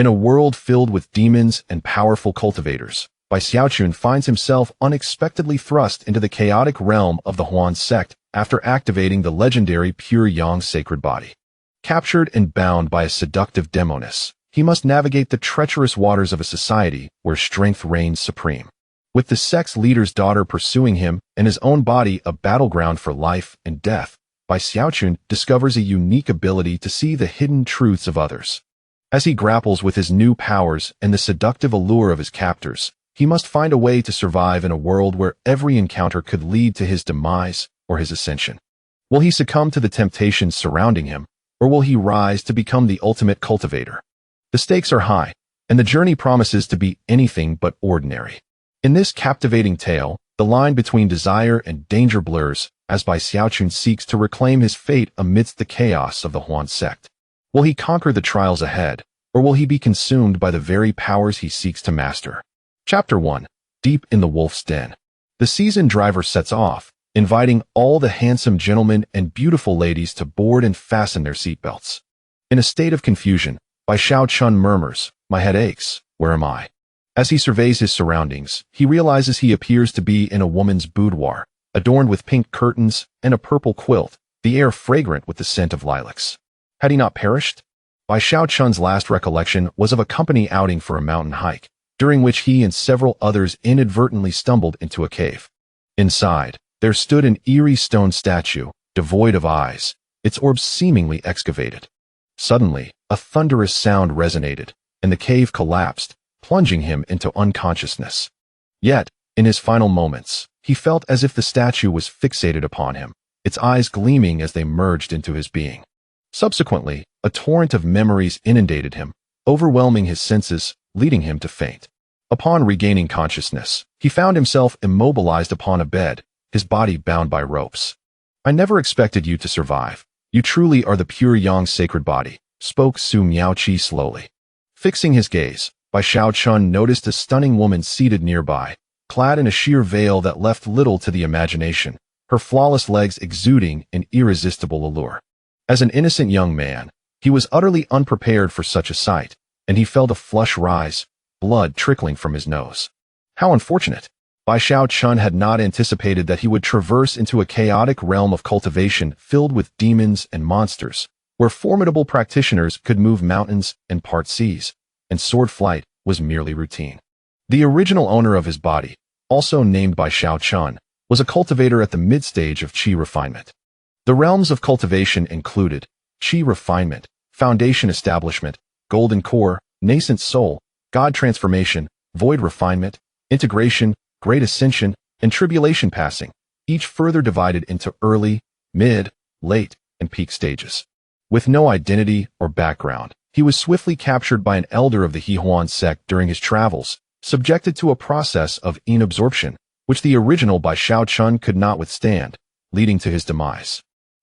In a world filled with demons and powerful cultivators, Bai Xiaochun finds himself unexpectedly thrust into the chaotic realm of the Huan sect after activating the legendary Pure Yang sacred body. Captured and bound by a seductive demoness, he must navigate the treacherous waters of a society where strength reigns supreme. With the sect's leader's daughter pursuing him and his own body a battleground for life and death, Bai Xiaochun discovers a unique ability to see the hidden truths of others. As he grapples with his new powers and the seductive allure of his captors, he must find a way to survive in a world where every encounter could lead to his demise or his ascension. Will he succumb to the temptations surrounding him, or will he rise to become the ultimate cultivator? The stakes are high, and the journey promises to be anything but ordinary. In this captivating tale, the line between desire and danger blurs as Bai Xiaochun seeks to reclaim his fate amidst the chaos of the Huan sect. Will he conquer the trials ahead, or will he be consumed by the very powers he seeks to master? Chapter 1. Deep in the Wolf's Den. The seasoned driver sets off, inviting all the handsome gentlemen and beautiful ladies to board and fasten their seatbelts. In a state of confusion, Bai Xiaochun murmurs, "My head aches, where am I?" As he surveys his surroundings, he realizes he appears to be in a woman's boudoir, adorned with pink curtains and a purple quilt, the air fragrant with the scent of lilacs. Had he not perished? Bai Xiaochun's last recollection was of a company outing for a mountain hike, during which he and several others inadvertently stumbled into a cave. Inside, there stood an eerie stone statue, devoid of eyes, its orbs seemingly excavated. Suddenly, a thunderous sound resonated, and the cave collapsed, plunging him into unconsciousness. Yet, in his final moments, he felt as if the statue was fixated upon him, its eyes gleaming as they merged into his being. Subsequently, a torrent of memories inundated him, overwhelming his senses, leading him to faint. Upon regaining consciousness, he found himself immobilized upon a bed, his body bound by ropes. "I never expected you to survive. You truly are the Pure Yang sacred body," spoke Su Miaoqi slowly. Fixing his gaze, Bai Xiaochun noticed a stunning woman seated nearby, clad in a sheer veil that left little to the imagination, her flawless legs exuding an irresistible allure. As an innocent young man, he was utterly unprepared for such a sight, and he felt a flush rise, blood trickling from his nose. How unfortunate! Bai Xiaochun had not anticipated that he would traverse into a chaotic realm of cultivation filled with demons and monsters, where formidable practitioners could move mountains and part seas, and sword flight was merely routine. The original owner of his body, also named Bai Xiaochun, was a cultivator at the mid-stage of qi refinement. The realms of cultivation included qi refinement, foundation establishment, golden core, nascent soul, god transformation, void refinement, integration, great ascension, and tribulation passing, each further divided into early, mid, late, and peak stages. With no identity or background, he was swiftly captured by an elder of the Huan sect during his travels, subjected to a process of inabsorption, which the original Bai Xiaochun could not withstand, leading to his demise.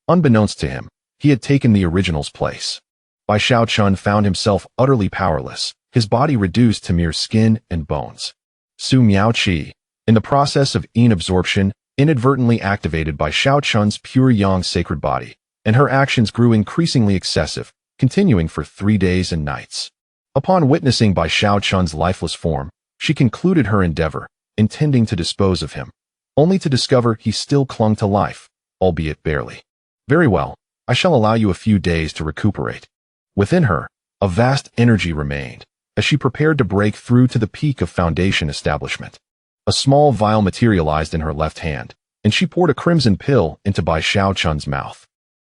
Unbeknownst to him, he had taken the original's place. Bai Xiaochun found himself utterly powerless, his body reduced to mere skin and bones. Su Miaoqi, in the process of inabsorption, inadvertently activated Bai Xiaochun's Pure Yang sacred body, and her actions grew increasingly excessive, continuing for 3 days and nights. Upon witnessing Bai Xiaochun's lifeless form, she concluded her endeavor, intending to dispose of him, only to discover he still clung to life, albeit barely. "Very well, I shall allow you a few days to recuperate." Within her, a vast energy remained, as she prepared to break through to the peak of foundation establishment. A small vial materialized in her left hand, and she poured a crimson pill into Bai Xiaochun's mouth.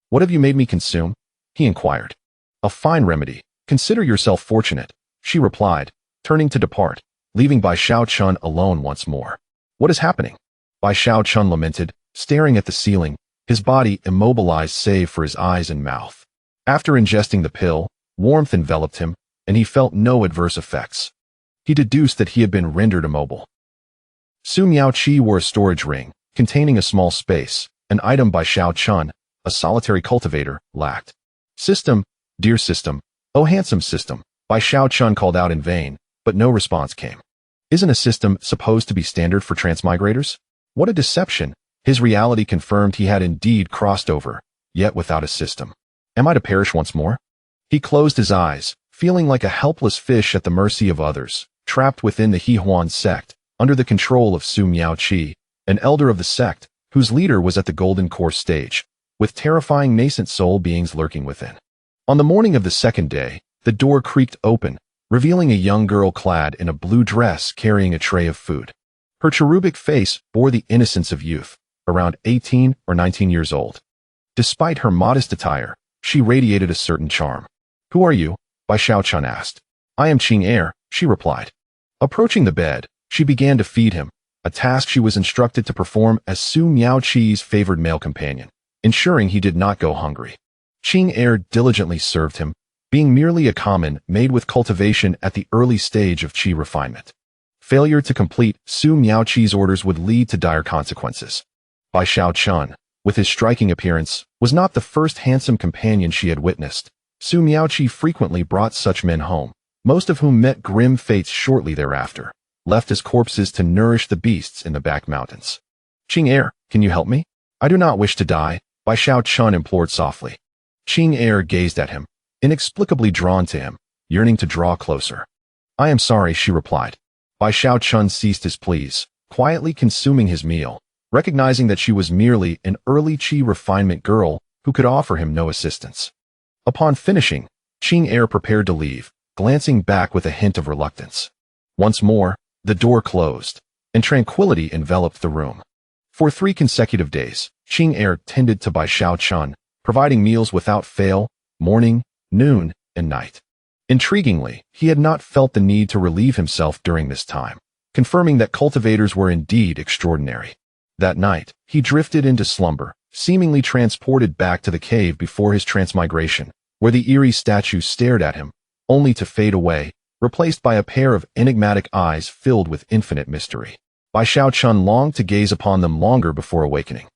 "What have you made me consume?" he inquired. "A fine remedy. Consider yourself fortunate," she replied, turning to depart, leaving Bai Xiaochun alone once more. "What is happening?" Bai Xiaochun lamented, staring at the ceiling, his body immobilized save for his eyes and mouth. After ingesting the pill, warmth enveloped him, and he felt no adverse effects. He deduced that he had been rendered immobile. Su Miaoqi wore a storage ring, containing a small space, an item Bai Xiaochun, a solitary cultivator, lacked. "System, dear system, oh handsome system," Bai Xiaochun called out in vain, but no response came. Isn't a system supposed to be standard for transmigrators? What a deception! His reality confirmed he had indeed crossed over, yet without a system. Am I to perish once more? He closed his eyes, feeling like a helpless fish at the mercy of others, trapped within the He Huan sect, under the control of Su Miaoqi, an elder of the sect, whose leader was at the golden core stage, with terrifying nascent soul beings lurking within. On the morning of the second day, the door creaked open, revealing a young girl clad in a blue dress carrying a tray of food. Her cherubic face bore the innocence of youth, around 18 or 19 years old. Despite her modest attire, she radiated a certain charm. "Who are you?" Bai Xiaochun asked. "I am Qing Er," she replied. Approaching the bed, she began to feed him, a task she was instructed to perform as Su Miaoqi's favored male companion, ensuring he did not go hungry. Qing Er diligently served him, being merely a common made with cultivation at the early stage of qi refinement. Failure to complete Su Miaoqi's orders would lead to dire consequences. Bai Xiaochun, with his striking appearance, was not the first handsome companion she had witnessed. Su Miaoqi frequently brought such men home, most of whom met grim fates shortly thereafter, left as corpses to nourish the beasts in the back mountains. "Qing Er, can you help me? I do not wish to die," Bai Xiaochun implored softly. Qing Er gazed at him, inexplicably drawn to him, yearning to draw closer. "I am sorry," she replied. Bai Xiaochun ceased his pleas, quietly consuming his meal, recognizing that she was merely an early qi refinement girl who could offer him no assistance. Upon finishing, Qing Er prepared to leave, glancing back with a hint of reluctance. Once more, the door closed, and tranquility enveloped the room. For 3 consecutive days, Qing Er tended to Bai Xiaochun, providing meals without fail, morning, noon, and night. Intriguingly, he had not felt the need to relieve himself during this time, confirming that cultivators were indeed extraordinary. That night, he drifted into slumber, seemingly transported back to the cave before his transmigration, where the eerie statue stared at him, only to fade away, replaced by a pair of enigmatic eyes filled with infinite mystery. Bai Xiaochun longed to gaze upon them longer before awakening.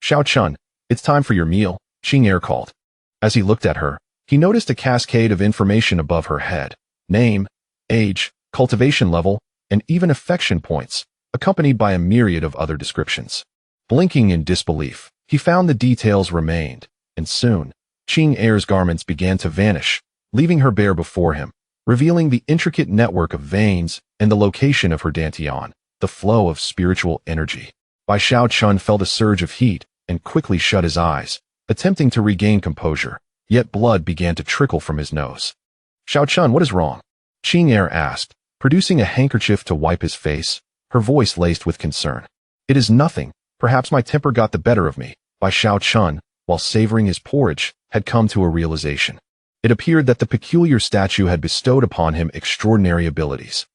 "Xiaochun, it's time for your meal," Qing Er called. As he looked at her, he noticed a cascade of information above her head: name, age, cultivation level, and even affection points, accompanied by a myriad of other descriptions. Blinking in disbelief, he found the details remained, and soon, Qing Er's garments began to vanish, leaving her bare before him, revealing the intricate network of veins and the location of her dantian, the flow of spiritual energy. Bai Xiaochun felt a surge of heat and quickly shut his eyes, attempting to regain composure, yet blood began to trickle from his nose. "Xiaochun, what is wrong?" Qing Er asked, producing a handkerchief to wipe his face, her voice laced with concern. "It is nothing. Perhaps my temper got the better of me." Bai Xiaochun, while savoring his porridge, had come to a realization. It appeared that the peculiar statue had bestowed upon him extraordinary abilities.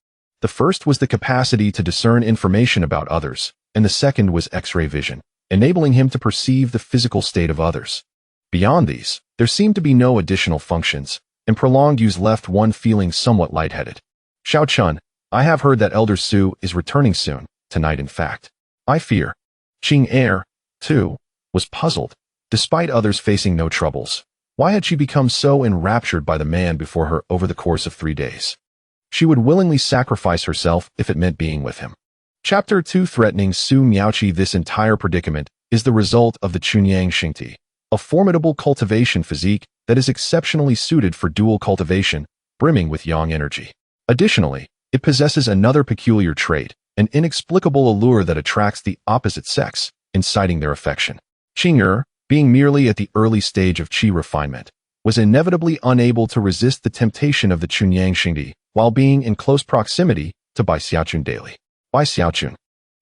The first was the capacity to discern information about others, and the second was X-ray vision, enabling him to perceive the physical state of others. Beyond these, there seemed to be no additional functions, and prolonged use left one feeling somewhat lightheaded. "Xiaochun, I have heard that Elder Su is returning soon, tonight in fact. I fear." Qing Er, too, was puzzled. Despite others facing no troubles, why had she become so enraptured by the man before her over the course of 3 days? She would willingly sacrifice herself if it meant being with him. Chapter 2: Threatening Su Miaoqi. This entire predicament is the result of the Chunyang Xingti, a formidable cultivation physique that is exceptionally suited for dual cultivation, brimming with yang energy. Additionally, it possesses another peculiar trait, an inexplicable allure that attracts the opposite sex, inciting their affection. Qing Er, being merely at the early stage of qi refinement, was inevitably unable to resist the temptation of the Chunyang Xingti while being in close proximity to Bai Xiaochun daily. Bai Xiaochun,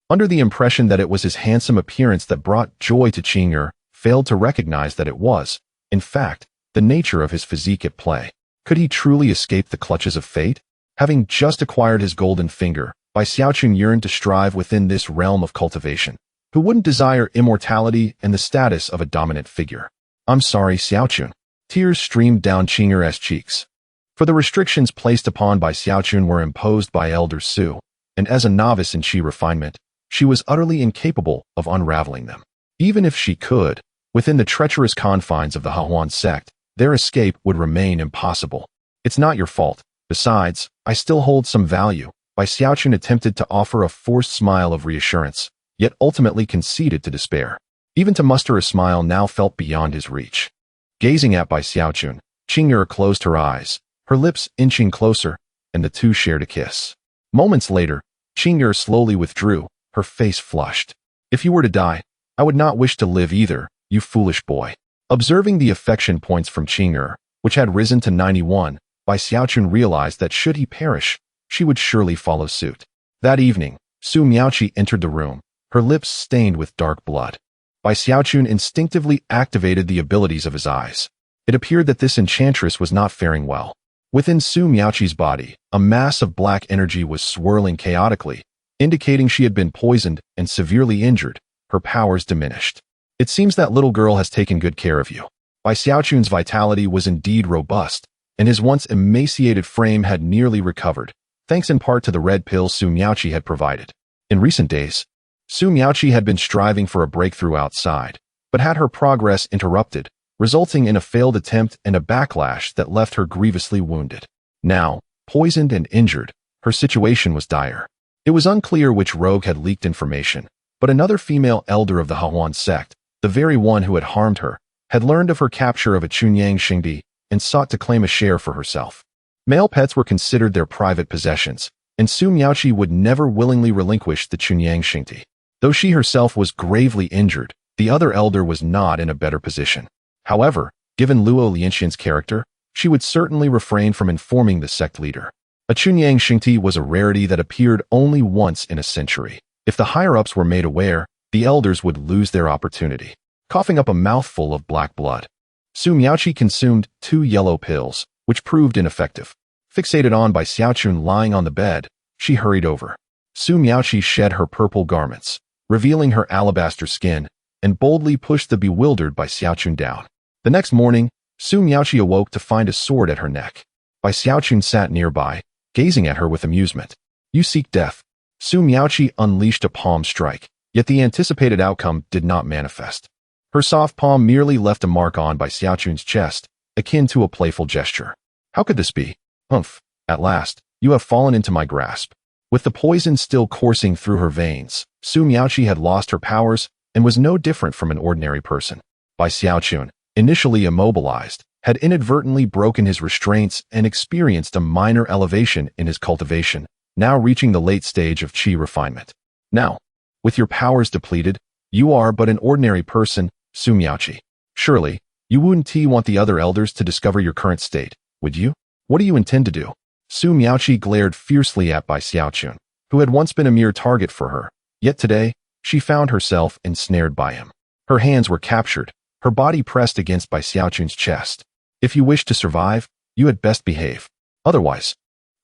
under the impression that it was his handsome appearance that brought joy to Qing Er, failed to recognize that it was, in fact, the nature of his physique at play. Could he truly escape the clutches of fate? Having just acquired his golden finger, Bai Xiaochun yearned to strive within this realm of cultivation. Who wouldn't desire immortality and the status of a dominant figure? "I'm sorry, Xiaochun." Tears streamed down Qing Er's cheeks. For the restrictions placed upon Bai Xiaochun were imposed by Elder Su, and as a novice in qi refinement, she was utterly incapable of unraveling them. Even if she could, within the treacherous confines of the He Huan sect, their escape would remain impossible. "It's not your fault. Besides, I still hold some value." Bai Xiaochun attempted to offer a forced smile of reassurance, yet ultimately conceded to despair. Even to muster a smile now felt beyond his reach. Gazing at Bai Xiaochun, Qing Er closed her eyes, her lips inching closer, and the two shared a kiss. Moments later, Qing'er slowly withdrew, her face flushed. If you were to die, I would not wish to live either, you foolish boy. Observing the affection points from Qing'er, which had risen to 91, Bai Xiaochun realized that should he perish, she would surely follow suit. That evening, Su Miaoqi entered the room, her lips stained with dark blood. Bai Xiaochun instinctively activated the abilities of his eyes. It appeared that this enchantress was not faring well. Within Su Miaoqi's body, a mass of black energy was swirling chaotically, indicating she had been poisoned and severely injured, her powers diminished. It seems that little girl has taken good care of you. Bai Xiaochun's vitality was indeed robust, and his once emaciated frame had nearly recovered, thanks in part to the red pills Su Miaoqi had provided. In recent days, Su Miaoqi had been striving for a breakthrough outside, but had her progress interrupted, resulting in a failed attempt and a backlash that left her grievously wounded. Now, poisoned and injured, her situation was dire. It was unclear which rogue had leaked information, but another female elder of the Hahuan sect, the very one who had harmed her, had learned of her capture of a Chunyang Xingdi and sought to claim a share for herself. Male pets were considered their private possessions, and Su Miaoqi would never willingly relinquish the Chunyang Xingdi. Though she herself was gravely injured, the other elder was not in a better position. However, given Luo Lianxian's character, she would certainly refrain from informing the sect leader. A Chunyang Xingdi was a rarity that appeared only once in a century. If the higher-ups were made aware, the elders would lose their opportunity. Coughing up a mouthful of black blood, Su Miaoqi consumed 2 yellow pills, which proved ineffective. Fixated on by Xiaochun lying on the bed, she hurried over. Su Miaoqi shed her purple garments, revealing her alabaster skin, and boldly pushed the bewildered Bai Xiaochun down. The next morning, Su Miaoqi awoke to find a sword at her neck. Bai Xiaochun sat nearby, gazing at her with amusement. You seek death. Su Miaoqi unleashed a palm strike, yet the anticipated outcome did not manifest. Her soft palm merely left a mark on Bai Xiaochun's chest, akin to a playful gesture. How could this be? Humph, at last, you have fallen into my grasp. With the poison still coursing through her veins, Su Miaoqi had lost her powers and was no different from an ordinary person. Bai Xiaochun, initially immobilized, had inadvertently broken his restraints and experienced a minor elevation in his cultivation, now reaching the late stage of qi refinement. Now, with your powers depleted, you are but an ordinary person, Su Miaoqi. Surely, you wouldn't want the other elders to discover your current state, would you? What do you intend to do? Su Miaoqi glared fiercely at Bai Xiaochun, who had once been a mere target for her, yet today, she found herself ensnared by him. Her hands were captured, her body pressed against Bai Xiaochun's chest. If you wish to survive, you had best behave. Otherwise,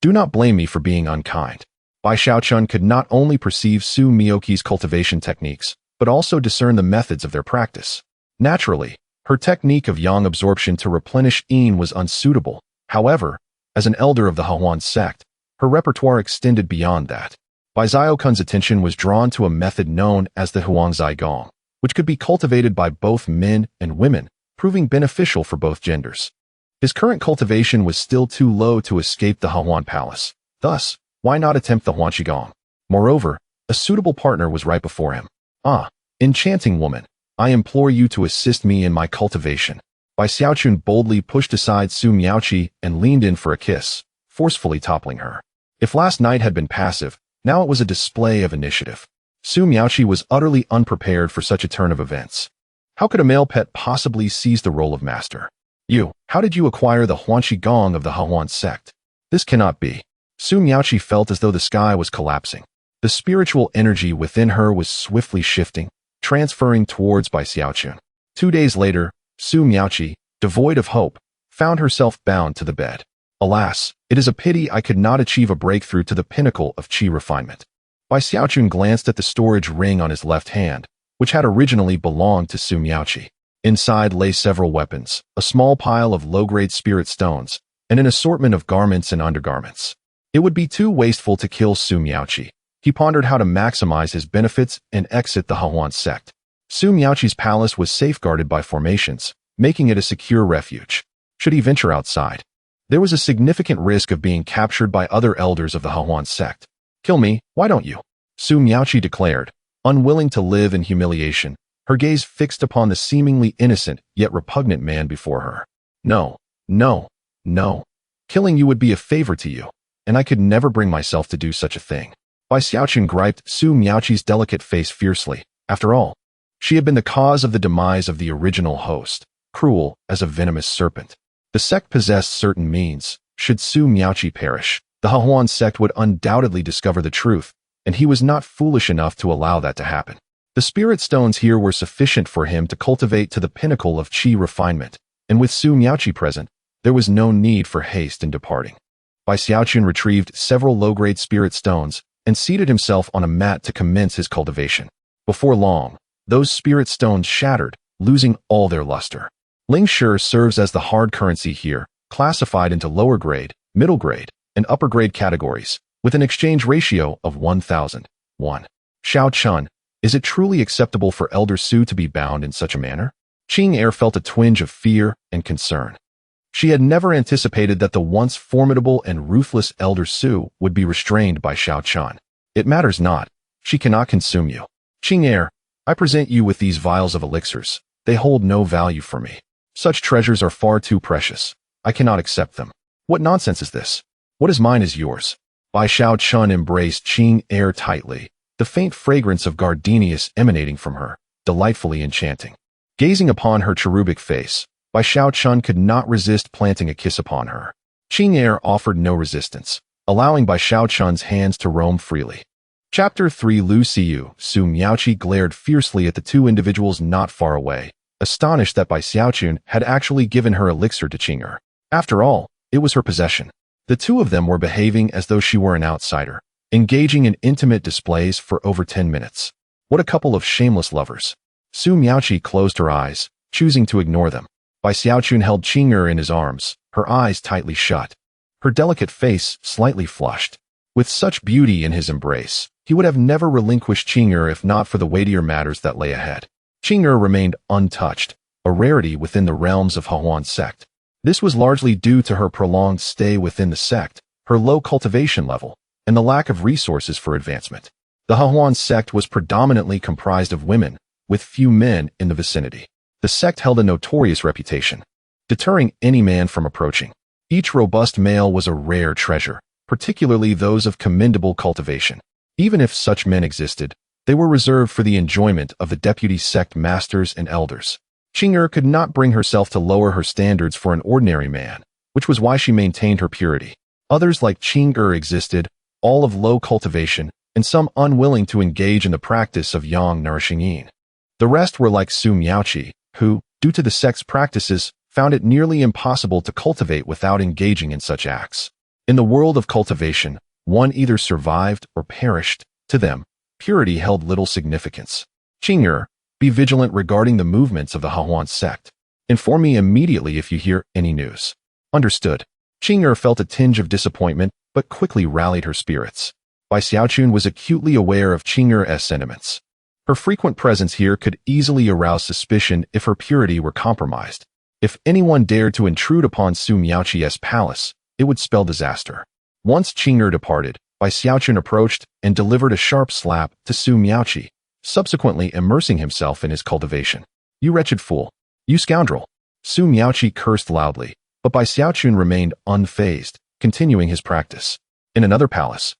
do not blame me for being unkind. Bai Xiaochun could not only perceive Su Miaoqi's cultivation techniques, but also discern the methods of their practice. Naturally, her technique of yang absorption to replenish yin was unsuitable. However, as an elder of the Hahuan sect, her repertoire extended beyond that. Bai Xiaochun's attention was drawn to a method known as the Huangzai Gong, which could be cultivated by both men and women, proving beneficial for both genders. His current cultivation was still too low to escape the Hahuan palace. Thus, why not attempt the Huangqi Gong? Moreover, a suitable partner was right before him. Ah, enchanting woman, I implore you to assist me in my cultivation. Bai Xiaochun boldly pushed aside Su Miaoqi and leaned in for a kiss, forcefully toppling her. If last night had been passive, now it was a display of initiative. Su Miaoqi was utterly unprepared for such a turn of events. How could a male pet possibly seize the role of master? You, how did you acquire the Huangqi Gong of the Hahuan sect? This cannot be. Su Miaoqi felt as though the sky was collapsing. The spiritual energy within her was swiftly shifting, transferring towards Bai Xiaochun. 2 days later, Su Miaoqi, devoid of hope, found herself bound to the bed. Alas, it is a pity I could not achieve a breakthrough to the pinnacle of qi refinement. Bai Xiaochun glanced at the storage ring on his left hand, which had originally belonged to Su Miaoqi. Inside lay several weapons, a small pile of low-grade spirit stones, and an assortment of garments and undergarments. It would be too wasteful to kill Su Miaoqi. He pondered how to maximize his benefits and exit the Hahuan sect. Su Miaoqi's palace was safeguarded by formations, making it a secure refuge. Should he venture outside, there was a significant risk of being captured by other elders of the Hahuan sect. Kill me, why don't you? Su Miaoqi declared, unwilling to live in humiliation, her gaze fixed upon the seemingly innocent yet repugnant man before her. No, no, no. Killing you would be a favor to you, and I could never bring myself to do such a thing. Bai Xiaochun griped Su Miaoqi's delicate face fiercely. After all, she had been the cause of the demise of the original host, cruel as a venomous serpent. The sect possessed certain means. Should Su Miaoqi perish, the Hehuan sect would undoubtedly discover the truth, and he was not foolish enough to allow that to happen. The spirit stones here were sufficient for him to cultivate to the pinnacle of qi refinement, and with Su Miaoqi present, there was no need for haste in departing. Bai Xiaochun retrieved several low-grade spirit stones and seated himself on a mat to commence his cultivation. Before long, those spirit stones shattered, losing all their luster. Ling Shi serves as the hard currency here, classified into lower grade, middle grade, and upper grade categories, with an exchange ratio of 1,001. Xiao Chun, is it truly acceptable for Elder Su to be bound in such a manner? Qing Er felt a twinge of fear and concern. She had never anticipated that the once formidable and ruthless Elder Su would be restrained by Xiao Chun. It matters not. She cannot consume you. Qing Er, I present you with these vials of elixirs. They hold no value for me. Such treasures are far too precious. I cannot accept them. What nonsense is this? What is mine is yours. Bai Xiao Chun embraced Qing Er tightly, the faint fragrance of gardenias emanating from her, delightfully enchanting. Gazing upon her cherubic face, Bai Xiao Chun could not resist planting a kiss upon her. Qing Er offered no resistance, allowing Bai Xiao Chun's hands to roam freely. Chapter 3 Lu Xiu, Su Miaoqi glared fiercely at the two individuals not far away, astonished that Bai Xiaochun had actually given her elixir to Qing Er. After all, it was her possession. The two of them were behaving as though she were an outsider, engaging in intimate displays for over 10 minutes. What a couple of shameless lovers. Su Miaoqi closed her eyes, choosing to ignore them. Bai Xiaochun held Qing Er in his arms, her eyes tightly shut. Her delicate face slightly flushed. With such beauty in his embrace, he would have never relinquished Qing Er if not for the weightier matters that lay ahead. Qing Er remained untouched, a rarity within the realms of Hehuan sect. This was largely due to her prolonged stay within the sect, her low cultivation level, and the lack of resources for advancement. The Hehuan sect was predominantly comprised of women, with few men in the vicinity. The sect held a notorious reputation, deterring any man from approaching. Each robust male was a rare treasure, particularly those of commendable cultivation. Even if such men existed, they were reserved for the enjoyment of the deputy sect masters and elders. Qing Er could not bring herself to lower her standards for an ordinary man, which was why she maintained her purity. Others like Qing Er existed, all of low cultivation, and some unwilling to engage in the practice of yang nourishing yin. The rest were like Su Miaoqi, who, due to the sect's practices, found it nearly impossible to cultivate without engaging in such acts. In the world of cultivation, one either survived or perished. To them, purity held little significance. Qing Er, be vigilant regarding the movements of the Hehuan sect. Inform me immediately if you hear any news. Understood. Qing Er felt a tinge of disappointment, but quickly rallied her spirits. Bai Xiaochun was acutely aware of Qing Er's sentiments. Her frequent presence here could easily arouse suspicion if her purity were compromised. If anyone dared to intrude upon Su Miaoqi's palace, it would spell disaster. Once Qing Er departed, Bai Xiaochun approached and delivered a sharp slap to Su Miaoqi, subsequently immersing himself in his cultivation. You wretched fool! You scoundrel! Su Miaoqi cursed loudly, but Bai Xiaochun remained unfazed, continuing his practice. In another palace,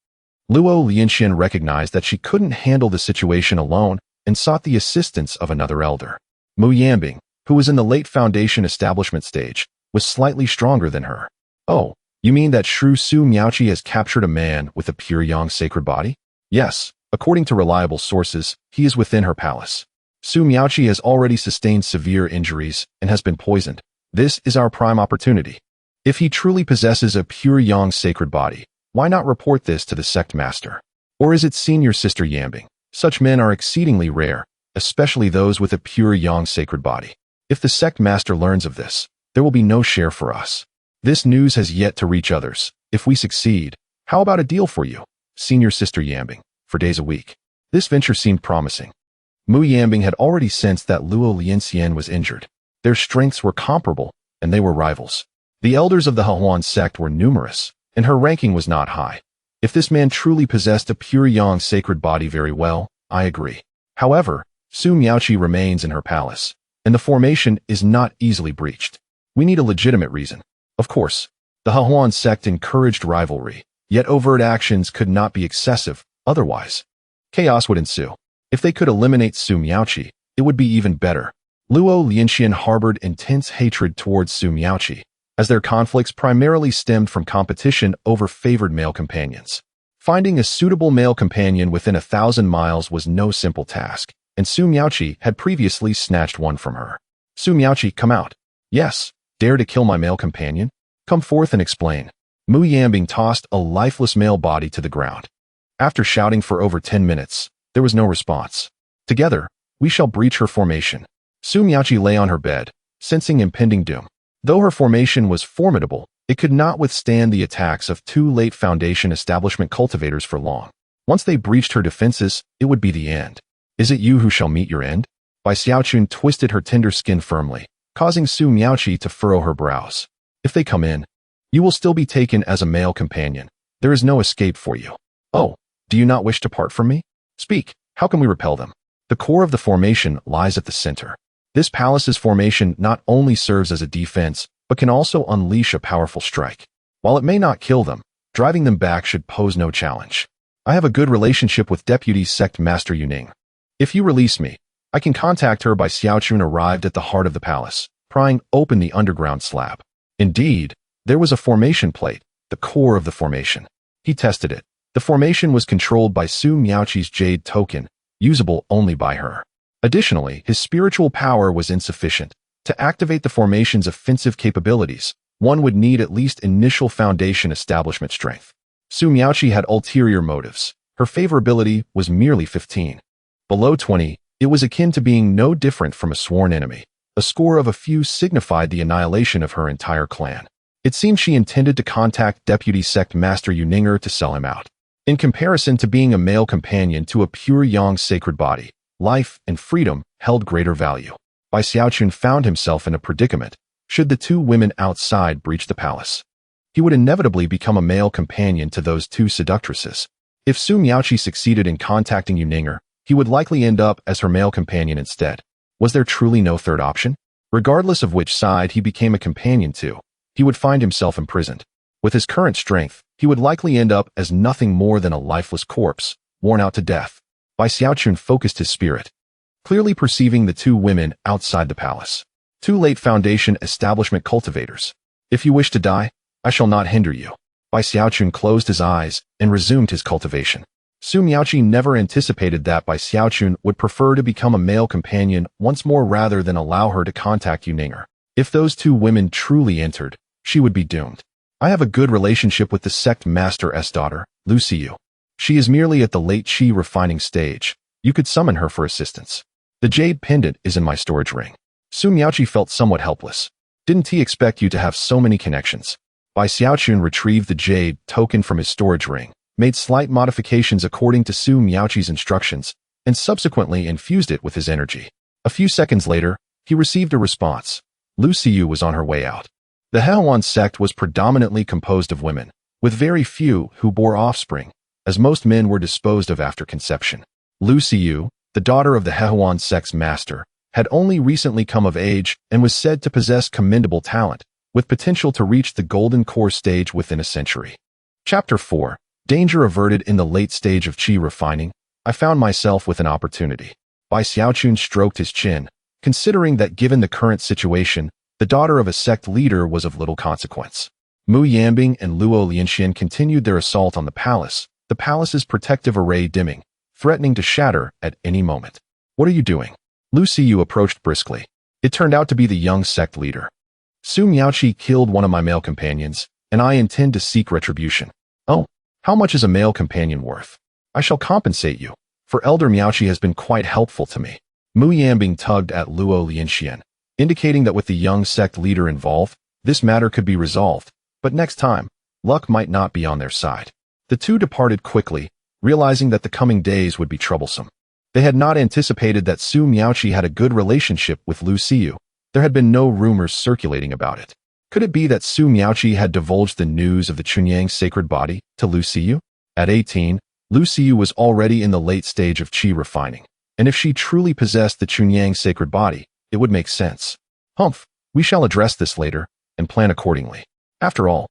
Luo Lianxian recognized that she couldn't handle the situation alone and sought the assistance of another elder. Mu Yanbing, who was in the late foundation establishment stage, was slightly stronger than her. Oh, you mean that Shrew Su Miaoqi has captured a man with a pure yang sacred body? Yes, according to reliable sources, he is within her palace. Su Miaoqi has already sustained severe injuries and has been poisoned. This is our prime opportunity. If he truly possesses a pure yang sacred body, why not report this to the sect master? Or is it senior sister Yanbing? Such men are exceedingly rare, especially those with a pure yang sacred body. If the sect master learns of this, there will be no share for us. This news has yet to reach others. If we succeed, how about a deal for you, senior sister Yanbing, for days a week? This venture seemed promising. Mu Yanbing had already sensed that Luo Lianxian was injured. Their strengths were comparable, and they were rivals. The elders of the Hehuan sect were numerous, and her ranking was not high. If this man truly possessed a pure yang sacred body, very well, I agree. However, Su Miaoqi remains in her palace, and the formation is not easily breached. We need a legitimate reason. Of course, The Hehuan sect encouraged rivalry, yet overt actions could not be excessive, otherwise chaos would ensue. If they could eliminate Su Miaoqi, it would be even better. Luo Lianxian harbored intense hatred towards Su Miaoqi, as their conflicts primarily stemmed from competition over favored male companions. Finding a suitable male companion within 1,000 miles was no simple task, and Su Miaoqi had previously snatched one from her. Su Miaoqi, come out. Yes, dare to kill my male companion? Come forth and explain. Mu Yanbing tossed a lifeless male body to the ground. After shouting for over 10 minutes, there was no response. Together, we shall breach her formation. Su Miaoqi lay on her bed, sensing impending doom. Though her formation was formidable, it could not withstand the attacks of two late Foundation establishment cultivators for long. Once they breached her defenses, it would be the end. Is it you who shall meet your end? Bai Xiaochun twisted her tender skin firmly, causing Su Miaoqi to furrow her brows. If they come in, you will still be taken as a male companion. There is no escape for you. Oh, do you not wish to part from me? Speak, how can we repel them? The core of the formation lies at the center. This palace's formation not only serves as a defense, but can also unleash a powerful strike. While it may not kill them, driving them back should pose no challenge. I have a good relationship with Deputy Sect Master Yuning. If you release me, I can contact her. By Xiaochun arrived at the heart of the palace, prying open the underground slab. Indeed, there was a formation plate, the core of the formation. He tested it. The formation was controlled by Su Miaoqi's jade token, usable only by her. Additionally, his spiritual power was insufficient. To activate the formation's offensive capabilities, one would need at least initial Foundation establishment strength. Su Miaoqi had ulterior motives. Her favorability was merely 15. Below 20, it was akin to being no different from a sworn enemy. A score of a few signified the annihilation of her entire clan. It seemed she intended to contact Deputy Sect Master Yuninger to sell him out. In comparison to being a male companion to a pure yang sacred body, life and freedom held greater value. Bai Xiaochun found himself in a predicament. Should the two women outside breach the palace, he would inevitably become a male companion to those two seductresses. If Su Miaoqi succeeded in contacting Yuninger, he would likely end up as her male companion instead. Was there truly no third option? Regardless of which side he became a companion to, he would find himself imprisoned. With his current strength, he would likely end up as nothing more than a lifeless corpse, worn out to death. Bai Xiaochun focused his spirit, clearly perceiving the two women outside the palace. Two late Foundation establishment cultivators. If you wish to die, I shall not hinder you. Bai Xiaochun closed his eyes and resumed his cultivation. Su Miaoqi never anticipated that Bai Xiaochun would prefer to become a male companion once more rather than allow her to contact Yuninger. If those two women truly entered, she would be doomed. I have a good relationship with the sect master's daughter, Lu Xiyu. She is merely at the late qi refining stage. You could summon her for assistance. The jade pendant is in my storage ring. Su Miaoqi felt somewhat helpless. Didn't he expect you to have so many connections? Bai Xiaochun retrieved the jade token from his storage ring, made slight modifications according to Su Miaoqi's instructions, and subsequently infused it with his energy. A few seconds later, he received a response. Lu Xiyu was on her way out. The Hehuan sect was predominantly composed of women, with very few who bore offspring, as most men were disposed of after conception. Lu Xiyu, the daughter of the Hehuan sect's master, had only recently come of age and was said to possess commendable talent, with potential to reach the golden core stage within a century. Chapter 4. Danger averted. In the late stage of qi refining, I found myself with an opportunity. Bai Xiaochun stroked his chin, considering that given the current situation, the daughter of a sect leader was of little consequence. Mu Yanbing and Luo Lianxian continued their assault on the palace's protective array dimming, threatening to shatter at any moment. What are you doing? Lu Xiyu approached briskly. It turned out to be the young sect leader. Su Miaoqi killed one of my male companions, and I intend to seek retribution. Oh, how much is a male companion worth? I shall compensate you, for Elder Miaoqi has been quite helpful to me. Mu Yanbing tugged at Luo Lianxian, indicating that with the young sect leader involved, this matter could be resolved, but next time, luck might not be on their side. The two departed quickly, realizing that the coming days would be troublesome. They had not anticipated that Su Miaoqi had a good relationship with Lu Xiyu. There had been no rumors circulating about it. Could it be that Su Miaoqi had divulged the news of the Chunyang sacred body to Lu Xiyu? At 18, Lu Xiyu was already in the late stage of qi refining, and if she truly possessed the Chunyang sacred body, it would make sense. Humph, we shall address this later, and plan accordingly. After all,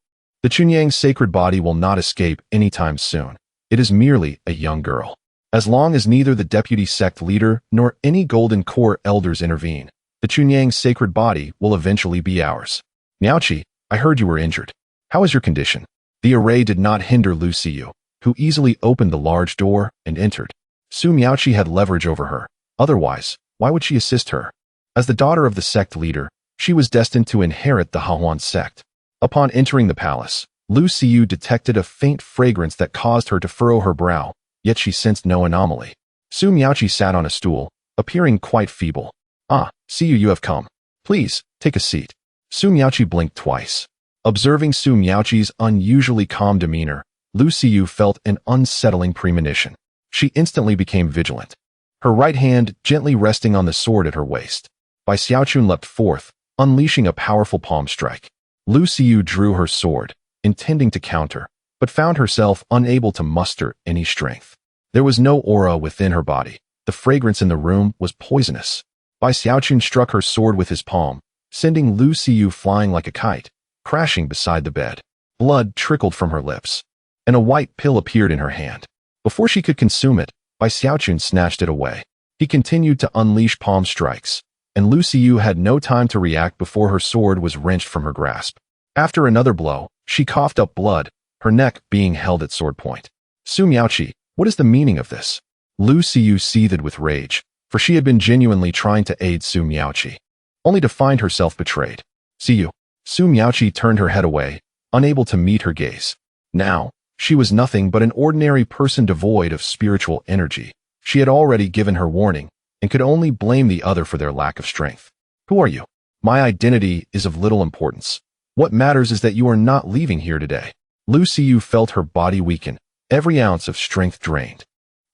The Chunyang's sacred body will not escape anytime soon. It is merely a young girl. As long as neither the deputy sect leader nor any Golden Core elders intervene, the Chunyang's sacred body will eventually be ours. Miaoqi, I heard you were injured. How is your condition? The array did not hinder Lu Xiyu, who easily opened the large door and entered. Su Miaoqi had leverage over her. Otherwise, why would she assist her? As the daughter of the sect leader, she was destined to inherit the Hahuan sect. Upon entering the palace, Lu Xiyu detected a faint fragrance that caused her to furrow her brow, yet she sensed no anomaly. Su Miaoqi sat on a stool, appearing quite feeble. Ah, Xiyu, you have come. Please, take a seat. Su Miaoqi blinked twice. Observing Su Miaoqi's unusually calm demeanor, Lu Xiyu felt an unsettling premonition. She instantly became vigilant, her right hand gently resting on the sword at her waist. Bai Xiaochun leapt forth, unleashing a powerful palm strike. Lu Xiyu drew her sword, intending to counter, but found herself unable to muster any strength. There was no aura within her body. The fragrance in the room was poisonous. Bai Xiaochun struck her sword with his palm, sending Lu Xiyu flying like a kite, crashing beside the bed. Blood trickled from her lips, and a white pill appeared in her hand. Before she could consume it, Bai Xiaochun snatched it away. He continued to unleash palm strikes, and Lu Xiyu had no time to react before her sword was wrenched from her grasp. After another blow, she coughed up blood, her neck being held at sword point. Su Miaoqi, what is the meaning of this? Lu Xiyu seethed with rage, for she had been genuinely trying to aid Su Miaoqi, only to find herself betrayed. Xiyu. Su Miaoqi turned her head away, unable to meet her gaze. Now, she was nothing but an ordinary person devoid of spiritual energy. She had already given her warning, and could only blame the other for their lack of strength. Who are you? My identity is of little importance. What matters is that you are not leaving here today. Lu Xiyu felt her body weaken, every ounce of strength drained.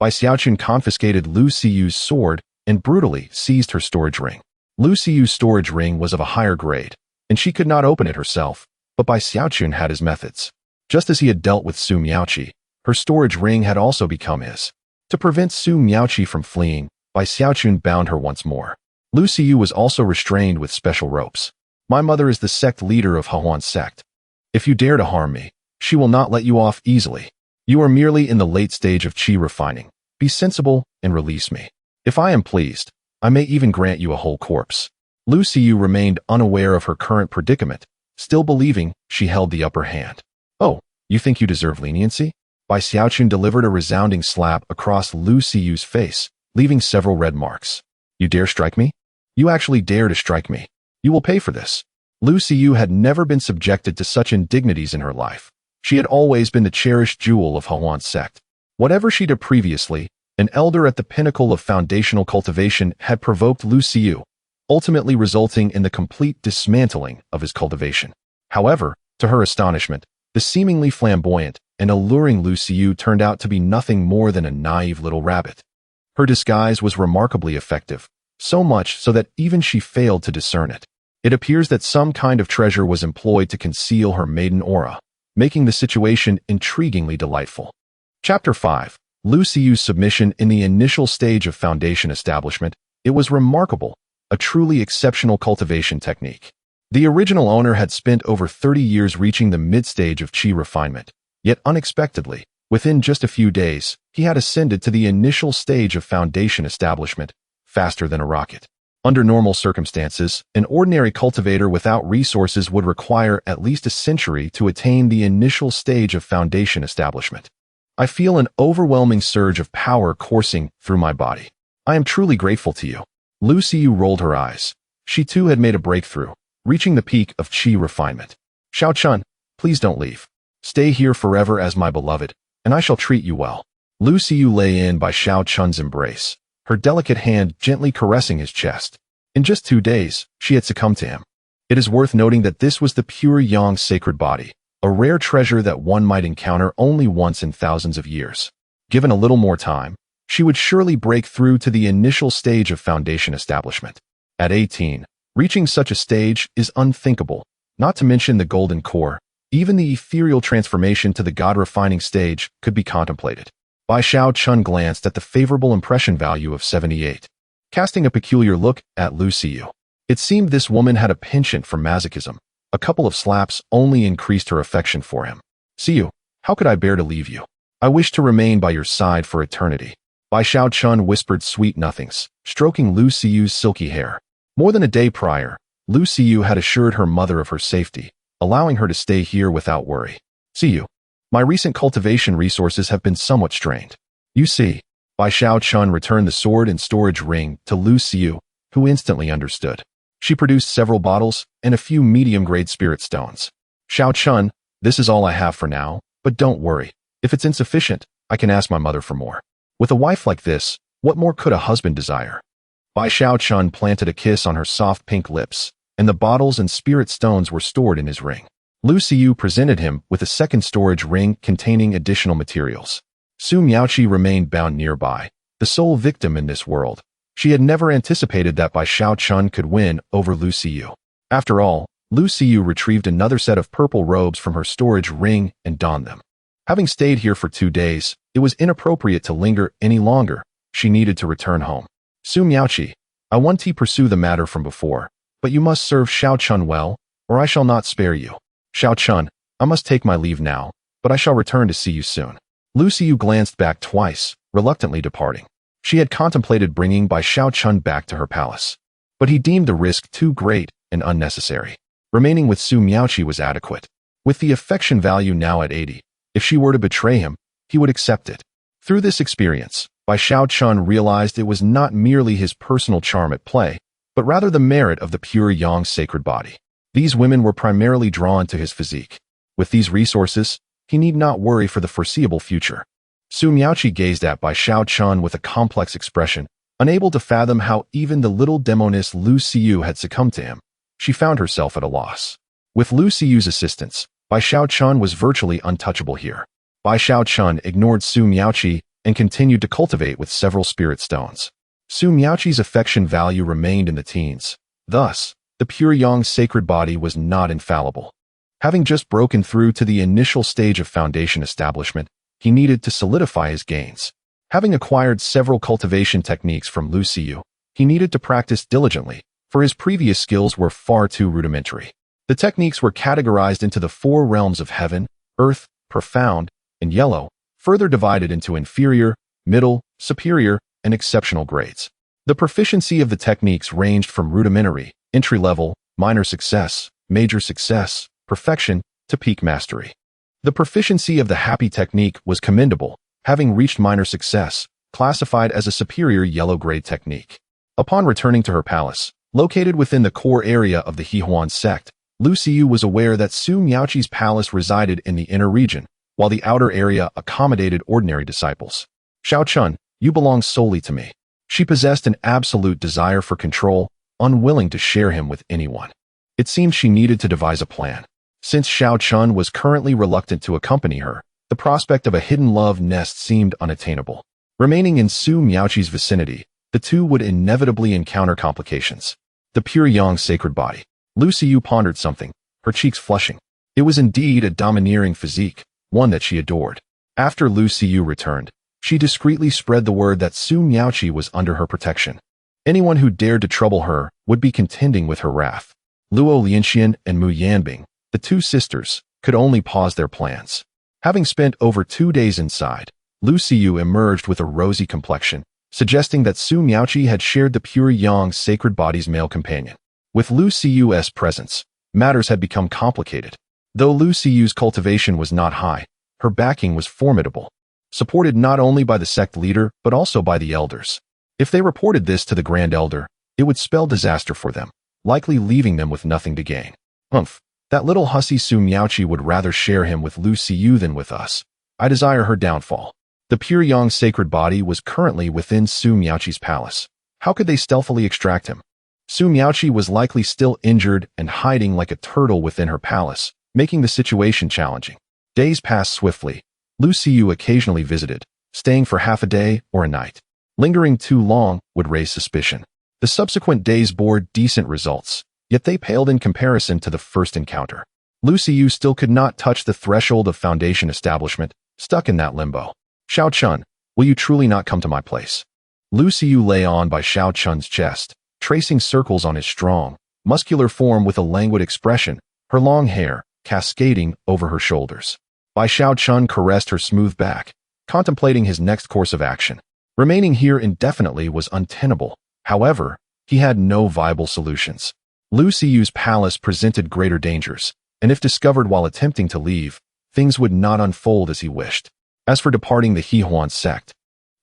Bai Xiaochun confiscated Lu Xiyu's sword and brutally seized her storage ring. Lu Xiyu's storage ring was of a higher grade, and she could not open it herself, but Bai Xiaochun had his methods. Just as he had dealt with Su Miaoqi, her storage ring had also become his. To prevent Su Miaoqi from fleeing, Bai Xiaochun bound her once more. Lu Xiyu was also restrained with special ropes. My mother is the sect leader of Hahuan sect. If you dare to harm me, she will not let you off easily. You are merely in the late stage of qi refining. Be sensible and release me. If I am pleased, I may even grant you a whole corpse. Lu Xiyu remained unaware of her current predicament, still believing she held the upper hand. Oh, you think you deserve leniency? Bai Xiaochun delivered a resounding slap across Lu Xiyu's face, leaving several red marks. You dare strike me? You actually dare to strike me. You will pay for this. Lu Xiyu had never been subjected to such indignities in her life. She had always been the cherished jewel of Hahuan sect. Whatever she did previously, an elder at the pinnacle of foundational cultivation had provoked Lu Xiyu, ultimately resulting in the complete dismantling of his cultivation. However, to her astonishment, the seemingly flamboyant and alluring Lu Xiyu turned out to be nothing more than a naive little rabbit. Her disguise was remarkably effective, so much so that even she failed to discern it. It appears that some kind of treasure was employed to conceal her maiden aura, making the situation intriguingly delightful. Chapter 5. Lu Xiyu's submission in the initial stage of foundation establishment. It was remarkable, a truly exceptional cultivation technique. The original owner had spent over 30 years reaching the mid-stage of qi refinement, yet unexpectedly, within just a few days, he had ascended to the initial stage of foundation establishment, faster than a rocket. Under normal circumstances, an ordinary cultivator without resources would require at least a century to attain the initial stage of foundation establishment. I feel an overwhelming surge of power coursing through my body. I am truly grateful to you. Lu Xiyu rolled her eyes. She too had made a breakthrough, reaching the peak of qi refinement. Xiao Chun, please don't leave. Stay here forever as my beloved, and I shall treat you well. Lu Xiyu lay in by Xiao Chun's embrace, her delicate hand gently caressing his chest. In just 2 days, she had succumbed to him. It is worth noting that this was the pure Yang sacred body, a rare treasure that one might encounter only once in thousands of years. Given a little more time, she would surely break through to the initial stage of foundation establishment. At 18, reaching such a stage is unthinkable, not to mention the golden core. Even the ethereal transformation to the god-refining stage could be contemplated. Bai Xiaochun glanced at the favorable impression value of 78, casting a peculiar look at Lu Xiyu. It seemed this woman had a penchant for masochism, A couple of slaps only increased her affection for him. Siyu, how could I bear to leave you? I wish to remain by your side for eternity. Bai Xiaochun whispered sweet nothings, stroking Lu Siyu's silky hair. More than a day prior, Lu Siyu had assured her mother of her safety, allowing her to stay here without worry. Siyu, my recent cultivation resources have been somewhat strained. You see, Bai Xiaochun returned the sword and storage ring to Lu Siyu, who instantly understood. She produced several bottles and a few medium-grade spirit stones. Xiaochun, this is all I have for now, but don't worry. If it's insufficient, I can ask my mother for more. With a wife like this, what more could a husband desire? Bai Xiaochun planted a kiss on her soft pink lips, and the bottles and spirit stones were stored in his ring. Lu Siyu presented him with a second storage ring containing additional materials. Su Miaoqi remained bound nearby, the sole victim in this world. She had never anticipated that Bai Xiaochun could win over Lu Siyu. After all, Lu Siyu retrieved another set of purple robes from her storage ring and donned them. Having stayed here for 2 days, it was inappropriate to linger any longer. She needed to return home. Su Miaoqi, I want to pursue the matter from before, but you must serve Xiaochun well, or I shall not spare you. Xiaochun, I must take my leave now, but I shall return to see you soon. Lu Siyu glanced back twice, reluctantly departing. She had contemplated bringing Bai Xiaochun back to her palace, but he deemed the risk too great and unnecessary. Remaining with Su Miaoqi was adequate. With the affection value now at 80, if she were to betray him, he would accept it. Through this experience, Bai Xiaochun realized it was not merely his personal charm at play, but rather the merit of the pure yang sacred body. These women were primarily drawn to his physique. With these resources, he need not worry for the foreseeable future. Su Miaoqi gazed at Bai Xiaochun with a complex expression, unable to fathom how even the little demoness Lu Siyu had succumbed to him. She found herself at a loss. With Lu Siyu's assistance, Bai Xiaochun was virtually untouchable here. Bai Xiaochun ignored Su Miaoqi and continued to cultivate with several spirit stones. Su Miaoqi's affection value remained in the teens. Thus, the pure yang sacred body was not infallible. Having just broken through to the initial stage of foundation establishment, he needed to solidify his gains. Having acquired several cultivation techniques from Lu Siyu, he needed to practice diligently, for his previous skills were far too rudimentary. The techniques were categorized into the 4 realms of heaven, earth, profound, and yellow, further divided into inferior, middle, superior, and exceptional grades. The proficiency of the techniques ranged from rudimentary, entry-level, minor success, major success, perfection, to peak mastery. The proficiency of the happy technique was commendable, having reached minor success, classified as a superior yellow-grade technique. Upon returning to her palace, located within the core area of the Hehuan sect, Lu Siyu was aware that Su Miaoqi's palace resided in the inner region, while the outer area accommodated ordinary disciples. Xiaochun, you belong solely to me. She possessed an absolute desire for control, unwilling to share him with anyone. It seemed she needed to devise a plan. Since Xiaochun was currently reluctant to accompany her, the prospect of a hidden love nest seemed unattainable. Remaining in Su Miaoqi's vicinity, the two would inevitably encounter complications. The pure yang sacred body. Lu Siyu pondered something, her cheeks flushing. It was indeed a domineering physique, one that she adored. After Lu Siyu returned, she discreetly spread the word that Su Miaoqi was under her protection. Anyone who dared to trouble her would be contending with her wrath. Luo Lianxian and Mu Yanbing, the 2 sisters, could only pause their plans. Having spent over 2 days inside, Lu Siyu emerged with a rosy complexion, suggesting that Su Miaoqi had shared the pure yang sacred body's male companion. With Lu Siyu's presence, matters had become complicated. Though Lu Siyu's cultivation was not high, her backing was formidable, supported not only by the sect leader but also by the elders. If they reported this to the Grand Elder, it would spell disaster for them, likely leaving them with nothing to gain. That little hussy Su Miaoqi would rather share him with Lu Siyu than with us. I desire her downfall. The pure yang sacred body was currently within Su Miaoqi's palace. How could they stealthily extract him? Su Miaoqi was likely still injured and hiding like a turtle within her palace, making the situation challenging. Days passed swiftly. Lu Siyu occasionally visited, staying for half a day or a night. Lingering too long would raise suspicion. The subsequent days bore decent results, yet they paled in comparison to the first encounter. Lu Siyu still could not touch the threshold of foundation establishment, stuck in that limbo. Xiaochun, will you truly not come to my place? Lu Siyu lay on by Xiaochun's chest, tracing circles on his strong, muscular form with a languid expression, her long hair cascading over her shoulders. Bai Xiaochun caressed her smooth back, contemplating his next course of action. Remaining here indefinitely was untenable. However, he had no viable solutions. Lu Siyu's palace presented greater dangers, and if discovered while attempting to leave, things would not unfold as he wished. As for departing the Hehuan sect,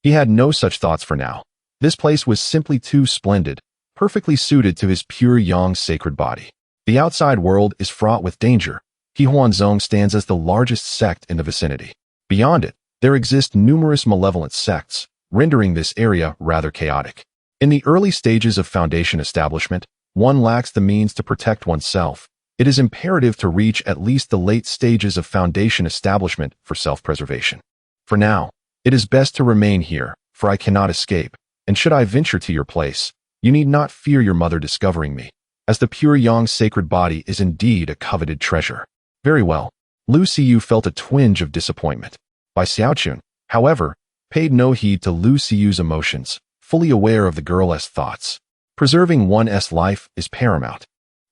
he had no such thoughts for now. This place was simply too splendid, perfectly suited to his pure yang sacred body. The outside world is fraught with danger. Hehuanzong stands as the largest sect in the vicinity. Beyond it, there exist numerous malevolent sects, rendering this area rather chaotic. In the early stages of foundation establishment, one lacks the means to protect oneself. It is imperative to reach at least the late stages of foundation establishment for self-preservation. For now, it is best to remain here, for I cannot escape, and should I venture to your place, you need not fear your mother discovering me, as the pure yang sacred body is indeed a coveted treasure. Very well. Lu Siyu felt a twinge of disappointment. Bai Xiaochun, however, paid no heed to Lu Siyu's emotions, fully aware of the girl's thoughts. Preserving one's life is paramount.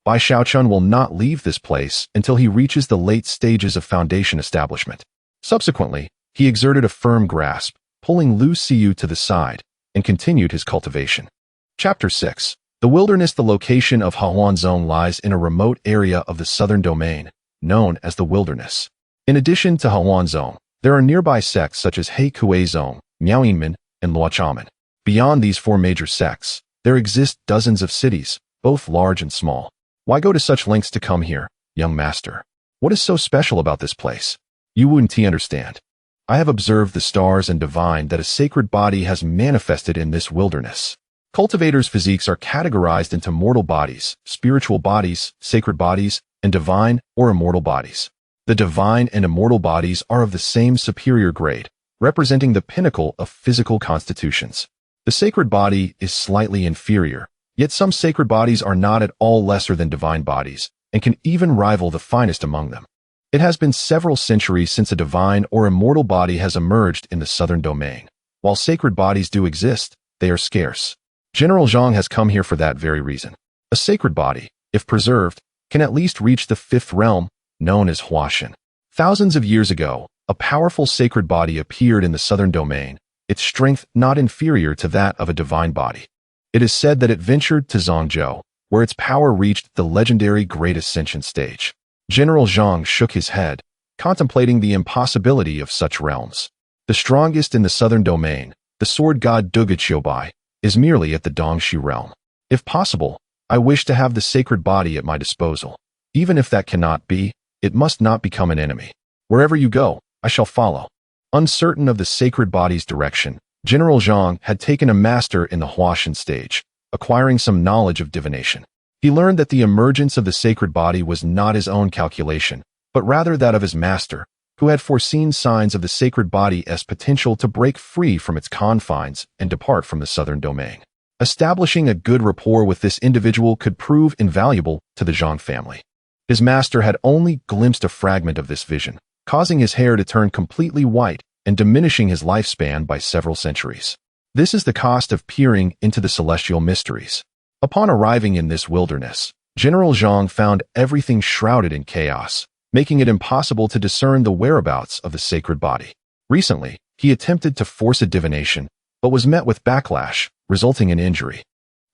Bai Xiaochun will not leave this place until he reaches the late stages of foundation establishment. Subsequently, he exerted a firm grasp, pulling Lu Siyu to the side, and continued his cultivation. Chapter 6. The wilderness. The location of Hehuanzong lies in a remote area of the southern domain, known as the wilderness. In addition to Hehuanzong, there are nearby sects such as Heikuizong, Miaoyinmen, and Luochamen. Beyond these four major sects, there exist dozens of cities, both large and small. Why go to such lengths to come here, young master? What is so special about this place? You wouldn't understand. I have observed the stars and divined that a sacred body has manifested in this wilderness. Cultivators' physiques are categorized into mortal bodies, spiritual bodies, sacred bodies, and divine or immortal bodies. The divine and immortal bodies are of the same superior grade, representing the pinnacle of physical constitutions. The sacred body is slightly inferior, yet some sacred bodies are not at all lesser than divine bodies, and can even rival the finest among them. It has been several centuries since a divine or immortal body has emerged in the southern domain. While sacred bodies do exist, they are scarce. General Zhang has come here for that very reason. A sacred body, if preserved, can at least reach the fifth realm, known as Huashan. Thousands of years ago, a powerful sacred body appeared in the southern domain, its strength not inferior to that of a divine body. It is said that it ventured to Zhangzhou, where its power reached the legendary Great Ascension stage. General Zhang shook his head, contemplating the impossibility of such realms. The strongest in the southern domain, the sword god Duguqiubai, is merely at the Dongxi realm. If possible, I wish to have the sacred body at my disposal. Even if that cannot be, it must not become an enemy. Wherever you go, I shall follow. Uncertain of the sacred body's direction, General Zhang had taken a master in the Huashan stage, acquiring some knowledge of divination. He learned that the emergence of the sacred body was not his own calculation, but rather that of his master, who had foreseen signs of the sacred body's potential to break free from its confines and depart from the southern domain. Establishing a good rapport with this individual could prove invaluable to the Zhang family. His master had only glimpsed a fragment of this vision, causing his hair to turn completely white and diminishing his lifespan by several centuries. This is the cost of peering into the celestial mysteries. Upon arriving in this wilderness, General Zhang found everything shrouded in chaos, making it impossible to discern the whereabouts of the sacred body. Recently, he attempted to force a divination, but was met with backlash, resulting in injury.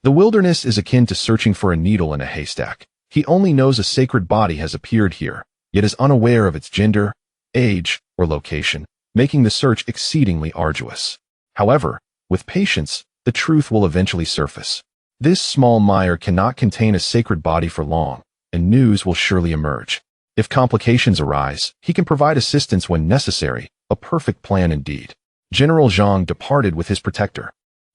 The wilderness is akin to searching for a needle in a haystack. He only knows a sacred body has appeared here, yet is unaware of its gender, age, or location, making the search exceedingly arduous. However, with patience, the truth will eventually surface. This small mire cannot contain a sacred body for long, and news will surely emerge. If complications arise, he can provide assistance when necessary, a perfect plan indeed. General Zhang departed with his protector,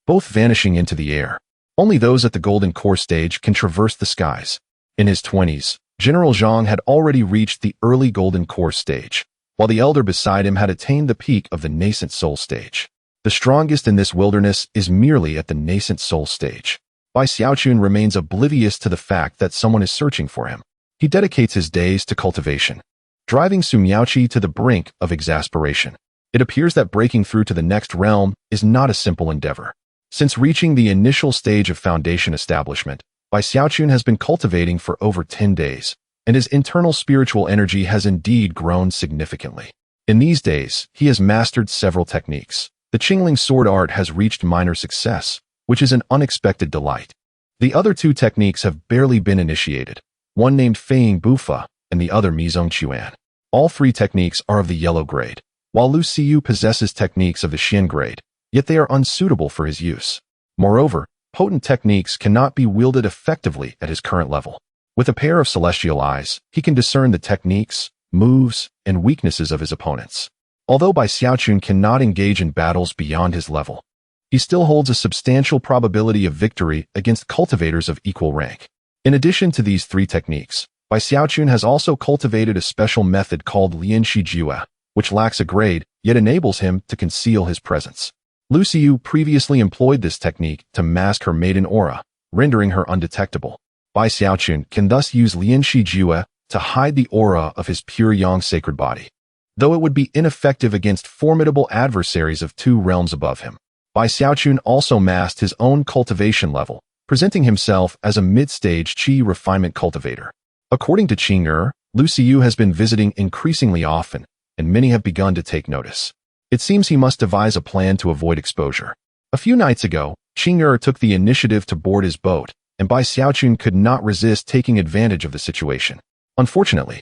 both vanishing into the air. Only those at the golden core stage can traverse the skies. In his 20s, General Zhang had already reached the early golden core stage, while the elder beside him had attained the peak of the nascent soul stage. The strongest in this wilderness is merely at the nascent soul stage. Bai Xiaochun remains oblivious to the fact that someone is searching for him. He dedicates his days to cultivation, driving Su Miaoqi to the brink of exasperation. It appears that breaking through to the next realm is not a simple endeavor. Since reaching the initial stage of foundation establishment, Bai Xiaochun has been cultivating for over 10 days, and his internal spiritual energy has indeed grown significantly. In these days, he has mastered several techniques. The Qingling sword art has reached minor success, which is an unexpected delight. The other two techniques have barely been initiated, one named Feiying Bufa and the other Mizong Chuan. All three techniques are of the yellow grade, while Lu Xiyu possesses techniques of the Xin grade, yet they are unsuitable for his use. Moreover, potent techniques cannot be wielded effectively at his current level. With a pair of celestial eyes, he can discern the techniques, moves, and weaknesses of his opponents. Although Bai Xiaochun cannot engage in battles beyond his level, he still holds a substantial probability of victory against cultivators of equal rank. In addition to these three techniques, Bai Xiaochun has also cultivated a special method called Lian Shi Jua, which lacks a grade, yet enables him to conceal his presence. Lu Xiyu previously employed this technique to mask her maiden aura, rendering her undetectable. Bai Xiaochun can thus use Lian Shi Jua to hide the aura of his pure yang sacred body. Though it would be ineffective against formidable adversaries of two realms above him, Bai Xiaochun also masked his own cultivation level, presenting himself as a mid-stage qi refinement cultivator. According to Qing Lu Xiyu has been visiting increasingly often, and many have begun to take notice. It seems he must devise a plan to avoid exposure. A few nights ago, Qing took the initiative to board his boat, and Bai Xiaochun could not resist taking advantage of the situation. Unfortunately,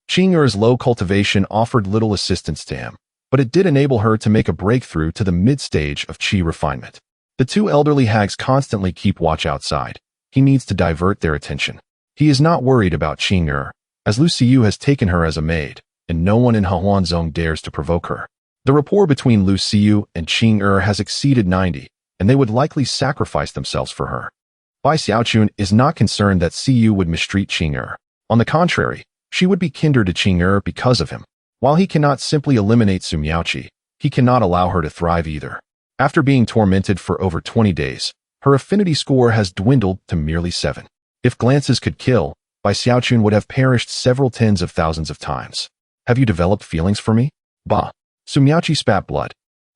Qing low cultivation offered little assistance to him, but it did enable her to make a breakthrough to the mid-stage of qi refinement. The two elderly hags constantly keep watch outside. He needs to divert their attention. He is not worried about Qing as Lu Xiyu has taken her as a maid, and no one in Hehuanzong dares to provoke her. The rapport between Lu Xiyu and Qing has exceeded 90, and they would likely sacrifice themselves for her. Bai Xiaochun is not concerned that Xiyu would mistreat Qing. On the contrary, she would be kinder to Qing because of him. While he cannot simply eliminate Su Miaoqi, he cannot allow her to thrive either. After being tormented for over 20 days, her affinity score has dwindled to merely 7. If glances could kill, Bai Xiaochun would have perished several tens of thousands of times. Have you developed feelings for me? Bah! Su Miaoqi spat blood,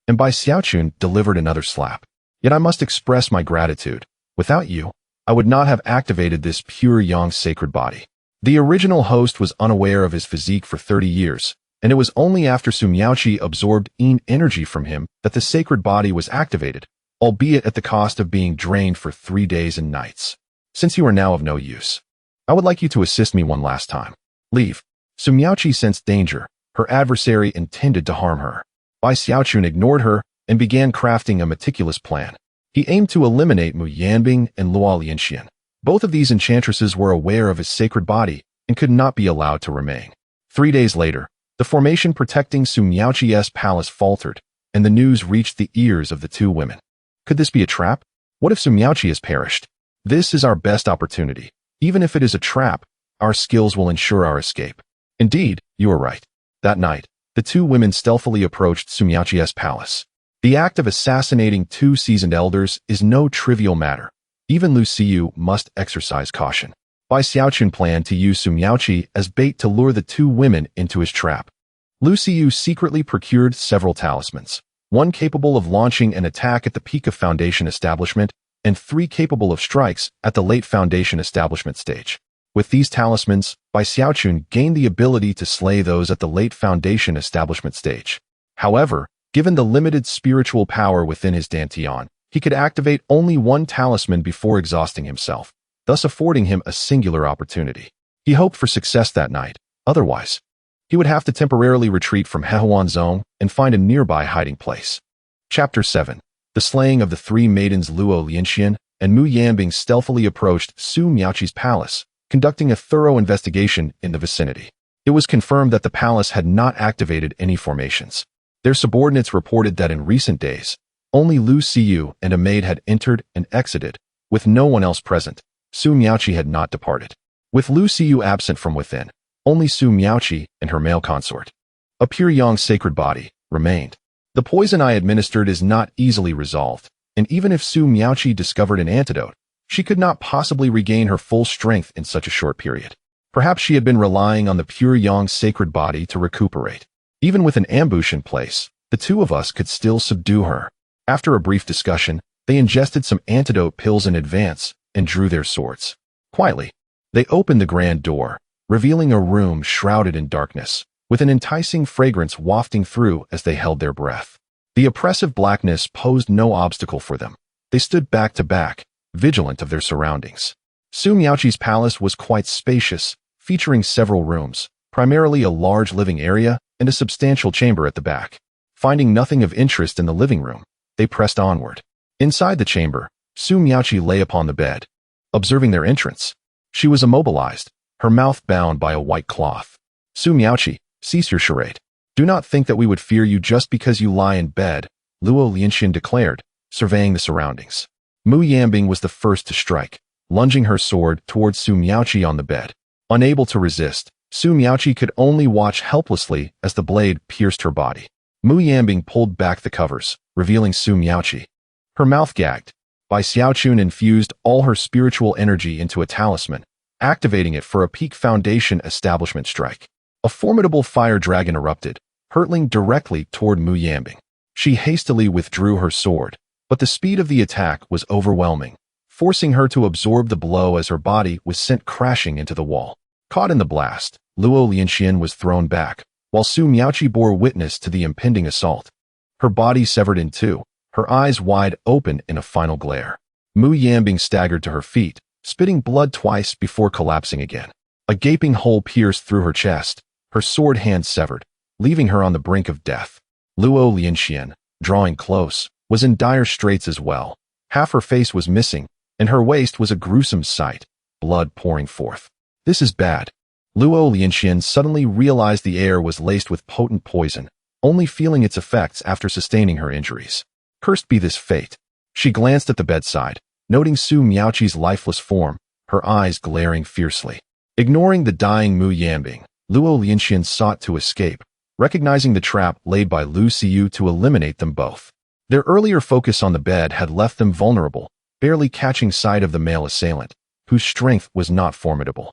and Bai Xiaochun delivered another slap. Yet I must express my gratitude. Without you, I would not have activated this pure yang sacred body. The original host was unaware of his physique for 30 years, and it was only after Su Miaoqi absorbed energy from him that the sacred body was activated, albeit at the cost of being drained for 3 days and nights. Since you are now of no use, I would like you to assist me one last time. Leave. Su Miaoqi sensed danger. Her adversary intended to harm her. Bai Xiaochun ignored her and began crafting a meticulous plan. He aimed to eliminate Mu Yanbing and Luo Lianxian. Both of these enchantresses were aware of his sacred body and could not be allowed to remain. 3 days later, the formation protecting Su Miaoqi's palace faltered, and the news reached the ears of the two women. Could this be a trap? What if Su Miaoqi has perished? This is our best opportunity. Even if it is a trap, our skills will ensure our escape. Indeed, you are right. That night, the two women stealthily approached Su Miaoqi's palace. The act of assassinating 2 seasoned elders is no trivial matter. Even Lu Xiyu must exercise caution. Bai Xiaochun planned to use Su Miaoqi as bait to lure the two women into his trap. Lu Xiyu secretly procured several talismans, one capable of launching an attack at the peak of Foundation establishment, and 3 capable of strikes at the late Foundation establishment stage. With these talismans, Bai Xiaochun gained the ability to slay those at the late Foundation establishment stage. However, given the limited spiritual power within his dantian, he could activate only 1 talisman before exhausting himself, thus affording him a singular opportunity. He hoped for success that night. Otherwise, he would have to temporarily retreat from Hehuanzong and find a nearby hiding place. Chapter 7. The slaying of the 3 maidens. Luo Lianxian and Mu Yanbing stealthily approached Su Miaoqi's palace, conducting a thorough investigation in the vicinity. It was confirmed that the palace had not activated any formations. Their subordinates reported that in recent days, only Lu Xiyu and a maid had entered and exited, with no one else present. Su Miaoqi had not departed. With Lu Xiyu absent from within, only Su Miaoqi and her male consort, a pure yang sacred body, remained. The poison I administered is not easily resolved, and even if Su Miaoqi discovered an antidote, she could not possibly regain her full strength in such a short period. Perhaps she had been relying on the pure yang sacred body to recuperate. Even with an ambush in place, the two of us could still subdue her. After a brief discussion, they ingested some antidote pills in advance and drew their swords. Quietly, they opened the grand door, revealing a room shrouded in darkness, with an enticing fragrance wafting through as they held their breath. The oppressive blackness posed no obstacle for them. They stood back to back, vigilant of their surroundings. Su Miaoqi's palace was quite spacious, featuring several rooms, primarily a large living area and a substantial chamber at the back. Finding nothing of interest in the living room, they pressed onward. Inside the chamber, Su Miaoqi lay upon the bed. Observing their entrance, she was immobilized, her mouth bound by a white cloth. Su Miaoqi, cease your charade. Do not think that we would fear you just because you lie in bed, Luo Lianxian declared, surveying the surroundings. Mu Yanbing was the first to strike, lunging her sword towards Su Miaoqi on the bed. Unable to resist, Su Miaoqi could only watch helplessly as the blade pierced her body. Mu Yanbing pulled back the covers, revealing Su Miaoqi. Her mouth gagged. Bai Xiaochun infused all her spiritual energy into a talisman, activating it for a peak foundation establishment strike. A formidable fire dragon erupted, hurtling directly toward Mu Yanbing. She hastily withdrew her sword, but the speed of the attack was overwhelming, forcing her to absorb the blow as her body was sent crashing into the wall. Caught in the blast, Luo Lianxian was thrown back, while Su Miaoqi bore witness to the impending assault. Her body severed in two, her eyes wide open in a final glare. Mu Yanbing staggered to her feet, spitting blood twice before collapsing again. A gaping hole pierced through her chest, her sword hand severed, leaving her on the brink of death. Luo Lianxian, drawing close, was in dire straits as well. Half her face was missing, and her waist was a gruesome sight, blood pouring forth. This is bad. Luo Lianxian suddenly realized the air was laced with potent poison, only feeling its effects after sustaining her injuries. Cursed be this fate. She glanced at the bedside, noting Su Miaoqi's lifeless form, her eyes glaring fiercely. Ignoring the dying Mu Yanbing, Luo Lianxian sought to escape, recognizing the trap laid by Lu Xiyu to eliminate them both. Their earlier focus on the bed had left them vulnerable, barely catching sight of the male assailant, whose strength was not formidable.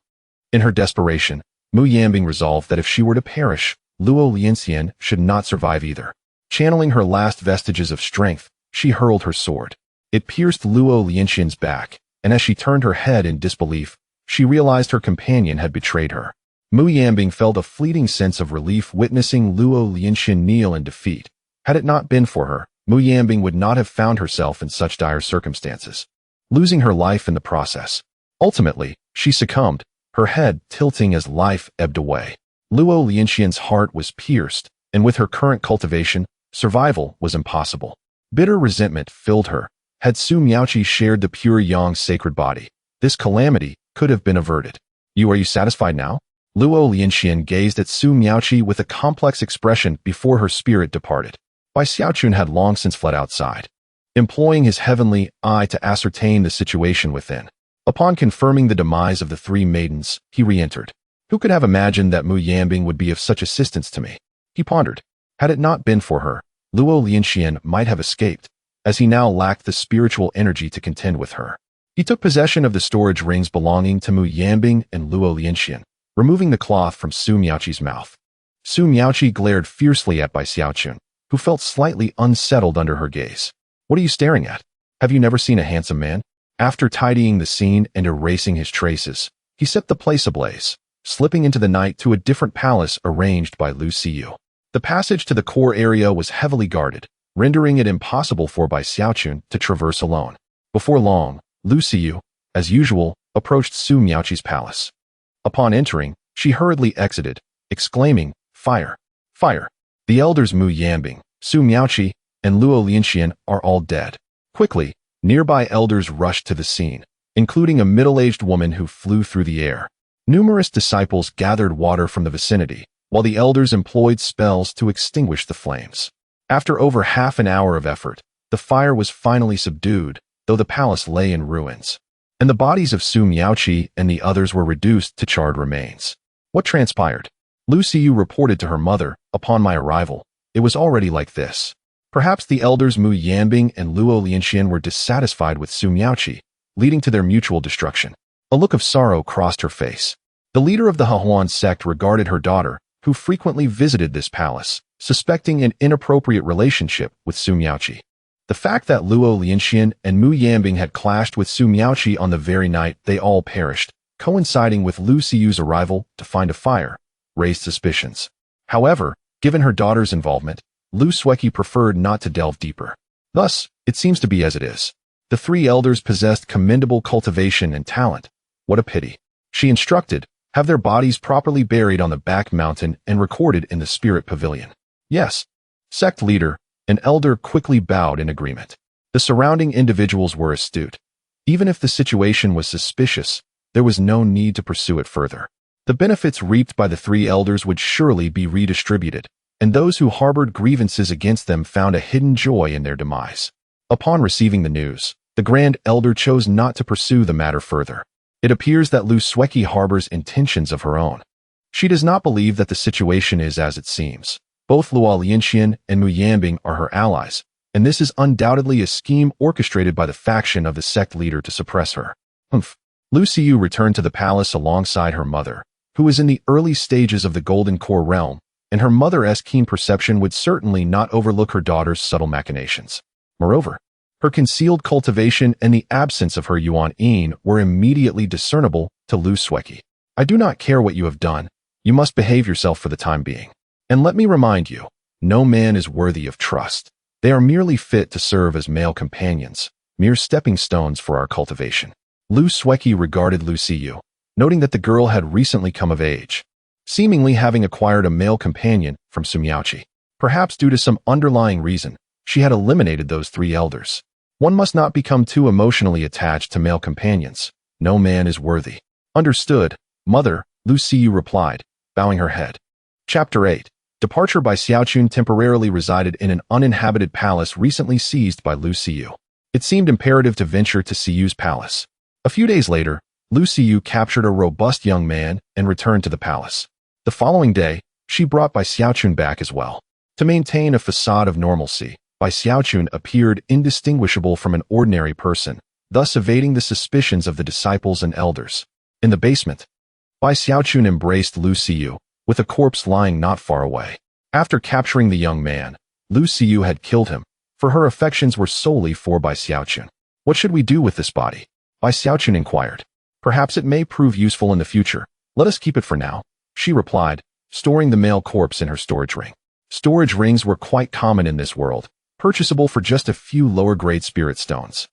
In her desperation, Mu Yanbing resolved that if she were to perish, Luo Lianxian should not survive either. Channeling her last vestiges of strength, she hurled her sword. It pierced Luo Lianxian's back, and as she turned her head in disbelief, she realized her companion had betrayed her. Mu Yanbing felt a fleeting sense of relief witnessing Luo Lianxian kneel in defeat. Had it not been for her, Mu Yanbing would not have found herself in such dire circumstances, losing her life in the process. Ultimately, she succumbed, her head tilting as life ebbed away. Luo Lianxian's heart was pierced, and with her current cultivation, survival was impossible. Bitter resentment filled her. Had Su Miaoqi shared the pure Yang's sacred body, this calamity could have been averted. Are you satisfied now? Luo Lianxian gazed at Su Miaoqi with a complex expression before her spirit departed. Bai Xiaochun had long since fled outside, employing his heavenly eye to ascertain the situation within. Upon confirming the demise of the three maidens, he re-entered. Who could have imagined that Mu Yanbing would be of such assistance to me? He pondered. Had it not been for her, Luo Lianxian might have escaped, as he now lacked the spiritual energy to contend with her. He took possession of the storage rings belonging to Mu Yanbing and Luo Lianxian, removing the cloth from Su Miaoqi's mouth. Su Miaoqi glared fiercely at Bai Xiaochun, who felt slightly unsettled under her gaze. What are you staring at? Have you never seen a handsome man? After tidying the scene and erasing his traces, he set the place ablaze, slipping into the night to a different palace arranged by Lu Xiyu. The passage to the core area was heavily guarded, rendering it impossible for Bai Xiaochun to traverse alone. Before long, Lu Xiyu, as usual, approached Su Miaoqi's palace. Upon entering, she hurriedly exited, exclaiming, "Fire! Fire!" The elders Mu Yanbing, Su Miaoqi, and Luo Lianxian are all dead. Quickly, nearby elders rushed to the scene, including a middle-aged woman who flew through the air. Numerous disciples gathered water from the vicinity, while the elders employed spells to extinguish the flames. After over half an hour of effort, the fire was finally subdued, though the palace lay in ruins, and the bodies of Su Miaoqi and the others were reduced to charred remains. What transpired? Lu Xiyu reported to her mother, upon my arrival, it was already like this. Perhaps the elders Mu Yanbing and Luo Lianxian were dissatisfied with Su Miaoqi, leading to their mutual destruction. A look of sorrow crossed her face. The leader of the Hehuan sect regarded her daughter, who frequently visited this palace, suspecting an inappropriate relationship with Su Miaoqi. The fact that Luo Lianxian and Mu Yanbing had clashed with Su Miaoqi on the very night they all perished coinciding with Lu Xiyu's arrival to find a fire, raised suspicions. However, given her daughter's involvement, Lu Sueki preferred not to delve deeper. Thus, it seems to be as it is. The three elders possessed commendable cultivation and talent. What a pity. She instructed, have their bodies properly buried on the back mountain and recorded in the spirit pavilion. Yes. Sect leader, an elder quickly bowed in agreement. The surrounding individuals were astute. Even if the situation was suspicious, there was no need to pursue it further. The benefits reaped by the three elders would surely be redistributed, and those who harbored grievances against them found a hidden joy in their demise. Upon receiving the news, the Grand Elder chose not to pursue the matter further. It appears that Lu Sueki harbors intentions of her own. She does not believe that the situation is as it seems. Both Luo Lianxian and Mu Yanbing are her allies, and this is undoubtedly a scheme orchestrated by the faction of the sect leader to suppress her. Lu Xiyu returned to the palace alongside her mother, who was in the early stages of the Golden Core realm, and her mother's keen perception would certainly not overlook her daughter's subtle machinations. Moreover, her concealed cultivation and the absence of her Yuan Yin were immediately discernible to Lu Sueki. I do not care what you have done. You must behave yourself for the time being. And let me remind you, no man is worthy of trust. They are merely fit to serve as male companions, mere stepping stones for our cultivation. Lu Sueki regarded Lu Xiyu, noting that the girl had recently come of age, seemingly having acquired a male companion from Sumyaoqi. Perhaps due to some underlying reason, she had eliminated those three elders. One must not become too emotionally attached to male companions. No man is worthy. Understood, mother, Lu Xiyu replied, bowing her head. Chapter 8. Departure by Xiaochun temporarily resided in an uninhabited palace recently seized by Lu Xiyu. It seemed imperative to venture to Xiyu's palace. A few days later, Lu Xiyu captured a robust young man and returned to the palace. The following day, she brought Bai Xiaochun back as well. To maintain a facade of normalcy, Bai Xiaochun appeared indistinguishable from an ordinary person, thus evading the suspicions of the disciples and elders. In the basement, Bai Xiaochun embraced Lu Xiyu, with a corpse lying not far away. After capturing the young man, Lu Xiyu had killed him, for her affections were solely for Bai Xiaochun. What should we do with this body? Bai Xiaochun inquired. Perhaps it may prove useful in the future. Let us keep it for now, she replied, storing the male corpse in her storage ring. Storage rings were quite common in this world, purchasable for just a few lower-grade spirit stones.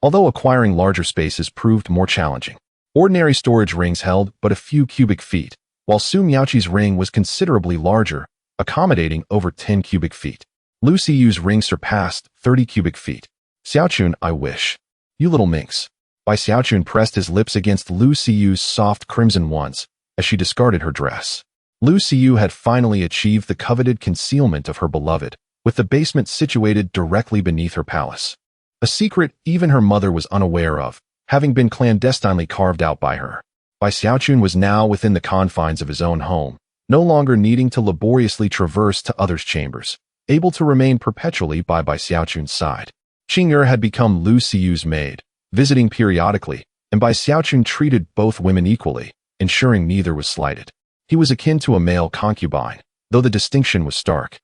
Although acquiring larger spaces proved more challenging. Ordinary storage rings held but a few cubic feet, while Su Miaoqi's ring was considerably larger, accommodating over 10 cubic feet. Lu Xiyu's ring surpassed 30 cubic feet. Xiaochun, I wish. You little minx. Bai Xiaochun pressed his lips against Lu Xiyu's soft crimson ones, as she discarded her dress. Lu Xiyu had finally achieved the coveted concealment of her beloved, with the basement situated directly beneath her palace. A secret even her mother was unaware of, having been clandestinely carved out by her. Bai Xiaochun was now within the confines of his own home, no longer needing to laboriously traverse to others' chambers, able to remain perpetually by Bai Xiaochun's side. Qing'er had become Lu Xiyu's maid, visiting periodically, and Bai Xiaochun treated both women equally, ensuring neither was slighted. He was akin to a male concubine, though the distinction was stark.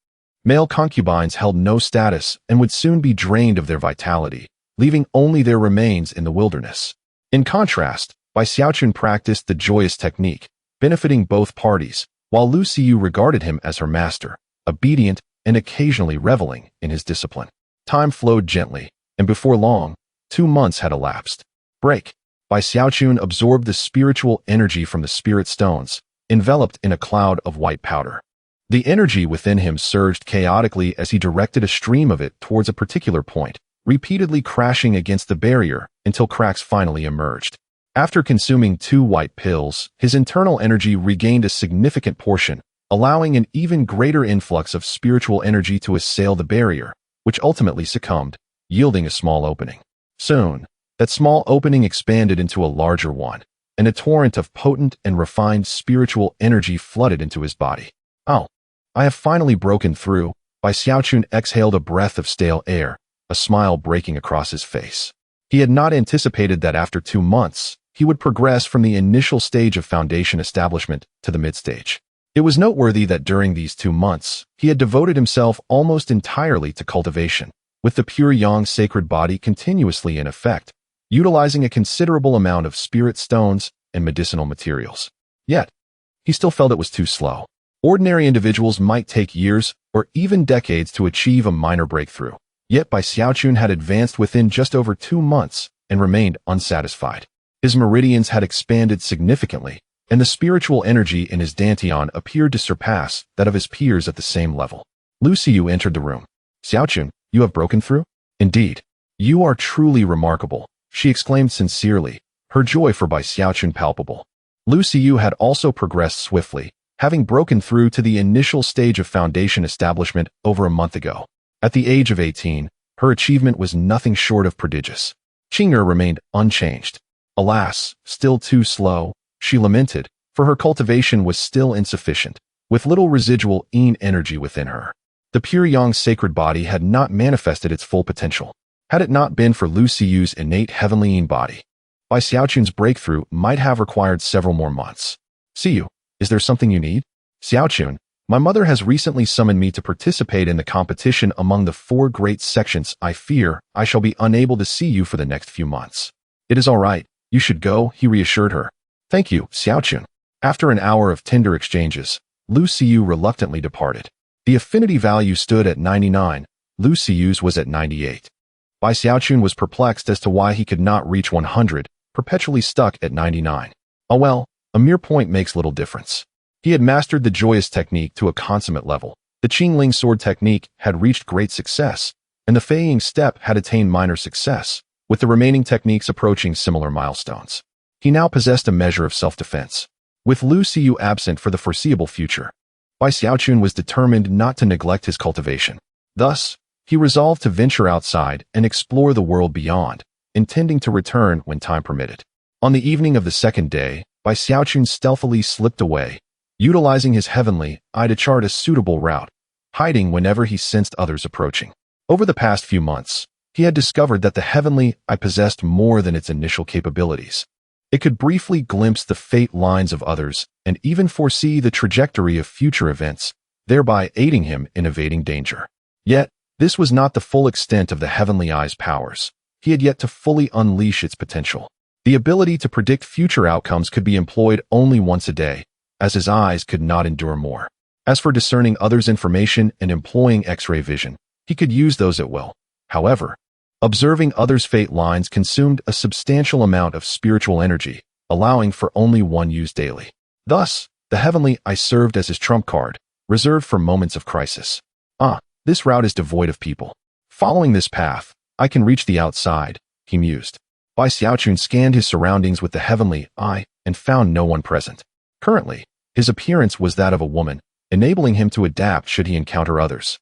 Male concubines held no status and would soon be drained of their vitality, leaving only their remains in the wilderness. In contrast, Bai Xiaochun practiced the joyous technique, benefiting both parties, while Lu Xiyu regarded him as her master, obedient and occasionally reveling in his discipline. Time flowed gently, and before long, 2 months had elapsed. Break. Bai Xiaochun absorbed the spiritual energy from the spirit stones, enveloped in a cloud of white powder. The energy within him surged chaotically as he directed a stream of it towards a particular point, repeatedly crashing against the barrier until cracks finally emerged. After consuming 2 white pills, his internal energy regained a significant portion, allowing an even greater influx of spiritual energy to assail the barrier, which ultimately succumbed, yielding a small opening. Soon, that small opening expanded into a larger one, and a torrent of potent and refined spiritual energy flooded into his body. Oh, I have finally broken through. Bai Xiaochun exhaled a breath of stale air, a smile breaking across his face. He had not anticipated that after 2 months, he would progress from the initial stage of foundation establishment to the mid-stage. It was noteworthy that during these 2 months, he had devoted himself almost entirely to cultivation, with the pure yang sacred body continuously in effect, utilizing a considerable amount of spirit stones and medicinal materials. Yet, he still felt it was too slow. Ordinary individuals might take years or even decades to achieve a minor breakthrough. Yet Bai Xiaochun had advanced within just over 2 months and remained unsatisfied. His meridians had expanded significantly, and the spiritual energy in his dantian appeared to surpass that of his peers at the same level. Lu Xiu entered the room. "Xiaochun, you have broken through? Indeed. You are truly remarkable," she exclaimed sincerely, her joy for Bai Xiaochun palpable. Lu Xiu had also progressed swiftly, having broken through to the initial stage of foundation establishment over a month ago. At the age of 18, her achievement was nothing short of prodigious. Qing'er remained unchanged. Alas, still too slow, she lamented, for her cultivation was still insufficient, with little residual yin energy within her. The pure yang sacred body had not manifested its full potential. Had it not been for Lu Xiu's innate heavenly yin body, Bai Xiaochun's breakthrough might have required several more months. "Xiu, is there something you need?" "Xiaochun, my mother has recently summoned me to participate in the competition among the 4 great sections. I fear I shall be unable to see you for the next few months." "It is all right. You should go," he reassured her. "Thank you, Xiaochun." After an hour of tender exchanges, Lu Xiu reluctantly departed. The affinity value stood at 99, Lu Xiu's was at 98. Bai Xiaochun was perplexed as to why he could not reach 100, perpetually stuck at 99. Oh well, a mere point makes little difference. He had mastered the Joyous technique to a consummate level. The Qingling sword technique had reached great success, and the Feiying step had attained minor success, with the remaining techniques approaching similar milestones. He now possessed a measure of self-defense. With Lu Xiu absent for the foreseeable future, Bai Xiaochun was determined not to neglect his cultivation. Thus, he resolved to venture outside and explore the world beyond, intending to return when time permitted. On the evening of the second day, Bai Xiaochun stealthily slipped away, utilizing his heavenly eye to chart a suitable route, hiding whenever he sensed others approaching. Over the past few months, he had discovered that the heavenly eye possessed more than its initial capabilities. It could briefly glimpse the fate lines of others and even foresee the trajectory of future events, thereby aiding him in evading danger. Yet, this was not the full extent of the heavenly eye's powers. He had yet to fully unleash its potential. The ability to predict future outcomes could be employed only once a day, as his eyes could not endure more. As for discerning others' information and employing X-ray vision, he could use those at will. However, observing others' fate lines consumed a substantial amount of spiritual energy, allowing for only one use daily. Thus, the heavenly eye served as his trump card, reserved for moments of crisis. This route is devoid of people. Following this path, I can reach the outside, he mused. Bai Xiaochun scanned his surroundings with the heavenly eye and found no one present. Currently, his appearance was that of a woman, enabling him to adapt should he encounter others.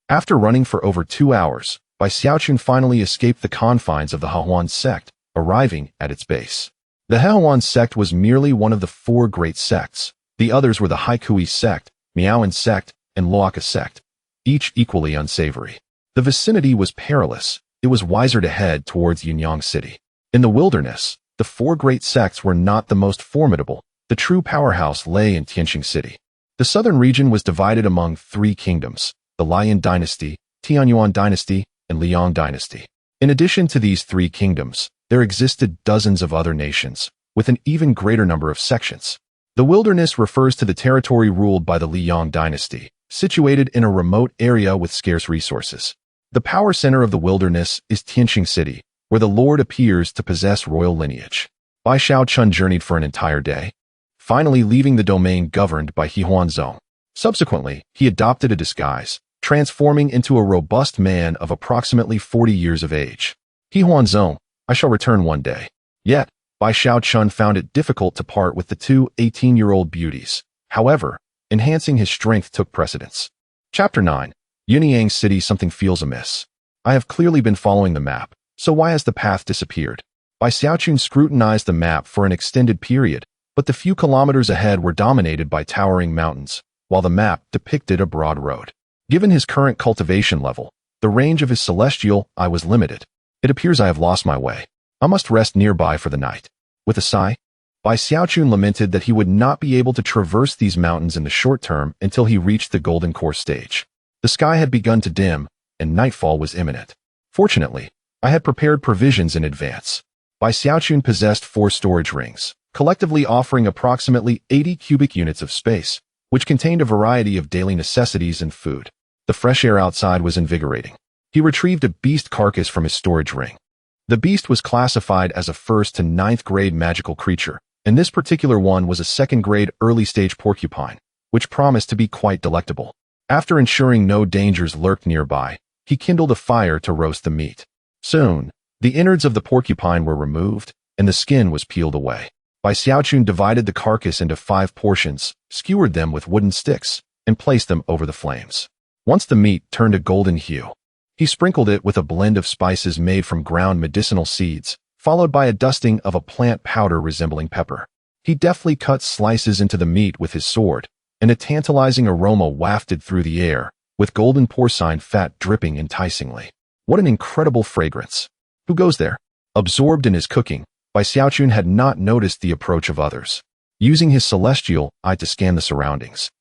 After running for over 2 hours, Bai Xiaochun finally escaped the confines of the Hehuan sect, arriving at its base. The Hehuan sect was merely one of the 4 great sects. The others were the Haikui sect, Miaoan sect, and Loaka sect, each equally unsavory. The vicinity was perilous. It was wiser to head towards Yunyang City. In the wilderness, the 4 great sects were not the most formidable. The true powerhouse lay in Tianqing City. The southern region was divided among 3 kingdoms, the Lian dynasty, Tianyuan dynasty, and Liang dynasty. In addition to these 3 kingdoms, there existed dozens of other nations, with an even greater number of sections. The wilderness refers to the territory ruled by the Liang dynasty, situated in a remote area with scarce resources. The power center of the wilderness is Tianqing City, where the Lord appears to possess royal lineage. Bai Xiaochun journeyed for an entire day, finally leaving the domain governed by He Huanzong. Subsequently, he adopted a disguise, transforming into a robust man of approximately 40 years of age. He Huanzong, I shall return one day. Yet, Bai Xiaochun found it difficult to part with the 2 18-year-old beauties. However, enhancing his strength took precedence. Chapter 9. Yunyang City. Something feels amiss. I have clearly been following the map, so why has the path disappeared? Bai Xiaochun scrutinized the map for an extended period, but the few kilometers ahead were dominated by towering mountains, while the map depicted a broad road. Given his current cultivation level, the range of his celestial eye was limited. It appears I have lost my way. I must rest nearby for the night. With a sigh, Bai Xiaochun lamented that he would not be able to traverse these mountains in the short term until he reached the golden core stage. The sky had begun to dim, and nightfall was imminent. Fortunately, I had prepared provisions in advance. Bai Bai Xiaochun possessed 4 storage rings, collectively offering approximately 80 cubic units of space, which contained a variety of daily necessities and food. The fresh air outside was invigorating. He retrieved a beast carcass from his storage ring. The beast was classified as a 1st to 9th grade magical creature, and this particular one was a 2nd grade early-stage porcupine, which promised to be quite delectable. After ensuring no dangers lurked nearby, he kindled a fire to roast the meat. Soon, the innards of the porcupine were removed, and the skin was peeled away. Bai Xiaochun divided the carcass into 5 portions, skewered them with wooden sticks, and placed them over the flames. Once the meat turned a golden hue, he sprinkled it with a blend of spices made from ground medicinal seeds, followed by a dusting of a plant powder resembling pepper. He deftly cut slices into the meat with his sword, and a tantalizing aroma wafted through the air, with golden porcine fat dripping enticingly. What an incredible fragrance! Who goes there? Absorbed in his cooking, Bai Xiaochun had not noticed the approach of others. Using his celestial eye to scan the surroundings,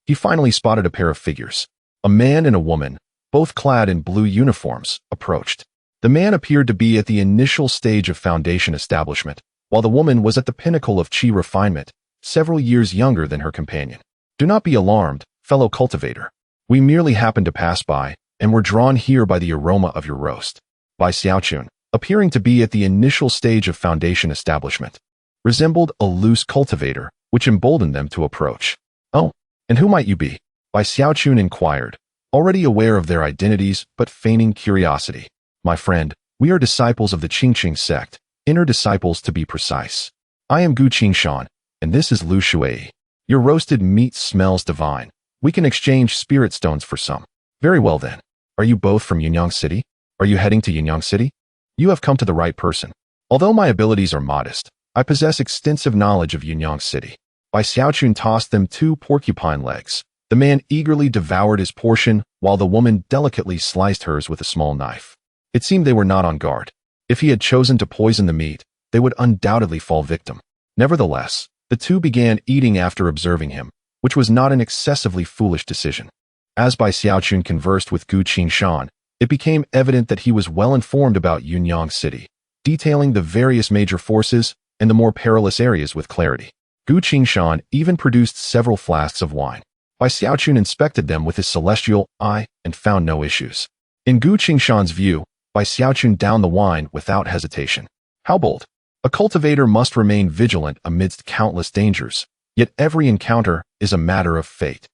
he finally spotted a pair of figures. A man and a woman, both clad in blue uniforms, approached. The man appeared to be at the initial stage of foundation establishment, while the woman was at the pinnacle of qi refinement, several years younger than her companion. Do not be alarmed, fellow cultivator. We merely happened to pass by, and were drawn here by the aroma of your roast. Bai Xiaochun, appearing to be at the initial stage of foundation establishment, resembled a loose cultivator, which emboldened them to approach. Oh, and who might you be? Bai Xiaochun inquired, already aware of their identities but feigning curiosity. My friend, we are disciples of the Qingqing sect, inner disciples to be precise. I am Gu Qingshan, and this is Lu Shui. Your roasted meat smells divine. We can exchange spirit stones for some. Very well then. Are you both from Yunyang City? Are you heading to Yunyang City? You have come to the right person. Although my abilities are modest, I possess extensive knowledge of Yunyang City. Bai Xiaochun tossed them 2 porcupine legs. The man eagerly devoured his portion, while the woman delicately sliced hers with a small knife. It seemed they were not on guard. If he had chosen to poison the meat, they would undoubtedly fall victim. Nevertheless, the 2 began eating after observing him, which was not an excessively foolish decision. As Bai Xiaochun conversed with Gu Qingshan, it became evident that he was well informed about Yunyang City, detailing the various major forces and the more perilous areas with clarity. Gu Qingshan even produced several flasks of wine. Bai Xiaochun inspected them with his celestial eye and found no issues. In Gu Qingshan's view, Bai Xiaochun downed the wine without hesitation. How bold! A cultivator must remain vigilant amidst countless dangers, yet every encounter is a matter of fate.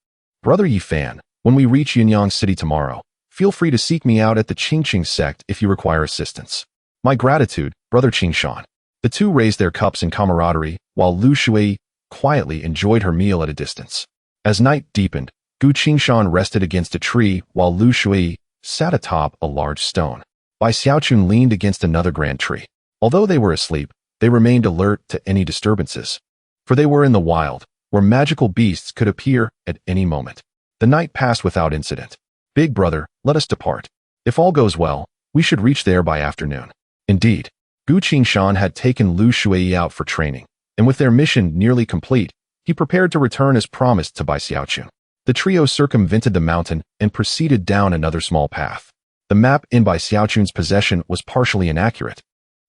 Brother Yifan, when we reach Yunyang City tomorrow, feel free to seek me out at the Qingqing sect if you require assistance. My gratitude, Brother Qingshan. The 2 raised their cups in camaraderie, while Lu Shui quietly enjoyed her meal at a distance. As night deepened, Gu Qingshan rested against a tree while Lu Shui sat atop a large stone. Bai Xiaochun leaned against another grand tree. Although they were asleep, they remained alert to any disturbances. For they were in the wild, where magical beasts could appear at any moment. The night passed without incident. Big brother, let us depart. If all goes well, we should reach there by afternoon. Indeed, Gu Qingshan had taken Lu Shui out for training, and with their mission nearly complete, he prepared to return as promised to Bai Xiaochun. The trio circumvented the mountain and proceeded down another small path. The map in Bai Xiaochun's possession was partially inaccurate,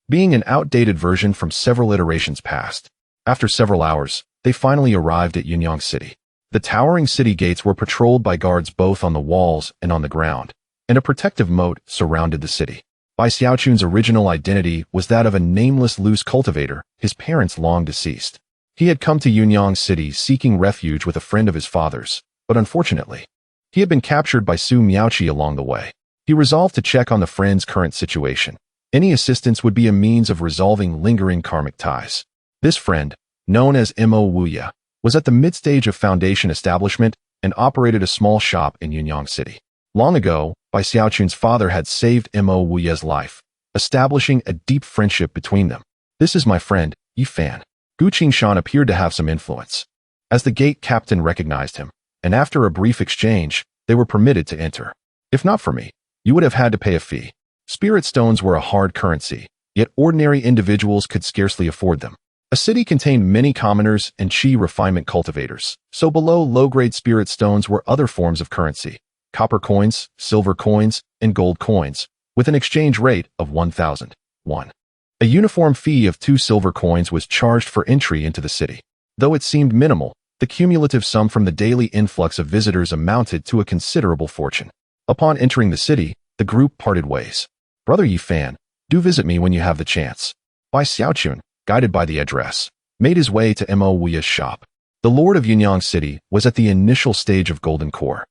being an outdated version from several iterations past. After several hours, they finally arrived at Yunyang City. The towering city gates were patrolled by guards both on the walls and on the ground, and a protective moat surrounded the city. Bai Xiaochun's original identity was that of a nameless loose cultivator, his parents long deceased. He had come to Yunyang City seeking refuge with a friend of his father's, but unfortunately, he had been captured by Su Miaoqi along the way. He resolved to check on the friend's current situation. Any assistance would be a means of resolving lingering karmic ties. This friend, known as Mo Wuya, was at the mid-stage of foundation establishment and operated a small shop in Yunyang City. Long ago, Bai Xiaochun's father had saved Mo Wuya's life, establishing a deep friendship between them. This is my friend, Yifan. Gu Qingshan appeared to have some influence, as the gate captain recognized him, and after a brief exchange, they were permitted to enter. If not for me, you would have had to pay a fee. Spirit stones were a hard currency, yet ordinary individuals could scarcely afford them. A city contained many commoners and qi refinement cultivators, so below low-grade spirit stones were other forms of currency, copper coins, silver coins, and gold coins, with an exchange rate of 1,000 won. A uniform fee of 2 silver coins was charged for entry into the city. Though it seemed minimal, the cumulative sum from the daily influx of visitors amounted to a considerable fortune. Upon entering the city, the group parted ways. Brother Yi Fan, do visit me when you have the chance. Bai Xiaochun, guided by the address, made his way to Mo Wuya's shop. The lord of Yunyang City was at the initial stage of Golden Core.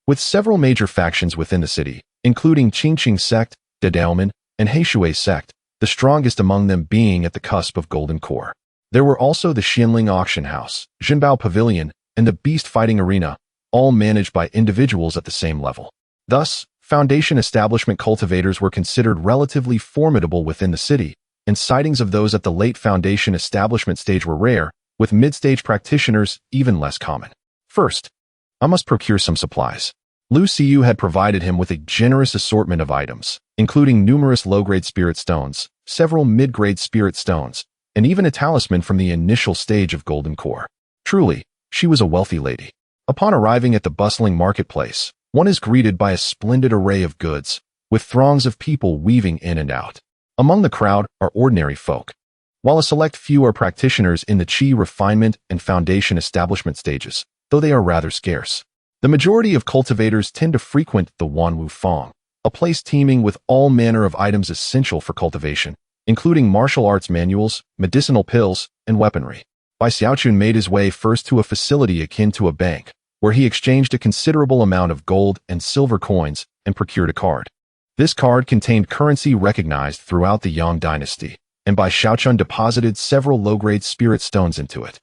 With several major factions within the city, including Qingqing sect, Dedaomen, and Heishui sect, the strongest among them being at the cusp of Golden Core. There were also the Xianling Auction House, Jinbao Pavilion, and the Beast Fighting Arena, all managed by individuals at the same level. Thus, Foundation establishment cultivators were considered relatively formidable within the city, and sightings of those at the late Foundation establishment stage were rare, with mid-stage practitioners even less common. First, I must procure some supplies. Lu Xiyu had provided him with a generous assortment of items, including numerous low-grade spirit stones, several mid-grade spirit stones, and even a talisman from the initial stage of Golden Core. Truly, she was a wealthy lady. Upon arriving at the bustling marketplace, one is greeted by a splendid array of goods, with throngs of people weaving in and out. Among the crowd are ordinary folk, while a select few are practitioners in the Qi refinement and Foundation establishment stages, though they are rather scarce. The majority of cultivators tend to frequent the Wanwu Fong, a place teeming with all manner of items essential for cultivation, including martial arts manuals, medicinal pills, and weaponry. Bai Xiaochun made his way first to a facility akin to a bank, where he exchanged a considerable amount of gold and silver coins and procured a card. This card contained currency recognized throughout the Yang dynasty, and Bai Xiaochun deposited several low-grade spirit stones into it.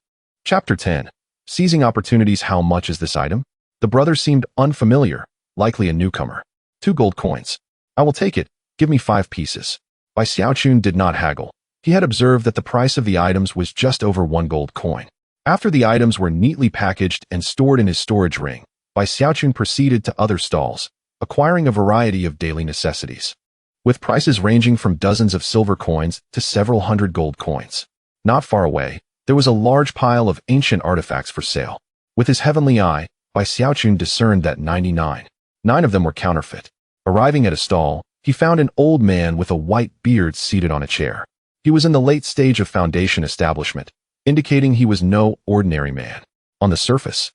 Chapter 10. Seizing opportunities. How much is this item? The brother seemed unfamiliar, likely a newcomer. 2 gold coins. I will take it. Give me 5 pieces. Bai Xiaochun did not haggle. He had observed that the price of the items was just over 1 gold coin. After the items were neatly packaged and stored in his storage ring, Bai Xiaochun proceeded to other stalls, acquiring a variety of daily necessities, with prices ranging from dozens of silver coins to several hundred gold coins. Not far away, there was a large pile of ancient artifacts for sale. With his heavenly eye, Bai Xiaochun discerned that 9 of them were counterfeit. Arriving at a stall, he found an old man with a white beard seated on a chair. He was in the late stage of Foundation establishment, indicating he was no ordinary man. On the surface,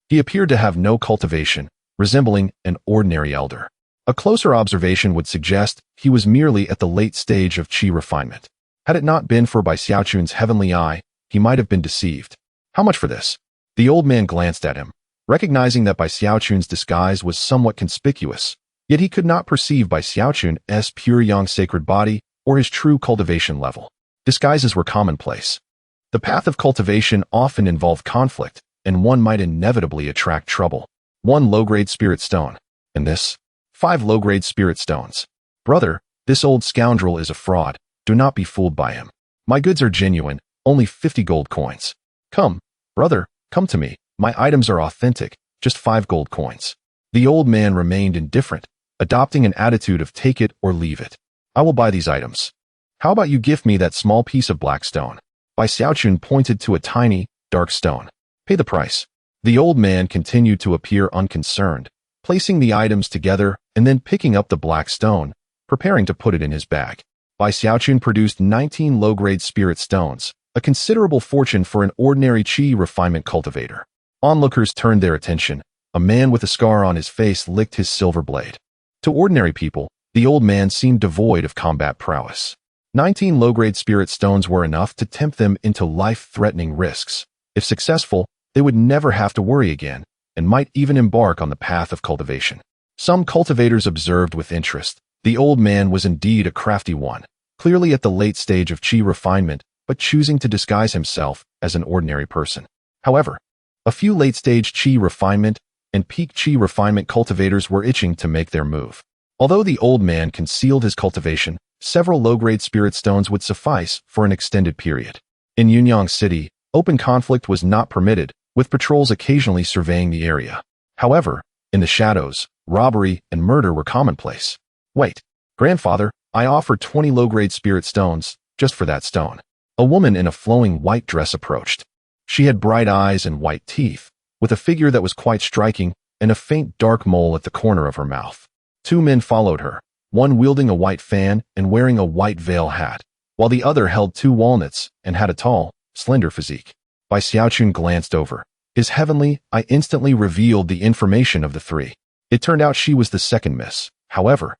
he appeared to have no cultivation, resembling an ordinary elder. A closer observation would suggest he was merely at the late stage of Qi refinement. Had it not been for Bai Xiaochun's heavenly eye, he might have been deceived. How much for this? The old man glanced at him, recognizing that Bai Xiaochun's disguise was somewhat conspicuous, yet he could not perceive Bai Xiaochun's pure yang sacred body or his true cultivation level. Disguises were commonplace. The path of cultivation often involved conflict, and one might inevitably attract trouble. 1 low-grade spirit stone. And this? 5 low-grade spirit stones. Brother, this old scoundrel is a fraud. Do not be fooled by him. My goods are genuine, only 50 gold coins. Come, brother, come to me. My items are authentic, just 5 gold coins. The old man remained indifferent, adopting an attitude of take it or leave it. I will buy these items. How about you gift me that small piece of black stone? Bai Xiaochun pointed to a tiny, dark stone. Pay the price. The old man continued to appear unconcerned, placing the items together and then picking up the black stone, preparing to put it in his bag. Bai Xiaochun produced 19 low-grade spirit stones, a considerable fortune for an ordinary Qi refinement cultivator. Onlookers turned their attention. A man with a scar on his face licked his silver blade. To ordinary people, the old man seemed devoid of combat prowess. 19 low-grade spirit stones were enough to tempt them into life-threatening risks. If successful, they would never have to worry again, and might even embark on the path of cultivation. Some cultivators observed with interest. The old man was indeed a crafty one, clearly at the late stage of Qi refinement, but choosing to disguise himself as an ordinary person. However, a few late-stage Qi refinement and peak Qi refinement cultivators were itching to make their move. Although the old man concealed his cultivation, several low-grade spirit stones would suffice for an extended period. In Yunyang City, open conflict was not permitted, with patrols occasionally surveying the area. However, in the shadows, robbery and murder were commonplace. Wait, grandfather, I offered 20 low-grade spirit stones, just for that stone. A woman in a flowing white dress approached. She had bright eyes and white teeth, with a figure that was quite striking and a faint dark mole at the corner of her mouth. 2 men followed her, one wielding a white fan and wearing a white veil hat, while the other held 2 walnuts and had a tall, slender physique. Bai Xiaochun glanced over. His heavenly eye instantly revealed the information of the 3. It turned out she was the second miss. However,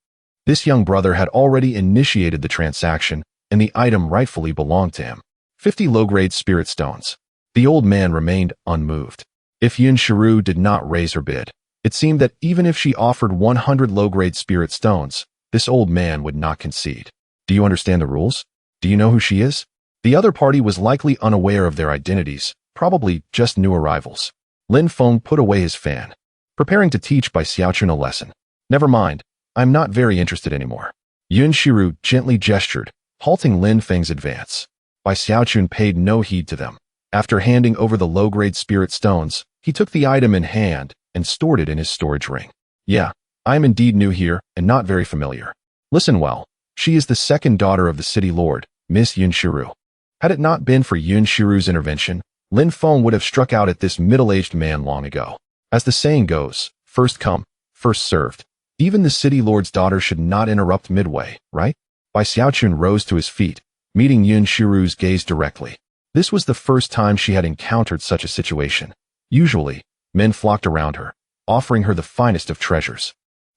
this young brother had already initiated the transaction, and the item rightfully belonged to him. 50 low-grade spirit stones. The old man remained unmoved. If Yun Shiru did not raise her bid, it seemed that even if she offered 100 low-grade spirit stones, this old man would not concede. Do you understand the rules? Do you know who she is? The other party was likely unaware of their identities, probably just new arrivals. Lin Feng put away his fan, preparing to teach Bai Xiaochun a lesson. Never mind, I'm not very interested anymore. Yun Shiru gently gestured, halting Lin Feng's advance. Bai Xiaochun paid no heed to them. After handing over the low-grade spirit stones, he took the item in hand and stored it in his storage ring. Yeah, I am indeed new here and not very familiar. Listen well, she is the second daughter of the city lord, Miss Yun Shiru. Had it not been for Yun Shiru's intervention, Lin Feng would have struck out at this middle-aged man long ago. As the saying goes, first come, first served. Even the city lord's daughter should not interrupt midway, right? Bai Xiaochun rose to his feet, meeting Yun Shiru's gaze directly. This was the first time she had encountered such a situation. Usually, men flocked around her, offering her the finest of treasures.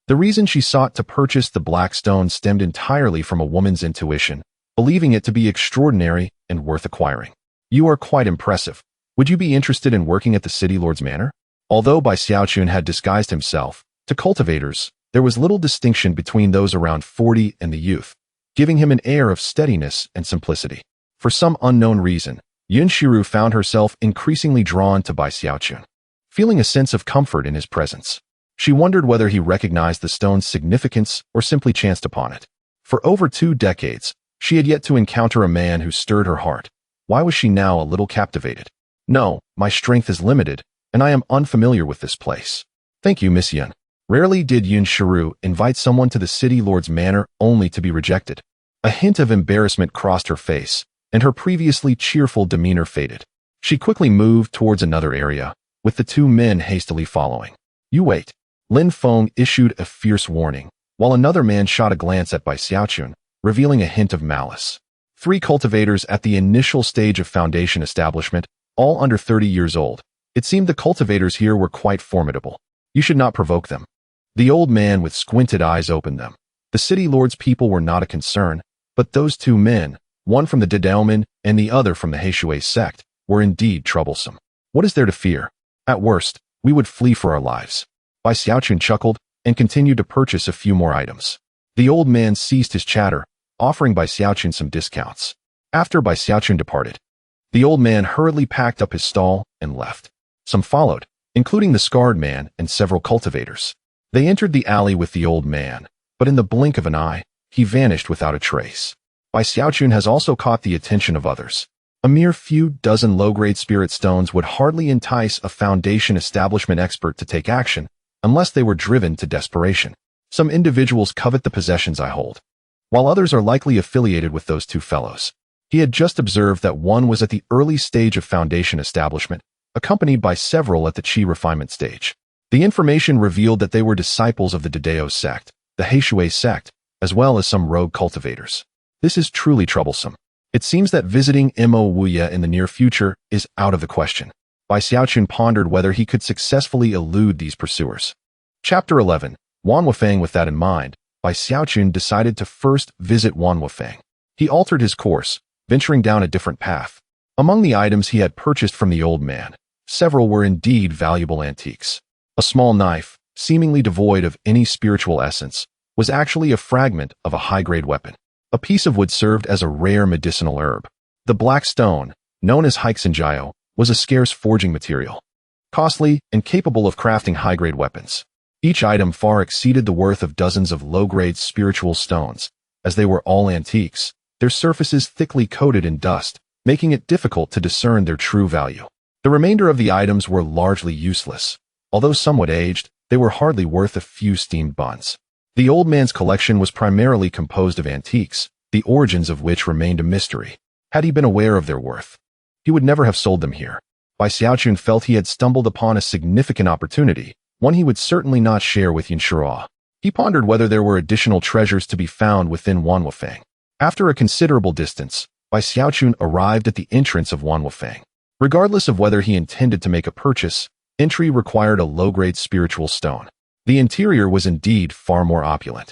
The reason she sought to purchase the black stone stemmed entirely from a woman's intuition, believing it to be extraordinary and worth acquiring. You are quite impressive. Would you be interested in working at the city lord's manor? Although Bai Xiaochun had disguised himself, to cultivators, there was little distinction between those around 40 and the youth, giving him an air of steadiness and simplicity. For some unknown reason, Yun Shiru found herself increasingly drawn to Bai Xiaochun, feeling a sense of comfort in his presence. She wondered whether he recognized the stone's significance or simply chanced upon it. For over 2 decades, she had yet to encounter a man who stirred her heart. Why was she now a little captivated? No, my strength is limited, and I am unfamiliar with this place. Thank you, Miss Yun. Rarely did Yun Shiru invite someone to the city lord's manor only to be rejected. A hint of embarrassment crossed her face, and her previously cheerful demeanor faded. She quickly moved towards another area, with the 2 men hastily following. You wait. Lin Feng issued a fierce warning, while another man shot a glance at Bai Xiaochun, revealing a hint of malice. 3 cultivators at the initial stage of foundation establishment, all under 30 years old. It seemed the cultivators here were quite formidable. You should not provoke them. The old man with squinted eyes opened them. The city lord's people were not a concern, but those 2 men, one from the Dedaomen and the other from the Heishui sect, were indeed troublesome. What is there to fear? At worst, we would flee for our lives. Bai Xiaochun chuckled and continued to purchase a few more items. The old man ceased his chatter, offering Bai Xiaochun some discounts. After Bai Xiaochun departed, the old man hurriedly packed up his stall and left. Some followed, including the scarred man and several cultivators. They entered the alley with the old man, but in the blink of an eye, he vanished without a trace. Bai Xiaochun has also caught the attention of others. A mere few dozen low-grade spirit stones would hardly entice a foundation establishment expert to take action, unless they were driven to desperation. Some individuals covet the possessions I hold, while others are likely affiliated with those 2 fellows. He had just observed that one was at the early stage of foundation establishment, accompanied by several at the Qi refinement stage. The information revealed that they were disciples of the Dedao sect, the Heishui sect, as well as some rogue cultivators. This is truly troublesome. It seems that visiting Mo Wuya in the near future is out of the question. Bai Xiaochun pondered whether he could successfully elude these pursuers. Chapter 11. Wan Wufang. With that in mind, Bai Xiaochun decided to first visit Wan Wufang. He altered his course, venturing down a different path. Among the items he had purchased from the old man, several were indeed valuable antiques. A small knife, seemingly devoid of any spiritual essence, was actually a fragment of a high-grade weapon. A piece of wood served as a rare medicinal herb. The black stone, known as Hixinjiao, was a scarce forging material, costly and capable of crafting high-grade weapons. Each item far exceeded the worth of dozens of low-grade spiritual stones, as they were all antiques, their surfaces thickly coated in dust, making it difficult to discern their true value. The remainder of the items were largely useless. Although somewhat aged, they were hardly worth a few steamed buns. The old man's collection was primarily composed of antiques, the origins of which remained a mystery. Had he been aware of their worth, he would never have sold them here. Bai Xiaochun felt he had stumbled upon a significant opportunity, one he would certainly not share with Yun Shiru. He pondered whether there were additional treasures to be found within Wan Wufang. After a considerable distance, Bai Xiaochun arrived at the entrance of Wanwafang. Regardless of whether he intended to make a purchase, entry required a low-grade spiritual stone. The interior was indeed far more opulent.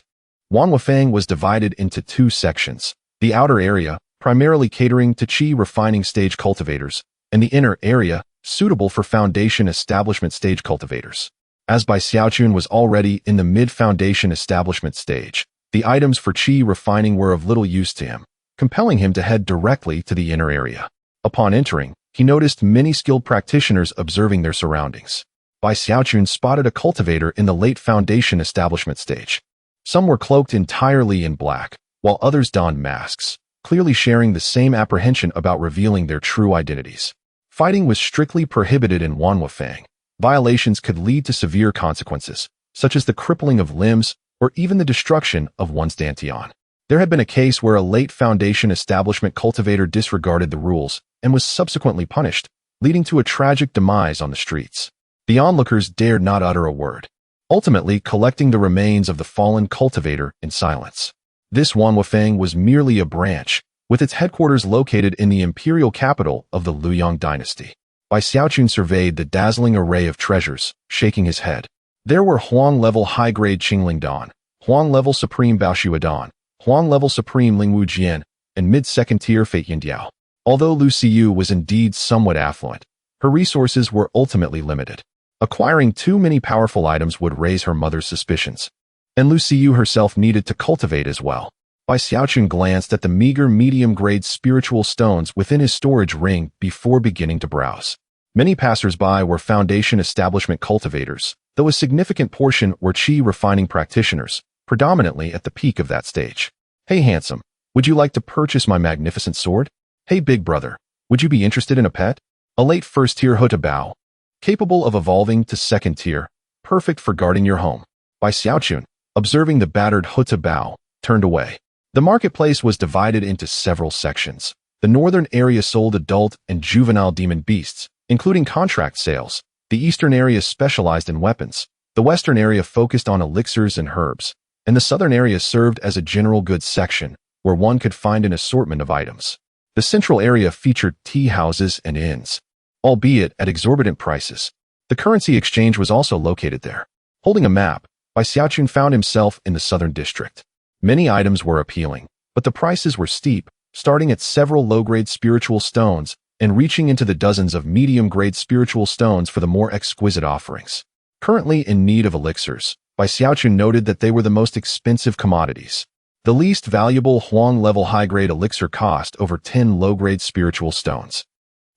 Wanwafang was divided into two sections, the outer area, primarily catering to qi refining stage cultivators, and the inner area, suitable for foundation establishment stage cultivators. As Bai Xiaochun was already in the mid-foundation establishment stage, the items for qi refining were of little use to him, compelling him to head directly to the inner area. Upon entering, he noticed many skilled practitioners observing their surroundings. Bai Xiaochun spotted a cultivator in the late foundation establishment stage. Some were cloaked entirely in black, while others donned masks, clearly sharing the same apprehension about revealing their true identities. Fighting was strictly prohibited in Wanwafang. Violations could lead to severe consequences, such as the crippling of limbs or even the destruction of one's dantian. There had been a case where a late foundation establishment cultivator disregarded the rules and was subsequently punished, leading to a tragic demise on the streets. The onlookers dared not utter a word, ultimately collecting the remains of the fallen cultivator in silence. This Wanwafang was merely a branch, with its headquarters located in the imperial capital of the Luyang dynasty. Bai Xiaochun surveyed the dazzling array of treasures, shaking his head. There were Huang-level high-grade Qingling Dan, Huang-level supreme Baoxue Dan, Huang-level supreme Lingwu Jian, and mid-second-tier Fate Yindiao. Although Lu Xiyu was indeed somewhat affluent, her resources were ultimately limited. Acquiring too many powerful items would raise her mother's suspicions, and Lu Xiyu herself needed to cultivate as well. Bai Xiaochun glanced at the meager medium-grade spiritual stones within his storage ring before beginning to browse. Many passers-by were foundation establishment cultivators, though a significant portion were qi refining practitioners, predominantly at the peak of that stage. Hey handsome, would you like to purchase my magnificent sword? Hey big brother, would you be interested in a pet? A late first-tier Huta Bao, capable of evolving to second-tier, perfect for guarding your home. Bai Xiaochun, observing the battered Huta Bao, turned away. The marketplace was divided into several sections. The northern area sold adult and juvenile demon beasts, including contract sales. The eastern area specialized in weapons. The western area focused on elixirs and herbs. And the southern area served as a general goods section, where one could find an assortment of items. The central area featured tea houses and inns, albeit at exorbitant prices. The currency exchange was also located there. Holding a map, Bai Xiaochun found himself in the southern district. Many items were appealing, but the prices were steep, starting at several low-grade spiritual stones and reaching into the dozens of medium-grade spiritual stones for the more exquisite offerings. Currently in need of elixirs, Bai Xiaochun noted that they were the most expensive commodities. The least valuable Huang-level high-grade elixir cost over 10 low-grade spiritual stones,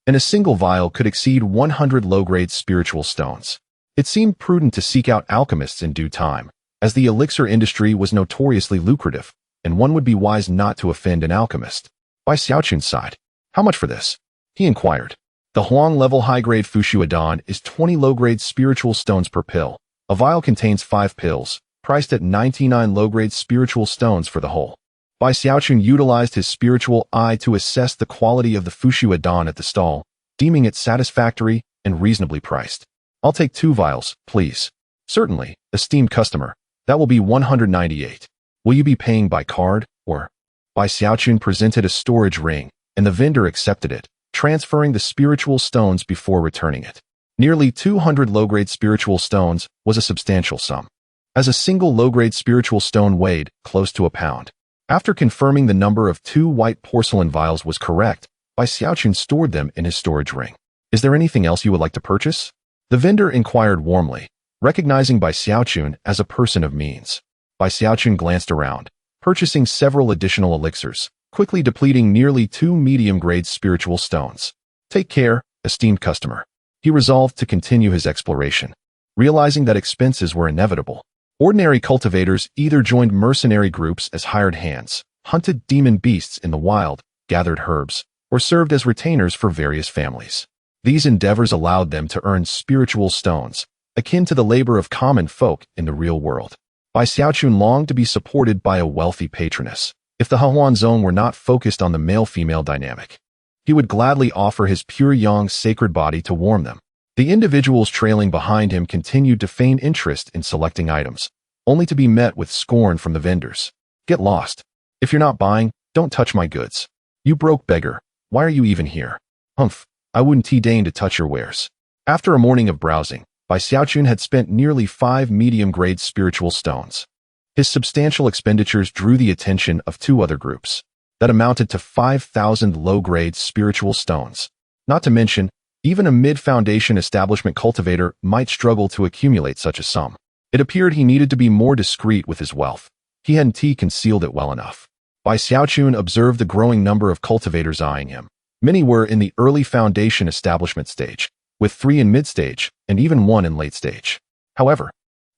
and a single vial could exceed 100 low-grade spiritual stones. It seemed prudent to seek out alchemists in due time, as the elixir industry was notoriously lucrative, and one would be wise not to offend an alchemist. Bai Xiaochun sighed. How much for this? He inquired. The Huang-level high-grade Fushuadan is 20 low-grade spiritual stones per pill. A vial contains 5 pills, priced at 99 low-grade spiritual stones for the whole. Bai Xiaochun utilized his spiritual eye to assess the quality of the Fushuadan at the stall, deeming it satisfactory and reasonably priced. I'll take 2 vials, please. Certainly, esteemed customer. That will be 198. Will you be paying by card, or? Bai Xiaochun presented a storage ring, and the vendor accepted it, transferring the spiritual stones before returning it. Nearly 200 low-grade spiritual stones was a substantial sum, as a single low-grade spiritual stone weighed close to a pound. After confirming the number of 2 white porcelain vials was correct, Bai Xiaochun stored them in his storage ring. Is there anything else you would like to purchase? The vendor inquired warmly, recognizing Bai Xiaochun as a person of means. Bai Xiaochun glanced around, purchasing several additional elixirs, quickly depleting nearly 2 medium-grade spiritual stones. Take care, esteemed customer. He resolved to continue his exploration, realizing that expenses were inevitable. Ordinary cultivators either joined mercenary groups as hired hands, hunted demon beasts in the wild, gathered herbs, or served as retainers for various families. These endeavors allowed them to earn spiritual stones, akin to the labor of common folk in the real world. Bai Xiaochun longed to be supported by a wealthy patroness. If the Hehuan zone were not focused on the male-female dynamic, he would gladly offer his pure yang sacred body to warm them. The individuals trailing behind him continued to feign interest in selecting items, only to be met with scorn from the vendors. Get lost. If you're not buying, Don't touch my goods. You broke beggar. Why are you even here? Humph, I wouldn't deign to touch your wares. After a morning of browsing, Bai Xiaochun had spent nearly 5 medium-grade spiritual stones. His substantial expenditures drew the attention of 2 other groups that amounted to 5,000 low-grade spiritual stones. Not to mention, even a mid-foundation establishment cultivator might struggle to accumulate such a sum. It appeared he needed to be more discreet with his wealth. He hadn't concealed it well enough. Bai Xiaochun observed the growing number of cultivators eyeing him. Many were in the early foundation establishment stage, with 3 in mid-stage and even 1 in late stage. However,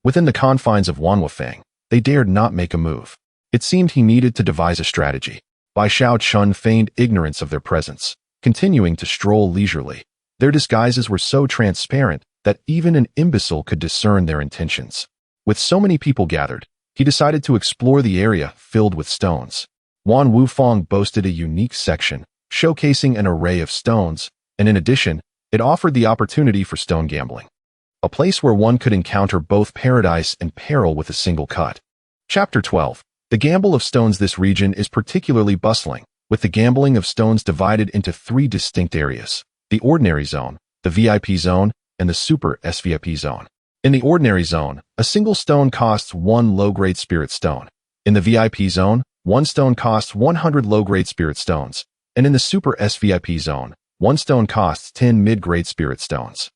within the confines of Wanwafang, they dared not make a move. It seemed he needed to devise a strategy. Bai Xiaochun feigned ignorance of their presence, continuing to stroll leisurely. Their disguises were so transparent that even an imbecile could discern their intentions. With so many people gathered, he decided to explore the area filled with stones. Wan Wufang boasted a unique section, showcasing an array of stones, and in addition, it offered the opportunity for stone gambling. A place where one could encounter both paradise and peril with a single cut. Chapter 12. The gamble of stones. This region is particularly bustling, with the gambling of stones divided into 3 distinct areas: the ordinary zone, the VIP zone, and the super SVIP zone. In the ordinary zone, a single stone costs 1 low-grade spirit stone. In the VIP zone, 1 stone costs 100 low-grade spirit stones, and in the super SVIP zone, 1 stone costs 10 mid-grade spirit stones.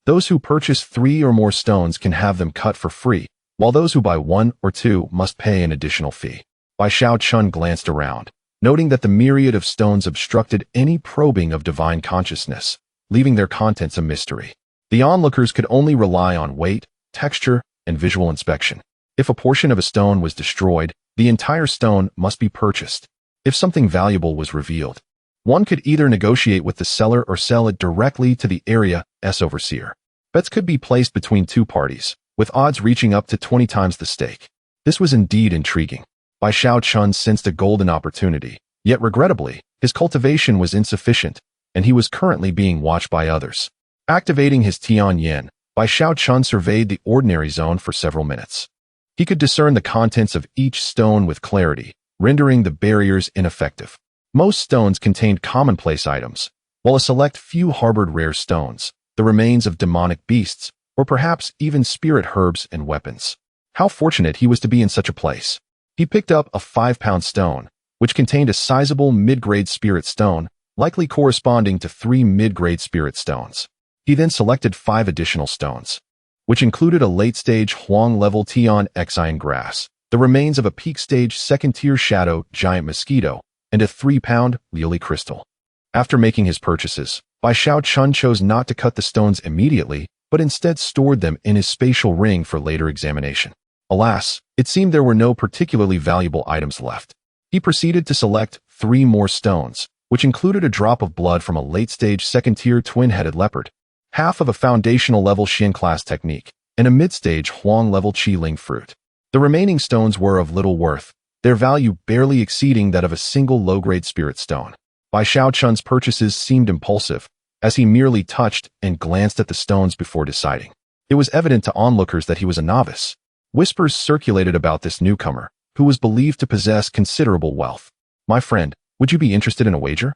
Those who purchase 3 or more stones can have them cut for free, while those who buy 1 or 2 must pay an additional fee. Bai Xiaochun glanced around, noting that the myriad of stones obstructed any probing of divine consciousness, leaving their contents a mystery. The onlookers could only rely on weight, texture, and visual inspection. If a portion of a stone was destroyed, the entire stone must be purchased. If something valuable was revealed, one could either negotiate with the seller or sell it directly to the area's overseer. Bets could be placed between 2 parties, with odds reaching up to 20 times the stake. This was indeed intriguing. Bai Xiaochun sensed a golden opportunity, yet regrettably, his cultivation was insufficient, and he was currently being watched by others. Activating his Tian Yen, Bai Xiaochun surveyed the ordinary zone for several minutes. He could discern the contents of each stone with clarity, rendering the barriers ineffective. Most stones contained commonplace items, while a select few harbored rare stones, the remains of demonic beasts, or perhaps even spirit herbs and weapons. How fortunate he was to be in such a place. He picked up a 5-pound stone, which contained a sizable mid-grade spirit stone, likely corresponding to 3 mid-grade spirit stones. He then selected 5 additional stones, which included a late-stage Huang-level Tian Xian grass, the remains of a peak-stage second-tier shadow giant mosquito, and a 3-pound Lily crystal. After making his purchases, Bai Xiaochun chose not to cut the stones immediately, but instead stored them in his spatial ring for later examination. Alas, it seemed there were no particularly valuable items left. He proceeded to select 3 more stones, which included a drop of blood from a late-stage second-tier twin-headed leopard, half of a foundational-level Xian class technique, and a mid-stage Huang-level Qi-ling fruit. The remaining stones were of little worth, their value barely exceeding that of a single low-grade spirit stone. Bai Xiaochun's purchases seemed impulsive, as he merely touched and glanced at the stones before deciding. It was evident to onlookers that he was a novice. Whispers circulated about this newcomer, who was believed to possess considerable wealth. "My friend, would you be interested in a wager?"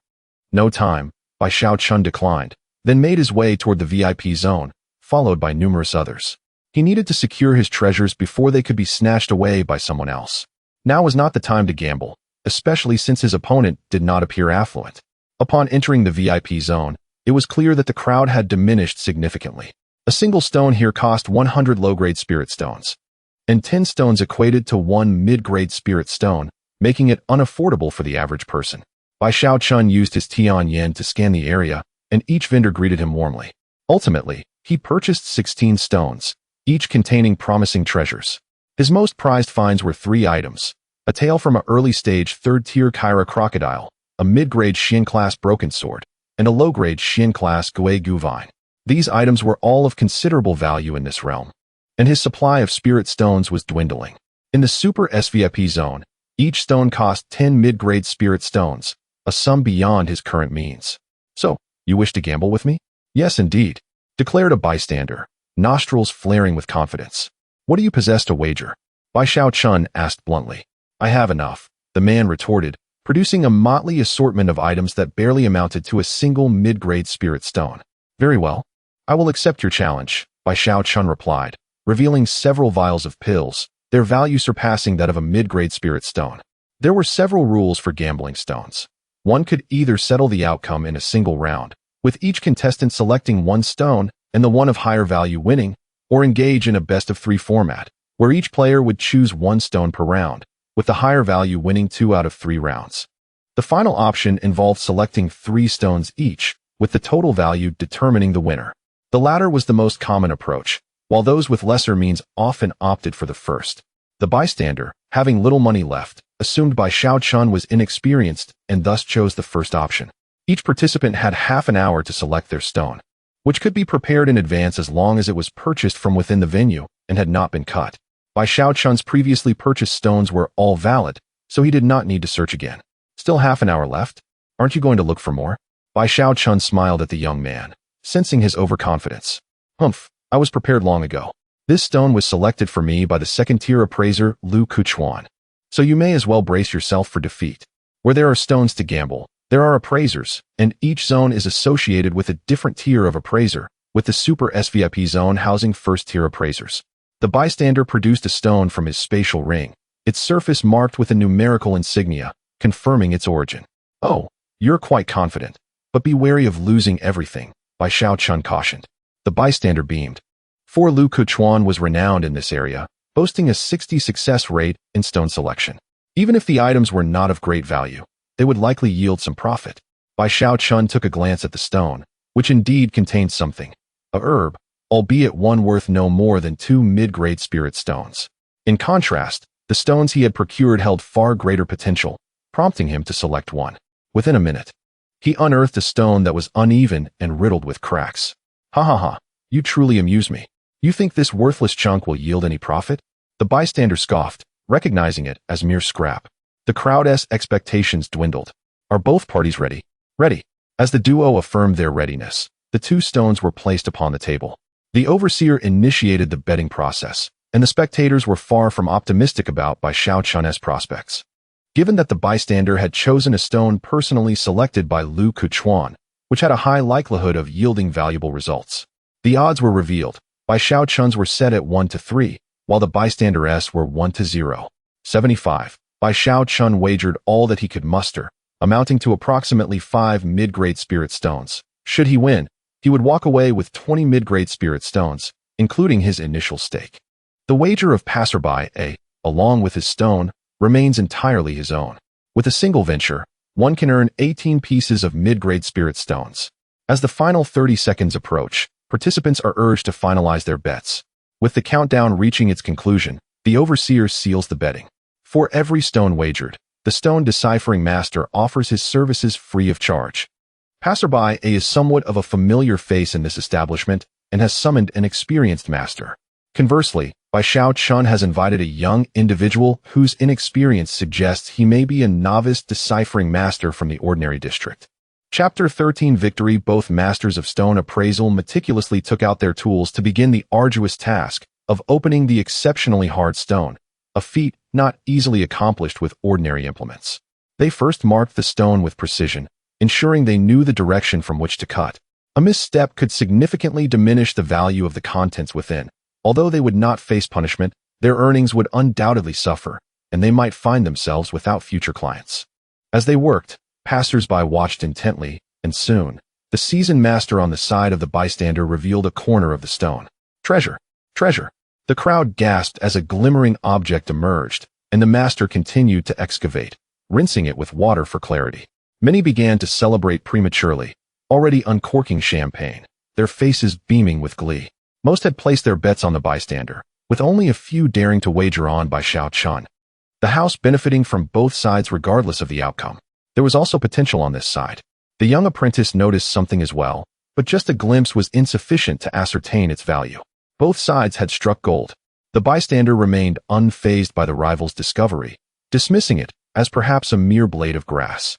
No time, Bai Xiaochun declined, then made his way toward the VIP zone, followed by numerous others. He needed to secure his treasures before they could be snatched away by someone else. Now was not the time to gamble, especially since his opponent did not appear affluent. Upon entering the VIP zone, it was clear that the crowd had diminished significantly. A single stone here cost 100 low-grade spirit stones, and 10 stones equated to 1 mid-grade spirit stone, making it unaffordable for the average person. Bai Xiaochun used his Tian Yen to scan the area, and each vendor greeted him warmly. Ultimately, he purchased 16 stones, each containing promising treasures. His most prized finds were 3 items: a tail from an early-stage 3rd-tier Kyra crocodile, a mid-grade Xian-class broken sword, and a low-grade Xian-class Gui Gu vine. These items were all of considerable value in this realm, and his supply of spirit stones was dwindling. In the super SVIP zone, each stone cost 10 mid-grade spirit stones, a sum beyond his current means. "So, you wish to gamble with me?" "Yes, indeed," declared a bystander, nostrils flaring with confidence. "What do you possess to wager?" Bai Xiaochun asked bluntly. "I have enough," the man retorted, producing a motley assortment of items that barely amounted to a single mid-grade spirit stone. Very well. I will accept your challenge, Bai Xiaochun replied, revealing several vials of pills, their value surpassing that of a mid-grade spirit stone. There were several rules for gambling stones. One could either settle the outcome in a single round, with each contestant selecting one stone and the one of higher value winning, or engage in a best-of-3 format, where each player would choose one stone per round, with the higher value winning 2 out of 3 rounds. The final option involved selecting 3 stones each, with the total value determining the winner. The latter was the most common approach, while those with lesser means often opted for the first. The bystander, having little money left, assumed Bai Xiaochun was inexperienced and thus chose the first option. Each participant had half an hour to select their stone, which could be prepared in advance as long as it was purchased from within the venue and had not been cut. Bai Xiaochun's previously purchased stones were all valid, so he did not need to search again. Still half an hour left? Aren't you going to look for more? Bai Xiaochun smiled at the young man, sensing his overconfidence. Humph, I was prepared long ago. This stone was selected for me by the second-tier appraiser Lu Kuchuan. So you may as well brace yourself for defeat. Where there are stones to gamble, there are appraisers, and each zone is associated with a different tier of appraiser, with the Super SVIP zone housing first-tier appraisers. The bystander produced a stone from his spatial ring, its surface marked with a numerical insignia, confirming its origin. Oh, you're quite confident, but be wary of losing everything, Bai Xiaochun cautioned. The bystander beamed. For Lu Kuchuan was renowned in this area, boasting a 60% success rate in stone selection. Even if the items were not of great value, they would likely yield some profit. Bai Xiaochun took a glance at the stone, which indeed contained something. A herb, albeit one worth no more than 2 mid-grade spirit stones. In contrast, the stones he had procured held far greater potential, prompting him to select one. Within a minute, he unearthed a stone that was uneven and riddled with cracks. Ha ha ha, you truly amuse me. You think this worthless chunk will yield any profit? The bystander scoffed, recognizing it as mere scrap. The crowd's expectations dwindled. Are both parties ready? Ready. As the duo affirmed their readiness, the 2 stones were placed upon the table. The overseer initiated the betting process, and the spectators were far from optimistic about Bai Xiaochun's prospects. Given that the bystander had chosen a stone personally selected by Lu Kuchuan, which had a high likelihood of yielding valuable results, the odds were revealed. Bai Xiaochun's were set at 1-3, while the bystander's were 1-0. 75. Bai Xiaochun wagered all that he could muster, amounting to approximately 5 mid-grade spirit stones. Should he win, he would walk away with 20 mid-grade spirit stones, including his initial stake. The wager of passerby A, along with his stone, remains entirely his own. With a single venture, one can earn 18 pieces of mid-grade spirit stones. As the final 30 seconds approach, participants are urged to finalize their bets. With the countdown reaching its conclusion, the overseer seals the betting. For every stone wagered, the stone deciphering master offers his services free of charge. Passerby A is somewhat of a familiar face in this establishment and has summoned an experienced master. Conversely, Bai Xiaochun has invited a young individual whose inexperience suggests he may be a novice deciphering master from the ordinary district. Chapter 13 Victory. Both masters of stone appraisal meticulously took out their tools to begin the arduous task of opening the exceptionally hard stone, a feat not easily accomplished with ordinary implements. They first marked the stone with precision, ensuring they knew the direction from which to cut. A misstep could significantly diminish the value of the contents within. Although they would not face punishment, their earnings would undoubtedly suffer, and they might find themselves without future clients. As they worked, passers-by watched intently, and soon, the seasoned master on the side of the bystander revealed a corner of the stone. Treasure! Treasure! The crowd gasped as a glimmering object emerged, and the master continued to excavate, rinsing it with water for clarity. Many began to celebrate prematurely, already uncorking champagne, their faces beaming with glee. Most had placed their bets on the bystander, with only a few daring to wager on Bai Xiaochun. The house benefiting from both sides regardless of the outcome. There was also potential on this side. The young apprentice noticed something as well, but just a glimpse was insufficient to ascertain its value. Both sides had struck gold. The bystander remained unfazed by the rival's discovery, dismissing it as perhaps a mere blade of grass.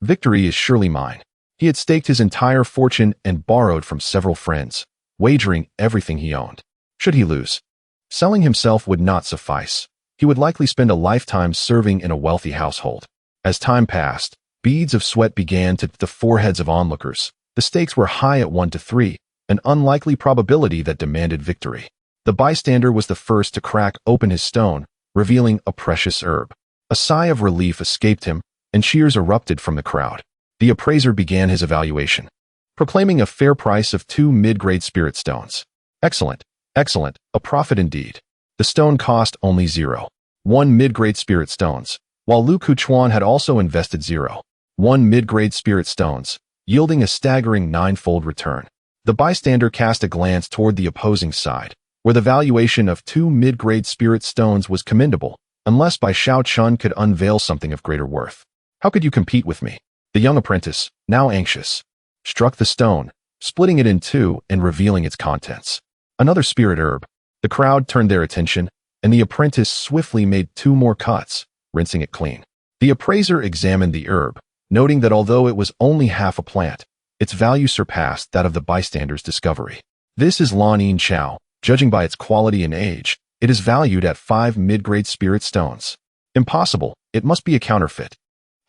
Victory is surely mine. He had staked his entire fortune and borrowed from several friends, wagering everything he owned. Should he lose, selling himself would not suffice. He would likely spend a lifetime serving in a wealthy household. As time passed, beads of sweat began to hit the foreheads of onlookers. The stakes were high at 1 to 3, an unlikely probability that demanded victory. The bystander was the first to crack open his stone, revealing a precious herb. A sigh of relief escaped him, and cheers erupted from the crowd. The appraiser began his evaluation, proclaiming a fair price of 2 mid-grade spirit stones. Excellent, excellent, a profit indeed. The stone cost only 0.1 mid-grade spirit stones, while Lu Kuchuan had also invested 0.1 mid-grade spirit stones, yielding a staggering 9-fold return. The bystander cast a glance toward the opposing side, where the valuation of 2 mid-grade spirit stones was commendable, unless Bai Xiaochun could unveil something of greater worth. How could you compete with me? The young apprentice, now anxious, struck the stone, splitting it in two and revealing its contents. Another spirit herb. The crowd turned their attention, and the apprentice swiftly made 2 more cuts, rinsing it clean. The appraiser examined the herb, noting that although it was only half a plant, its value surpassed that of the bystander's discovery. This is Lan Chao. Judging by its quality and age, it is valued at 5 mid-grade spirit stones. Impossible, it must be a counterfeit.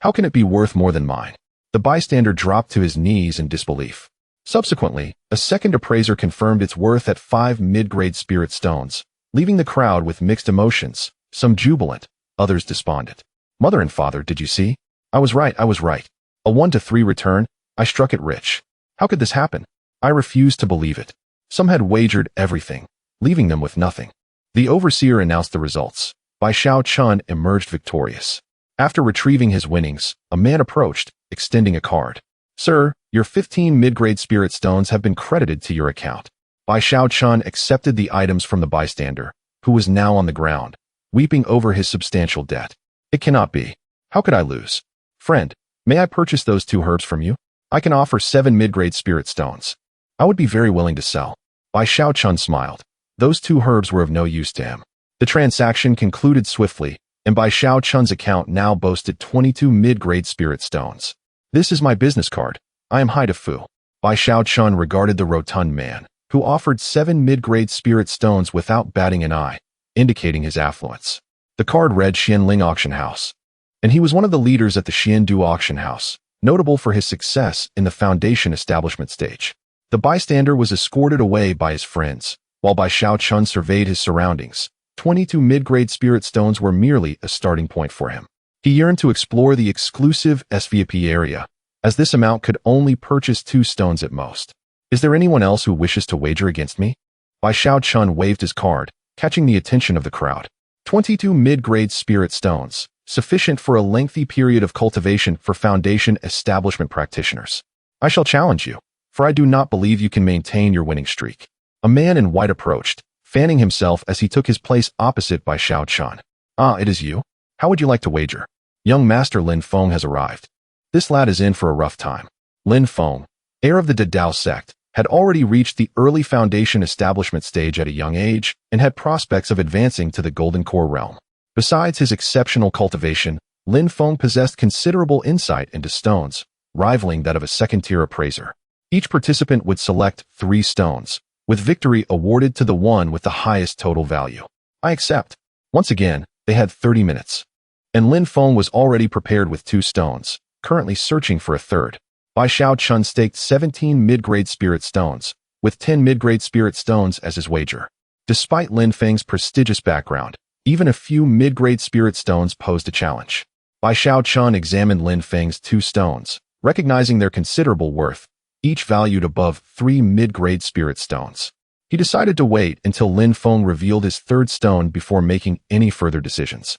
How can it be worth more than mine? The bystander dropped to his knees in disbelief. Subsequently, a second appraiser confirmed its worth at 5 mid-grade spirit stones, leaving the crowd with mixed emotions, some jubilant, others despondent. Mother and father, did you see? I was right. A 1 to 3 return, I struck it rich. How could this happen? I refused to believe it. Some had wagered everything, leaving them with nothing. The overseer announced the results. Bai Xiaochun emerged victorious. After retrieving his winnings, a man approached, extending a card. Sir, your 15 mid-grade spirit stones have been credited to your account. Bai Xiaochun accepted the items from the bystander, who was now on the ground, weeping over his substantial debt. It cannot be. How could I lose? Friend, may I purchase those 2 herbs from you? I can offer 7 mid-grade spirit stones. I would be very willing to sell. Bai Xiaochun smiled. Those 2 herbs were of no use to him. The transaction concluded swiftly, and Bai Xiaochun's account now boasted 22 mid-grade spirit stones. This is my business card. I am Hai Fu. Bai Xiaochun regarded the rotund man, who offered 7 mid-grade spirit stones without batting an eye, indicating his affluence. The card read Xianling Auction House, and he was one of the leaders at the Xiandu Auction House, notable for his success in the foundation establishment stage. The bystander was escorted away by his friends, while Bai Xiaochun surveyed his surroundings. 22 mid-grade spirit stones were merely a starting point for him. He yearned to explore the exclusive SVIP area, as this amount could only purchase 2 stones at most. Is there anyone else who wishes to wager against me? Bai Xiaochun waved his card, catching the attention of the crowd. 22 mid-grade spirit stones, sufficient for a lengthy period of cultivation for foundation establishment practitioners. I shall challenge you, for I do not believe you can maintain your winning streak. A man in white approached, fanning himself as he took his place opposite Bai Xiaochun. Ah, it is you? How would you like to wager? Young Master Lin Feng has arrived. This lad is in for a rough time. Lin Feng, heir of the Dadao sect, had already reached the early foundation establishment stage at a young age and had prospects of advancing to the Golden Core realm. Besides his exceptional cultivation, Lin Feng possessed considerable insight into stones, rivaling that of a second-tier appraiser. Each participant would select 3 stones, with victory awarded to the one with the highest total value. I accept. Once again, they had 30 minutes. And Lin Feng was already prepared with 2 stones, currently searching for a third. Bai Xiaochun staked 17 mid-grade spirit stones, with 10 mid-grade spirit stones as his wager. Despite Lin Feng's prestigious background, even a few mid-grade spirit stones posed a challenge. Bai Xiaochun examined Lin Feng's 2 stones, recognizing their considerable worth, each valued above 3 mid-grade spirit stones. He decided to wait until Lin Feng revealed his 3rd stone before making any further decisions.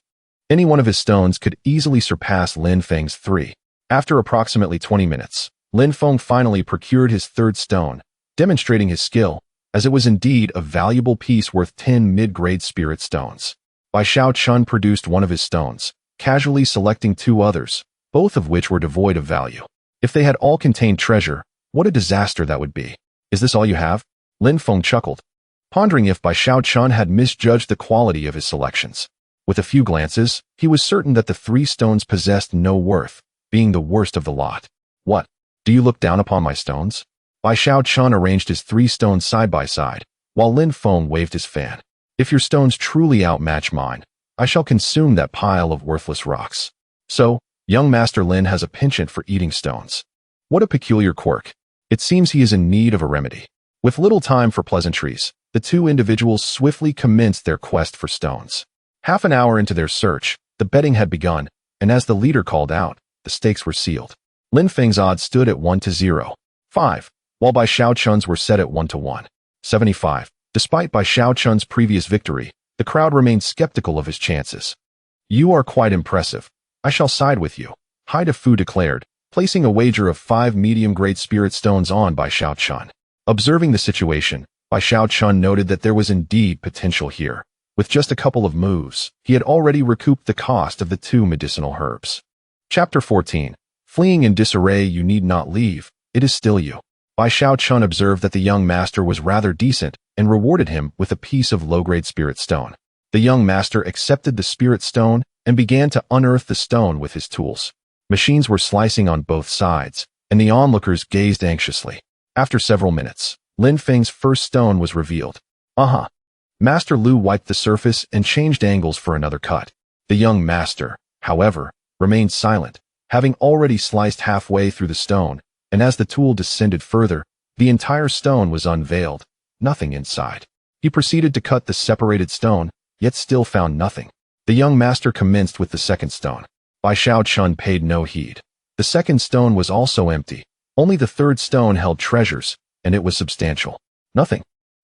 Any one of his stones could easily surpass Lin Feng's 3. After approximately 20 minutes, Lin Feng finally procured his 3rd stone, demonstrating his skill, as it was indeed a valuable piece worth 10 mid-grade spirit stones. Bai Xiaochun produced one of his stones, casually selecting 2 others, both of which were devoid of value. If they had all contained treasure, what a disaster that would be. Is this all you have? Lin Feng chuckled, pondering if Bai Xiaochun had misjudged the quality of his selections. With a few glances, he was certain that the 3 stones possessed no worth, being the worst of the lot. What? Do you look down upon my stones? Bai Xiaochun arranged his 3 stones side by side, while Lin Feng waved his fan. If your stones truly outmatch mine, I shall consume that pile of worthless rocks. So, Young Master Lin has a penchant for eating stones. What a peculiar quirk. It seems he is in need of a remedy. With little time for pleasantries, the two individuals swiftly commenced their quest for stones. Half an hour into their search, the betting had begun, and as the leader called out, the stakes were sealed. Lin Feng's odds stood at 1-0, 5, while Bai Xiaochun's were set at 1-1, 75. Despite Bai Xiaochun's previous victory, the crowd remained skeptical of his chances. You are quite impressive. I shall side with you, Hai Fu declared, placing a wager of 5 medium-grade spirit stones on Bai Xiaochun. Observing the situation, Bai Xiaochun noted that there was indeed potential here. With just a couple of moves, he had already recouped the cost of the 2 medicinal herbs. Chapter 14. Fleeing in disarray, you need not leave, it is still you. Bai Xiaochun observed that the young master was rather decent and rewarded him with a piece of low-grade spirit stone. The young master accepted the spirit stone and began to unearth the stone with his tools. Machines were slicing on both sides, and the onlookers gazed anxiously. After several minutes, Lin Feng's first stone was revealed. Master Lu wiped the surface and changed angles for another cut. The young master, however, remained silent, having already sliced halfway through the stone, and as the tool descended further, the entire stone was unveiled, nothing inside. He proceeded to cut the separated stone, yet still found nothing. The young master commenced with the second stone. Bai Xiaochun paid no heed. The second stone was also empty. Only the third stone held treasures, and it was substantial. Nothing.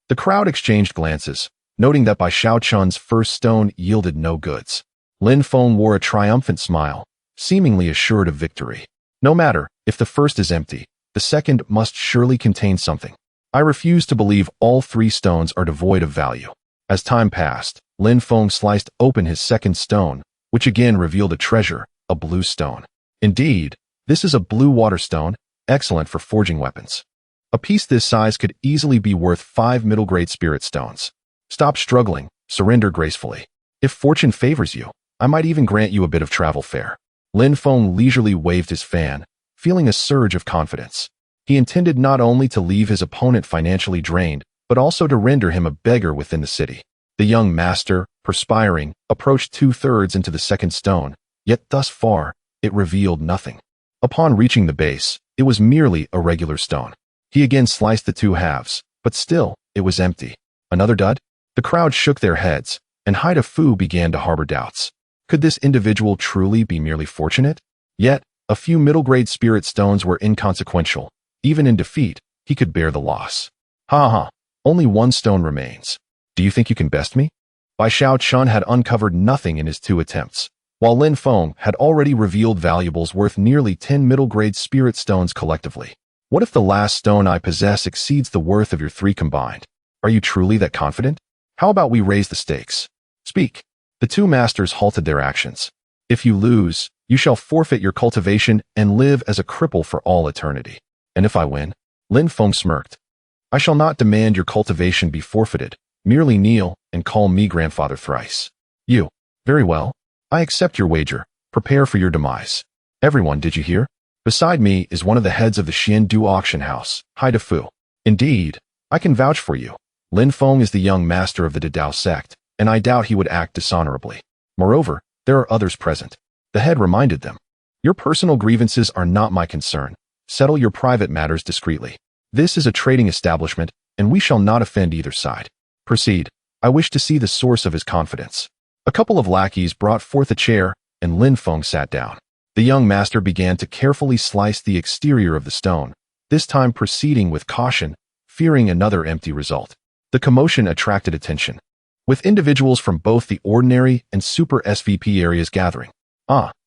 The crowd exchanged glances, noting that Bai Xiaochun's first stone yielded no goods. Lin Feng wore a triumphant smile, seemingly assured of victory. No matter, if the first is empty, the second must surely contain something. I refuse to believe all 3 stones are devoid of value. As time passed, Lin Feng sliced open his second stone, which again revealed a treasure, a blue stone. Indeed, this is a blue water stone, excellent for forging weapons. A piece this size could easily be worth 5 middle-grade spirit stones. Stop struggling, surrender gracefully. If fortune favors you, I might even grant you a bit of travel fare. Lin Feng leisurely waved his fan, feeling a surge of confidence. He intended not only to leave his opponent financially drained, but also to render him a beggar within the city. The young master, perspiring, approached 2/3 into the second stone, yet thus far, it revealed nothing. Upon reaching the base, it was merely a regular stone. He again sliced the 2 halves, but still, it was empty. Another dud? The crowd shook their heads, and Hai Fu began to harbor doubts. Could this individual truly be merely fortunate? Yet, a few middle-grade spirit stones were inconsequential. Even in defeat, he could bear the loss. Only 1 stone remains. Do you think you can best me? Bai Xiaochun had uncovered nothing in his 2 attempts, while Lin Feng had already revealed valuables worth nearly 10 middle-grade spirit stones collectively. What if the last stone I possess exceeds the worth of your 3 combined? Are you truly that confident? How about we raise the stakes? Speak. The 2 masters halted their actions. If you lose, you shall forfeit your cultivation and live as a cripple for all eternity. And if I win? Lin Feng smirked. I shall not demand your cultivation be forfeited. Merely kneel and call me grandfather thrice. You. Very well. I accept your wager. Prepare for your demise. Everyone, did you hear? Beside me is one of the heads of the Xiandu auction house, Hai Fu. Indeed, I can vouch for you. Lin Feng is the young master of the Dao sect, and I doubt he would act dishonorably. Moreover, there are others present. The head reminded them. Your personal grievances are not my concern. Settle your private matters discreetly. This is a trading establishment, and we shall not offend either side. Proceed. I wish to see the source of his confidence. A couple of lackeys brought forth a chair, and Lin Feng sat down. The young master began to carefully slice the exterior of the stone, this time proceeding with caution, fearing another empty result. The commotion attracted attention, with individuals from both the ordinary and super SVP areas gathering.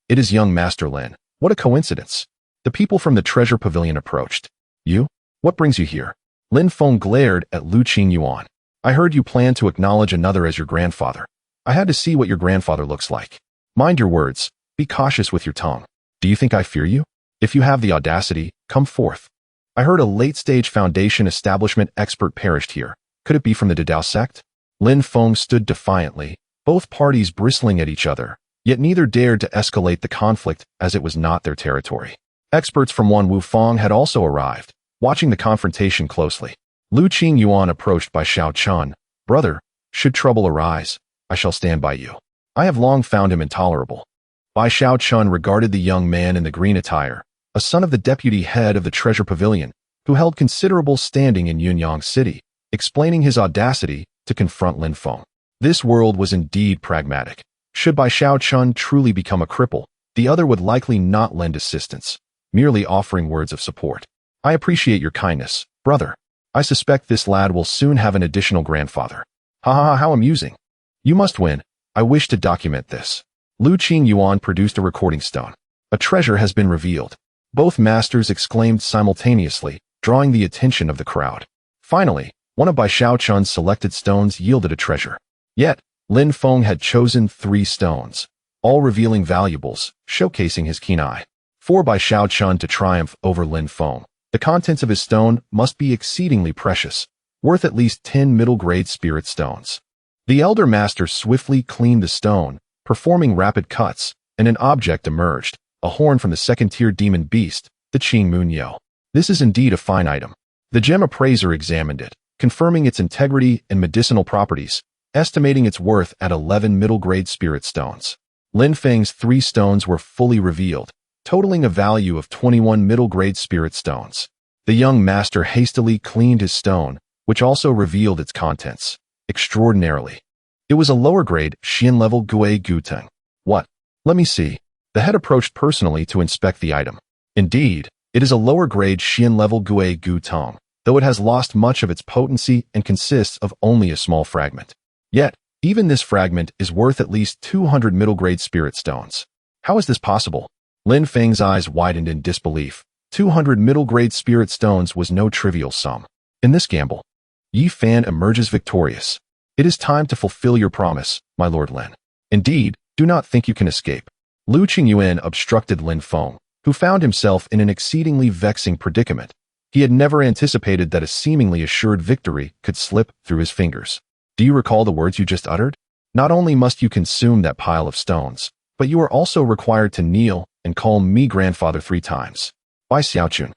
It is young Master Lin. What a coincidence. The people from the treasure pavilion approached. You? What brings you here? Lin Feng glared at Lu Qingyuan. I heard you plan to acknowledge another as your grandfather. I had to see what your grandfather looks like. Mind your words. Be cautious with your tongue. Do you think I fear you? If you have the audacity, come forth. I heard a late-stage foundation establishment expert perished here. Could it be from the Dao sect? Lin Feng stood defiantly, both parties bristling at each other, yet neither dared to escalate the conflict as it was not their territory. Experts from Wu Fang had also arrived, watching the confrontation closely. Lu Qingyuan approached Bai Xiaochun. Brother, should trouble arise, I shall stand by you. I have long found him intolerable. Bai Xiaochun regarded the young man in the green attire, a son of the deputy head of the treasure pavilion, who held considerable standing in Yunyang City, explaining his audacity to confront Lin Feng. This world was indeed pragmatic. Should Bai Xiaochun truly become a cripple, the other would likely not lend assistance, merely offering words of support. I appreciate your kindness, brother. I suspect this lad will soon have an additional grandfather. Ha ha ha, how amusing. You must win. I wish to document this. Lu Qingyuan produced a recording stone. A treasure has been revealed. Both masters exclaimed simultaneously, drawing the attention of the crowd. Finally, one of Bai Xiaochun's selected stones yielded a treasure. Yet, Lin Feng had chosen 3 stones, all revealing valuables, showcasing his keen eye. For Bai Xiaochun to triumph over Lin Feng, the contents of his stone must be exceedingly precious, worth at least 10 middle-grade spirit stones. The elder master swiftly cleaned the stone, performing rapid cuts, and an object emerged, a horn from the second-tier demon beast, the Qing Munyo. This is indeed a fine item. The gem appraiser examined it, confirming its integrity and medicinal properties, estimating its worth at 11 middle-grade spirit stones. Lin Feng's 3 stones were fully revealed, totaling a value of 21 middle-grade spirit stones. The young master hastily cleaned his stone, which also revealed its contents. Extraordinarily. It was a lower-grade, Xian-level Gui Guteng. What? Let me see. The head approached personally to inspect the item. Indeed, it is a lower-grade Xian-level Gui Guteng, though it has lost much of its potency and consists of only a small fragment. Yet, even this fragment is worth at least 200 middle-grade spirit stones. How is this possible? Lin Feng's eyes widened in disbelief. 200 middle-grade spirit stones was no trivial sum. In this gamble, Yi Fan emerges victorious. It is time to fulfill your promise, my Lord Lin. Indeed, do not think you can escape. Lu Qingyuan obstructed Lin Feng, who found himself in an exceedingly vexing predicament. He had never anticipated that a seemingly assured victory could slip through his fingers. Do you recall the words you just uttered? Not only must you consume that pile of stones, but you are also required to kneel and call me grandfather 3 times. Bai Xiaochun,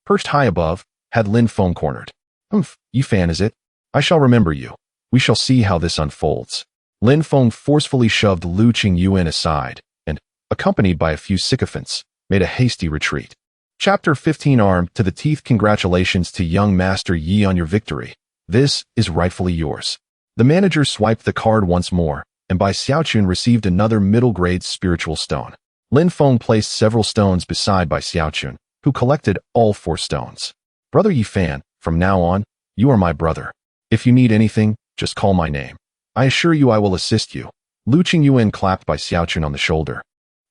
perched high above, had Lin Feng cornered. Yi Fan is it? I shall remember you. We shall see how this unfolds. Lin Feng forcefully shoved Lu Qingyuan aside, and, accompanied by a few sycophants, made a hasty retreat. Chapter 15. Armed to the teeth. Congratulations to young Master Yi on your victory. This is rightfully yours. The manager swiped the card once more, and Bai Xiaochun received another middle-grade spiritual stone. Lin Feng placed several stones beside Bai Xiaochun, who collected all 4 stones. Brother Yi Fan, from now on, you are my brother. If you need anything, just call my name. I assure you I will assist you. Lu Qingyuan clapped Bai Xiaochun on the shoulder.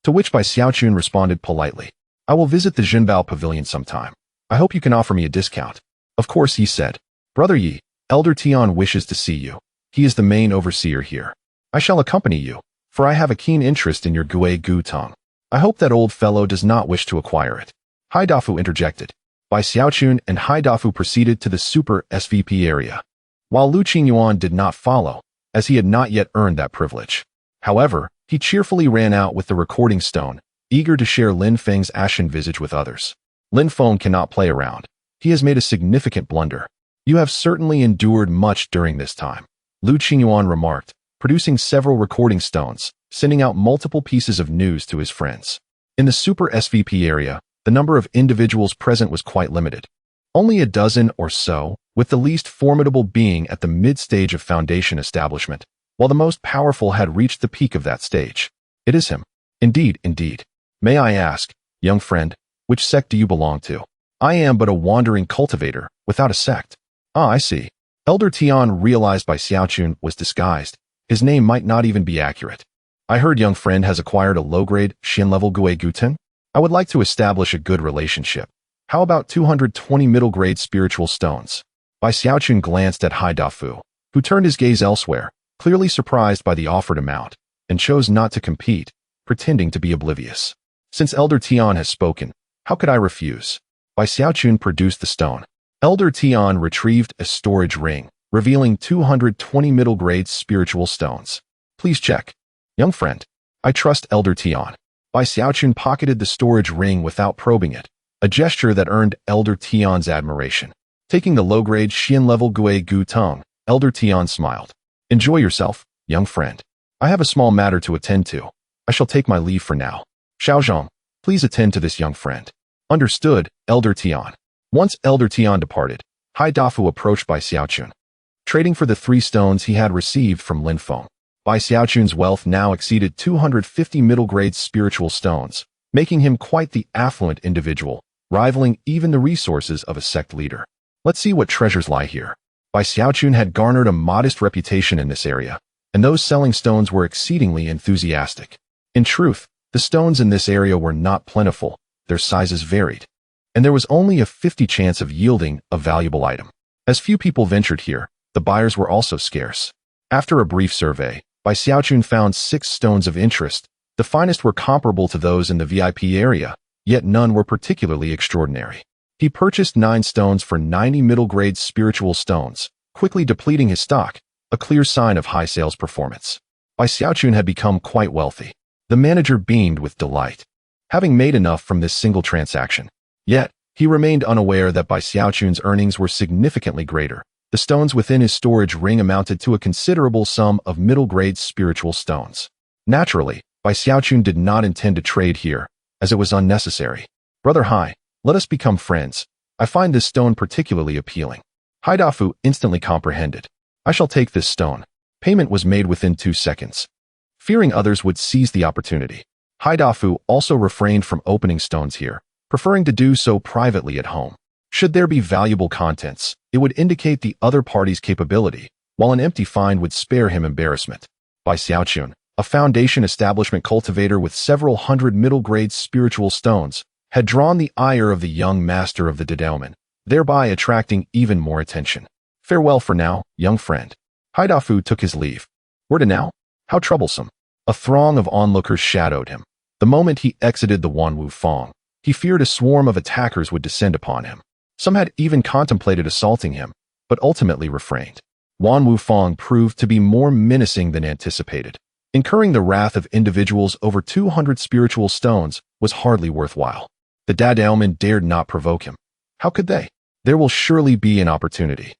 To which Bai Xiaochun responded politely. I will visit the Jinbao Pavilion sometime. I hope you can offer me a discount. Of course, he said. Brother Yi, Elder Tian wishes to see you. He is the main overseer here. I shall accompany you, for I have a keen interest in your Gui Guteng. I hope that old fellow does not wish to acquire it. Haidafu interjected. Bai Xiaochun and Haidafu proceeded to the Super SVP area, while Lu Qingyuan did not follow, as he had not yet earned that privilege. However, he cheerfully ran out with the recording stone, eager to share Lin Feng's ashen visage with others. Lin Feng cannot play around. He has made a significant blunder. You have certainly endured much during this time, Lu Qingyuan remarked, producing several recording stones, sending out multiple pieces of news to his friends. In the Super SVP area, the number of individuals present was quite limited. Only a dozen or so, with the least formidable being at the mid-stage of foundation establishment, while the most powerful had reached the peak of that stage. It is him. Indeed, indeed. May I ask, young friend, which sect do you belong to? I am but a wandering cultivator, without a sect. Ah, I see. Elder Tian realized Bai Xiaochun was disguised. His name might not even be accurate. I heard young friend has acquired a low-grade, Xian-level Gui Guteng. I would like to establish a good relationship. How about 220 middle-grade spiritual stones? Bai Xiaochun glanced at Haidafu, who turned his gaze elsewhere, clearly surprised by the offered amount, and chose not to compete, pretending to be oblivious. Since Elder Tian has spoken, how could I refuse? Bai Xiaochun produced the stone. Elder Tian retrieved a storage ring, revealing 220 middle-grade spiritual stones. Please check. Young friend, I trust Elder Tian. Bai Xiaochun pocketed the storage ring without probing it, a gesture that earned Elder Tian's admiration. Taking the low-grade Xian-level Gui Guteng, Elder Tian smiled. Enjoy yourself, young friend. I have a small matter to attend to. I shall take my leave for now. Xiaozhong, please attend to this young friend. Understood, Elder Tian. Once Elder Tian departed, Hai Dafu approached Bai Xiaochun, trading for the 3 stones he had received from Lin Feng. Bai Xiaochun's wealth now exceeded 250 middle-grade spiritual stones, making him quite the affluent individual, rivaling even the resources of a sect leader. Let's see what treasures lie here. Bai Xiaochun had garnered a modest reputation in this area, and those selling stones were exceedingly enthusiastic. In truth, the stones in this area were not plentiful, their sizes varied, and there was only a 50% chance of yielding a valuable item. As few people ventured here, the buyers were also scarce. After a brief survey, Bai Xiaochun found 6 stones of interest. The finest were comparable to those in the VIP area, yet none were particularly extraordinary. He purchased 9 stones for 90 middle-grade spiritual stones, quickly depleting his stock, a clear sign of high sales performance. Bai Xiaochun had become quite wealthy. The manager beamed with delight, having made enough from this single transaction. Yet, he remained unaware that Bai Xiaochun's earnings were significantly greater. The stones within his storage ring amounted to a considerable sum of middle-grade spiritual stones. Naturally, Bai Xiaochun did not intend to trade here, as it was unnecessary. Brother Hai, let us become friends. I find this stone particularly appealing. Hai Dafu instantly comprehended. I shall take this stone. Payment was made within 2 seconds. Fearing others would seize the opportunity, Hai Dafu also refrained from opening stones here, preferring to do so privately at home. Should there be valuable contents, it would indicate the other party's capability, while an empty find would spare him embarrassment. Bai Xiaochun, a foundation establishment cultivator with several hundred middle-grade spiritual stones, had drawn the ire of the young master of the Dedaumen, thereby attracting even more attention. Farewell for now, young friend. Hai Dafu took his leave. Where to now? How troublesome. A throng of onlookers shadowed him. The moment he exited the Wanwu Fong, he feared a swarm of attackers would descend upon him. Some had even contemplated assaulting him, but ultimately refrained. Wanwu Fong proved to be more menacing than anticipated. Incurring the wrath of individuals over 200 spiritual stones was hardly worthwhile. The Dedaumen dared not provoke him. How could they? There will surely be an opportunity.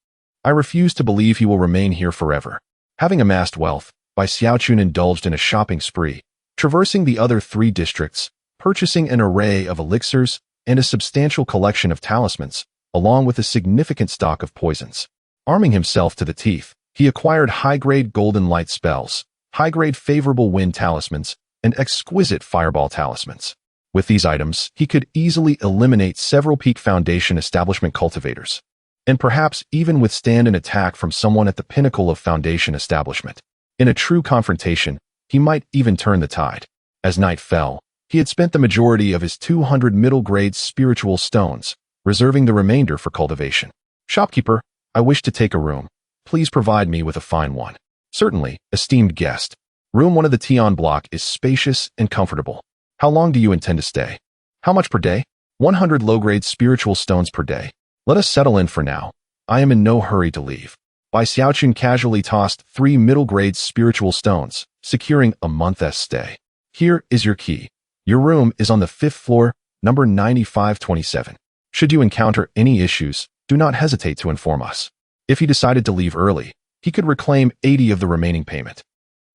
I refuse to believe he will remain here forever. Having amassed wealth, Bai Xiaochun indulged in a shopping spree, traversing the other 3 districts, purchasing an array of elixirs and a substantial collection of talismans, along with a significant stock of poisons. Arming himself to the teeth, he acquired high-grade golden light spells, high-grade favorable wind talismans, and exquisite fireball talismans. With these items, he could easily eliminate several peak foundation establishment cultivators, and perhaps even withstand an attack from someone at the pinnacle of foundation establishment. In a true confrontation, he might even turn the tide. As night fell, he had spent the majority of his 200 middle-grade spiritual stones, reserving the remainder for cultivation. Shopkeeper, I wish to take a room. Please provide me with a fine one. Certainly, esteemed guest. Room 1 of the Tian block is spacious and comfortable. How long do you intend to stay? How much per day? 100 low-grade spiritual stones per day. Let us settle in for now. I am in no hurry to leave. Bai Xiaochun casually tossed 3 middle-grade spiritual stones, securing a month's stay. Here is your key. Your room is on the 5th floor, number 9527. Should you encounter any issues, do not hesitate to inform us. If he decided to leave early, he could reclaim 80 of the remaining payment.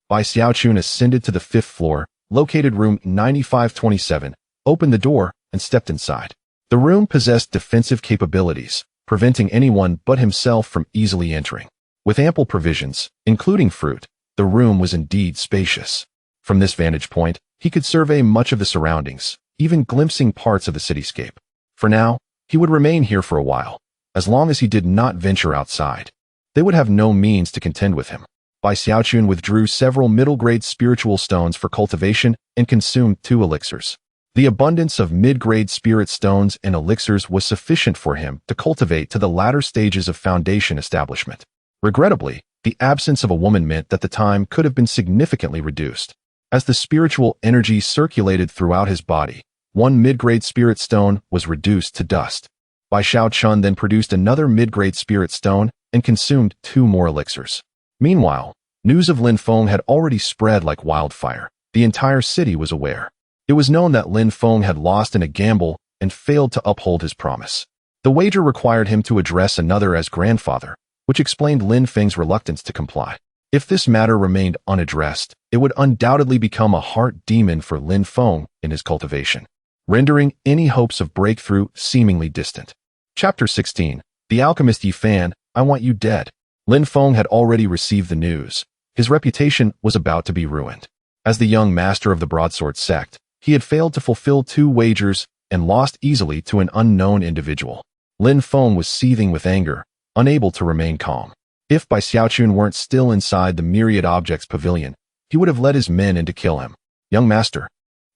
Bai Xiaochun ascended to the 5th floor, located room 9527, opened the door, and stepped inside. The room possessed defensive capabilities, preventing anyone but himself from easily entering. With ample provisions, including fruit, the room was indeed spacious. From this vantage point, he could survey much of the surroundings, even glimpsing parts of the cityscape. For now, he would remain here for a while, as long as he did not venture outside. They would have no means to contend with him. Bai Xiaochun withdrew several middle-grade spiritual stones for cultivation and consumed 2 elixirs. The abundance of mid-grade spirit stones and elixirs was sufficient for him to cultivate to the latter stages of foundation establishment. Regrettably, the absence of a woman meant that the time could have been significantly reduced. As the spiritual energy circulated throughout his body, 1 mid-grade spirit stone was reduced to dust. Bai Xiaochun then produced another mid-grade spirit stone and consumed 2 more elixirs. Meanwhile, news of Lin Feng had already spread like wildfire. The entire city was aware. It was known that Lin Feng had lost in a gamble and failed to uphold his promise. The wager required him to address another as grandfather, which explained Lin Feng's reluctance to comply. If this matter remained unaddressed, it would undoubtedly become a heart demon for Lin Feng in his cultivation, rendering any hopes of breakthrough seemingly distant. Chapter 16. The Alchemist Yi Fan, I Want You Dead. Lin Feng had already received the news. His reputation was about to be ruined. As the young master of the broadsword sect, he had failed to fulfill 2 wagers and lost easily to an unknown individual. Lin Feng was seething with anger, unable to remain calm. If Bai Xiaochun weren't still inside the myriad objects pavilion, he would have led his men in to kill him. Young master,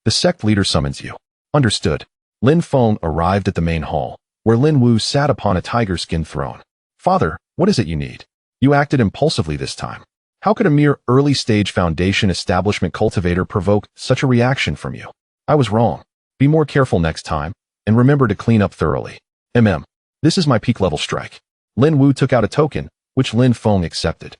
the sect leader summons you. Understood. Lin Feng arrived at the main hall, where Lin Wu sat upon a tiger-skin throne. Father, what is it you need? You acted impulsively this time. How could a mere early-stage foundation establishment cultivator provoke such a reaction from you? I was wrong. Be more careful next time, and remember to clean up thoroughly. This is my peak-level strike. Lin Wu took out a token, which Lin Feng accepted.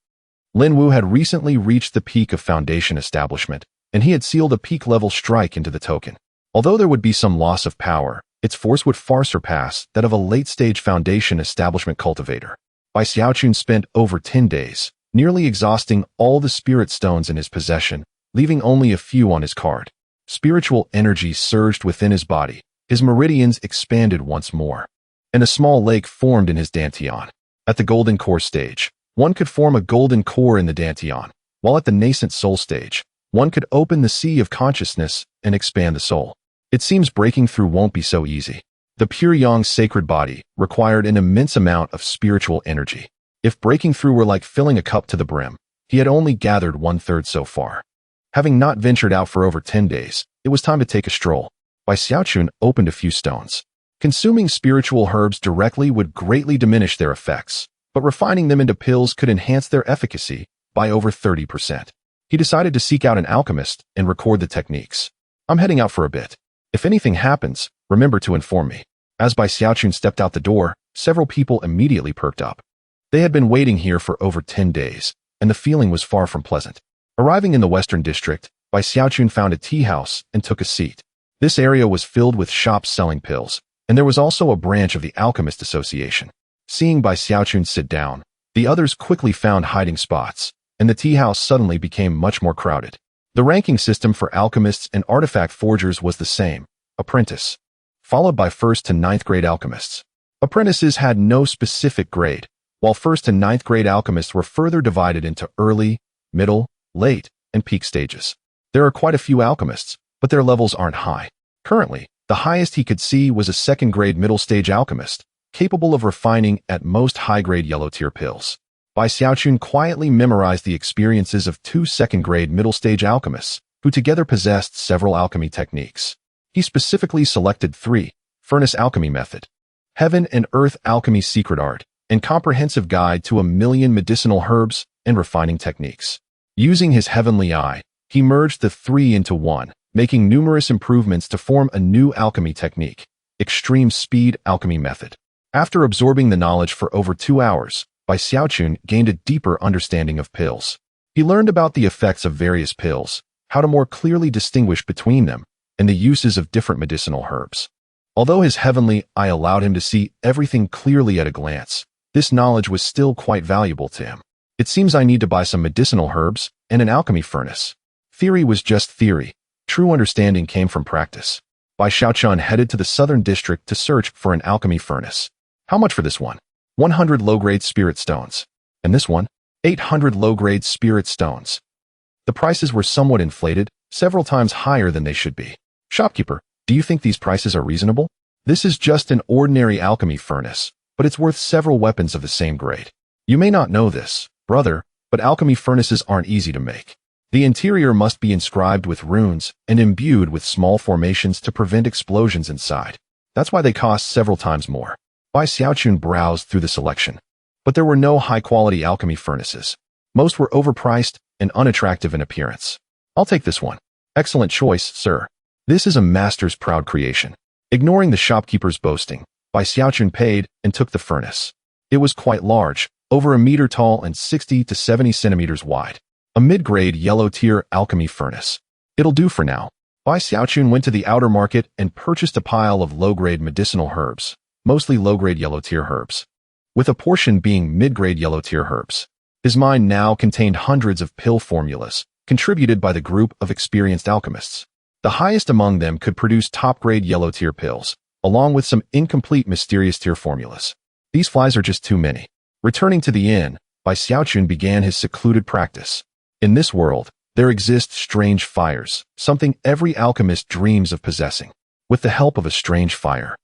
Lin Wu had recently reached the peak of foundation establishment, and he had sealed a peak-level strike into the token. Although there would be some loss of power, its force would far surpass that of a late-stage foundation establishment cultivator. Bai Xiaochun spent over 10 days, nearly exhausting all the spirit stones in his possession, leaving only a few on his card. Spiritual energy surged within his body, his meridians expanded once more, and a small lake formed in his dantian. At the golden core stage, one could form a golden core in the dantian, while at the nascent soul stage, one could open the sea of consciousness and expand the soul. It seems breaking through won't be so easy. The pure yang sacred body required an immense amount of spiritual energy. If breaking through were like filling a cup to the brim, he had only gathered 1/3 so far. Having not ventured out for over 10 days, it was time to take a stroll. Bai Xiaochun opened a few stones. Consuming spiritual herbs directly would greatly diminish their effects, but refining them into pills could enhance their efficacy by over 30%. He decided to seek out an alchemist and record the techniques. I'm heading out for a bit. If anything happens, remember to inform me. As Bai Xiaochun stepped out the door, several people immediately perked up. They had been waiting here for over 10 days, and the feeling was far from pleasant. Arriving in the Western District, Bai Xiaochun found a tea house and took a seat. This area was filled with shops selling pills, and there was also a branch of the Alchemist Association. Seeing Bai Xiaochun sit down, the others quickly found hiding spots, and the tea house suddenly became much more crowded. The ranking system for alchemists and artifact forgers was the same: apprentice, followed by 1st to 9th grade alchemists. Apprentices had no specific grade, while 1st to 9th grade alchemists were further divided into early, middle, late, and peak stages. There are quite a few alchemists, but their levels aren't high. Currently, the highest he could see was a 2nd grade middle stage alchemist, capable of refining at most high-grade yellow-tier pills. Bai Xiaochun quietly memorized the experiences of 2 2nd grade middle stage alchemists, who together possessed several alchemy techniques. He specifically selected 3: Furnace Alchemy Method, Heaven and Earth Alchemy Secret Art, and Comprehensive Guide to 1,000,000 Medicinal Herbs and Refining Techniques. Using his heavenly eye, he merged the 3 into one, making numerous improvements to form a new alchemy technique: Extreme Speed Alchemy Method. After absorbing the knowledge for over 2 hours, Bai Xiaochun gained a deeper understanding of pills. He learned about the effects of various pills, how to more clearly distinguish between them, and the uses of different medicinal herbs. Although his heavenly eye allowed him to see everything clearly at a glance, this knowledge was still quite valuable to him. It seems I need to buy some medicinal herbs and an alchemy furnace. Theory was just theory. True understanding came from practice. Bai Xiaochun headed to the southern district to search for an alchemy furnace. How much for this one? 100 low-grade spirit stones. And this one? 800 low-grade spirit stones. The prices were somewhat inflated, several times higher than they should be. Shopkeeper, do you think these prices are reasonable? This is just an ordinary alchemy furnace, but it's worth several weapons of the same grade. You may not know this, brother, but alchemy furnaces aren't easy to make. The interior must be inscribed with runes and imbued with small formations to prevent explosions inside. That's why they cost several times more. Bai Xiaochun browsed through the selection, but there were no high-quality alchemy furnaces. Most were overpriced and unattractive in appearance. I'll take this one. Excellent choice, sir. This is a master's proud creation. Ignoring the shopkeeper's boasting, Bai Xiaochun paid and took the furnace. It was quite large, over a meter tall and 60 to 70 centimeters wide. A mid-grade yellow-tier alchemy furnace. It'll do for now. Bai Xiaochun went to the outer market and purchased a pile of low-grade medicinal herbs, mostly low-grade yellow-tier herbs, with a portion being mid-grade yellow-tier herbs. His mind now contained hundreds of pill formulas, contributed by the group of experienced alchemists. The highest among them could produce top-grade yellow-tier pills, along with some incomplete mysterious-tier formulas. These flies are just too many. Returning to the inn, Bai Xiaochun began his secluded practice. In this world, there exist strange fires, something every alchemist dreams of possessing. With the help of a strange fire,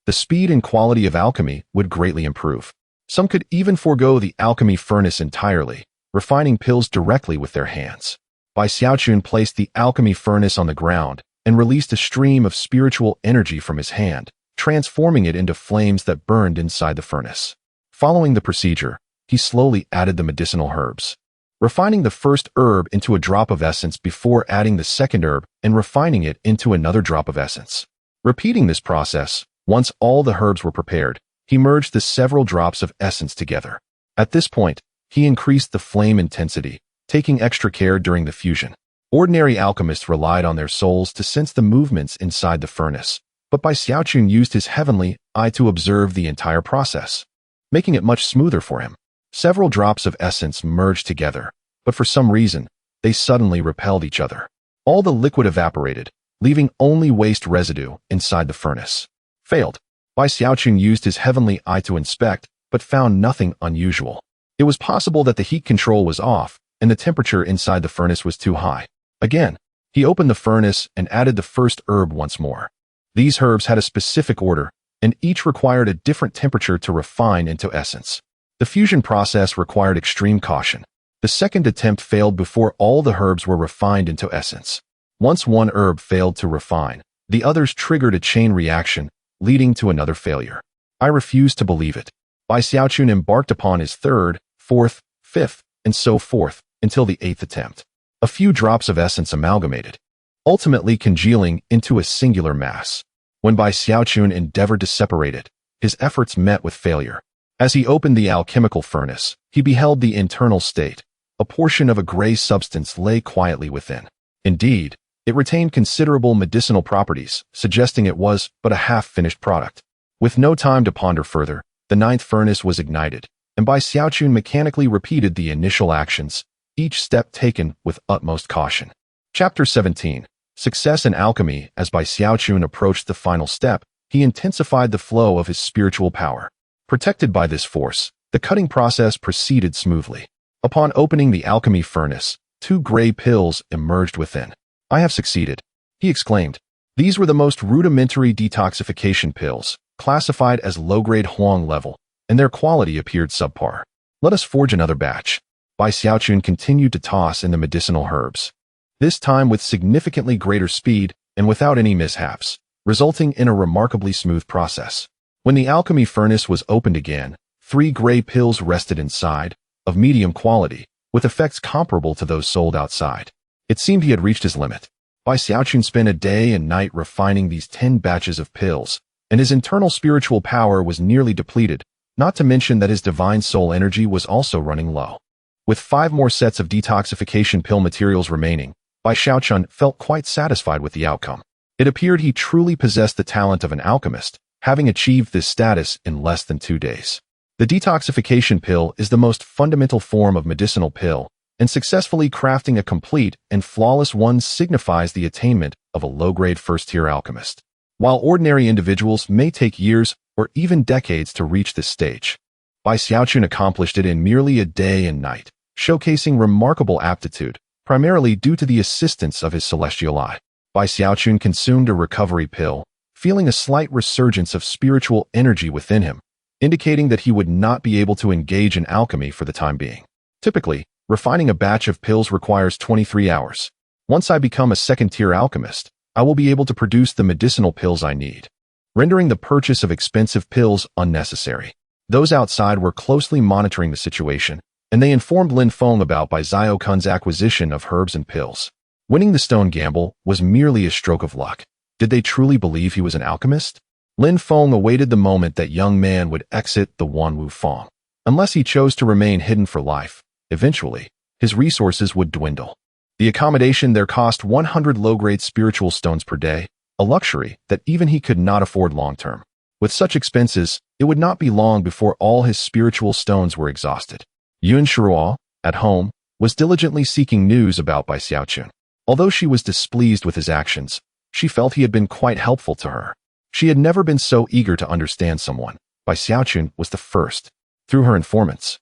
the speed and quality of alchemy would greatly improve. Some could even forego the alchemy furnace entirely, refining pills directly with their hands. Bai Xiaochun placed the alchemy furnace on the ground and released a stream of spiritual energy from his hand, transforming it into flames that burned inside the furnace. Following the procedure, he slowly added the medicinal herbs, refining the first herb into a drop of essence before adding the second herb and refining it into another drop of essence. Repeating this process, once all the herbs were prepared, he merged the several drops of essence together. At this point, he increased the flame intensity, taking extra care during the fusion. Ordinary alchemists relied on their souls to sense the movements inside the furnace, but Bai Xiaochun used his heavenly eye to observe the entire process, making it much smoother for him. Several drops of essence merged together, but for some reason, they suddenly repelled each other. All the liquid evaporated, leaving only waste residue inside the furnace. Failed. Bai Xiaochun used his heavenly eye to inspect, but found nothing unusual. It was possible that the heat control was off, and the temperature inside the furnace was too high. Again, he opened the furnace and added the first herb once more. These herbs had a specific order, and each required a different temperature to refine into essence. The fusion process required extreme caution. The second attempt failed before all the herbs were refined into essence. Once one herb failed to refine, the others triggered a chain reaction, leading to another failure. I refused to believe it. Bai Xiaochun embarked upon his third, fourth, fifth, and so forth, until the eighth attempt. A few drops of essence amalgamated, ultimately congealing into a singular mass. When Bai Xiaochun endeavored to separate it, his efforts met with failure. As he opened the alchemical furnace, he beheld the internal state. A portion of a gray substance lay quietly within. Indeed, it retained considerable medicinal properties, suggesting it was but a half-finished product. With no time to ponder further, the ninth furnace was ignited, and Bai Xiaochun mechanically repeated the initial actions, each step taken with utmost caution. Chapter 17. Success in Alchemy. As Bai Xiaochun approached the final step, he intensified the flow of his spiritual power. Protected by this force, the cutting process proceeded smoothly. Upon opening the alchemy furnace, 2 gray pills emerged within. "I have succeeded," he exclaimed. These were the most rudimentary detoxification pills, classified as low-grade Huang level, and their quality appeared subpar. "Let us forge another batch." Bai Xiaochun continued to toss in the medicinal herbs, this time with significantly greater speed and without any mishaps, resulting in a remarkably smooth process. When the alchemy furnace was opened again, 3 gray pills rested inside, of medium quality, with effects comparable to those sold outside. It seemed he had reached his limit. Bai Xiaochun spent a day and night refining these 10 batches of pills, and his internal spiritual power was nearly depleted, not to mention that his divine soul energy was also running low. With 5 more sets of detoxification pill materials remaining, Bai Xiaochun felt quite satisfied with the outcome. It appeared he truly possessed the talent of an alchemist, having achieved this status in less than 2 days. The detoxification pill is the most fundamental form of medicinal pill, and successfully crafting a complete and flawless one signifies the attainment of a low-grade first-tier alchemist. While ordinary individuals may take years or even decades to reach this stage, Bai Xiaochun accomplished it in merely a day and night, showcasing remarkable aptitude, primarily due to the assistance of his celestial eye. Bai Xiaochun consumed a recovery pill, feeling a slight resurgence of spiritual energy within him, indicating that he would not be able to engage in alchemy for the time being. Typically, refining a batch of pills requires 23 hours. Once I become a second-tier alchemist, I will be able to produce the medicinal pills I need, rendering the purchase of expensive pills unnecessary. Those outside were closely monitoring the situation, and they informed Lin Feng about Bai Xiaochun's acquisition of herbs and pills. Winning the stone gamble was merely a stroke of luck. Did they truly believe he was an alchemist? Lin Feng awaited the moment that young man would exit the Wanwu Feng. Unless he chose to remain hidden for life, eventually, his resources would dwindle. The accommodation there cost 100 low-grade spiritual stones per day, a luxury that even he could not afford long-term. With such expenses, it would not be long before all his spiritual stones were exhausted. Yun Shuruo, at home, was diligently seeking news about Bai Xiaochun. Although she was displeased with his actions, she felt he had been quite helpful to her. She had never been so eager to understand someone. Bai Xiaochun was the first. Through her informants,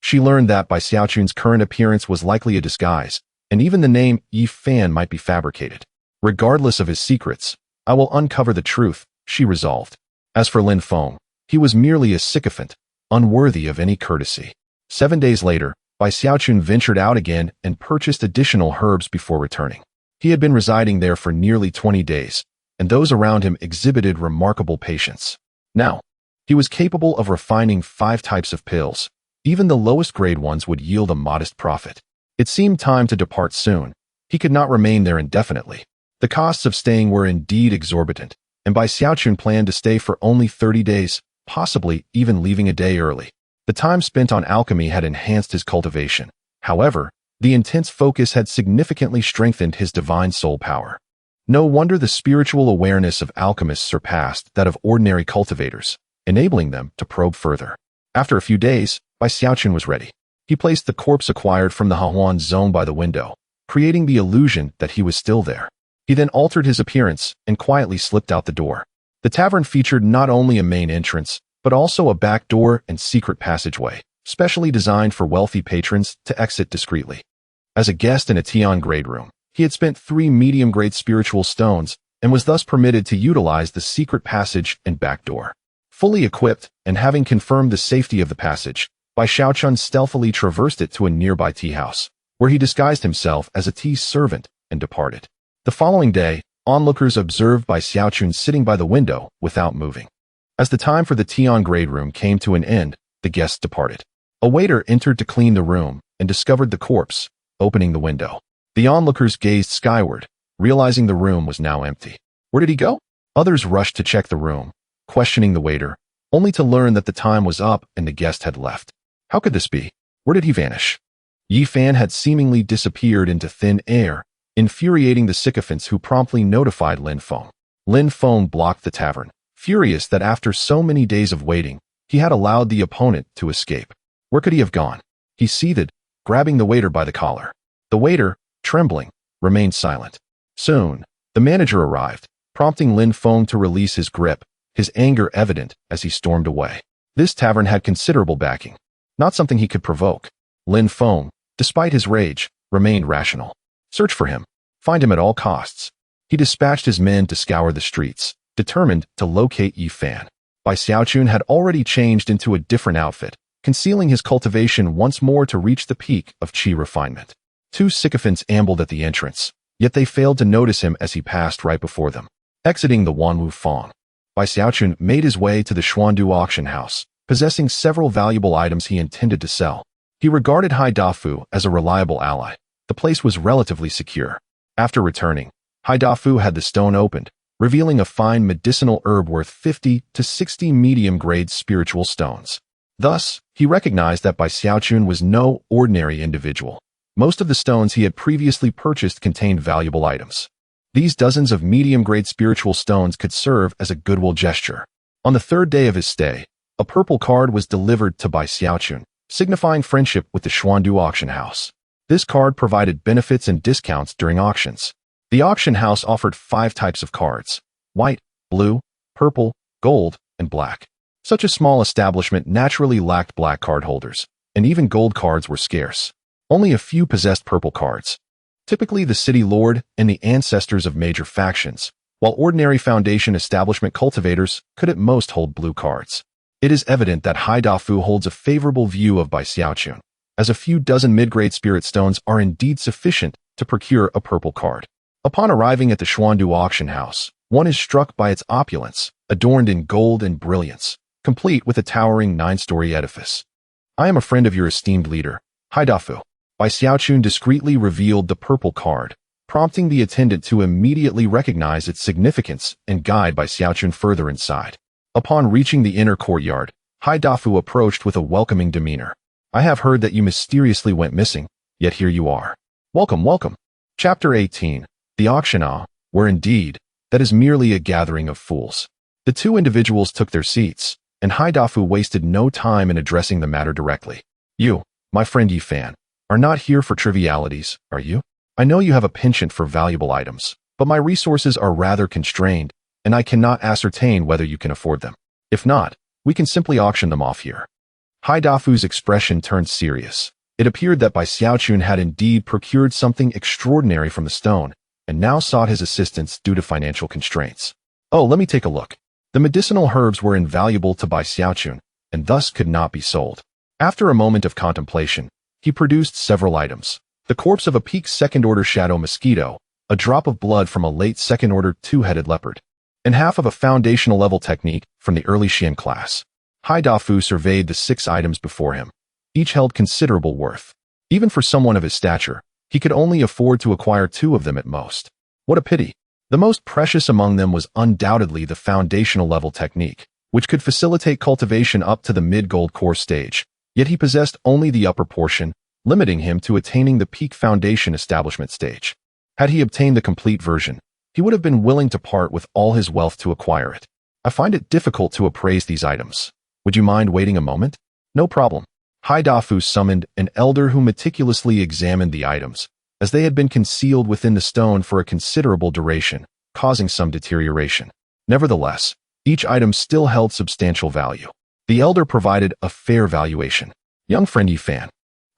she learned that Bai Xiaochun's current appearance was likely a disguise, and even the name Yi Fan might be fabricated. Regardless of his secrets, I will uncover the truth, she resolved. As for Lin Feng, he was merely a sycophant, unworthy of any courtesy. 7 days later, Bai Xiaochun ventured out again and purchased additional herbs before returning. He had been residing there for nearly 20 days, and those around him exhibited remarkable patience. Now, he was capable of refining 5 types of pills. Even the lowest grade ones would yield a modest profit. It seemed time to depart soon. He could not remain there indefinitely. The costs of staying were indeed exorbitant, and Bai Xiaochun planned to stay for only 30 days, possibly even leaving a day early. The time spent on alchemy had enhanced his cultivation. However, the intense focus had significantly strengthened his divine soul power. No wonder the spiritual awareness of alchemists surpassed that of ordinary cultivators, enabling them to probe further. After a few days, Bai Xiaochun was ready. He placed the corpse acquired from the Hahuan zone by the window, creating the illusion that he was still there. He then altered his appearance and quietly slipped out the door. The tavern featured not only a main entrance, but also a back door and secret passageway, specially designed for wealthy patrons to exit discreetly. As a guest in a Tian grade room, he had spent 3 medium-grade spiritual stones and was thus permitted to utilize the secret passage and back door. Fully equipped and having confirmed the safety of the passage, Bai Xiaochun stealthily traversed it to a nearby tea house, where he disguised himself as a tea servant and departed. The following day, onlookers observed Bai Xiaochun sitting by the window without moving. As the time for the Tian grade room came to an end, the guests departed. A waiter entered to clean the room and discovered the corpse, opening the window. The onlookers gazed skyward, realizing the room was now empty. Where did he go? Others rushed to check the room, questioning the waiter, only to learn that the time was up and the guest had left. How could this be? Where did he vanish? Yi Fan had seemingly disappeared into thin air, infuriating the sycophants who promptly notified Lin Feng. Lin Feng blocked the tavern, furious that after so many days of waiting, he had allowed the opponent to escape. Where could he have gone? He seethed, grabbing the waiter by the collar. The waiter, trembling, remained silent. Soon, the manager arrived, prompting Lin Feng to release his grip, his anger evident as he stormed away. This tavern had considerable backing, not something he could provoke. Lin Feng, despite his rage, remained rational. Search for him. Find him at all costs. He dispatched his men to scour the streets, determined to locate Yi Fan. Bai Xiaochun had already changed into a different outfit, concealing his cultivation once more to reach the peak of qi refinement. 2 sycophants ambled at the entrance, yet they failed to notice him as he passed right before them. Exiting the Wanwu Fang, Bai Xiaochun made his way to the Xuandu auction house, possessing several valuable items he intended to sell. He regarded Hai Dafu as a reliable ally. The place was relatively secure. After returning, Hai Dafu had the stone opened, revealing a fine medicinal herb worth 50 to 60 medium-grade spiritual stones. Thus, he recognized that Bai Xiaochun was no ordinary individual. Most of the stones he had previously purchased contained valuable items. These dozens of medium-grade spiritual stones could serve as a goodwill gesture. On the 3rd day of his stay, a purple card was delivered to Bai Xiaochun, signifying friendship with the Xuandu auction house. This card provided benefits and discounts during auctions. The auction house offered 5 types of cards: white, blue, purple, gold, and black. Such a small establishment naturally lacked black card holders, and even gold cards were scarce. Only a few possessed purple cards, typically the city lord and the ancestors of major factions, while ordinary foundation establishment cultivators could at most hold blue cards. It is evident that Hai Dafu holds a favorable view of Bai Xiaochun, as a few dozen mid-grade spirit stones are indeed sufficient to procure a purple card. Upon arriving at the Xuandu auction house, one is struck by its opulence, adorned in gold and brilliance, complete with a towering 9-story edifice. I am a friend of your esteemed leader, Hai Dafu. Bai Xiaochun discreetly revealed the purple card, prompting the attendant to immediately recognize its significance and guide Bai Xiaochun further inside. Upon reaching the inner courtyard, Hai Dafu approached with a welcoming demeanor. I have heard that you mysteriously went missing, yet here you are. Welcome, welcome. Chapter 18. The auction, where indeed, that is merely a gathering of fools. The 2 individuals took their seats, and Hai Dafu wasted no time in addressing the matter directly. You, my friend Yi Fan, are not here for trivialities, are you? I know you have a penchant for valuable items, but my resources are rather constrained, and I cannot ascertain whether you can afford them. If not, we can simply auction them off here. Hai Dafu's expression turned serious. It appeared that Bai Xiaochun had indeed procured something extraordinary from the stone, and now sought his assistance due to financial constraints. Oh, let me take a look. The medicinal herbs were invaluable to Bai Xiaochun, and thus could not be sold. After a moment of contemplation, he produced several items. The corpse of a peak second-order shadow mosquito, a drop of blood from a late second-order two-headed leopard, and half of a foundational level technique from the early Xian class. Hai Dafu surveyed the 6 items before him. Each held considerable worth. Even for someone of his stature, he could only afford to acquire 2 of them at most. What a pity. The most precious among them was undoubtedly the foundational level technique, which could facilitate cultivation up to the mid-gold core stage, yet he possessed only the upper portion, limiting him to attaining the peak foundation establishment stage. Had he obtained the complete version, he would have been willing to part with all his wealth to acquire it. I find it difficult to appraise these items. Would you mind waiting a moment? No problem. Hai Dafu summoned an elder who meticulously examined the items, as they had been concealed within the stone for a considerable duration, causing some deterioration. Nevertheless, each item still held substantial value. The elder provided a fair valuation. Young friend Yifan,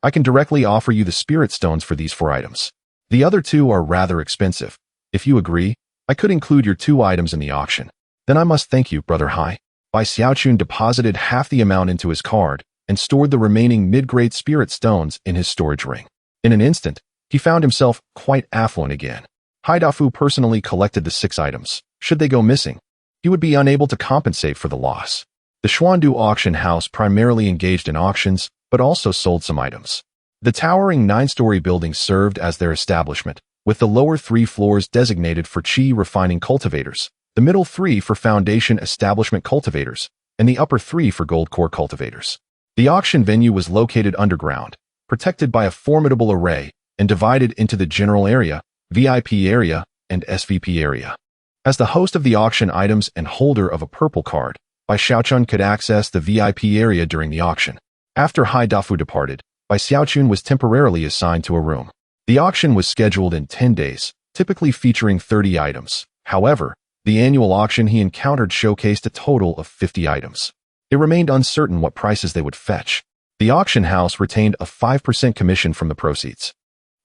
I can directly offer you the spirit stones for these 4 items. The other 2 are rather expensive. If you agree, I could include your 2 items in the auction. Then I must thank you, Brother Hai. Bai Xiaochun deposited half the amount into his card and stored the remaining mid-grade spirit stones in his storage ring. In an instant, he found himself quite affluent again. Hai Dafu personally collected the 6 items. Should they go missing, he would be unable to compensate for the loss. The Xuandu auction house primarily engaged in auctions, but also sold some items. The towering 9-story building served as their establishment, with the lower 3 floors designated for qi refining cultivators, the middle 3 for foundation establishment cultivators, and the upper 3 for gold core cultivators. The auction venue was located underground, protected by a formidable array, and divided into the general area, VIP area, and SVP area. As the host of the auction items and holder of a purple card, Bai Xiaochun could access the VIP area during the auction. After Hai Dafu departed, Bai Xiaochun was temporarily assigned to a room. The auction was scheduled in 10 days, typically featuring 30 items. However, the annual auction he encountered showcased a total of 50 items. It remained uncertain what prices they would fetch. The auction house retained a 5% commission from the proceeds.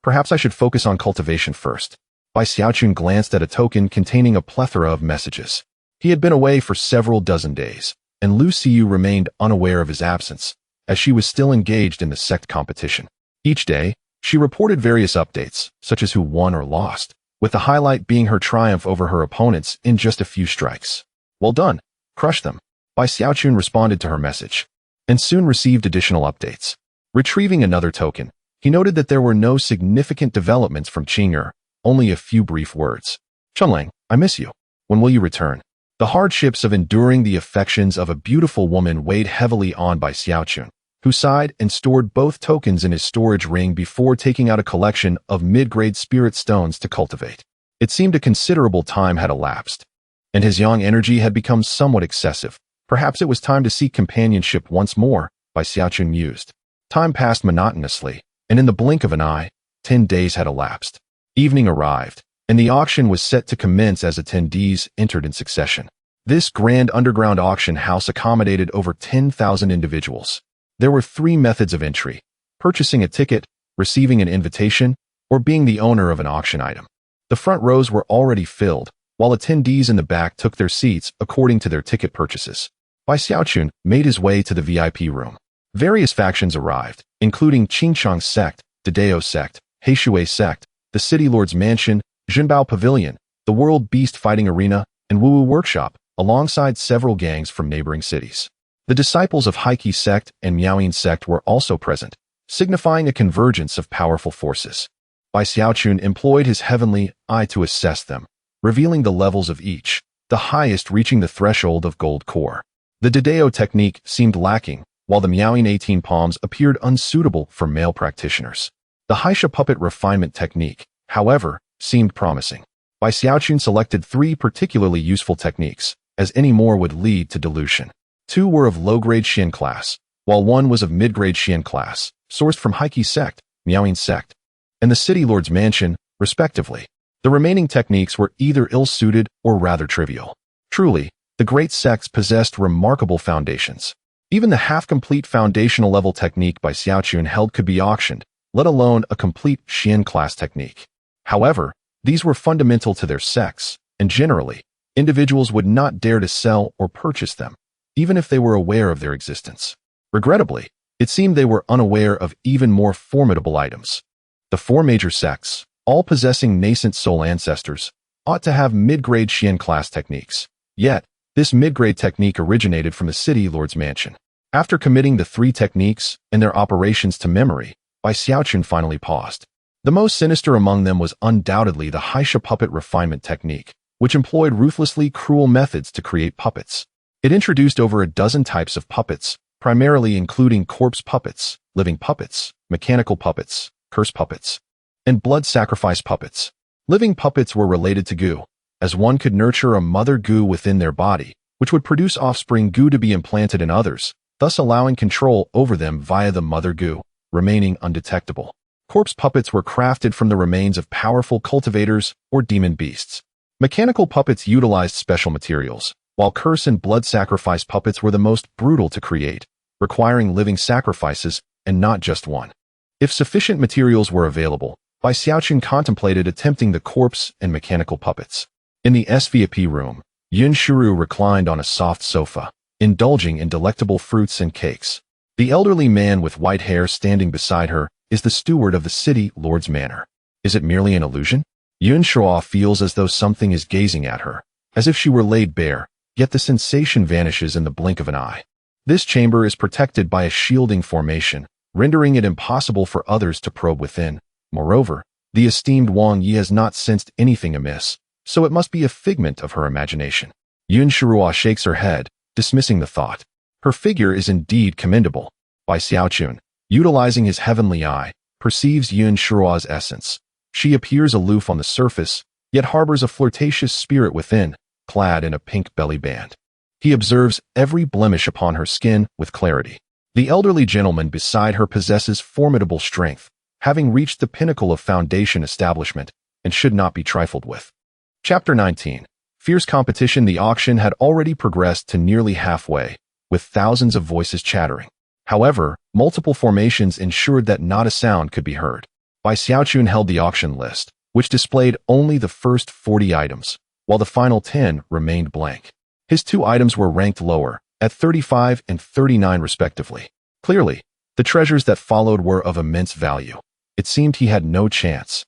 Perhaps I should focus on cultivation first. Bai Xiaochun glanced at a token containing a plethora of messages. He had been away for several dozen days, and Lu Xiu remained unaware of his absence, as she was still engaged in the sect competition. Each day, she reported various updates, such as who won or lost, with the highlight being her triumph over her opponents in just a few strikes. Well done. Crush them. Bai Xiaochun responded to her message, and soon received additional updates. Retrieving another token, he noted that there were no significant developments from Qing'er, only a few brief words. Chunlang, I miss you. When will you return? The hardships of enduring the affections of a beautiful woman weighed heavily on Bai Xiaochun, who sighed and stored both tokens in his storage ring before taking out a collection of mid-grade spirit stones to cultivate. It seemed a considerable time had elapsed, and his yang energy had become somewhat excessive. Perhaps it was time to seek companionship once more, Bai Xiaochun mused. Time passed monotonously, and in the blink of an eye, 10 days had elapsed. Evening arrived, and the auction was set to commence as attendees entered in succession. This grand underground auction house accommodated over 10,000 individuals. There were 3 methods of entry: purchasing a ticket, receiving an invitation, or being the owner of an auction item. The front rows were already filled, while attendees in the back took their seats according to their ticket purchases. Bai Xiaochun made his way to the VIP room. Various factions arrived, including Qingchang sect, Dedeo sect, Heishui sect, the City Lord's Mansion, Zhenbao Pavilion, the World Beast Fighting Arena, and Wu Workshop, alongside several gangs from neighboring cities. The disciples of Heike sect and Miaoyin sect were also present, signifying a convergence of powerful forces. Bai Xiaochun employed his heavenly eye to assess them, revealing the levels of each, the highest reaching the threshold of gold core. The Dedeo technique seemed lacking, while the Miaoyin 18 palms appeared unsuitable for male practitioners. The Haisha puppet refinement technique, however, seemed promising. Bai Xiaochun selected 3 particularly useful techniques, as any more would lead to dilution. 2 were of low-grade Xian class, while 1 was of mid-grade Xian class, sourced from Heike sect, Meowing Sect, and the City Lord's Mansion, respectively. The remaining techniques were either ill-suited or rather trivial. Truly, the great sects possessed remarkable foundations. Even the half-complete foundational-level technique by Xiaochun held could be auctioned, let alone a complete Xian class technique. However, these were fundamental to their sects, and generally, individuals would not dare to sell or purchase them, even if they were aware of their existence. Regrettably, it seemed they were unaware of even more formidable items. The four major sects, all possessing nascent soul ancestors, ought to have mid-grade Xian class techniques. Yet, this mid-grade technique originated from the City Lord's Mansion. After committing the three techniques and their operations to memory, Bai Xiaochun finally paused. The most sinister among them was undoubtedly the Haisha puppet refinement technique, which employed ruthlessly cruel methods to create puppets. It introduced over a dozen types of puppets, primarily including corpse puppets, living puppets, mechanical puppets, curse puppets, and blood sacrifice puppets. Living puppets were related to goo, as one could nurture a mother goo within their body, which would produce offspring goo to be implanted in others, thus allowing control over them via the mother goo, remaining undetectable. Corpse puppets were crafted from the remains of powerful cultivators or demon beasts. Mechanical puppets utilized special materials, while curse and blood sacrifice puppets were the most brutal to create, requiring living sacrifices and not just one. If sufficient materials were available, Bai Xiaochun contemplated attempting the corpse and mechanical puppets. In the SVIP room, Yun Shuru reclined on a soft sofa, indulging in delectable fruits and cakes. The elderly man with white hair standing beside her is the steward of the City Lord's Manor. Is it merely an illusion? Yun Shua feels as though something is gazing at her, as if she were laid bare, yet the sensation vanishes in the blink of an eye. This chamber is protected by a shielding formation, rendering it impossible for others to probe within. Moreover, the esteemed Wang Yi has not sensed anything amiss, so it must be a figment of her imagination. Yun Shirua shakes her head, dismissing the thought. Her figure is indeed commendable. Bai Xiaochun, utilizing his heavenly eye, perceives Yun Shirua's essence. She appears aloof on the surface, yet harbors a flirtatious spirit within, clad in a pink belly band. He observes every blemish upon her skin with clarity. The elderly gentleman beside her possesses formidable strength, having reached the pinnacle of foundation establishment, and should not be trifled with. Chapter 19. Fierce competition. The auction had already progressed to nearly halfway, with thousands of voices chattering. However, multiple formations ensured that not a sound could be heard. Bai Xiaochun held the auction list, which displayed only the first 40 items, while the final 10 remained blank. His two items were ranked lower, at 35 and 39 respectively. Clearly, the treasures that followed were of immense value. It seemed he had no chance.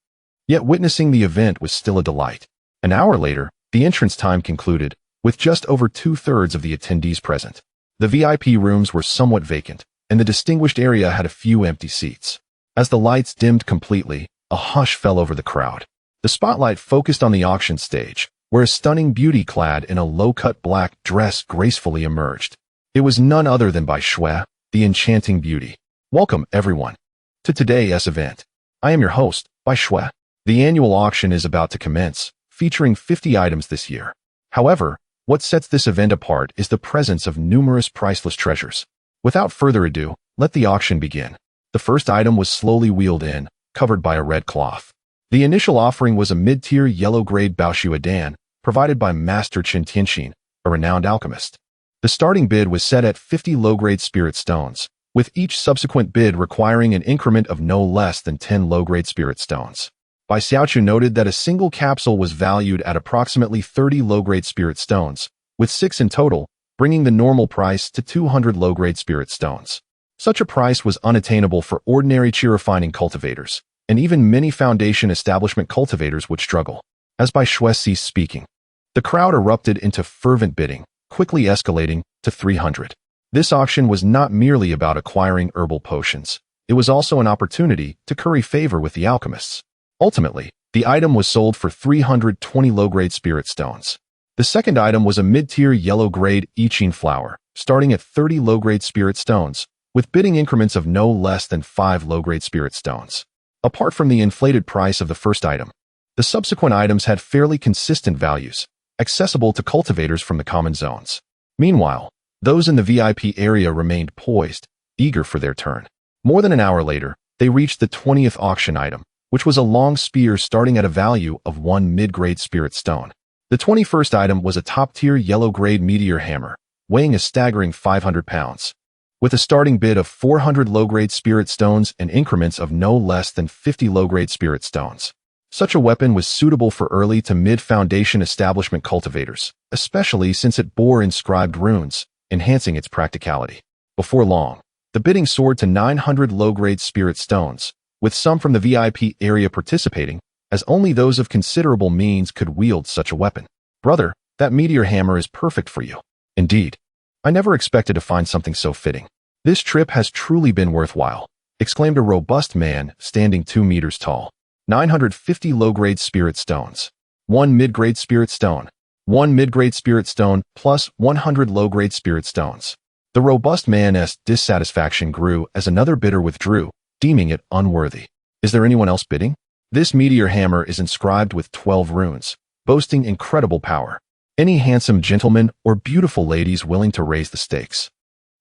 Yet witnessing the event was still a delight. An hour later, the entrance time concluded, with just over 2/3 of the attendees present. The VIP rooms were somewhat vacant, and the distinguished area had a few empty seats. As the lights dimmed completely, a hush fell over the crowd. The spotlight focused on the auction stage, where a stunning beauty clad in a low-cut black dress gracefully emerged. It was none other than Bai Shui, the enchanting beauty. Welcome, everyone, to today's event. I am your host, Bai Shui. The annual auction is about to commence, featuring 50 items this year. However, what sets this event apart is the presence of numerous priceless treasures. Without further ado, let the auction begin. The first item was slowly wheeled in, covered by a red cloth. The initial offering was a mid-tier yellow-grade Baoshu Adan, provided by Master Chen Tianxin, a renowned alchemist. The starting bid was set at 50 low-grade spirit stones, with each subsequent bid requiring an increment of no less than 10 low-grade spirit stones. Bai Xiaochun noted that a single capsule was valued at approximately 30 low-grade spirit stones, with 6 in total, bringing the normal price to 200 low-grade spirit stones. Such a price was unattainable for ordinary chi-refining cultivators, and even many foundation establishment cultivators would struggle. As Bai Shui ceased speaking, the crowd erupted into fervent bidding, quickly escalating to 300. This auction was not merely about acquiring herbal potions. It was also an opportunity to curry favor with the alchemists. Ultimately, the item was sold for 320 low-grade spirit stones. The second item was a mid-tier yellow-grade I Ching flower, starting at 30 low-grade spirit stones, with bidding increments of no less than 5 low-grade spirit stones. Apart from the inflated price of the first item, the subsequent items had fairly consistent values, accessible to cultivators from the common zones. Meanwhile, those in the VIP area remained poised, eager for their turn. More than an hour later, They reached the 20th auction item, which was a long spear starting at a value of 1 mid-grade spirit stone. The 21st item was a top-tier yellow-grade meteor hammer, weighing a staggering 500 pounds. With a starting bid of 400 low-grade spirit stones and increments of no less than 50 low-grade spirit stones. Such a weapon was suitable for early to mid-foundation establishment cultivators, especially since it bore inscribed runes, enhancing its practicality. Before long, the bidding soared to 900 low-grade spirit stones, with some from the VIP area participating, as only those of considerable means could wield such a weapon. Brother, that meteor hammer is perfect for you. Indeed. I never expected to find something so fitting. This trip has truly been worthwhile, exclaimed a robust man standing 2 meters tall. 950 low-grade spirit stones. 1 mid-grade spirit stone. 1 mid-grade spirit stone plus 100 low-grade spirit stones. The robust man's dissatisfaction grew as another bidder withdrew, deeming it unworthy. Is there anyone else bidding? This meteor hammer is inscribed with 12 runes, boasting incredible power. Any handsome gentlemen or beautiful ladies willing to raise the stakes?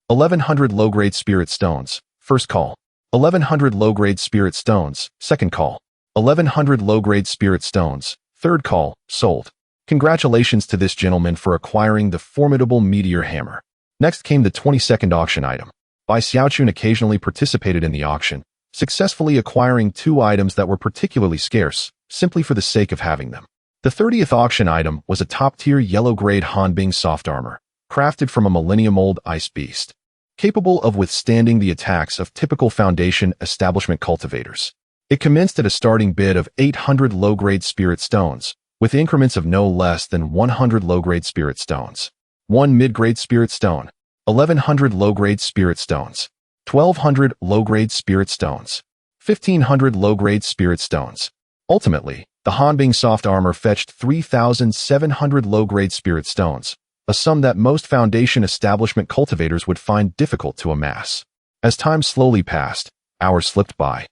1100 low-grade spirit stones, first call. 1100 low-grade spirit stones, second call. 1100 low-grade spirit stones, third call, sold. Congratulations to this gentleman for acquiring the formidable meteor hammer. Next came the 22nd auction item. Bai Xiaochun occasionally participated in the auction, successfully acquiring 2 items that were particularly scarce, simply for the sake of having them. The 30th auction item was a top-tier yellow-grade Hanbing soft armor, crafted from a millennium-old ice beast, capable of withstanding the attacks of typical foundation establishment cultivators. It commenced at a starting bid of 800 low-grade spirit stones, with increments of no less than 100 low-grade spirit stones. 1 mid-grade spirit stone. 1100 low-grade spirit stones. 1200 low-grade spirit stones. 1500 low-grade spirit stones. Ultimately, the Hanbing soft armor fetched 3,700 low-grade spirit stones, a sum that most foundation establishment cultivators would find difficult to amass. As time slowly passed, hours slipped by.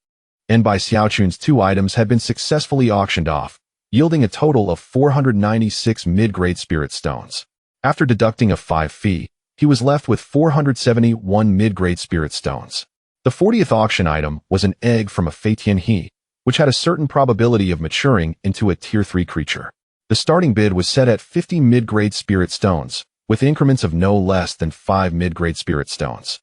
And Bai Xiaochun's 2 items had been successfully auctioned off, yielding a total of 496 mid-grade spirit stones. After deducting a 5 fee, he was left with 471 mid-grade spirit stones. The 40th auction item was an egg from a Feitian He, which had a certain probability of maturing into a Tier 3 creature. The starting bid was set at 50 mid-grade spirit stones, with increments of no less than 5 mid-grade spirit stones.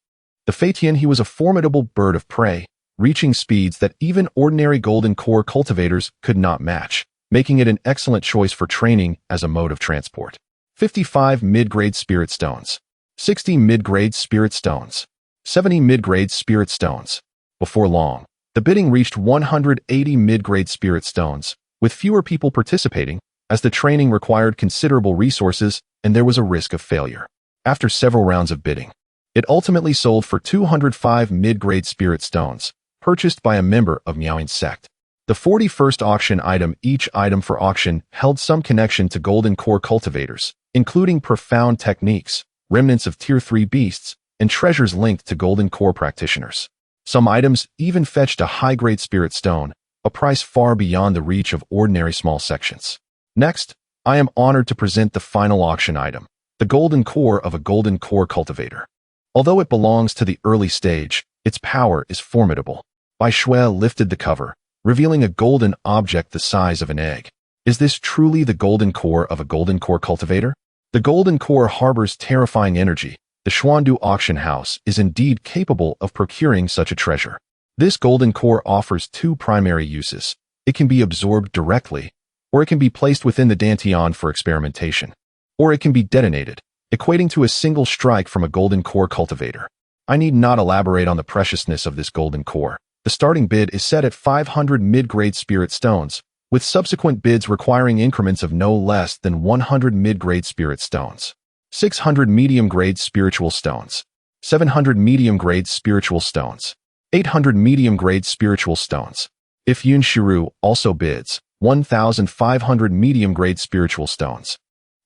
The Feitian He was a formidable bird of prey, reaching speeds that even ordinary golden core cultivators could not match, making it an excellent choice for training as a mode of transport. 55 mid-grade spirit stones. 60 mid-grade spirit stones. 70 mid-grade spirit stones. Before long, the bidding reached 180 mid-grade spirit stones, with fewer people participating, as the training required considerable resources and there was a risk of failure. After several rounds of bidding, it ultimately sold for 205 mid-grade spirit stones, purchased by a member of Miaoying sect. The 41st auction item. Each item for auction held some connection to golden core cultivators, including profound techniques, remnants of Tier 3 beasts, and treasures linked to golden core practitioners. Some items even fetched a high-grade spirit stone, a price far beyond the reach of ordinary small sections. Next, I am honored to present the final auction item, the golden core of a golden core cultivator. Although it belongs to the early stage, its power is formidable. Bai Shui lifted the cover, revealing a golden object the size of an egg. Is this truly the golden core of a golden core cultivator? The golden core harbors terrifying energy. The Xuandu auction house is indeed capable of procuring such a treasure. This golden core offers 2 primary uses. It can be absorbed directly, or it can be placed within the Dantian for experimentation, or it can be detonated, equating to a single strike from a golden core cultivator. I need not elaborate on the preciousness of this golden core. The starting bid is set at 500 mid-grade spirit stones, with subsequent bids requiring increments of no less than 100 mid-grade spirit stones. 600 medium-grade spiritual stones. 700 medium-grade spiritual stones. 800 medium-grade spiritual stones. If Yun Shiru also bids, 1,500 medium-grade spiritual stones.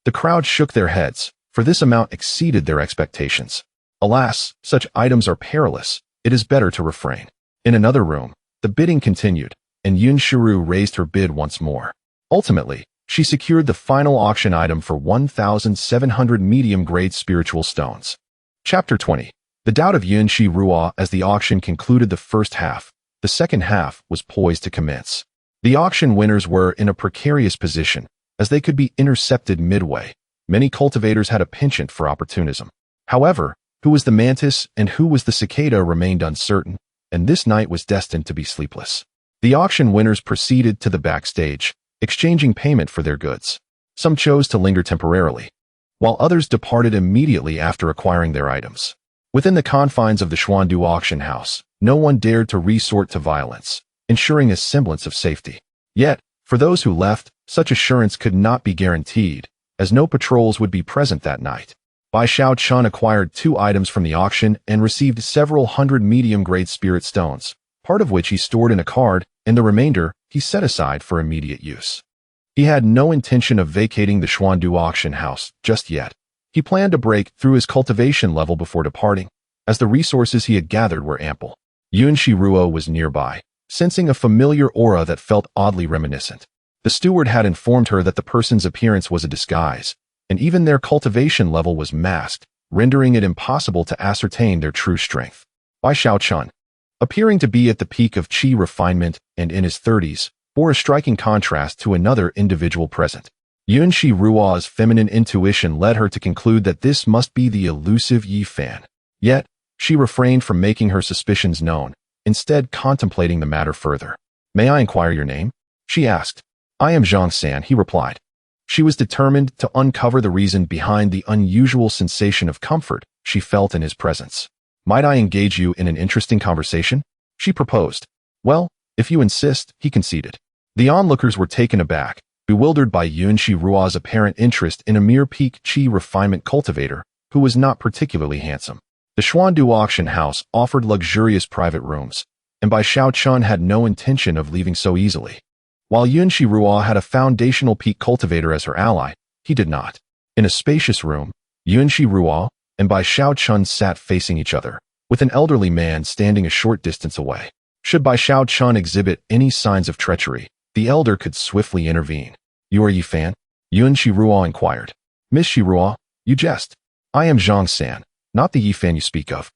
The crowd shook their heads, for this amount exceeded their expectations. Alas, such items are perilous. It is better to refrain. In another room, the bidding continued, and Yun Shiru raised her bid once more. Ultimately, she secured the final auction item for 1,700 medium-grade spiritual stones. Chapter 20. The doubt of Yun Shiru. As the auction concluded the first half, The second half was poised to commence. The auction winners were in a precarious position, as they could be intercepted midway. Many cultivators had a penchant for opportunism. However, who was the mantis and who was the cicada remained uncertain, and this night was destined to be sleepless. The auction winners proceeded to the backstage, exchanging payment for their goods. Some chose to linger temporarily, while others departed immediately after acquiring their items. Within the confines of the Xuandu auction house, no one dared to resort to violence, ensuring a semblance of safety. Yet, for those who left, such assurance could not be guaranteed, as no patrols would be present that night. Bai Xiaochun acquired 2 items from the auction and received several hundred medium-grade spirit stones, part of which he stored in a card, and the remainder he set aside for immediate use. He had no intention of vacating the Xuandu auction house just yet. He planned to break through his cultivation level before departing, as the resources he had gathered were ample. Yun Shiruo was nearby, sensing a familiar aura that felt oddly reminiscent. The steward had informed her that the person's appearance was a disguise, and even their cultivation level was masked, rendering it impossible to ascertain their true strength. Bai Xiaochun, appearing to be at the peak of qi refinement and in his 30s, bore a striking contrast to another individual present. Yun Shiruo's feminine intuition led her to conclude that this must be the elusive Yi Fan. Yet, she refrained from making her suspicions known, instead contemplating the matter further. "May I inquire your name?" she asked. "I am Zhang San," he replied. She was determined to uncover the reason behind the unusual sensation of comfort she felt in his presence. "Might I engage you in an interesting conversation?" she proposed. "Well, if you insist," he conceded. The onlookers were taken aback, bewildered by Yun Shiruo's apparent interest in a mere peak qi refinement cultivator who was not particularly handsome. The Xuandu auction house offered luxurious private rooms, and Bai Xiaochun had no intention of leaving so easily. While Yun Shiruo had a foundational peak cultivator as her ally, he did not. In a spacious room, Yun Shiruo and Bai Xiaochun sat facing each other, with an elderly man standing a short distance away. Should Bai Xiaochun exhibit any signs of treachery, the elder could swiftly intervene. "You are Yi Fan?" Yun Shiruo inquired. "Miss Shiruo, you jest. I am Zhang San, not the Yi Fan you speak of.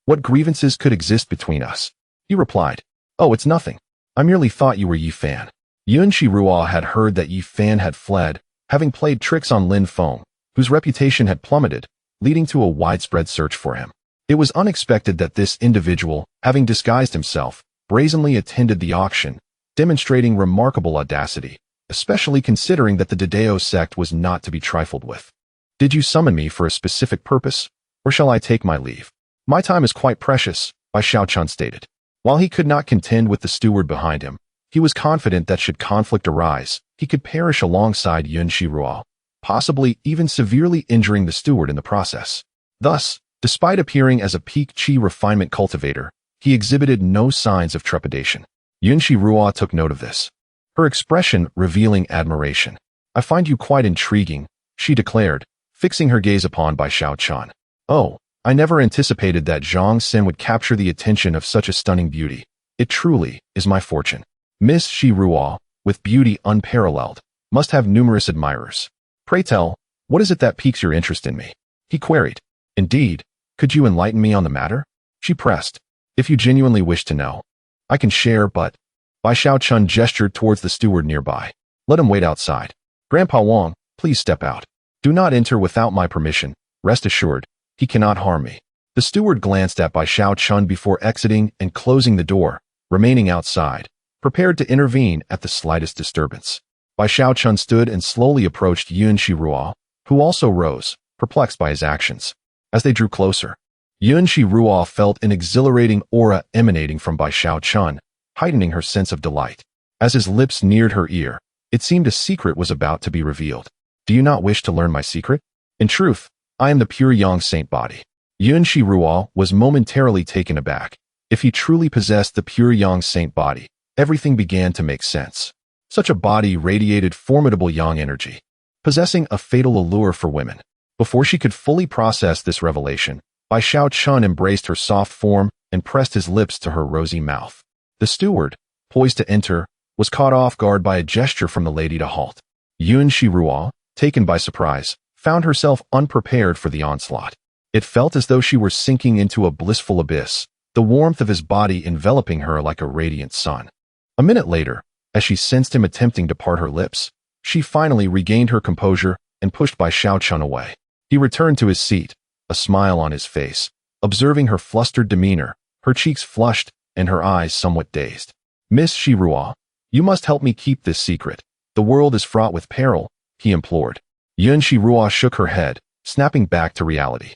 What grievances could exist between us?" He replied. "Oh, it's nothing. I merely thought you were Yi Fan." Yun Shiruo had heard that Yi Fan had fled, having played tricks on Lin Feng, whose reputation had plummeted, leading to a widespread search for him. It was unexpected that this individual, having disguised himself, brazenly attended the auction, demonstrating remarkable audacity, especially considering that the Dedeo sect was not to be trifled with. "Did you summon me for a specific purpose, or shall I take my leave?" "My time is quite precious," Bai Xiaochun stated. While he could not contend with the steward behind him, he was confident that should conflict arise, he could perish alongside Yun Shiruo, possibly even severely injuring the steward in the process. Thus, despite appearing as a peak qi refinement cultivator, he exhibited no signs of trepidation. Yun Shiruo took note of this, her expression revealing admiration. "I find you quite intriguing," she declared, fixing her gaze upon Bai Xiaochun. "Oh, I never anticipated that Zhang Sen would capture the attention of such a stunning beauty. It truly is my fortune." Miss Shiruo, with beauty unparalleled, must have numerous admirers. "Pray tell, what is it that piques your interest in me?" he queried. "Indeed, could you enlighten me on the matter?" she pressed. "If you genuinely wish to know, I can share, but..." Bai Xiaochun gestured towards the steward nearby. "Let him wait outside. Grandpa Wang, please step out. Do not enter without my permission. Rest assured, he cannot harm me." The steward glanced at Bai Xiaochun before exiting and closing the door, remaining outside, prepared to intervene at the slightest disturbance. Bai Xiaochun stood and slowly approached Yun Shiruo, who also rose, perplexed by his actions. As they drew closer, Yun Shiruo felt an exhilarating aura emanating from Bai Xiaochun, heightening her sense of delight. As his lips neared her ear, it seemed a secret was about to be revealed. "Do you not wish to learn my secret? In truth, I am the pure Yang Saint body." Yun Shiruo was momentarily taken aback. If he truly possessed the pure Yang Saint body, everything began to make sense. Such a body radiated formidable yang energy, possessing a fatal allure for women. Before she could fully process this revelation, Bai Xiaochun embraced her soft form and pressed his lips to her rosy mouth. The steward, poised to enter, was caught off guard by a gesture from the lady to halt. Yun Shiruo, taken by surprise, found herself unprepared for the onslaught. It felt as though she were sinking into a blissful abyss, the warmth of his body enveloping her like a radiant sun. A minute later, as she sensed him attempting to part her lips, she finally regained her composure and pushed Bai Xiaochun away. He returned to his seat, a smile on his face, observing her flustered demeanor, her cheeks flushed and her eyes somewhat dazed. "Miss Shiruo, you must help me keep this secret. The world is fraught with peril," he implored. Yun Shiruo shook her head, snapping back to reality.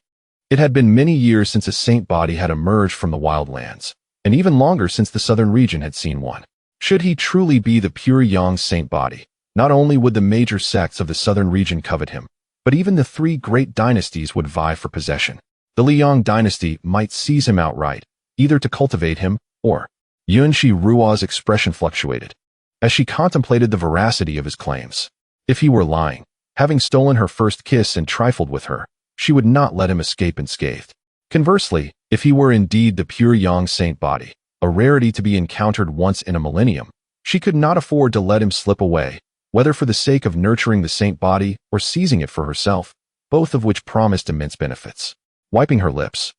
It had been many years since a saint body had emerged from the wildlands, and even longer since the southern region had seen one. Should he truly be the pure Yang saint body, not only would the major sects of the southern region covet him, but even the three great dynasties would vie for possession. The Liang dynasty might seize him outright, either to cultivate him or— Yun Shiruo's expression fluctuated as she contemplated the veracity of his claims. If he were lying, having stolen her first kiss and trifled with her, she would not let him escape unscathed. Conversely, if he were indeed the pure Yang saint body, a rarity to be encountered once in a millennium, she could not afford to let him slip away, whether for the sake of nurturing the saint body or seizing it for herself, both of which promised immense benefits. Wiping her lips,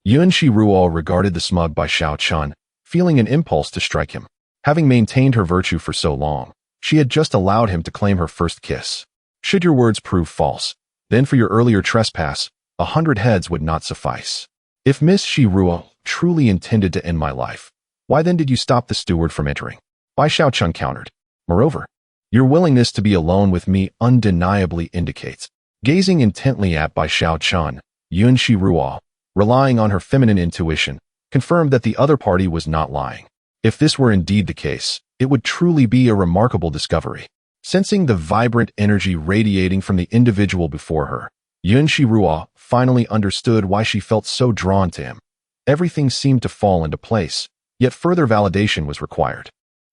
Yun Shiruo regarded the smug Bai Xiaochun, feeling an impulse to strike him. Having maintained her virtue for so long, she had just allowed him to claim her first kiss. Should your words prove false, then for your earlier trespass, 100 heads would not suffice. If Miss Shiruo truly intended to end my life, why then did you stop the steward from entering? Bai Xiaochun countered. Moreover, your willingness to be alone with me undeniably indicates. Gazing intently at Bai Xiaochun, Yun Shiruo, relying on her feminine intuition, confirmed that the other party was not lying. If this were indeed the case, it would truly be a remarkable discovery. Sensing the vibrant energy radiating from the individual before her, Yun Shiruo finally understood why she felt so drawn to him. Everything seemed to fall into place, yet further validation was required.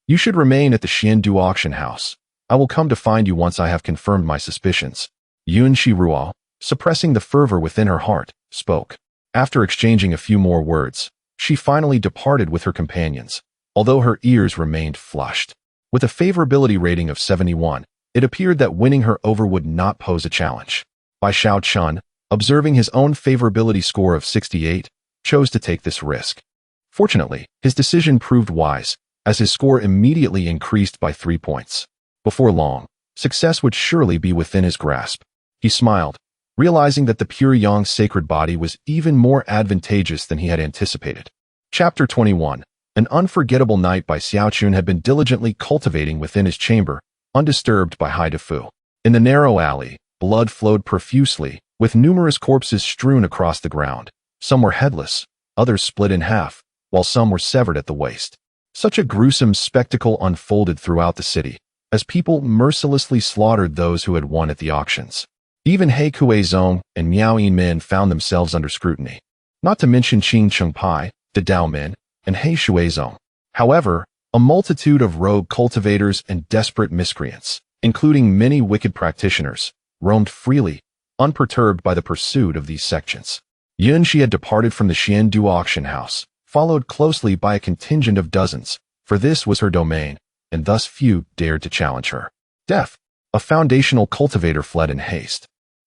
You should remain at the Xiandu auction house. I will come to find you once I have confirmed my suspicions. Yun Shiruo, suppressing the fervor within her heart, spoke. After exchanging a few more words, she finally departed with her companions, although her ears remained flushed. With a favorability rating of 71, it appeared that winning her over would not pose a challenge. Bai Xiaochun, observing his own favorability score of 68, chose to take this risk. Fortunately, his decision proved wise, as his score immediately increased by 3 points. Before long, success would surely be within his grasp. He smiled, realizing that the pure Yang sacred body was even more advantageous than he had anticipated. Chapter 21. An unforgettable night Bai Xiaochun had been diligently cultivating within his chamber, undisturbed by Hai Defu. In the narrow alley, blood flowed profusely, with numerous corpses strewn across the ground. Some were headless, others split in half, while some were severed at the waist. Such a gruesome spectacle unfolded throughout the city, as people mercilessly slaughtered those who had won at the auctions. Even He Kuizong and Miao Yinmin found themselves under scrutiny. Not to mention Qing Chengpai, the Daomin, and He Shuizong. However, a multitude of rogue cultivators and desperate miscreants, including many wicked practitioners, roamed freely, unperturbed by the pursuit of these sections. Yun Shi had departed from the Xiandu auction house, followed closely by a contingent of dozens, for this was her domain, and thus few dared to challenge her. Death, a foundational cultivator, fled in haste,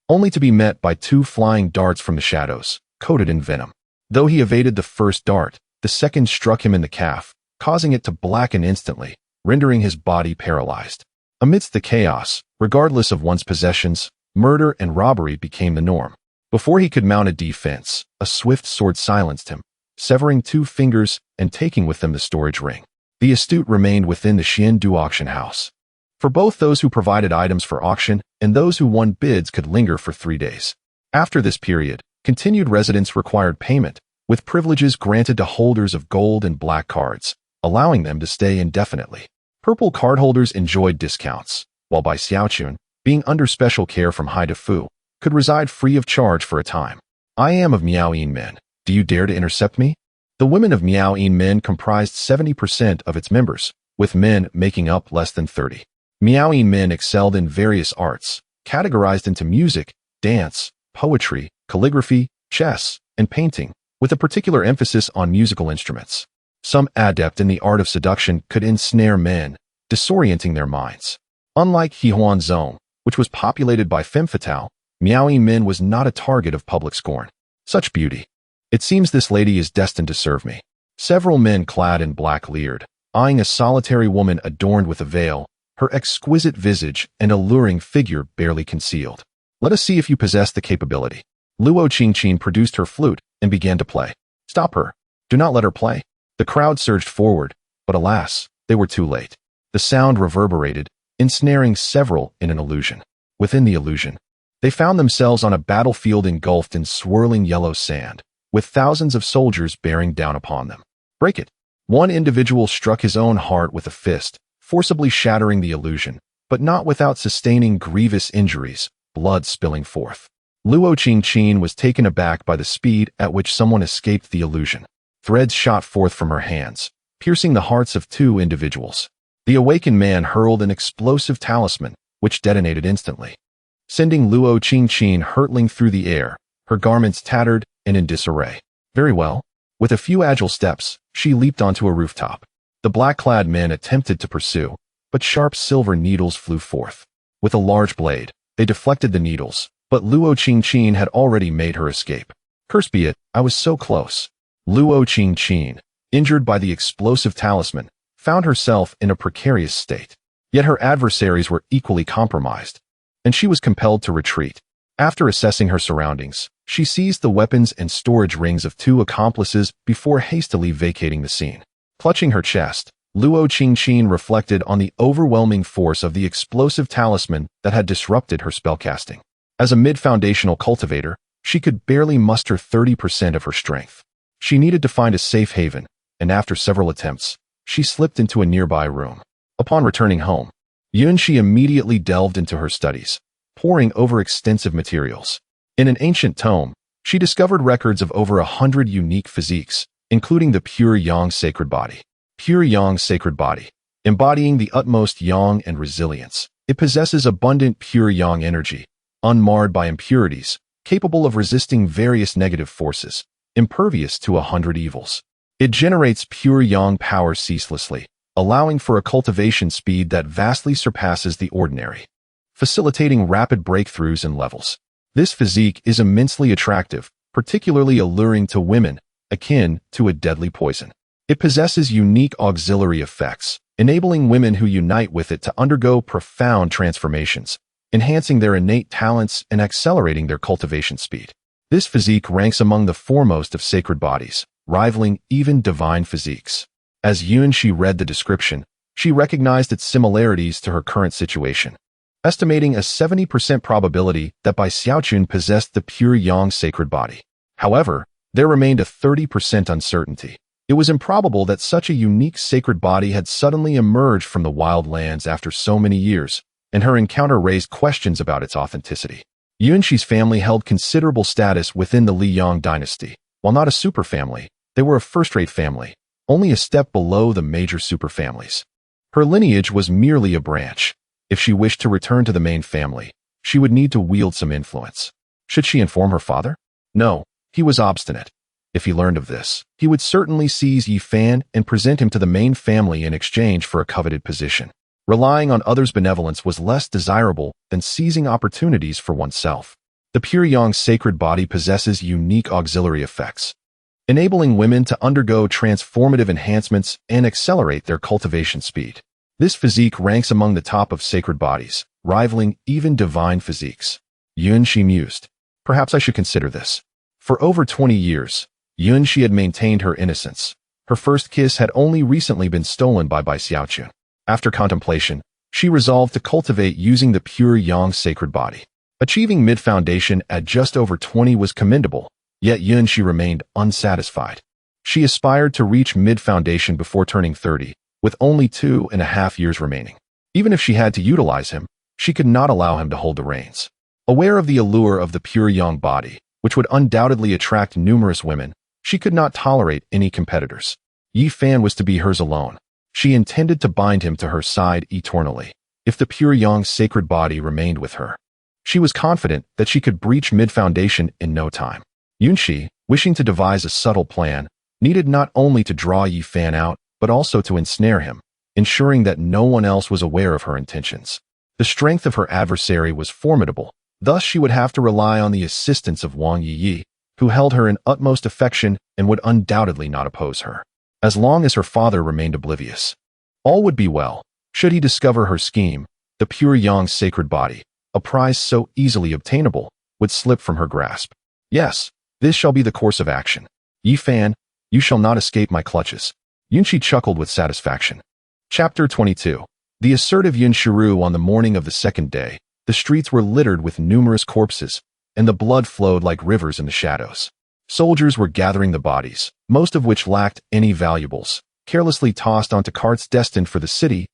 only to be met by 2 flying darts from the shadows, coated in venom. Though he evaded the first dart, the second struck him in the calf, causing it to blacken instantly, rendering his body paralyzed. Amidst the chaos, regardless of one's possessions, murder and robbery became the norm. Before he could mount a defense, a swift sword silenced him, severing 2 fingers and taking with them the storage ring. The astute remained within the Xiandu auction house. For both those who provided items for auction and those who won bids could linger for 3 days. After this period, continued residence required payment, with privileges granted to holders of gold and black cards, allowing them to stay indefinitely. Purple cardholders enjoyed discounts, while Bai Xiaochun, being under special care from Hai Defu, could reside free of charge for a time. I am of Miao Yinmin. Do you dare to intercept me? The women of Miao Yinmin comprised 70% of its members, with men making up less than 30. Miao Yinmin excelled in various arts, categorized into music, dance, poetry, calligraphy, chess, and painting, with a particular emphasis on musical instruments. Some adept in the art of seduction could ensnare men, disorienting their minds. Unlike Hehuanzong, which was populated by femme fatale, Miao Yinmin was not a target of public scorn. Such beauty. It seems this lady is destined to serve me. Several men clad in black leered, eyeing a solitary woman adorned with a veil, her exquisite visage and alluring figure barely concealed. Let us see if you possess the capability. Luo Qingqin produced her flute and began to play. Stop her. Do not let her play. The crowd surged forward, but alas, they were too late. The sound reverberated, ensnaring several in an illusion. Within the illusion, they found themselves on a battlefield engulfed in swirling yellow sand, with thousands of soldiers bearing down upon them. Break it. One individual struck his own heart with a fist, forcibly shattering the illusion, but not without sustaining grievous injuries, blood spilling forth. Luo Qingqin was taken aback by the speed at which someone escaped the illusion. Threads shot forth from her hands, piercing the hearts of two individuals. The awakened man hurled an explosive talisman, which detonated instantly, sending Luo Qingqin hurtling through the air, her garments tattered and in disarray. Very well. With a few agile steps, she leaped onto a rooftop. The black-clad men attempted to pursue, but sharp silver needles flew forth. With a large blade, they deflected the needles, but Luo Qingqin had already made her escape. Curse be it, I was so close. Luo Qingqin, injured by the explosive talisman, found herself in a precarious state. Yet her adversaries were equally compromised, and she was compelled to retreat. After assessing her surroundings, she seized the weapons and storage rings of two accomplices before hastily vacating the scene. Clutching her chest, Luo Qingqin reflected on the overwhelming force of the explosive talisman that had disrupted her spellcasting. As a mid-foundational cultivator, she could barely muster 30% of her strength. She needed to find a safe haven, and after several attempts, she slipped into a nearby room. Upon returning home, Yunxi immediately delved into her studies, poring over extensive materials. In an ancient tome, she discovered records of over 100 unique physiques, including the pure yang sacred body. Pure yang sacred body, embodying the utmost yang and resilience. It possesses abundant pure yang energy, unmarred by impurities, capable of resisting various negative forces, impervious to 100 evils. It generates pure yang power ceaselessly, allowing for a cultivation speed that vastly surpasses the ordinary, facilitating rapid breakthroughs and levels. This physique is immensely attractive, particularly alluring to women, akin to a deadly poison. It possesses unique auxiliary effects, enabling women who unite with it to undergo profound transformations, enhancing their innate talents and accelerating their cultivation speed. This physique ranks among the foremost of sacred bodies, rivaling even divine physiques. As Yunxi read the description, she recognized its similarities to her current situation, estimating a 70% probability that Bai Xiaochun possessed the pure yang sacred body. However, there remained a 30% uncertainty. It was improbable that such a unique sacred body had suddenly emerged from the wild lands after so many years, and her encounter raised questions about its authenticity. Yunxi's family held considerable status within the Liyang dynasty. While not a superfamily, they were a first-rate family, only a step below the major superfamilies. Her lineage was merely a branch. If she wished to return to the main family, she would need to wield some influence. Should she inform her father? No, he was obstinate. If he learned of this, he would certainly seize Yi Fan and present him to the main family in exchange for a coveted position. Relying on others' benevolence was less desirable than seizing opportunities for oneself. The pure yang sacred body possesses unique auxiliary effects, enabling women to undergo transformative enhancements and accelerate their cultivation speed. This physique ranks among the top of sacred bodies, rivaling even divine physiques. Yunxi mused. Perhaps I should consider this. For over 20 years, Yunxi had maintained her innocence. Her first kiss had only recently been stolen by Bai Xiaochun. After contemplation, she resolved to cultivate using the pure yang sacred body. Achieving mid-foundation at just over 20 was commendable, yet Yunxi remained unsatisfied. She aspired to reach mid-foundation before turning 30, with only 2.5 years remaining. Even if she had to utilize him, she could not allow him to hold the reins. Aware of the allure of the pure yang body, which would undoubtedly attract numerous women, she could not tolerate any competitors. Yi Fan was to be hers alone. She intended to bind him to her side eternally, if the pure yang sacred body remained with her. She was confident that she could breach mid-foundation in no time. Yunxi, wishing to devise a subtle plan, needed not only to draw Yi Fan out, but also to ensnare him, ensuring that no one else was aware of her intentions. The strength of her adversary was formidable, thus she would have to rely on the assistance of Wang Yiyi, who held her in utmost affection and would undoubtedly not oppose her. as long as her father remained oblivious. All would be well. Should he discover her scheme, the pure Yang's sacred body, a prize so easily obtainable, would slip from her grasp. Yes, this shall be the course of action. Yi Fan, you shall not escape my clutches. Yunqi chuckled with satisfaction. Chapter 22. The assertive Yun Shiru. On the morning of the second day, the streets were littered with numerous corpses, and the blood flowed like rivers in the shadows. Soldiers were gathering the bodies, most of which lacked any valuables, carelessly tossed onto carts destined for the city's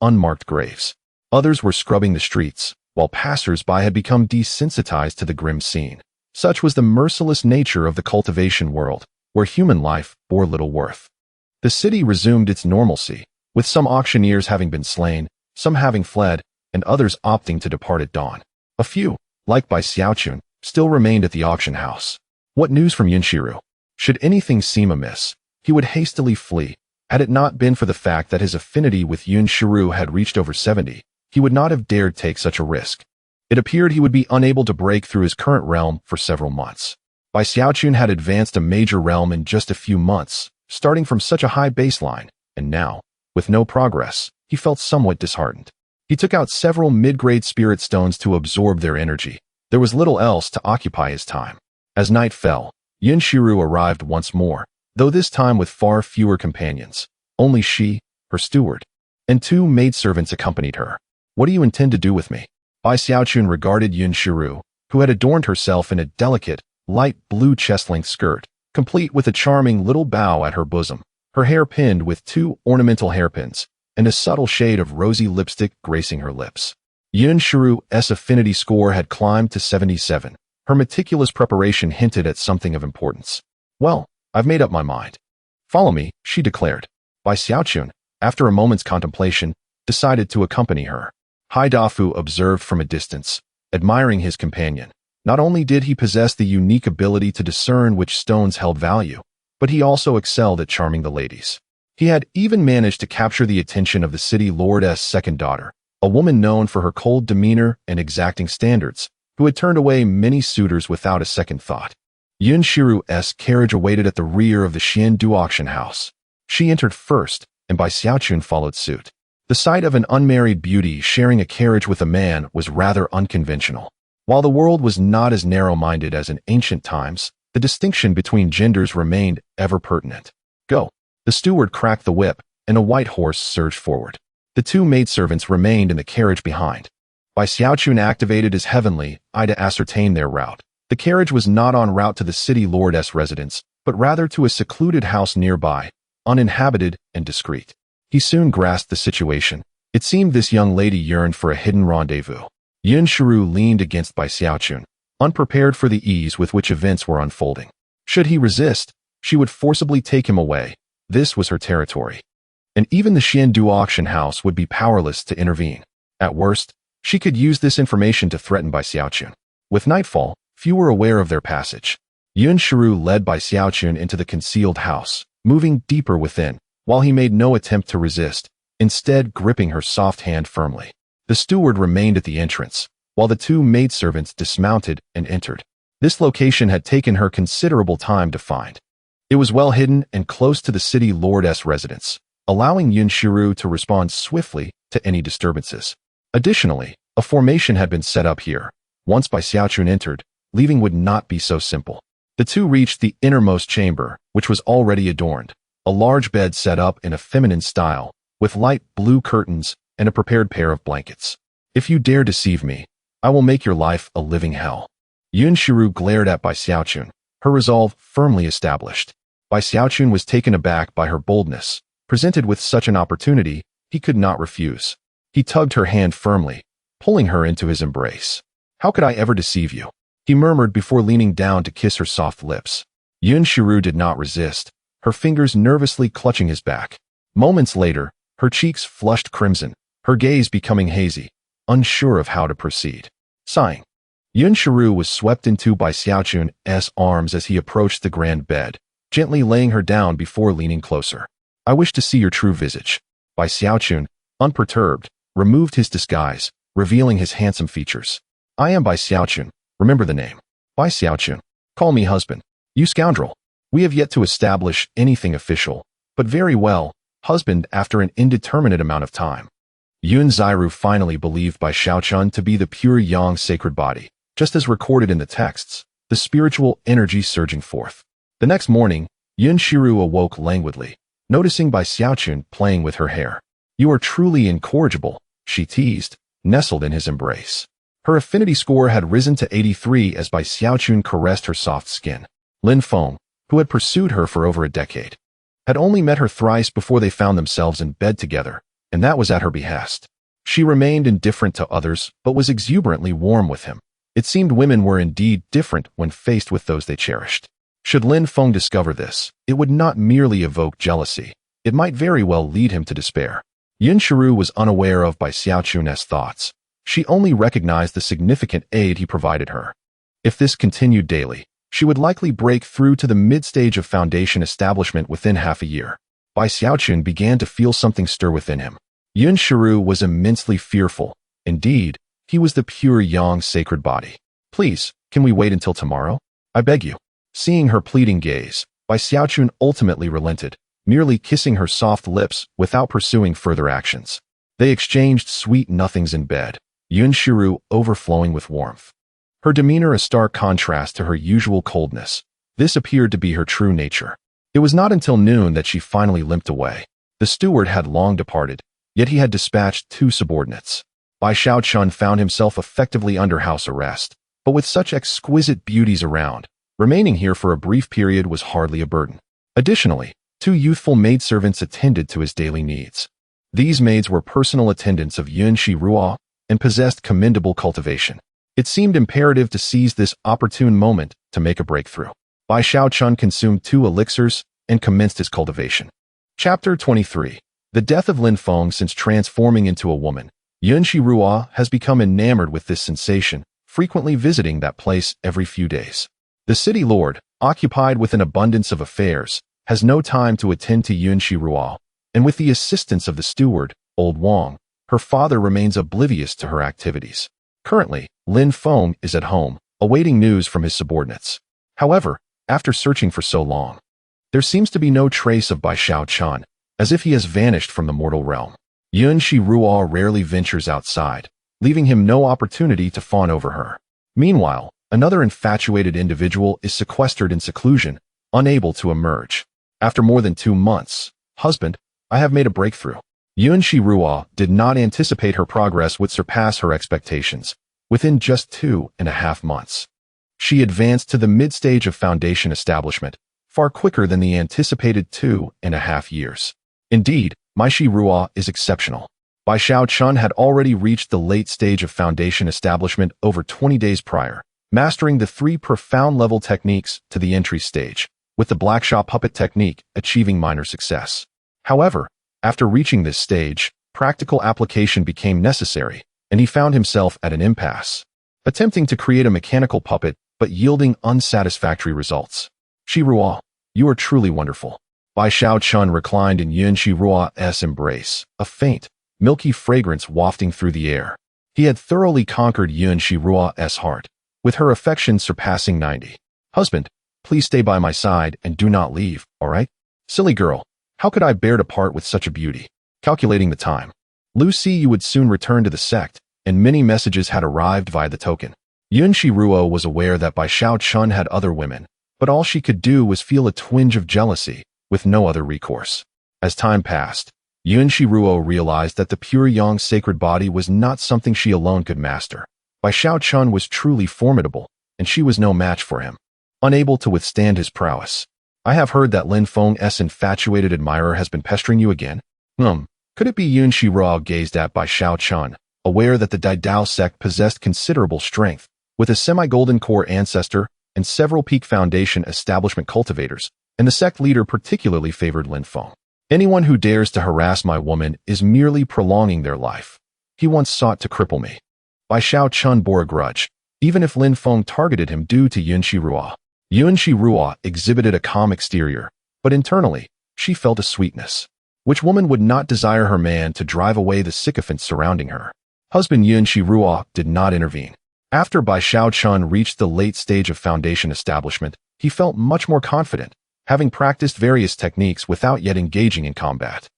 unmarked graves. Others were scrubbing the streets, while passers-by had become desensitized to the grim scene. Such was the merciless nature of the cultivation world, where human life bore little worth. The city resumed its normalcy, with some auctioneers having been slain, some having fled, and others opting to depart at dawn. A few, like Bai Xiaochun, still remained at the auction house. What news from Yunshiru? Should anything seem amiss, he would hastily flee. Had it not been for the fact that his affinity with Yunshiru had reached over 70, he would not have dared take such a risk. It appeared he would be unable to break through his current realm for several months. Bai Xiaochun had advanced a major realm in just a few months, starting from such a high baseline, and now, with no progress, he felt somewhat disheartened. He took out several mid-grade spirit stones to absorb their energy. There was little else to occupy his time. As night fell, Yunshiru arrived once more, though this time with far fewer companions. Only she, her steward, and 2 maidservants accompanied her. What do you intend to do with me? Bai Xiaochun regarded Yunshiru, who had adorned herself in a delicate, light blue chest-length skirt, complete with a charming little bow at her bosom, her hair pinned with 2 ornamental hairpins, and a subtle shade of rosy lipstick gracing her lips. Yunshiru's affinity score had climbed to 77. Her meticulous preparation hinted at something of importance. Well, I've made up my mind. Follow me, she declared. Bai Xiaochun, after a moment's contemplation, decided to accompany her. Hai Dafu observed from a distance, admiring his companion. Not only did he possess the unique ability to discern which stones held value, but he also excelled at charming the ladies. He had even managed to capture the attention of the city lord's second daughter, a woman known for her cold demeanor and exacting standards, who had turned away many suitors without a second thought. Yunshiru's carriage awaited at the rear of the Xiandu auction house. She entered first, and Bai Xiaochun followed suit. The sight of an unmarried beauty sharing a carriage with a man was rather unconventional. While the world was not as narrow-minded as in ancient times, the distinction between genders remained ever pertinent. Go. The steward cracked the whip, and a white horse surged forward. The 2 maidservants remained in the carriage behind. Bai Xiaochun activated his heavenly eye to ascertain their route. The carriage was not en route to the city lord's residence, but rather to a secluded house nearby, uninhabited and discreet. He soon grasped the situation. It seemed this young lady yearned for a hidden rendezvous. Yunshiru leaned against Bai Xiaochun, unprepared for the ease with which events were unfolding. Should he resist, she would forcibly take him away. This was her territory. And even the Xiandu auction house would be powerless to intervene. At worst, she could use this information to threaten Bai Xiaochun. With nightfall, few were aware of their passage. Yunshiru led Bai Xiaochun into the concealed house, moving deeper within, while he made no attempt to resist, instead gripping her soft hand firmly. The steward remained at the entrance, while the 2 maidservants dismounted and entered. This location had taken her considerable time to find. It was well hidden and close to the city lord's residence, allowing Yunshiru to respond swiftly to any disturbances. Additionally, a formation had been set up here. Once Bai Xiaochun entered, leaving would not be so simple. The 2 reached the innermost chamber, which was already adorned. A large bed set up in a feminine style, with light blue curtains and a prepared pair of blankets. If you dare deceive me, I will make your life a living hell. Yunshiru glared at Bai Xiaochun, her resolve firmly established. Bai Xiaochun was taken aback by her boldness. Presented with such an opportunity, he could not refuse. He tugged her hand firmly, pulling her into his embrace. How could I ever deceive you? He murmured before leaning down to kiss her soft lips. Yunshiru did not resist, her fingers nervously clutching his back. Moments later, her cheeks flushed crimson, her gaze becoming hazy, unsure of how to proceed. Sighing, Yunshiru was swept into Bai Xiaochun's arms as he approached the grand bed, gently laying her down before leaning closer. I wish to see your true visage. Bai Xiaochun, unperturbed, removed his disguise, revealing his handsome features. I am Bai Xiaochun. Remember the name. Bai Xiaochun. Call me husband. You scoundrel. We have yet to establish anything official, But very well, husband after an indeterminate amount of time. Yun Ziru finally believed Bai Xiaochun to be the pure yang sacred body, just as recorded in the texts, the spiritual energy surging forth. The next morning, Yun Shiru awoke languidly, noticing Bai Xiaochun playing with her hair. "You are truly incorrigible," she teased, nestled in his embrace. Her affinity score had risen to 83 as Bai Xiaochun caressed her soft skin. Lin Feng, who had pursued her for over a decade, had only met her thrice before they found themselves in bed together, and that was at her behest. She remained indifferent to others, but was exuberantly warm with him. It seemed women were indeed different when faced with those they cherished. Should Lin Feng discover this, it would not merely evoke jealousy. It might very well lead him to despair. Yun Shiru was unaware of Bai Xiaochun's thoughts. She only recognized the significant aid he provided her. If this continued daily, she would likely break through to the mid-stage of foundation establishment within half a year. Bai Xiaochun began to feel something stir within him. Yun Shiru was immensely fearful. Indeed, he was the pure yang sacred body. "Please, can we wait until tomorrow? I beg you." Seeing her pleading gaze, Bai Xiaochun ultimately relented, merely kissing her soft lips without pursuing further actions. They exchanged sweet nothings in bed, Yun Shiru overflowing with warmth. Her demeanor a stark contrast to her usual coldness. This appeared to be her true nature. It was not until noon that she finally limped away. The steward had long departed, yet he had dispatched 2 subordinates. Bai Xiaochun found himself effectively under house arrest, but with such exquisite beauties around, remaining here for a brief period was hardly a burden. Additionally, 2 youthful maidservants attended to his daily needs. These maids were personal attendants of Yun Shiru and possessed commendable cultivation. It seemed imperative to seize this opportune moment to make a breakthrough. Bai Xiaochun consumed 2 elixirs and commenced his cultivation. Chapter 23. The death of Lin Feng. Since transforming into a woman, Yun Shiru has become enamored with this sensation, frequently visiting that place every few days. The city lord, occupied with an abundance of affairs, has no time to attend to Yun Shiru, and with the assistance of the steward, old Wang, her father remains oblivious to her activities. Currently, Lin Feng is at home, awaiting news from his subordinates. However, after searching for so long, there seems to be no trace of Bai Xiaochun, as if he has vanished from the mortal realm. Yun Shiru rarely ventures outside, leaving him no opportunity to fawn over her. Meanwhile, another infatuated individual is sequestered in seclusion, unable to emerge. After more than 2 months, "Husband, I have made a breakthrough." Yun Shiru did not anticipate her progress would surpass her expectations. Within just 2.5 months, she advanced to the mid-stage of foundation establishment, far quicker than the anticipated 2.5 years. Indeed, Mai Shiru is exceptional. Bai Xiaochun had already reached the late stage of foundation establishment over 20 days prior, mastering the 3 profound-level techniques to the entry stage, with the Blackshaw puppet technique achieving minor success. However, after reaching this stage, practical application became necessary, and he found himself at an impasse, attempting to create a mechanical puppet but yielding unsatisfactory results. "Shiru, you are truly wonderful." Bai Xiaochun reclined in Yun Shiru's embrace, a faint, milky fragrance wafting through the air. He had thoroughly conquered Yun Shiru's heart, with her affection surpassing 90. "Husband, please stay by my side and do not leave, all right?" "Silly girl, how could I bear to part with such a beauty?" Calculating the time, Lucy, you would soon return to the sect, and many messages had arrived via the token. Yun Shiru was aware that Bai Xiaochun had other women, but all she could do was feel a twinge of jealousy, with no other recourse. As time passed, Yun Shiru realized that the pure yang sacred body was not something she alone could master. Bai Xiaochun was truly formidable, and she was no match for him. Unable to withstand his prowess, "I have heard that Lin Feng's infatuated admirer has been pestering you again." Could it be? Yun Shiru gazed at Bai Xiaochun, aware that the Daidao sect possessed considerable strength, with a semi-golden core ancestor and several peak foundation establishment cultivators, and the sect leader particularly favored Lin Feng. "Anyone who dares to harass my woman is merely prolonging their life. He once sought to cripple me." Bai Xiaochun bore a grudge, even if Lin Feng targeted him due to Yun Shiru. Yun Shiru exhibited a calm exterior, but internally, she felt a sweetness. Which woman would not desire her man to drive away the sycophants surrounding her? Husband Yun Shiru did not intervene. After Bai Xiaochun reached the late stage of foundation establishment, he felt much more confident, having practiced various techniques without yet engaging in combat.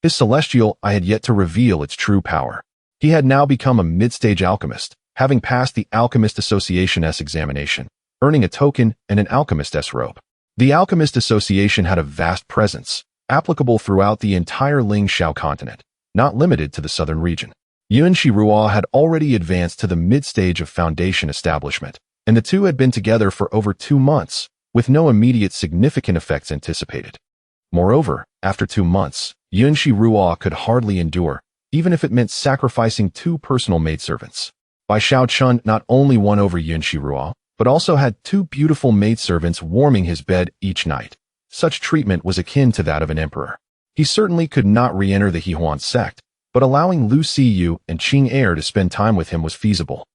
His celestial eye had yet to reveal its true power. He had now become a mid-stage alchemist, having passed the Alchemist Association S examination, earning a token and an Alchemist S robe. The Alchemist Association had a vast presence, applicable throughout the entire Ling Xiao continent, not limited to the southern region. Yuan Shirua had already advanced to the mid-stage of foundation establishment, and the two had been together for over 2 months, with no immediate significant effects anticipated. Moreover, after 2 months, Yuan Shirua could hardly endure, even if it meant sacrificing 2 personal maidservants. Bai Xiaochun not only won over Yuan Shirua, but also had 2 beautiful maidservants warming his bed each night. Such treatment was akin to that of an emperor. He certainly could not re-enter the Hehuan sect, but allowing Lu Siyu and Qing Er to spend time with him was feasible.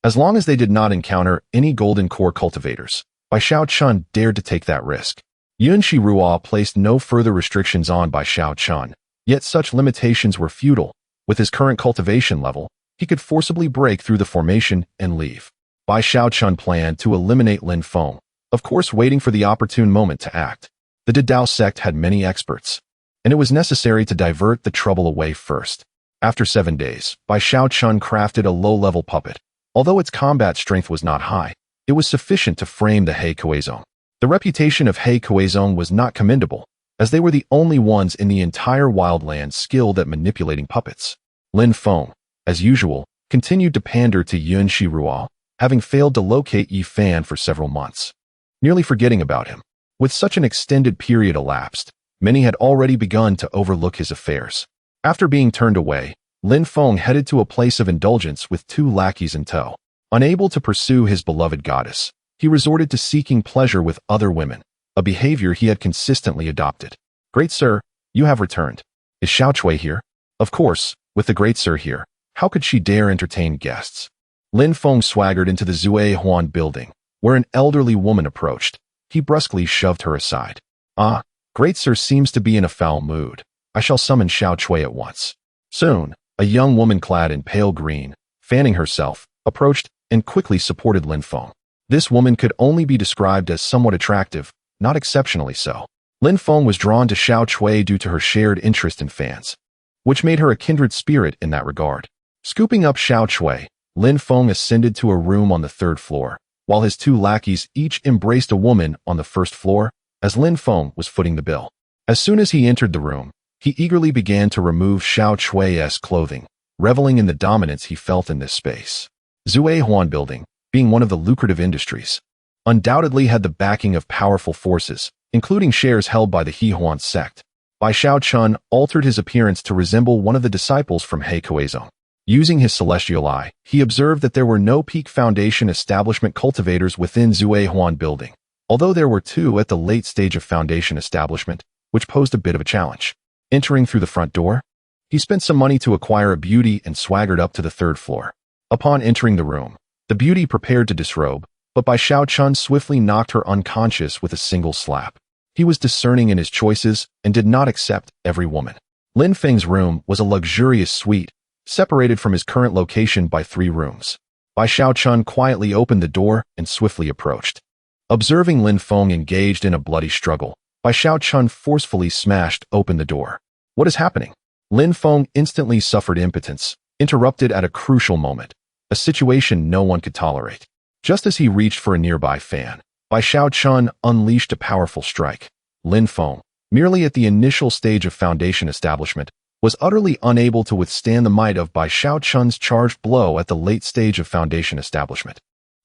As long as they did not encounter any golden core cultivators, Bai Xiaochun dared to take that risk. Yuan Shirua placed no further restrictions on Bai Xiaochun, yet such limitations were futile. With his current cultivation level, he could forcibly break through the formation and leave. Bai Xiaochun planned to eliminate Lin Feng, of course waiting for the opportune moment to act. The Dao sect had many experts, and it was necessary to divert the trouble away first. After 7 days, Bai Xiaochun crafted a low-level puppet. Although its combat strength was not high, it was sufficient to frame the He Kuezong. The reputation of He Kuezong was not commendable, as they were the only ones in the entire wildlands skilled at manipulating puppets. Lin Feng, as usual, continued to pander to Yuan Shirua, having failed to locate Yi Fan for several months. Nearly forgetting about him. With such an extended period elapsed, many had already begun to overlook his affairs. After being turned away, Lin Feng headed to a place of indulgence with 2 lackeys in tow. Unable to pursue his beloved goddess, he resorted to seeking pleasure with other women, a behavior he had consistently adopted. "Great sir, you have returned. Is Xiao Chui here?" Of course, with the great sir here, how could she dare entertain guests? Lin Feng swaggered into the Zue Huan building, where an elderly woman approached. He brusquely shoved her aside. "Ah, great sir seems to be in a foul mood. I shall summon Xiao Chui at once." Soon, a young woman clad in pale green, fanning herself, approached and quickly supported Lin Feng. This woman could only be described as somewhat attractive, not exceptionally so. Lin Feng was drawn to Xiao Chui due to her shared interest in fans, which made her a kindred spirit in that regard. Scooping up Xiao Chui, Lin Feng ascended to a room on the 3rd floor, while his 2 lackeys each embraced a woman on the 1st floor, as Lin Feng was footing the bill. As soon as he entered the room, he eagerly began to remove Xiao Chui's clothing, reveling in the dominance he felt in this space. Zue Huan building, being one of the lucrative industries, undoubtedly had the backing of powerful forces, including shares held by the Hehuan sect. Bai Xiaochun altered his appearance to resemble one of the disciples from He Kuezong. Using his celestial eye, he observed that there were no peak foundation establishment cultivators within Zue Huan building, although there were 2 at the late stage of foundation establishment, which posed a bit of a challenge. Entering through the front door, he spent some money to acquire a beauty and swaggered up to the 3rd floor. Upon entering the room, the beauty prepared to disrobe, but Bai Xiaochun swiftly knocked her unconscious with a single slap. He was discerning in his choices and did not accept every woman. Lin Feng's room was a luxurious suite, separated from his current location by 3 rooms. Bai Xiaochun quietly opened the door and swiftly approached. Observing Lin Feng engaged in a bloody struggle, Bai Xiaochun forcefully smashed open the door. "What is happening?" Lin Feng instantly suffered impotence, interrupted at a crucial moment, a situation no one could tolerate. Just as he reached for a nearby fan, Bai Xiaochun unleashed a powerful strike. Lin Feng, merely at the initial stage of foundation establishment, was utterly unable to withstand the might of Bai Xiaochun's charged blow at the late stage of foundation establishment.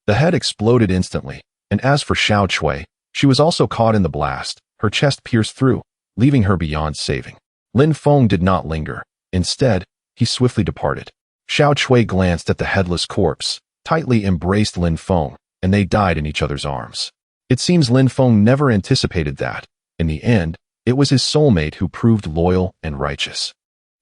The head exploded instantly, and as for Xiao Chui, she was also caught in the blast, her chest pierced through, leaving her beyond saving. Lin Feng did not linger. Instead, he swiftly departed. Xiao Chui glanced at the headless corpse, tightly embraced Lin Feng, and they died in each other's arms. It seems Lin Feng never anticipated that, in the end, it was his soulmate who proved loyal and righteous.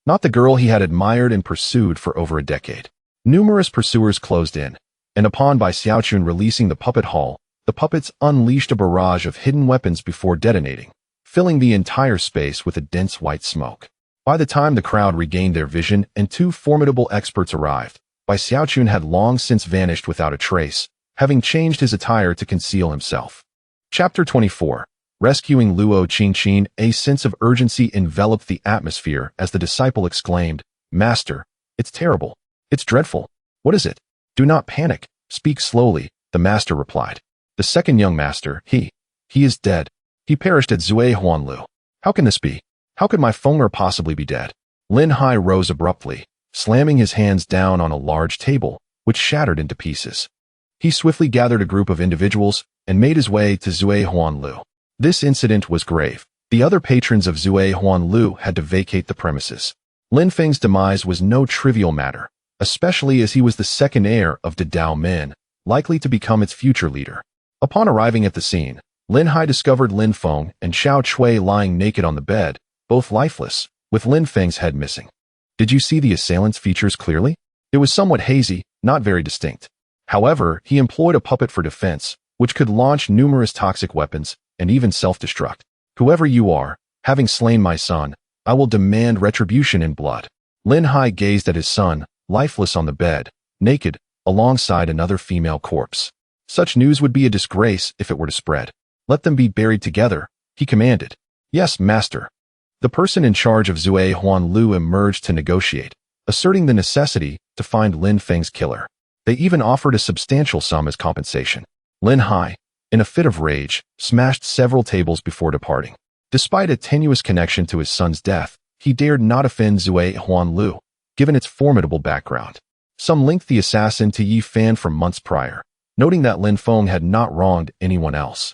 Not the girl he had admired and pursued for over a decade. Numerous pursuers closed in, and upon Bai Xiaochun releasing the puppet hall, the puppets unleashed a barrage of hidden weapons before detonating, filling the entire space with a dense white smoke. By the time the crowd regained their vision and 2 formidable experts arrived, Bai Xiaochun had long since vanished without a trace, having changed his attire to conceal himself. Chapter 24. rescuing Luo Qingqin. A sense of urgency enveloped the atmosphere as the disciple exclaimed, "Master, it's terrible. It's dreadful. What is it?" "Do not panic. Speak slowly," the master replied. "The second young master, he is dead. He perished at Zui Huanlu." "How can this be? How could my Feng'er possibly be dead?" Lin Hai rose abruptly, slamming his hands down on a large table, which shattered into pieces. He swiftly gathered a group of individuals and made his way to Zui Huanlu. This incident was grave. The other patrons of Zui Huanlu had to vacate the premises. Lin Feng's demise was no trivial matter, especially as he was the second heir of the Dao Min, likely to become its future leader. Upon arriving at the scene, Lin Hai discovered Lin Feng and Xiao Chui lying naked on the bed, both lifeless, with Lin Feng's head missing. "Did you see the assailant's features clearly?" "It was somewhat hazy, not very distinct. However, he employed a puppet for defense, which could launch numerous toxic weapons and even self-destruct. Whoever you are, having slain my son, I will demand retribution in blood." Lin Hai gazed at his son, lifeless on the bed, naked, alongside another female corpse. Such news would be a disgrace if it were to spread. "Let them be buried together," he commanded. "Yes, master." The person in charge of Zui Huanlu emerged to negotiate, asserting the necessity to find Lin Feng's killer. They even offered a substantial sum as compensation. Lin Hai, in a fit of rage, smashed several tables before departing. Despite a tenuous connection to his son's death, he dared not offend Zui Huanlu, given its formidable background. Some linked the assassin to Yi Fan from months prior, noting that Lin Feng had not wronged anyone else.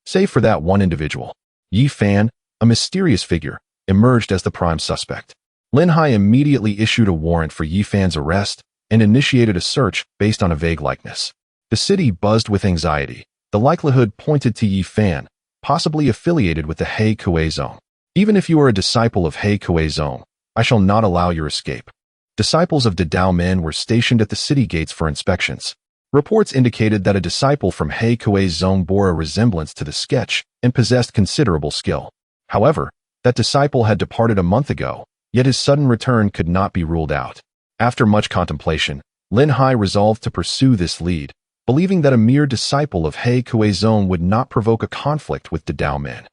Save for that one individual. Yi Fan, a mysterious figure, emerged as the prime suspect. Lin Hai immediately issued a warrant for Yi Fan's arrest and initiated a search based on a vague likeness. The city buzzed with anxiety. The likelihood pointed to Yi Fan, possibly affiliated with the He Kuei Zone. "Even if you are a disciple of He Kuei Zone, I shall not allow your escape." Disciples of the Dao Men were stationed at the city gates for inspections. Reports indicated that a disciple from He Kuei Zone bore a resemblance to the sketch and possessed considerable skill. However, that disciple had departed a month ago, yet his sudden return could not be ruled out. After much contemplation, Lin Hai resolved to pursue this lead, believing that a mere disciple of He Kuei Zone would not provoke a conflict with the Dao Men.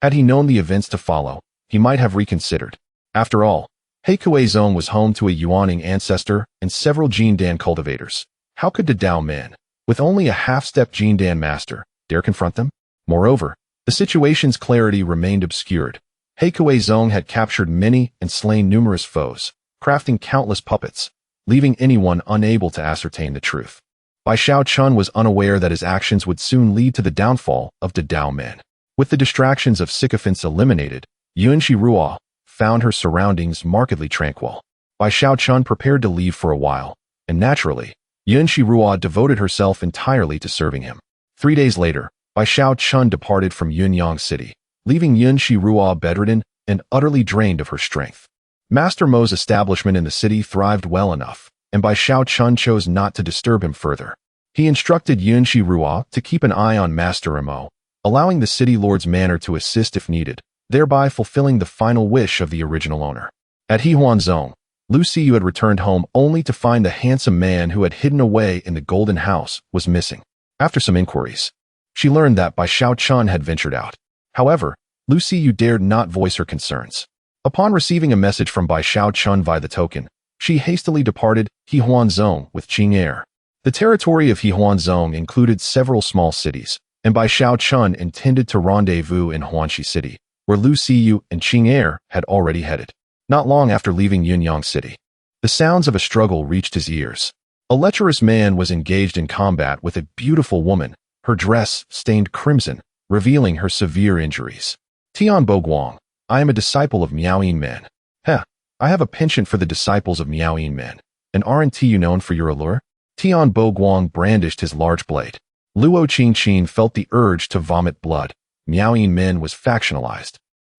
Had he known the events to follow, he might have reconsidered. After all, He Kuei Zone was home to a Yuaning ancestor and several Jindan cultivators. How could the Dao Men, with only a half-step Jindan master, dare confront them? Moreover, the situation's clarity remained obscured. He Kuei Zone had captured many and slain numerous foes, crafting countless puppets, leaving anyone unable to ascertain the truth. Bai Xiao Chun was unaware that his actions would soon lead to the downfall of the Dao Men. With the distractions of sycophants eliminated, Yunxi Ruo found her surroundings markedly tranquil. Bai Xiao Chun prepared to leave for a while, and naturally, Yunxi Ruo devoted herself entirely to serving him. 3 days later, Bai Xiao Chun departed from Yunyang City, leaving Yunxi Ruo bedridden and utterly drained of her strength. Master Mo's establishment in the city thrived well enough, and Bai Xiao Chun chose not to disturb him further. He instructed Yunxi Ruo to keep an eye on Master Mo, allowing the city lord's manor to assist if needed, thereby fulfilling the final wish of the original owner. At Hehuan Zone, Lu Siyu had returned home only to find the handsome man who had hidden away in the Golden House was missing. After some inquiries, she learned that Bai Xiao Chun had ventured out. However, Lu Siyu dared not voice her concerns. Upon receiving a message from Bai Xiao Chun via the token, she hastily departed Hehuan Zone with Qing Air. The territory of Hehuan Zone included several small cities, and Bai Xiao Chun intended to rendezvous in Huanxi City, where Lu Siyu and Qing Air had already headed. Not long after leaving Yunyang City, the sounds of a struggle reached his ears. A lecherous man was engaged in combat with a beautiful woman, her dress stained crimson, revealing her severe injuries. "Tian Boguang, I am a disciple of Miao Yin Men." "Heh, I have a penchant for the disciples of Miao Yin Men, and aren't you known for your allure?" Tian Boguang brandished his large blade. Luo Qingqin felt the urge to vomit blood. Miao Yin Men was factionalized,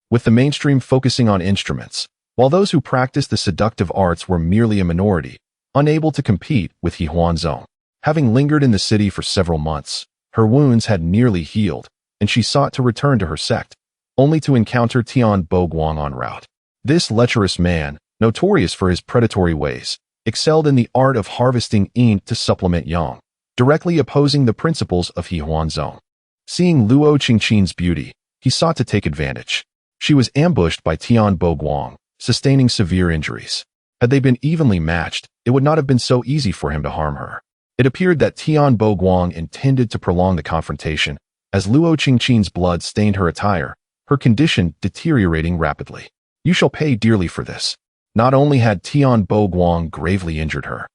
with the mainstream focusing on instruments, while those who practiced the seductive arts were merely a minority, unable to compete with Hehuan Zone. Having lingered in the city for several months, her wounds had nearly healed, and she sought to return to her sect, only to encounter Tian Boguang en route. This lecherous man, notorious for his predatory ways, excelled in the art of harvesting yin to supplement yang, directly opposing the principles of Hehuan Zone. Seeing Luo Qingqin's beauty, he sought to take advantage. She was ambushed by Tian Boguang, sustaining severe injuries. Had they been evenly matched, it would not have been so easy for him to harm her. It appeared that Tian Boguang intended to prolong the confrontation, as Luo Qingqin's blood stained her attire, her condition deteriorating rapidly. You shall pay dearly for this. Not only had Tian Boguang gravely injured her,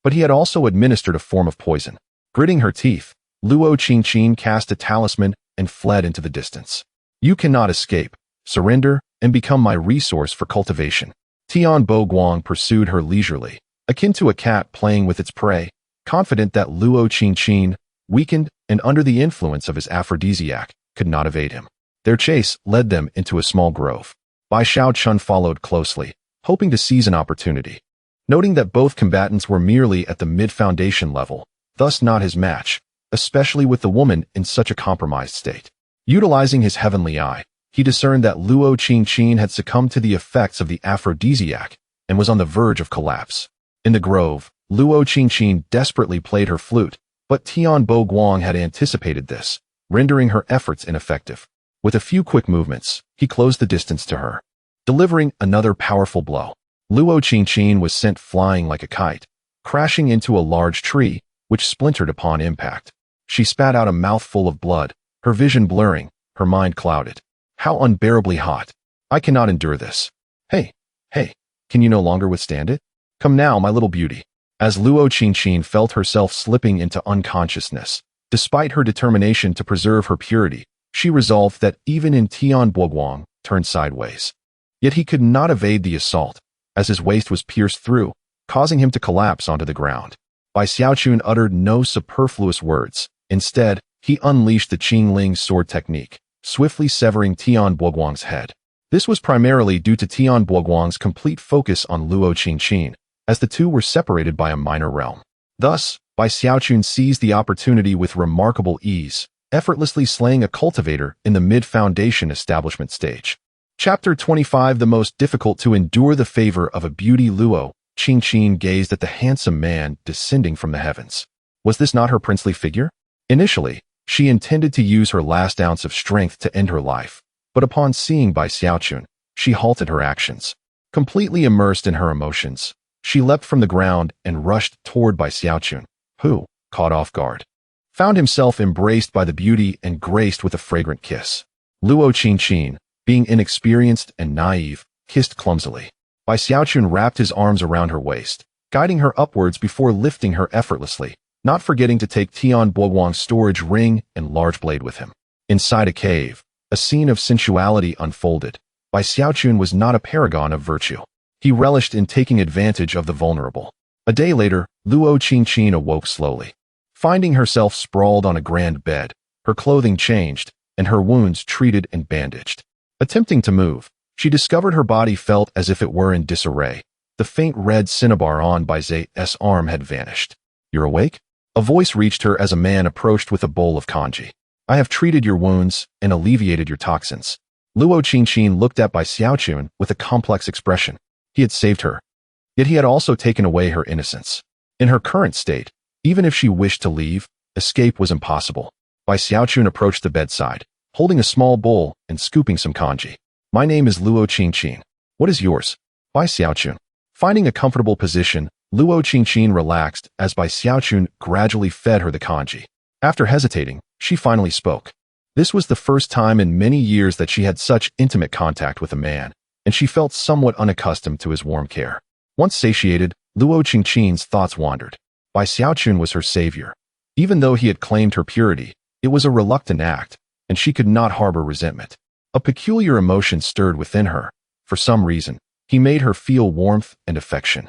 but he had also administered a form of poison. Gritting her teeth, Luo Qingqin cast a talisman and fled into the distance. You cannot escape. Surrender and become my resource for cultivation. Tian Boguang pursued her leisurely, akin to a cat playing with its prey, confident that Luo Qingqin, weakened and under the influence of his aphrodisiac, could not evade him. Their chase led them into a small grove. Bai Xiaochun followed closely, hoping to seize an opportunity. Noting that both combatants were merely at the mid-foundation level, thus not his match, especially with the woman in such a compromised state. Utilizing his heavenly eye, he discerned that Luo Qingqin had succumbed to the effects of the aphrodisiac and was on the verge of collapse. In the grove, Luo Qingqin desperately played her flute, but Tian Boguang had anticipated this, rendering her efforts ineffective. With a few quick movements, he closed the distance to her. Delivering another powerful blow, Luo Qingqin was sent flying like a kite, crashing into a large tree, which splintered upon impact. She spat out a mouthful of blood, her vision blurring, her mind clouded. How unbearably hot. I cannot endure this. Hey, can you no longer withstand it? Come now, my little beauty. As Luo Qingqin felt herself slipping into unconsciousness, despite her determination to preserve her purity, she resolved that even in Tian Boguang turned sideways. Yet he could not evade the assault, as his waist was pierced through, causing him to collapse onto the ground. Bai Xiaochun uttered no superfluous words. Instead, he unleashed the Qingling sword technique, swiftly severing Tian Boguang's head. This was primarily due to Tian Boguang's complete focus on Luo Qingqin, as the two were separated by a minor realm. Thus, Bai Xiaochun seized the opportunity with remarkable ease, effortlessly slaying a cultivator in the mid-foundation establishment stage. Chapter 25. The most difficult to endure the favor of a beauty. Luo Qingqin gazed at the handsome man descending from the heavens. Was this not her princely figure? Initially, she intended to use her last ounce of strength to end her life, but upon seeing Bai Xiaochun, she halted her actions. Completely immersed in her emotions, she leapt from the ground and rushed toward Bai Xiaochun, who, caught off guard, found himself embraced by the beauty and graced with a fragrant kiss. Luo Qingqin, being inexperienced and naive, kissed clumsily. Bai Xiaochun wrapped his arms around her waist, guiding her upwards before lifting her effortlessly, not forgetting to take Tian Boguang's storage ring and large blade with him. Inside a cave, a scene of sensuality unfolded. Bai Xiaochun was not a paragon of virtue. He relished in taking advantage of the vulnerable. A day later, Luo Qingqin awoke slowly. Finding herself sprawled on a grand bed, her clothing changed, and her wounds treated and bandaged. Attempting to move, she discovered her body felt as if it were in disarray. The faint red cinnabar on Bai Zai's arm had vanished. You're awake? A voice reached her as a man approached with a bowl of congee. I have treated your wounds and alleviated your toxins. Luo Qingqin looked at Bai Xiaochun with a complex expression. He had saved her. Yet he had also taken away her innocence. In her current state, even if she wished to leave, escape was impossible. Bai Xiaochun approached the bedside, holding a small bowl and scooping some congee. My name is Luo Qingqin. What is yours? Bai Xiaochun. Finding a comfortable position, Luo Qingqin relaxed as Bai Xiaochun gradually fed her the congee. After hesitating, she finally spoke. This was the first time in many years that she had such intimate contact with a man, and she felt somewhat unaccustomed to his warm care. Once satiated, Luo Qingqin's thoughts wandered. Bai Xiaochun was her savior. Even though he had claimed her purity, it was a reluctant act, and she could not harbor resentment. A peculiar emotion stirred within her. For some reason, he made her feel warmth and affection.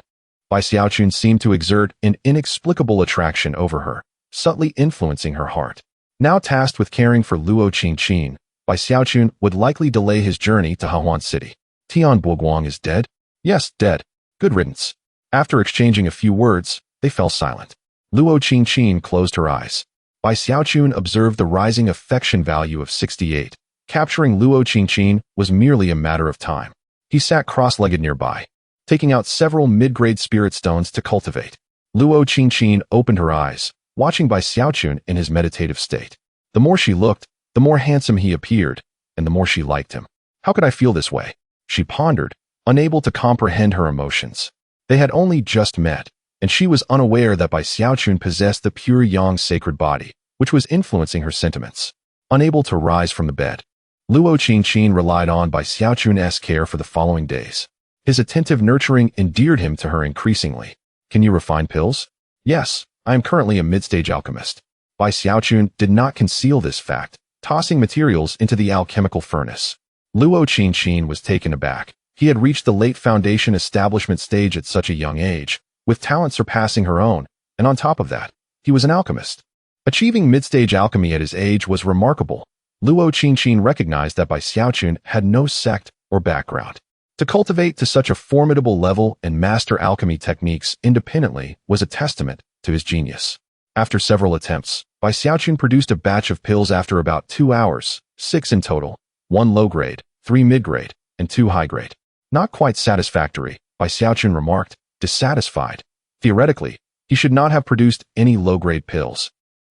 Bai Xiaochun seemed to exert an inexplicable attraction over her, subtly influencing her heart. Now tasked with caring for Luo Qingqin, Bai Xiaochun would likely delay his journey to Hahuan City. Tian Boguang is dead? Yes, dead. Good riddance. After exchanging a few words, they fell silent. Luo Qingqin closed her eyes. Bai Xiaochun observed the rising affection value of 68. Capturing Luo Qingqin was merely a matter of time. He sat cross-legged nearby, taking out several mid-grade spirit stones to cultivate. Luo Qingqin opened her eyes, watching Bai Xiaochun in his meditative state. The more she looked, the more handsome he appeared, and the more she liked him. How could I feel this way? She pondered, unable to comprehend her emotions. They had only just met, and she was unaware that Bai Xiaochun possessed the pure yang sacred body, which was influencing her sentiments. Unable to rise from the bed, Luo Qingqin relied on Bai Xiaochun's care for the following days. His attentive nurturing endeared him to her increasingly. Can you refine pills? Yes, I am currently a mid-stage alchemist. Bai Xiaochun did not conceal this fact, tossing materials into the alchemical furnace. Luo Qingqin was taken aback. He had reached the late foundation establishment stage at such a young age, with talent surpassing her own, and on top of that, he was an alchemist. Achieving mid-stage alchemy at his age was remarkable. Luo Qingqin recognized that Bai Xiaochun had no sect or background. To cultivate to such a formidable level and master alchemy techniques independently was a testament to his genius. After several attempts, Bai Xiaochun produced a batch of pills after about 2 hours, 6 in total, 1 low-grade, 3 mid-grade, and 2 high-grade. Not quite satisfactory, Bai Xiaochun remarked, dissatisfied. Theoretically, he should not have produced any low-grade pills,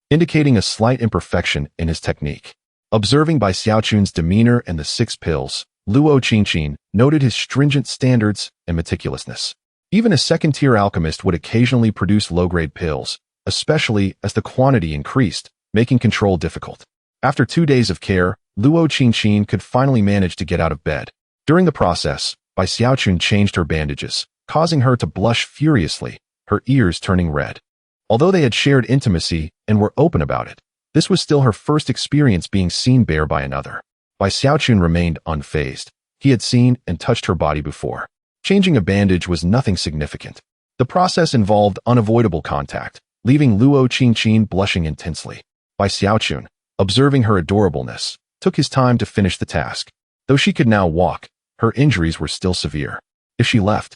indicating a slight imperfection in his technique. Observing Bai Xiaochun's demeanor and the 6 pills, Luo Qingqin noted his stringent standards and meticulousness. Even a second-tier alchemist would occasionally produce low-grade pills, especially as the quantity increased, making control difficult. After 2 days of care, Luo Qingqin could finally manage to get out of bed. During the process, Bai Xiaochun changed her bandages, causing her to blush furiously, her ears turning red. Although they had shared intimacy and were open about it, this was still her first experience being seen bare by another. Bai Xiaochun remained unfazed. He had seen and touched her body before. Changing a bandage was nothing significant. The process involved unavoidable contact, leaving Luo Qingqin blushing intensely. Bai Xiaochun, observing her adorableness, took his time to finish the task. Though she could now walk, her injuries were still severe. If she left,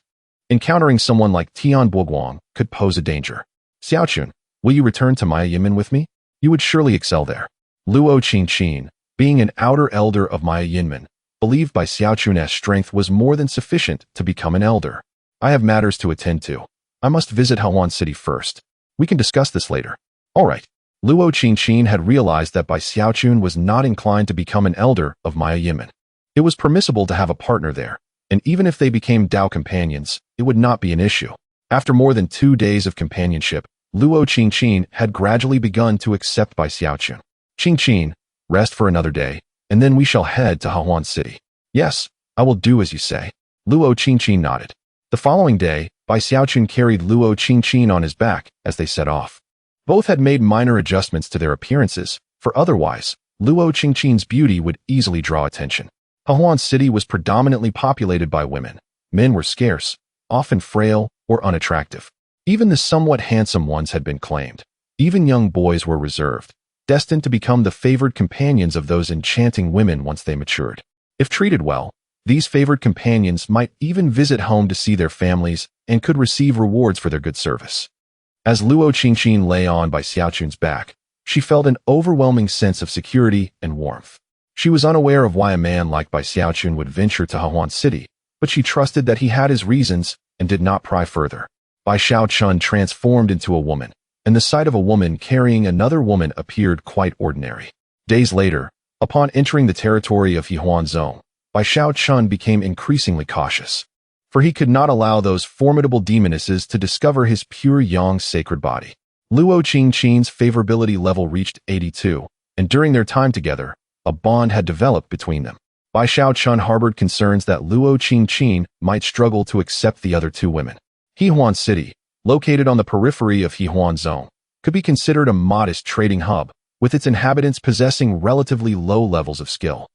encountering someone like Tian Boguang could pose a danger. Xiaochun, will you return to Maya Yinmen with me? You would surely excel there. Luo Qingqin, being an outer elder of Maya Yinmen, believed Bai Xiaochun's strength was more than sufficient to become an elder. I have matters to attend to. I must visit Hawan City first. We can discuss this later. All right. Luo Qingqin had realized that Bai Xiaochun was not inclined to become an elder of Maya Yinmen. It was permissible to have a partner there, and even if they became Dao companions, it would not be an issue. After more than 2 days of companionship, Luo Qingqin had gradually begun to accept Bai Xiaochun. Qingqin, rest for another day, and then we shall head to Hawan City. Yes, I will do as you say. Luo Qingqin nodded. The following day, Bai Xiaochun carried Luo Qingqin on his back as they set off. Both had made minor adjustments to their appearances, for otherwise, Luo Qingqin's beauty would easily draw attention. Hawan City was predominantly populated by women. Men were scarce, often frail or unattractive. Even the somewhat handsome ones had been claimed. Even young boys were reserved, destined to become the favored companions of those enchanting women once they matured. If treated well, these favored companions might even visit home to see their families and could receive rewards for their good service. As Luo Qingqin lay on Bai Xiaochun's back, she felt an overwhelming sense of security and warmth. She was unaware of why a man like Bai Xiaochun would venture to Hawan City, but she trusted that he had his reasons and did not pry further. Bai Xiaochun transformed into a woman, and the sight of a woman carrying another woman appeared quite ordinary. Days later, upon entering the territory of Yihuan Zone, Bai Xiaochun became increasingly cautious, for he could not allow those formidable demonesses to discover his pure yang sacred body. Luo Qingqin's favorability level reached 82, and during their time together, a bond had developed between them. Bai Xiaochun harbored concerns that Luo Qingqin might struggle to accept the other 2 women. Yihuan City, located on the periphery of Yihuan Zone, could be considered a modest trading hub, with its inhabitants possessing relatively low levels of skill.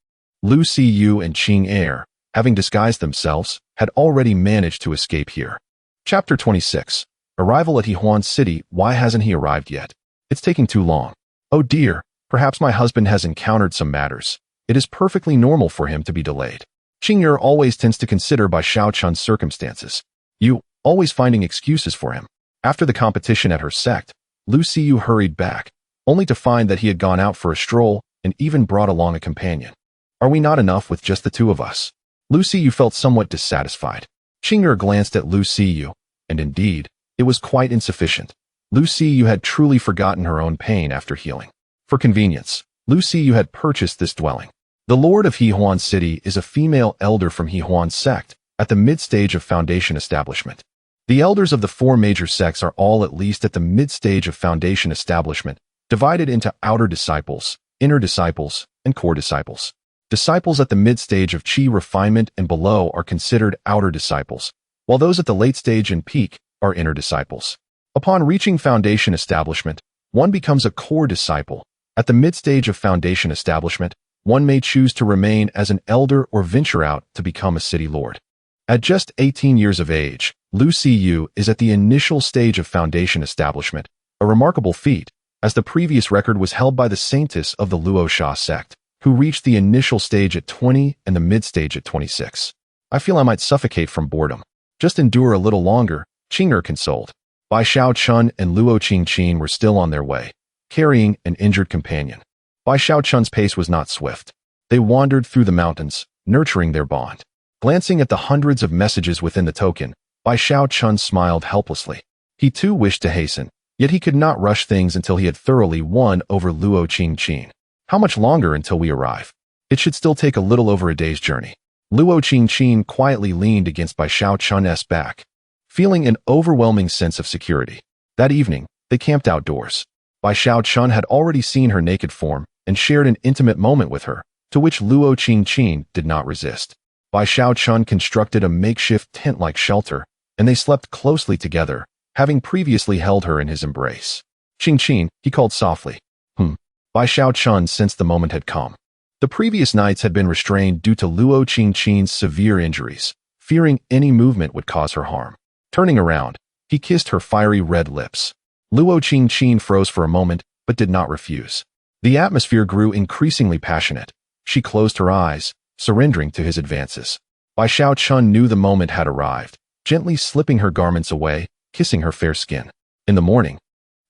Lu Siyu and Qing Er, having disguised themselves, had already managed to escape here. Chapter 26. Arrival at Yihuan City. Why hasn't he arrived yet? It's taking too long. Oh dear, perhaps my husband has encountered some matters. It is perfectly normal for him to be delayed. Qing Er always tends to consider Bai Xiaochun's circumstances. You, always finding excuses for him. After the competition at her sect, Lu Siyu hurried back, only to find that he had gone out for a stroll and even brought along a companion. Are we not enough with just the 2 of us? Lu Siyu felt somewhat dissatisfied. Qing Er glanced at Lu Siyu, and indeed, it was quite insufficient. Lu Siyu had truly forgotten her own pain after healing. For convenience, Lu Siyu had purchased this dwelling. The Lord of Hehuan City is a female elder from Hehuan sect, at the mid-stage of foundation establishment. The elders of the four major sects are all at least at the mid-stage of foundation establishment, divided into outer disciples, inner disciples, and core disciples. Disciples at the mid-stage of Qi refinement and below are considered outer disciples, while those at the late stage and peak are inner disciples. Upon reaching foundation establishment, one becomes a core disciple. At the mid-stage of foundation establishment, one may choose to remain as an elder or venture out to become a city lord. At just 18 years of age, Lu Siyu is at the initial stage of foundation establishment, a remarkable feat, as the previous record was held by the saintess of the Luo Sha sect, who reached the initial stage at 20 and the mid-stage at 26. I feel I might suffocate from boredom. Just endure a little longer, Qing'er consoled. Bai Xiaochun and Luo Qingqin were still on their way, carrying an injured companion. Bai Xiaochun's pace was not swift. They wandered through the mountains, nurturing their bond. Glancing at the hundreds of messages within the token, Bai Xiaochun smiled helplessly. He too wished to hasten, yet he could not rush things until he had thoroughly won over Luo Qingqin. How much longer until we arrive? It should still take a little over a day's journey. Luo Qingqin quietly leaned against Bai Xiaochun's back, feeling an overwhelming sense of security. That evening, they camped outdoors. Bai Xiaochun had already seen her naked form and shared an intimate moment with her, to which Luo Qingqin did not resist. Bai Xiaochun constructed a makeshift tent-like shelter, and they slept closely together, having previously held her in his embrace. Qingqin, he called softly. Bai Xiaochun sensed the moment had come. The previous nights had been restrained due to Luo Qingqin's severe injuries, fearing any movement would cause her harm. Turning around, he kissed her fiery red lips. Luo Qingqin froze for a moment, but did not refuse. The atmosphere grew increasingly passionate. She closed her eyes, surrendering to his advances. Bai Xiaochun knew the moment had arrived, gently slipping her garments away, kissing her fair skin. In the morning,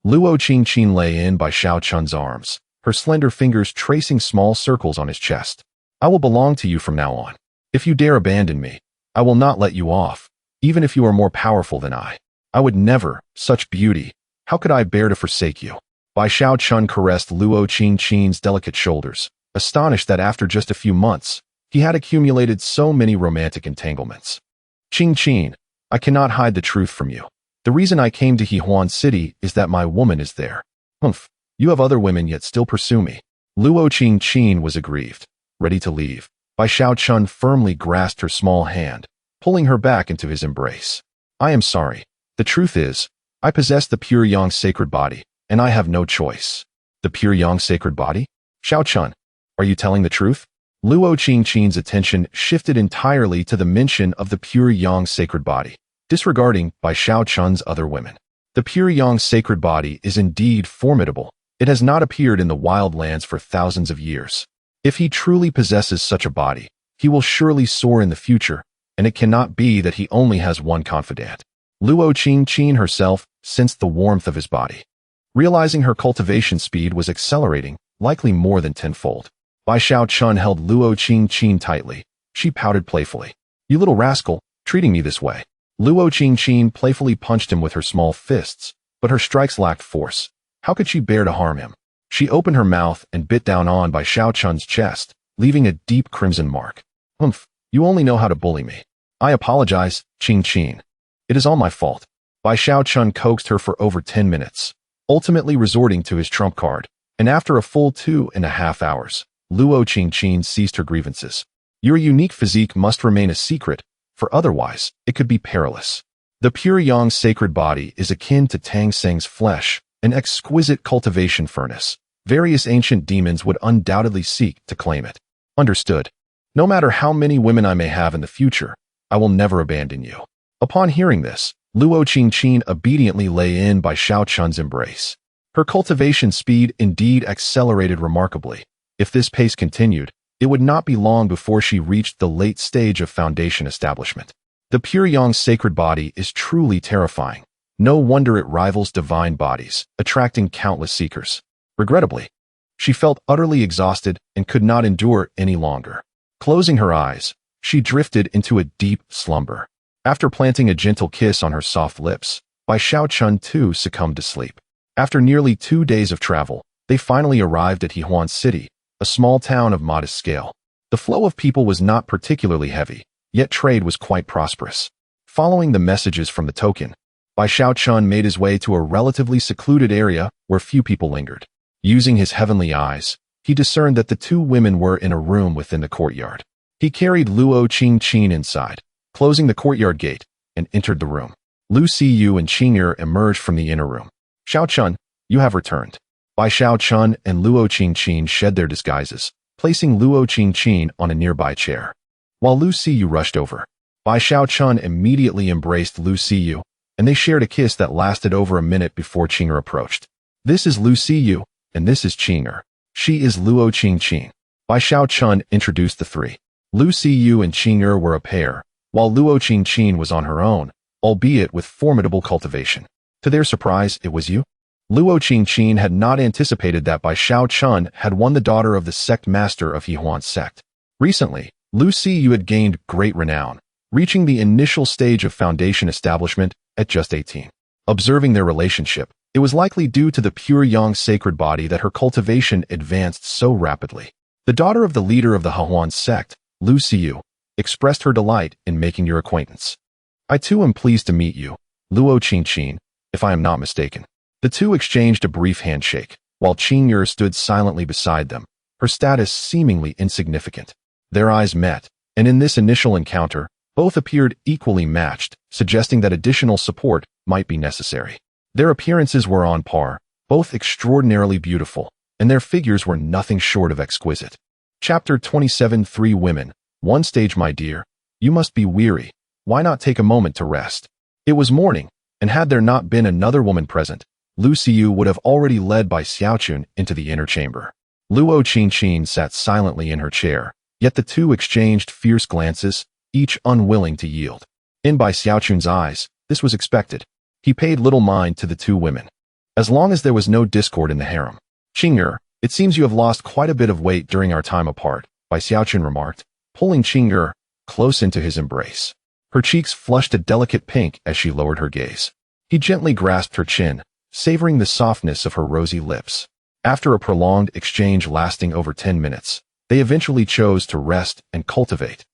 Luo Qingqin lay in Bai Xiaochun's arms, her slender fingers tracing small circles on his chest. I will belong to you from now on. If you dare abandon me, I will not let you off, even if you are more powerful than I. I would never, such beauty, how could I bear to forsake you? Bai Xiaochun caressed Luo Qingqin's delicate shoulders, astonished that after just a few months, he had accumulated so many romantic entanglements. Qingqin, I cannot hide the truth from you. The reason I came to Hehuan City is that my woman is there. You have other women yet still pursue me. Luo Qingqin was aggrieved. Ready to leave, Bai Xiaochun firmly grasped her small hand, pulling her back into his embrace. I am sorry. The truth is, I possess the pure yang sacred body, and I have no choice. The pure yang sacred body? Xiaochun, are you telling the truth? Luo Qingqin's attention shifted entirely to the mention of the pure yang sacred body, disregarding Bai Xiaochun's other women. The pure yang sacred body is indeed formidable. It has not appeared in the wild lands for thousands of years. If he truly possesses such a body, he will surely soar in the future, and it cannot be that he only has one confidant. Luo Qingqin herself sensed the warmth of his body. Realizing her cultivation speed was accelerating, likely more than tenfold. Bai Xiaochun held Luo Qingqin tightly. She pouted playfully. You little rascal, treating me this way. Luo Qingqin playfully punched him with her small fists, but her strikes lacked force. How could she bear to harm him? She opened her mouth and bit down on Bai Xiaochun's chest, leaving a deep crimson mark. You only know how to bully me. I apologize, Qingqin. It is all my fault. Bai Xiaochun coaxed her for over 10 minutes, ultimately resorting to his trump card, and after a full 2.5 hours, Luo Qingqin ceased her grievances. Your unique physique must remain a secret, for otherwise, it could be perilous. The pure yang sacred body is akin to Tang Seng's flesh, an exquisite cultivation furnace. Various ancient demons would undoubtedly seek to claim it. Understood. No matter how many women I may have in the future, I will never abandon you. Upon hearing this, Luo Qingqin obediently lay in Bai Xiaochun's embrace. Her cultivation speed indeed accelerated remarkably. If this pace continued, it would not be long before she reached the late stage of foundation establishment. The pure yang sacred body is truly terrifying. No wonder it rivals divine bodies, attracting countless seekers. Regrettably, she felt utterly exhausted and could not endure any longer. Closing her eyes, she drifted into a deep slumber. After planting a gentle kiss on her soft lips, Bai Xiaochun too succumbed to sleep. After nearly 2 days of travel, they finally arrived at Hehuan City, a small town of modest scale. The flow of people was not particularly heavy, yet trade was quite prosperous. Following the messages from the token, Bai Xiaochun made his way to a relatively secluded area where few people lingered. Using his heavenly eyes, he discerned that the two women were in a room within the courtyard. He carried Luo Qingqin inside, closing the courtyard gate, and entered the room. Lu Siyu and Qing'er emerged from the inner room. Xiaochun, you have returned. Bai Xiaochun and Luo Qingqin shed their disguises, placing Luo Qingqin on a nearby chair. While Lu Siyu rushed over, Bai Xiaochun immediately embraced Lu Siyu, and they shared a kiss that lasted over a minute before Qing'er approached. This is Lu Siyu, and this is Qing'er. She is Luo Qingqin. Bai Xiaochun introduced the three. Lu Siyu and Qing'er were a pair, while Luo Qingqin was on her own, albeit with formidable cultivation. To their surprise, it was you? Luo Qingqin had not anticipated that Bai Xiaochun had won the daughter of the sect master of Yihuan's sect. Recently, Lu Siyu had gained great renown, reaching the initial stage of foundation establishment at just 18. Observing their relationship, it was likely due to the pure yang sacred body that her cultivation advanced so rapidly. The daughter of the leader of the Yihuan sect, Lu Siyu, expressed her delight in making your acquaintance. I too am pleased to meet you, Luo Qingqin, if I am not mistaken. The two exchanged a brief handshake, while Qing'er stood silently beside them, her status seemingly insignificant. Their eyes met, and in this initial encounter, both appeared equally matched, suggesting that additional support might be necessary. Their appearances were on par, both extraordinarily beautiful, and their figures were nothing short of exquisite. Chapter 27 3 Women, One stage my dear, you must be weary, why not take a moment to rest? It was morning, and had there not been another woman present, Lu Siyu would have already led Bai Xiaochun into the inner chamber. Luo Qingqin sat silently in her chair, yet the two exchanged fierce glances, each unwilling to yield. In Bai Xiaochun's eyes, this was expected. He paid little mind to the two women. As long as there was no discord in the harem. Qing'er, it seems you have lost quite a bit of weight during our time apart, Bai Xiaochun remarked, pulling Qing'er close into his embrace. Her cheeks flushed a delicate pink as she lowered her gaze. He gently grasped her chin, savoring the softness of her rosy lips. After a prolonged exchange lasting over 10 minutes, they eventually chose to rest and cultivate,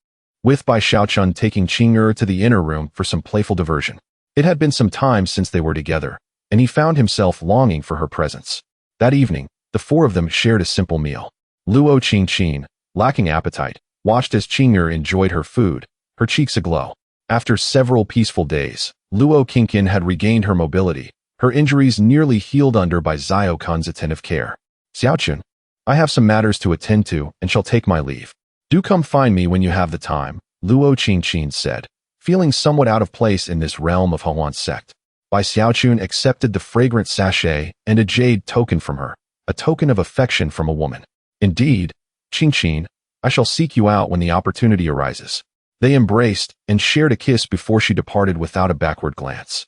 with Bai Xiaochun taking Qing'er to the inner room for some playful diversion. It had been some time since they were together, and he found himself longing for her presence. That evening, the four of them shared a simple meal. Luo Qingqin, lacking appetite, watched as Qing'er enjoyed her food, her cheeks aglow. After several peaceful days, Luo Qingqin had regained her mobility, her injuries nearly healed under Bai Xiaochun's attentive care. Xiaochun, I have some matters to attend to and shall take my leave. Do come find me when you have the time, Luo Qingqin said, feeling somewhat out of place in this realm of Yihuan's sect. Bai Xiaochun accepted the fragrant sachet and a jade token from her, a token of affection from a woman. Indeed, Qingqin, I shall seek you out when the opportunity arises. They embraced and shared a kiss before she departed without a backward glance.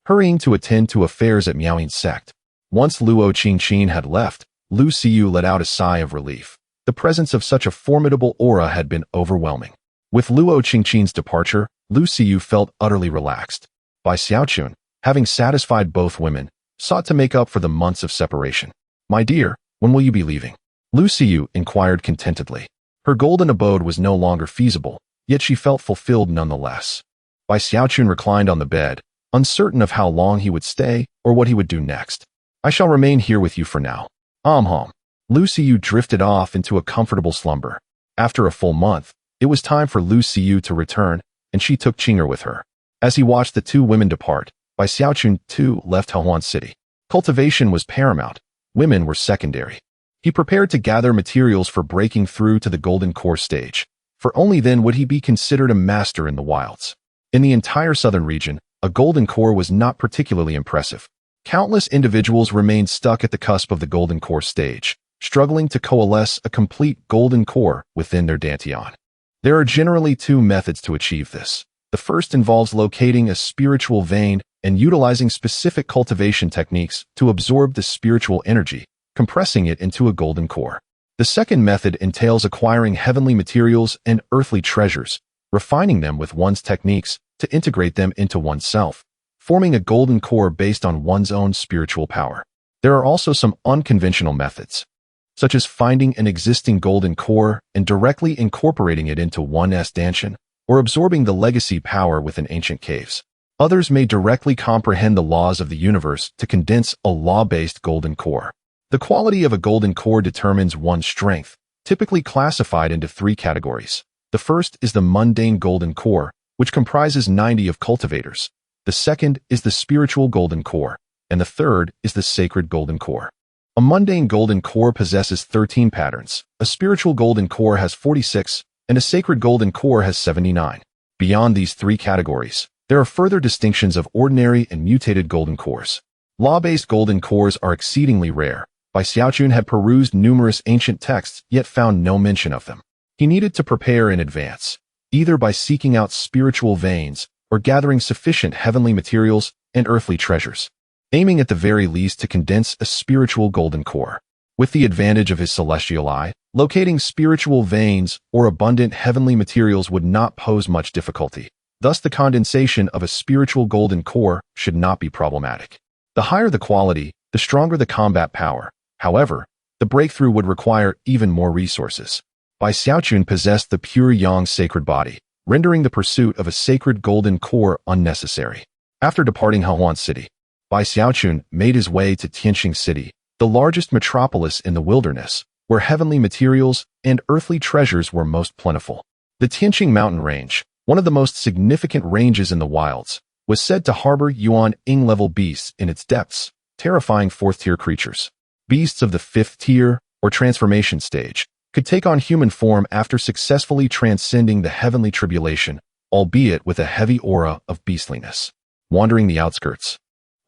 Hurrying to attend to affairs at Miaoying's sect. Once Luo Qingqin had left, Lu Siyu let out a sigh of relief. The presence of such a formidable aura had been overwhelming. With Luo Qingqin's departure, Lu Siyu felt utterly relaxed. Bai Xiaochun, having satisfied both women, sought to make up for the months of separation. My dear, when will you be leaving? Lu Siyu inquired contentedly. Her golden abode was no longer feasible, yet she felt fulfilled nonetheless. Bai Xiaochun reclined on the bed, uncertain of how long he would stay or what he would do next. I shall remain here with you for now. Lu Siyu drifted off into a comfortable slumber. After a full month, it was time for Lu Siyu to return, and she took Qing'er with her. As he watched the two women depart, Bai Xiaochun too left Yihuan City. Cultivation was paramount. Women were secondary. He prepared to gather materials for breaking through to the golden core stage, for only then would he be considered a master in the wilds. In the entire southern region, a golden core was not particularly impressive. Countless individuals remained stuck at the cusp of the golden core stage, struggling to coalesce a complete golden core within their dantian. There are generally two methods to achieve this. The first involves locating a spiritual vein and utilizing specific cultivation techniques to absorb the spiritual energy, compressing it into a golden core. The second method entails acquiring heavenly materials and earthly treasures, refining them with one's techniques to integrate them into oneself, forming a golden core based on one's own spiritual power. There are also some unconventional methods, such as finding an existing golden core and directly incorporating it into one's stanchion, or absorbing the legacy power within ancient caves. Others may directly comprehend the laws of the universe to condense a law-based golden core. The quality of a golden core determines one's strength, typically classified into 3 categories. The first is the mundane golden core, which comprises 90 of cultivators. The second is the spiritual golden core, and the third is the sacred golden core. A mundane golden core possesses 13 patterns, a spiritual golden core has 46, and a sacred golden core has 79. Beyond these 3 categories, there are further distinctions of ordinary and mutated golden cores. Law-based golden cores are exceedingly rare. Bai Xiaochun had perused numerous ancient texts, yet found no mention of them. He needed to prepare in advance, either by seeking out spiritual veins or gathering sufficient heavenly materials and earthly treasures, aiming at the very least to condense a spiritual golden core. With the advantage of his celestial eye, locating spiritual veins or abundant heavenly materials would not pose much difficulty. Thus, the condensation of a spiritual golden core should not be problematic. The higher the quality, the stronger the combat power. However, the breakthrough would require even more resources. Bai Xiaochun possessed the pure yang sacred body, rendering the pursuit of a sacred golden core unnecessary. After departing Hehuan City, Bai Xiaochun made his way to Tianqing City, the largest metropolis in the wilderness, where heavenly materials and earthly treasures were most plentiful. The Tianqing mountain range, one of the most significant ranges in the wilds, was said to harbor Yuan-Ing-level beasts in its depths, terrifying 4th-tier creatures. Beasts of the 5th tier, or transformation stage, could take on human form after successfully transcending the heavenly tribulation, albeit with a heavy aura of beastliness. Wandering the outskirts,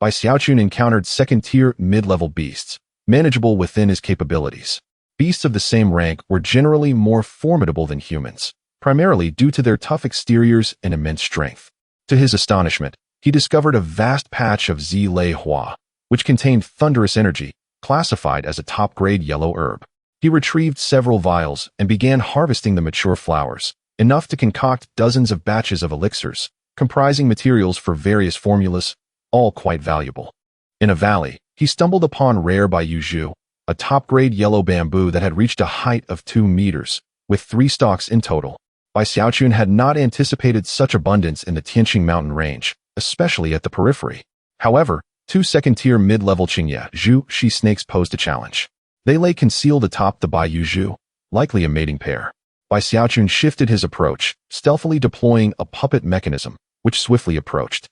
Bai Xiaochun encountered 2nd-tier mid-level beasts, manageable within his capabilities. Beasts of the same rank were generally more formidable than humans, primarily due to their tough exteriors and immense strength. To his astonishment, he discovered a vast patch of Zilei Hua, which contained thunderous energy, classified as a top-grade yellow herb. He retrieved several vials and began harvesting the mature flowers, enough to concoct dozens of batches of elixirs, comprising materials for various formulas, all quite valuable. In a valley, he stumbled upon rare Baiyuzhu, a top-grade yellow bamboo that had reached a height of 2 meters, with 3 stalks in total. Bai Xiaochun had not anticipated such abundance in the Tianqing mountain range, especially at the periphery. However, 2 second-tier mid-level Qingye Zhu she snakes posed a challenge. They lay concealed atop the Baiyuzhu, likely a mating pair. Bai Xiaochun shifted his approach, stealthily deploying a puppet mechanism, which swiftly approached.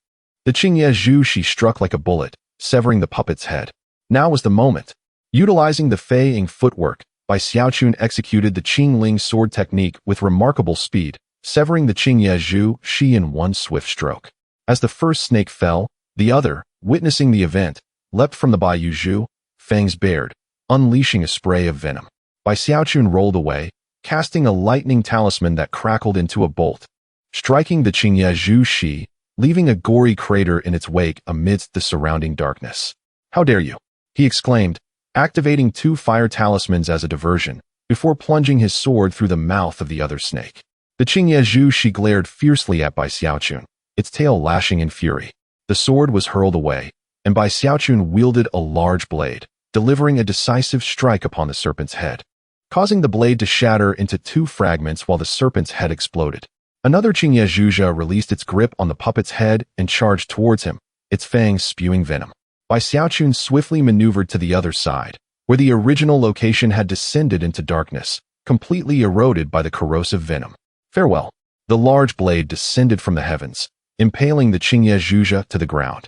The Qingye Zhu she struck like a bullet, severing the puppet's head. Now was the moment. Utilizing the Fei Ying footwork, Bai Xiaochun executed the Qingling sword technique with remarkable speed, severing the Qingye Zhu she in one swift stroke. As the first snake fell, the other, witnessing the event, leapt from the Baiyuzhu, fangs bared, unleashing a spray of venom. Bai Xiaochun rolled away, casting a lightning talisman that crackled into a bolt, striking the Qingye Zhu shi, leaving a gory crater in its wake amidst the surrounding darkness. "How dare you?" he exclaimed, activating 2 fire talismans as a diversion, before plunging his sword through the mouth of the other snake. The Qingye Zhu shi glared fiercely at Bai Xiaochun, its tail lashing in fury. The sword was hurled away, and Bai Xiaochun wielded a large blade, delivering a decisive strike upon the serpent's head, causing the blade to shatter into 2 fragments while the serpent's head exploded. Another Qingye Zhuzha released its grip on the puppet's head and charged towards him, its fangs spewing venom. Bai Xiaochun swiftly maneuvered to the other side, where the original location had descended into darkness, completely eroded by the corrosive venom. Farewell. The large blade descended from the heavens, impaling the Qingye Zhuzha to the ground,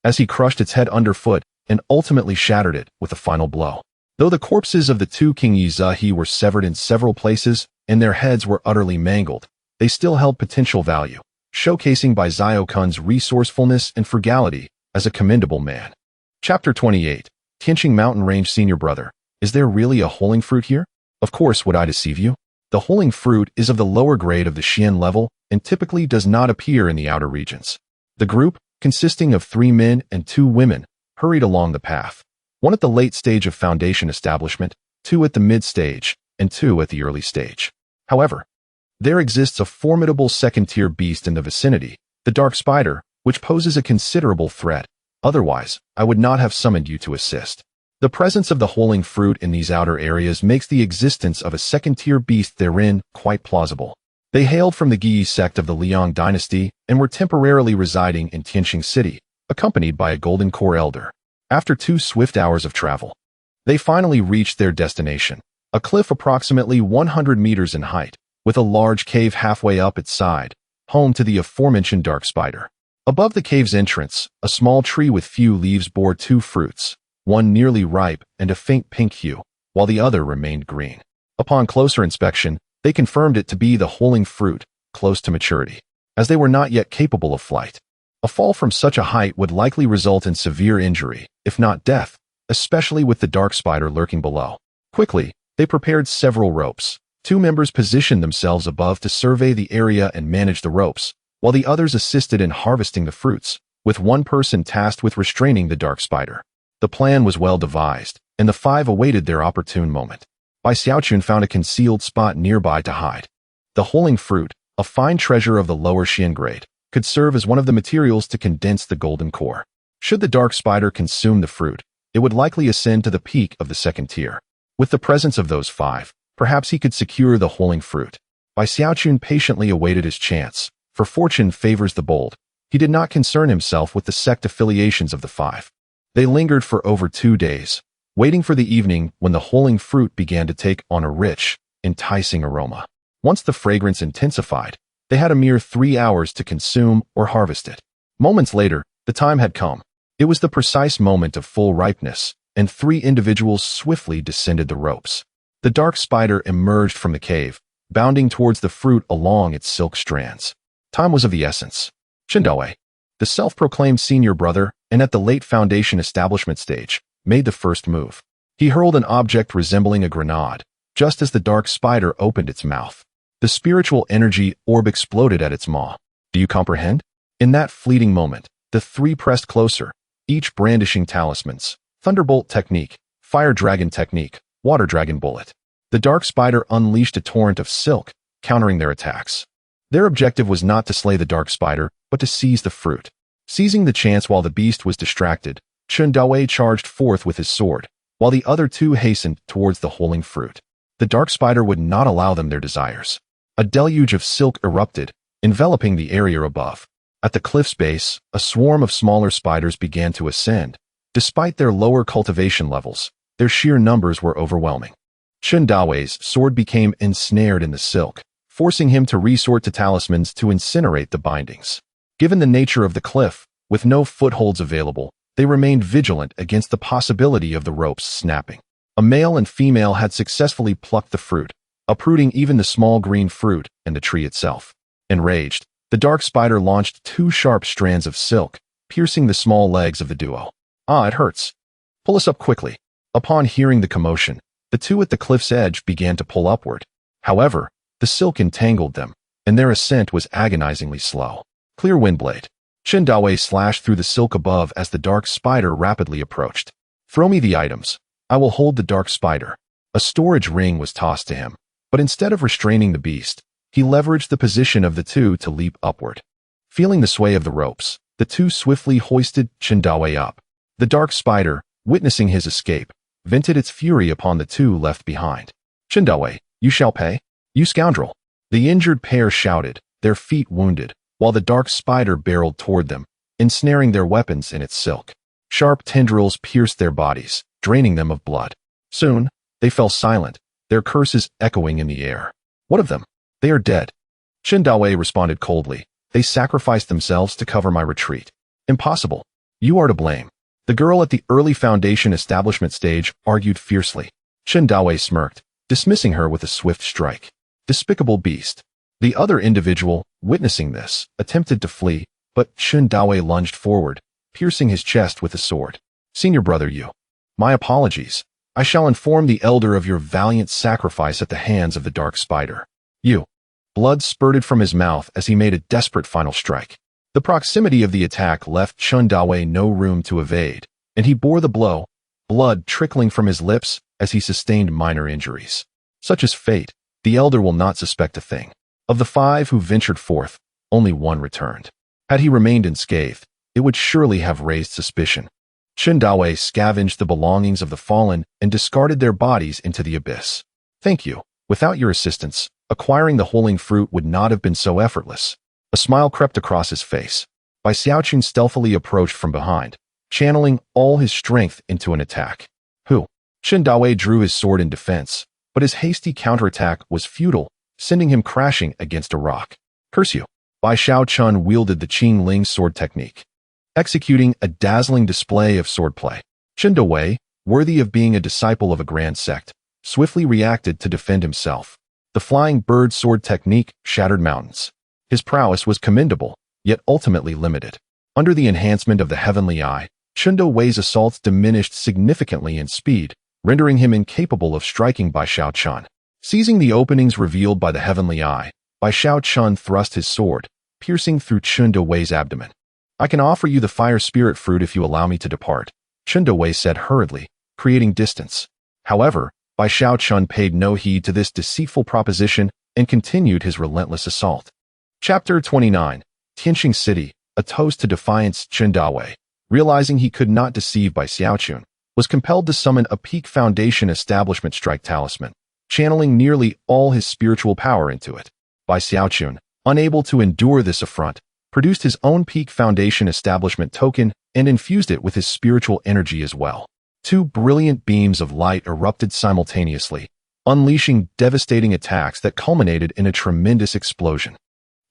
as he crushed its head underfoot and ultimately shattered it with a final blow. Though the corpses of the 2 Qingye Zahi were severed in several places and their heads were utterly mangled, they still held potential value, showcasing Bai Xiaochun's resourcefulness and frugality as a commendable man. Chapter 28. Tianqing Mountain Range Senior Brother. Is there really a holing fruit here? Of course, would I deceive you? The holing fruit is of the lower grade of the Xian level and typically does not appear in the outer regions. The group, consisting of 3 men and 2 women, hurried along the path, 1 at the late stage of foundation establishment, 2 at the mid stage, and 2 at the early stage. However, there exists a formidable 2nd-tier beast in the vicinity, the dark spider, which poses a considerable threat. Otherwise, I would not have summoned you to assist. The presence of the holing fruit in these outer areas makes the existence of a second-tier beast therein quite plausible. They hailed from the Yi sect of the Liang dynasty and were temporarily residing in Tianqing City, accompanied by a golden core elder. After 2 swift hours of travel, they finally reached their destination, a cliff approximately 100 meters in height, with a large cave halfway up its side, home to the aforementioned dark spider. Above the cave's entrance, a small tree with few leaves bore 2 fruits, one nearly ripe and a faint pink hue, while the other remained green. Upon closer inspection, they confirmed it to be the holing fruit, close to maturity, as they were not yet capable of flight. A fall from such a height would likely result in severe injury, if not death, especially with the dark spider lurking below. Quickly, they prepared several ropes. 2 members positioned themselves above to survey the area and manage the ropes, while the others assisted in harvesting the fruits, with one person tasked with restraining the dark spider. The plan was well devised, and the 5 awaited their opportune moment. Bai Xiaochun found a concealed spot nearby to hide. The holing fruit, a fine treasure of the lower Xian grade, could serve as one of the materials to condense the golden core. Should the dark spider consume the fruit, it would likely ascend to the peak of the second tier. With the presence of those 5, perhaps he could secure the holing fruit. Bai Xiaochun patiently awaited his chance, for fortune favors the bold. He did not concern himself with the sect affiliations of the 5. They lingered for over 2 days, waiting for the evening when the holing fruit began to take on a rich, enticing aroma. Once the fragrance intensified, they had a mere 3 hours to consume or harvest it. Moments later, the time had come. It was the precise moment of full ripeness, and 3 individuals swiftly descended the ropes. The dark spider emerged from the cave, bounding towards the fruit along its silk strands. Time was of the essence. Chen Dawei, the self-proclaimed senior brother, and at the late foundation establishment stage, made the first move. He hurled an object resembling a grenade, just as the dark spider opened its mouth. The spiritual energy orb exploded at its maw. Do you comprehend? In that fleeting moment, the 3 pressed closer, each brandishing talismans: Thunderbolt technique, Fire Dragon technique, Water Dragon bullet. The dark spider unleashed a torrent of silk, countering their attacks. Their objective was not to slay the dark spider, but to seize the fruit. Seizing the chance while the beast was distracted, Chen Dawei charged forth with his sword, while the other 2 hastened towards the holing fruit. The dark spider would not allow them their desires. A deluge of silk erupted, enveloping the area above. At the cliff's base, a swarm of smaller spiders began to ascend. Despite their lower cultivation levels, their sheer numbers were overwhelming. Chen Dawei's sword became ensnared in the silk, forcing him to resort to talismans to incinerate the bindings. Given the nature of the cliff, with no footholds available, they remained vigilant against the possibility of the ropes snapping. A male and female had successfully plucked the fruit, uprooting even the small green fruit and the tree itself. Enraged, the dark spider launched 2 sharp strands of silk, piercing the small legs of the duo. Ah, it hurts. Pull us up quickly. Upon hearing the commotion, the 2 at the cliff's edge began to pull upward. However, the silk entangled them, and their ascent was agonizingly slow. Clear windblade. Chen Dawei slashed through the silk above as the dark spider rapidly approached. Throw me the items. I will hold the dark spider. A storage ring was tossed to him, but instead of restraining the beast, he leveraged the position of the 2 to leap upward. Feeling the sway of the ropes, the 2 swiftly hoisted Chen Dawei up. The dark spider, witnessing his escape, vented its fury upon the 2 left behind. Chen Dawei, you shall pay. You scoundrel. The injured pair shouted, their feet wounded, while the dark spider barreled toward them, ensnaring their weapons in its silk. Sharp tendrils pierced their bodies, draining them of blood. Soon, they fell silent, their curses echoing in the air. What of them? They are dead. Chen Dawei responded coldly. They sacrificed themselves to cover my retreat. Impossible. You are to blame. The girl at the early foundation establishment stage argued fiercely. Chen Dawei smirked, dismissing her with a swift strike. Despicable beast. The other individual, witnessing this, attempted to flee, but Chen Dawei lunged forward, piercing his chest with a sword. Senior brother Yu. My apologies. I shall inform the elder of your valiant sacrifice at the hands of the dark spider. Yu. Blood spurted from his mouth as he made a desperate final strike. The proximity of the attack left Chen Dawei no room to evade, and he bore the blow, blood trickling from his lips as he sustained minor injuries. Such is fate. The elder will not suspect a thing. Of the 5 who ventured forth, only 1 returned. Had he remained unscathed, it would surely have raised suspicion. Chen Dawei scavenged the belongings of the fallen and discarded their bodies into the abyss. Thank you. Without your assistance, acquiring the holing fruit would not have been so effortless. A smile crept across his face. Bai Xiaoqun stealthily approached from behind, channeling all his strength into an attack. Who? Chen Dawei drew his sword in defense, but his hasty counterattack was futile, sending him crashing against a rock. Curse you. Bai Xiaoqun wielded the Qing Ling sword technique, executing a dazzling display of swordplay. Chen Dawei, worthy of being a disciple of a grand sect, swiftly reacted to defend himself. The flying bird sword technique shattered mountains. His prowess was commendable, yet ultimately limited. Under the enhancement of the heavenly eye, Chen Dawei's assaults diminished significantly in speed, rendering him incapable of striking Bai Xiaoqun. Seizing the openings revealed by the heavenly eye, Bai Xiaoqun thrust his sword, piercing through Chen Dawei's abdomen. I can offer you the fire spirit fruit if you allow me to depart, Chen Dawei said hurriedly, creating distance. However, Bai Xiaoqun paid no heed to this deceitful proposition and continued his relentless assault. Chapter 29. Tianqing City, a toast to defiance. Chen Dawei, realizing he could not deceive Bai Xiaoqun, was compelled to summon a peak foundation establishment strike talisman, channeling nearly all his spiritual power into it. Bai Xiaoqun, unable to endure this affront, produced his own peak foundation establishment token and infused it with his spiritual energy as well. Two brilliant beams of light erupted simultaneously, unleashing devastating attacks that culminated in a tremendous explosion.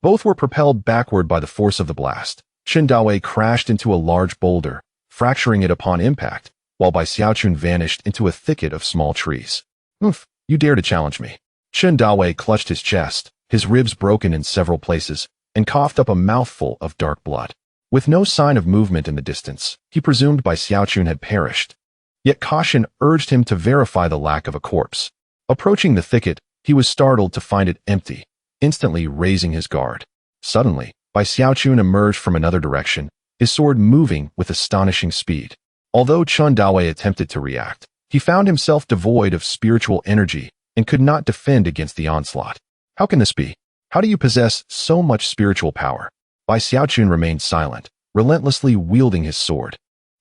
Both were propelled backward by the force of the blast. Chen Dawei crashed into a large boulder, fracturing it upon impact, while Bai Xiaoqun vanished into a thicket of small trees. Oof, you dare to challenge me. Chen Dawei clutched his chest, his ribs broken in several places, and coughed up a mouthful of dark blood. With no sign of movement in the distance, he presumed Bai Xiaoqun had perished. Yet caution urged him to verify the lack of a corpse. Approaching the thicket, he was startled to find it empty, instantly raising his guard. Suddenly, Bai Xiaoqun emerged from another direction, his sword moving with astonishing speed. Although Chen Dawei attempted to react, he found himself devoid of spiritual energy and could not defend against the onslaught. How can this be? How do you possess so much spiritual power? Bai Xiaoqun remained silent, relentlessly wielding his sword.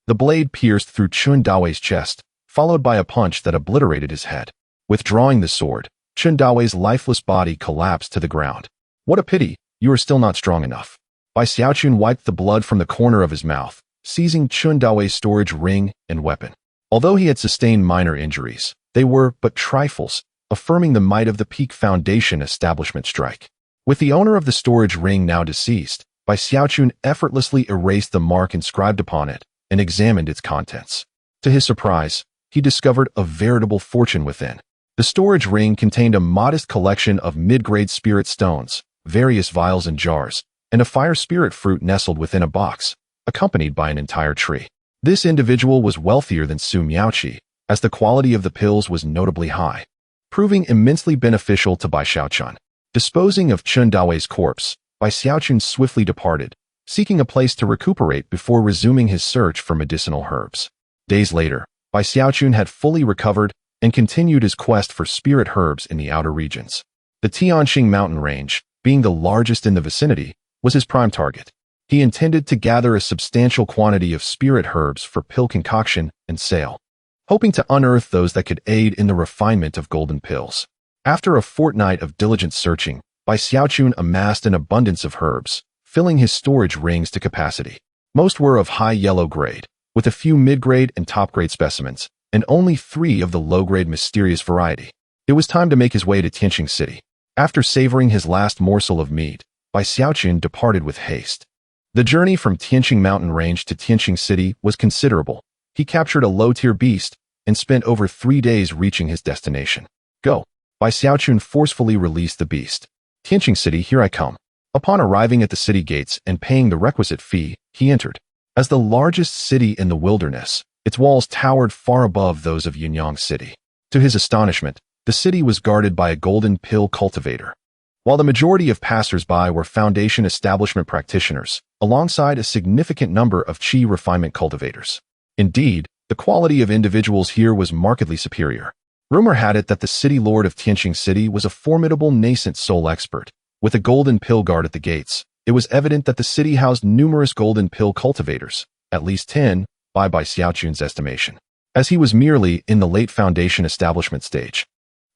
The blade pierced through Chen Dawei's chest, followed by a punch that obliterated his head. Withdrawing the sword, Chen Dawei's lifeless body collapsed to the ground. What a pity, you are still not strong enough. Bai Xiaoqun wiped the blood from the corner of his mouth, seizing Chen Dawei's storage ring and weapon. Although he had sustained minor injuries, they were but trifles, affirming the might of the peak foundation establishment strike. With the owner of the storage ring now deceased, Bai Xiaoqun effortlessly erased the mark inscribed upon it and examined its contents. To his surprise, he discovered a veritable fortune within. The storage ring contained a modest collection of mid-grade spirit stones, various vials and jars, and a fire spirit fruit nestled within a box, accompanied by an entire tree. This individual was wealthier than Su Miaoqi, as the quality of the pills was notably high, proving immensely beneficial to Bai Xiaoqun. Disposing of Chen Dawei's corpse, Bai Xiaoqun swiftly departed, seeking a place to recuperate before resuming his search for medicinal herbs. Days later, Bai Xiaoqun had fully recovered and continued his quest for spirit herbs in the outer regions. The Tianqing mountain range, being the largest in the vicinity, was his prime target. He intended to gather a substantial quantity of spirit herbs for pill concoction and sale, hoping to unearth those that could aid in the refinement of golden pills. After a fortnight of diligent searching, Bai Xiaoqun amassed an abundance of herbs, filling his storage rings to capacity. Most were of high yellow grade, with a few mid-grade and top-grade specimens, and only 3 of the low-grade mysterious variety. It was time to make his way to Tianqing City. After savoring his last morsel of meat, Bai Xiaoqun departed with haste. The journey from Tianqing Mountain Range to Tianqing City was considerable. He captured a low-tier beast and spent over 3 days reaching his destination. Go. Bai Xiaoqun forcefully released the beast. Tianqing City, here I come. Upon arriving at the city gates and paying the requisite fee, he entered. As the largest city in the wilderness, its walls towered far above those of Yunyang City. To his astonishment, the city was guarded by a golden pill cultivator. While the majority of passers-by were foundation establishment practitioners, alongside a significant number of qi refinement cultivators. Indeed, the quality of individuals here was markedly superior. Rumor had it that the city lord of Tianqing City was a formidable nascent soul expert. With a golden pill guard at the gates, it was evident that the city housed numerous golden pill cultivators, at least 10, by Xiaochun's estimation. As he was merely in the late foundation establishment stage,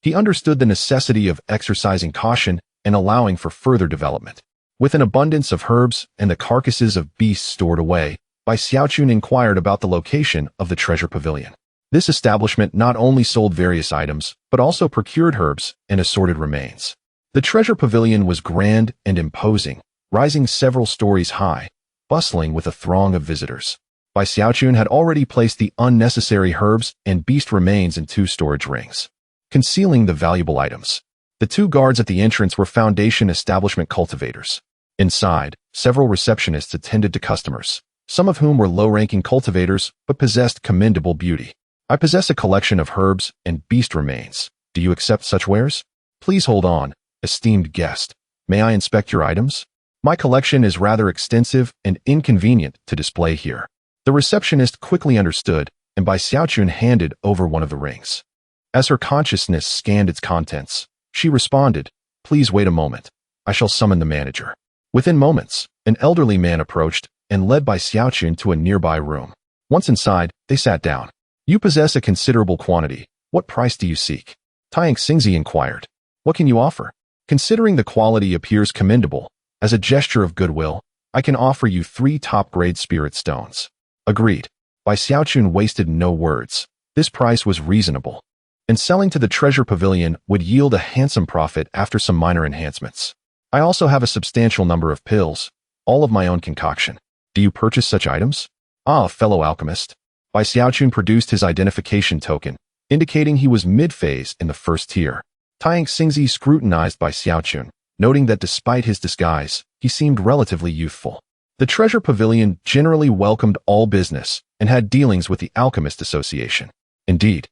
he understood the necessity of exercising caution and allowing for further development. With an abundance of herbs and the carcasses of beasts stored away, Xiaochun inquired about the location of the treasure pavilion. This establishment not only sold various items, but also procured herbs and assorted remains. The treasure pavilion was grand and imposing, rising several stories high, bustling with a throng of visitors. Xiaochun had already placed the unnecessary herbs and beast remains in 2 storage rings, concealing the valuable items. The 2 guards at the entrance were foundation establishment cultivators. Inside, several receptionists attended to customers, some of whom were low-ranking cultivators but possessed commendable beauty. I possess a collection of herbs and beast remains. Do you accept such wares? Please hold on, esteemed guest. May I inspect your items? My collection is rather extensive and inconvenient to display here. The receptionist quickly understood, and Xiaochun handed over one of the rings. As her consciousness scanned its contents, she responded, "Please wait a moment. I shall summon the manager." Within moments, an elderly man approached and led Xiaochun to a nearby room. Once inside, they sat down. "You possess a considerable quantity. What price do you seek?" Tang Xingzi inquired. "What can you offer? Considering the quality appears commendable, as a gesture of goodwill, I can offer you 3 top-grade spirit stones." Agreed. Xiaochun wasted no words. This price was reasonable, and selling to the treasure pavilion would yield a handsome profit after some minor enhancements. I also have a substantial number of pills, all of my own concoction. Do you purchase such items? Ah, fellow alchemist. Xiaochun produced his identification token, indicating he was mid-phase in the first tier. Tang Xingzi scrutinized Xiaochun, noting that despite his disguise, he seemed relatively youthful. The treasure pavilion generally welcomed all business and had dealings with the Alchemist Association. Indeed,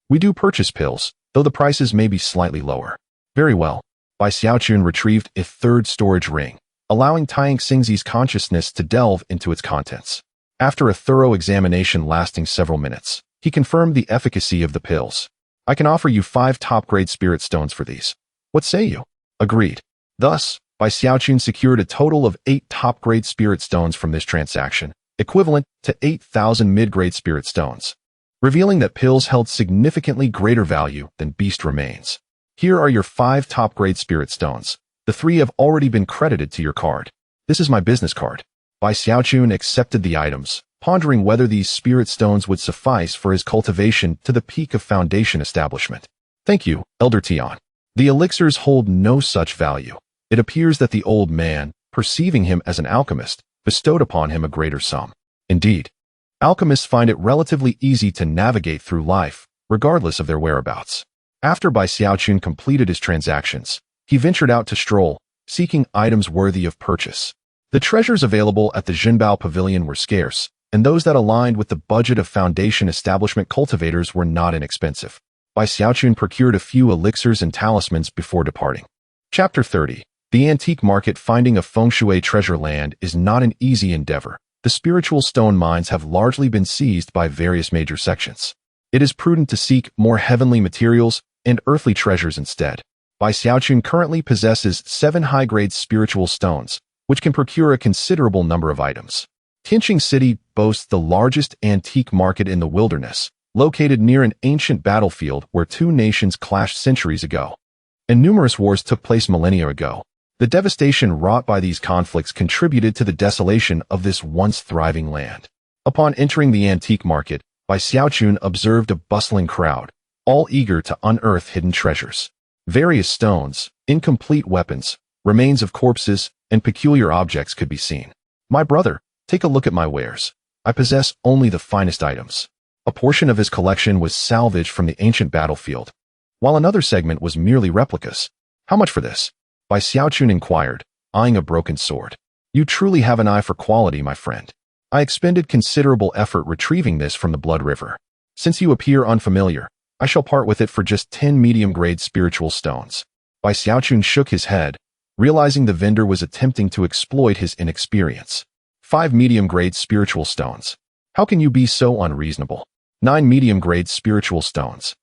we do purchase pills, though the prices may be slightly lower. Very well. Xiaochun retrieved a 3rd storage ring, allowing Tang Xingzi's consciousness to delve into its contents. After a thorough examination lasting several minutes, he confirmed the efficacy of the pills. I can offer you 5 top-grade spirit stones for these. What say you? Agreed. Thus, Xiaochun secured a total of 8 top-grade spirit stones from this transaction, equivalent to 8,000 mid-grade spirit stones, revealing that pills held significantly greater value than beast remains. Here are your 5 top-grade spirit stones. The 3 have already been credited to your card. This is my business card. Xiaochun accepted the items, pondering whether these spirit stones would suffice for his cultivation to the peak of foundation establishment. Thank you, Elder Tian. The elixirs hold no such value. It appears that the old man, perceiving him as an alchemist, bestowed upon him a greater sum. Indeed, alchemists find it relatively easy to navigate through life, regardless of their whereabouts. After Xiaochun completed his transactions, he ventured out to stroll, seeking items worthy of purchase. The treasures available at the Jinbao Pavilion were scarce, and those that aligned with the budget of foundation establishment cultivators were not inexpensive. Xiaochun procured a few elixirs and talismans before departing. Chapter 30. The antique market. Finding a feng shui treasure land is not an easy endeavor. The spiritual stone mines have largely been seized by various major sections. It is prudent to seek more heavenly materials and earthly treasures instead. Xiaochun currently possesses 7 high-grade spiritual stones, which can procure a considerable number of items. Tianqing City boasts the largest antique market in the wilderness, located near an ancient battlefield where 2 nations clashed centuries ago, and numerous wars took place millennia ago. The devastation wrought by these conflicts contributed to the desolation of this once thriving land. Upon entering the antique market, Xiaochun observed a bustling crowd, all eager to unearth hidden treasures. Various stones, incomplete weapons, remains of corpses, and peculiar objects could be seen. My brother, take a look at my wares. I possess only the finest items. A portion of his collection was salvaged from the ancient battlefield, while another segment was merely replicas. How much for this? Xiaochun inquired, eyeing a broken sword. You truly have an eye for quality, my friend. I expended considerable effort retrieving this from the Blood River. Since you appear unfamiliar, I shall part with it for just 10 medium-grade spiritual stones. Xiaochun shook his head, realizing the vendor was attempting to exploit his inexperience. 5 medium-grade spiritual stones. How can you be so unreasonable? 9 medium-grade spiritual stones.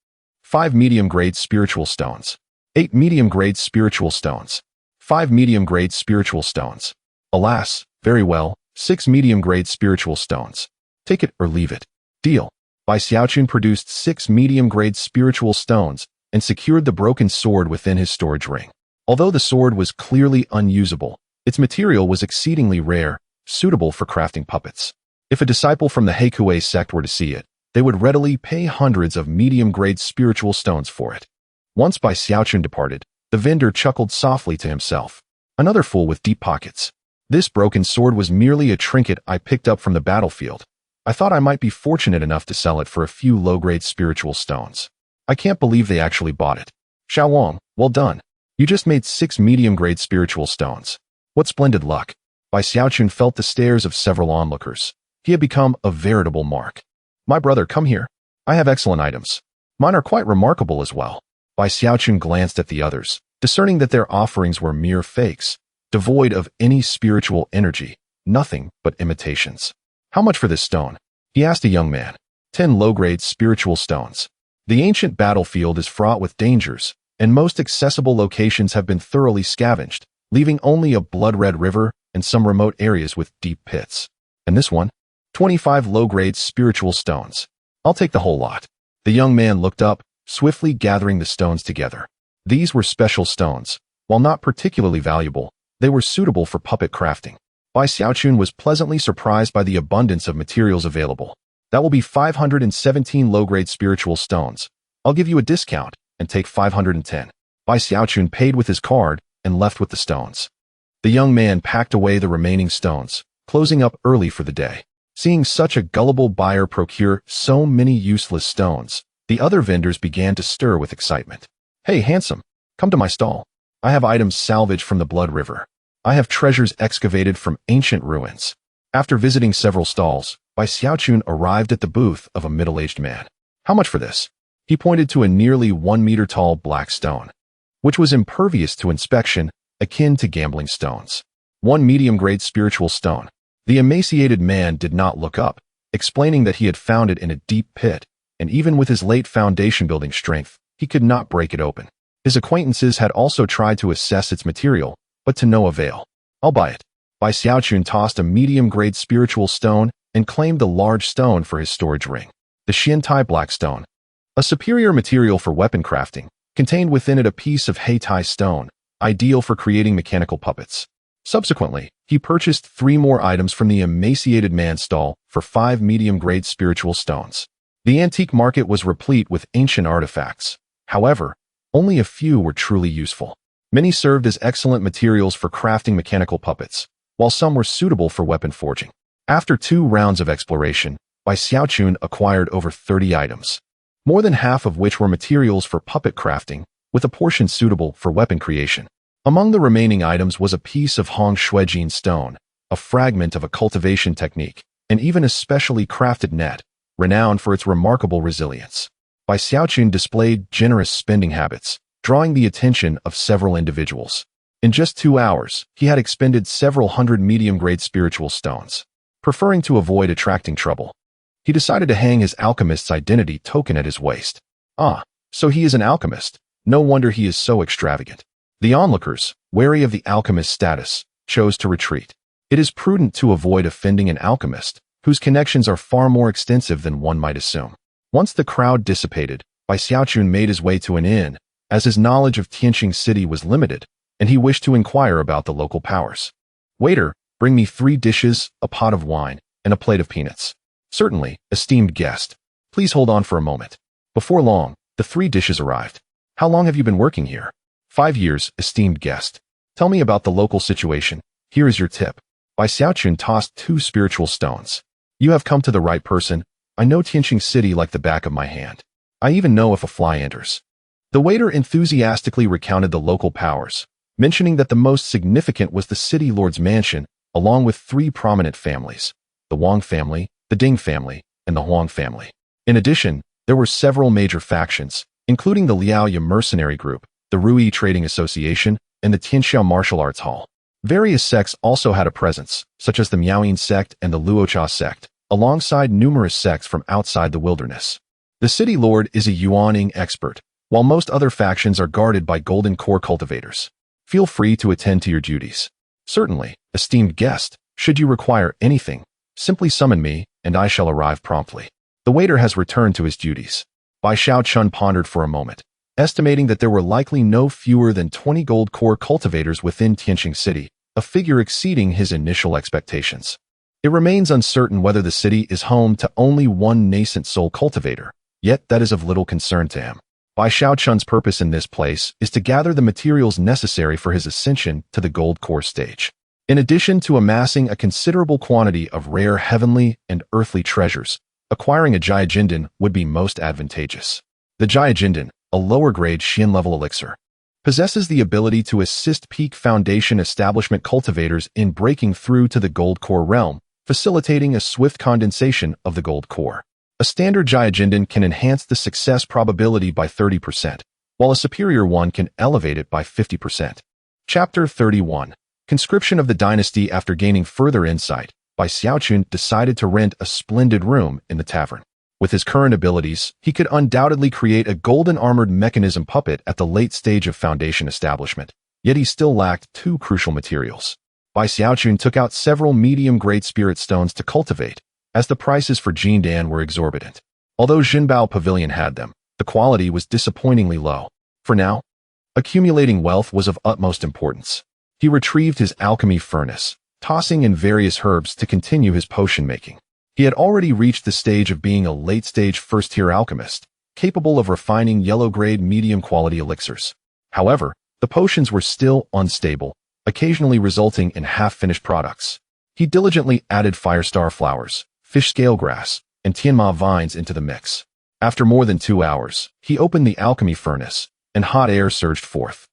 5 medium-grade spiritual stones. 8 medium-grade spiritual stones. 5 medium-grade spiritual stones. Alas, very well, 6 medium-grade spiritual stones. Take it or leave it. Deal. Bai Xiaochun produced 6 medium-grade spiritual stones and secured the broken sword within his storage ring. Although the sword was clearly unusable, its material was exceedingly rare, suitable for crafting puppets. If a disciple from the Heikue sect were to see it, they would readily pay hundreds of medium-grade spiritual stones for it. Once Bai Xiaochun departed, the vendor chuckled softly to himself. Another fool with deep pockets. This broken sword was merely a trinket I picked up from the battlefield. I thought I might be fortunate enough to sell it for a few low-grade spiritual stones. I can't believe they actually bought it. Xiao Wang, well done. You just made 6 medium-grade spiritual stones. What splendid luck. Bai Xiaochun felt the stares of several onlookers. He had become a veritable mark. My brother, come here. I have excellent items. Mine are quite remarkable as well. Bai Xiaochun glanced at the others, discerning that their offerings were mere fakes, devoid of any spiritual energy, nothing but imitations. How much for this stone? He asked a young man. 10 low-grade spiritual stones. The ancient battlefield is fraught with dangers, and most accessible locations have been thoroughly scavenged, leaving only a blood-red river and some remote areas with deep pits. And this one? 25 low-grade spiritual stones. I'll take the whole lot. The young man looked up, swiftly gathering the stones together. These were special stones. While not particularly valuable, they were suitable for puppet crafting. Bai Xiaochun was pleasantly surprised by the abundance of materials available. That will be 517 low-grade spiritual stones. I'll give you a discount and take 510. Bai Xiaochun paid with his card and left with the stones. The young man packed away the remaining stones, closing up early for the day. Seeing such a gullible buyer procure so many useless stones, the other vendors began to stir with excitement. Hey, handsome, come to my stall. I have items salvaged from the Blood River. I have treasures excavated from ancient ruins. After visiting several stalls, Bai Xiaochun arrived at the booth of a middle-aged man. How much for this? He pointed to a nearly 1-meter-tall black stone, which was impervious to inspection, akin to gambling stones. 1 medium-grade spiritual stone. The emaciated man did not look up, explaining that he had found it in a deep pit, and even with his late foundation-building strength, he could not break it open. His acquaintances had also tried to assess its material, but to no avail. I'll buy it. Bai Xiaochun tossed a medium-grade spiritual stone and claimed the large stone for his storage ring. The Xiantai Black Stone, a superior material for weapon crafting, contained within it a piece of Heitai stone, ideal for creating mechanical puppets. Subsequently, he purchased 3 more items from the emaciated man's stall for 5 medium-grade spiritual stones. The antique market was replete with ancient artifacts. However, only a few were truly useful. Many served as excellent materials for crafting mechanical puppets, while some were suitable for weapon forging. After 2 rounds of exploration, Bai Xiaochun acquired over 30 items, more than half of which were materials for puppet crafting, with a portion suitable for weapon creation. Among the remaining items was a piece of Hong Shuijin stone, a fragment of a cultivation technique, and even a specially crafted net, renowned for its remarkable resilience. Bai Xiaochun displayed generous spending habits, drawing the attention of several individuals. In just 2 hours, he had expended several hundred medium-grade spiritual stones. Preferring to avoid attracting trouble, he decided to hang his alchemist's identity token at his waist. Ah, so he is an alchemist. No wonder he is so extravagant. The onlookers, wary of the alchemist's status, chose to retreat. It is prudent to avoid offending an alchemist, whose connections are far more extensive than one might assume. Once the crowd dissipated, Bai Xiaochun made his way to an inn, as his knowledge of Tianqing City was limited, and he wished to inquire about the local powers. Waiter, bring me 3 dishes, a pot of wine, and a plate of peanuts. Certainly, esteemed guest. Please hold on for a moment. Before long, the 3 dishes arrived. How long have you been working here? 5 years, esteemed guest. Tell me about the local situation. Here is your tip. Bai Xiaochun tossed 2 spiritual stones. You have come to the right person. I know Tianqing City like the back of my hand. I even know if a fly enters. The waiter enthusiastically recounted the local powers, mentioning that the most significant was the city lord's mansion, along with 3 prominent families: the Wang family, the Ding family, and the Huang family. In addition, there were several major factions, including the Liaoya mercenary group, the Rui Trading Association, and the Tianxiao Martial Arts Hall. Various sects also had a presence, such as the Miaoyin sect and the Luocha sect, alongside numerous sects from outside the wilderness. The city lord is a Yuaning expert, while most other factions are guarded by golden core cultivators. Feel free to attend to your duties. Certainly, esteemed guest, should you require anything, Simply summon me, and I shall arrive promptly. The waiter has returned to his duties. Bai Xiaochun pondered for a moment, estimating that there were likely no fewer than 20 gold core cultivators within Tianqing City, a figure exceeding his initial expectations. It remains uncertain whether the city is home to only one nascent soul cultivator, yet that is of little concern to him. Bai Xiaochun's purpose in this place is to gather the materials necessary for his ascension to the gold core stage. In addition to amassing a considerable quantity of rare heavenly and earthly treasures, acquiring a Jiajindan would be most advantageous. The Jiajindan, a lower-grade Xian-level elixir, possesses the ability to assist peak foundation establishment cultivators in breaking through to the gold core realm, facilitating a swift condensation of the gold core. A standard Jiajindan can enhance the success probability by 30%, while a superior one can elevate it by 50%. Chapter 31. Conscription of the Dynasty. After gaining further insight, Bai Xiaochun decided to rent a splendid room in the tavern. With his current abilities, he could undoubtedly create a golden armored mechanism puppet at the late stage of foundation establishment, yet he still lacked two crucial materials. Bai Xiaochun took out several medium-grade spirit stones to cultivate, as the prices for Jindan were exorbitant. Although Jinbao Pavilion had them, the quality was disappointingly low. For now, accumulating wealth was of utmost importance. He retrieved his alchemy furnace, tossing in various herbs to continue his potion making. He had already reached the stage of being a late-stage first-tier alchemist, capable of refining yellow-grade medium-quality elixirs. However, the potions were still unstable, occasionally resulting in half-finished products. He diligently added firestar flowers, fish scale grass, and tianma vines into the mix. After more than 2 hours, he opened the alchemy furnace, and hot air surged forth.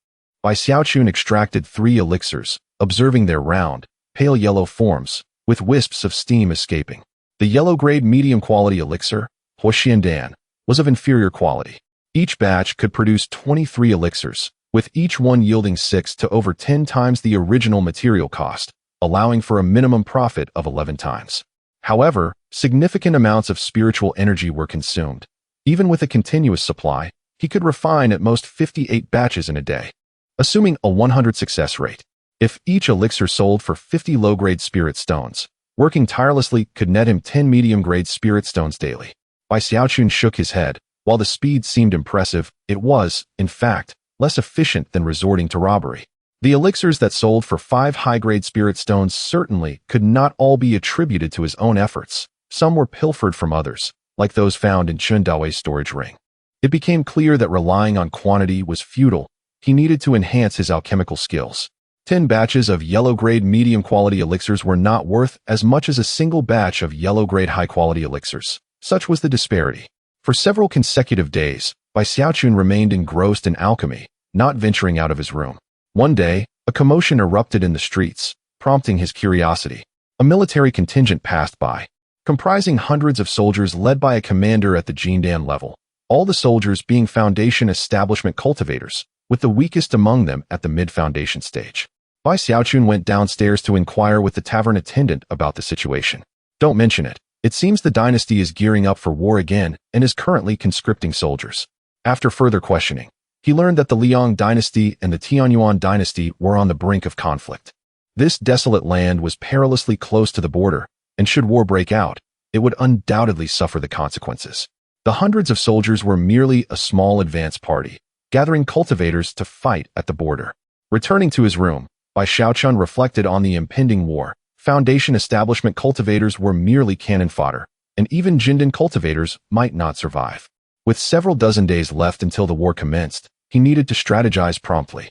Bai Xiaochun extracted 3 elixirs, observing their round, pale yellow forms, with wisps of steam escaping. The yellow-grade medium-quality elixir, Huoxiandan, was of inferior quality. Each batch could produce 23 elixirs, with each one yielding 6 to over 10 times the original material cost, allowing for a minimum profit of 11 times. However, significant amounts of spiritual energy were consumed. Even with a continuous supply, he could refine at most 58 batches in a day. Assuming a 100 success rate, if each elixir sold for 50 low-grade spirit stones, working tirelessly could net him 10 medium-grade spirit stones daily. Bai Xiaochun shook his head. While the speed seemed impressive, it was, in fact, less efficient than resorting to robbery. The elixirs that sold for 5 high-grade spirit stones certainly could not all be attributed to his own efforts. Some were pilfered from others, like those found in Chun Daoi's storage ring. It became clear that relying on quantity was futile. He needed to enhance his alchemical skills. 10 batches of yellow-grade medium-quality elixirs were not worth as much as a single batch of yellow-grade high-quality elixirs. Such was the disparity. For several consecutive days, Bai Xiaochun remained engrossed in alchemy, not venturing out of his room. One day, a commotion erupted in the streets, prompting his curiosity. A military contingent passed by, comprising hundreds of soldiers led by a commander at the Jindan level, all the soldiers being foundation establishment cultivators, with the weakest among them at the mid-foundation stage. Bai Xiaochun went downstairs to inquire with the tavern attendant about the situation. Don't mention it. It seems the dynasty is gearing up for war again and is currently conscripting soldiers. After further questioning, he learned that the Liang dynasty and the Tianyuan dynasty were on the brink of conflict. This desolate land was perilously close to the border, and should war break out, it would undoubtedly suffer the consequences. The hundreds of soldiers were merely a small advance party, gathering cultivators to fight at the border. Returning to his room, Bai Xiaochun reflected on the impending war. Foundation establishment cultivators were merely cannon fodder, and even Jindan cultivators might not survive. With several dozen days left until the war commenced, he needed to strategize promptly.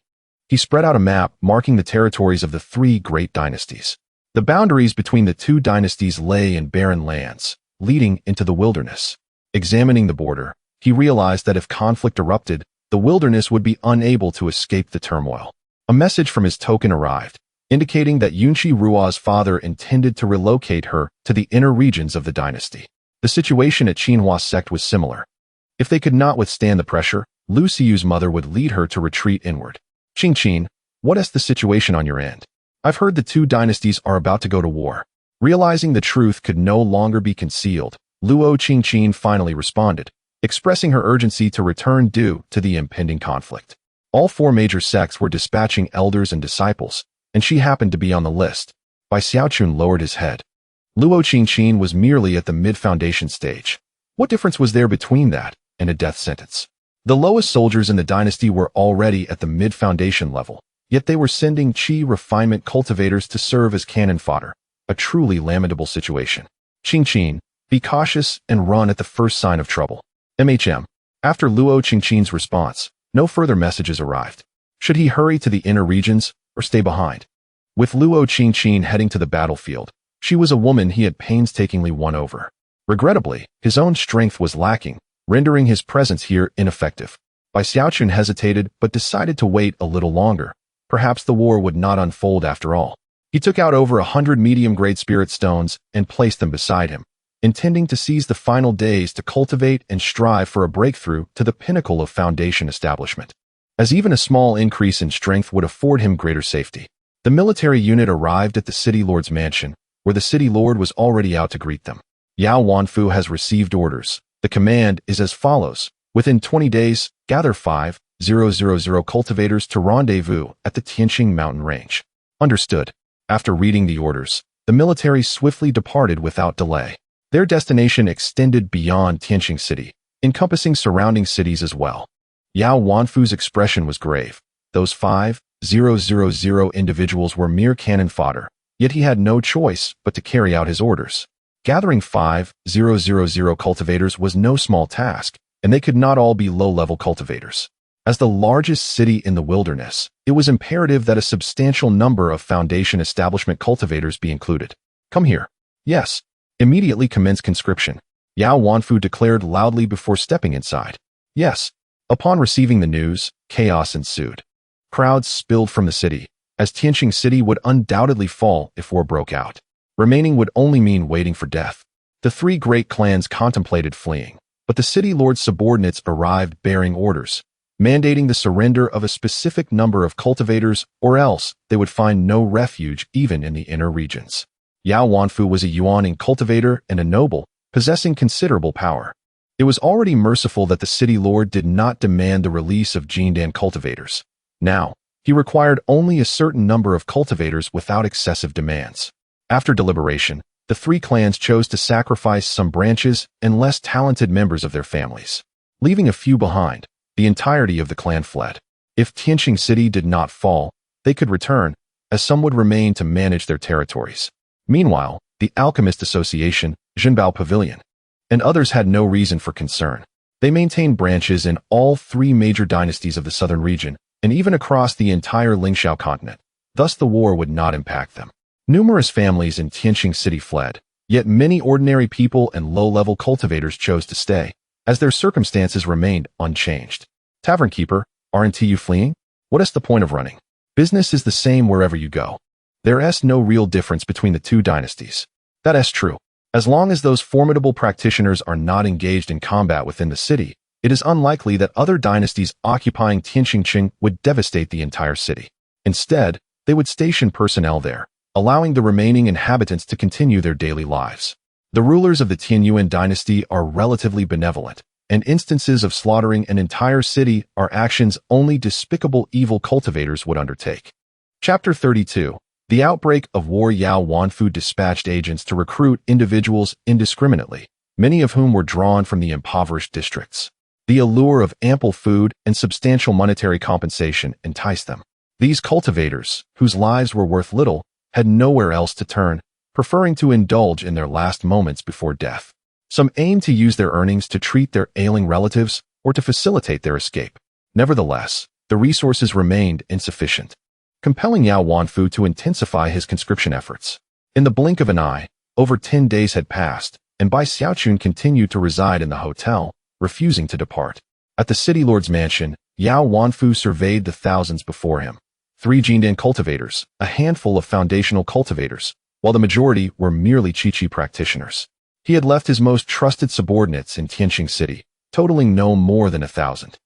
He spread out a map marking the territories of the 3 great dynasties. The boundaries between the 2 dynasties lay in barren lands, leading into the wilderness. Examining the border, he realized that if conflict erupted, the wilderness would be unable to escape the turmoil. A message from his token arrived, indicating that Yunqi Ruo's father intended to relocate her to the inner regions of the dynasty. The situation at Qinhua sect was similar. If they could not withstand the pressure, Lu Xiu's mother would lead her to retreat inward. Qingqin, what is the situation on your end? I've heard the 2 dynasties are about to go to war. Realizing the truth could no longer be concealed, Luo Qingqin finally responded, expressing her urgency to return due to the impending conflict. All 4 major sects were dispatching elders and disciples, and she happened to be on the list. Bai Xiaochun lowered his head. Luo Qingqin was merely at the mid-foundation stage. What difference was there between that and a death sentence? The lowest soldiers in the dynasty were already at the mid-foundation level, yet they were sending qi refinement cultivators to serve as cannon fodder, a truly lamentable situation. Qingqin, be cautious and run at the first sign of trouble. MHM. After Luo Qingqin's response, no further messages arrived. Should he hurry to the inner regions or stay behind? With Luo Qingqin heading to the battlefield, she was a woman he had painstakingly won over. Regrettably, his own strength was lacking, rendering his presence here ineffective. Bai Xiaochun hesitated but decided to wait a little longer. Perhaps the war would not unfold after all. He took out over 100 medium-grade spirit stones and placed them beside him, intending to seize the final days to cultivate and strive for a breakthrough to the pinnacle of foundation establishment, as even a small increase in strength would afford him greater safety. The military unit arrived at the city lord's mansion, where the city lord was already out to greet them. Yao Wanfu has received orders. The command is as follows. Within 20 days, gather 5,000 cultivators to rendezvous at the Tianqing mountain range. Understood. After reading the orders, the military swiftly departed without delay. Their destination extended beyond Tianqing city, encompassing surrounding cities as well. Yao Wanfu's expression was grave. Those 5,000 individuals were mere cannon fodder, yet he had no choice but to carry out his orders. Gathering 5,000 cultivators was no small task, and they could not all be low-level cultivators. As the largest city in the wilderness, it was imperative that a substantial number of foundation establishment cultivators be included. Come here. Yes. Immediately commence conscription. Yao Wanfu declared loudly before stepping inside. Yes. Upon receiving the news, chaos ensued. Crowds spilled from the city, as Tianqing city would undoubtedly fall if war broke out. Remaining would only mean waiting for death. The three great clans contemplated fleeing, but the city lord's subordinates arrived bearing orders, mandating the surrender of a specific number of cultivators, or else they would find no refuge even in the inner regions. Yao Wanfu was a Yuaning cultivator and a noble, possessing considerable power. It was already merciful that the city lord did not demand the release of Jindan cultivators. Now, he required only a certain number of cultivators without excessive demands. After deliberation, the three clans chose to sacrifice some branches and less talented members of their families. Leaving a few behind, the entirety of the clan fled. If Tianqing city did not fall, they could return, as some would remain to manage their territories. Meanwhile, the Alchemist Association, Zhenbao Pavilion, and others had no reason for concern. They maintained branches in all three major dynasties of the southern region, and even across the entire Lingxiao continent. Thus the war would not impact them. Numerous families in Tianqing city fled, yet many ordinary people and low-level cultivators chose to stay, as their circumstances remained unchanged. Tavern keeper, aren't you fleeing? What is the point of running? Business is the same wherever you go. There is no real difference between the two dynasties. That is true. As long as those formidable practitioners are not engaged in combat within the city, it is unlikely that other dynasties occupying Tianqing would devastate the entire city. Instead, they would station personnel there, allowing the remaining inhabitants to continue their daily lives. The rulers of the Tianyuan dynasty are relatively benevolent, and instances of slaughtering an entire city are actions only despicable evil cultivators would undertake. Chapter 32. The outbreak of war. Yao Wanfu dispatched agents to recruit individuals indiscriminately, many of whom were drawn from the impoverished districts. The allure of ample food and substantial monetary compensation enticed them. These cultivators, whose lives were worth little, had nowhere else to turn, preferring to indulge in their last moments before death. Some aimed to use their earnings to treat their ailing relatives or to facilitate their escape. Nevertheless, the resources remained insufficient, compelling Yao Wanfu to intensify his conscription efforts. In the blink of an eye, over 10 days had passed, and Bai Xiaochun continued to reside in the hotel, refusing to depart. At the city lord's mansion, Yao Wanfu surveyed the thousands before him. 3 Jindan cultivators, a handful of foundational cultivators, while the majority were merely Qi practitioners. He had left his most trusted subordinates in Tianqing city, totaling no more than 1,000.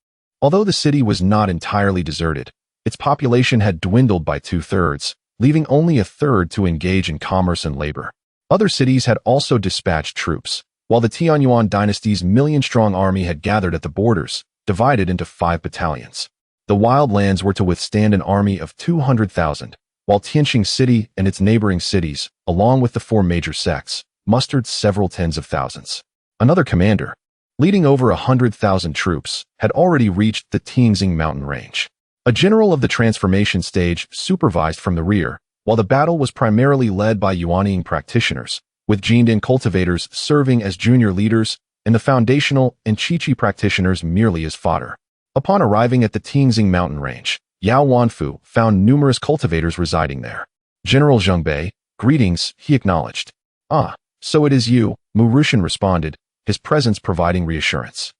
Although the city was not entirely deserted, its population had dwindled by 2/3, leaving only 1/3 to engage in commerce and labor. Other cities had also dispatched troops, while the Tianyuan dynasty's million-strong army had gathered at the borders, divided into 5 battalions. The wildlands were to withstand an army of 200,000, while Tianqing City and its neighboring cities, along with the four major sects, mustered several tens of thousands. Another commander, leading over 100,000 troops, had already reached the Tianjing mountain range. A general of the transformation stage supervised from the rear, while the battle was primarily led by Yuanying practitioners, with destined cultivators serving as junior leaders and the foundational and Qi practitioners merely as fodder. Upon arriving at the Tianjing mountain range, Yao Wanfu found numerous cultivators residing there. General Zhengbei, greetings, he acknowledged. Ah, so it is you, Mu Rushan responded, his presence providing reassurance.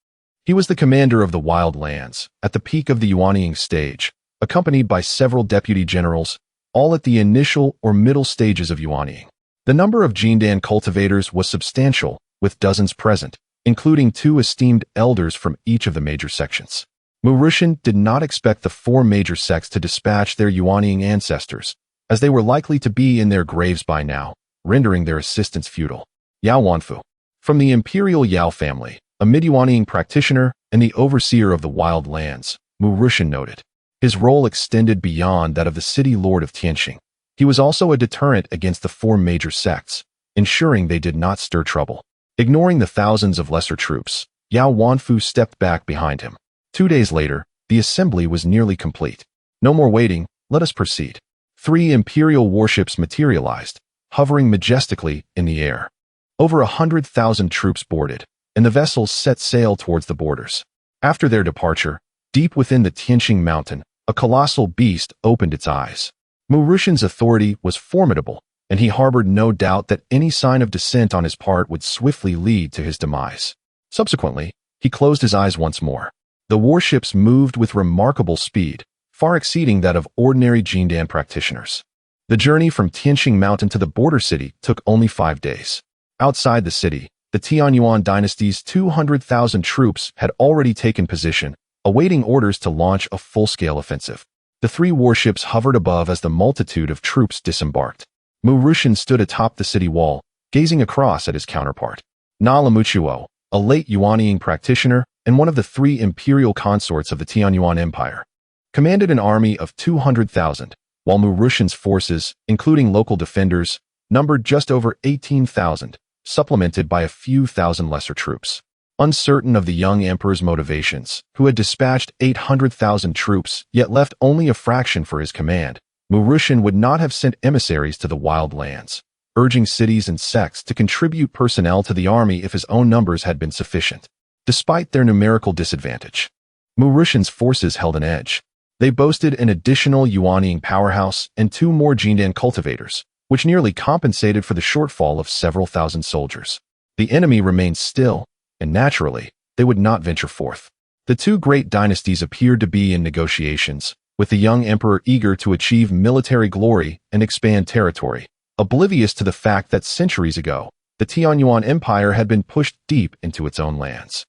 He was the commander of the Wild Lands, at the peak of the Yuanying stage, accompanied by several deputy generals, all at the initial or middle stages of Yuanying. The number of destined cultivators was substantial, with dozens present, including 2 esteemed elders from each of the major sections. Mu Rushan did not expect the 4 major sects to dispatch their Yuanying ancestors, as they were likely to be in their graves by now, rendering their assistance futile. Yao Wanfu, from the Imperial Yao family, a mid-Yuanying practitioner and the overseer of the Wild Lands, Mu Rushan noted. His role extended beyond that of the city lord of Tianqing. He was also a deterrent against the 4 major sects, ensuring they did not stir trouble. Ignoring the thousands of lesser troops, Yao Wanfu stepped back behind him. 2 days later, the assembly was nearly complete. No more waiting, let us proceed. 3 imperial warships materialized, hovering majestically in the air. Over 100,000 troops boarded, and the vessels set sail towards the borders. After their departure, deep within the Tianqing mountain, a colossal beast opened its eyes. Mu Rushan's authority was formidable, and he harbored no doubt that any sign of dissent on his part would swiftly lead to his demise. Subsequently, he closed his eyes once more. The warships moved with remarkable speed, far exceeding that of ordinary destined practitioners. The journey from Tianqing mountain to the border city took only 5 days. Outside the city, the Tianyuan dynasty's 200,000 troops had already taken position, awaiting orders to launch a full-scale offensive. The 3 warships hovered above as the multitude of troops disembarked. Mu Rushan stood atop the city wall, gazing across at his counterpart. Na Lamuchuo, a late Yuanying practitioner and one of the 3 imperial consorts of the Tianyuan Empire, commanded an army of 200,000, while Mu Rushan's forces, including local defenders, numbered just over 18,000, supplemented by a few thousand lesser troops. Uncertain of the young emperor's motivations, who had dispatched 800,000 troops yet left only a fraction for his command, Mu Rushan would not have sent emissaries to the Wild Lands, urging cities and sects to contribute personnel to the army if his own numbers had been sufficient. Despite their numerical disadvantage, Mu Rushan's forces held an edge. They boasted an additional Yuanying powerhouse and 2 more destined cultivators, which nearly compensated for the shortfall of several thousand soldiers. The enemy remained still, and naturally, they would not venture forth. The 2 great dynasties appeared to be in negotiations, with the young emperor eager to achieve military glory and expand territory, oblivious to the fact that centuries ago, the Tianyuan Empire had been pushed deep into its own lands.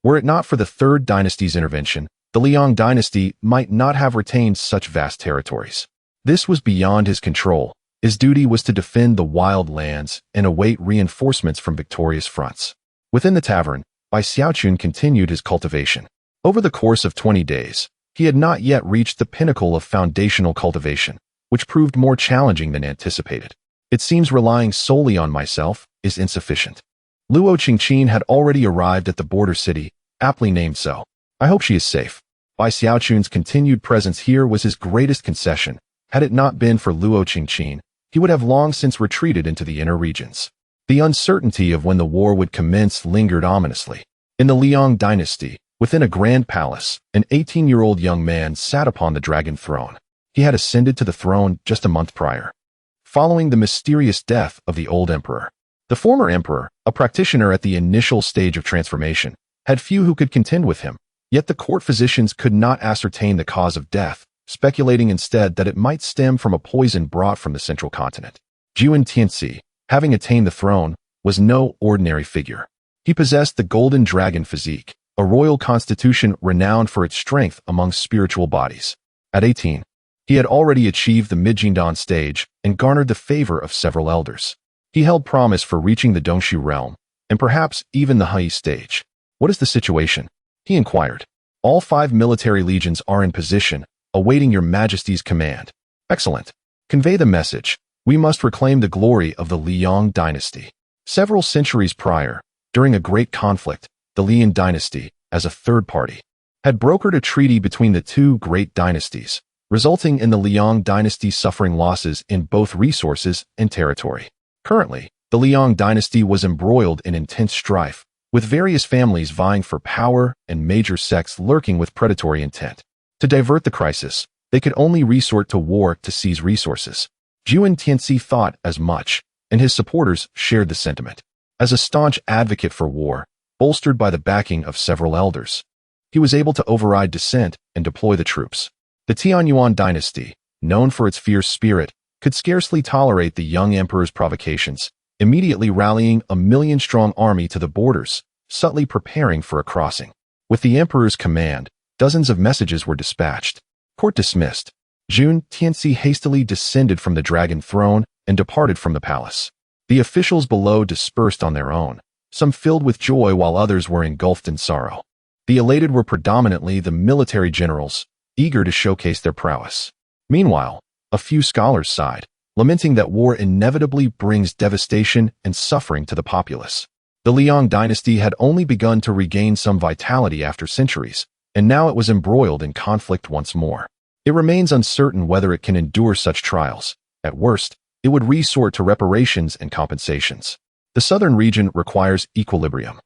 Were it not for the 3rd dynasty's intervention, the Liang dynasty might not have retained such vast territories. This was beyond his control. His duty was to defend the Wild Lands and await reinforcements from victorious fronts. Within the tavern, Bai Xiaochun continued his cultivation. Over the course of 20 days, he had not yet reached the pinnacle of foundational cultivation, which proved more challenging than anticipated. It seems relying solely on myself is insufficient. Luo Qingqin had already arrived at the border city, aptly named so. I hope she is safe. Bai Xiaochun's continued presence here was his greatest concession. Had it not been for Luo Qingqin, he would have long since retreated into the inner regions. The uncertainty of when the war would commence lingered ominously. In the Liang dynasty, within a grand palace, an 18-year-old young man sat upon the dragon throne. He had ascended to the throne just a month prior, following the mysterious death of the old emperor. The former emperor, a practitioner at the initial stage of transformation, had few who could contend with him, yet the court physicians could not ascertain the cause of death, speculating instead that it might stem from a poison brought from the central continent. Juan Tianxi, having attained the throne, was no ordinary figure. He possessed the golden dragon physique, a royal constitution renowned for its strength among spiritual bodies. At 18, he had already achieved the mid-Jindan stage and garnered the favor of several elders. He held promise for reaching the Dongshu realm, and perhaps even the Hai stage. What is the situation? He inquired. All 5 military legions are in position, awaiting your majesty's command. Excellent. Convey the message. We must reclaim the glory of the Liang dynasty. Several centuries prior, during a great conflict, the Liang dynasty, as a third party, had brokered a treaty between the two great dynasties, resulting in the Liang dynasty suffering losses in both resources and territory. Currently, the Liang dynasty was embroiled in intense strife, with various families vying for power and major sects lurking with predatory intent. To divert the crisis, they could only resort to war to seize resources. Juan Tianxi thought as much, and his supporters shared the sentiment. As a staunch advocate for war, bolstered by the backing of several elders, he was able to override dissent and deploy the troops. The Tianyuan dynasty, known for its fierce spirit, could scarcely tolerate the young emperor's provocations, immediately rallying a million-strong army to the borders, subtly preparing for a crossing. With the emperor's command, dozens of messages were dispatched. Court dismissed. Jun Tianxi hastily descended from the dragon throne and departed from the palace. The officials below dispersed on their own, some filled with joy while others were engulfed in sorrow. The elated were predominantly the military generals, eager to showcase their prowess. Meanwhile, a few scholars sighed, lamenting that war inevitably brings devastation and suffering to the populace. The Liang dynasty had only begun to regain some vitality after centuries, and now it was embroiled in conflict once more. It remains uncertain whether it can endure such trials. At worst, it would resort to reparations and compensations. The southern region requires equilibrium.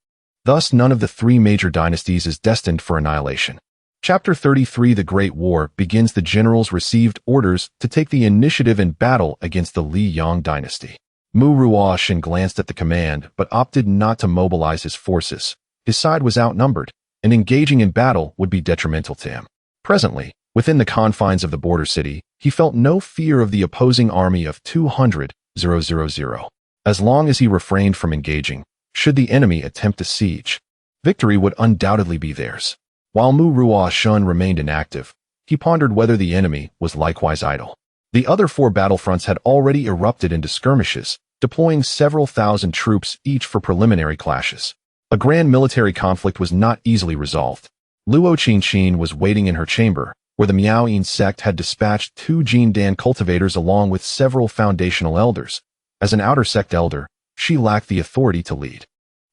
Thus, none of the three major dynasties is destined for annihilation. Chapter 33 The Great War begins. The generals received orders to take the initiative in battle against the Liang dynasty. Mu Ruoshan glanced at the command but opted not to mobilize his forces. His side was outnumbered, and engaging in battle would be detrimental to him. Presently, within the confines of the border city, he felt no fear of the opposing army of 200,000. As long as he refrained from engaging, should the enemy attempt a siege, victory would undoubtedly be theirs. While Mu Ruoshan remained inactive, he pondered whether the enemy was likewise idle. The other four battlefronts had already erupted into skirmishes, deploying several thousand troops each for preliminary clashes. A grand military conflict was not easily resolved. Luo Qinqin was waiting in her chamber, where the Miaoyin sect had dispatched 2 Jindan cultivators along with several foundational elders. As an outer sect elder, she lacked the authority to lead.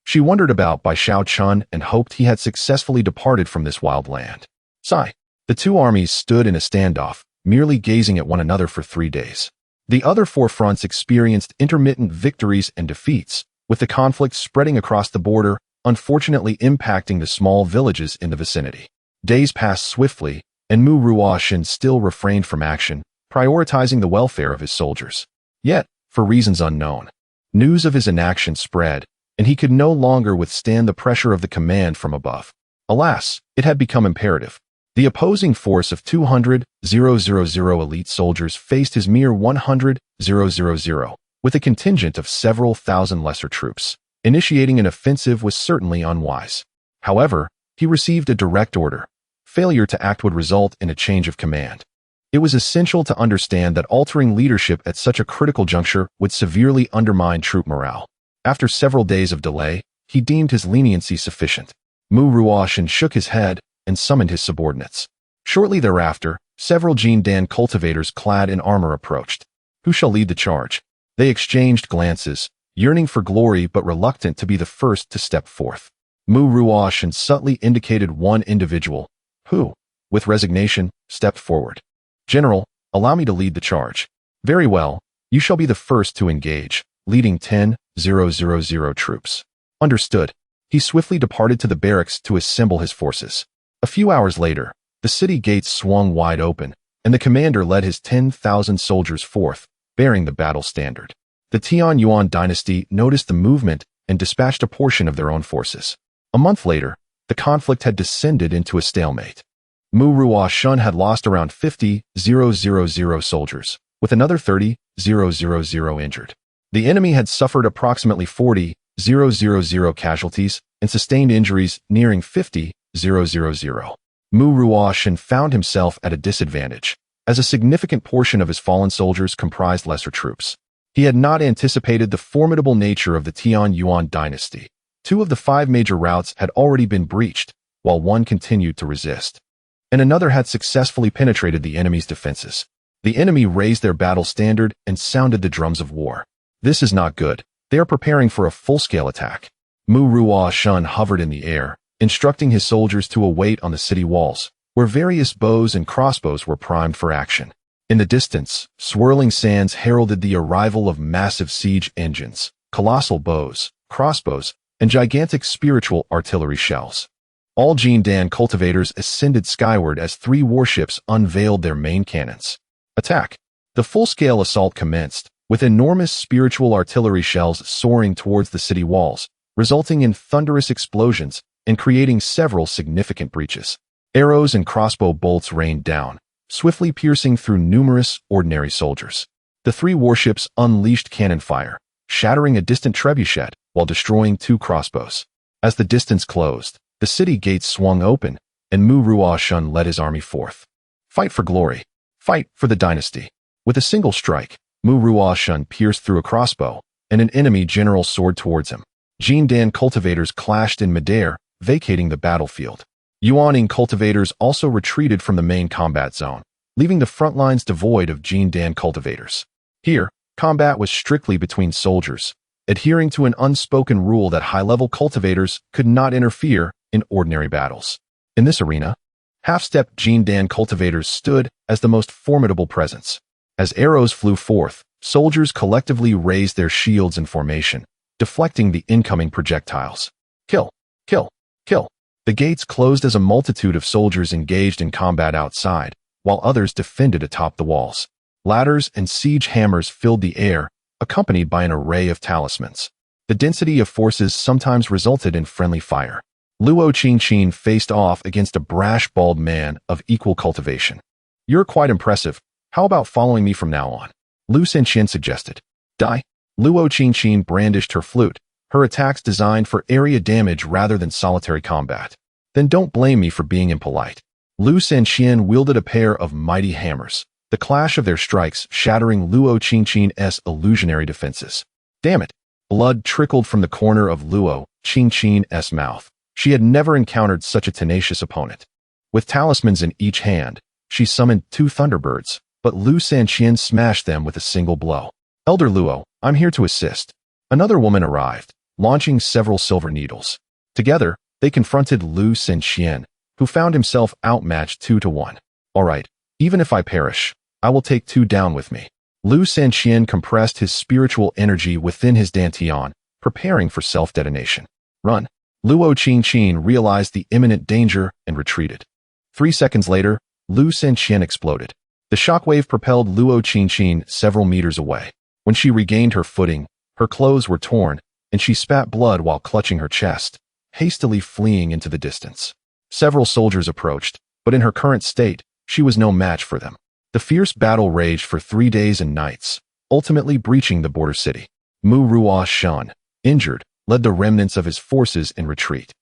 She wandered about by Shao Chun and hoped he had successfully departed from this wild land. Sigh. The two armies stood in a standoff, merely gazing at one another for 3 days. The other 4 fronts experienced intermittent victories and defeats, with the conflict spreading across the border, unfortunately impacting the small villages in the vicinity. Days passed swiftly, and Mu Ruoshan still refrained from action, prioritizing the welfare of his soldiers. Yet, for reasons unknown, news of his inaction spread, and he could no longer withstand the pressure of the command from above. Alas, it had become imperative. The opposing force of 200,000 elite soldiers faced his mere 100,000, with a contingent of several thousand lesser troops. Initiating an offensive was certainly unwise. However, he received a direct order. Failure to act would result in a change of command. It was essential to understand that altering leadership at such a critical juncture would severely undermine troop morale. After several days of delay, he deemed his leniency sufficient. Mu Ruoshan shook his head and summoned his subordinates. Shortly thereafter, several Jindan cultivators clad in armor approached. Who shall lead the charge? They exchanged glances, yearning for glory but reluctant to be the first to step forth. Mu Ruoshan subtly indicated one individual, who, with resignation, stepped forward. General, allow me to lead the charge. Very well, you shall be the first to engage, leading 10,000 troops. Understood. He swiftly departed to the barracks to assemble his forces. A few hours later, the city gates swung wide open, and the commander led his 10,000 soldiers forth, bearing the battle standard. The Tianyuan dynasty noticed the movement and dispatched a portion of their own forces. A month later, the conflict had descended into a stalemate. Mu Ruoshan had lost around 50,000 soldiers, with another 30,000 injured. The enemy had suffered approximately 40,000 casualties and sustained injuries nearing 50,000. Mu Ruoshan found himself at a disadvantage, as a significant portion of his fallen soldiers comprised lesser troops. He had not anticipated the formidable nature of the Tianyuan dynasty. 2 of the 5 major routes had already been breached, while one continued to resist, and another had successfully penetrated the enemy's defenses. The enemy raised their battle standard and sounded the drums of war. This is not good. They are preparing for a full-scale attack. Mu Ruo Shun hovered in the air, instructing his soldiers to await on the city walls, where various bows and crossbows were primed for action. In the distance, swirling sands heralded the arrival of massive siege engines, colossal bows, crossbows, and gigantic spiritual artillery shells. All Jindan cultivators ascended skyward as 3 warships unveiled their main cannons. Attack! The full-scale assault commenced, with enormous spiritual artillery shells soaring towards the city walls, resulting in thunderous explosions and creating several significant breaches. Arrows and crossbow bolts rained down, swiftly piercing through numerous ordinary soldiers. The 3 warships unleashed cannon fire, shattering a distant trebuchet while destroying 2 crossbows. As the distance closed, the city gates swung open, and Mu Ruo Shun led his army forth. Fight for glory. Fight for the dynasty. With a single strike, Mu Ruo Shun pierced through a crossbow, and an enemy general soared towards him. Jindan cultivators clashed in midair, vacating the battlefield. Yuaning cultivators also retreated from the main combat zone, leaving the front lines devoid of Jindan cultivators. Here, combat was strictly between soldiers, adhering to an unspoken rule that high-level cultivators could not interfere in ordinary battles. In this arena, half-step Jindan cultivators stood as the most formidable presence. As arrows flew forth, soldiers collectively raised their shields in formation, deflecting the incoming projectiles. Kill! Kill! Kill! The gates closed as a multitude of soldiers engaged in combat outside, while others defended atop the walls. Ladders and siege hammers filled the air, accompanied by an array of talismans. The density of forces sometimes resulted in friendly fire. Luo Qingqin faced off against a brash, bald man of equal cultivation. "You're quite impressive. How about following me from now on?" Lu Senqian suggested. "Die." Luo Qingqin brandished her flute, her attacks designed for area damage rather than solitary combat. "Then don't blame me for being impolite." Lu Senqian wielded a pair of mighty hammers, the clash of their strikes shattering Luo Qingqin's illusionary defenses. Damn it! Blood trickled from the corner of Luo Qingqin's mouth. She had never encountered such a tenacious opponent. With talismans in each hand, she summoned 2 thunderbirds, but Lu Senqian smashed them with a single blow. "Elder Luo, I'm here to assist." Another woman arrived, launching several silver needles. Together, they confronted Lu Senqian, who found himself outmatched 2-1. "All right, even if I perish, I will take 2 down with me." Lu Senqian compressed his spiritual energy within his dantian, preparing for self-detonation. "Run." Luo Qingqin realized the imminent danger and retreated. 3 seconds later, Lu Senqian exploded. The shockwave propelled Luo Qingqin several meters away. When she regained her footing, her clothes were torn, and she spat blood while clutching her chest, hastily fleeing into the distance. Several soldiers approached, but in her current state, she was no match for them. The fierce battle raged for 3 days and nights, ultimately breaching the border city. Mu Ruo Shun, injured, led the remnants of his forces in retreat.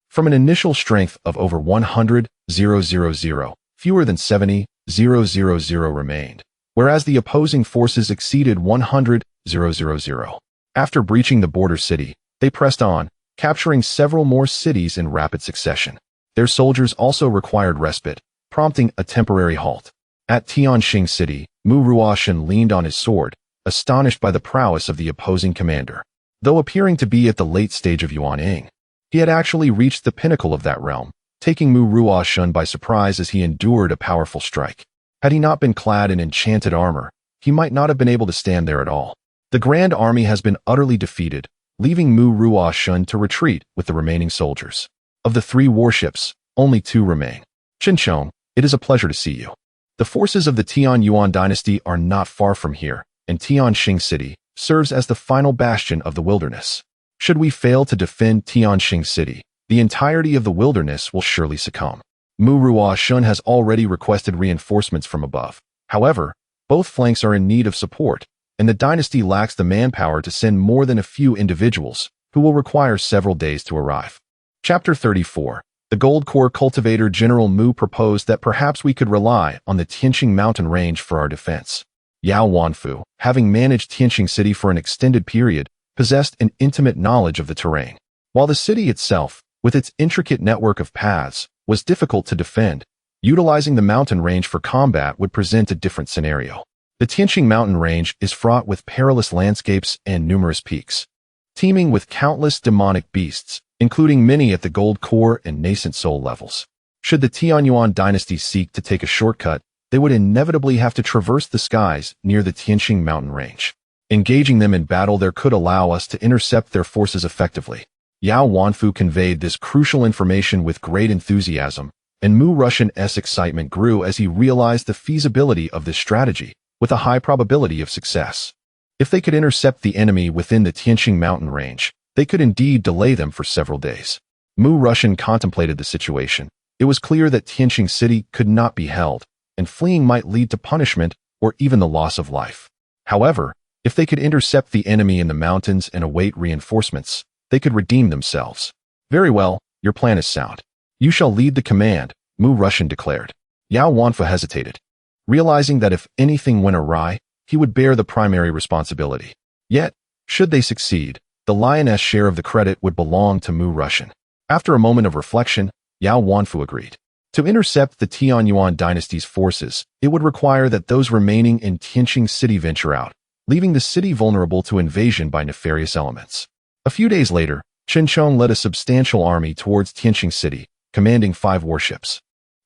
From an initial strength of over 100,000, fewer than 70,000 remained, whereas the opposing forces exceeded 100,000. After breaching the border city, they pressed on, capturing several more cities in rapid succession. Their soldiers also required respite, prompting a temporary halt. At Tianxing City, Mu Ruoshan leaned on his sword, astonished by the prowess of the opposing commander. Though appearing to be at the late stage of Yuaning, he had actually reached the pinnacle of that realm, taking Mu Ruoshan by surprise as he endured a powerful strike. Had he not been clad in enchanted armor, he might not have been able to stand there at all. The Grand Army has been utterly defeated, leaving Mu Ruoshan to retreat with the remaining soldiers. Of the 3 warships, only 2 remain. Qinchong, it is a pleasure to see you. The forces of the Tian Yuan dynasty are not far from here, and Tianxing City serves as the final bastion of the wilderness. Should we fail to defend Tianxing City, the entirety of the wilderness will surely succumb. Mu Ruoshan has already requested reinforcements from above. However, both flanks are in need of support, and the dynasty lacks the manpower to send more than a few individuals, who will require several days to arrive. Chapter 34. The Gold Core Cultivator General Mu proposed that perhaps we could rely on the Tianxing mountain range for our defense. Yao Wanfu, having managed Tianxing City for an extended period, possessed an intimate knowledge of the terrain. While the city itself, with its intricate network of paths, was difficult to defend, Utilizing the mountain range for combat would present a different scenario. The Tianqing mountain range is fraught with perilous landscapes and numerous peaks, teeming with countless demonic beasts, including many at the gold core and nascent soul levels. Should the Tianyuan dynasty seek to take a shortcut, they would inevitably have to traverse the skies near the Tianqing mountain range. Engaging them in battle there could allow us to intercept their forces effectively. Yao Wanfu conveyed this crucial information with great enthusiasm, and Mu Russian's excitement grew as he realized the feasibility of this strategy, with a high probability of success. If they could intercept the enemy within the Tianqing mountain range, they could indeed delay them for several days. Mu Russian contemplated the situation. It was clear that Tianqing city could not be held, and fleeing might lead to punishment or even the loss of life. However, if they could intercept the enemy in the mountains and await reinforcements, they could redeem themselves. Very well, your plan is sound. You shall lead the command, Mu Russian declared. Yao Wanfu hesitated, realizing that if anything went awry, he would bear the primary responsibility. Yet, should they succeed, the lioness share of the credit would belong to Mu Russian. After a moment of reflection, Yao Wanfu agreed. To intercept the Tianyuan dynasty's forces, it would require that those remaining in Tianqing city venture out, leaving the city vulnerable to invasion by nefarious elements. A few days later, Chen Chong led a substantial army towards Tianqing city, commanding 5 warships.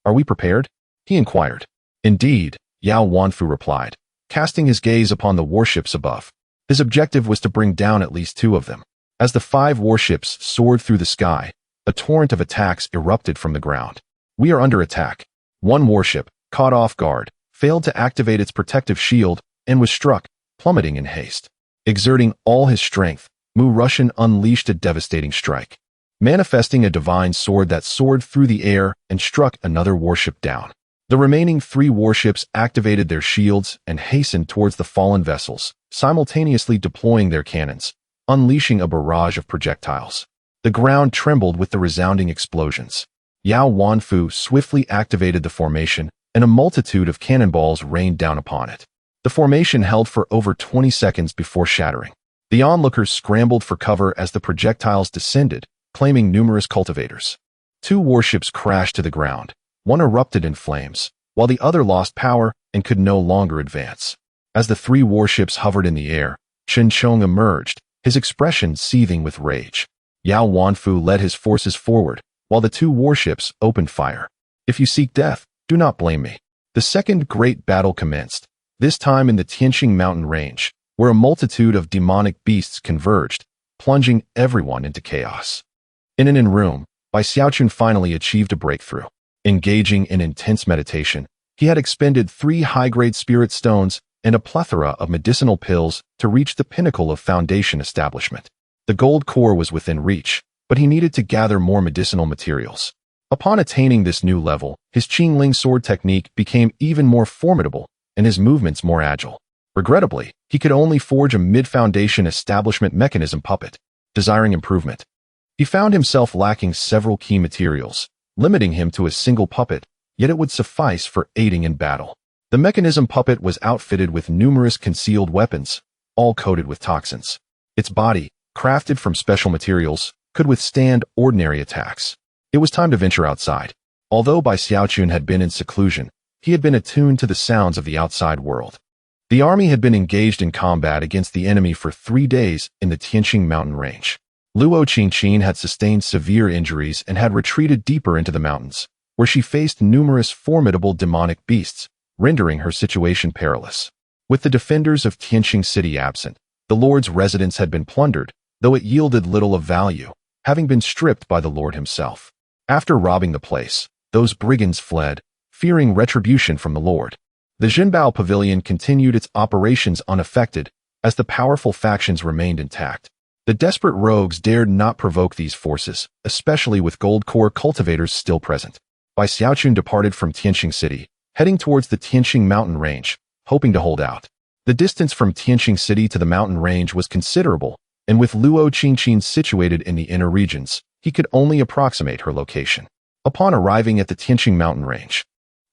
Are we prepared? He inquired. Indeed, Yao Wanfu replied, casting his gaze upon the warships above. His objective was to bring down at least 2 of them. As the 5 warships soared through the sky, a torrent of attacks erupted from the ground. We are under attack. One warship, caught off guard, failed to activate its protective shield and was struck, plummeting in haste. Exerting all his strength, Mu Russian unleashed a devastating strike, manifesting a divine sword that soared through the air and struck another warship down. The remaining 3 warships activated their shields and hastened towards the fallen vessels, simultaneously deploying their cannons, unleashing a barrage of projectiles. The ground trembled with the resounding explosions. Yao Wanfu swiftly activated the formation, and a multitude of cannonballs rained down upon it. The formation held for over 20 seconds before shattering. The onlookers scrambled for cover as the projectiles descended, claiming numerous cultivators. 2 warships crashed to the ground. One erupted in flames, while the other lost power and could no longer advance. As the 3 warships hovered in the air, Chen Chong emerged, his expression seething with rage. Yao Wanfu led his forces forward, while the 2 warships opened fire. If you seek death, do not blame me. The second great battle commenced, this time in the Tianqing mountain range, where a multitude of demonic beasts converged, plunging everyone into chaos. In an inn room, Bai Xiaochun finally achieved a breakthrough. Engaging in intense meditation, he had expended 3 high-grade spirit stones and a plethora of medicinal pills to reach the pinnacle of foundation establishment. The gold core was within reach, but he needed to gather more medicinal materials. Upon attaining this new level, his Qingling sword technique became even more formidable and his movements more agile. Regrettably, he could only forge a mid-foundation establishment mechanism puppet. Desiring improvement, he found himself lacking several key materials, limiting him to a single puppet, yet it would suffice for aiding in battle. The mechanism puppet was outfitted with numerous concealed weapons, all coated with toxins. Its body, crafted from special materials, could withstand ordinary attacks. It was time to venture outside. Although Bai Xiaochun had been in seclusion, he had been attuned to the sounds of the outside world. The army had been engaged in combat against the enemy for 3 days in the Tianqing mountain range. Luo Qingqin had sustained severe injuries and had retreated deeper into the mountains, where she faced numerous formidable demonic beasts, rendering her situation perilous. With the defenders of Tianqing city absent, the lord's residence had been plundered, though it yielded little of value, having been stripped by the lord himself. After robbing the place, those brigands fled, fearing retribution from the lord. The Jinbao Pavilion continued its operations unaffected, as the powerful factions remained intact. The desperate rogues dared not provoke these forces, especially with gold core cultivators still present. Bai Xiaochun departed from Tianqing city, heading towards the Tianqing mountain range, hoping to hold out. The distance from Tianqing city to the mountain range was considerable, and with Luo Qingqin situated in the inner regions, he could only approximate her location. Upon arriving at the Tianqing mountain range,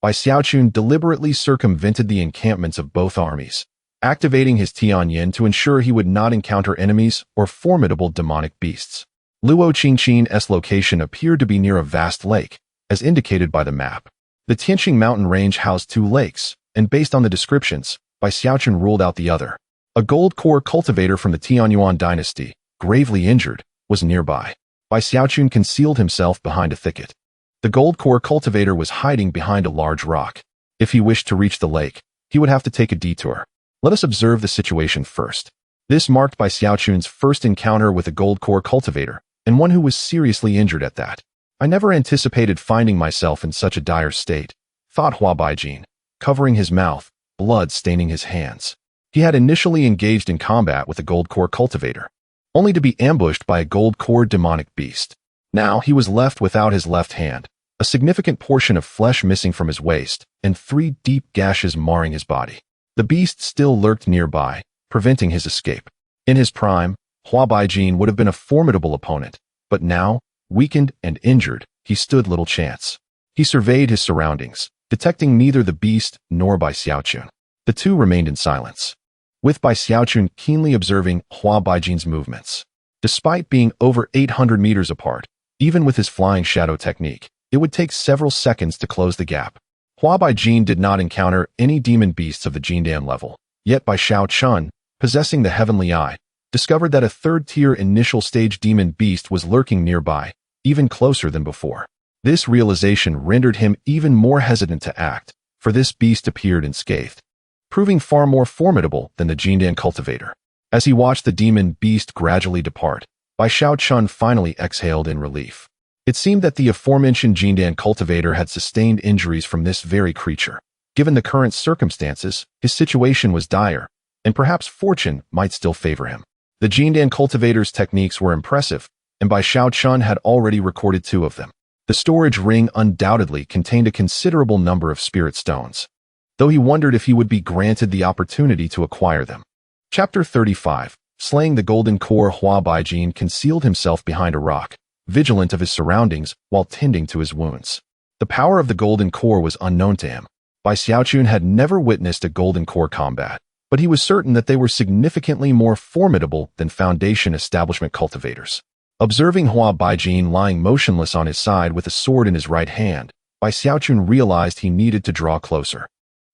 Bai Xiaochun deliberately circumvented the encampments of both armies, activating his Tianyin to ensure he would not encounter enemies or formidable demonic beasts. Luo Qingqin's location appeared to be near a vast lake, as indicated by the map. The Tianqing mountain range housed 2 lakes, and based on the descriptions, Bai Xiaochun ruled out the other. A gold core cultivator from the Tianyuan dynasty, gravely injured, was nearby. Bai Xiaochun concealed himself behind a thicket. The gold core cultivator was hiding behind a large rock. If he wished to reach the lake, he would have to take a detour. Let us observe the situation first. This marked Bai Xiaochun's first encounter with a gold core cultivator, and one who was seriously injured at that. I never anticipated finding myself in such a dire state, thought Hua Baijin, covering his mouth, blood staining his hands. He had initially engaged in combat with a gold core cultivator, only to be ambushed by a gold core demonic beast. Now he was left without his left hand, a significant portion of flesh missing from his waist, and 3 deep gashes marring his body. The beast still lurked nearby, preventing his escape. In his prime, Hua Baijin would have been a formidable opponent, but now, weakened and injured, he stood little chance. He surveyed his surroundings, detecting neither the beast nor Bai Xiaochun. The two remained in silence, with Bai Xiaochun keenly observing Hua Baijin's movements. Despite being over 800 meters apart, even with his flying shadow technique, it would take several seconds to close the gap. Hua Baijin did not encounter any demon beasts of the Jindan level, yet Bai Xiaochun, possessing the heavenly eye, discovered that a 3rd-tier initial stage demon beast was lurking nearby, even closer than before. This realization rendered him even more hesitant to act, for this beast appeared unscathed, proving far more formidable than the Jindan cultivator. As he watched the demon beast gradually depart, Bai Xiaochun finally exhaled in relief. It seemed that the aforementioned Jindan cultivator had sustained injuries from this very creature. Given the current circumstances, his situation was dire, and perhaps fortune might still favor him. The Jindan cultivator's techniques were impressive, and Bai Xiaochun had already recorded 2 of them. The storage ring undoubtedly contained a considerable number of spirit stones, though he wondered if he would be granted the opportunity to acquire them. Chapter 35. Slaying the golden core. Hua Baijin concealed himself behind a rock, vigilant of his surroundings while tending to his wounds. The power of the golden core was unknown to him. Bai Xiaochun had never witnessed a golden core combat, but he was certain that they were significantly more formidable than Foundation establishment cultivators. Observing Hua Baijin lying motionless on his side with a sword in his right hand, Bai Xiaochun realized he needed to draw closer.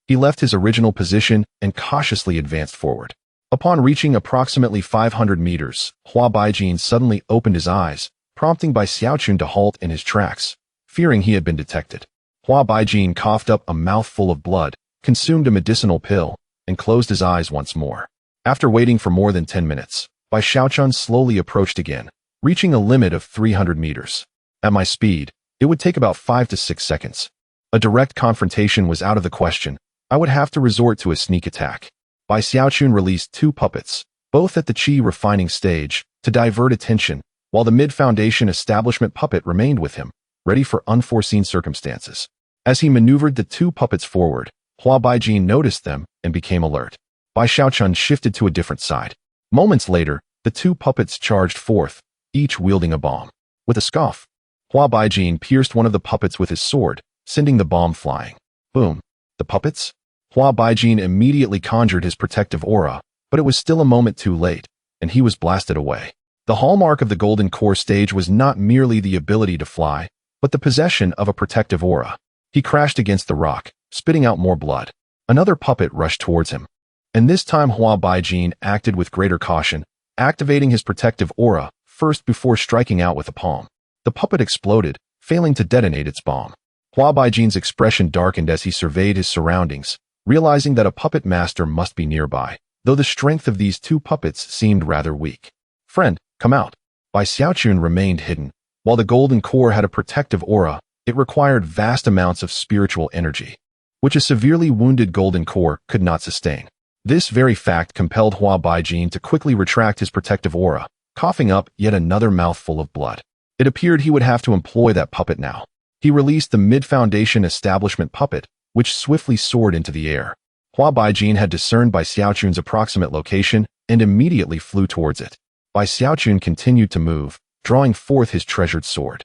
He left his original position and cautiously advanced forward. Upon reaching approximately 500 meters, Hua Baijin suddenly opened his eyes, prompting Bai Xiaochun to halt in his tracks, fearing he had been detected. Hua Baijin coughed up a mouthful of blood, consumed a medicinal pill, and closed his eyes once more. After waiting for more than 10 minutes, Bai Xiaochun slowly approached again, reaching a limit of 300 meters. At my speed, it would take about 5 to 6 seconds. A direct confrontation was out of the question. I would have to resort to a sneak attack. Bai Xiaochun released 2 puppets, both at the qi refining stage, to divert attention, while the mid-foundation establishment puppet remained with him, ready for unforeseen circumstances. As he maneuvered the 2 puppets forward, Hua Baijin noticed them and became alert. Bai Xiaochun shifted to a different side. Moments later, the 2 puppets charged forth, each wielding a bomb. With a scoff, Hua Baijin pierced one of the puppets with his sword, sending the bomb flying. Boom. The puppets? Hua Baijin immediately conjured his protective aura, but it was still a moment too late, and he was blasted away. The hallmark of the Golden Core stage was not merely the ability to fly, but the possession of a protective aura. He crashed against the rock, spitting out more blood. Another puppet rushed towards him, and this time Hua Baijin acted with greater caution, activating his protective aura first before striking out with a palm. The puppet exploded, failing to detonate its bomb. Hua Baijin's expression darkened as he surveyed his surroundings, realizing that a puppet master must be nearby, though the strength of these 2 puppets seemed rather weak. Friend, come out. Bai Xiaochun remained hidden. While the Golden Core had a protective aura, it required vast amounts of spiritual energy, which a severely wounded Golden Core could not sustain. This very fact compelled Hua Baijin to quickly retract his protective aura, coughing up yet another mouthful of blood. It appeared he would have to employ that puppet now. He released the mid-foundation establishment puppet, which swiftly soared into the air. Hua Baijin had discerned Bai Xiaochun's approximate location and immediately flew towards it. Bai Xiaochun continued to move, drawing forth his treasured sword.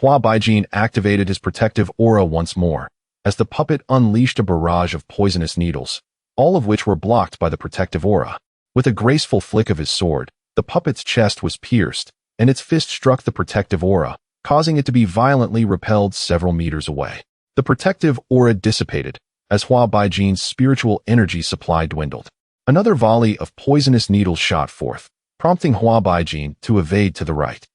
Hua Baijin activated his protective aura once more, as the puppet unleashed a barrage of poisonous needles, all of which were blocked by the protective aura. With a graceful flick of his sword, the puppet's chest was pierced, and its fist struck the protective aura, causing it to be violently repelled several meters away. The protective aura dissipated as Hua Baijin's spiritual energy supply dwindled. Another volley of poisonous needles shot forth, prompting Hua Baijin to evade to the right.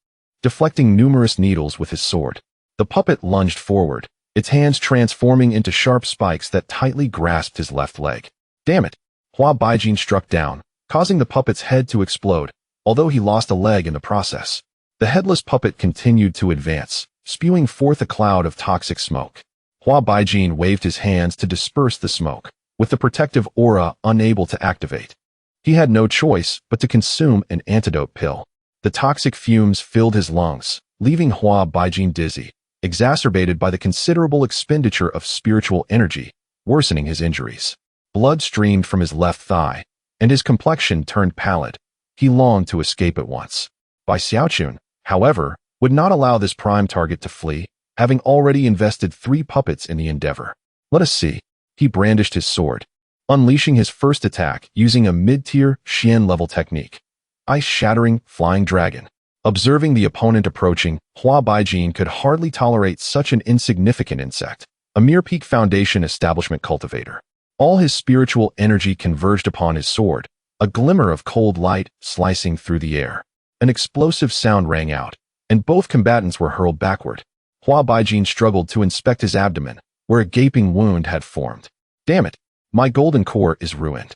Deflecting numerous needles with his sword, the puppet lunged forward, its hands transforming into sharp spikes that tightly grasped his left leg. Damn it! Hua Baijin struck down, causing the puppet's head to explode, although he lost a leg in the process. The headless puppet continued to advance, spewing forth a cloud of toxic smoke. Hua Baijin waved his hands to disperse the smoke, with the protective aura unable to activate. He had no choice but to consume an antidote pill. The toxic fumes filled his lungs, leaving Hua Baijin dizzy, exacerbated by the considerable expenditure of spiritual energy, worsening his injuries. Blood streamed from his left thigh, and his complexion turned pallid. He longed to escape at once. Bai Xiaochun, however, would not allow this prime target to flee, having already invested 3 puppets in the endeavor. Let us see. He brandished his sword, unleashing his first attack using a mid-tier Xian-level technique. Ice-shattering flying dragon. Observing the opponent approaching, Hua Baijin could hardly tolerate such an insignificant insect, a mere peak foundation establishment cultivator. All his spiritual energy converged upon his sword, a glimmer of cold light slicing through the air. An explosive sound rang out, and both combatants were hurled backward. Hua Baijin struggled to inspect his abdomen, where a gaping wound had formed. Damn it! My golden core is ruined.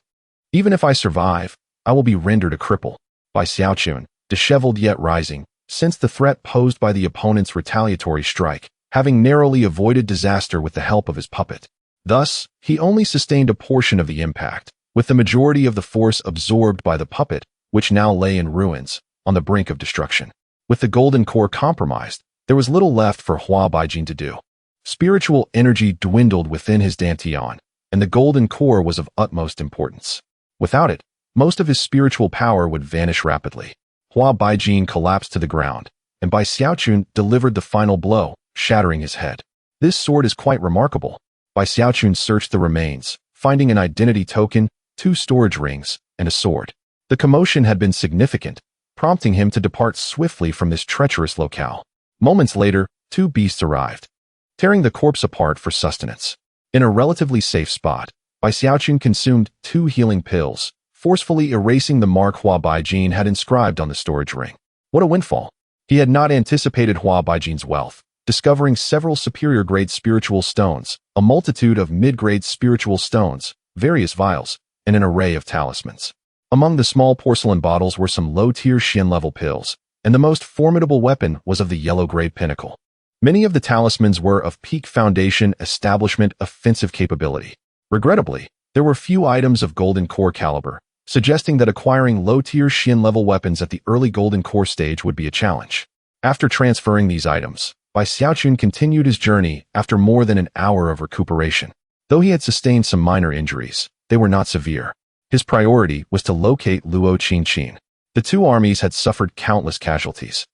Even if I survive, I will be rendered a cripple. Bai Xiaochun, disheveled yet rising, sensed the threat posed by the opponent's retaliatory strike, having narrowly avoided disaster with the help of his puppet. Thus, he only sustained a portion of the impact, with the majority of the force absorbed by the puppet, which now lay in ruins, on the brink of destruction. With the golden core compromised, there was little left for Hua Baijin to do. Spiritual energy dwindled within his dantian, and the golden core was of utmost importance. Without it, most of his spiritual power would vanish rapidly. Hua Baijin collapsed to the ground, and Bai Xiaochun delivered the final blow, shattering his head. This sword is quite remarkable. Bai Xiaochun searched the remains, finding an identity token, 2 storage rings, and a sword. The commotion had been significant, prompting him to depart swiftly from this treacherous locale. Moments later, 2 beasts arrived, tearing the corpse apart for sustenance. In a relatively safe spot, Bai Xiaochun consumed 2 healing pills, forcefully erasing the mark Hua Baijin had inscribed on the storage ring. What a windfall! He had not anticipated Hua Baijin's wealth, discovering several superior-grade spiritual stones, a multitude of mid-grade spiritual stones, various vials, and an array of talismans. Among the small porcelain bottles were some low-tier Xian-level pills, and the most formidable weapon was of the yellow-grade pinnacle. Many of the talismans were of peak foundation establishment offensive capability. Regrettably, there were few items of golden core caliber, suggesting that acquiring low-tier Xian-level weapons at the early golden core stage would be a challenge. After transferring these items, Bai Xiaochun continued his journey after more than an hour of recuperation. Though he had sustained some minor injuries, they were not severe. His priority was to locate Luo Qingqin. The 2 armies had suffered countless casualties,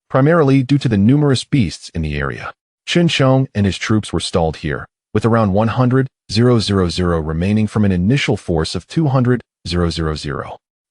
primarily due to the numerous beasts in the area. Chen Qiong and his troops were stalled here, with around 100,000 remaining from an initial force of 200,000.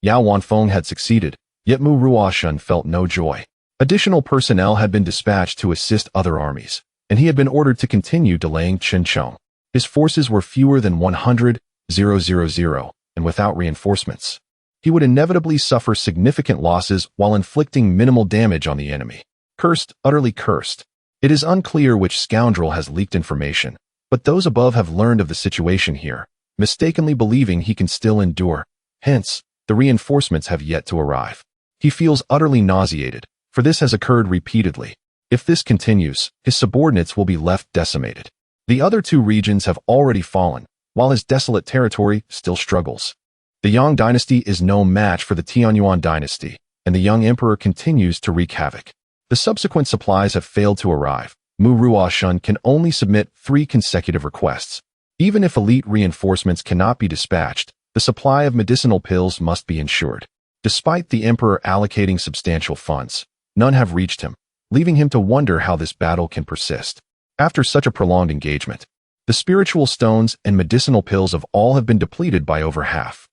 Yao Wanfeng had succeeded, yet Mu Ruoshan felt no joy. Additional personnel had been dispatched to assist other armies, and he had been ordered to continue delaying Chen Qiong. His forces were fewer than 100,000, and without reinforcements, he would inevitably suffer significant losses while inflicting minimal damage on the enemy. Cursed, utterly cursed. It is unclear which scoundrel has leaked information, but those above have learned of the situation here, mistakenly believing he can still endure. Hence, the reinforcements have yet to arrive. He feels utterly nauseated, for this has occurred repeatedly. If this continues, his subordinates will be left decimated. The other 2 regions have already fallen, while his desolate territory still struggles. The Yang dynasty is no match for the Tianyuan dynasty, and the young emperor continues to wreak havoc. The subsequent supplies have failed to arrive. Mu Ruoshan can only submit 3 consecutive requests. Even if elite reinforcements cannot be dispatched, the supply of medicinal pills must be ensured. Despite the emperor allocating substantial funds, none have reached him, leaving him to wonder how this battle can persist. After such a prolonged engagement, the spiritual stones and medicinal pills of all have been depleted by over half.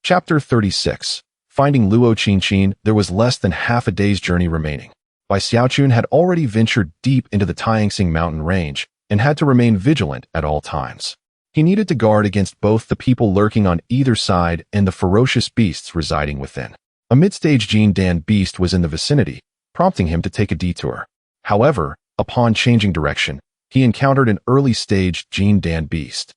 Chapter 36. Finding Luo Qingqin, there was less than half a day's journey remaining. Bai Xiaochun had already ventured deep into the Tianxing mountain range, and had to remain vigilant at all times. He needed to guard against both the people lurking on either side and the ferocious beasts residing within. A mid-stage Destined beast was in the vicinity, prompting him to take a detour. However, upon changing direction, he encountered an early-stage Destined beast,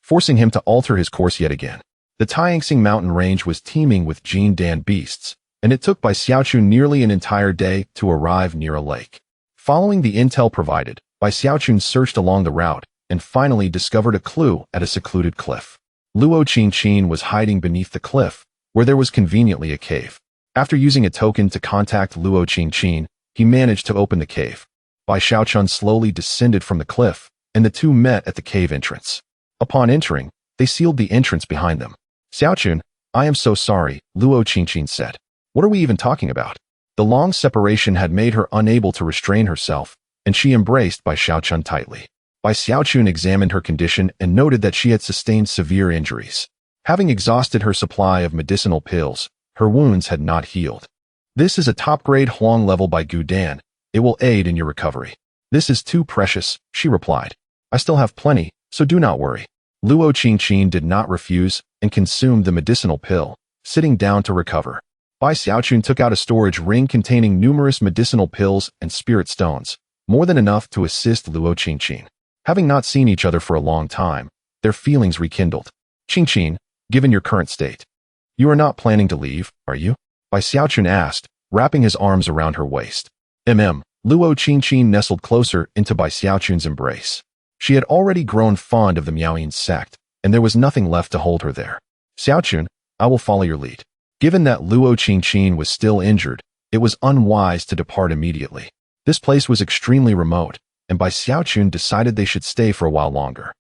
forcing him to alter his course yet again. The Tianxing mountain range was teeming with Destined beasts, and it took Bai Xiaochun nearly an entire day to arrive near a lake. Following the intel provided, Bai Xiaochun searched along the route and finally discovered a clue at a secluded cliff. Luo Qingqin was hiding beneath the cliff, where there was conveniently a cave. After using a token to contact Luo Qingqin, he managed to open the cave. Bai Xiaochun slowly descended from the cliff, and the two met at the cave entrance. Upon entering, they sealed the entrance behind them. "Xiaochun, I am so sorry," Luo Qingqin said. "What are we even talking about?" The long separation had made her unable to restrain herself, and she embraced Bai Xiaochun tightly. Bai Xiaochun examined her condition and noted that she had sustained severe injuries. Having exhausted her supply of medicinal pills, her wounds had not healed. "This is a top-grade Huang level by Gudan. It will aid in your recovery." "This is too precious," she replied. "I still have plenty, so do not worry." Luo Qingqin did not refuse and consumed the medicinal pill, sitting down to recover. Bai Xiaochun took out a storage ring containing numerous medicinal pills and spirit stones, more than enough to assist Luo Qingqin. Having not seen each other for a long time, their feelings rekindled. "Qingqin, given your current state, you are not planning to leave, are you?" Bai Xiaochun asked, wrapping his arms around her waist. Luo Qingqin nestled closer into Bai Xiaochun's embrace. She had already grown fond of the Miaoyin sect, and there was nothing left to hold her there. "Xiaochun, I will follow your lead." Given that Luo Qingqin was still injured, it was unwise to depart immediately. This place was extremely remote, and Bai Xiaochun decided they should stay for a while longer.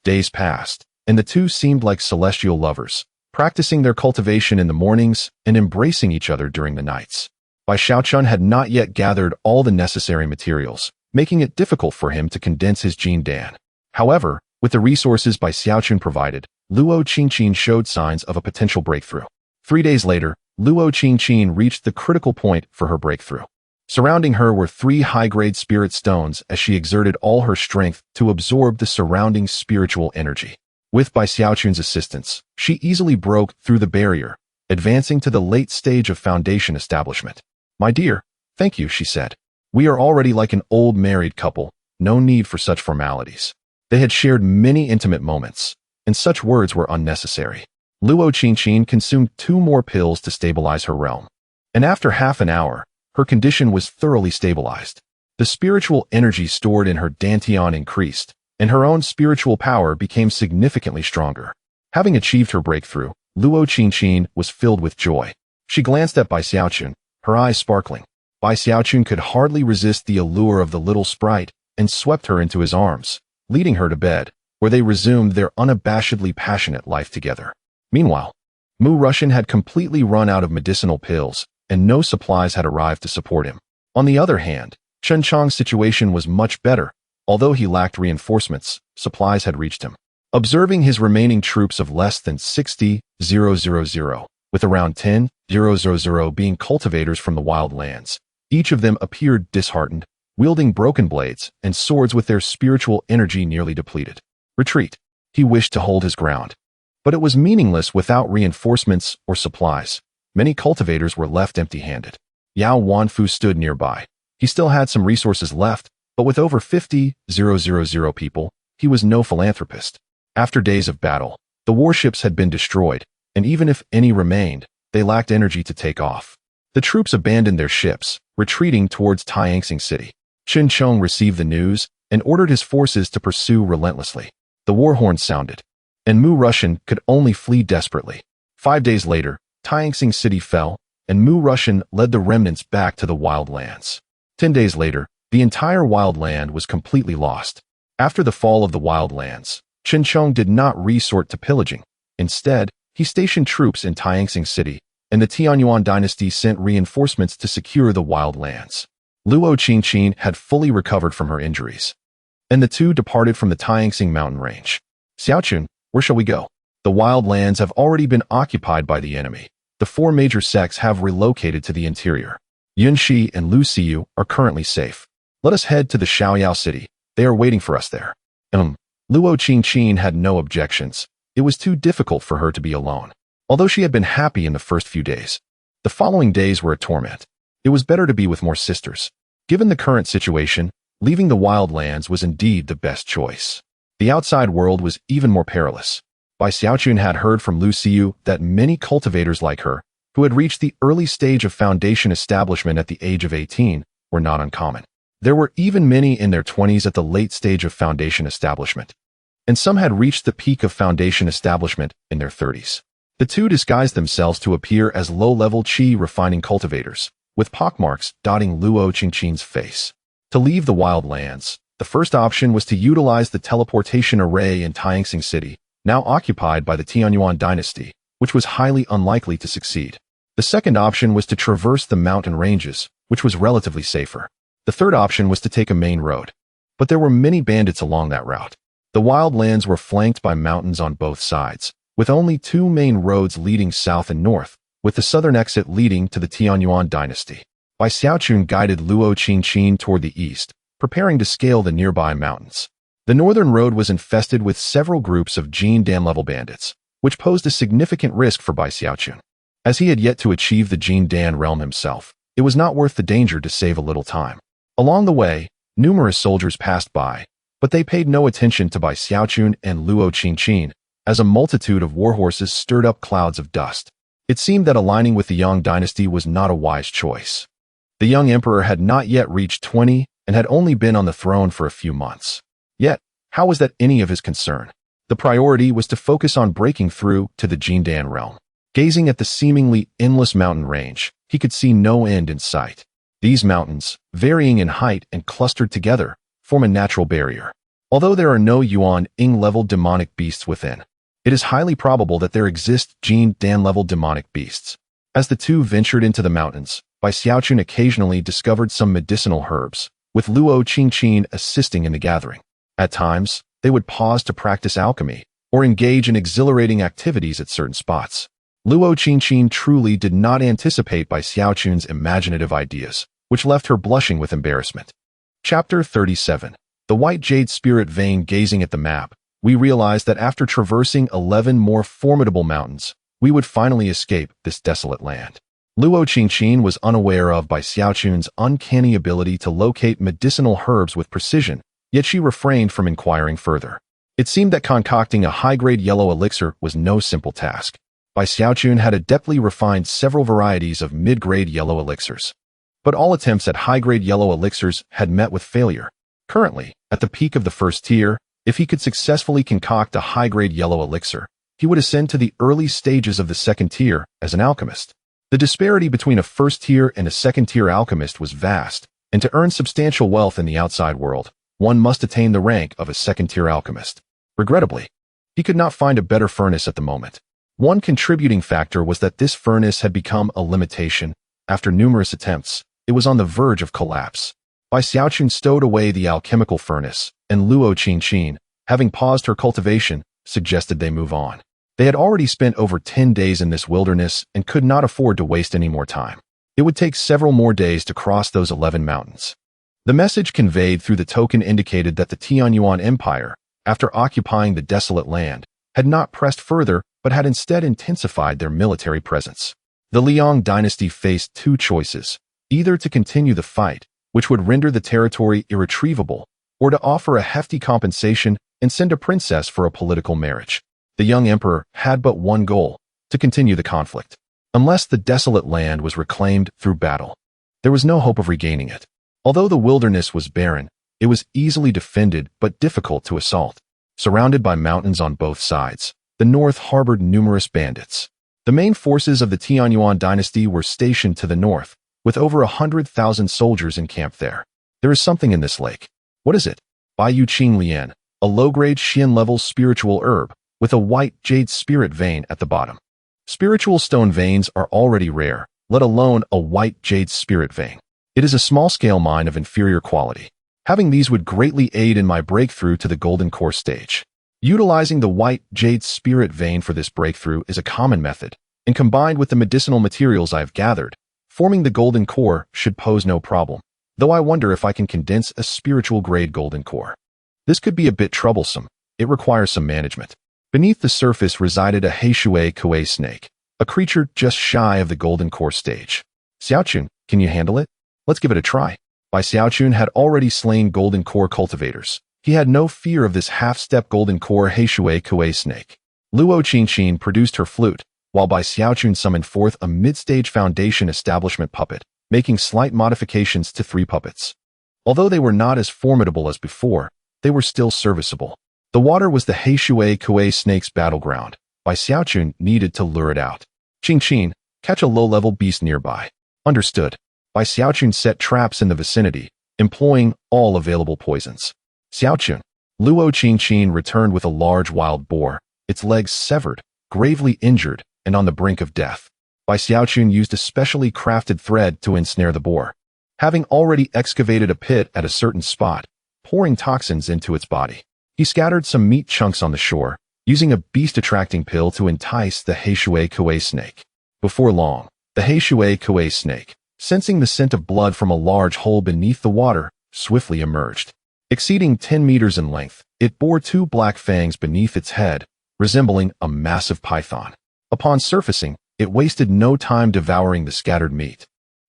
Days passed, and the two seemed like celestial lovers, practicing their cultivation in the mornings and embracing each other during the nights. Bai Xiaochun had not yet gathered all the necessary materials, making it difficult for him to condense his Jindan. However, with the resources Bai Xiaochun provided, Luo Qingqin showed signs of a potential breakthrough. 3 days later, Luo Qingqin reached the critical point for her breakthrough. Surrounding her were 3 high-grade spirit stones as she exerted all her strength to absorb the surrounding spiritual energy. With Bai Xiaochun's assistance, she easily broke through the barrier, advancing to the late stage of foundation establishment. "My dear, thank you," she said. "We are already like an old married couple, no need for such formalities." They had shared many intimate moments, and such words were unnecessary. Luo Qingqin consumed 2 more pills to stabilize her realm, and after half an hour, her condition was thoroughly stabilized. The spiritual energy stored in her dantian increased, and her own spiritual power became significantly stronger. Having achieved her breakthrough, Luo Qingqin was filled with joy. She glanced at Bai Xiaochun, her eyes sparkling. Bai Xiaochun could hardly resist the allure of the little sprite and swept her into his arms, leading her to bed, where they resumed their unabashedly passionate life together. Meanwhile, Mu Russian had completely run out of medicinal pills, and no supplies had arrived to support him. On the other hand, Chen Chang's situation was much better. Although he lacked reinforcements, supplies had reached him. Observing his remaining troops of less than 60,000, with around 10,000 being cultivators from the wild lands, each of them appeared disheartened, wielding broken blades and swords with their spiritual energy nearly depleted. Retreat. He wished to hold his ground. But it was meaningless without reinforcements or supplies. Many cultivators were left empty-handed. Yao Wanfu stood nearby. He still had some resources left, but with over 50,000 people, he was no philanthropist. After days of battle, the warships had been destroyed, and even if any remained, they lacked energy to take off. The troops abandoned their ships, retreating towards Tianxing City. Chen Chong received the news and ordered his forces to pursue relentlessly. The war horn sounded, and Mu Russian could only flee desperately. 5 days later, Tianxing City fell, and Mu Russian led the remnants back to the wild lands. 10 days later, the entire wild land was completely lost. After the fall of the wild lands, Chen Chong did not resort to pillaging. Instead, he stationed troops in Tianxing City, and the Tianyuan dynasty sent reinforcements to secure the wild lands. Luo Qingqin had fully recovered from her injuries, and the two departed from the Tianxing mountain range. "Xiaochun, where shall we go?" "The wild lands have already been occupied by the enemy. The 4 major sects have relocated to the interior. Yunxi and Lu Xiyu are currently safe. Let us head to the Xiaoyao city. They are waiting for us there." Um, Luo Qingqin had no objections. It was too difficult for her to be alone. Although she had been happy in the first few days, the following days were a torment. It was better to be with more sisters. Given the current situation, leaving the wild lands was indeed the best choice. The outside world was even more perilous. Bai Xiaochun had heard from Lu Xiu that many cultivators like her, who had reached the early stage of foundation establishment at the age of 18, were not uncommon. There were even many in their 20s at the late stage of foundation establishment, and some had reached the peak of foundation establishment in their 30s. The two disguised themselves to appear as low-level qi refining cultivators, with pockmarks dotting Luo Qingqin's face. To leave the wild lands, the first option was to utilize the teleportation array in Tianxing City, now occupied by the Tianyuan dynasty, which was highly unlikely to succeed. The second option was to traverse the mountain ranges, which was relatively safer. The third option was to take a main road. But there were many bandits along that route. The wild lands were flanked by mountains on both sides, with only two main roads leading south and north, with the southern exit leading to the Tianyuan dynasty. Bai Xiaochun guided Luo Qingqin toward the east, preparing to scale the nearby mountains. The northern road was infested with several groups of Jin Dan-level bandits, which posed a significant risk for Bai Xiaochun. As he had yet to achieve the Jin Dan realm himself, it was not worth the danger to save a little time. Along the way, numerous soldiers passed by, but they paid no attention to Bai Xiaochun and Luo Qingqin, as a multitude of warhorses stirred up clouds of dust. It seemed that aligning with the Yang dynasty was not a wise choice. The young emperor had not yet reached 20 and had only been on the throne for a few months. Yet, how was that any of his concern? The priority was to focus on breaking through to the Jindan realm. Gazing at the seemingly endless mountain range, he could see no end in sight. These mountains, varying in height and clustered together, form a natural barrier. Although there are no Yuan-Ing-level demonic beasts within, it is highly probable that there exist Jin-Dan-level demonic beasts. As the two ventured into the mountains, Bai Xiaochun occasionally discovered some medicinal herbs, with Luo Qingqin assisting in the gathering. At times, they would pause to practice alchemy, or engage in exhilarating activities at certain spots. Luo Qingqin truly did not anticipate Bai Xiaochun's imaginative ideas, which left her blushing with embarrassment. Chapter 37. The White Jade Spirit Vein. Gazing at the map, we realized that after traversing 11 more formidable mountains, we would finally escape this desolate land. Luo Qingqin was unaware of Bai Xiaochun's uncanny ability to locate medicinal herbs with precision, yet she refrained from inquiring further. It seemed that concocting a high-grade yellow elixir was no simple task. Bai Xiaochun had adeptly refined several varieties of mid-grade yellow elixirs, but all attempts at high-grade yellow elixirs had met with failure. Currently, at the peak of the first tier, if he could successfully concoct a high-grade yellow elixir, he would ascend to the early stages of the second tier as an alchemist. The disparity between a first-tier and a second-tier alchemist was vast, and to earn substantial wealth in the outside world, one must attain the rank of a second-tier alchemist. Regrettably, he could not find a better furnace at the moment. One contributing factor was that this furnace had become a limitation. After numerous attempts, it was on the verge of collapse. Bai Xiaochun stowed away the alchemical furnace, and Luo Qingqin, having paused her cultivation, suggested they move on. They had already spent over 10 days in this wilderness and could not afford to waste any more time. It would take several more days to cross those 11 mountains. The message conveyed through the token indicated that the Tianyuan Empire, after occupying the desolate land, had not pressed further but had instead intensified their military presence. The Liang dynasty faced two choices, either to continue the fight, which would render the territory irretrievable, or to offer a hefty compensation and send a princess for a political marriage. The young emperor had but one goal, to continue the conflict. Unless the desolate land was reclaimed through battle, there was no hope of regaining it. Although the wilderness was barren, it was easily defended but difficult to assault. Surrounded by mountains on both sides, the north harbored numerous bandits. The main forces of the Tianyuan dynasty were stationed to the north, with over 100,000 soldiers encamped there. There is something in this lake. What is it? Baiyu Qing Lian, a low-grade Xian-level spiritual herb, with a white jade spirit vein at the bottom. Spiritual stone veins are already rare, let alone a white jade spirit vein. It is a small-scale mine of inferior quality. Having these would greatly aid in my breakthrough to the golden core stage. Utilizing the white jade spirit vein for this breakthrough is a common method, and combined with the medicinal materials I have gathered, forming the golden core should pose no problem, though I wonder if I can condense a spiritual grade golden core. This could be a bit troublesome. It requires some management. Beneath the surface resided a Heishui Kuei snake, a creature just shy of the golden core stage. Xiaochun, can you handle it? Let's give it a try. Bai Xiaochun had already slain golden core cultivators. He had no fear of this half-step golden core Heishui Kuei snake. Luo Qingqin produced her flute, while Bai Xiaochun summoned forth a mid-stage foundation establishment puppet, making slight modifications to 3 puppets. Although they were not as formidable as before, they were still serviceable. The water was the Heishui Kuei snake's battleground. Bai Xiaochun needed to lure it out. Qingqin, catch a low-level beast nearby. Understood. Bai Xiaochun set traps in the vicinity, employing all available poisons. Xiaochun. Luo Qingqin returned with a large wild boar, its legs severed, gravely injured, and on the brink of death. Bai Xiaochun used a specially crafted thread to ensnare the boar. Having already excavated a pit at a certain spot, pouring toxins into its body, he scattered some meat chunks on the shore, using a beast-attracting pill to entice the Heishui Kuei snake. Before long, the Heishui Kuei snake, sensing the scent of blood from a large hole beneath the water, swiftly emerged. Exceeding 10 meters in length, it bore 2 black fangs beneath its head, resembling a massive python. Upon surfacing, it wasted no time devouring the scattered meat.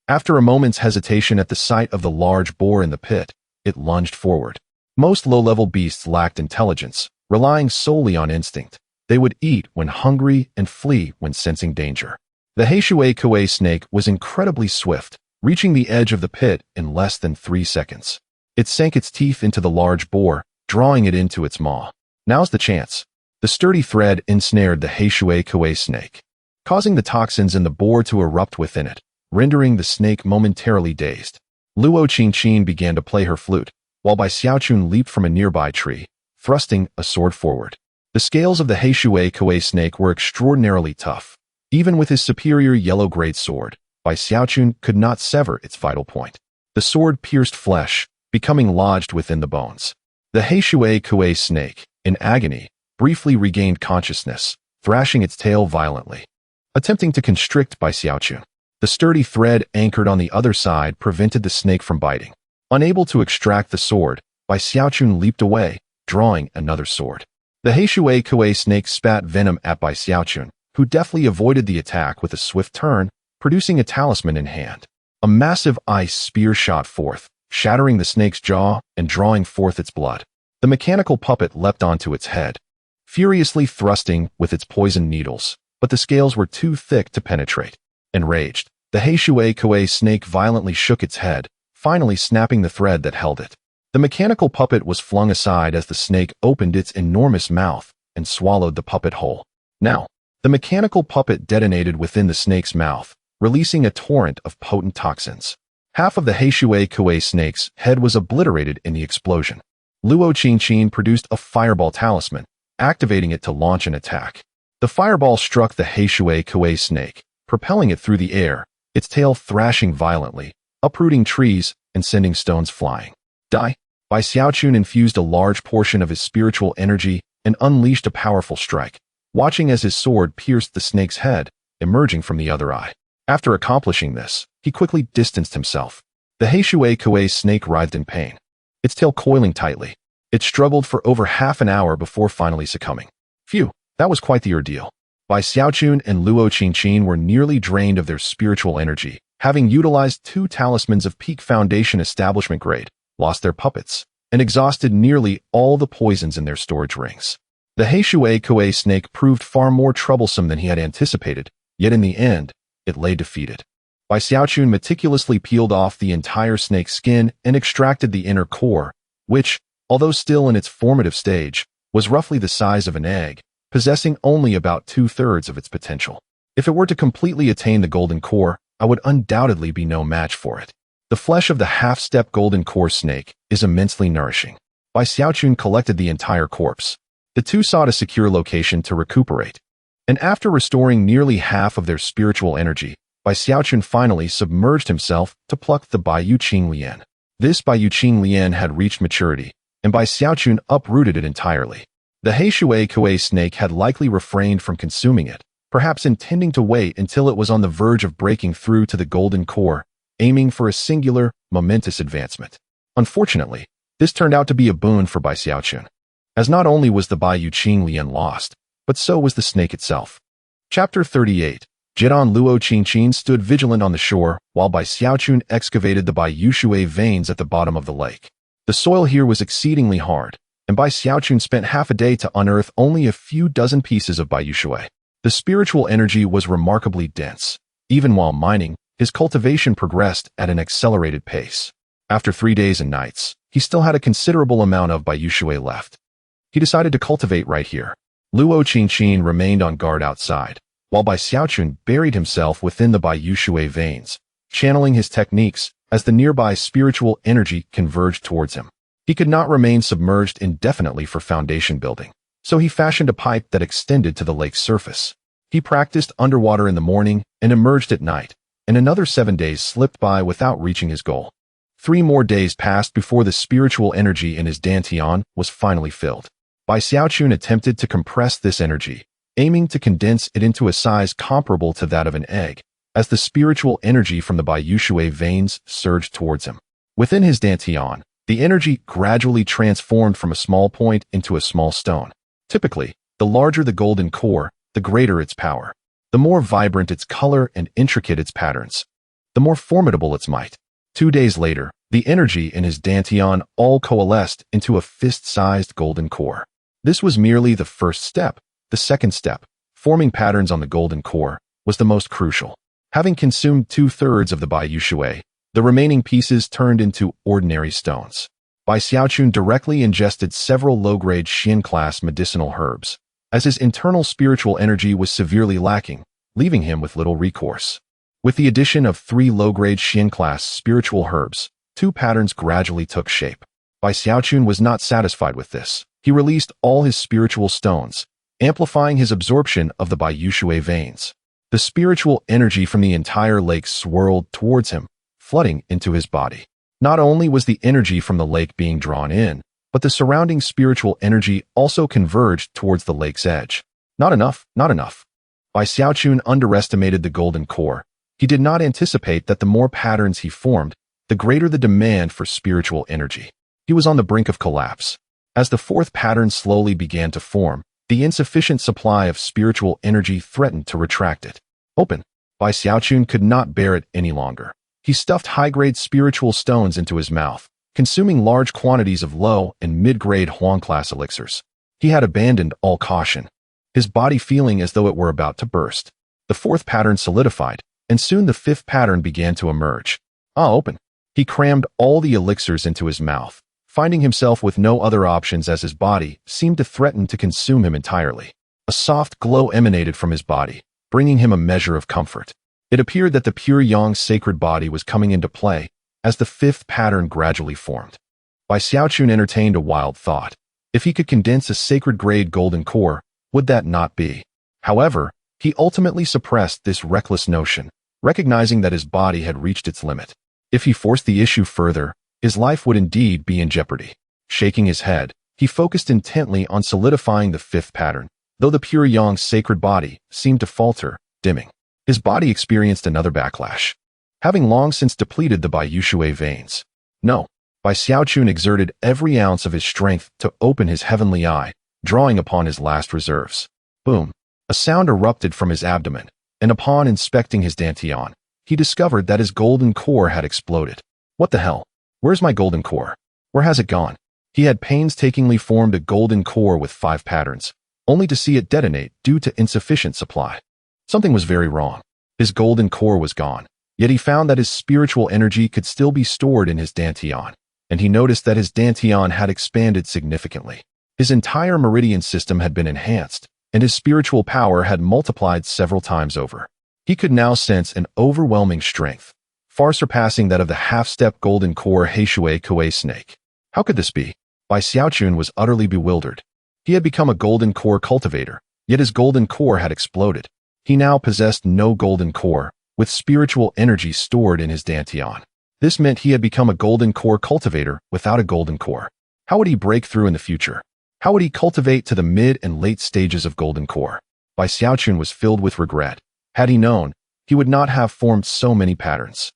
After a moment's hesitation at the sight of the large boar in the pit, it lunged forward. Most low-level beasts lacked intelligence, relying solely on instinct. They would eat when hungry and flee when sensing danger. The Heishui Kuei snake was incredibly swift, reaching the edge of the pit in less than 3 seconds. It sank its teeth into the large boar, drawing it into its maw. Now's the chance. The sturdy thread ensnared the Heishui Kuei snake, causing the toxins in the boar to erupt within it, rendering the snake momentarily dazed. Luo Qingqin began to play her flute, while Bai Xiaochun leaped from a nearby tree, thrusting a sword forward. The scales of the Heishui Kuei snake were extraordinarily tough. Even with his superior yellow-grade sword, Bai Xiaochun could not sever its vital point. The sword pierced flesh, becoming lodged within the bones. The Heishui Kuei snake, in agony, briefly regained consciousness, thrashing its tail violently, attempting to constrict Bai Xiaochun. The sturdy thread anchored on the other side prevented the snake from biting. Unable to extract the sword, Bai Xiaochun leaped away, drawing another sword. The Heishui Kuei snake spat venom at Bai Xiaochun, who deftly avoided the attack with a swift turn, producing a talisman in hand. A massive ice spear shot forth, shattering the snake's jaw and drawing forth its blood. The mechanical puppet leapt onto its head, furiously thrusting with its poisoned needles, but the scales were too thick to penetrate. Enraged, the Heishui Kuei snake violently shook its head, finally snapping the thread that held it. The mechanical puppet was flung aside as the snake opened its enormous mouth and swallowed the puppet whole. Now, the mechanical puppet detonated within the snake's mouth, releasing a torrent of potent toxins. Half of the Heishui Kuei snake's head was obliterated in the explosion. Luo Qingqin produced a fireball talisman, activating it to launch an attack. The fireball struck the Heishui Kuei snake, propelling it through the air, its tail thrashing violently, uprooting trees and sending stones flying. Die! Bai Xiaochun infused a large portion of his spiritual energy and unleashed a powerful strike, watching as his sword pierced the snake's head, emerging from the other eye. After accomplishing this, he quickly distanced himself. The Heishui Kuei snake writhed in pain, its tail coiling tightly. It struggled for over half an hour before finally succumbing. Phew, that was quite the ordeal. Bai Xiaochun and Luo Qingqin were nearly drained of their spiritual energy, having utilized 2 talismans of peak foundation establishment grade, lost their puppets, and exhausted nearly all the poisons in their storage rings. The Heishui Kuei snake proved far more troublesome than he had anticipated, yet in the end, it lay defeated. Bai Xiaochun meticulously peeled off the entire snake's skin and extracted the inner core, which, although still in its formative stage, was roughly the size of an egg, possessing only about 2/3 of its potential. If it were to completely attain the golden core, I would undoubtedly be no match for it. The flesh of the half-step golden core snake is immensely nourishing. Bai Xiaochun collected the entire corpse. The 2 sought a secure location to recuperate. And after restoring nearly half of their spiritual energy, Bai Xiaochun finally submerged himself to pluck the Baiyu Qing Lian. This Baiyu Qing Lian had reached maturity, and Bai Xiaochun uprooted it entirely. The Heishui Kuei snake had likely refrained from consuming it, perhaps intending to wait until it was on the verge of breaking through to the golden core, aiming for a singular, momentous advancement. Unfortunately, This turned out to be a boon for Bai Xiaochun, as not only was the Bai Yuqing Lian lost, but so was the snake itself. Chapter 38. Jidan Luo Qingqin stood vigilant on the shore, while Bai Xiaochun excavated the Bai Yushui veins at the bottom of the lake. The soil here was exceedingly hard, and Bai Xiaochun spent half a day to unearth only a few dozen pieces of Bai Yushui. The spiritual energy was remarkably dense. Even while mining, his cultivation progressed at an accelerated pace. After 3 days and nights, he still had a considerable amount of Bai Yushui left. He decided to cultivate right here. Luo Qingqin remained on guard outside, while Bai Xiaochun buried himself within the Bai Yushui veins, channeling his techniques as the nearby spiritual energy converged towards him. He could not remain submerged indefinitely for foundation building, so he fashioned a pipe that extended to the lake's surface. He practiced underwater in the morning and emerged at night, and another 7 days slipped by without reaching his goal. 3 more days passed before the spiritual energy in his dantian was finally filled. Bai Xiaochun attempted to compress this energy, aiming to condense it into a size comparable to that of an egg, as the spiritual energy from the Bai Yushui veins surged towards him. Within his dantian, the energy gradually transformed from a small point into a small stone. Typically, the larger the golden core, the greater its power. The more vibrant its color and intricate its patterns, the more formidable its might. 2 days later, the energy in his dantian all coalesced into a fist-sized golden core. This was merely the first step. The second step, forming patterns on the golden core, was the most crucial. Having consumed 2/3 of the Bai Yushui, the remaining pieces turned into ordinary stones. Bai Xiaochun directly ingested several low-grade Xian-class medicinal herbs, as his internal spiritual energy was severely lacking, leaving him with little recourse. With the addition of 3 low-grade Xian-class spiritual herbs, 2 patterns gradually took shape. Bai Xiaochun was not satisfied with this. He released all his spiritual stones, amplifying his absorption of the Bai Yushui veins. The spiritual energy from the entire lake swirled towards him, flooding into his body. Not only was the energy from the lake being drawn in, but the surrounding spiritual energy also converged towards the lake's edge. Not enough, not enough. Bai Xiaochun underestimated the golden core. He did not anticipate that the more patterns he formed, the greater the demand for spiritual energy. He was on the brink of collapse. As the 4th pattern slowly began to form, the insufficient supply of spiritual energy threatened to retract it. Open. Bai Xiaochun could not bear it any longer. He stuffed high-grade spiritual stones into his mouth, consuming large quantities of low and mid-grade Huang-class elixirs. He had abandoned all caution, his body feeling as though it were about to burst. The 4th pattern solidified, and soon the 5th pattern began to emerge. Open. He crammed all the elixirs into his mouth, finding himself with no other options as his body seemed to threaten to consume him entirely. A soft glow emanated from his body, bringing him a measure of comfort. It appeared that the pure yang sacred body was coming into play as the 5th pattern gradually formed. Bai Xiaochun entertained a wild thought. If he could condense a sacred-grade golden core, would that not be? However, he ultimately suppressed this reckless notion, recognizing that his body had reached its limit. If he forced the issue further, his life would indeed be in jeopardy. Shaking his head, he focused intently on solidifying the 5th pattern, though the pure yang sacred body seemed to falter, dimming. His body experienced another backlash, having long since depleted the Bai Yushui veins. No, Bai Xiaochun exerted every ounce of his strength to open his heavenly eye, drawing upon his last reserves. Boom! A sound erupted from his abdomen, and upon inspecting his dantian, he discovered that his golden core had exploded. What the hell? Where's my golden core? Where has it gone? He had painstakingly formed a golden core with 5 patterns, only to see it detonate due to insufficient supply. Something was very wrong. His golden core was gone, yet he found that his spiritual energy could still be stored in his dantian, and he noticed that his dantian had expanded significantly. His entire meridian system had been enhanced, and his spiritual power had multiplied several times over. He could now sense an overwhelming strength, far surpassing that of the half-step golden core Heishui Kuei snake. How could this be? Bai Xiaochun was utterly bewildered. He had become a golden core cultivator, yet his golden core had exploded. He now possessed no golden core, with spiritual energy stored in his dantian. This meant he had become a golden core cultivator without a golden core. How would he break through in the future? How would he cultivate to the mid and late stages of golden core? Bai Xiaochun was filled with regret. Had he known, he would not have formed so many patterns.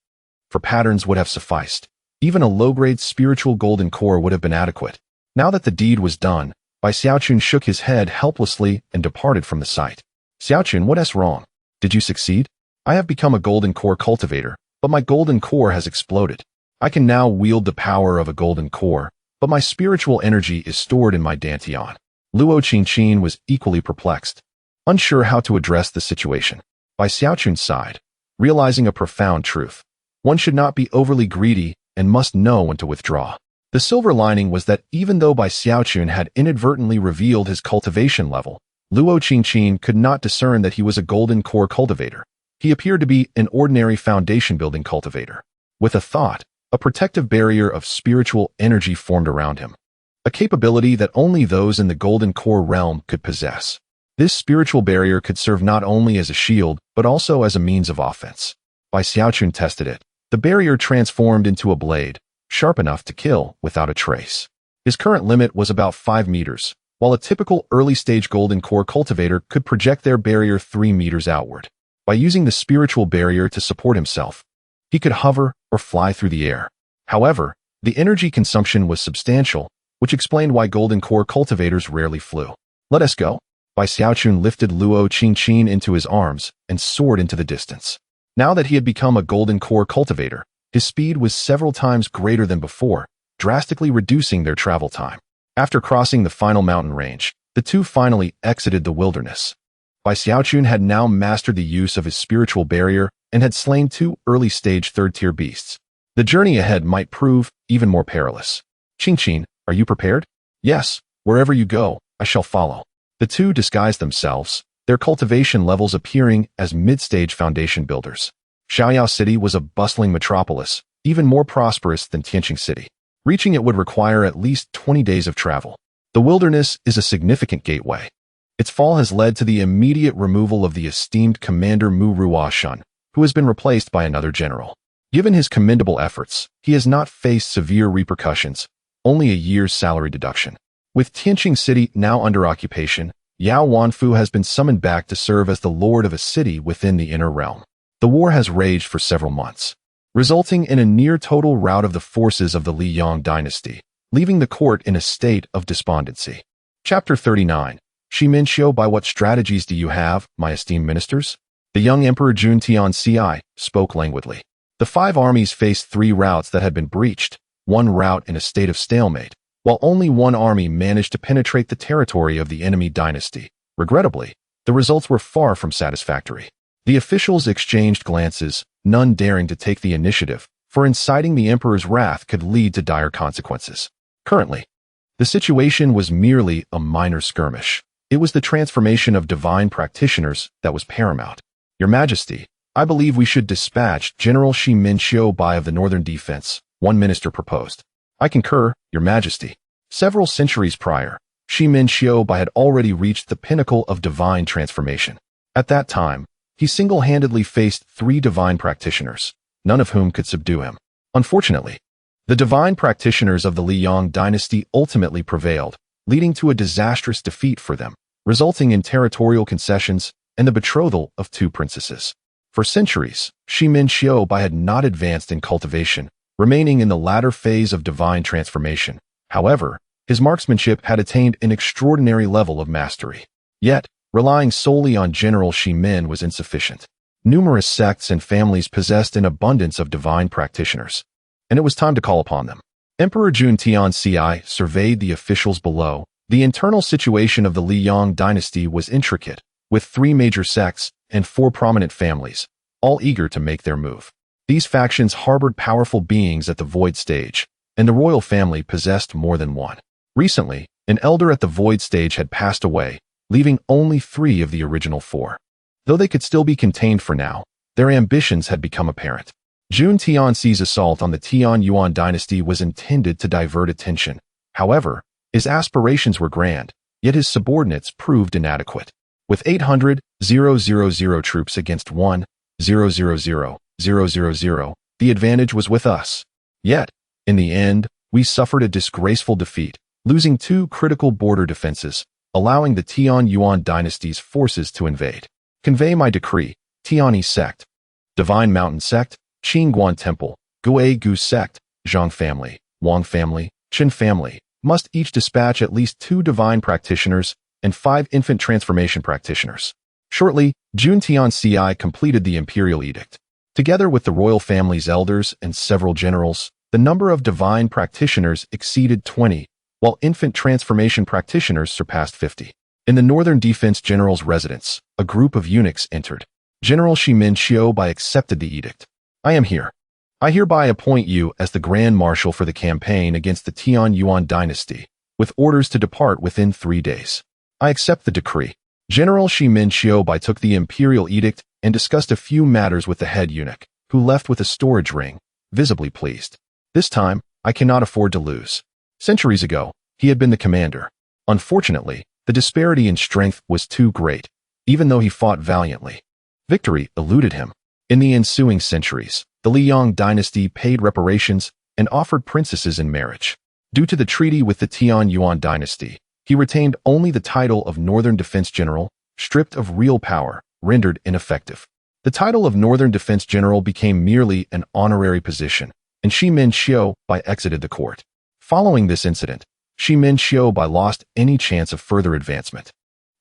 For patterns would have sufficed. Even a low-grade spiritual golden core would have been adequate. Now that the deed was done, Bai Xiaochun shook his head helplessly and departed from the site. Xiaochun, what's wrong? Did you succeed? I have become a golden core cultivator, but my golden core has exploded. I can now wield the power of a golden core, but my spiritual energy is stored in my dantian. Luo Qingqin was equally perplexed, unsure how to address the situation. Bai Xiaochun sighed, realizing a profound truth. One should not be overly greedy and must know when to withdraw. The silver lining was that even though Bai Xiaochun had inadvertently revealed his cultivation level, Luo Qingqin could not discern that he was a golden core cultivator. He appeared to be an ordinary foundation-building cultivator. With a thought, a protective barrier of spiritual energy formed around him, a capability that only those in the golden core realm could possess. This spiritual barrier could serve not only as a shield, but also as a means of offense. Bai Xiaochun tested it. The barrier transformed into a blade, sharp enough to kill without a trace. His current limit was about 5 meters, while a typical early-stage golden core cultivator could project their barrier 3 meters outward. By using the spiritual barrier to support himself, he could hover or fly through the air. However, the energy consumption was substantial, which explained why golden core cultivators rarely flew. Let us go. Bai Xiaochun lifted Luo Qingqin into his arms and soared into the distance. Now that he had become a golden core cultivator, his speed was several times greater than before, drastically reducing their travel time. After crossing the final mountain range, the two finally exited the wilderness. Bai Xiaochun had now mastered the use of his spiritual barrier and had slain 2 early-stage third-tier beasts. The journey ahead might prove even more perilous. Qingqin, are you prepared? Yes, wherever you go, I shall follow. The two disguised themselves, their cultivation levels appearing as mid-stage foundation builders. Xiaoyao City was a bustling metropolis, even more prosperous than Tianqing City. Reaching it would require at least 20 days of travel. The wilderness is a significant gateway. Its fall has led to the immediate removal of the esteemed Commander Mu Ruoshun, who has been replaced by another general. Given his commendable efforts, he has not faced severe repercussions, only a year's salary deduction. With Tianqing City now under occupation, Yao Wanfu has been summoned back to serve as the lord of a city within the inner realm. The war has raged for several months, resulting in a near-total rout of the forces of the Liang dynasty, leaving the court in a state of despondency. Chapter 39. Shiminxiu, by what strategies do you have, my esteemed ministers? The young Emperor Jun Tianci spoke languidly. The 5 armies faced 3 routes that had been breached, 1 route in a state of stalemate, while only 1 army managed to penetrate the territory of the enemy dynasty. Regrettably, the results were far from satisfactory. The officials exchanged glances, none daring to take the initiative, for inciting the emperor's wrath could lead to dire consequences. Currently, the situation was merely a minor skirmish. It was the transformation of divine practitioners that was paramount. Your Majesty, I believe we should dispatch General Shiminxiu Bai of the Northern Defense, one minister proposed. I concur, Your Majesty. Several centuries prior, Shiminxiu Bai had already reached the pinnacle of divine transformation. At that time, he single-handedly faced 3 divine practitioners, none of whom could subdue him. Unfortunately, the divine practitioners of the Liang dynasty ultimately prevailed, leading to a disastrous defeat for them, resulting in territorial concessions and the betrothal of 2 princesses. For centuries, Shiminxiu Bai had not advanced in cultivation, remaining in the latter phase of divine transformation. However, his marksmanship had attained an extraordinary level of mastery. Yet, relying solely on General Shimin was insufficient. Numerous sects and families possessed an abundance of divine practitioners, and it was time to call upon them. Emperor Jun Tianci surveyed the officials below. The internal situation of the Liang dynasty was intricate, with 3 major sects and 4 prominent families, all eager to make their move. These factions harbored powerful beings at the void stage, and the royal family possessed more than one. Recently, an elder at the void stage had passed away, leaving only 3 of the original 4. Though they could still be contained for now, their ambitions had become apparent. Jun Tianci's assault on the Tian Yuan dynasty was intended to divert attention. However, his aspirations were grand, yet his subordinates proved inadequate. With 800,000 troops against 1,000,000, the advantage was with us. Yet, in the end, we suffered a disgraceful defeat, losing 2 critical border defenses, allowing the Tian Yuan dynasty's forces to invade. Convey my decree, Tianyi sect, Divine Mountain sect, Qingguan Temple, Guai Gu sect, Zhang family, Wang family, Qin family, must each dispatch at least 2 divine practitioners and 5 infant transformation practitioners. Shortly, Jun Tianci completed the imperial edict. Together with the royal family's elders and several generals, the number of divine practitioners exceeded 20, while infant transformation practitioners surpassed 50. In the northern defense general's residence, a group of eunuchs entered. General Shimin Xiaobai accepted the edict. I am here. I hereby appoint you as the Grand Marshal for the campaign against the Tian Yuan dynasty, with orders to depart within 3 days. I accept the decree. General Shimin Xiaobai took the imperial edict and discussed a few matters with the head eunuch, who left with a storage ring, visibly pleased. This time, I cannot afford to lose. Centuries ago, he had been the commander. Unfortunately, the disparity in strength was too great, even though he fought valiantly. Victory eluded him. In the ensuing centuries, the Liang dynasty paid reparations and offered princesses in marriage. Due to the treaty with the Tian Yuan dynasty, he retained only the title of Northern Defense General, stripped of real power, rendered ineffective. The title of Northern Defense General became merely an honorary position, and Shimin Xiaobai exited the court. Following this incident, Shimin Xiaobai lost any chance of further advancement,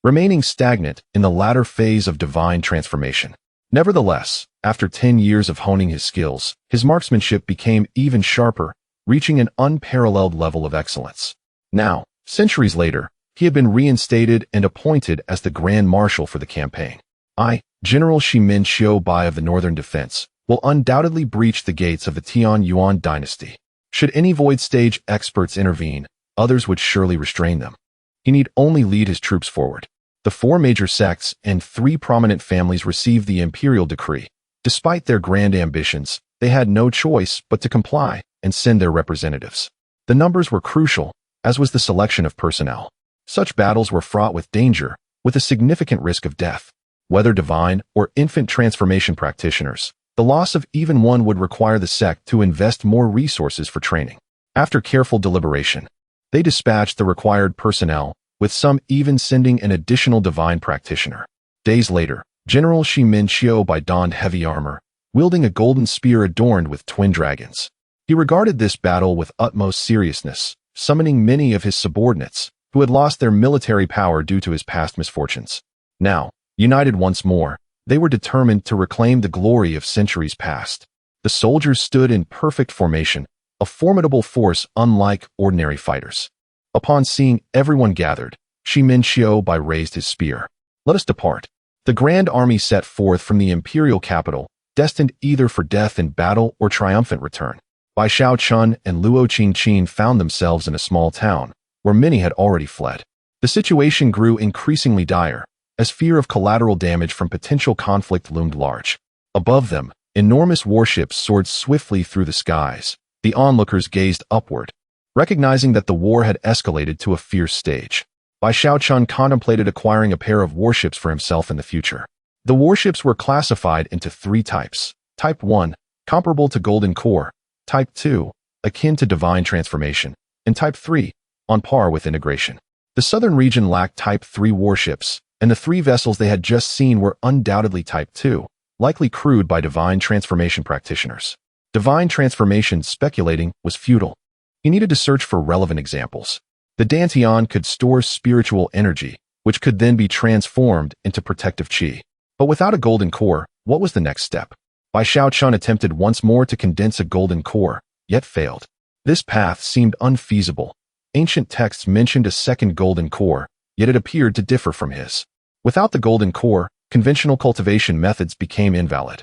remaining stagnant in the latter phase of divine transformation. Nevertheless, after 10 years of honing his skills, his marksmanship became even sharper, reaching an unparalleled level of excellence. Now, centuries later, he had been reinstated and appointed as the Grand Marshal for the campaign. I, General Shimin Xiaobai of the Northern Defense, will undoubtedly breach the gates of the Tian Yuan dynasty. Should any void stage experts intervene, others would surely restrain them. He need only lead his troops forward. The 4 major sects and 3 prominent families received the imperial decree. Despite their grand ambitions, they had no choice but to comply and send their representatives. The numbers were crucial, as was the selection of personnel. Such battles were fraught with danger, with a significant risk of death. Whether divine or infant transformation practitioners, the loss of even one would require the sect to invest more resources for training. After careful deliberation, they dispatched the required personnel, with some even sending an additional divine practitioner. Days later, General Shimin Xiaobai donned heavy armor, wielding a golden spear adorned with twin dragons. He regarded this battle with utmost seriousness, summoning many of his subordinates, who had lost their military power due to his past misfortunes. Now, united once more, they were determined to reclaim the glory of centuries past. The soldiers stood in perfect formation, a formidable force unlike ordinary fighters. Upon seeing everyone gathered, Shimin Xiaobai raised his spear. Let us depart. The grand army set forth from the imperial capital, destined either for death in battle or triumphant return. Bai Xiaochun and Luo Qingqin found themselves in a small town, where many had already fled. The situation grew increasingly dire, as fear of collateral damage from potential conflict loomed large. Above them, enormous warships soared swiftly through the skies. The onlookers gazed upward, recognizing that the war had escalated to a fierce stage. Bai Xiaochun contemplated acquiring a pair of warships for himself in the future. The warships were classified into 3 types. Type 1, comparable to Golden Core. Type 2, akin to Divine Transformation. And Type 3, on par with Integration. The southern region lacked Type 3 warships, and the 3 vessels they had just seen were undoubtedly Type 2, likely crewed by Divine Transformation practitioners. Divine Transformation speculating was futile. He needed to search for relevant examples. The Dantian could store spiritual energy, which could then be transformed into protective chi. But without a golden core, what was the next step? Bai Xiaochun attempted once more to condense a golden core, yet failed. This path seemed unfeasible. Ancient texts mentioned a second golden core, yet it appeared to differ from his. Without the golden core, conventional cultivation methods became invalid.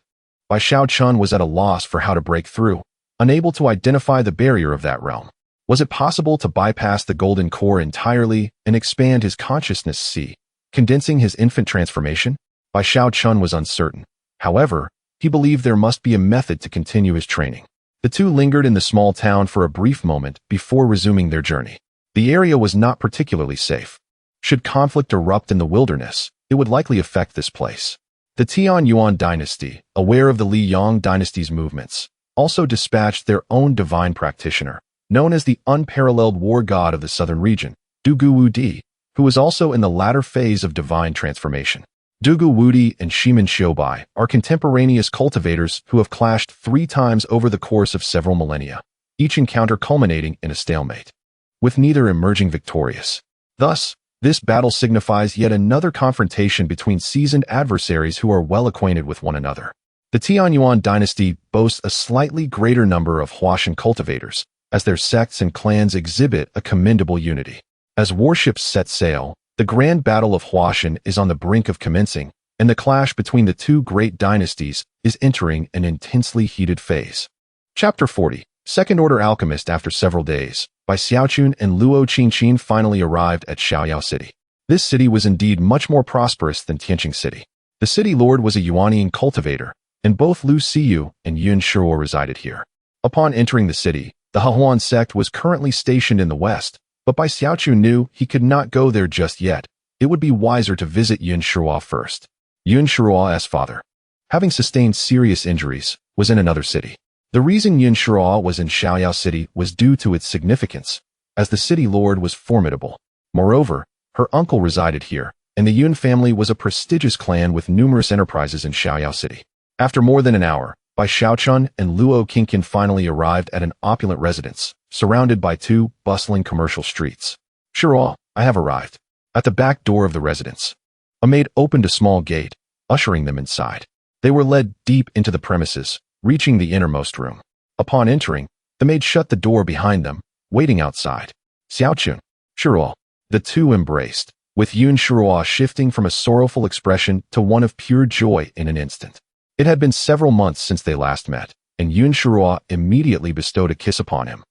Bai Xiaochun was at a loss for how to break through, unable to identify the barrier of that realm. Was it possible to bypass the golden core entirely and expand his consciousness see, condensing his infant transformation? Bai Xiaochun was uncertain. However, he believed there must be a method to continue his training. The two lingered in the small town for a brief moment before resuming their journey. The area was not particularly safe. Should conflict erupt in the wilderness, it would likely affect this place. The Tian Yuan dynasty, aware of the Liang dynasty's movements, also dispatched their own divine practitioner, known as the unparalleled war god of the southern region, Dugu Wudi, who was also in the latter phase of divine transformation. Dugu Wudi and Shimin Xiaobai are contemporaneous cultivators who have clashed 3 times over the course of several millennia. each encounter culminating in a stalemate, with neither emerging victorious. Thus, this battle signifies yet another confrontation between seasoned adversaries who are well acquainted with one another. The Tianyuan dynasty boasts a slightly greater number of Huashan cultivators, as their sects and clans exhibit a commendable unity. As warships set sail, the grand battle of Huashan is on the brink of commencing, and the clash between the two great dynasties is entering an intensely heated phase. Chapter 40. Second-Order Alchemist. After several days, by Xiaochun and Luo Qingqin finally arrived at Xiaoyao City. This city was indeed much more prosperous than Tianqing City. The city lord was a Yuanian cultivator, and both Lu Xiyu and Yun Shuo resided here. Upon entering the city, the Hehuan sect was currently stationed in the west, but Bai Xiaochun knew he could not go there just yet. It would be wiser to visit Yun Shuo first. Yun Shuo's father, having sustained serious injuries, was in another city. The reason Yun Shuo was in Xiaoyao City was due to its significance, as the city lord was formidable. Moreover, her uncle resided here, and the Yun family was a prestigious clan with numerous enterprises in Xiaoyao City. After more than an hour, Bai Xiaochun and Luo Qingqin finally arrived at an opulent residence, surrounded by two bustling commercial streets. Shuo, I have arrived. At the back door of the residence, a maid opened a small gate, ushering them inside. They were led deep into the premises, reaching the innermost room. Upon entering, the maid shut the door behind them, waiting outside. Xiaochun, Shuo. The two embraced, with Yun Shuo shifting from a sorrowful expression to one of pure joy in an instant. It had been several months since they last met, and Yun Shuo immediately bestowed a kiss upon him,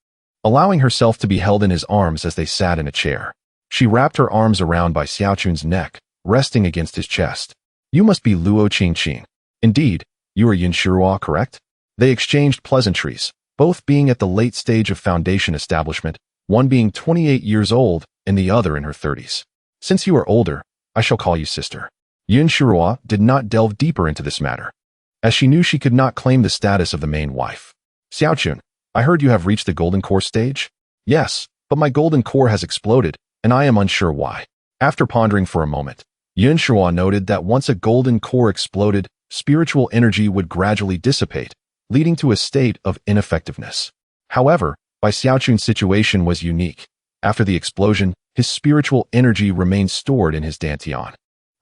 allowing herself to be held in his arms as they sat in a chair. She wrapped her arms around Bai Xiaochun's neck, resting against his chest. You must be Luo Qingqin. Indeed, you are Yun Shuo, correct? They exchanged pleasantries, both being at the late stage of foundation establishment, one being 28 years old and the other in her 30s. Since you are older, I shall call you sister. Yun Shuo did not delve deeper into this matter, as she knew she could not claim the status of the main wife. Xiaochun, I heard you have reached the golden core stage? Yes, but my golden core has exploded, and I am unsure why. After pondering for a moment, Yun Shuo noted that once a golden core exploded, spiritual energy would gradually dissipate, leading to a state of ineffectiveness. However, Bai Xiaochun's situation was unique. After the explosion, his spiritual energy remained stored in his dantian.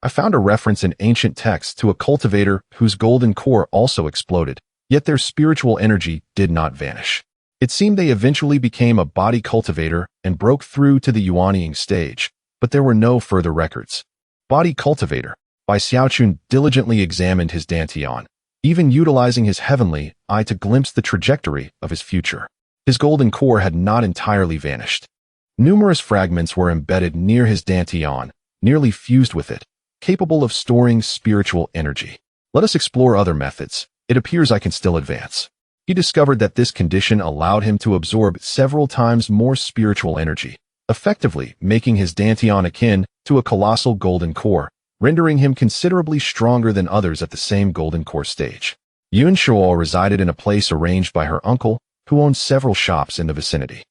I found a reference in ancient texts to a cultivator whose golden core also exploded, yet their spiritual energy did not vanish. It seemed they eventually became a body cultivator and broke through to the Yuaniing stage, but there were no further records. Body cultivator. Bai Xiaochun diligently examined his dantian, even utilizing his heavenly eye to glimpse the trajectory of his future. His golden core had not entirely vanished. Numerous fragments were embedded near his dantian, nearly fused with it, capable of storing spiritual energy. Let us explore other methods. It appears I can still advance. He discovered that this condition allowed him to absorb several times more spiritual energy, effectively making his dantian akin to a colossal golden core, rendering him considerably stronger than others at the same golden core stage. Yun Shuo resided in a place arranged by her uncle, who owned several shops in the vicinity.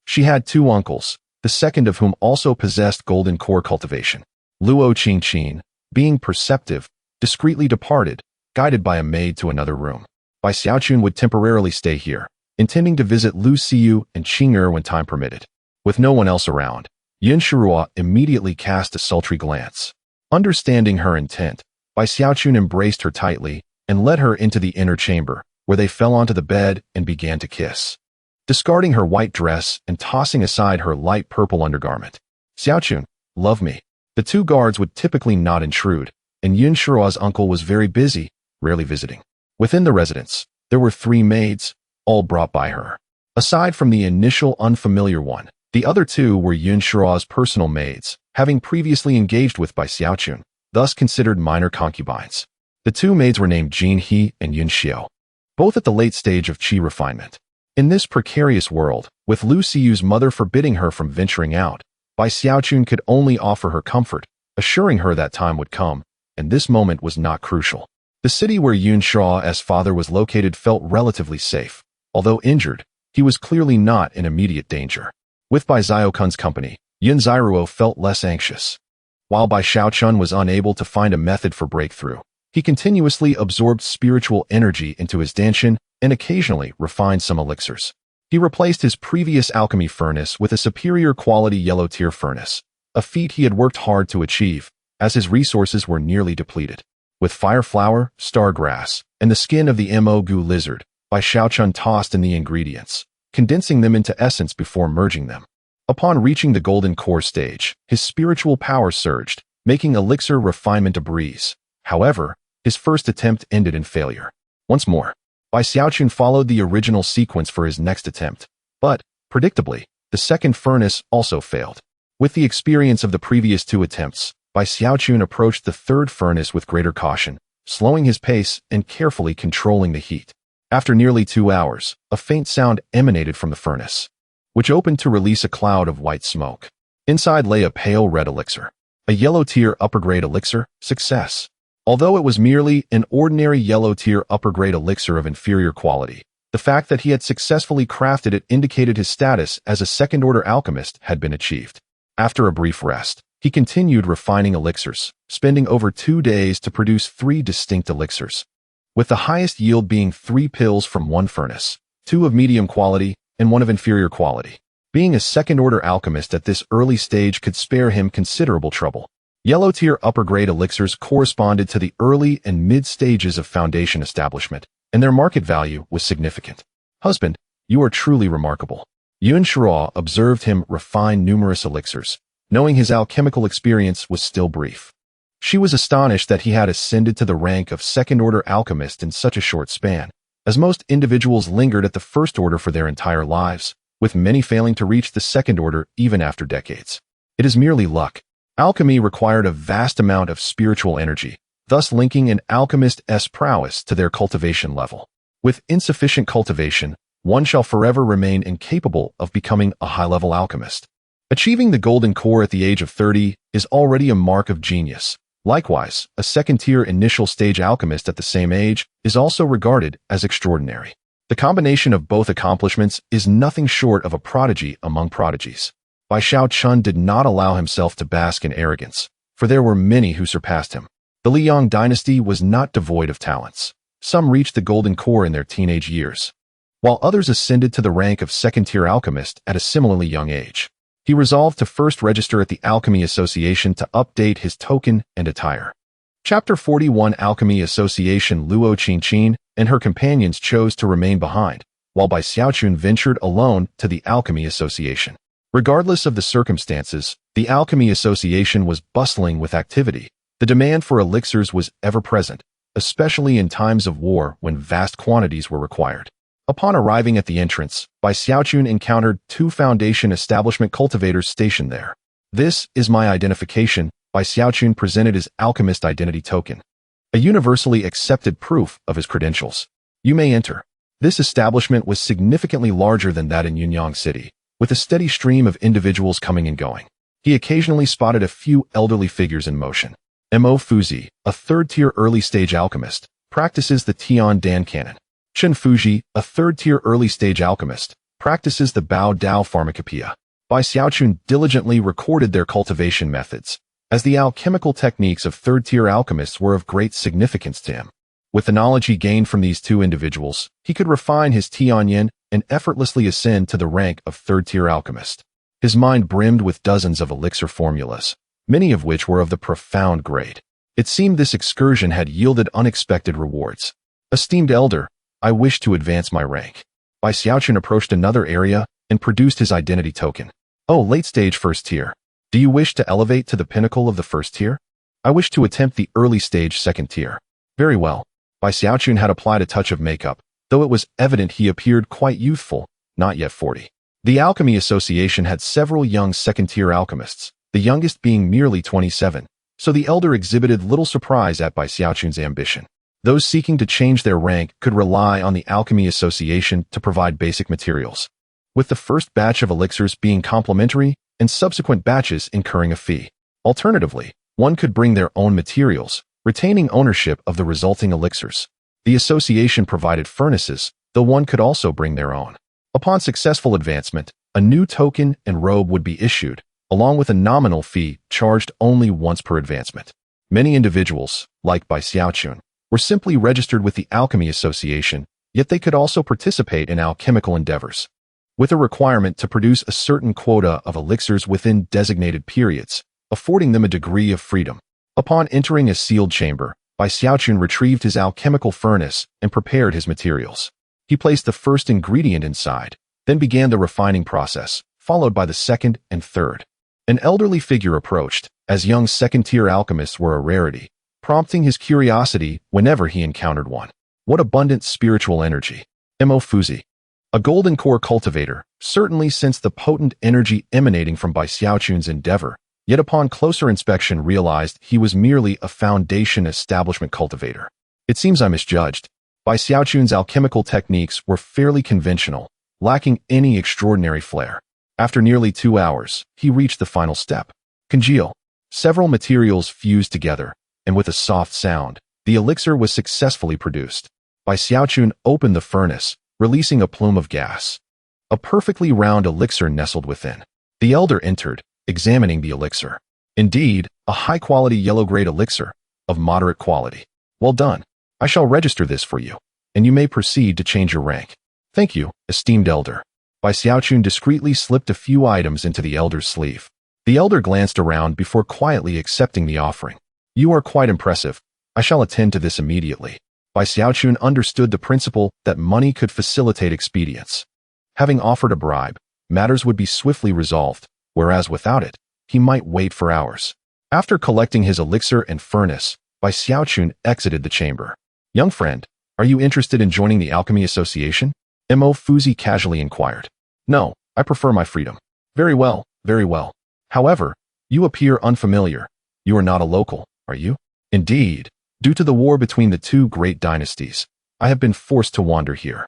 She had two uncles, the second of whom also possessed golden core cultivation. Luo Qingqin, being perceptive, discreetly departed, guided by a maid to another room. Bai Xiaochun would temporarily stay here, intending to visit Lu Xiyu and Qing'er when time permitted. With no one else around, Yun Shuo immediately cast a sultry glance. Understanding her intent, Bai Xiaochun embraced her tightly and led her into the inner chamber, where they fell onto the bed and began to kiss. Discarding her white dress and tossing aside her light purple undergarment. Xiaochun, love me. The two guards would typically not intrude, and Yun Shuo's uncle was very busy, rarely visiting. Within the residence, there were 3 maids, all brought by her. Aside from the initial unfamiliar one, the other 2 were Yun Shuo's personal maids, having previously engaged with Bai Xiaochun, thus considered minor concubines. The 2 maids were named Jin He and Yun Xiu, both at the late stage of qi refinement. In this precarious world, with Lu Xiyu's mother forbidding her from venturing out, Bai Xiaochun could only offer her comfort, assuring her that time would come, and this moment was not crucial. The city where Yun Shuo's father was located felt relatively safe. Although injured, he was clearly not in immediate danger. With Bai Xiaokun's company, Yun Ziruo felt less anxious. While Bai Xiaochun was unable to find a method for breakthrough, he continuously absorbed spiritual energy into his danshin and occasionally refined some elixirs. He replaced his previous alchemy furnace with a superior quality yellow tier furnace, a feat he had worked hard to achieve, as his resources were nearly depleted. With fire flower, stargrass, and the skin of the Mo-gu lizard, Bai Xiaochun tossed in the ingredients, condensing them into essence before merging them. Upon reaching the golden core stage, his spiritual power surged, making elixir refinement a breeze. However, his first attempt ended in failure. Once more, Bai Xiaochun followed the original sequence for his next attempt, but, predictably, the second furnace also failed. With the experience of the previous two attempts, Bai Xiaochun approached the third furnace with greater caution, slowing his pace and carefully controlling the heat. After nearly 2 hours, a faint sound emanated from the furnace, which opened to release a cloud of white smoke. Inside lay a pale red elixir. A yellow-tier upper-grade elixir, success. Although it was merely an ordinary yellow-tier upper-grade elixir of inferior quality, the fact that he had successfully crafted it indicated his status as a second-order alchemist had been achieved. After a brief rest, he continued refining elixirs, spending over 2 days to produce 3 distinct elixirs, with the highest yield being 3 pills from one furnace, 2 of medium quality, and 1 of inferior quality. Being a second-order alchemist at this early stage could spare him considerable trouble. Yellow-tier upper-grade elixirs corresponded to the early and mid-stages of foundation establishment, and their market value was significant. Husband, you are truly remarkable. Yun Shira observed him refine numerous elixirs, knowing his alchemical experience was still brief. She was astonished that he had ascended to the rank of second-order alchemist in such a short span, as most individuals lingered at the first order for their entire lives, with many failing to reach the second order even after decades. It is merely luck. Alchemy required a vast amount of spiritual energy, thus linking an alchemist's prowess to their cultivation level. With insufficient cultivation, one shall forever remain incapable of becoming a high-level alchemist. Achieving the golden core at the age of 30 is already a mark of genius. Likewise, a second-tier initial stage alchemist at the same age is also regarded as extraordinary. The combination of both accomplishments is nothing short of a prodigy among prodigies. Bai Xiaochun did not allow himself to bask in arrogance, for there were many who surpassed him. The Liang dynasty was not devoid of talents. Some reached the golden core in their teenage years, while others ascended to the rank of second-tier alchemist at a similarly young age. He resolved to first register at the Alchemy Association to update his token and attire. Chapter 41 Alchemy Association. Luo Qingqin and her companions chose to remain behind, while Bai Xiaochun ventured alone to the Alchemy Association. Regardless of the circumstances, the Alchemy Association was bustling with activity. The demand for elixirs was ever present, especially in times of war when vast quantities were required. Upon arriving at the entrance, Bai Xiaochun encountered 2 Foundation establishment cultivators stationed there. This is my identification, Bai Xiaochun presented his alchemist identity token, a universally accepted proof of his credentials. You may enter. This establishment was significantly larger than that in Yunyang City, with a steady stream of individuals coming and going. He occasionally spotted a few elderly figures in motion. Mo Fuzi, a third-tier early-stage alchemist, practices the Tian Dan Canon. Chen Fuji, a third-tier early-stage alchemist, practices the Bao Dao Pharmacopoeia. Bai Xiaochun diligently recorded their cultivation methods, as the alchemical techniques of third-tier alchemists were of great significance to him. With the knowledge he gained from these 2 individuals, he could refine his Tianyin and effortlessly ascend to the rank of third-tier alchemist. His mind brimmed with dozens of elixir formulas, many of which were of the profound grade. It seemed this excursion had yielded unexpected rewards. Esteemed elder, I wish to advance my rank. Bai Xiaochun approached another area and produced his identity token. Oh, late-stage first tier. Do you wish to elevate to the pinnacle of the first tier? I wish to attempt the early-stage second tier. Very well. Bai Xiaochun had applied a touch of makeup, though it was evident he appeared quite youthful, not yet 40. The Alchemy Association had several young second-tier alchemists, the youngest being merely 27, so the elder exhibited little surprise at Bai Xiaochun's ambition. Those seeking to change their rank could rely on the Alchemy Association to provide basic materials, with the first batch of elixirs being complimentary and subsequent batches incurring a fee. Alternatively, one could bring their own materials, retaining ownership of the resulting elixirs. The association provided furnaces, though one could also bring their own. Upon successful advancement, a new token and robe would be issued, along with a nominal fee charged only once per advancement. Many individuals, like Bai Xiaochun, were simply registered with the Alchemy Association, yet they could also participate in alchemical endeavors. with a requirement to produce a certain quota of elixirs within designated periods, affording them a degree of freedom. Upon entering a sealed chamber, Bai Xiaochun retrieved his alchemical furnace and prepared his materials. He placed the first ingredient inside, then began the refining process, followed by the second and third. An elderly figure approached, as young second-tier alchemists were a rarity, prompting his curiosity whenever he encountered one. What abundant spiritual energy! Mo Fuzi. A golden core cultivator, certainly sensed the potent energy emanating from Bai Xiaochun's endeavor, yet upon closer inspection realized he was merely a foundation establishment cultivator. It seems I misjudged. Bai Xiaochun's alchemical techniques were fairly conventional, lacking any extraordinary flair. After nearly 2 hours, he reached the final step. Congeal. Several materials fused together, and with a soft sound, the elixir was successfully produced. Bai Xiaochun opened the furnace, releasing a plume of gas. A perfectly round elixir nestled within. The elder entered, examining the elixir. Indeed, a high-quality yellow-grade elixir, of moderate quality. Well done. I shall register this for you, and you may proceed to change your rank. Thank you, esteemed elder. Bai Xiaochun discreetly slipped a few items into the elder's sleeve. The elder glanced around before quietly accepting the offering. You are quite impressive. I shall attend to this immediately. Bai Xiaochun understood the principle that money could facilitate expedience. Having offered a bribe, matters would be swiftly resolved, whereas without it, he might wait for hours. After collecting his elixir and furnace, Bai Xiaochun exited the chamber. Young friend, are you interested in joining the Alchemy Association? Mo Fuzi casually inquired. No, I prefer my freedom. Very well, very well. However, you appear unfamiliar. You are not a local, are you? Indeed, due to the war between the two great dynasties, I have been forced to wander here.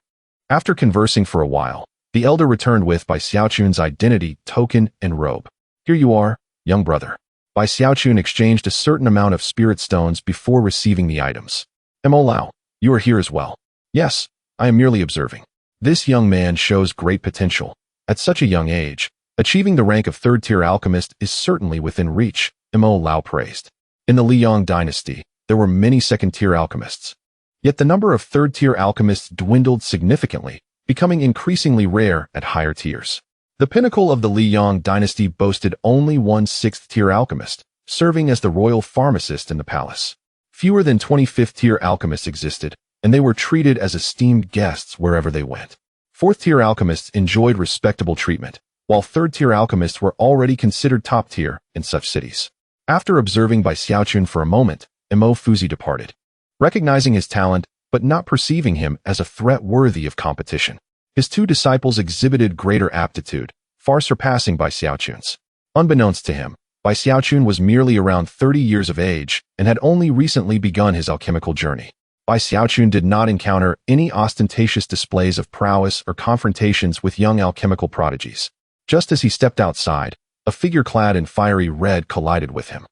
After conversing for a while, the elder returned with Bai Xiaochun's identity, token, and robe. Here you are, young brother. Bai Xiaochun exchanged a certain amount of spirit stones before receiving the items. Mo Lao, you are here as well. Yes, I am merely observing. This young man shows great potential. At such a young age, achieving the rank of third-tier alchemist is certainly within reach, Mo Lao praised. In the Liang dynasty, there were many second-tier alchemists. Yet the number of third-tier alchemists dwindled significantly, becoming increasingly rare at higher tiers. The pinnacle of the Liang dynasty boasted only one sixth-tier alchemist, serving as the royal pharmacist in the palace. Fewer than 25th-tier alchemists existed, and they were treated as esteemed guests wherever they went. Fourth-tier alchemists enjoyed respectable treatment, while third-tier alchemists were already considered top-tier in such cities. After observing Bai Xiaochun for a moment, Mo Fuzi departed. Recognizing his talent, but not perceiving him as a threat worthy of competition, his two disciples exhibited greater aptitude, far surpassing Bai Xiaochun's. Unbeknownst to him, Bai Xiaochun was merely around 30 years of age and had only recently begun his alchemical journey. Bai Xiaochun did not encounter any ostentatious displays of prowess or confrontations with young alchemical prodigies. Just as he stepped outside, a figure clad in fiery red collided with him.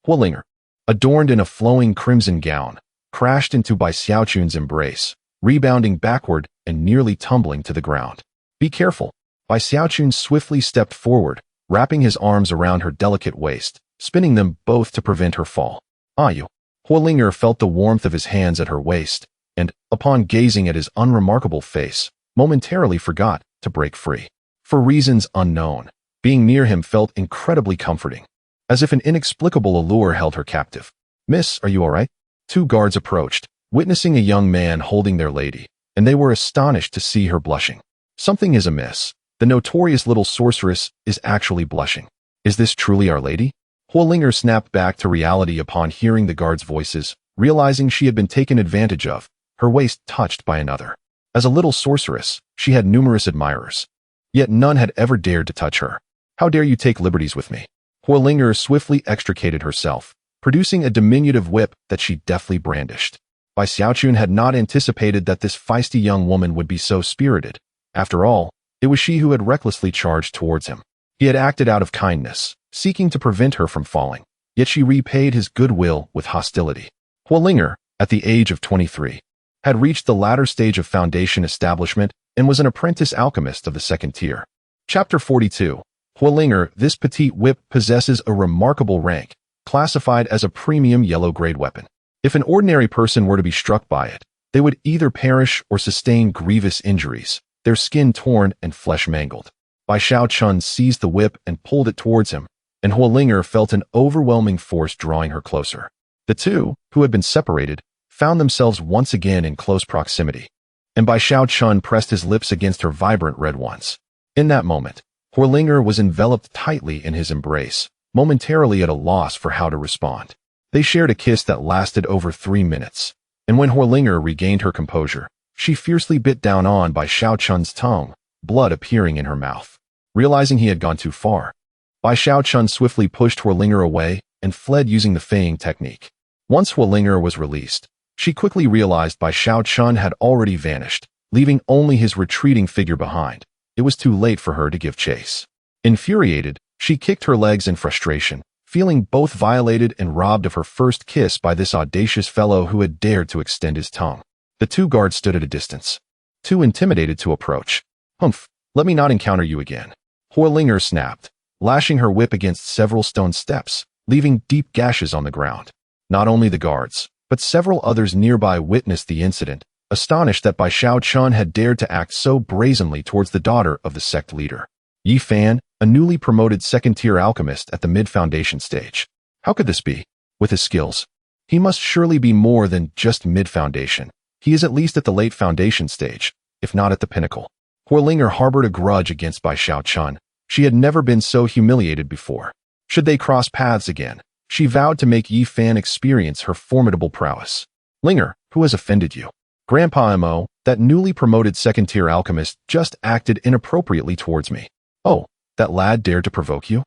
Huolinger, adorned in a flowing crimson gown, crashed into Bai Xiaochun's embrace, rebounding backward and nearly tumbling to the ground. Be careful. Bai Xiaochun swiftly stepped forward, wrapping his arms around her delicate waist, spinning them both to prevent her fall. You. Huolinger felt the warmth of his hands at her waist, and, upon gazing at his unremarkable face, momentarily forgot to break free. For reasons unknown, being near him felt incredibly comforting, as if an inexplicable allure held her captive. Miss, are you all right? Two guards approached, witnessing a young man holding their lady, and they were astonished to see her blushing. Something is amiss. The notorious little sorceress is actually blushing. Is this truly Our Lady? Huolinger snapped back to reality upon hearing the guards' voices, realizing she had been taken advantage of, her waist touched by another. As a little sorceress, she had numerous admirers. Yet none had ever dared to touch her. How dare you take liberties with me? Huolinger swiftly extricated herself, producing a diminutive whip that she deftly brandished. Bai Xiaochun had not anticipated that this feisty young woman would be so spirited. After all, it was she who had recklessly charged towards him. He had acted out of kindness, seeking to prevent her from falling, yet she repaid his goodwill with hostility. Huolinger, at the age of 23, had reached the latter stage of foundation establishment and was an apprentice alchemist of the second tier. Chapter 42. Huolinger, this petite whip possesses a remarkable rank, classified as a premium yellow-grade weapon. If an ordinary person were to be struck by it, they would either perish or sustain grievous injuries. their skin torn and flesh mangled. Bai Xiaochun seized the whip and pulled it towards him, and Huolinger felt an overwhelming force drawing her closer. The two, who had been separated, found themselves once again in close proximity, and Bai Xiaochun pressed his lips against her vibrant red ones. In that moment, Huolinger was enveloped tightly in his embrace, momentarily at a loss for how to respond. They shared a kiss that lasted over 3 minutes, and when Huolinger regained her composure, she fiercely bit down on Bai Xiaochun's tongue, blood appearing in her mouth. Realizing he had gone too far, Bai Xiaochun swiftly pushed Huolinger away and fled using the feigning technique. Once Huolinger was released, she quickly realized Bai Xiaochun had already vanished, leaving only his retreating figure behind. It was too late for her to give chase. Infuriated, she kicked her legs in frustration, feeling both violated and robbed of her first kiss by this audacious fellow who had dared to extend his tongue. The two guards stood at a distance, too intimidated to approach. "Humph, let me not encounter you again." Huolinger snapped, lashing her whip against several stone steps, leaving deep gashes on the ground. Not only the guards, but several others nearby witnessed the incident, astonished that Bai Xiaochun had dared to act so brazenly towards the daughter of the sect leader. Yi Fan, a newly promoted second-tier alchemist at the mid-foundation stage. How could this be? With his skills, he must surely be more than just mid-foundation. He is at least at the late foundation stage, if not at the pinnacle. Huolinger harbored a grudge against Bai Xiaochun. She had never been so humiliated before. Should they cross paths again, she vowed to make Yi Fan experience her formidable prowess. "Linger, who has offended you?" "Grandpa Mo, that newly promoted second-tier alchemist just acted inappropriately towards me." "Oh, that lad dared to provoke you?"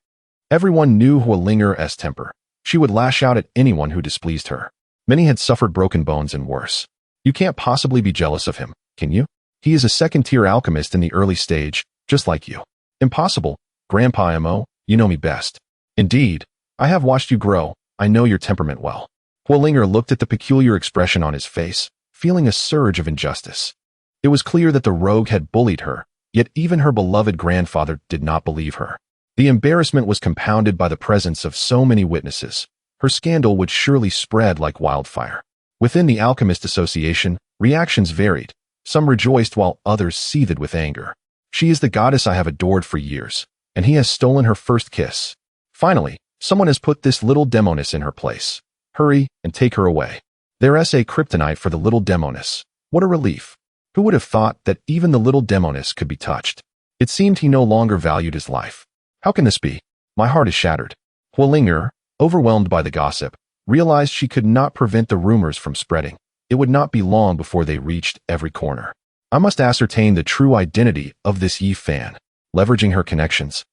Everyone knew Huolinger's temper. She would lash out at anyone who displeased her. Many had suffered broken bones and worse. You can't possibly be jealous of him, can you? He is a second-tier alchemist in the early stage, just like you. "Impossible, Grandpa Mo, you know me best." "Indeed, I have watched you grow. I know your temperament well." Huolinger looked at the peculiar expression on his face, feeling a surge of injustice. It was clear that the rogue had bullied her, yet even her beloved grandfather did not believe her. The embarrassment was compounded by the presence of so many witnesses. Her scandal would surely spread like wildfire. Within the Alchemist Association, reactions varied. Some rejoiced while others seethed with anger. She is the goddess I have adored for years, and he has stolen her first kiss. Finally, someone has put this little demoness in her place. Hurry and take her away. There's a kryptonite for the little demoness. What a relief. Who would have thought that even the little demoness could be touched? It seemed he no longer valued his life. How can this be? My heart is shattered. Huolinger, overwhelmed by the gossip, realized she could not prevent the rumors from spreading. It would not be long before they reached every corner. I must ascertain the true identity of this Yi Fan. Leveraging her connections,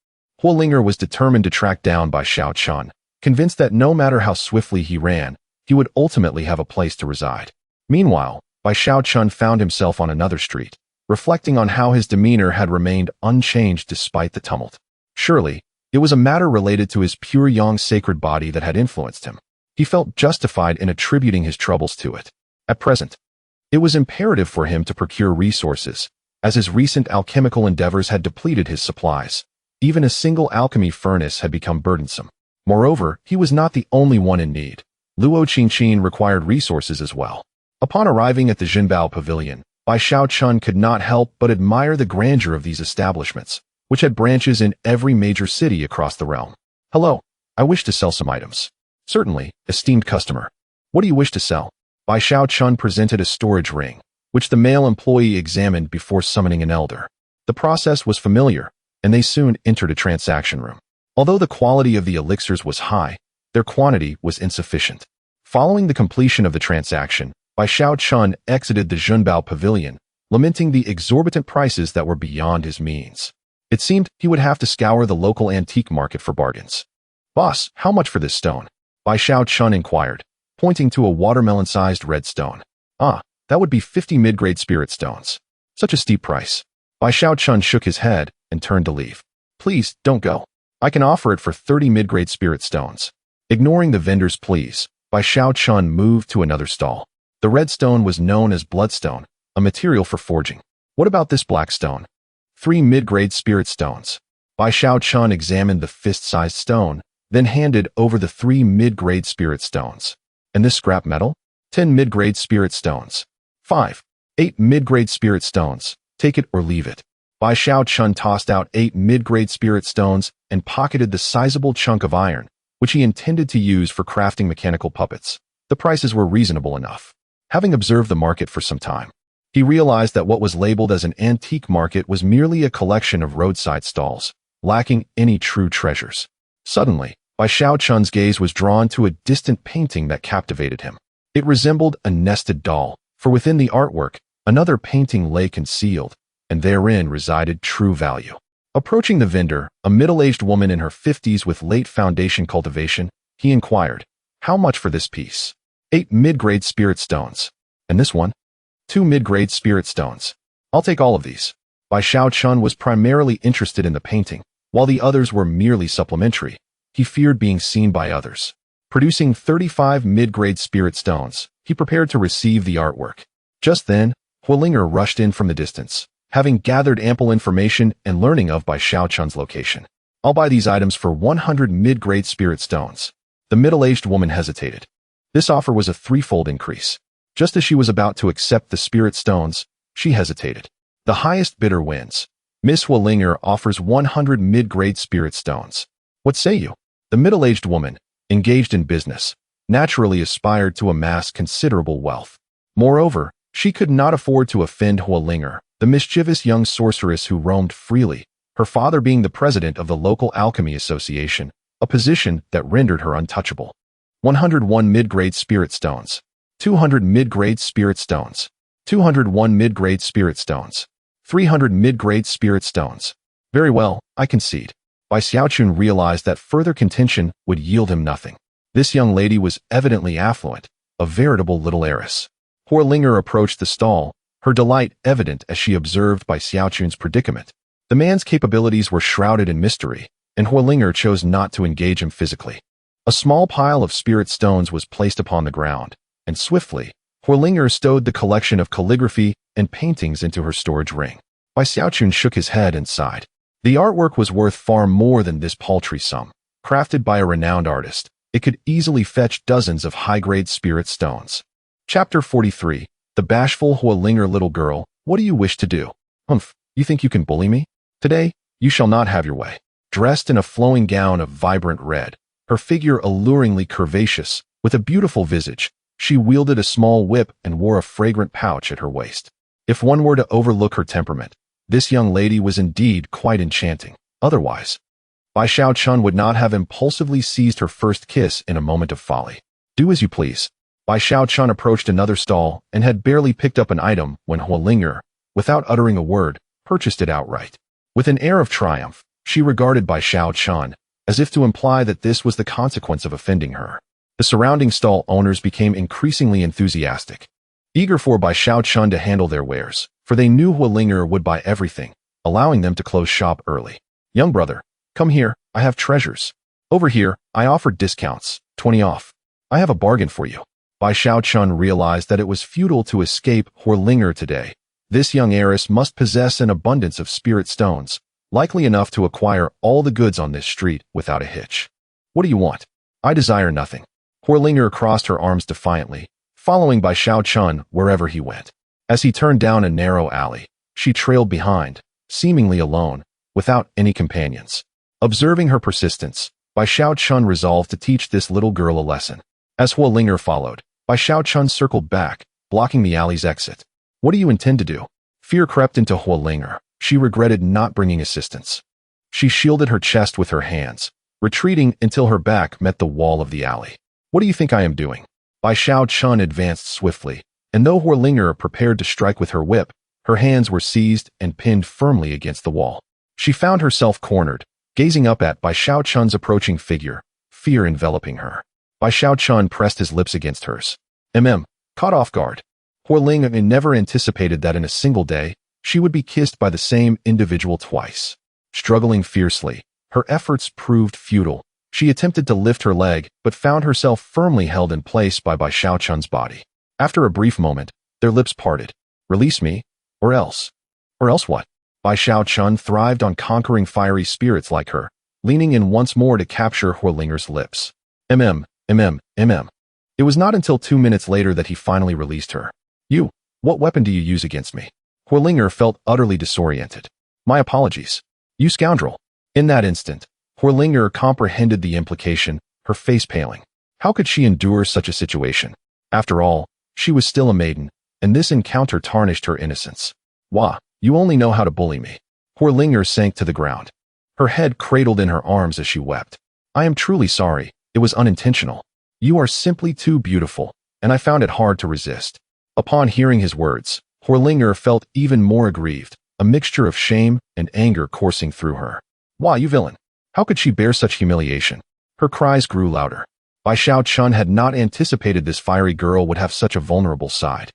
Huolinger was determined to track down Bai Xiaochun, convinced that no matter how swiftly he ran, he would ultimately have a place to reside. Meanwhile, Bai Xiaochun found himself on another street, reflecting on how his demeanor had remained unchanged despite the tumult. Surely, it was a matter related to his pure yang sacred body that had influenced him. He felt justified in attributing his troubles to it. At present, it was imperative for him to procure resources, as his recent alchemical endeavors had depleted his supplies. Even a single alchemy furnace had become burdensome. Moreover, he was not the only one in need. Luo Qingqin required resources as well. Upon arriving at the Jinbao Pavilion, Bai Xiaochun could not help but admire the grandeur of these establishments, which had branches in every major city across the realm. "Hello, I wish to sell some items." "Certainly, esteemed customer. What do you wish to sell?" Bai Xiaochun presented a storage ring, which the male employee examined before summoning an elder. The process was familiar, and they soon entered a transaction room. Although the quality of the elixirs was high, their quantity was insufficient. Following the completion of the transaction, Bai Xiaochun exited the Junbao Pavilion, lamenting the exorbitant prices that were beyond his means. It seemed he would have to scour the local antique market for bargains. "Boss, how much for this stone?" Bai Xiaochun inquired, pointing to a watermelon-sized red stone. "Ah, that would be 50 mid-grade spirit stones. Such a steep price." Bai Xiaochun shook his head and turned to leave. "Please, don't go. I can offer it for 30 mid-grade spirit stones." Ignoring the vendor's pleas, Bai Xiaochun moved to another stall. The red stone was known as bloodstone, a material for forging. "What about this black stone?" 3 mid-grade spirit stones. Bai Xiaochun examined the fist-sized stone, then handed over the 3 mid-grade spirit stones. "And this scrap metal?" 10 mid-grade spirit stones. 5. 8 mid-grade spirit stones. Take it or leave it. Bai Xiao Chun tossed out 8 mid-grade spirit stones and pocketed the sizable chunk of iron, which he intended to use for crafting mechanical puppets. The prices were reasonable enough. Having observed the market for some time, he realized that what was labeled as an antique market was merely a collection of roadside stalls, lacking any true treasures. Suddenly, Bai Xiao Chun's gaze was drawn to a distant painting that captivated him. It resembled a nested doll, for within the artwork, another painting lay concealed, and therein resided true value. Approaching the vendor, a middle-aged woman in her 50s with late foundation cultivation, he inquired, "How much for this piece?" 8 mid-grade spirit stones. And this one? 2 mid-grade spirit stones. I'll take all of these. Bai Xiao Chun was primarily interested in the painting, while the others were merely supplementary. He feared being seen by others. Producing 35 mid-grade spirit stones, he prepared to receive the artwork. Just then, Huolinger rushed in from the distance, having gathered ample information and learning of Bai Xiao Chun's location. "I'll buy these items for 100 mid-grade spirit stones." The middle-aged woman hesitated. This offer was a threefold increase. Just as she was about to accept the spirit stones, she hesitated. The highest bidder wins. Miss Huolinger offers 100 mid-grade spirit stones. What say you? The middle-aged woman, engaged in business, naturally aspired to amass considerable wealth. Moreover, she could not afford to offend Huolinger, the mischievous young sorceress who roamed freely, her father being the president of the local alchemy association, a position that rendered her untouchable. 101 mid-grade spirit stones. 200 mid-grade spirit stones. 201 mid-grade spirit stones. 300 mid-grade spirit stones. Very well, I concede. Bai Xiaochun realized that further contention would yield him nothing. This young lady was evidently affluent, a veritable little heiress. Huolinger approached the stall, her delight evident as she observed Bai Xiaochun's predicament. The man's capabilities were shrouded in mystery, and Huolinger chose not to engage him physically. A small pile of spirit stones was placed upon the ground, and swiftly, Huolinger stowed the collection of calligraphy and paintings into her storage ring. Bai Xiaochun shook his head and sighed. The artwork was worth far more than this paltry sum. Crafted by a renowned artist, it could easily fetch dozens of high-grade spirit stones. Chapter 43. The bashful Huolinger little girl, what do you wish to do? Humph, you think you can bully me? Today, you shall not have your way. Dressed in a flowing gown of vibrant red, her figure alluringly curvaceous, with a beautiful visage, she wielded a small whip and wore a fragrant pouch at her waist. If one were to overlook her temperament, this young lady was indeed quite enchanting. Otherwise, Bai Xiao Chun would not have impulsively seized her first kiss in a moment of folly. Do as you please. Bai Xiao Chun approached another stall and had barely picked up an item when Huolinger, without uttering a word, purchased it outright. With an air of triumph, she regarded Bai Xiao Chun, as if to imply that this was the consequence of offending her. The surrounding stall owners became increasingly enthusiastic, eager for Bai Xiao Chun to handle their wares, for they knew Huolinger would buy everything, allowing them to close shop early. Young brother, come here, I have treasures. Over here, I offer discounts, 20 off. I have a bargain for you. Bai Xiao Chun realized that it was futile to escape Huolinger today. This young heiress must possess an abundance of spirit stones, likely enough to acquire all the goods on this street without a hitch. What do you want? I desire nothing. Huolinger crossed her arms defiantly, following Bai Xiao Chun wherever he went. As he turned down a narrow alley, she trailed behind, seemingly alone, without any companions. Observing her persistence, Bai Xiao Chun resolved to teach this little girl a lesson. As Huolinger followed, Bai Xiao Chun circled back, blocking the alley's exit. What do you intend to do? Fear crept into Huolinger. She regretted not bringing assistance. She shielded her chest with her hands, retreating until her back met the wall of the alley. What do you think I am doing? Bai Xiao Chun advanced swiftly, and though Huolinger prepared to strike with her whip, her hands were seized and pinned firmly against the wall. She found herself cornered, gazing up at Bai Xiao Chun's approaching figure, fear enveloping her. Bai Xiao Chun pressed his lips against hers. Caught off guard. Huolinger never anticipated that in a single day, she would be kissed by the same individual twice. Struggling fiercely, her efforts proved futile. She attempted to lift her leg, but found herself firmly held in place by Bai Xiao Chun's body. After a brief moment, their lips parted. Release me, or else. Or else what? Bai Xiao Chun thrived on conquering fiery spirits like her, leaning in once more to capture Huolinger's lips. It was not until 2 minutes later that he finally released her. You, what weapon do you use against me? Horlinger felt utterly disoriented. My apologies. You scoundrel. In that instant, Horlinger comprehended the implication, her face paling. How could she endure such a situation? After all, she was still a maiden, and this encounter tarnished her innocence. Wah, you only know how to bully me. Horlinger sank to the ground. Her head cradled in her arms as she wept. I am truly sorry, it was unintentional. You are simply too beautiful, and I found it hard to resist. Upon hearing his words, Horlinger felt even more aggrieved, a mixture of shame and anger coursing through her. Why, you villain! How could she bear such humiliation? Her cries grew louder. Bai Xiaochun had not anticipated this fiery girl would have such a vulnerable side.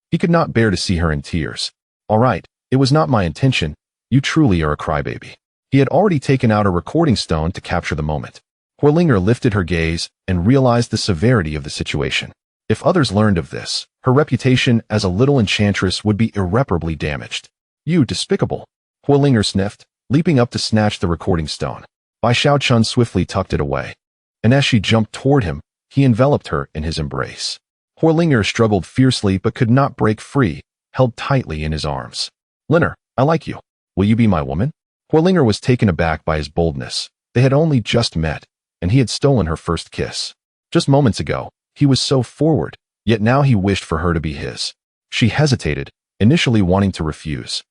He could not bear to see her in tears. All right, it was not my intention. You truly are a crybaby. He had already taken out a recording stone to capture the moment. Horlinger lifted her gaze and realized the severity of the situation. If others learned of this, her reputation as a little enchantress would be irreparably damaged. You despicable! Horlinger sniffed, leaping up to snatch the recording stone. Bai Xiaochun swiftly tucked it away. And as she jumped toward him, he enveloped her in his embrace. Horlinger struggled fiercely but could not break free, held tightly in his arms. Linner, I like you. Will you be my woman? Horlinger was taken aback by his boldness. They had only just met, and he had stolen her first kiss. Just moments ago, he was so forward, yet now he wished for her to be his. She hesitated, initially wanting to refuse.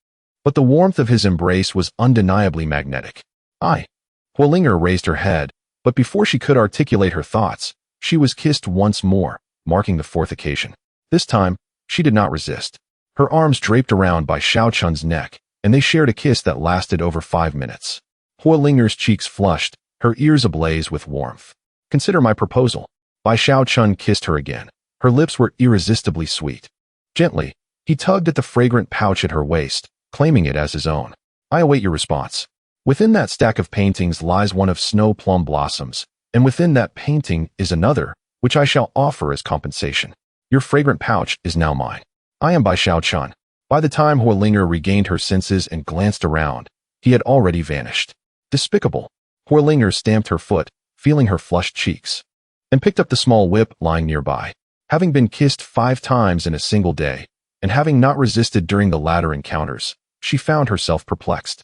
But the warmth of his embrace was undeniably magnetic. Horlinger raised her head, but before she could articulate her thoughts, she was kissed once more, marking the fourth occasion. This time, she did not resist. Her arms draped around Bai Xiaochun's neck, and they shared a kiss that lasted over 5 minutes. Horlinger's cheeks flushed, her ears ablaze with warmth. Consider my proposal. Bai Xiaochun kissed her again. Her lips were irresistibly sweet. Gently, he tugged at the fragrant pouch at her waist, claiming it as his own. I await your response. Within that stack of paintings lies one of snow plum blossoms, and within that painting is another, which I shall offer as compensation. Your fragrant pouch is now mine. I am Bai Xiaochun. By the time Horlinger regained her senses and glanced around, he had already vanished. Despicable. Horlinger stamped her foot, feeling her flushed cheeks, and picked up the small whip lying nearby. Having been kissed 5 times in a single day, and having not resisted during the latter encounters, she found herself perplexed.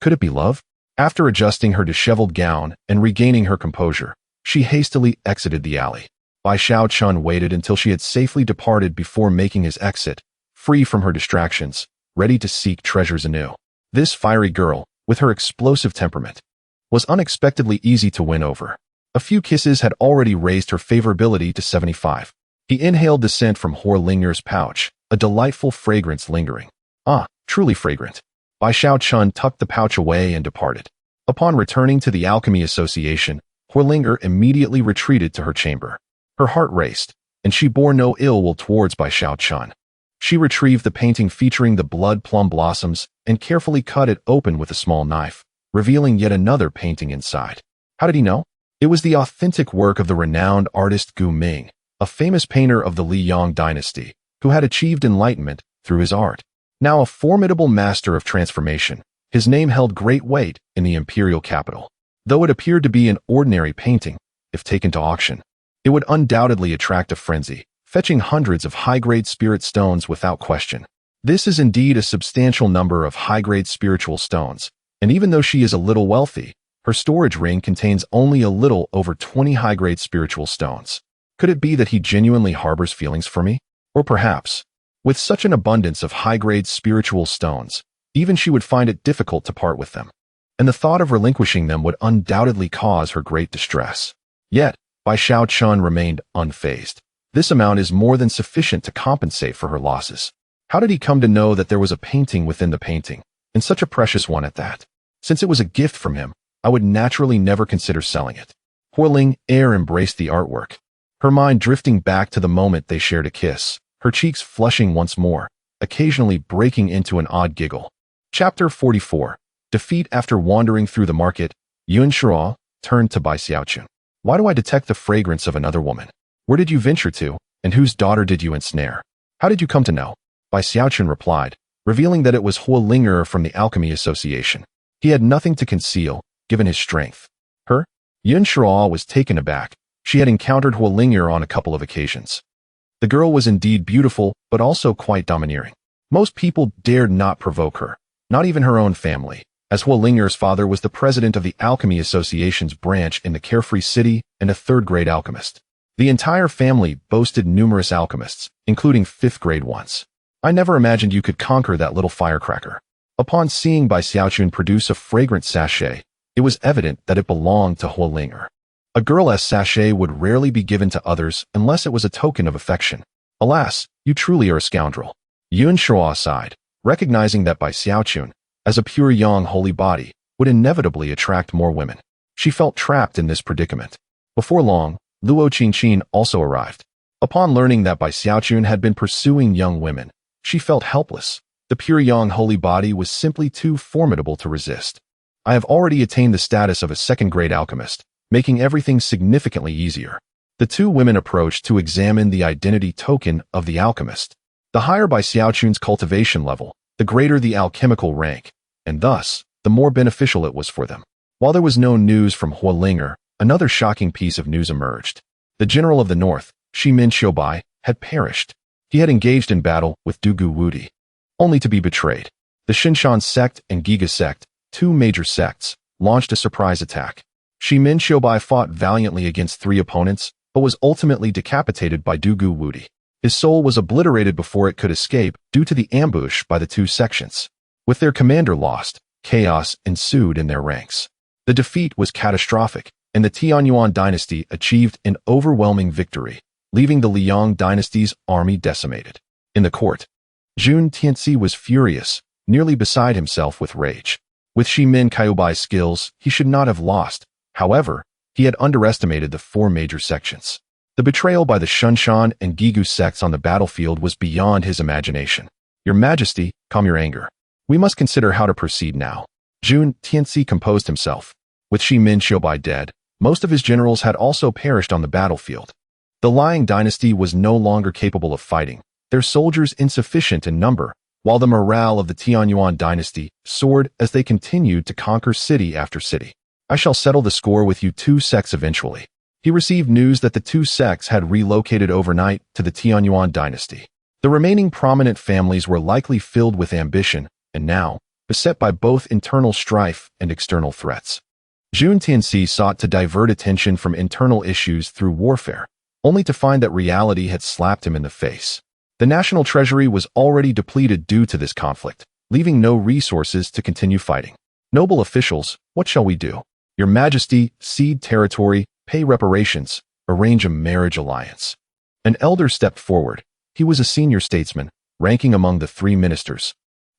Could it be love? After adjusting her disheveled gown and regaining her composure, she hastily exited the alley. Bai Xiaochun waited until she had safely departed before making his exit, free from her distractions, ready to seek treasures anew. This fiery girl, with her explosive temperament, was unexpectedly easy to win over. A few kisses had already raised her favorability to 75. He inhaled the scent from Horlinger's pouch, a delightful fragrance lingering. Truly fragrant. Bai Xiaochun tucked the pouch away and departed. Upon returning to the Alchemy Association, Horlinger immediately retreated to her chamber. Her heart raced, and she bore no ill will towards Bai Xiaochun. She retrieved the painting featuring the blood plum blossoms and carefully cut it open with a small knife, revealing yet another painting inside. How did he know? It was the authentic work of the renowned artist Gu Ming, a famous painter of the Liang dynasty, who had achieved enlightenment through his art. Now a formidable master of transformation, his name held great weight in the imperial capital. Though it appeared to be an ordinary painting, if taken to auction, it would undoubtedly attract a frenzy, fetching hundreds of high-grade spirit stones without question. This is indeed a substantial number of high-grade spiritual stones, and even though she is a little wealthy, her storage ring contains only a little over 20 high-grade spiritual stones. Could it be that he genuinely harbors feelings for me? Or perhaps, with such an abundance of high-grade spiritual stones, even she would find it difficult to part with them, and the thought of relinquishing them would undoubtedly cause her great distress. Yet, Bai Xiaochun remained unfazed. This amount is more than sufficient to compensate for her losses. How did he come to know that there was a painting within the painting, and such a precious one at that? Since it was a gift from him, I would naturally never consider selling it. Horlinger embraced the artwork, her mind drifting back to the moment they shared a kiss, her cheeks flushing once more, occasionally breaking into an odd giggle. Chapter 44. Defeat. After wandering through the market, Yuan Shira turned to Bai Xiaochun. Why do I detect the fragrance of another woman? Where did you venture to, and whose daughter did you ensnare? How did you come to know? Bai Xiaochun replied, revealing that it was Horlinger from the Alchemy Association. He had nothing to conceal, given his strength. Her? Yuan Shira was taken aback. She had encountered Horlinger on a couple of occasions. The girl was indeed beautiful, but also quite domineering. Most people dared not provoke her, not even her own family, as Huolinger's father was the president of the Alchemy Association's branch in the carefree city and a third-grade alchemist. The entire family boasted numerous alchemists, including fifth-grade ones. I never imagined you could conquer that little firecracker. Upon seeing Bai Xiaochun produce a fragrant sachet, it was evident that it belonged to Huolinger. A girl's sachet would rarely be given to others unless it was a token of affection. Alas, you truly are a scoundrel. Yuan Shuo sighed, recognizing that Bai Xiaochun, as a pure yang holy body, would inevitably attract more women. She felt trapped in this predicament. Before long, Luo Qingqin also arrived. Upon learning that Bai Xiaochun had been pursuing young women, she felt helpless. The pure yang holy body was simply too formidable to resist. I have already attained the status of a second-grade alchemist, making everything significantly easier. The two women approached to examine the identity token of the alchemist. The higher Bai Xiaochun's cultivation level, the greater the alchemical rank, and thus, the more beneficial it was for them. While there was no news from Huolinger, another shocking piece of news emerged. The general of the north, Shimin Xiubai, had perished. He had engaged in battle with Dugu Wudi, only to be betrayed. The Xinshan sect and Giga sect, two major sects, launched a surprise attack. Shimin Xiubai fought valiantly against three opponents, but was ultimately decapitated by Dugu Wudi. His soul was obliterated before it could escape due to the ambush by the two sections. With their commander lost, chaos ensued in their ranks. The defeat was catastrophic, and the Tianyuan dynasty achieved an overwhelming victory, leaving the Liang dynasty's army decimated. In the court, Jun Tianzi was furious, nearly beside himself with rage. With Shimin Qiubai's skills, he should not have lost. However, he had underestimated the four major sections. The betrayal by the Shunshan and Gigu sects on the battlefield was beyond his imagination. Your Majesty, calm your anger. We must consider how to proceed now. Jun Tianzi composed himself. With Shimin Qiubai dead, most of his generals had also perished on the battlefield. The Liang dynasty was no longer capable of fighting, their soldiers insufficient in number, while the morale of the Tianyuan dynasty soared as they continued to conquer city after city. I shall settle the score with you two sects eventually. He received news that the two sects had relocated overnight to the Tianyuan dynasty. The remaining prominent families were likely filled with ambition, and now, beset by both internal strife and external threats. Jun Tianzi sought to divert attention from internal issues through warfare, only to find that reality had slapped him in the face. The national treasury was already depleted due to this conflict, leaving no resources to continue fighting. Noble officials, what shall we do? Your Majesty, cede territory, pay reparations, arrange a marriage alliance. An elder stepped forward. He was a senior statesman, ranking among the three ministers,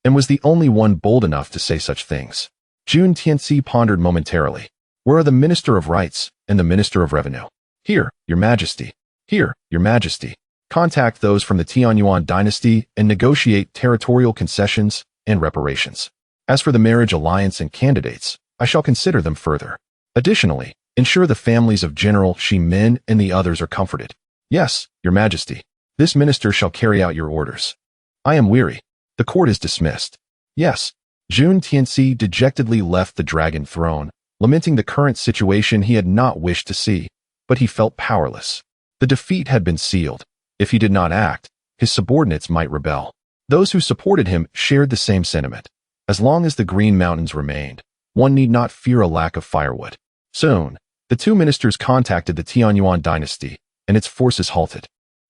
and was the only one bold enough to say such things. Jun Tianzi pondered momentarily. Where are the Minister of Rights and the Minister of Revenue? Here, Your Majesty. Here, Your Majesty. Contact those from the Tianyuan dynasty and negotiate territorial concessions and reparations. As for the marriage alliance and candidates, I shall consider them further. Additionally, ensure the families of General Shimin and the others are comforted. Yes, Your Majesty. This minister shall carry out your orders. I am weary. The court is dismissed. Yes. Jun Tianzi dejectedly left the dragon throne, lamenting the current situation he had not wished to see, but he felt powerless. The defeat had been sealed. If he did not act, his subordinates might rebel. Those who supported him shared the same sentiment. As long as the Green Mountains remained, one need not fear a lack of firewood. Soon, the two ministers contacted the Tianyuan dynasty, and its forces halted.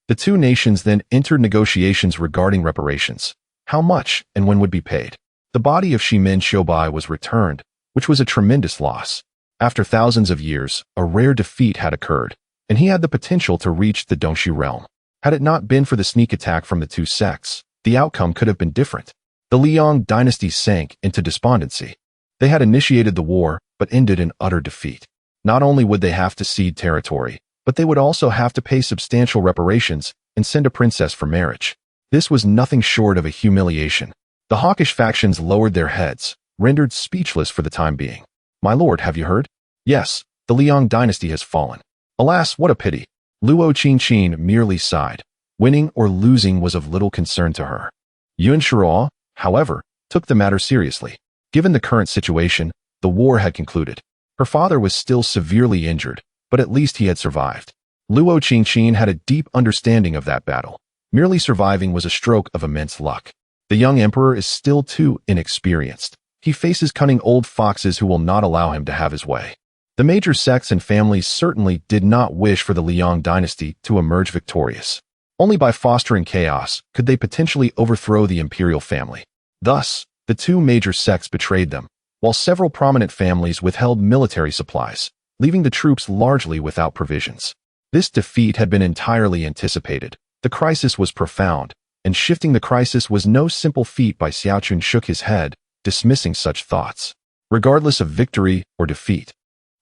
The two nations then entered negotiations regarding reparations. How much and when would be paid? The body of Shimin Qiubai was returned, which was a tremendous loss. After thousands of years, a rare defeat had occurred, and he had the potential to reach the Dongxi realm. Had it not been for the sneak attack from the two sects, the outcome could have been different. The Liang dynasty sank into despondency. They had initiated the war, but ended in utter defeat. Not only would they have to cede territory, but they would also have to pay substantial reparations and send a princess for marriage. This was nothing short of a humiliation. The hawkish factions lowered their heads, rendered speechless for the time being. My lord, have you heard? Yes, the Liang dynasty has fallen. Alas, what a pity. Luo Qingqin merely sighed. Winning or losing was of little concern to her. Yuan Shuo, however, took the matter seriously. Given the current situation, the war had concluded. Her father was still severely injured, but at least he had survived. Luo Qingqin had a deep understanding of that battle. Merely surviving was a stroke of immense luck. The young emperor is still too inexperienced. He faces cunning old foxes who will not allow him to have his way. The major sects and families certainly did not wish for the Liang dynasty to emerge victorious. Only by fostering chaos could they potentially overthrow the imperial family. Thus, the two major sects betrayed them, while several prominent families withheld military supplies, leaving the troops largely without provisions. This defeat had been entirely anticipated. The crisis was profound, and shifting the crisis was no simple feat. By Xiaochun shook his head, dismissing such thoughts. Regardless of victory or defeat,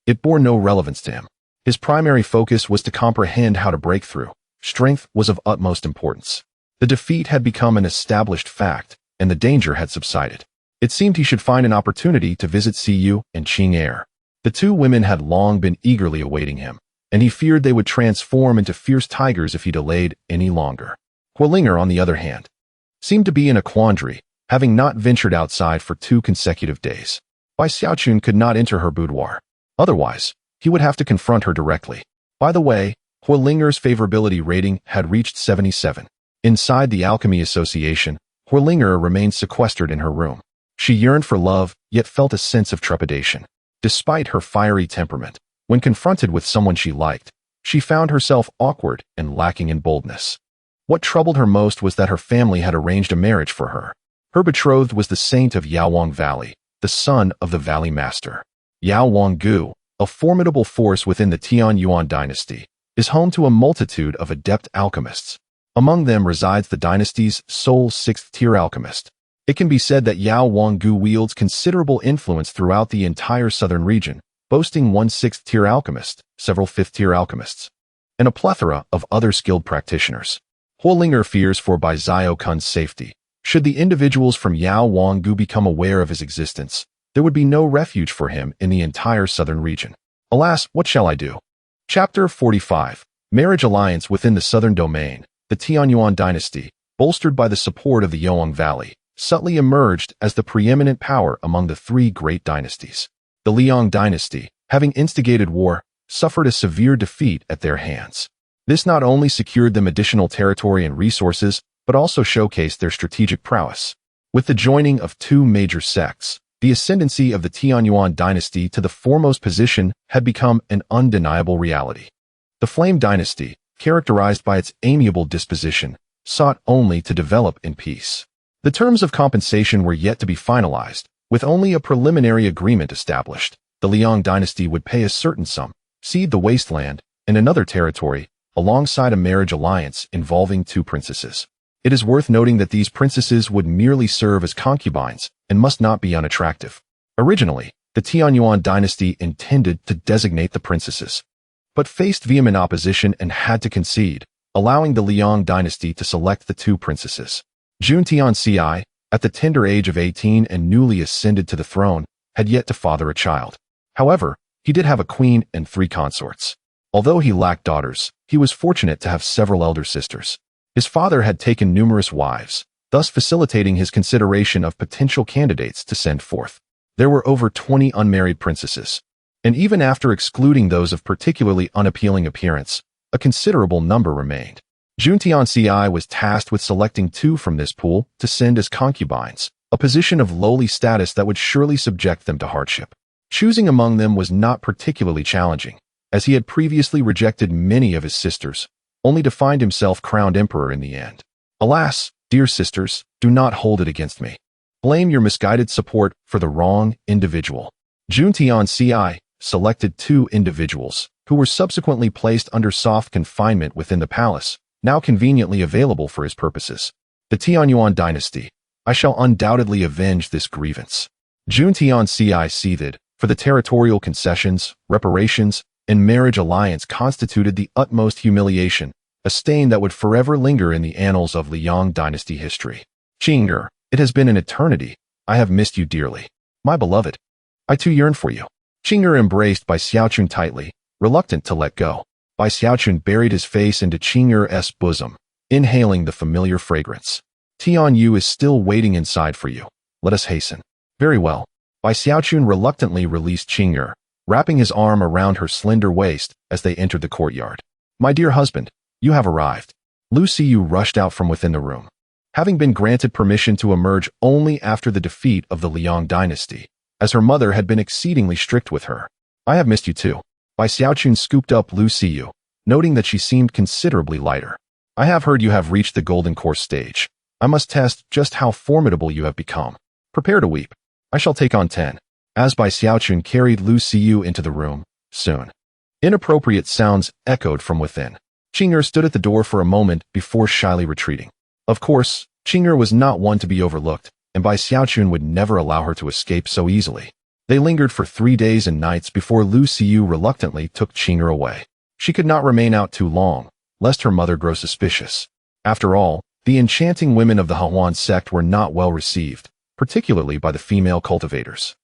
it bore no relevance to him. His primary focus was to comprehend how to break through. Strength was of utmost importance. The defeat had become an established fact, and the danger had subsided. It seemed he should find an opportunity to visit Siyu and Qing'er. The two women had long been eagerly awaiting him, and he feared they would transform into fierce tigers if he delayed any longer. Huolinger, on the other hand, seemed to be in a quandary, having not ventured outside for 2 consecutive days. Bai Xiaochun could not enter her boudoir. Otherwise, he would have to confront her directly. By the way, Huolinger's favorability rating had reached 77. Inside the Alchemy Association, Huolinger remained sequestered in her room. She yearned for love, yet felt a sense of trepidation. Despite her fiery temperament, when confronted with someone she liked, she found herself awkward and lacking in boldness. What troubled her most was that her family had arranged a marriage for her. Her betrothed was the saint of Yaowang Valley, the son of the Valley Master. Yao Wanggu, a formidable force within the Tianyuan dynasty, is home to a multitude of adept alchemists. Among them resides the dynasty's sole 6th-tier alchemist. It can be said that Yao Wanggu wields considerable influence throughout the entire southern region, boasting 1 6th-tier alchemist, several 5th-tier alchemists, and a plethora of other skilled practitioners. Huolinger fears for Bai Xiaokun's safety. Should the individuals from Yao Wanggu become aware of his existence, there would be no refuge for him in the entire southern region. Alas, what shall I do? Chapter 45. Marriage Alliance within the southern domain. The Tianyuan dynasty, bolstered by the support of the Yaowang Valley, subtly emerged as the preeminent power among the 3 great dynasties. The Liang dynasty, having instigated war, suffered a severe defeat at their hands. This not only secured them additional territory and resources, but also showcased their strategic prowess. With the joining of 2 major sects, the ascendancy of the Tianyuan dynasty to the foremost position had become an undeniable reality. The Flame dynasty, characterized by its amiable disposition, sought only to develop in peace. The terms of compensation were yet to be finalized. With only a preliminary agreement established, the Liang dynasty would pay a certain sum, cede the wasteland, and another territory, alongside a marriage alliance involving 2 princesses. It is worth noting that these princesses would merely serve as concubines and must not be unattractive. Originally, the Tianyuan dynasty intended to designate the princesses, but faced vehement opposition and had to concede, allowing the Liang dynasty to select the 2 princesses. Jun Tianxi, at the tender age of 18 and newly ascended to the throne, had yet to father a child. However, he did have a queen and 3 consorts. Although he lacked daughters, he was fortunate to have several elder sisters. His father had taken numerous wives, thus facilitating his consideration of potential candidates to send forth. There were over 20 unmarried princesses, and even after excluding those of particularly unappealing appearance, a considerable number remained. Jun Tianxi was tasked with selecting 2 from this pool to send as concubines, a position of lowly status that would surely subject them to hardship. Choosing among them was not particularly challenging, as he had previously rejected many of his sisters, only to find himself crowned emperor in the end. Alas, dear sisters, do not hold it against me. Blame your misguided support for the wrong individual. Jun Tianxi selected 2 individuals, who were subsequently placed under soft confinement within the palace, now conveniently available for his purposes. The Tianyuan dynasty. I shall undoubtedly avenge this grievance. Jun Tianxi seethed, for the territorial concessions, reparations, and marriage alliance constituted the utmost humiliation, a stain that would forever linger in the annals of Liang dynasty history. Qing'er, it has been an eternity. I have missed you dearly. My beloved. I too yearn for you. Qing'er embraced Bai Xiaochun tightly, reluctant to let go. Bai Xiaochun buried his face into Qing'er's bosom, inhaling the familiar fragrance. Tianyu is still waiting inside for you. Let us hasten. Very well. Bai Xiaochun reluctantly released Qing'er, wrapping his arm around her slender waist as they entered the courtyard. My dear husband, you have arrived. Lu Siyu rushed out from within the room. having been granted permission to emerge only after the defeat of the Liang dynasty, as her mother had been exceedingly strict with her. I have missed you too. Bai Xiaochun scooped up Lu Xiyu, noting that she seemed considerably lighter. I have heard you have reached the golden course stage. I must test just how formidable you have become. Prepare to weep. I shall take on 10. As Bai Xiaochun carried Lu Xiyu into the room, soon. Inappropriate sounds echoed from within. Qing'er stood at the door for a moment before shyly retreating. Of course, Qing'er was not one to be overlooked, and Bai Xiaochun would never allow her to escape so easily. They lingered for 3 days and nights before Lu Xiyu reluctantly took Qing'er away. She could not remain out too long, lest her mother grow suspicious. After all, the enchanting women of the Huan sect were not well received, particularly by the female cultivators.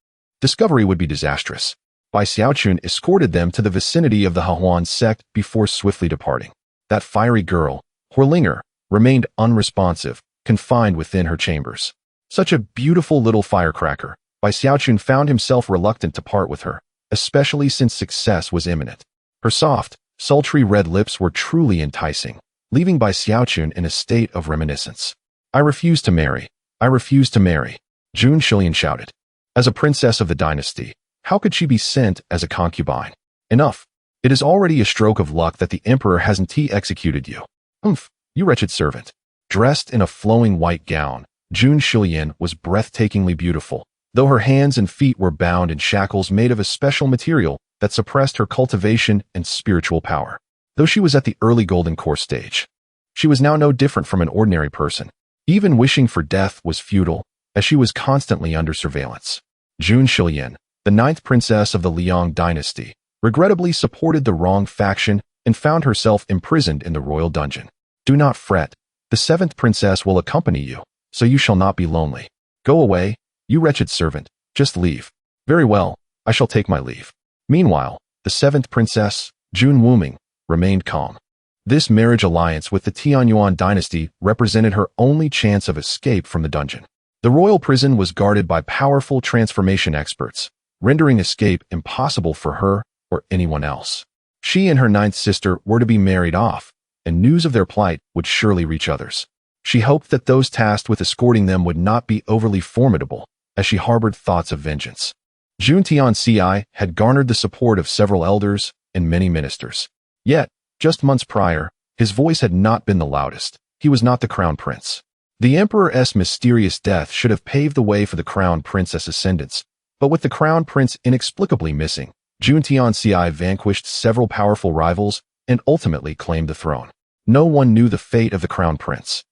Discovery would be disastrous. Bai Xiaochun escorted them to the vicinity of the Huan sect before swiftly departing. That fiery girl, Horlinger, remained unresponsive, confined within her chambers. Such a beautiful little firecracker, Bai Xiaochun found himself reluctant to part with her, especially since success was imminent. Her soft, sultry red lips were truly enticing, leaving Bai Xiaochun in a state of reminiscence. I refuse to marry. I refuse to marry, Jun Shilian shouted. As a princess of the dynasty, how could she be sent as a concubine? Enough. It is already a stroke of luck that the emperor hasn't executed you. Humph, you wretched servant. Dressed in a flowing white gown, Jun Shilian was breathtakingly beautiful, though her hands and feet were bound in shackles made of a special material that suppressed her cultivation and spiritual power. Though she was at the early golden course stage, she was now no different from an ordinary person. Even wishing for death was futile, as she was constantly under surveillance. Jun Shilian, the 9th princess of the Liang dynasty, regrettably supported the wrong faction and found herself imprisoned in the royal dungeon. Do not fret. The 7th princess will accompany you, so you shall not be lonely. Go away, you wretched servant. Just leave. Very well, I shall take my leave. Meanwhile, the 7th princess, Jun Wuming, remained calm. This marriage alliance with the Tianyuan dynasty represented her only chance of escape from the dungeon. The royal prison was guarded by powerful transformation experts, rendering escape impossible for her or anyone else. She and her 9th sister were to be married off, and news of their plight would surely reach others. She hoped that those tasked with escorting them would not be overly formidable, as she harbored thoughts of vengeance. Jun Tianci had garnered the support of several elders and many ministers. Yet, just months prior, his voice had not been the loudest. He was not the crown prince. The emperor's mysterious death should have paved the way for the crown princess ascendance, but with the crown prince inexplicably missing, Jun Tianci vanquished several powerful rivals and ultimately claimed the throne. No one knew the fate of the crown prince,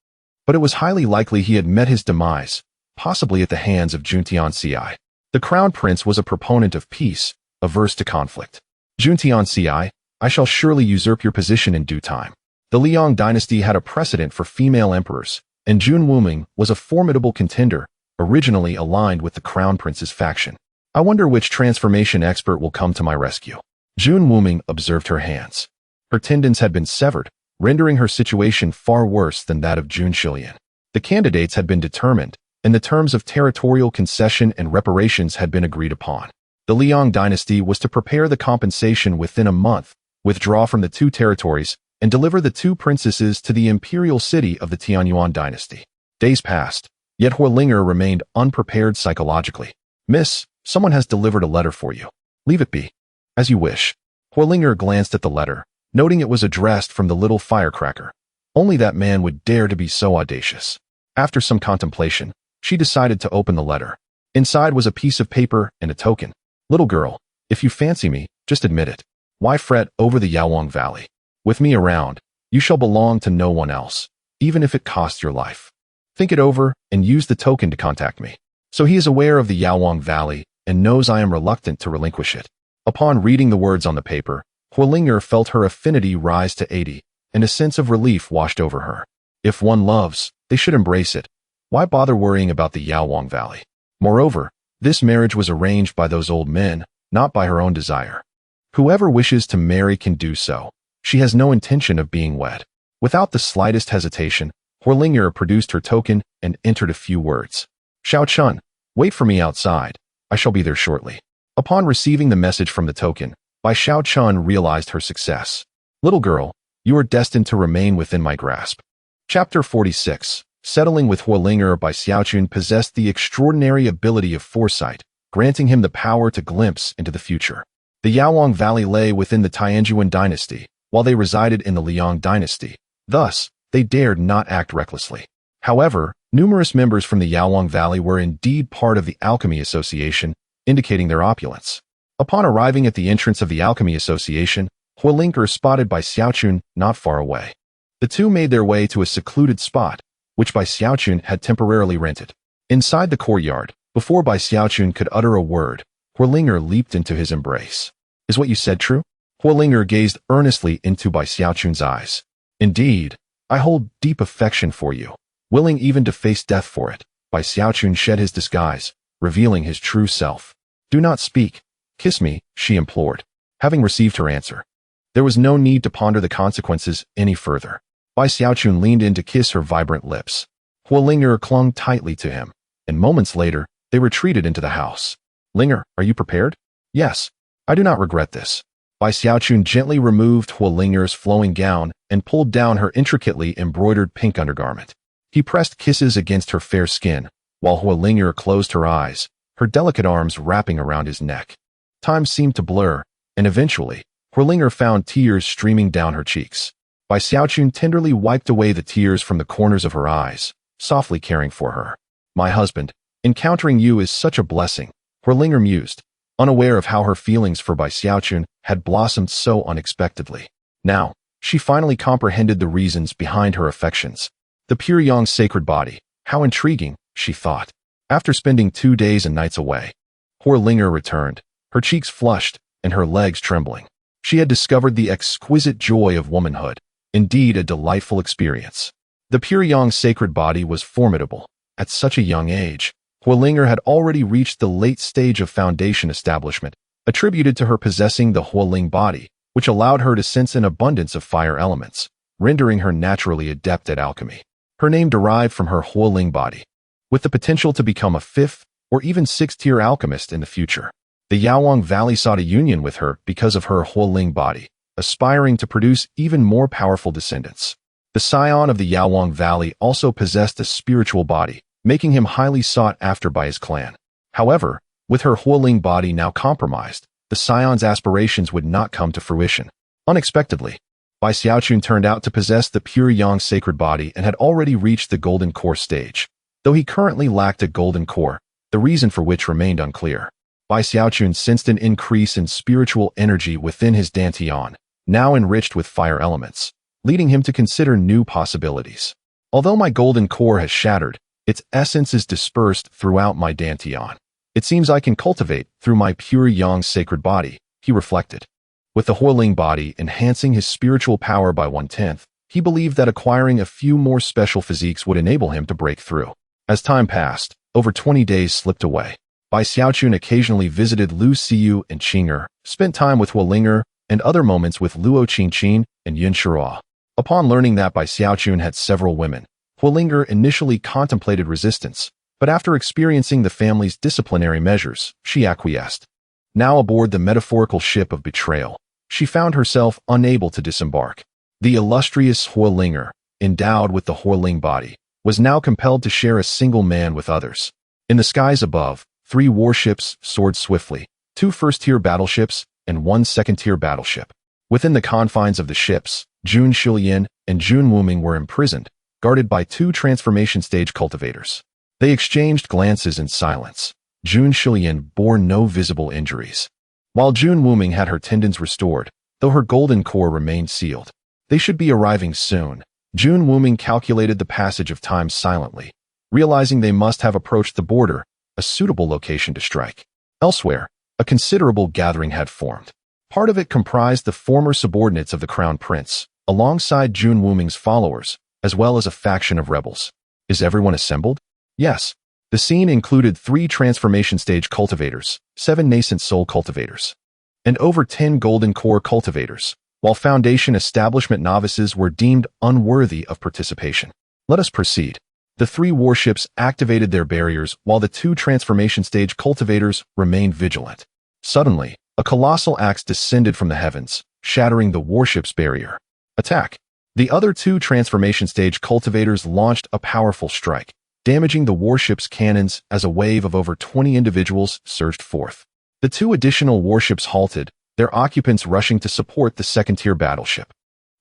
but it was highly likely he had met his demise, possibly at the hands of Jun Tianci. The crown prince was a proponent of peace, averse to conflict. Jun Tianci, I shall surely usurp your position in due time. The Liang dynasty had a precedent for female emperors, and Jun Wuming was a formidable contender, originally aligned with the crown prince's faction. I wonder which transformation expert will come to my rescue. Jun Wuming observed her hands. Her tendons had been severed, rendering her situation far worse than that of Jun Shilian. The candidates had been determined, and the terms of territorial concession and reparations had been agreed upon. The Liang dynasty was to prepare the compensation within a month, withdraw from the 2 territories, and deliver the 2 princesses to the imperial city of the Tianyuan dynasty. Days passed, yet Horlinger remained unprepared psychologically. Miss, someone has delivered a letter for you. Leave it be. As you wish. Horlinger glanced at the letter, noting it was addressed from the little firecracker. Only that man would dare to be so audacious. After some contemplation, she decided to open the letter. Inside was a piece of paper and a token. Little girl, if you fancy me, just admit it. Why fret over the Yaowang Valley? With me around, you shall belong to no one else, even if it costs your life. Think it over and use the token to contact me. So he is aware of the Yaowang Valley and knows I am reluctant to relinquish it. Upon reading the words on the paper, Horlinger felt her affinity rise to 80, and a sense of relief washed over her. If one loves, they should embrace it. Why bother worrying about the Yaowang Valley? Moreover, this marriage was arranged by those old men, not by her own desire. Whoever wishes to marry can do so. She has no intention of being wed. Without the slightest hesitation, Horlinger produced her token and entered a few words. Xiao Chun, wait for me outside. I shall be there shortly. Upon receiving the message from the token, Bai Xiao Chun realized her success. Little girl, you are destined to remain within my grasp. Chapter 46. Settling with Huolinger by Xiaochun possessed the extraordinary ability of foresight, granting him the power to glimpse into the future. The Yaolang Valley lay within the Tianjuan dynasty, while they resided in the Liang dynasty. Thus, they dared not act recklessly. However, numerous members from the Yaolang Valley were indeed part of the Alchemy Association, indicating their opulence. Upon arriving at the entrance of the Alchemy Association, Huolinger spotted by Xiaochun not far away. The two made their way to a secluded spot, which Bai Xiaochun had temporarily rented. Inside the courtyard, before Bai Xiaochun could utter a word, Huolinger leaped into his embrace. Is what you said true? Huolinger gazed earnestly into Bai Xiaochun's eyes. Indeed, I hold deep affection for you, willing even to face death for it. Bai Xiaochun shed his disguise, revealing his true self. Do not speak. Kiss me, she implored. Having received her answer, there was no need to ponder the consequences any further. Bai Xiaochun leaned in to kiss her vibrant lips. Huolinger clung tightly to him, and moments later, they retreated into the house. Linger, are you prepared? Yes. I do not regret this. Bai Xiaochun gently removed Huolinger's flowing gown and pulled down her intricately embroidered pink undergarment. He pressed kisses against her fair skin, while Huolinger closed her eyes, her delicate arms wrapping around his neck. Time seemed to blur, and eventually, Huolinger found tears streaming down her cheeks. Bai Xiaochun tenderly wiped away the tears from the corners of her eyes, softly caring for her. My husband, encountering you is such a blessing, Huolinger mused, unaware of how her feelings for Bai Xiaochun had blossomed so unexpectedly. Now, she finally comprehended the reasons behind her affections. The pure Yang's sacred body, how intriguing, she thought. After spending 2 days and nights away, Huolinger returned, her cheeks flushed and her legs trembling. She had discovered the exquisite joy of womanhood, indeed a delightful experience. The pure Yang's sacred body was formidable. At such a young age, Huolinger had already reached the late stage of foundation establishment, attributed to her possessing the Huoling body, which allowed her to sense an abundance of fire elements, rendering her naturally adept at alchemy. Her name derived from her Huoling body, with the potential to become a 5th or even 6th-tier alchemist in the future. The Yaolang Valley sought a union with her because of her Huoling body, aspiring to produce even more powerful descendants. The scion of the Yaolang Valley also possessed a spiritual body, making him highly sought after by his clan. However, with her Huoling body now compromised, the scion's aspirations would not come to fruition. Unexpectedly, Bai Xiaochun turned out to possess the pure Yang sacred body and had already reached the golden core stage. Though he currently lacked a golden core, the reason for which remained unclear. Bai Xiaochun sensed an increase in spiritual energy within his dantian, now enriched with fire elements, leading him to consider new possibilities. Although my golden core has shattered, its essence is dispersed throughout my dantian. It seems I can cultivate through my pure Yang sacred body, he reflected. With the Huoling body enhancing his spiritual power by 1/10, he believed that acquiring a few more special physiques would enable him to break through. As time passed, over 20 days slipped away. Bai Xiaochun occasionally visited Lu Xiyu and Qing'er, spent time with Huolinger, and other moments with Luo Qingqin and Yun Shihua. Upon learning that Bai Xiaochun had several women, Huolinger initially contemplated resistance, but after experiencing the family's disciplinary measures, she acquiesced. Now aboard the metaphorical ship of betrayal, she found herself unable to disembark. The illustrious Huolinger, endowed with the Huoling body, was now compelled to share a single man with others. In the skies above, 3 warships soared swiftly, 2 first-tier battleships and 1 second-tier battleship. Within the confines of the ships, Jun Shilian and Jun Wuming were imprisoned, guarded by 2 transformation stage cultivators. They exchanged glances in silence. Jun Shilian bore no visible injuries, while Jun Wuming had her tendons restored, though her golden core remained sealed. They should be arriving soon. Jun Wuming calculated the passage of time silently, realizing they must have approached the border, a suitable location to strike. Elsewhere, a considerable gathering had formed. Part of it comprised the former subordinates of the Crown Prince, alongside Jun Wuming's followers, as well as a faction of rebels. Is everyone assembled? Yes. The scene included 3 transformation stage cultivators, 7 nascent soul cultivators, and over 10 golden core cultivators, while foundation establishment novices were deemed unworthy of participation. Let us proceed. The 3 warships activated their barriers while the 2 transformation stage cultivators remained vigilant. Suddenly, a colossal axe descended from the heavens, shattering the warship's barrier. Attack! The other two transformation stage cultivators launched a powerful strike, damaging the warship's cannons as a wave of over 20 individuals surged forth. The two additional warships halted, their occupants rushing to support the second-tier battleship.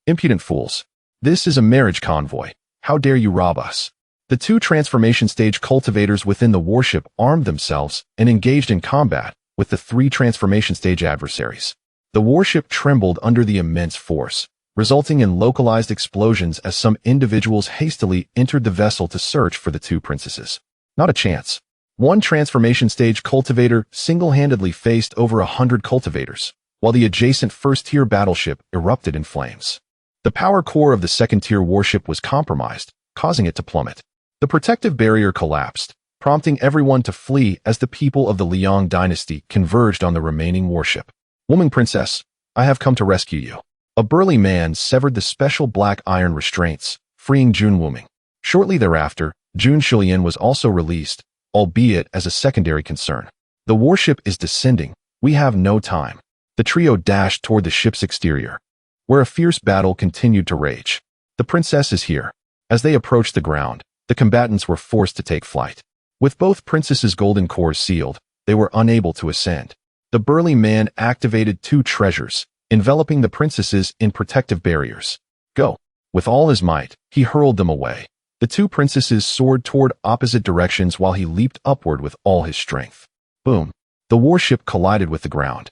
Impudent fools. This is a marriage convoy. How dare you rob us? The two transformation stage cultivators within the warship armed themselves and engaged in combat with the three transformation stage adversaries. The warship trembled under the immense force, resulting in localized explosions as some individuals hastily entered the vessel to search for the two princesses. Not a chance. One transformation stage cultivator single-handedly faced over 100 cultivators, while the adjacent first-tier battleship erupted in flames. The power core of the second-tier warship was compromised, causing it to plummet. The protective barrier collapsed, prompting everyone to flee as the people of the Liang dynasty converged on the remaining warship. Woman princess, I have come to rescue you. A burly man severed the special black iron restraints, freeing Jun Wuming. Shortly thereafter, Jun Shilian was also released, albeit as a secondary concern. The warship is descending. We have no time. The trio dashed toward the ship's exterior, where a fierce battle continued to rage. The princess is here. As they approached the ground, the combatants were forced to take flight. With both princesses' golden cores sealed, they were unable to ascend. The burly man activated two treasures, enveloping the princesses in protective barriers. Go! With all his might, he hurled them away. The two princesses soared toward opposite directions while he leaped upward with all his strength. Boom! The warship collided with the ground,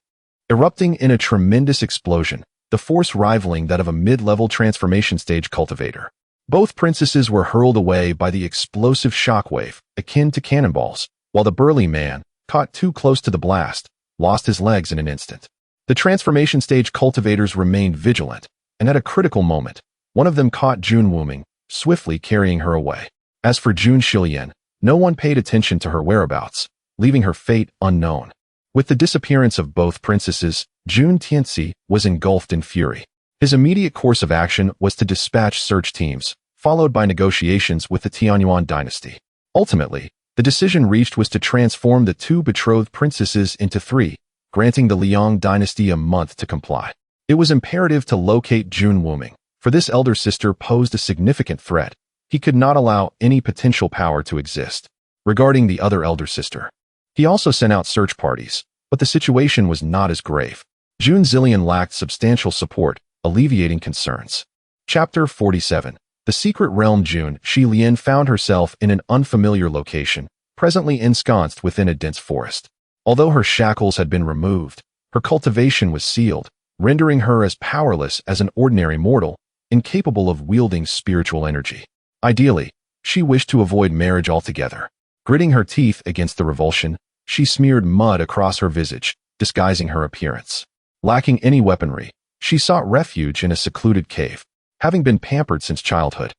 erupting in a tremendous explosion, the force rivaling that of a mid-level transformation stage cultivator. Both princesses were hurled away by the explosive shockwave, akin to cannonballs, while the burly man, caught too close to the blast, lost his legs in an instant. The transformation stage cultivators remained vigilant, and at a critical moment, one of them caught Jun Wuming, swiftly carrying her away. As for Jun Shilian, no one paid attention to her whereabouts, leaving her fate unknown. With the disappearance of both princesses, Jun Tianzi was engulfed in fury. His immediate course of action was to dispatch search teams, followed by negotiations with the Tianyuan dynasty. Ultimately, the decision reached was to transform the two betrothed princesses into three, granting the Liang dynasty a month to comply. It was imperative to locate Jun Wuming, for this elder sister posed a significant threat. He could not allow any potential power to exist. Regarding the other elder sister, he also sent out search parties, but the situation was not as grave. Jun Zillian lacked substantial support, alleviating concerns. Chapter 47. The secret realm. Jun Shilian found herself in an unfamiliar location, presently ensconced within a dense forest. Although her shackles had been removed, her cultivation was sealed, rendering her as powerless as an ordinary mortal, incapable of wielding spiritual energy. Ideally, she wished to avoid marriage altogether. Gritting her teeth against the revulsion, she smeared mud across her visage, disguising her appearance. Lacking any weaponry, she sought refuge in a secluded cave, having been pampered since childhood.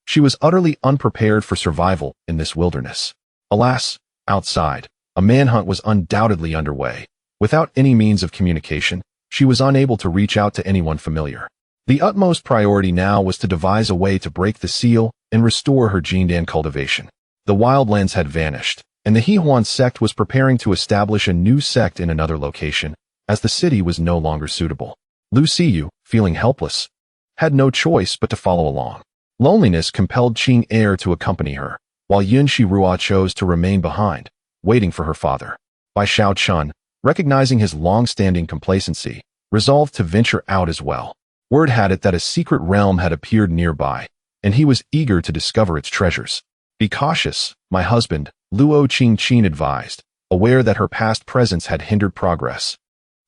She was utterly unprepared for survival in this wilderness. Alas, outside, a manhunt was undoubtedly underway. Without any means of communication, she was unable to reach out to anyone familiar. The utmost priority now was to devise a way to break the seal and restore her Jindan cultivation. The wildlands had vanished, and the Hehuan sect was preparing to establish a new sect in another location, as the city was no longer suitable. Lu Siyu, feeling helpless, had no choice but to follow along. Loneliness compelled Qing Er to accompany her, while Yun Shirua chose to remain behind, waiting for her father. Bai Shao Chun, recognizing his long-standing complacency, resolved to venture out as well. Word had it that a secret realm had appeared nearby, and he was eager to discover its treasures. Be cautious, my husband, Luo Qingqin advised, aware that her past presence had hindered progress.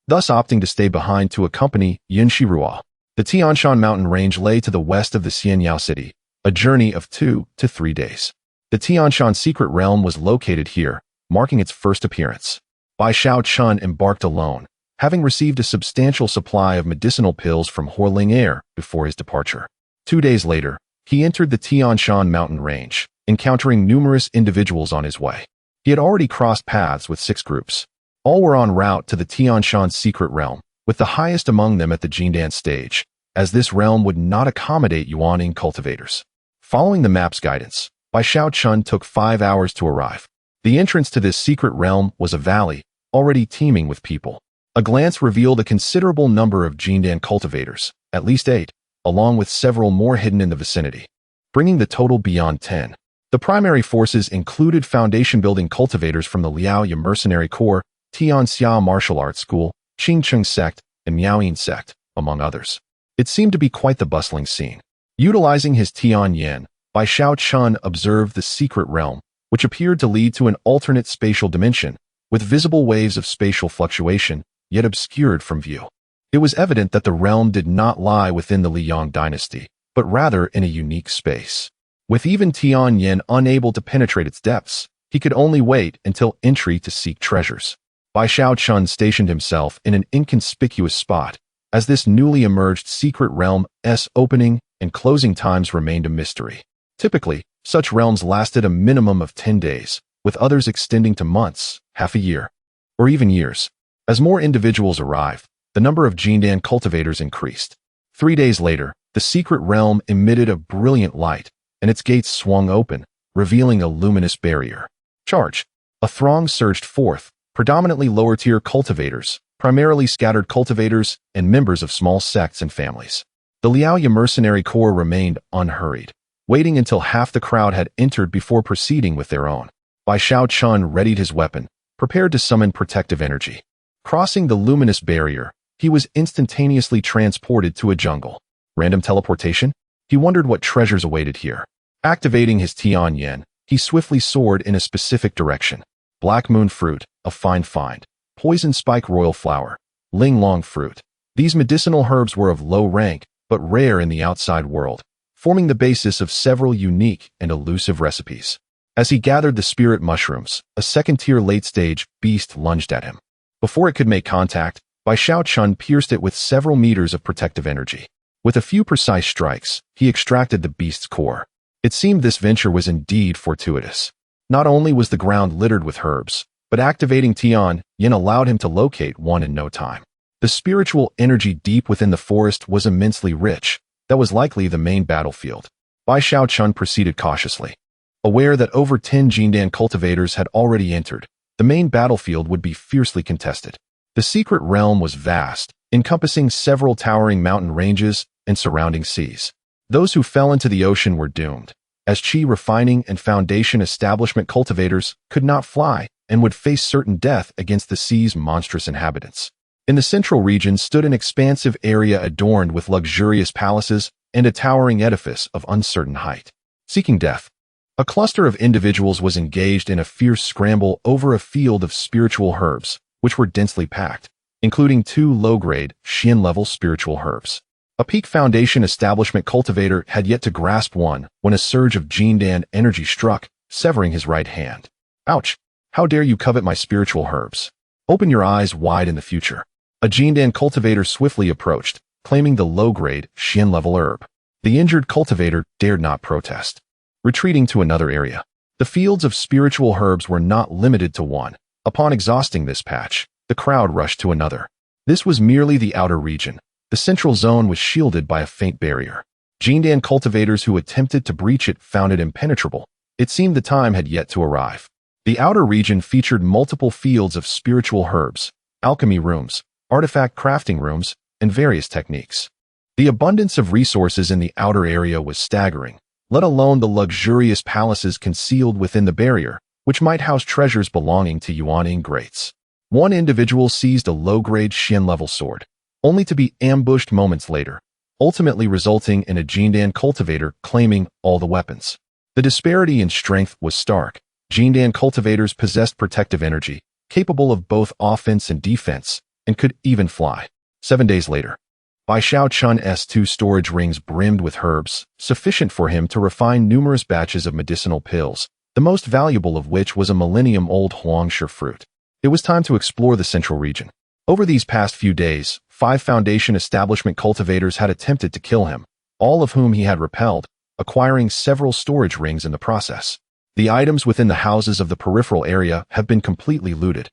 Thus opting to stay behind to accompany Yin Shirua. The Tianshan mountain range lay to the west of the Xianyao city, a journey of 2 to 3 days. The Tianshan secret realm was located here, marking its first appearance. Bai Shao Chun embarked alone, having received a substantial supply of medicinal pills from Horling Air before his departure. 2 days later, he entered the Tianshan mountain range, encountering numerous individuals on his way. He had already crossed paths with 6 groups. All were en route to the Tianshan secret realm, with the highest among them at the Jindan stage, as this realm would not accommodate Yuaning cultivators. Following the map's guidance, Bai Shao Chun took 5 hours to arrive. The entrance to this secret realm was a valley, already teeming with people. A glance revealed a considerable number of Jindan cultivators, at least 8. along with several more hidden in the vicinity, bringing the total beyond 10. The primary forces included foundation-building cultivators from the Liaoya Mercenary Corps, Tianxia Martial Arts School, Qingcheng Sect, and Miaoyin Sect, among others. It seemed to be quite the bustling scene. Utilizing his Tianyan, Bai Xiaochun observed the secret realm, which appeared to lead to an alternate spatial dimension, with visible waves of spatial fluctuation, yet obscured from view. It was evident that the realm did not lie within the Liang dynasty, but rather in a unique space. With even Tianyan unable to penetrate its depths, he could only wait until entry to seek treasures. Bai Xiaochun stationed himself in an inconspicuous spot, as this newly emerged secret realm's opening and closing times remained a mystery. Typically, such realms lasted a minimum of 10 days, with others extending to months, half a year, or even years. As more individuals arrived, the number of Jindan cultivators increased. 3 days later, the secret realm emitted a brilliant light, and its gates swung open, revealing a luminous barrier. Charge! A throng surged forth, predominantly lower-tier cultivators, primarily scattered cultivators, and members of small sects and families. The Liaoya Mercenary Corps remained unhurried, waiting until half the crowd had entered before proceeding with their own. Bai Xiaochun readied his weapon, prepared to summon protective energy. Crossing the luminous barrier, he was instantaneously transported to a jungle. Random teleportation? He wondered what treasures awaited here. Activating his Tianyan, he swiftly soared in a specific direction. Black moon fruit, a fine find. Poison spike royal flower. Linglong fruit. These medicinal herbs were of low rank, but rare in the outside world, forming the basis of several unique and elusive recipes. As he gathered the spirit mushrooms, a second-tier late-stage beast lunged at him. Before it could make contact, Bai Xiaochun pierced it with several meters of protective energy. With a few precise strikes, he extracted the beast's core. It seemed this venture was indeed fortuitous. Not only was the ground littered with herbs, but activating Tianyan allowed him to locate one in no time. The spiritual energy deep within the forest was immensely rich. That was likely the main battlefield. Bai Xiaochun proceeded cautiously. Aware that over 10 Jindan cultivators had already entered, the main battlefield would be fiercely contested. The secret realm was vast, encompassing several towering mountain ranges and surrounding seas. Those who fell into the ocean were doomed, as qi refining and foundation establishment cultivators could not fly and would face certain death against the sea's monstrous inhabitants. In the central region stood an expansive area adorned with luxurious palaces and a towering edifice of uncertain height. Seeking death. A cluster of individuals was engaged in a fierce scramble over a field of spiritual herbs, which were densely packed, including 2 low-grade, Xian-level spiritual herbs. A peak foundation establishment cultivator had yet to grasp one when a surge of Jindan energy struck, severing his right hand. Ouch! How dare you covet my spiritual herbs? Open your eyes wide in the future. A Jindan cultivator swiftly approached, claiming the low-grade, Xian-level herb. The injured cultivator dared not protest. Retreating to another area. The fields of spiritual herbs were not limited to one. Upon exhausting this patch, the crowd rushed to another. This was merely the outer region. The central zone was shielded by a faint barrier. Jindan cultivators who attempted to breach it found it impenetrable. It seemed the time had yet to arrive. The outer region featured multiple fields of spiritual herbs, alchemy rooms, artifact crafting rooms, and various techniques. The abundance of resources in the outer area was staggering, let alone the luxurious palaces concealed within the barrier, which might house treasures belonging to Yuan greats. One individual seized a low-grade Xian-level sword, only to be ambushed moments later, ultimately resulting in a Jindan cultivator claiming all the weapons. The disparity in strength was stark. Jindan cultivators possessed protective energy, capable of both offense and defense, and could even fly. 7 days later, Bai Xiaochun's 2 storage rings brimmed with herbs, sufficient for him to refine numerous batches of medicinal pills, the most valuable of which was a millennium-old Huangshe fruit. It was time to explore the central region. Over these past few days, 5 foundation establishment cultivators had attempted to kill him, all of whom he had repelled, acquiring several storage rings in the process. The items within the houses of the peripheral area have been completely looted,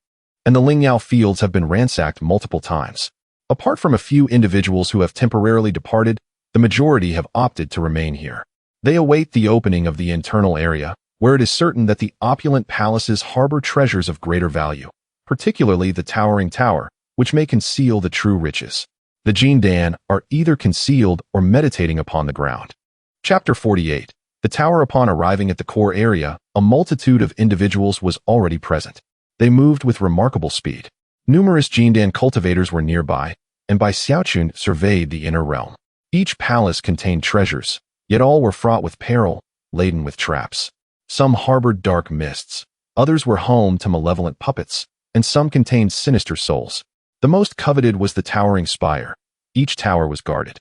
and the Lingyao fields have been ransacked multiple times. Apart from a few individuals who have temporarily departed, the majority have opted to remain here. They await the opening of the internal area, where it is certain that the opulent palaces harbor treasures of greater value, particularly the towering tower, which may conceal the true riches. The Jindan are either concealed or meditating upon the ground. Chapter 48. The tower. Upon arriving at the core area, a multitude of individuals was already present. They moved with remarkable speed. Numerous Jindan cultivators were nearby, and Bai Xiaochun surveyed the inner realm. Each palace contained treasures, yet all were fraught with peril, laden with traps. Some harbored dark mists, others were home to malevolent puppets, and some contained sinister souls. The most coveted was the towering spire. Each tower was guarded,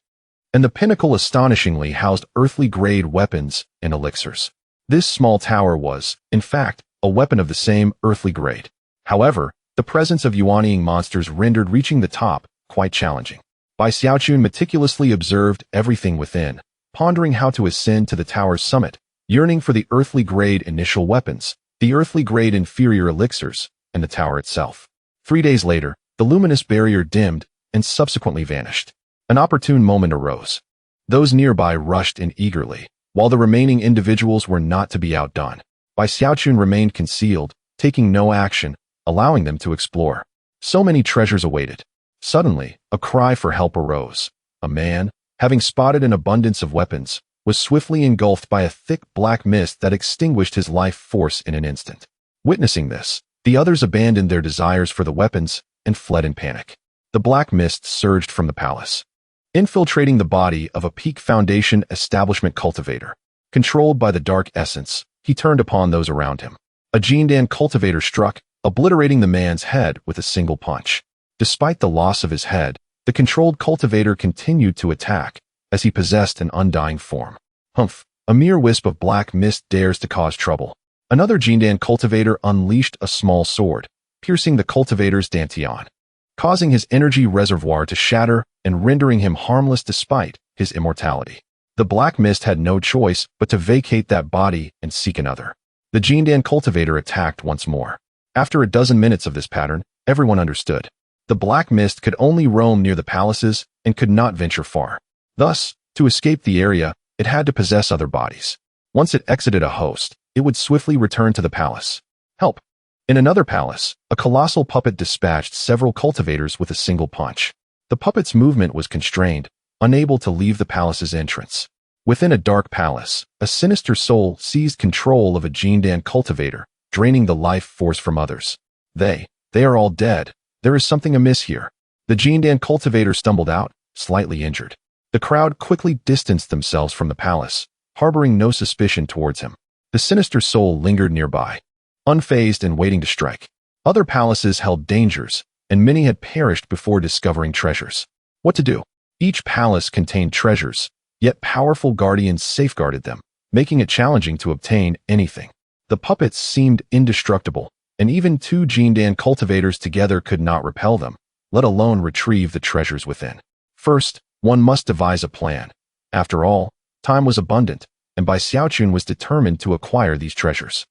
and the pinnacle astonishingly housed earthly-grade weapons and elixirs. This small tower was, in fact, a weapon of the same earthly grade. However, the presence of yuanying monsters rendered reaching the top quite challenging. Bai Xiaochun meticulously observed everything within, pondering how to ascend to the tower's summit, yearning for the earthly-grade initial weapons, the earthly-grade inferior elixirs, and the tower itself. 3 days later, the luminous barrier dimmed and subsequently vanished. An opportune moment arose. Those nearby rushed in eagerly, while the remaining individuals were not to be outdone. Bai Xiaochun remained concealed, taking no action, allowing them to explore. So many treasures awaited. Suddenly, a cry for help arose. A man, having spotted an abundance of weapons, was swiftly engulfed by a thick black mist that extinguished his life force in an instant. Witnessing this, the others abandoned their desires for the weapons and fled in panic. The black mist surged from the palace, infiltrating the body of a Peak Foundation establishment cultivator. Controlled by the dark essence, he turned upon those around him. A Jindan cultivator struck, obliterating the man's head with a single punch. Despite the loss of his head, the controlled cultivator continued to attack, as he possessed an undying form. Humph! A mere wisp of black mist dares to cause trouble. Another Jindan cultivator unleashed a small sword, piercing the cultivator's dantian, causing his energy reservoir to shatter and rendering him harmless despite his immortality. The black mist had no choice but to vacate that body and seek another. The Jindan cultivator attacked once more. After a dozen minutes of this pattern, everyone understood. The black mist could only roam near the palaces and could not venture far. Thus, to escape the area, it had to possess other bodies. Once it exited a host, it would swiftly return to the palace. Help! In another palace, a colossal puppet dispatched several cultivators with a single punch. The puppet's movement was constrained, unable to leave the palace's entrance. Within a dark palace, a sinister soul seized control of a Jindan cultivator, draining the life force from others. They are all dead. There is something amiss here. The Jindan cultivator stumbled out, slightly injured. The crowd quickly distanced themselves from the palace, harboring no suspicion towards him. The sinister soul lingered nearby, unfazed and waiting to strike. Other palaces held dangers, and many had perished before discovering treasures. What to do? Each palace contained treasures, yet powerful guardians safeguarded them, making it challenging to obtain anything. The puppets seemed indestructible, and even 2 Jindan cultivators together could not repel them, let alone retrieve the treasures within. First, one must devise a plan. After all, time was abundant, and Bai Xiaochun was determined to acquire these treasures.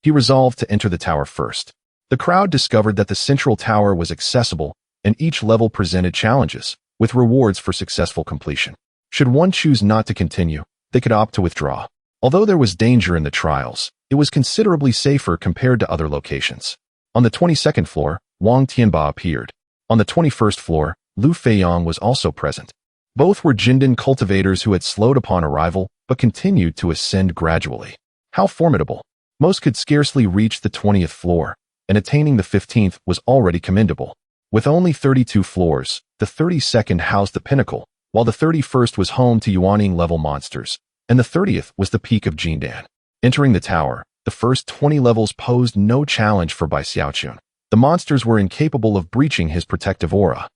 He resolved to enter the tower first. The crowd discovered that the central tower was accessible, and each level presented challenges, with rewards for successful completion. Should one choose not to continue, they could opt to withdraw. Although there was danger in the trials, it was considerably safer compared to other locations. On the 22nd floor, Wang Tianba appeared. On the 21st floor, Lu Feiyang was also present. Both were Jindan cultivators who had slowed upon arrival, but continued to ascend gradually. How formidable! Most could scarcely reach the 20th floor, and attaining the 15th was already commendable. With only 32 floors, the 32nd housed the pinnacle, while the 31st was home to yuanying-level monsters, and the 30th was the peak of Jindan. Entering the tower, the first 20 levels posed no challenge for Bai Xiaochun. The monsters were incapable of breaching his protective aura.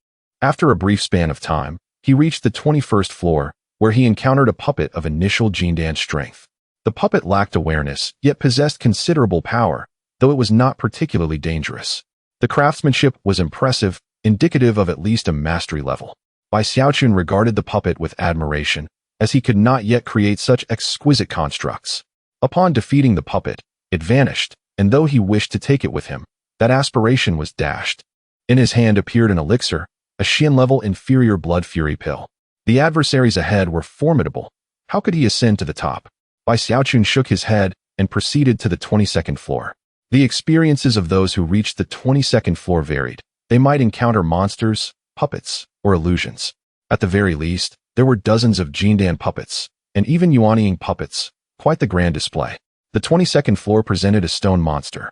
After a brief span of time, he reached the 21st floor, where he encountered a puppet of initial Jindan strength. The puppet lacked awareness, yet possessed considerable power, though it was not particularly dangerous. The craftsmanship was impressive, indicative of at least a mastery level. Bai Xiaochun regarded the puppet with admiration, as he could not yet create such exquisite constructs. Upon defeating the puppet, it vanished, and though he wished to take it with him, that aspiration was dashed. In his hand appeared an elixir, a Xian-level inferior blood fury pill. The adversaries ahead were formidable. How could he ascend to the top? Bai Xiaochun shook his head and proceeded to the 22nd floor. The experiences of those who reached the 22nd floor varied. They might encounter monsters, puppets, or illusions. At the very least, there were dozens of Jindan puppets, and even Yuanying puppets, quite the grand display. The 22nd floor presented a stone monster.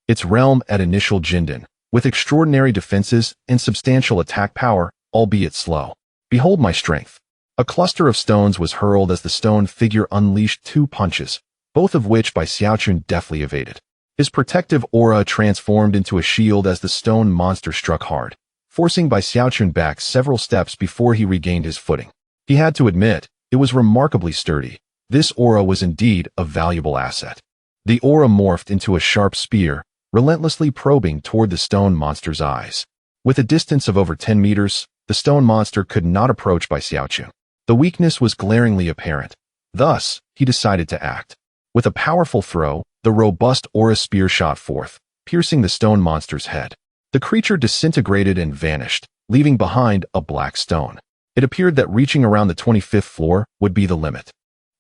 Its realm at initial Jindan, with extraordinary defenses and substantial attack power, albeit slow. Behold my strength. A cluster of stones was hurled as the stone figure unleashed 2 punches, both of which by Xiaochun deftly evaded. His protective aura transformed into a shield as the stone monster struck hard, forcing Bai Xiaochun back several steps before he regained his footing. He had to admit, it was remarkably sturdy. This aura was indeed a valuable asset. The aura morphed into a sharp spear, relentlessly probing toward the stone monster's eyes. With a distance of over 10 meters, the stone monster could not approach Bai Xiaochun. The weakness was glaringly apparent. Thus, he decided to act. With a powerful throw, the robust aura spear shot forth, piercing the stone monster's head. The creature disintegrated and vanished, leaving behind a black stone. It appeared that reaching around the 25th floor would be the limit.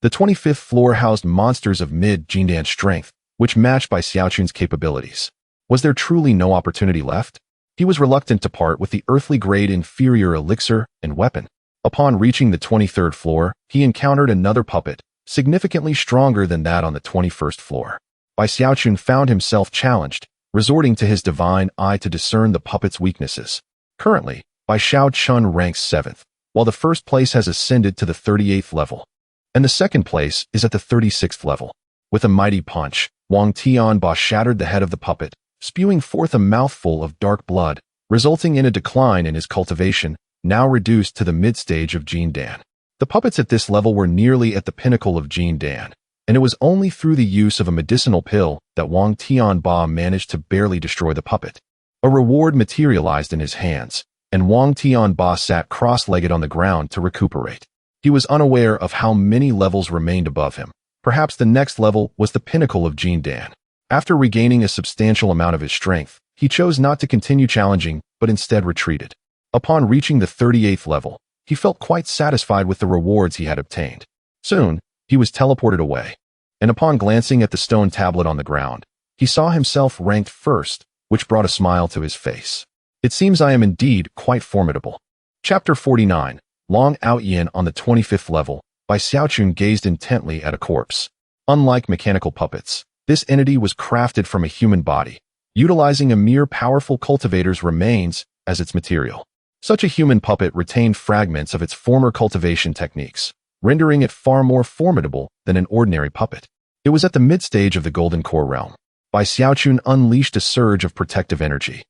The 25th floor housed monsters of mid-Jindan strength, which matched Bai Xiaochun's capabilities. Was there truly no opportunity left? He was reluctant to part with the earthly grade inferior elixir and weapon. Upon reaching the 23rd floor, he encountered another puppet, significantly stronger than that on the 21st floor. Bai Xiaochun found himself challenged, resorting to his divine eye to discern the puppet's weaknesses. Currently, Bai Xiaochun ranks 7th, while the first place has ascended to the 38th level, and the second place is at the 36th level. With a mighty punch, Wang Tianba shattered the head of the puppet, spewing forth a mouthful of dark blood, resulting in a decline in his cultivation, now reduced to the mid-stage of Jindan. The puppets at this level were nearly at the pinnacle of Jindan, and it was only through the use of a medicinal pill that Wang Tianba managed to barely destroy the puppet. A reward materialized in his hands, and Wang Tianba sat cross-legged on the ground to recuperate. He was unaware of how many levels remained above him. Perhaps the next level was the pinnacle of Jindan. After regaining a substantial amount of his strength, he chose not to continue challenging, but instead retreated. Upon reaching the 38th level, he felt quite satisfied with the rewards he had obtained. Soon, he was teleported away, and upon glancing at the stone tablet on the ground, he saw himself ranked first, which brought a smile to his face. It seems I am indeed quite formidable. Chapter 49, Long Outyin on the 25th level. Bai Xiaochun gazed intently at a corpse. Unlike mechanical puppets, this entity was crafted from a human body, utilizing a mere powerful cultivator's remains as its material. Such a human puppet retained fragments of its former cultivation techniques, rendering it far more formidable than an ordinary puppet. It was at the mid-stage of the Golden Core realm. Bai Xiaochun unleashed a surge of protective energy,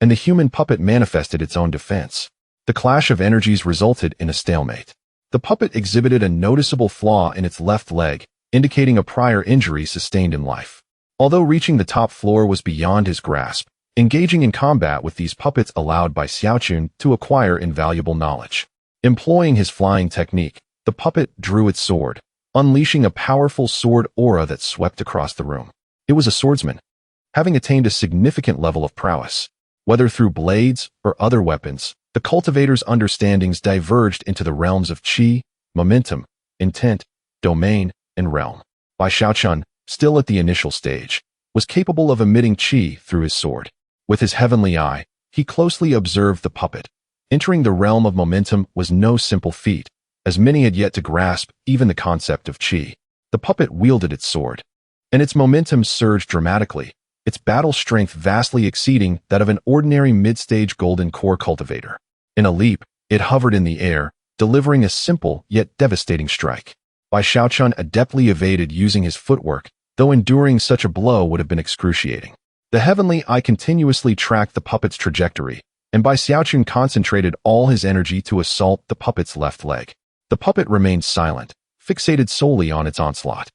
and the human puppet manifested its own defense. The clash of energies resulted in a stalemate. The puppet exhibited a noticeable flaw in its left leg, indicating a prior injury sustained in life. Although reaching the top floor was beyond his grasp, engaging in combat with these puppets allowed Bai Xiaochun to acquire invaluable knowledge. Employing his flying technique, the puppet drew its sword, unleashing a powerful sword aura that swept across the room. It was a swordsman, having attained a significant level of prowess. Whether through blades or other weapons, the cultivator's understandings diverged into the realms of qi, momentum, intent, domain, and realm. Bai Xiaochun, still at the initial stage, was capable of emitting qi through his sword. With his heavenly eye, he closely observed the puppet. Entering the realm of momentum was no simple feat, as many had yet to grasp even the concept of qi. The puppet wielded its sword, and its momentum surged dramatically, its battle strength vastly exceeding that of an ordinary mid-stage golden core cultivator. In a leap, it hovered in the air, delivering a simple yet devastating strike. Bai Xiaochun adeptly evaded using his footwork, though enduring such a blow would have been excruciating. The heavenly eye continuously tracked the puppet's trajectory, and Bai Xiaochun concentrated all his energy to assault the puppet's left leg. The puppet remained silent, fixated solely on its onslaught.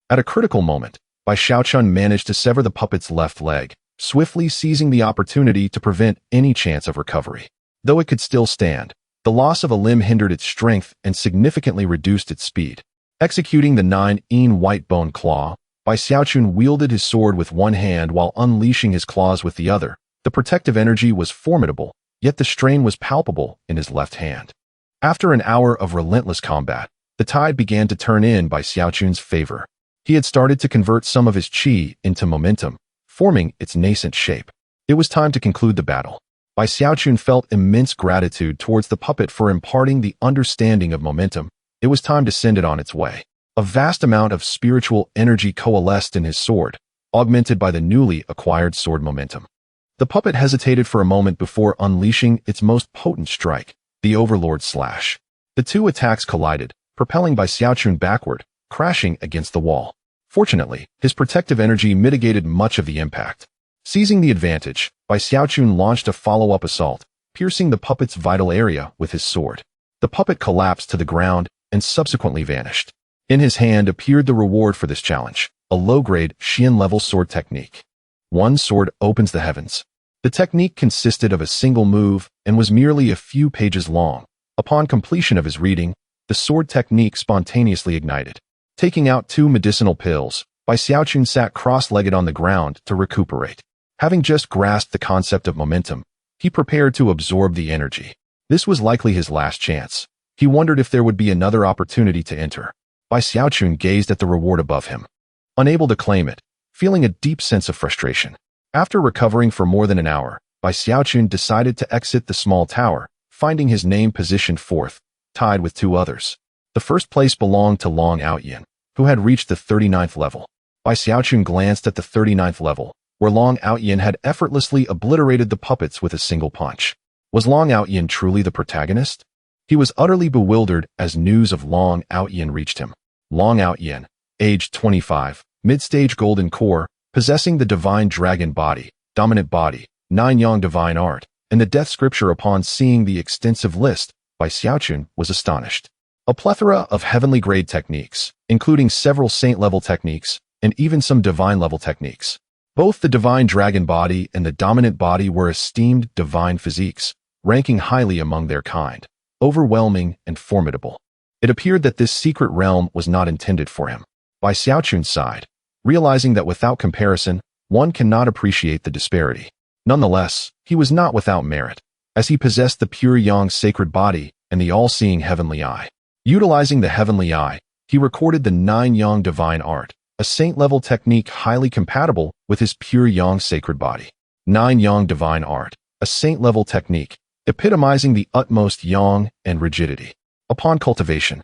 At a critical moment, Bai Xiaochun managed to sever the puppet's left leg, swiftly seizing the opportunity to prevent any chance of recovery. Though it could still stand, the loss of a limb hindered its strength and significantly reduced its speed. Executing the 9-in white bone claw, Bai Xiaochun wielded his sword with one hand while unleashing his claws with the other. The protective energy was formidable, yet the strain was palpable in his left hand. After an hour of relentless combat, the tide began to turn in Bai Xiaochun's favor. He had started to convert some of his qi into momentum, forming its nascent shape. It was time to conclude the battle. Bai Xiaochun felt immense gratitude towards the puppet for imparting the understanding of momentum. It was time to send it on its way. A vast amount of spiritual energy coalesced in his sword, augmented by the newly acquired sword momentum. The puppet hesitated for a moment before unleashing its most potent strike, the Overlord Slash. The two attacks collided, propelling Bai Xiaochun backward, crashing against the wall. Fortunately, his protective energy mitigated much of the impact. Seizing the advantage, Bai Xiaochun launched a follow-up assault, piercing the puppet's vital area with his sword. The puppet collapsed to the ground and subsequently vanished. In his hand appeared the reward for this challenge, a low-grade Xian-level sword technique. One sword opens the heavens. The technique consisted of a single move and was merely a few pages long. Upon completion of his reading, the sword technique spontaneously ignited. Taking out 2 medicinal pills, Bai Xiaochun sat cross-legged on the ground to recuperate. Having just grasped the concept of momentum, he prepared to absorb the energy. This was likely his last chance. He wondered if there would be another opportunity to enter. Bai Xiaochun gazed at the reward above him, unable to claim it, feeling a deep sense of frustration. After recovering for more than an hour, Bai Xiaochun decided to exit the small tower, finding his name positioned 4th, tied with 2 others. The first place belonged to Long Outyin, who had reached the 39th level. Bai Xiaochun glanced at the 39th level, where Long Outyin had effortlessly obliterated the puppets with a single punch. Was Long Outyin truly the protagonist? He was utterly bewildered as news of Long Outyin reached him. Long Outyin, aged 25, mid-stage golden core, possessing the divine dragon body, dominant body, 9 yang divine art, and the death scripture. Upon seeing the extensive list, Bai Xiaochun was astonished. A plethora of heavenly grade techniques, including several saint-level techniques, and even some divine-level techniques. Both the divine dragon body and the dominant body were esteemed divine physiques, ranking highly among their kind, overwhelming and formidable. It appeared that this secret realm was not intended for him. Bai Xiaochun sighed, realizing that without comparison, one cannot appreciate the disparity. Nonetheless, he was not without merit, as he possessed the pure yang sacred body and the all-seeing heavenly eye. Utilizing the heavenly eye, he recorded the 9 yang divine art, a saint-level technique highly compatible with his pure yang sacred body. 9 yang divine art, a saint-level technique, epitomizing the utmost yang and rigidity. Upon cultivation,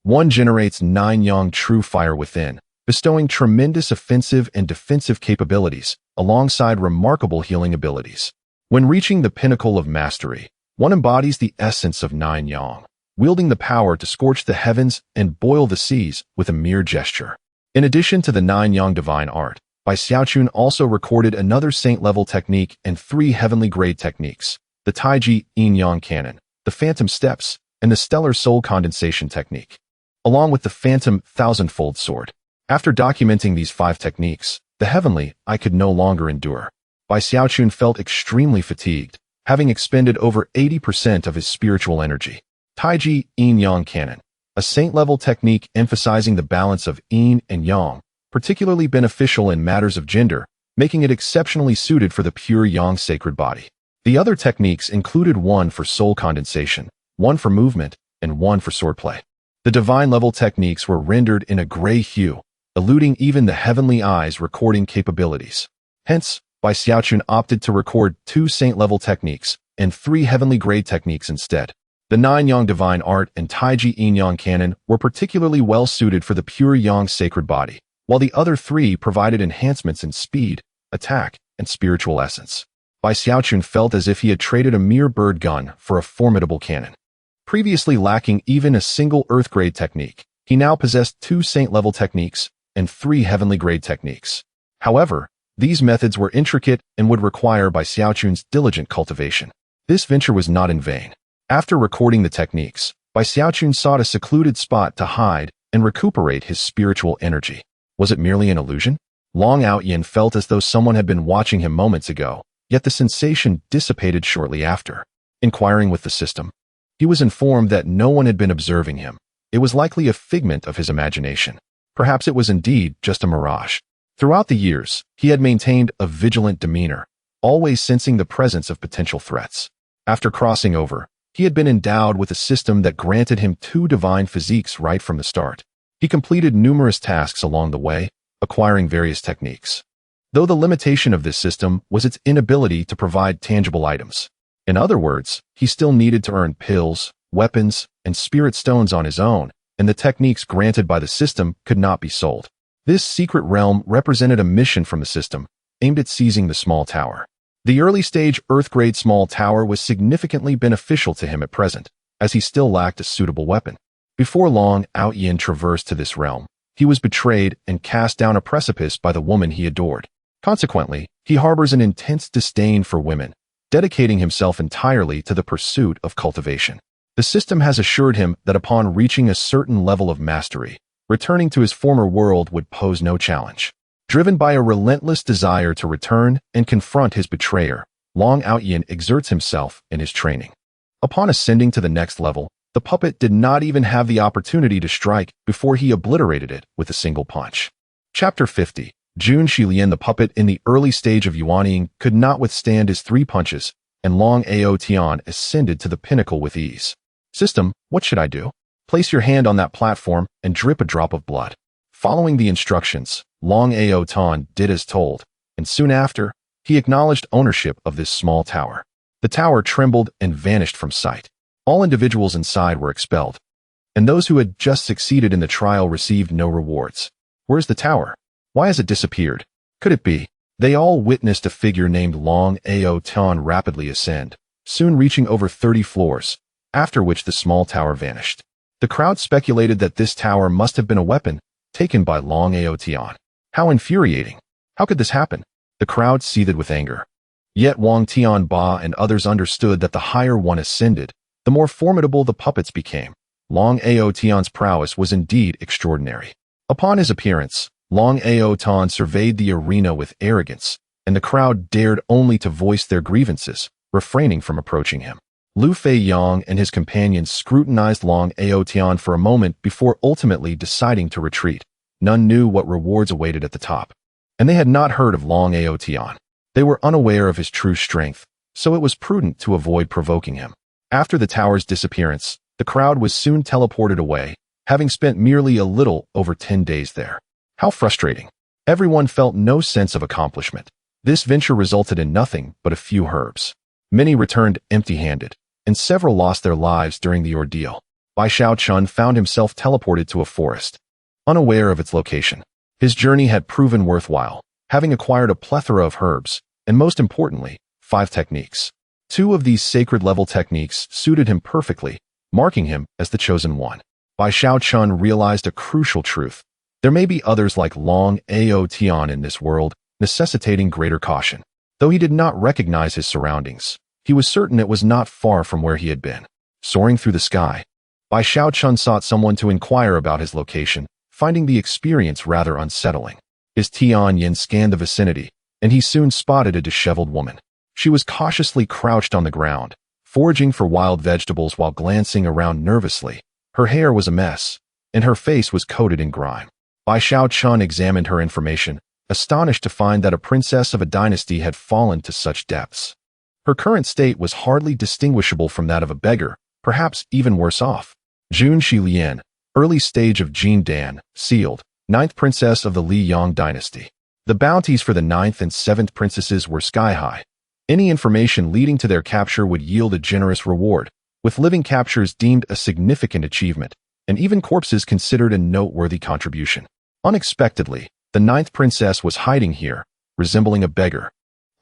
one generates 9 yang true fire within, bestowing tremendous offensive and defensive capabilities, alongside remarkable healing abilities. When reaching the pinnacle of mastery, one embodies the essence of 9 yang, wielding the power to scorch the heavens and boil the seas with a mere gesture. In addition to the 9 yang divine art, Bai Xiaochun also recorded another saint-level technique and 3 heavenly grade techniques, the Taiji Yin Yang Canon, the Phantom Steps, and the Stellar Soul Condensation technique, along with the Phantom Thousandfold Sword. After documenting these 5 techniques, the heavenly eye could no longer endure. Bai Xiaochun felt extremely fatigued, having expended over 80% of his spiritual energy. Taiji Yin Yang Canon, a saint-level technique emphasizing the balance of yin and yang, particularly beneficial in matters of gender, making it exceptionally suited for the pure yang sacred body. The other techniques included one for soul condensation, one for movement, and one for swordplay. The divine-level techniques were rendered in a gray hue, eluding even the heavenly eye's recording capabilities. Hence, Bai Xiaochun opted to record 2 saint-level techniques and 3 heavenly grade techniques instead. The 9 yang divine art and Taiji Yin Yang Canon were particularly well suited for the pure yang sacred body, while the other 3 provided enhancements in speed, attack, and spiritual essence. Bai Xiaochun felt as if he had traded a mere bird gun for a formidable cannon. Previously lacking even a single earth-grade technique, he now possessed 2 saint-level techniques and 3 heavenly grade techniques. However, these methods were intricate and would require Bai Xiaochun's diligent cultivation. This venture was not in vain. After recording the techniques, Bai Xiaochun sought a secluded spot to hide and recuperate his spiritual energy. Was it merely an illusion? Long Outyin felt as though someone had been watching him moments ago, yet the sensation dissipated shortly after. Inquiring with the system, he was informed that no one had been observing him. It was likely a figment of his imagination. Perhaps it was indeed just a mirage. Throughout the years, he had maintained a vigilant demeanor, always sensing the presence of potential threats. After crossing over, he had been endowed with a system that granted him 2 divine physiques right from the start. He completed numerous tasks along the way, acquiring various techniques. Though the limitation of this system was its inability to provide tangible items, In other words, he still needed to earn pills, weapons, and spirit stones on his own, and the techniques granted by the system could not be sold. This secret realm represented a mission from the system, aimed at seizing the small tower. The early-stage Earth-grade small tower was significantly beneficial to him at present, as he still lacked a suitable weapon. Before long, Ao Yin traversed to this realm. He was betrayed and cast down a precipice by the woman he adored. Consequently, he harbors an intense disdain for women, dedicating himself entirely to the pursuit of cultivation. The system has assured him that upon reaching a certain level of mastery, returning to his former world would pose no challenge. Driven by a relentless desire to return and confront his betrayer, Long Ao Yin exerts himself in his training. Upon ascending to the next level, the puppet did not even have the opportunity to strike before he obliterated it with a single punch. Chapter 50. Jun Shilian, the puppet in the early stage of yuanying, could not withstand his 3 punches, and Long Ao Tian ascended to the pinnacle with ease. System, what should I do? Place your hand on that platform and drip a drop of blood. Following the instructions, Long Ao Tian did as told, and soon after, he acknowledged ownership of this small tower. The tower trembled and vanished from sight. All individuals inside were expelled, and those who had just succeeded in the trial received no rewards. Where's the tower? Why has it disappeared? Could it be? They all witnessed a figure named Long Ao Tian rapidly ascend, soon reaching over 30 floors, after which the small tower vanished. The crowd speculated that this tower must have been a weapon taken by Long Ao Tian. How infuriating! How could this happen? The crowd seethed with anger. Yet Wang Tian Ba and others understood that the higher one ascended, the more formidable the puppets became. Long Ao Tian's prowess was indeed extraordinary. Upon his appearance, Long Ao Tian surveyed the arena with arrogance, and the crowd dared only to voice their grievances, refraining from approaching him. Lu Fei Yang and his companions scrutinized Long Ao Tian for a moment before ultimately deciding to retreat. None knew what rewards awaited at the top, and they had not heard of Long Ao Tian. They were unaware of his true strength, so it was prudent to avoid provoking him. After the tower's disappearance, the crowd was soon teleported away, having spent merely a little over 10 days there. How frustrating. Everyone felt no sense of accomplishment. This venture resulted in nothing but a few herbs. Many returned empty-handed, and several lost their lives during the ordeal. Bai Xiaochun found himself teleported to a forest, unaware of its location. His journey had proven worthwhile, having acquired a plethora of herbs, and most importantly, 5 techniques. 2 of these sacred-level techniques suited him perfectly, marking him as the chosen one. Bai Xiaochun realized a crucial truth. There may be others like Long Ao Tian in this world, necessitating greater caution. Though he did not recognize his surroundings, he was certain it was not far from where he had been. Soaring through the sky, Bai Xiaochun sought someone to inquire about his location, finding the experience rather unsettling. His Tian Yin scanned the vicinity, and he soon spotted a disheveled woman. She was cautiously crouched on the ground, foraging for wild vegetables while glancing around nervously. Her hair was a mess, and her face was coated in grime. Bai Xiaochun examined her information, astonished to find that a princess of a dynasty had fallen to such depths. Her current state was hardly distinguishable from that of a beggar, perhaps even worse off. Jun Shilian, early stage of Jin Dan, sealed, 9th princess of the Li Yang dynasty. The bounties for the 9th and 7th princesses were sky-high. Any information leading to their capture would yield a generous reward, with living captures deemed a significant achievement, and even corpses considered a noteworthy contribution. Unexpectedly, the 9th princess was hiding here, resembling a beggar,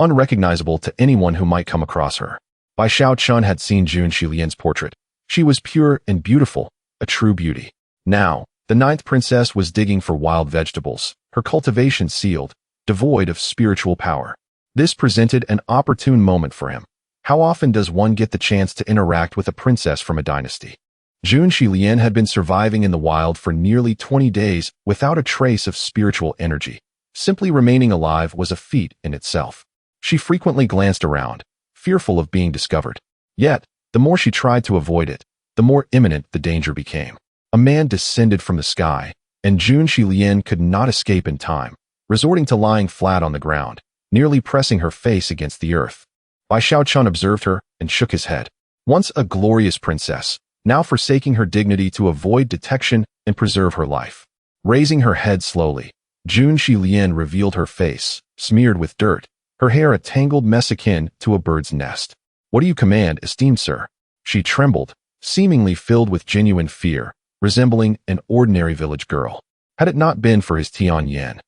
unrecognizable to anyone who might come across her. Bai Xiaochun had seen Jun Shilian's portrait. She was pure and beautiful, a true beauty. Now, the 9th princess was digging for wild vegetables, her cultivation sealed, devoid of spiritual power. This presented an opportune moment for him. How often does one get the chance to interact with a princess from a dynasty? Jun Shilian had been surviving in the wild for nearly 20 days without a trace of spiritual energy. Simply remaining alive was a feat in itself. She frequently glanced around, fearful of being discovered. Yet, the more she tried to avoid it, the more imminent the danger became. A man descended from the sky, and Jun Shilian could not escape in time, resorting to lying flat on the ground, nearly pressing her face against the earth. Bai Xiaochun observed her and shook his head. Once a glorious princess, now forsaking her dignity to avoid detection and preserve her life. Raising her head slowly, Jun Shilian revealed her face, smeared with dirt, her hair a tangled mess akin to a bird's nest. What do you command, esteemed sir? She trembled, seemingly filled with genuine fear, resembling an ordinary village girl. Had it not been for his Tian Yan,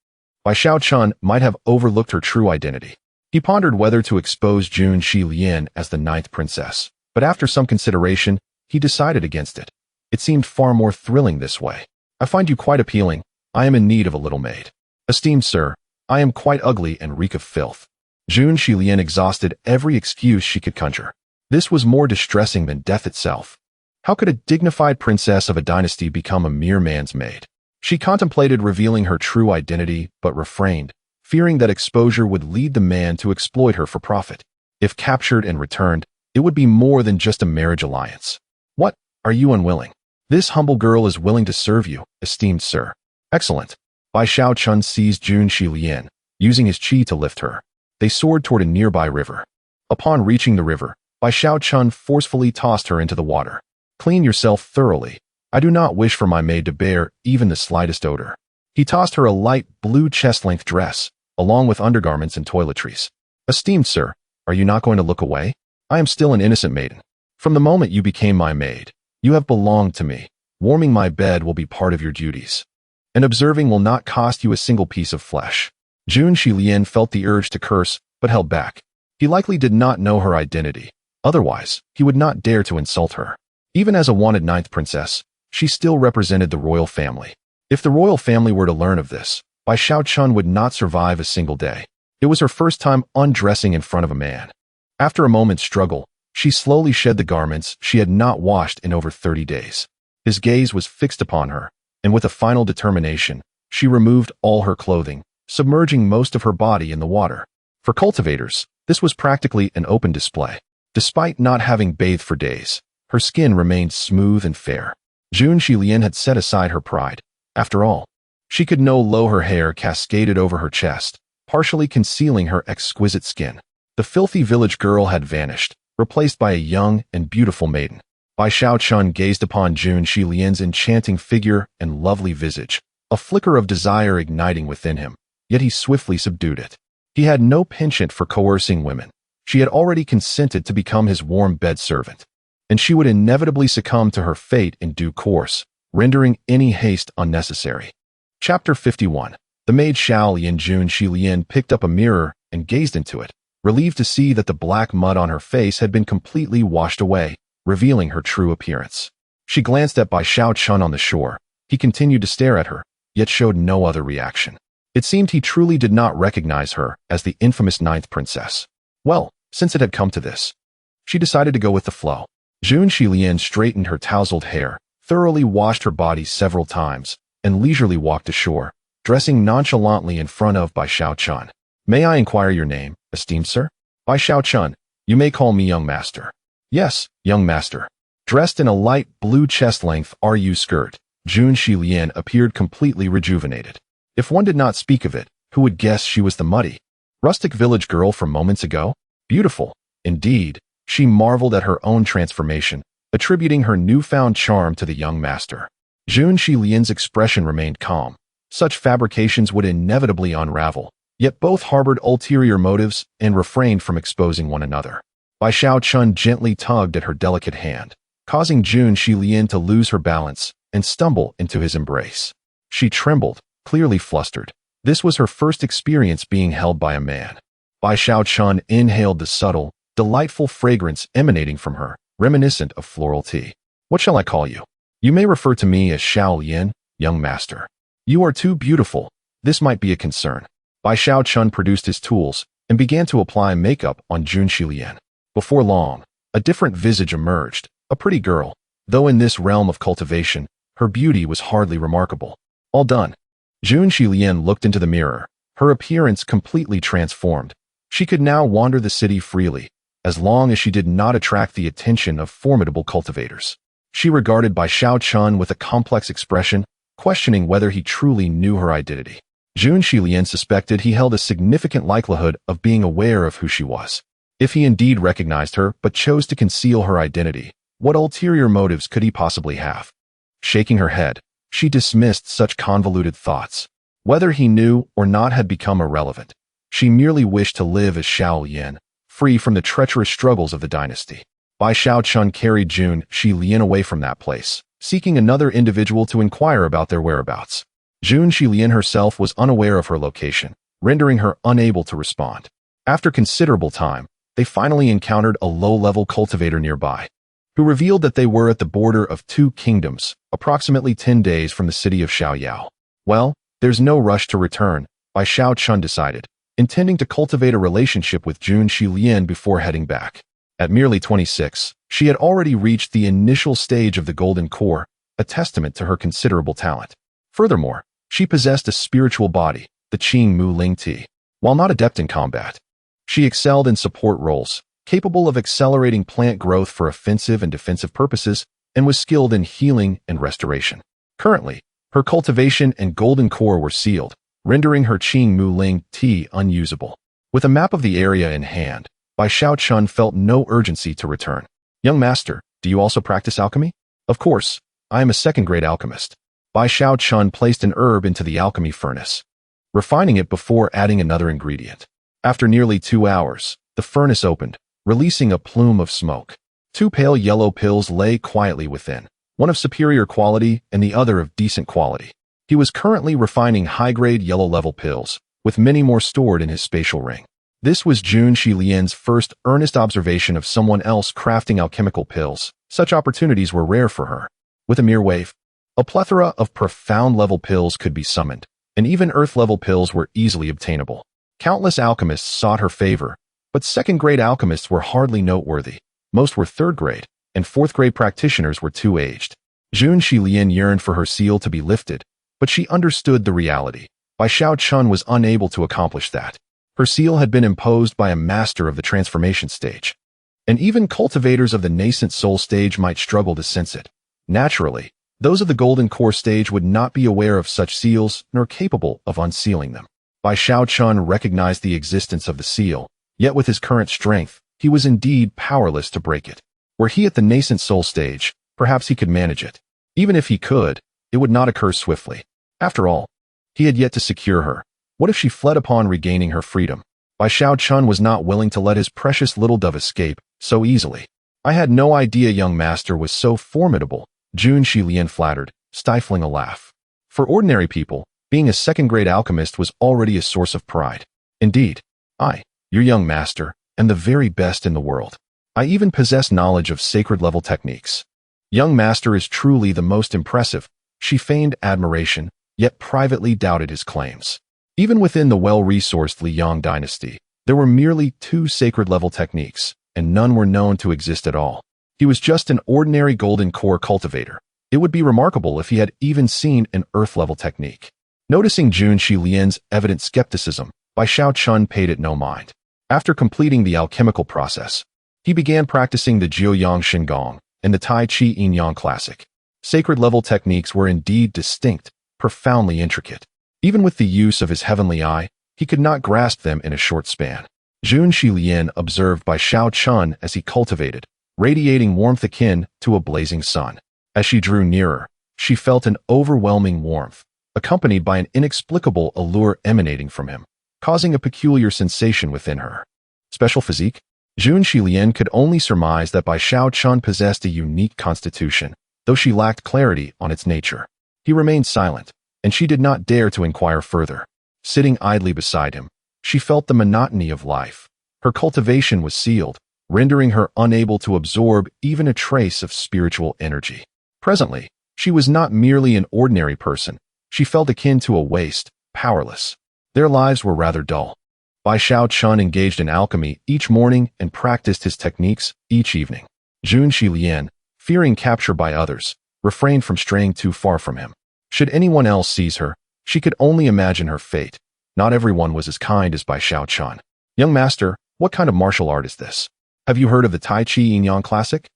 Bai Xiaochun might have overlooked her true identity. He pondered whether to expose Jun Xilian as the ninth princess, but after some consideration, he decided against it. It seemed far more thrilling this way. I find you quite appealing. I am in need of a little maid. Esteemed sir, I am quite ugly and reek of filth. Jun Xilian exhausted every excuse she could conjure. This was more distressing than death itself. How could a dignified princess of a dynasty become a mere man's maid? She contemplated revealing her true identity, but refrained, fearing that exposure would lead the man to exploit her for profit. If captured and returned, it would be more than just a marriage alliance. What? Are you unwilling? This humble girl is willing to serve you, esteemed sir. Excellent. Bai Xiaochun seized Jun Xilian, using his qi to lift her. They soared toward a nearby river. Upon reaching the river, Bai Xiaochun forcefully tossed her into the water. Clean yourself thoroughly. I do not wish for my maid to bear even the slightest odor. He tossed her a light blue chest-length dress, along with undergarments and toiletries. Esteemed sir, are you not going to look away? I am still an innocent maiden. From the moment you became my maid, you have belonged to me. Warming my bed will be part of your duties. And observing will not cost you a single piece of flesh. Jun Xilian felt the urge to curse, but held back. He likely did not know her identity. Otherwise, he would not dare to insult her. Even as a wanted ninth princess, she still represented the royal family. If the royal family were to learn of this, Bai Xiaochun would not survive a single day. It was her first time undressing in front of a man. After a moment's struggle, she slowly shed the garments she had not washed in over 30 days. His gaze was fixed upon her, and with a final determination, she removed all her clothing, submerging most of her body in the water. For cultivators, this was practically an open display. Despite not having bathed for days, her skin remained smooth and fair. Jun Xilian had set aside her pride. After all, she could know her hair cascaded over her chest, partially concealing her exquisite skin. The filthy village girl had vanished, replaced by a young and beautiful maiden. Bai Xiaochun gazed upon Jun Xilian's enchanting figure and lovely visage, a flicker of desire igniting within him, yet he swiftly subdued it. He had no penchant for coercing women. She had already consented to become his warm bed servant, and she would inevitably succumb to her fate in due course, rendering any haste unnecessary. Chapter 51. The maid Xiao Yan Jun Xilian picked up a mirror and gazed into it, relieved to see that the black mud on her face had been completely washed away, revealing her true appearance. She glanced at Bai Xiaochun on the shore. He continued to stare at her, yet showed no other reaction. It seemed he truly did not recognize her as the infamous ninth princess. Well, since it had come to this, she decided to go with the flow. Jun Xilian straightened her tousled hair, thoroughly washed her body several times, and leisurely walked ashore, dressing nonchalantly in front of Bai Xiaochun. May I inquire your name, esteemed sir? Bai Xiaochun, you may call me young master. Yes, young master. Dressed in a light blue chest-length RU skirt, Jun Xilian appeared completely rejuvenated. If one did not speak of it, who would guess she was the muddy, rustic village girl from moments ago? Beautiful, indeed. She marveled at her own transformation, attributing her newfound charm to the young master. Jun Xilian's expression remained calm. Such fabrications would inevitably unravel, yet both harbored ulterior motives and refrained from exposing one another. Bai Xiaochun gently tugged at her delicate hand, causing Jun Xilian to lose her balance and stumble into his embrace. She trembled, clearly flustered. This was her first experience being held by a man. Bai Xiaochun inhaled the subtle, delightful fragrance emanating from her, reminiscent of floral tea. What shall I call you? You may refer to me as Xiao Yan, young master. You are too beautiful. This might be a concern. Bai Xiaochun produced his tools and began to apply makeup on Jun Xilian. Before long, a different visage emerged, a pretty girl, though in this realm of cultivation, her beauty was hardly remarkable. All done. Jun Xilian looked into the mirror, her appearance completely transformed. She could now wander the city freely, as long as she did not attract the attention of formidable cultivators. She regarded Bai Xiaochun with a complex expression, questioning whether he truly knew her identity. Jun Xilian suspected he held a significant likelihood of being aware of who she was. If he indeed recognized her but chose to conceal her identity, what ulterior motives could he possibly have? Shaking her head, she dismissed such convoluted thoughts. Whether he knew or not had become irrelevant. She merely wished to live as Xiao Yan, free from the treacherous struggles of the dynasty. Bai Xiaochun carried Jun Shi Lian away from that place, seeking another individual to inquire about their whereabouts. Jun Shi Lian herself was unaware of her location, rendering her unable to respond. After considerable time, they finally encountered a low-level cultivator nearby, who revealed that they were at the border of two kingdoms, approximately 10 days from the city of Xiaoyao. Well, there's no rush to return, Bai Xiaochun decided, intending to cultivate a relationship with Jun Shi Lian before heading back. At merely 26, she had already reached the initial stage of the Golden Core, a testament to her considerable talent. Furthermore, she possessed a spiritual body, the Qing Mu Ling Ti. While not adept in combat, she excelled in support roles, capable of accelerating plant growth for offensive and defensive purposes, and was skilled in healing and restoration. Currently, her cultivation and Golden Core were sealed, rendering her Qing Mu Ling Ti unusable. With a map of the area in hand, Bai Xiaochun felt no urgency to return. Young master, do you also practice alchemy? Of course, I am a second-grade alchemist. Bai Xiaochun placed an herb into the alchemy furnace, refining it before adding another ingredient. After nearly 2 hours, the furnace opened, releasing a plume of smoke. 2 pale yellow pills lay quietly within, one of superior quality and the other of decent quality. He was currently refining high-grade yellow-level pills, with many more stored in his spatial ring. This was Jun Shi Lian's first earnest observation of someone else crafting alchemical pills. Such opportunities were rare for her. With a mere wave, a plethora of profound-level pills could be summoned, and even earth-level pills were easily obtainable. Countless alchemists sought her favor, but second-grade alchemists were hardly noteworthy. Most were third-grade, and fourth-grade practitioners were too aged. Jun Shi Lian yearned for her seal to be lifted, but she understood the reality. Bai Xiaochun was unable to accomplish that. Her seal had been imposed by a master of the transformation stage, and even cultivators of the nascent soul stage might struggle to sense it. Naturally, those of the Golden Core stage would not be aware of such seals nor capable of unsealing them. Bai Xiaochun recognized the existence of the seal, yet with his current strength, he was indeed powerless to break it. Were he at the nascent soul stage, perhaps he could manage it. Even if he could, it would not occur swiftly. After all, he had yet to secure her. What if she fled upon regaining her freedom? Bai Xiaochun was not willing to let his precious little dove escape so easily. I had no idea young master was so formidable, Jun Shi Lian flattered, stifling a laugh. For ordinary people, being a second-grade alchemist was already a source of pride. Indeed, I, your young master, am the very best in the world. I even possess knowledge of sacred-level techniques. Young master is truly the most impressive. She feigned admiration, yet privately doubted his claims. Even within the well-resourced Liang dynasty, there were merely 2 sacred-level techniques, and none were known to exist at all. He was just an ordinary Golden Core cultivator. It would be remarkable if he had even seen an earth-level technique. Noticing Jun Shi Lian's evident skepticism, Bai Xiaochun paid it no mind. After completing the alchemical process, he began practicing the Jiuyang Shengong and the Tai Chi Yin Yang Classic. Sacred-level techniques were indeed distinct, profoundly intricate. Even with the use of his heavenly eye, he could not grasp them in a short span. Jun Shi Lian observed Bai Xiaochun as he cultivated, radiating warmth akin to a blazing sun. As she drew nearer, she felt an overwhelming warmth, accompanied by an inexplicable allure emanating from him, causing a peculiar sensation within her. Special physique? Jun Shi Lian could only surmise that Bai Xiaochun possessed a unique constitution, though she lacked clarity on its nature. He remained silent, and she did not dare to inquire further. Sitting idly beside him, she felt the monotony of life. Her cultivation was sealed, rendering her unable to absorb even a trace of spiritual energy. Presently, she was not merely an ordinary person. She felt akin to a waste, powerless. Their lives were rather dull. Bai Xiaochun engaged in alchemy each morning and practiced his techniques each evening. Jun Shi Lian, fearing capture by others, refrained from straying too far from him. Should anyone else seize her, she could only imagine her fate. Not everyone was as kind as Bai Xiaochun. Young master, what kind of martial art is this? Have you heard of the Tai Chi Yin Yang Classic?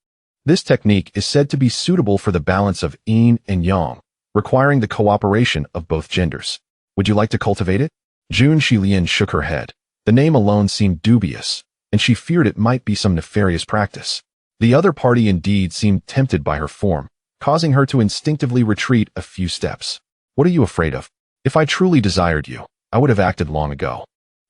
This technique is said to be suitable for the balance of yin and yang, requiring the cooperation of both genders. Would you like to cultivate it? Jun Shi Lian shook her head. The name alone seemed dubious, and she feared it might be some nefarious practice. The other party indeed seemed tempted by her form, causing her to instinctively retreat a few steps. What are you afraid of? If I truly desired you, I would have acted long ago.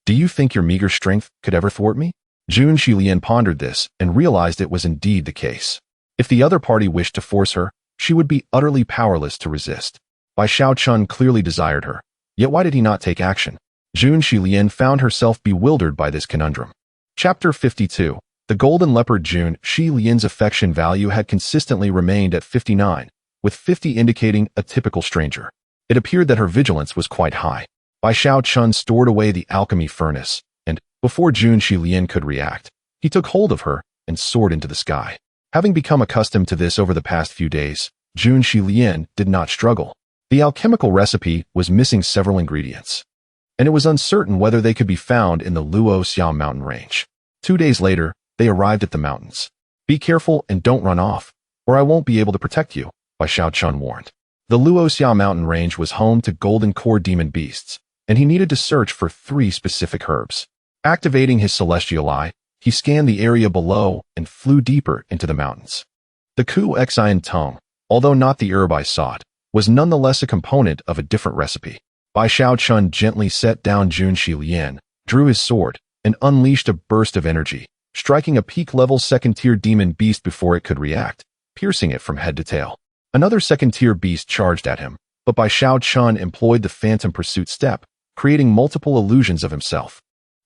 Do you think your meager strength could ever thwart me? Jun Shilian pondered this and realized it was indeed the case. If the other party wished to force her, she would be utterly powerless to resist. Bai Xiaochun clearly desired her, yet why did he not take action? Jun Shilian found herself bewildered by this conundrum. Chapter 52. The Golden Leopard. Jun Shilian's affection value had consistently remained at 59, with 50 indicating a typical stranger. It appeared that her vigilance was quite high. Bai Xiaochun stored away the alchemy furnace, and, before Jun Shilian could react, he took hold of her and soared into the sky. Having become accustomed to this over the past few days, Jun Shilian did not struggle. The alchemical recipe was missing several ingredients, and it was uncertain whether they could be found in the Luoxiao mountain range. 2 days later, they arrived at the mountains. Be careful and don't run off, or I won't be able to protect you, Bai Xiaochun warned. The Luoxiao mountain range was home to golden core demon beasts, and he needed to search for 3 specific herbs. Activating his celestial eye, he scanned the area below and flew deeper into the mountains. The Ku Xian tongue, although not the herb I sought, was nonetheless a component of a different recipe. Bai Xiaochun gently set down Jun Shilian, drew his sword, and unleashed a burst of energy, striking a peak-level second-tier demon beast before it could react, piercing it from head to tail. Another second-tier beast charged at him, but Bai Xiaochun employed the phantom pursuit step, creating multiple illusions of himself,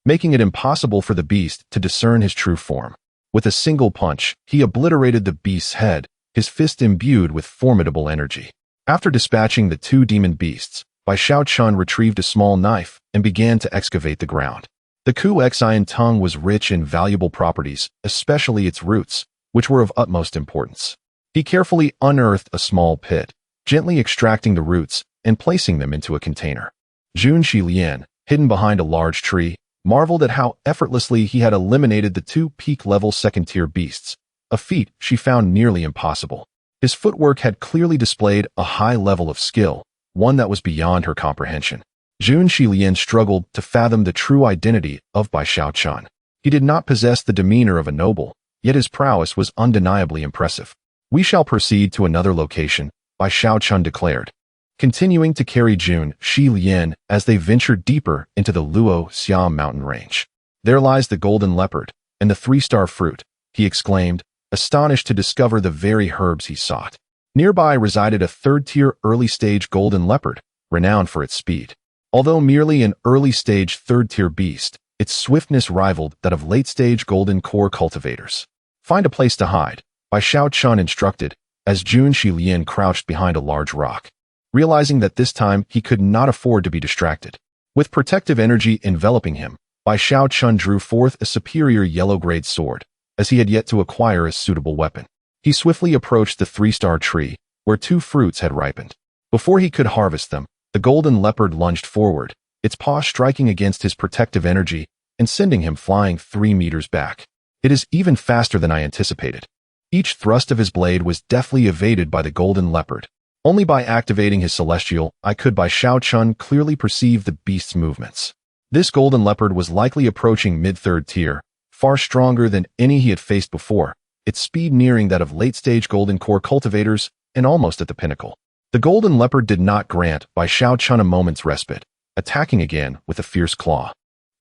making it impossible for the beast to discern his true form. With a single punch, he obliterated the beast's head, his fist imbued with formidable energy. After dispatching the 2 demon beasts, Bai Xiaochun retrieved a small knife and began to excavate the ground. The Ku Xian tongue was rich in valuable properties, especially its roots, which were of utmost importance. He carefully unearthed a small pit, gently extracting the roots and placing them into a container. Jun Shilian, hidden behind a large tree, marveled at how effortlessly he had eliminated the 2 peak-level second-tier beasts, a feat she found nearly impossible. His footwork had clearly displayed a high level of skill, one that was beyond her comprehension. Jun Shilian struggled to fathom the true identity of Bai Xiaochun. He did not possess the demeanor of a noble, yet his prowess was undeniably impressive. We shall proceed to another location, Bai Xiaochun declared, continuing to carry Jun Shilian as they ventured deeper into the Luoxiao mountain range. There lies the golden leopard, and the 3-star fruit, he exclaimed, astonished to discover the very herbs he sought. Nearby resided a 3rd-tier early-stage golden leopard, renowned for its speed. Although merely an early-stage 3rd-tier beast, its swiftness rivaled that of late-stage golden core cultivators. Find a place to hide, Bai Xiaochun instructed, as Jun Shilian crouched behind a large rock. Realizing that this time he could not afford to be distracted. With protective energy enveloping him, Bai Xiaochun drew forth a superior yellow-grade sword, as he had yet to acquire a suitable weapon. He swiftly approached the 3-star tree, where 2 fruits had ripened. Before he could harvest them, the golden leopard lunged forward, its paw striking against his protective energy and sending him flying 3 meters back. It is even faster than I anticipated. Each thrust of his blade was deftly evaded by the golden leopard. Only by activating his celestial eye could Bai Xiaochun clearly perceive the beast's movements. This golden leopard was likely approaching mid-3rd tier, far stronger than any he had faced before, its speed nearing that of late-stage golden core cultivators and almost at the pinnacle. The golden leopard did not grant Bai Xiaochun a moment's respite, attacking again with a fierce claw.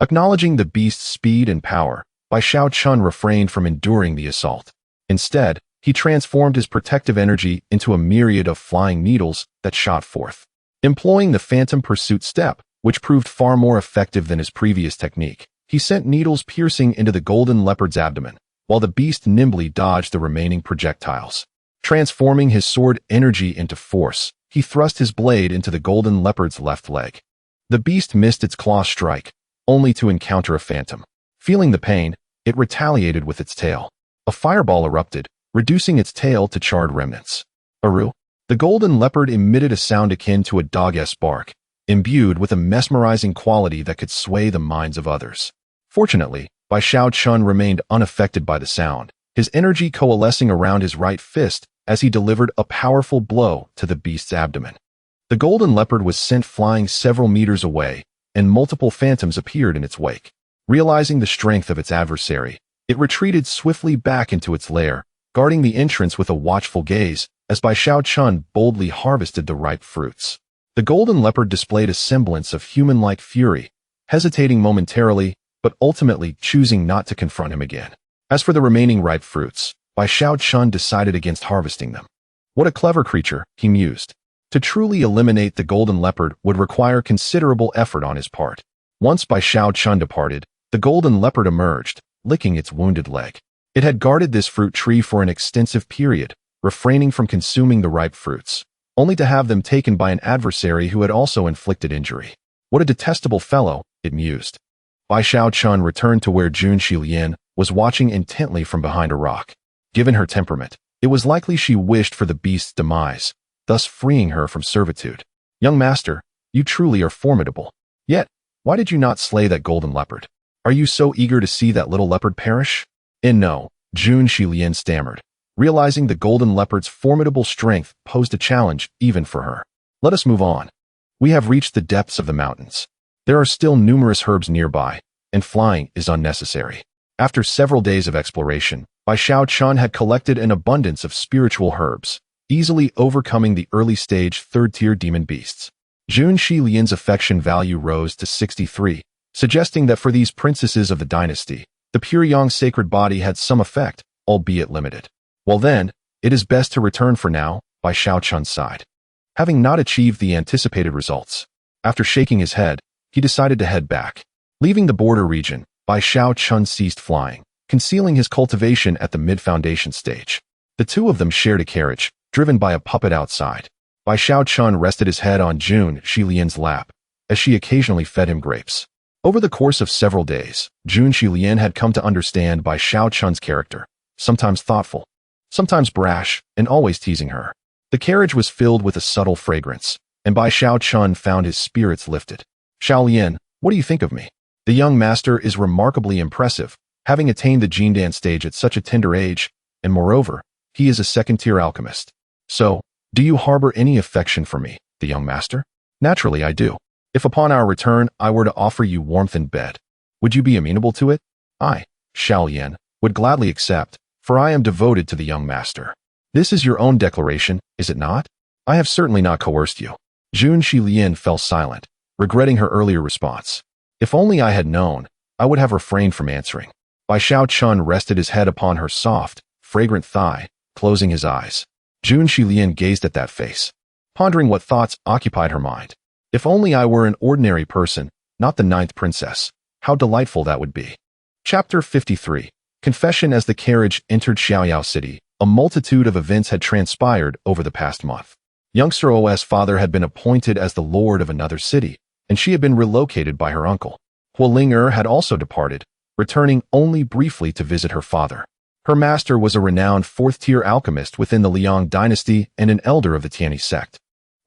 Acknowledging the beast's speed and power, Bai Xiaochun refrained from enduring the assault. Instead, he transformed his protective energy into a myriad of flying needles that shot forth. Employing the phantom pursuit step, which proved far more effective than his previous technique, he sent needles piercing into the golden leopard's abdomen, while the beast nimbly dodged the remaining projectiles. Transforming his sword energy into force, he thrust his blade into the golden leopard's left leg. The beast missed its claw strike, only to encounter a phantom. Feeling the pain, it retaliated with its tail. A fireball erupted, reducing its tail to charred remnants. Aru! The golden leopard emitted a sound akin to a dog-esque bark, imbued with a mesmerizing quality that could sway the minds of others. Fortunately, Bai Xiaochun remained unaffected by the sound, his energy coalescing around his right fist as he delivered a powerful blow to the beast's abdomen. The golden leopard was sent flying several meters away, and multiple phantoms appeared in its wake. Realizing the strength of its adversary, it retreated swiftly back into its lair, guarding the entrance with a watchful gaze as Bai Xiaochun boldly harvested the ripe fruits. The golden leopard displayed a semblance of human-like fury, hesitating momentarily but ultimately choosing not to confront him again. As for the remaining ripe fruits, Bai Xiaochun decided against harvesting them. What a clever creature, he mused. To truly eliminate the golden leopard would require considerable effort on his part. Once Bai Xiaochun departed, the golden leopard emerged, licking its wounded leg. It had guarded this fruit tree for an extensive period, refraining from consuming the ripe fruits, only to have them taken by an adversary who had also inflicted injury. What a detestable fellow, it mused. Bai Xiaochun returned to where Jun Xilian was watching intently from behind a rock. Given her temperament, it was likely she wished for the beast's demise, thus freeing her from servitude. Young master, you truly are formidable. Yet, why did you not slay that golden leopard? Are you so eager to see that little leopard perish? No, Jun Xilian stammered, realizing the golden leopard's formidable strength posed a challenge even for her. Let us move on. We have reached the depths of the mountains. There are still numerous herbs nearby, and flying is unnecessary. After several days of exploration, Bai Xiaochun had collected an abundance of spiritual herbs, easily overcoming the early-stage third-tier demon beasts. Jun Xilian's affection value rose to 63, suggesting that for these princesses of the dynasty, the pure yang sacred body had some effect, albeit limited. Well then, it is best to return for now, Bai Xiaochun sighed. Having not achieved the anticipated results, after shaking his head, he decided to head back. Leaving the border region, Bai Xiaochun ceased flying, concealing his cultivation at the mid-foundation stage. The two of them shared a carriage, driven by a puppet outside. Bai Xiaochun rested his head on Jun Xilian's lap, as she occasionally fed him grapes. Over the course of several days, Jun Xilian had come to understand Bai Xiaochun's character, sometimes thoughtful, sometimes brash, and always teasing her. The carriage was filled with a subtle fragrance, and Bai Xiaochun found his spirits lifted. Xiaolian, what do you think of me? The young master is remarkably impressive, having attained the Jindan stage at such a tender age, and moreover, he is a second-tier alchemist. So, do you harbor any affection for me, the young master? Naturally I do. If upon our return I were to offer you warmth in bed, would you be amenable to it? I, Xiaolian, would gladly accept, for I am devoted to the young master. This is your own declaration, is it not? I have certainly not coerced you. Jun Xilian fell silent, regretting her earlier response. If only I had known, I would have refrained from answering. Bai Xiaochun rested his head upon her soft, fragrant thigh, closing his eyes. Jun Xilian gazed at that face, pondering what thoughts occupied her mind. If only I were an ordinary person, not the ninth princess, how delightful that would be. Chapter 53. Confession. As the carriage entered Xiaoyao City, a multitude of events had transpired over the past month. Youngster O's father had been appointed as the lord of another city, and she had been relocated by her uncle. Hualing had also departed, returning only briefly to visit her father. Her master was a renowned fourth-tier alchemist within the Liang dynasty and an elder of the Tianyi sect,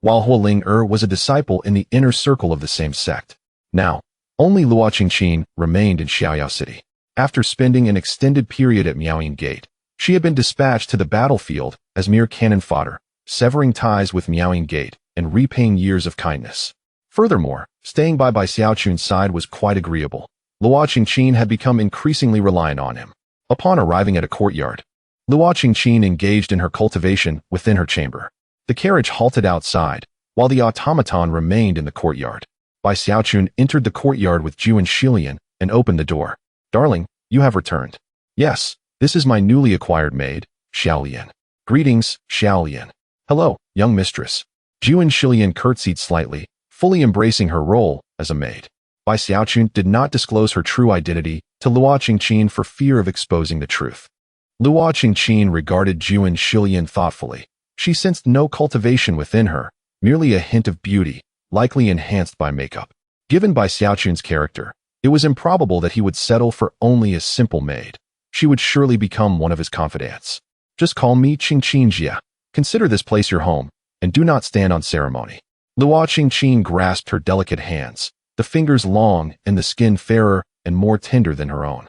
while Hualing was a disciple in the inner circle of the same sect. Now, only Luo Qingqin remained in Xiaoyao City. After spending an extended period at Miaoying Gate, she had been dispatched to the battlefield as mere cannon fodder, severing ties with Miaoying Gate and repaying years of kindness. Furthermore, staying by Xiaochun's side was quite agreeable. Luo Qingqin had become increasingly reliant on him. Upon arriving at a courtyard, Luo Qingqin engaged in her cultivation within her chamber. The carriage halted outside, while the automaton remained in the courtyard. Bai Xiaochun entered the courtyard with Jun Xilian and opened the door. Darling, you have returned. Yes, this is my newly acquired maid, Xiaolian. Greetings, Xiaolian. Hello, young mistress. Jun Xilian curtsied slightly, fully embracing her role as a maid. Bai Xiaochun did not disclose her true identity to Luo Qingqin for fear of exposing the truth. Luo Qingqin regarded Jun Xilian thoughtfully. She sensed no cultivation within her, merely a hint of beauty, likely enhanced by makeup. Given Bai Xiaochun's character, it was improbable that he would settle for only a simple maid. She would surely become one of his confidants. Just call me Qingqinjia. Consider this place your home, and do not stand on ceremony. Luo Qingqin grasped her delicate hands, the fingers long and the skin fairer and more tender than her own.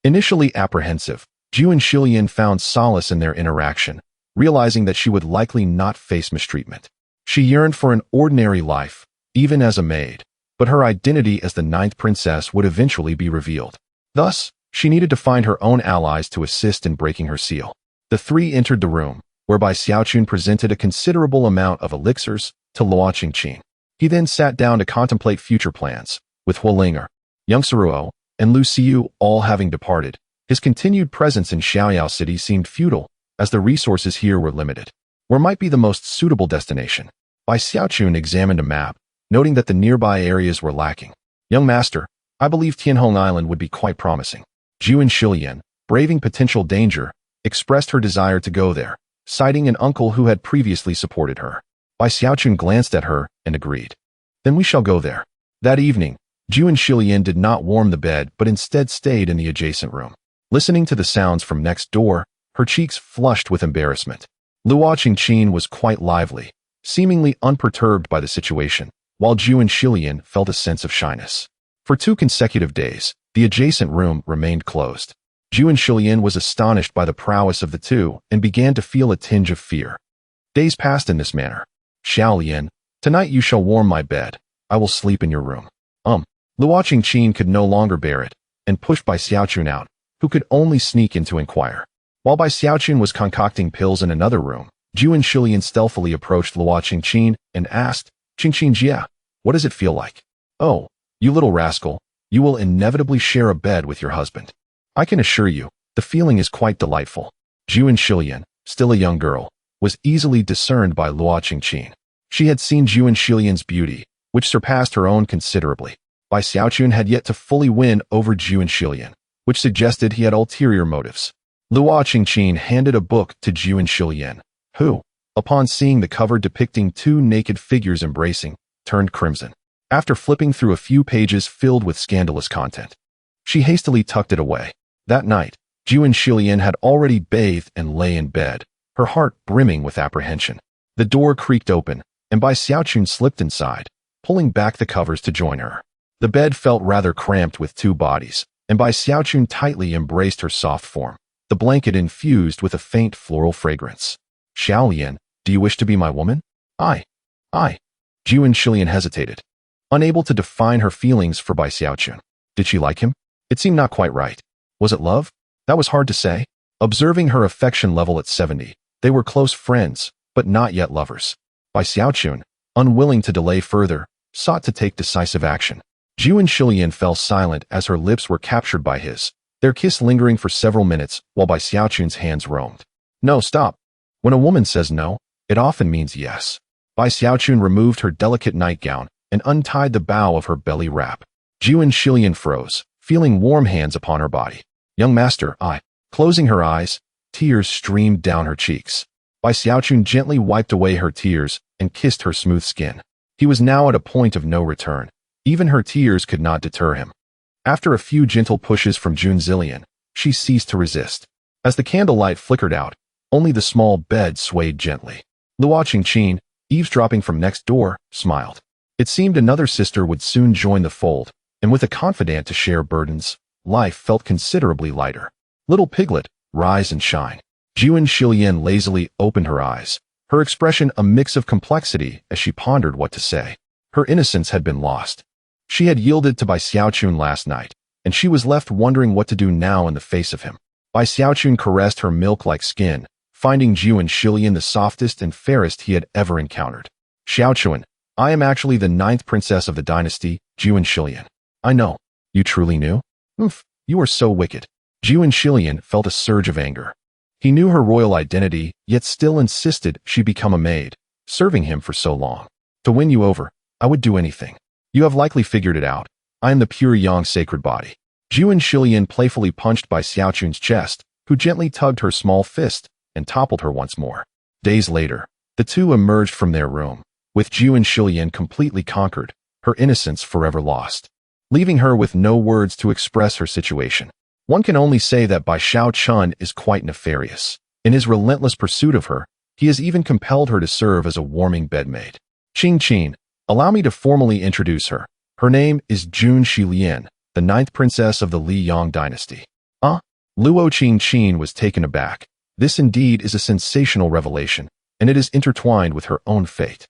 Initially apprehensive, Jun Xilian found solace in their interaction, realizing that she would likely not face mistreatment. She yearned for an ordinary life, even as a maid, but her identity as the ninth princess would eventually be revealed. Thus, she needed to find her own allies to assist in breaking her seal. The three entered the room, whereby Xiaochun presented a considerable amount of elixirs to Luo Qingqin. He then sat down to contemplate future plans, with Hualing, Youngseruo, and Lu Xiu all having departed, his continued presence in Xiaoyao City seemed futile, as the resources here were limited. Where might be the most suitable destination? Bai Xiaochun examined a map, noting that the nearby areas were lacking. Young master, I believe Tianhong Island would be quite promising. Juan Shilian, braving potential danger, expressed her desire to go there, citing an uncle who had previously supported her. Bai Xiaochun glanced at her and agreed. Then we shall go there. That evening, Juan Shilian did not warm the bed but instead stayed in the adjacent room. Listening to the sounds from next door, her cheeks flushed with embarrassment. Luo Qingqin was quite lively, seemingly unperturbed by the situation, while Juan Shilian felt a sense of shyness. For 2 consecutive days, the adjacent room remained closed. Juan Shilian was astonished by the prowess of the two and began to feel a tinge of fear. Days passed in this manner. Xiao Lian, tonight you shall warm my bed. I will sleep in your room. Luo Qingqin could no longer bear it, and pushed Bai Xiaochun out, who could only sneak in to inquire. While Bai Xiaochun was concocting pills in another room, Juan Shilian stealthily approached Luo Qingqin and asked, Qingqin Jia, what does it feel like? Oh, you little rascal, you will inevitably share a bed with your husband. I can assure you, the feeling is quite delightful. Juan Shilian, still a young girl, was easily discerned by Luo Qingqin. She had seen Juan Shilian's beauty, which surpassed her own considerably. Bai Xiaochun had yet to fully win over Juan Shilian, which suggested he had ulterior motives. Luo Qingqin handed a book to Juan Shilian, who, upon seeing the cover depicting 2 naked figures embracing, turned crimson. After flipping through a few pages filled with scandalous content, she hastily tucked it away. That night, Juan Shilian had already bathed and lay in bed, her heart brimming with apprehension. The door creaked open, and Bai Xiaochun slipped inside, pulling back the covers to join her. The bed felt rather cramped with 2 bodies, and Bai Xiaochun tightly embraced her soft form, the blanket infused with a faint floral fragrance. Xiao Lian, do you wish to be my woman? I. Juan Shilian hesitated, unable to define her feelings for Bai Xiaochun. Did she like him? It seemed not quite right. Was it love? That was hard to say. Observing her affection level at 70, they were close friends, but not yet lovers. Bai Xiaochun, unwilling to delay further, sought to take decisive action. Juan Shilian fell silent as her lips were captured by his, their kiss lingering for several minutes while Bai Xiaochun's hands roamed. No, stop. When a woman says no, it often means yes. Bai Xiaochun removed her delicate nightgown and untied the bow of her belly wrap. Juan Shilian froze, feeling warm hands upon her body. Young master, Closing her eyes, tears streamed down her cheeks. Bai Xiaochun gently wiped away her tears and kissed her smooth skin. He was now at a point of no return. Even her tears could not deter him. After a few gentle pushes from Jun Zillian, she ceased to resist. As the candlelight flickered out, only the small bed swayed gently. Luo Qingqin, eavesdropping from next door, smiled. It seemed another sister would soon join the fold, and with a confidant to share burdens, life felt considerably lighter. Little piglet, rise and shine. Juan Shilian lazily opened her eyes, her expression a mix of complexity as she pondered what to say. Her innocence had been lost. She had yielded to Bai Xiaochun last night, and she was left wondering what to do now in the face of him. Bai Xiaochun caressed her milk-like skin, finding Juan Shilian the softest and fairest he had ever encountered. Xiaochun, I am actually the 9th princess of the dynasty, Juan Shilian. I know. You truly knew? You are so wicked. Juan Shilian felt a surge of anger. He knew her royal identity, yet still insisted she become a maid, serving him for so long. To win you over, I would do anything. You have likely figured it out. I am the pure yang sacred body. Juan Shilian playfully punched Bai Xiaochun's chest, who gently tugged her small fist and toppled her once more. Days later, the two emerged from their room, with Juan Shilian completely conquered, her innocence forever lost, leaving her with no words to express her situation. One can only say that Bai Xiaochun is quite nefarious. In his relentless pursuit of her, he has even compelled her to serve as a warming bedmaid. Qingqin, allow me to formally introduce her. Her name is Jun Shilian, the 9th princess of the Li Yang dynasty. Luo Qingqin was taken aback. This indeed is a sensational revelation, and it is intertwined with her own fate.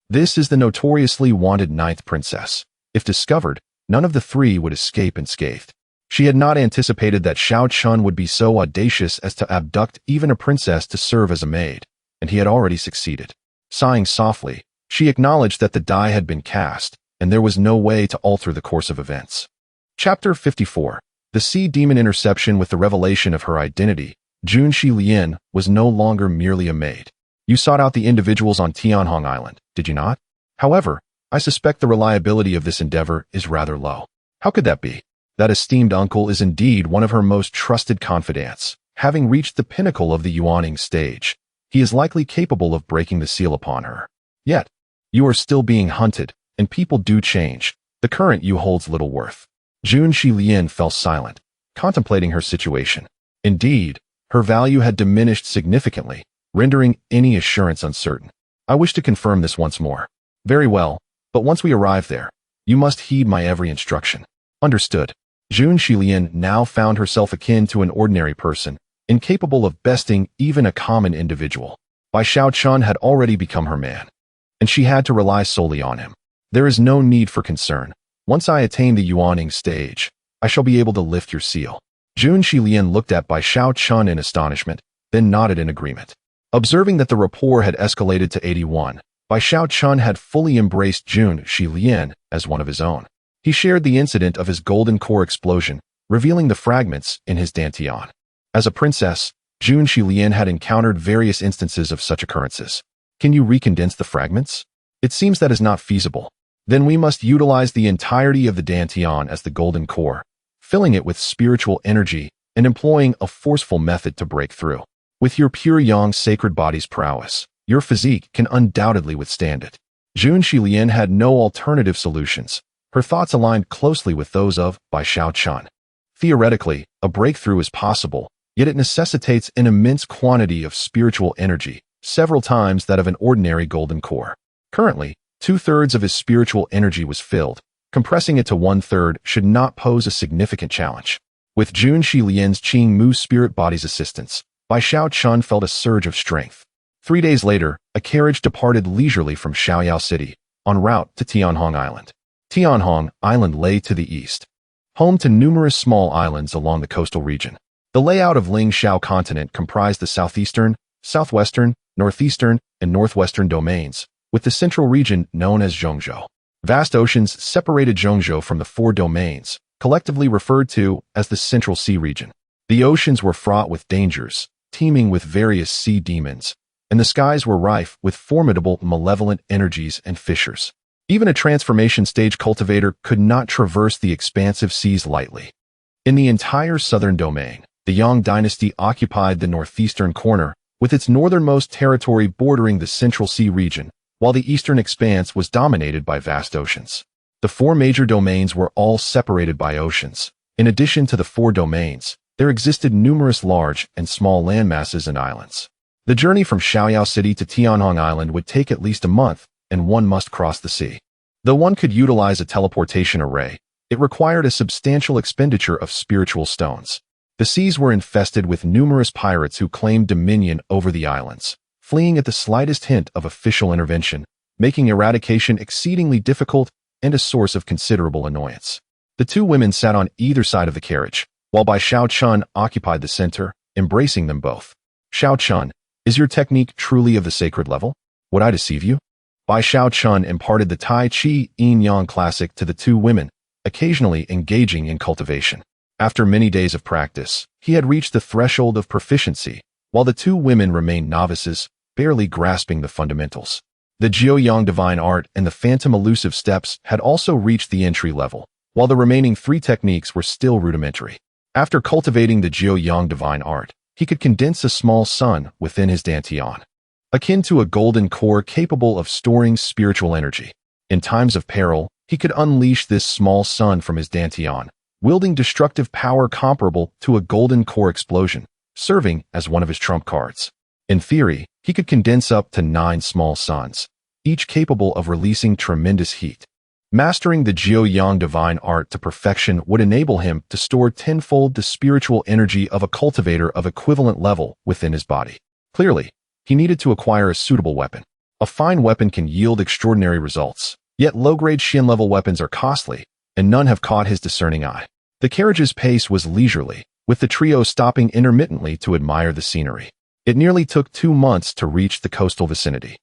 This is the notoriously wanted 9th princess. If discovered, none of the 3 would escape unscathed. She had not anticipated that Xiaochun would be so audacious as to abduct even a princess to serve as a maid, and he had already succeeded. Sighing softly, she acknowledged that the die had been cast, and there was no way to alter the course of events. Chapter 54. The Sea Demon Interception. With the revelation of her identity, Jun Shi Lian was no longer merely a maid. You sought out the individuals on Tianhong Island, did you not? However, I suspect the reliability of this endeavor is rather low. How could that be? That esteemed uncle is indeed one of her most trusted confidants. Having reached the pinnacle of the Yuaning stage, he is likely capable of breaking the seal upon her. Yet, you are still being hunted, and people do change. The current you holds little worth. Jun Shi Lian fell silent, contemplating her situation. Indeed, her value had diminished significantly, rendering any assurance uncertain. I wish to confirm this once more. Very well, but once we arrive there, you must heed my every instruction. Understood. Jun Shi Lian now found herself akin to an ordinary person, incapable of besting even a common individual. Bai Xiaochun had already become her man, and she had to rely solely on him. There is no need for concern. Once I attain the Yuaning stage, I shall be able to lift your seal. Jun Shi Lian looked at Bai Xiaochun in astonishment, then nodded in agreement. Observing that the rapport had escalated to 81, Bai Xiaochun had fully embraced Jun Shi Lian as one of his own. He shared the incident of his golden core explosion, revealing the fragments in his dantian. As a princess, Jun Shi Lian had encountered various instances of such occurrences. Can you recondense the fragments? It seems that is not feasible. Then we must utilize the entirety of the dantian as the golden core, filling it with spiritual energy and employing a forceful method to break through. With your pure yang sacred body's prowess, your physique can undoubtedly withstand it. Jun Shi Lian had no alternative solutions. Her thoughts aligned closely with those of Bai Xiaochun. Theoretically, a breakthrough is possible, yet it necessitates an immense quantity of spiritual energy, several times that of an ordinary golden core. Currently, 2/3 of his spiritual energy was filled. Compressing it to 1/3 should not pose a significant challenge. With Jun Shi Lian's Qing Mu spirit body's assistance, Bai Xiaochun felt a surge of strength. 3 days later, a carriage departed leisurely from Xiaoyao City, en route to Tianhong Island. Tianhong Island lay to the east, home to numerous small islands along the coastal region. The layout of Lingxiao continent comprised the southeastern, southwestern, northeastern, and northwestern domains, with the central region known as Zhongzhou. Vast oceans separated Zhongzhou from the 4 domains, collectively referred to as the Central Sea region. The oceans were fraught with dangers, teeming with various sea demons, and the skies were rife with formidable malevolent energies and fissures. Even a transformation stage cultivator could not traverse the expansive seas lightly. In the entire southern domain, the Yang dynasty occupied the northeastern corner, with its northernmost territory bordering the Central Sea region, while the eastern expanse was dominated by vast oceans. The 4 major domains were all separated by oceans. In addition to the 4 domains, there existed numerous large and small landmasses and islands. The journey from Xiaoyao City to Tianhong Island would take at least a month, and one must cross the sea. Though one could utilize a teleportation array, it required a substantial expenditure of spiritual stones. The seas were infested with numerous pirates who claimed dominion over the islands, fleeing at the slightest hint of official intervention, making eradication exceedingly difficult and a source of considerable annoyance. The 2 women sat on either side of the carriage, while Bai Xiaochun occupied the center, embracing them both. Xiaochun, is your technique truly of the sacred level? Would I deceive you? Bai Xiaochun imparted the Tai Chi Yin Yang classic to the 2 women, occasionally engaging in cultivation. After many days of practice, he had reached the threshold of proficiency, while the 2 women remained novices, barely grasping the fundamentals. The Jiao-Yang divine art and the phantom elusive steps had also reached the entry level, while the remaining 3 techniques were still rudimentary. After cultivating the Jiao-Yang divine art, he could condense a small sun within his dantian, akin to a golden core capable of storing spiritual energy. In times of peril, he could unleash this small sun from his dantian, wielding destructive power comparable to a golden core explosion, serving as one of his trump cards. In theory, he could condense up to 9 small suns, each capable of releasing tremendous heat. Mastering the Jiao-Yang divine art to perfection would enable him to store tenfold the spiritual energy of a cultivator of equivalent level within his body. Clearly, he needed to acquire a suitable weapon. A fine weapon can yield extraordinary results, yet low-grade Shin-level weapons are costly, and none have caught his discerning eye. The carriage's pace was leisurely, with the trio stopping intermittently to admire the scenery. It nearly took 2 months to reach the coastal vicinity.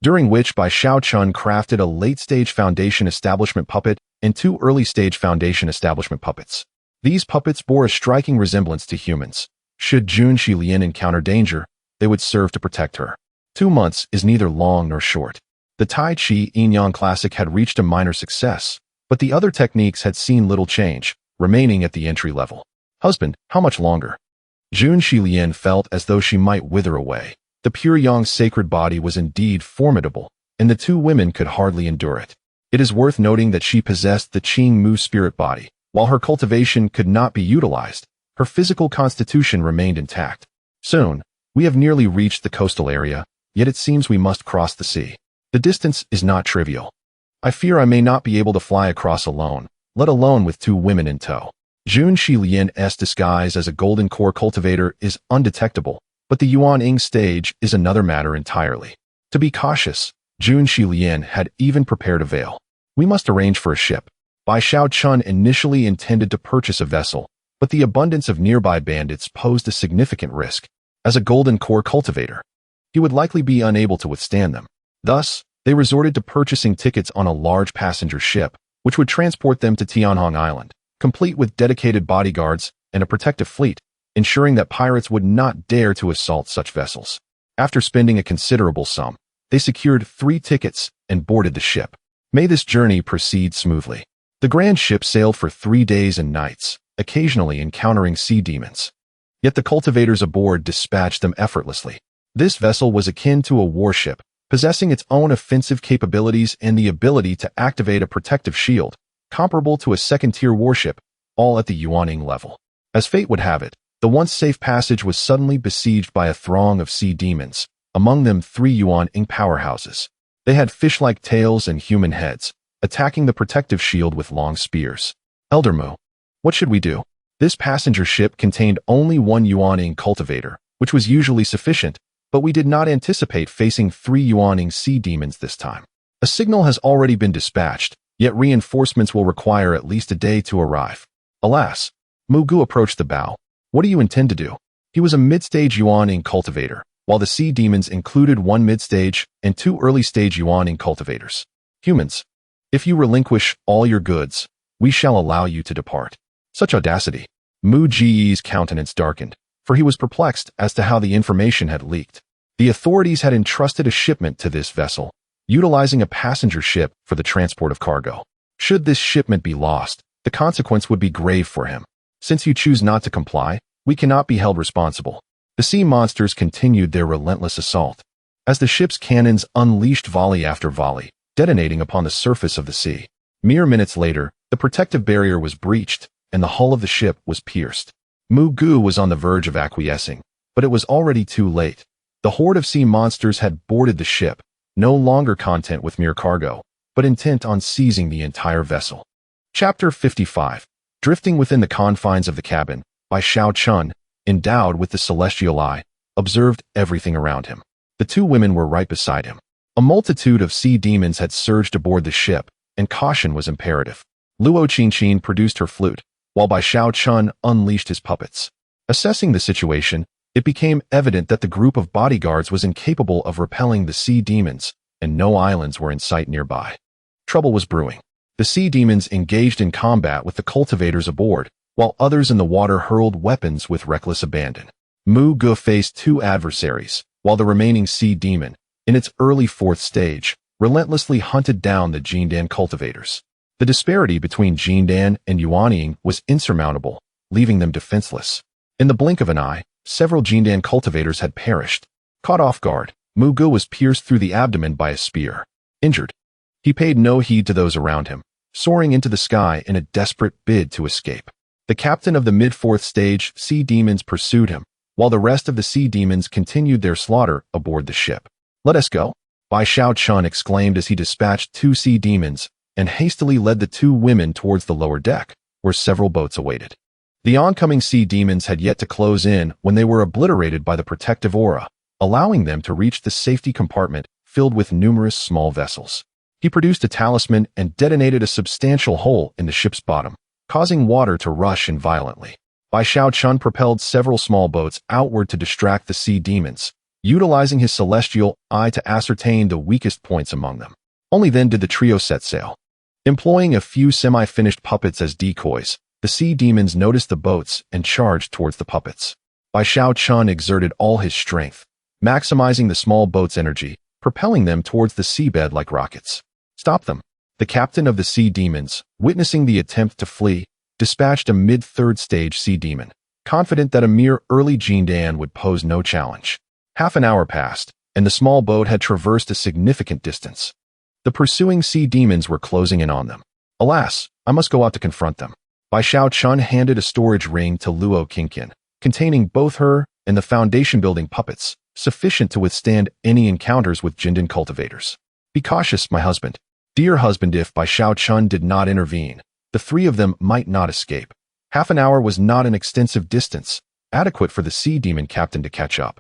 during which Bai Xiaochun crafted a late-stage Foundation Establishment puppet and 2 early-stage Foundation Establishment puppets. These puppets bore a striking resemblance to humans. Should Jun Xilian encounter danger, they would serve to protect her. 2 months is neither long nor short. The Tai Chi Yin-Yang Classic had reached a minor success, but the other techniques had seen little change, remaining at the entry level. Husband, how much longer? Jun Xilian felt as though she might wither away. The pure Yang sacred body was indeed formidable, and the 2 women could hardly endure it. It is worth noting that she possessed the Qing Mu spirit body. While her cultivation could not be utilized, her physical constitution remained intact. Soon, we have nearly reached the coastal area, yet it seems we must cross the sea. The distance is not trivial. I fear I may not be able to fly across alone, let alone with 2 women in tow. Jun Xilian's disguise as a golden core cultivator is undetectable, but the Yuan-Ing stage is another matter entirely. To be cautious, Jun Xilian had even prepared a veil. We must arrange for a ship. Bai Xiaochun initially intended to purchase a vessel, but the abundance of nearby bandits posed a significant risk. As a golden core cultivator, he would likely be unable to withstand them. Thus, they resorted to purchasing tickets on a large passenger ship, which would transport them to Tianhong Island, complete with dedicated bodyguards and a protective fleet, ensuring that pirates would not dare to assault such vessels. After spending a considerable sum, they secured 3 tickets and boarded the ship. May this journey proceed smoothly. The grand ship sailed for 3 days and nights, occasionally encountering sea demons. Yet the cultivators aboard dispatched them effortlessly. This vessel was akin to a warship, possessing its own offensive capabilities and the ability to activate a protective shield, comparable to a second-tier warship, all at the Yuan-Ing level. As fate would have it, the once safe passage was suddenly besieged by a throng of sea demons, among them 3 Yuan-Ing powerhouses. They had fish-like tails and human heads, attacking the protective shield with long spears. Elder Mu, what should we do? This passenger ship contained only 1 Yuan-Ing cultivator, which was usually sufficient, but we did not anticipate facing 3 Yuan-Ing sea demons this time. A signal has already been dispatched, yet reinforcements will require at least a day to arrive. Alas, Mu Gu approached the bow. What do you intend to do? He was a mid-stage Yuan-Ing cultivator, while the sea demons included 1 mid-stage and 2 early-stage Yuan-Ing cultivators. Humans, if you relinquish all your goods, we shall allow you to depart. Such audacity. Mu Ji's countenance darkened, for he was perplexed as to how the information had leaked. The authorities had entrusted a shipment to this vessel, utilizing a passenger ship for the transport of cargo. Should this shipment be lost, the consequence would be grave for him. Since you choose not to comply, we cannot be held responsible. The sea monsters continued their relentless assault, as the ship's cannons unleashed volley after volley, detonating upon the surface of the sea. Mere minutes later, the protective barrier was breached, and the hull of the ship was pierced. Mu Gu was on the verge of acquiescing, but it was already too late. The horde of sea monsters had boarded the ship, no longer content with mere cargo, but intent on seizing the entire vessel. Chapter 55. Drifting within the confines of the cabin, Bai Xiaochun, endowed with the celestial eye, observed everything around him. The 2 women were right beside him. A multitude of sea demons had surged aboard the ship, and caution was imperative. Luo Qingqin produced her flute, while Bai Xiaochun unleashed his puppets. Assessing the situation, it became evident that the group of bodyguards was incapable of repelling the sea demons, and no islands were in sight nearby. Trouble was brewing. The sea demons engaged in combat with the cultivators aboard, while others in the water hurled weapons with reckless abandon. Mu Gu faced 2 adversaries, while the remaining sea demon, in its early 4th stage, relentlessly hunted down the Jindan cultivators. The disparity between Jindan and Yuan-Ing was insurmountable, leaving them defenseless. In the blink of an eye, several Jindan cultivators had perished. Caught off guard, Mu Gu was pierced through the abdomen by a spear. Injured, he paid no heed to those around him, soaring into the sky in a desperate bid to escape. The captain of the mid-4th stage sea demons pursued him, while the rest of the sea demons continued their slaughter aboard the ship. Let us go, Bai Xiaochun exclaimed as he dispatched 2 sea demons and hastily led the 2 women towards the lower deck, where several boats awaited. The oncoming sea demons had yet to close in when they were obliterated by the protective aura, allowing them to reach the safety compartment filled with numerous small vessels. He produced a talisman and detonated a substantial hole in the ship's bottom, causing water to rush in violently. Bai Xiaochun propelled several small boats outward to distract the sea demons, utilizing his celestial eye to ascertain the weakest points among them. Only then did the trio set sail. Employing a few semi-finished puppets as decoys, the sea demons noticed the boats and charged towards the puppets. Bai Xiaochun exerted all his strength, maximizing the small boat's energy, propelling them towards the seabed like rockets. Stop them! The captain of the sea demons, witnessing the attempt to flee, dispatched a mid-third stage sea demon, confident that a mere early Jindan would pose no challenge. Half an hour passed, and the small boat had traversed a significant distance. The pursuing sea demons were closing in on them. Alas, I must go out to confront them. Bai Xiaochun handed a storage ring to Luo Qingqian, containing both her and the foundation-building puppets, sufficient to withstand any encounters with Jindan cultivators. Be cautious, my husband. Dear husband, if Bai Xiaochun did not intervene, the three of them might not escape. Half an hour was not an extensive distance, adequate for the sea demon captain to catch up.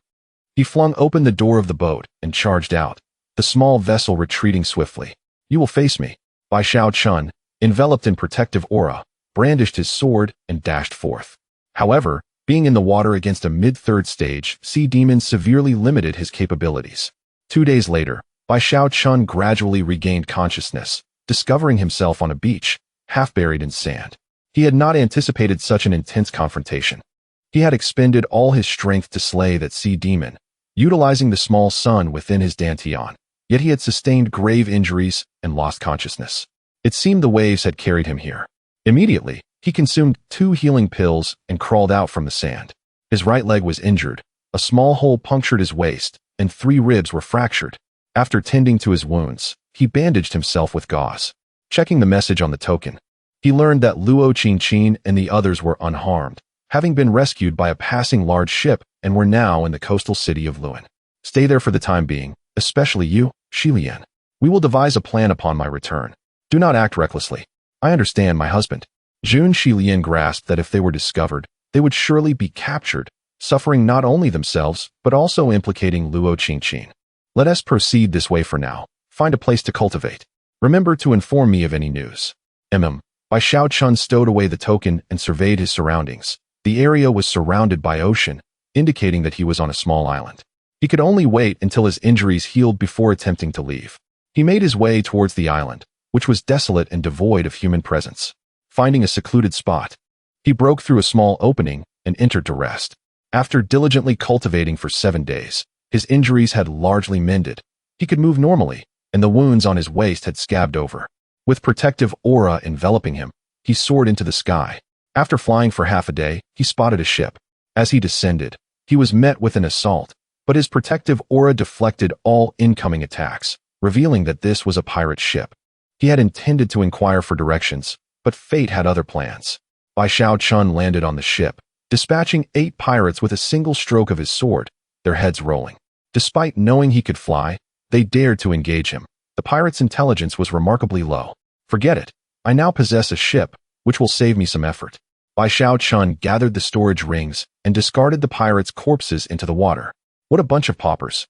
He flung open the door of the boat and charged out, the small vessel retreating swiftly. You will face me. Bai Xiaochun, enveloped in protective aura, brandished his sword and dashed forth. However, being in the water against a mid-third stage sea demon severely limited his capabilities. 2 days later, Bai Xiaochun gradually regained consciousness, discovering himself on a beach, half buried in sand. He had not anticipated such an intense confrontation. He had expended all his strength to slay that sea demon, utilizing the small sun within his dantian, yet he had sustained grave injuries and lost consciousness. It seemed the waves had carried him here. Immediately, he consumed 2 healing pills and crawled out from the sand. His right leg was injured, a small hole punctured his waist, and 3 ribs were fractured. After tending to his wounds, he bandaged himself with gauze. Checking the message on the token, he learned that Luo Qingqian and the others were unharmed, having been rescued by a passing large ship and were now in the coastal city of Luan. Stay there for the time being, especially you, Shilian. We will devise a plan upon my return. Do not act recklessly. I understand, my husband. Jun Shilian grasped that if they were discovered, they would surely be captured, suffering not only themselves, but also implicating Luo Qingqian. Let us proceed this way for now. Find a place to cultivate. Remember to inform me of any news. Bai Xiaochun stowed away the token and surveyed his surroundings. The area was surrounded by ocean, indicating that he was on a small island. He could only wait until his injuries healed before attempting to leave. He made his way towards the island, which was desolate and devoid of human presence. Finding a secluded spot, he broke through a small opening and entered to rest. After diligently cultivating for 7 days, his injuries had largely mended. He could move normally, and the wounds on his waist had scabbed over. With protective aura enveloping him, he soared into the sky. After flying for half a day, he spotted a ship. As he descended, he was met with an assault, but his protective aura deflected all incoming attacks, revealing that this was a pirate ship. He had intended to inquire for directions, but fate had other plans. Bai Xiaochun landed on the ship, dispatching 8 pirates with a single stroke of his sword, their heads rolling. Despite knowing he could fly, they dared to engage him. The pirates' intelligence was remarkably low. Forget it. I now possess a ship, which will save me some effort. Bai Xiaochun gathered the storage rings and discarded the pirates' corpses into the water. What a bunch of paupers.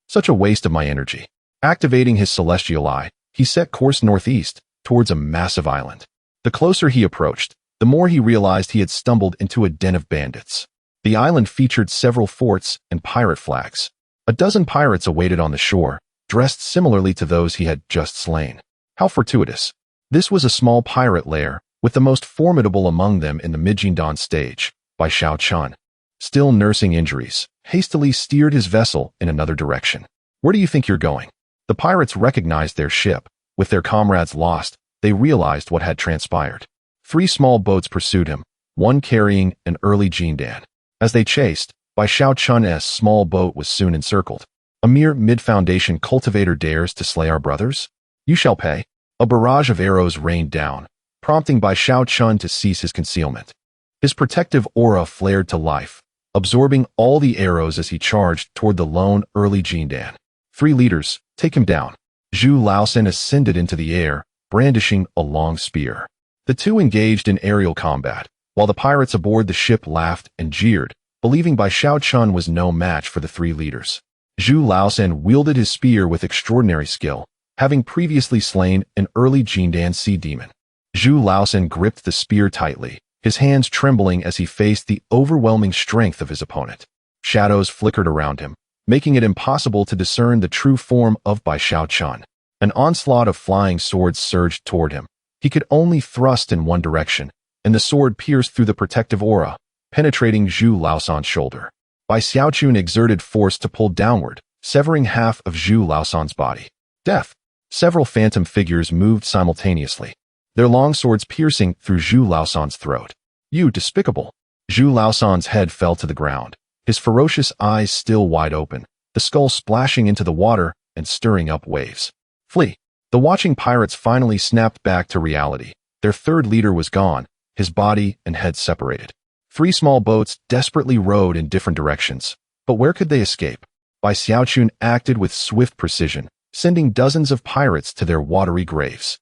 Such a waste of my energy. Activating his celestial eye, he set course northeast, towards a massive island. The closer he approached, the more he realized he had stumbled into a den of bandits. The island featured several forts and pirate flags. A dozen pirates awaited on the shore, dressed similarly to those he had just slain. How fortuitous. This was a small pirate lair, with the most formidable among them in the Midjindan stage, Bai Xiaochun. Still nursing injuries, hastily steered his vessel in another direction. Where do you think you're going? The pirates recognized their ship. With their comrades lost, they realized what had transpired. 3 small boats pursued him, one carrying an early Jindan. As they chased, Bai Xiaochun's small boat was soon encircled. A mere mid-foundation cultivator dares to slay our brothers? You shall pay. A barrage of arrows rained down, prompting Bai Xiaochun to cease his concealment. His protective aura flared to life, absorbing all the arrows as he charged toward the lone early Jindan. 3 leaders, take him down. Zhu Laosen ascended into the air, brandishing a long spear. The 2 engaged in aerial combat, while the pirates aboard the ship laughed and jeered, believing Bai Xiaochun was no match for the 3 leaders. Zhu Laosen wielded his spear with extraordinary skill, having previously slain an early Jindan sea demon. Zhu Laosen gripped the spear tightly, his hands trembling as he faced the overwhelming strength of his opponent. Shadows flickered around him, making it impossible to discern the true form of Bai Xiaochun. An onslaught of flying swords surged toward him. He could only thrust in one direction, and the sword pierced through the protective aura, penetrating Zhu Laosan's shoulder. Bai Xiaochun exerted force to pull downward, severing half of Zhu Laosan's body. Death! Several phantom figures moved simultaneously, their long swords piercing through Zhu Laosan's throat. You despicable! Zhu Laosan's head fell to the ground, his ferocious eyes still wide open, the skull splashing into the water and stirring up waves. Flee! The watching pirates finally snapped back to reality. Their third leader was gone, his body and head separated. 3 small boats desperately rowed in different directions, but where could they escape? Bai Xiaochun acted with swift precision, sending dozens of pirates to their watery graves.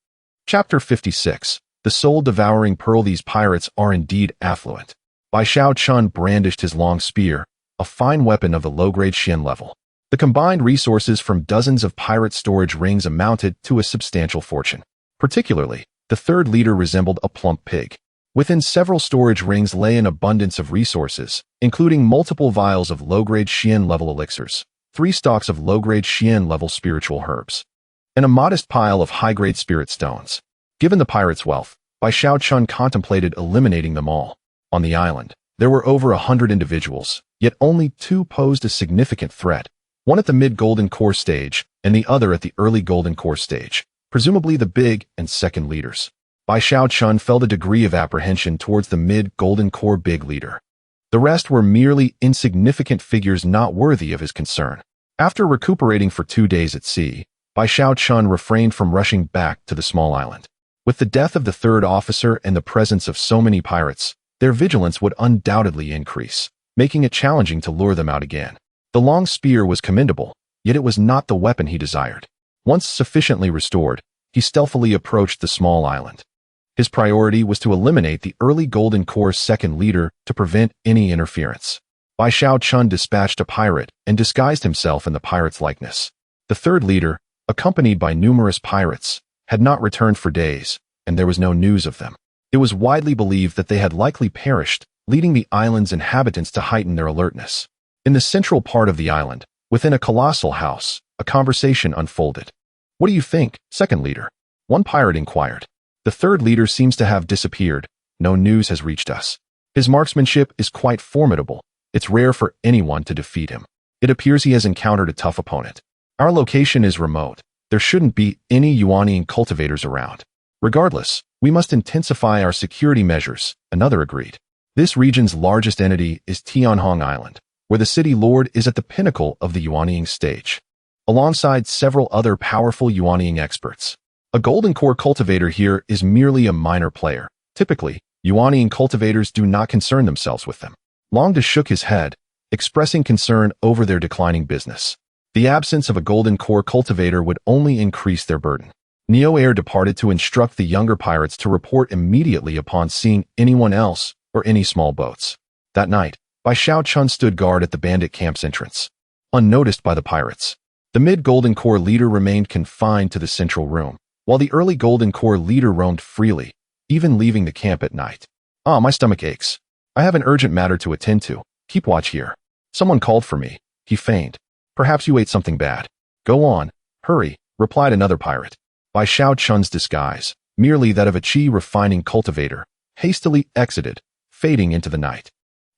Chapter 56. The soul-devouring pearl. These pirates are indeed affluent. Bai Xiaochun brandished his long spear, a fine weapon of the low-grade Xian level. The combined resources from dozens of pirate storage rings amounted to a substantial fortune. Particularly, the third leader resembled a plump pig. Within several storage rings lay an abundance of resources, including multiple vials of low-grade Xian level elixirs, 3 stalks of low-grade Xian level spiritual herbs, and a modest pile of high-grade spirit stones. Given the pirates' wealth, Bai Xiaochun contemplated eliminating them all. On the island, there were over 100 individuals, yet only 2 posed a significant threat. One at the mid-golden core stage, and the other at the early golden core stage, presumably the big and second leaders. Bai Xiaochun felt a degree of apprehension towards the mid-golden core big leader. The rest were merely insignificant figures not worthy of his concern. After recuperating for 2 days at sea, Bai Xiaochun refrained from rushing back to the small island. With the death of the third officer and the presence of so many pirates, their vigilance would undoubtedly increase, making it challenging to lure them out again. The long spear was commendable, yet it was not the weapon he desired. Once sufficiently restored, he stealthily approached the small island. His priority was to eliminate the early Golden Core's second leader to prevent any interference. Bai Xiaochun dispatched a pirate and disguised himself in the pirate's likeness. The third leader, accompanied by numerous pirates, had not returned for days, and there was no news of them. It was widely believed that they had likely perished, leading the island's inhabitants to heighten their alertness. In the central part of the island, within a colossal house, a conversation unfolded. "What do you think, second leader?" one pirate inquired. "The third leader seems to have disappeared. No news has reached us. His marksmanship is quite formidable. It's rare for anyone to defeat him. It appears he has encountered a tough opponent. Our location is remote. There shouldn't be any Yuanian cultivators around. Regardless, we must intensify our security measures," another agreed. This region's largest entity is Tianhong Island, where the city lord is at the pinnacle of the Yuanian stage, alongside several other powerful Yuanian experts. A golden core cultivator here is merely a minor player. Typically, Yuanian cultivators do not concern themselves with them. Longda shook his head, expressing concern over their declining business. The absence of a golden core cultivator would only increase their burden. Neo Air departed to instruct the younger pirates to report immediately upon seeing anyone else or any small boats. That night, Bai Xiaochun stood guard at the bandit camp's entrance, unnoticed by the pirates. The mid-golden core leader remained confined to the central room, while the early golden core leader roamed freely, even leaving the camp at night. "Ah, my stomach aches. I have an urgent matter to attend to. Keep watch here. Someone called for me," he feigned. "Perhaps you ate something bad." "Go on. Hurry," replied another pirate. Bai Xiaochun's disguise, merely that of a chi refining cultivator, hastily exited, fading into the night.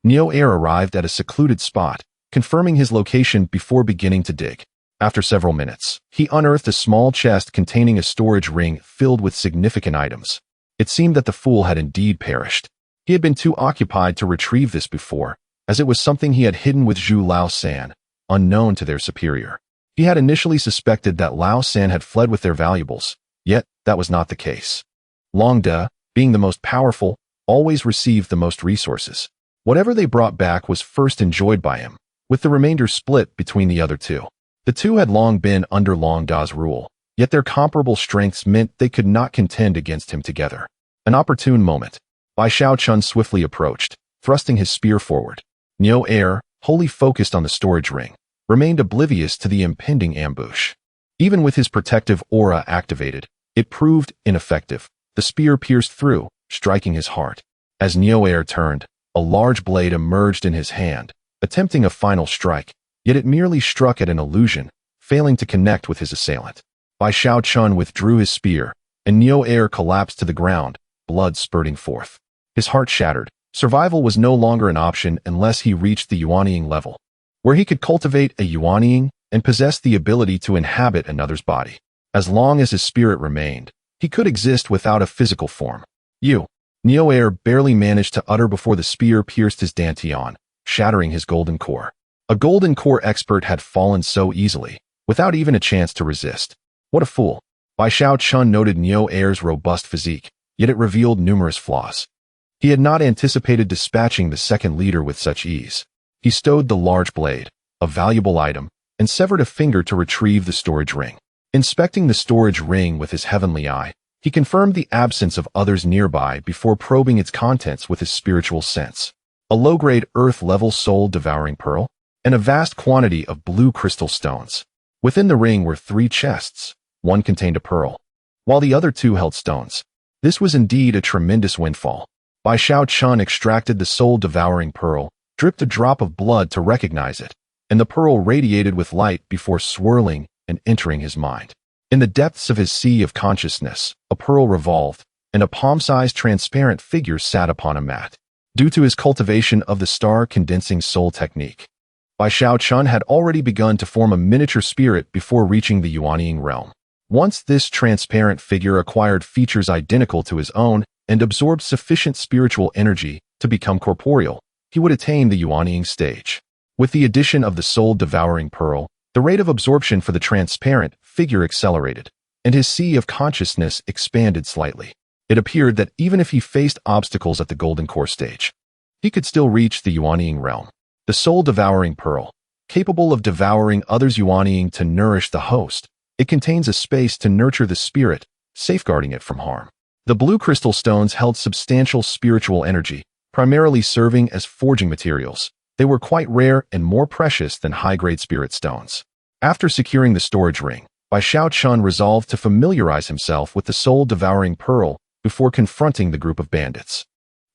Neo Air arrived at a secluded spot, confirming his location before beginning to dig. After several minutes, he unearthed a small chest containing a storage ring filled with significant items. It seemed that the fool had indeed perished. He had been too occupied to retrieve this before, as it was something he had hidden with Zhu Laosan, unknown to their superior. He had initially suspected that Laosan had fled with their valuables, yet that was not the case. Longda, being the most powerful, always received the most resources. Whatever they brought back was first enjoyed by him, with the remainder split between the other two. The two had long been under Longda's rule, yet their comparable strengths meant they could not contend against him together. An opportune moment. Bai Xiaochun swiftly approached, thrusting his spear forward. Neo Air, wholly focused on the storage ring, remained oblivious to the impending ambush. Even with his protective aura activated, it proved ineffective. The spear pierced through, striking his heart. As Neo Air turned, a large blade emerged in his hand, attempting a final strike, yet it merely struck at an illusion, failing to connect with his assailant. Bai Xiaochun withdrew his spear, and Neo Air collapsed to the ground, blood spurting forth. His heart shattered. Survival was no longer an option unless he reached the Yuanying level, where he could cultivate a Yuanying and possess the ability to inhabit another's body. As long as his spirit remained, he could exist without a physical form. Neo Air barely managed to utter before the spear pierced his dantian, shattering his golden core. A golden core expert had fallen so easily, without even a chance to resist. What a fool. Bai Xiaochun noted Neo Air's robust physique, yet it revealed numerous flaws. He had not anticipated dispatching the second leader with such ease. He stowed the large blade, a valuable item, and severed a finger to retrieve the storage ring. Inspecting the storage ring with his heavenly eye, he confirmed the absence of others nearby before probing its contents with his spiritual sense. A low-grade earth-level soul-devouring pearl, and a vast quantity of blue crystal stones. Within the ring were 3 chests. One contained a pearl, while the other 2 held stones. This was indeed a tremendous windfall. Bai Xiaochun extracted the soul-devouring pearl, dripped a drop of blood to recognize it, and the pearl radiated with light before swirling and entering his mind. In the depths of his sea of consciousness, a pearl revolved, and a palm-sized transparent figure sat upon a mat. Due to his cultivation of the star-condensing soul technique, Bai Xiaochun had already begun to form a miniature spirit before reaching the Yuanying realm. Once this transparent figure acquired features identical to his own and absorbed sufficient spiritual energy to become corporeal, he would attain the Yuanying stage. With the addition of the soul-devouring pearl, the rate of absorption for the transparent figure accelerated, and his sea of consciousness expanded slightly. It appeared that even if he faced obstacles at the golden core stage, he could still reach the Yuanying realm. The soul-devouring pearl, capable of devouring others' Yuanying to nourish the host, it contains a space to nurture the spirit, safeguarding it from harm. The blue crystal stones held substantial spiritual energy, primarily serving as forging materials. They were quite rare and more precious than high-grade spirit stones. After securing the storage ring, Bai Xiaochun resolved to familiarize himself with the soul-devouring pearl before confronting the group of bandits.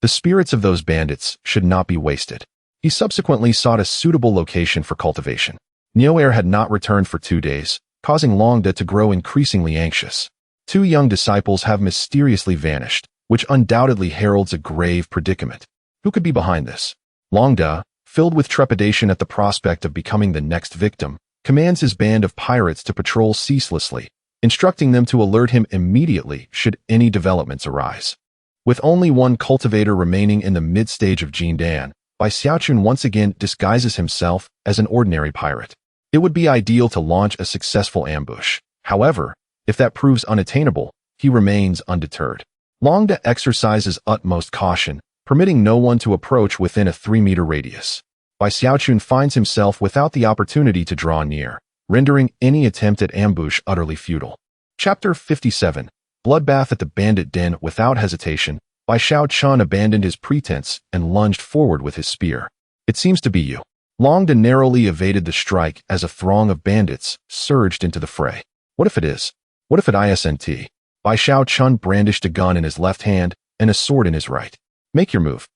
The spirits of those bandits should not be wasted. He subsequently sought a suitable location for cultivation. Neo Air had not returned for 2 days, causing Longda to grow increasingly anxious. 2 young disciples have mysteriously vanished, which undoubtedly heralds a grave predicament. Who could be behind this? Longda, filled with trepidation at the prospect of becoming the next victim, commands his band of pirates to patrol ceaselessly, instructing them to alert him immediately should any developments arise. With only one cultivator remaining in the mid-stage of Jindan, Bai Xiaochun once again disguises himself as an ordinary pirate. It would be ideal to launch a successful ambush. However, if that proves unattainable, he remains undeterred. Longda exercises utmost caution, permitting no one to approach within a 3-meter radius. Bai Xiaochun finds himself without the opportunity to draw near, rendering any attempt at ambush utterly futile. Chapter 57. Bloodbath at the Bandit Den. Without hesitation, Bai Xiaochun abandoned his pretense and lunged forward with his spear. It seems to be you. Longda narrowly evaded the strike as a throng of bandits surged into the fray. What if it is? What if it isn't? Bai Xiaochun brandished a gun in his left hand and a sword in his right. Make your move.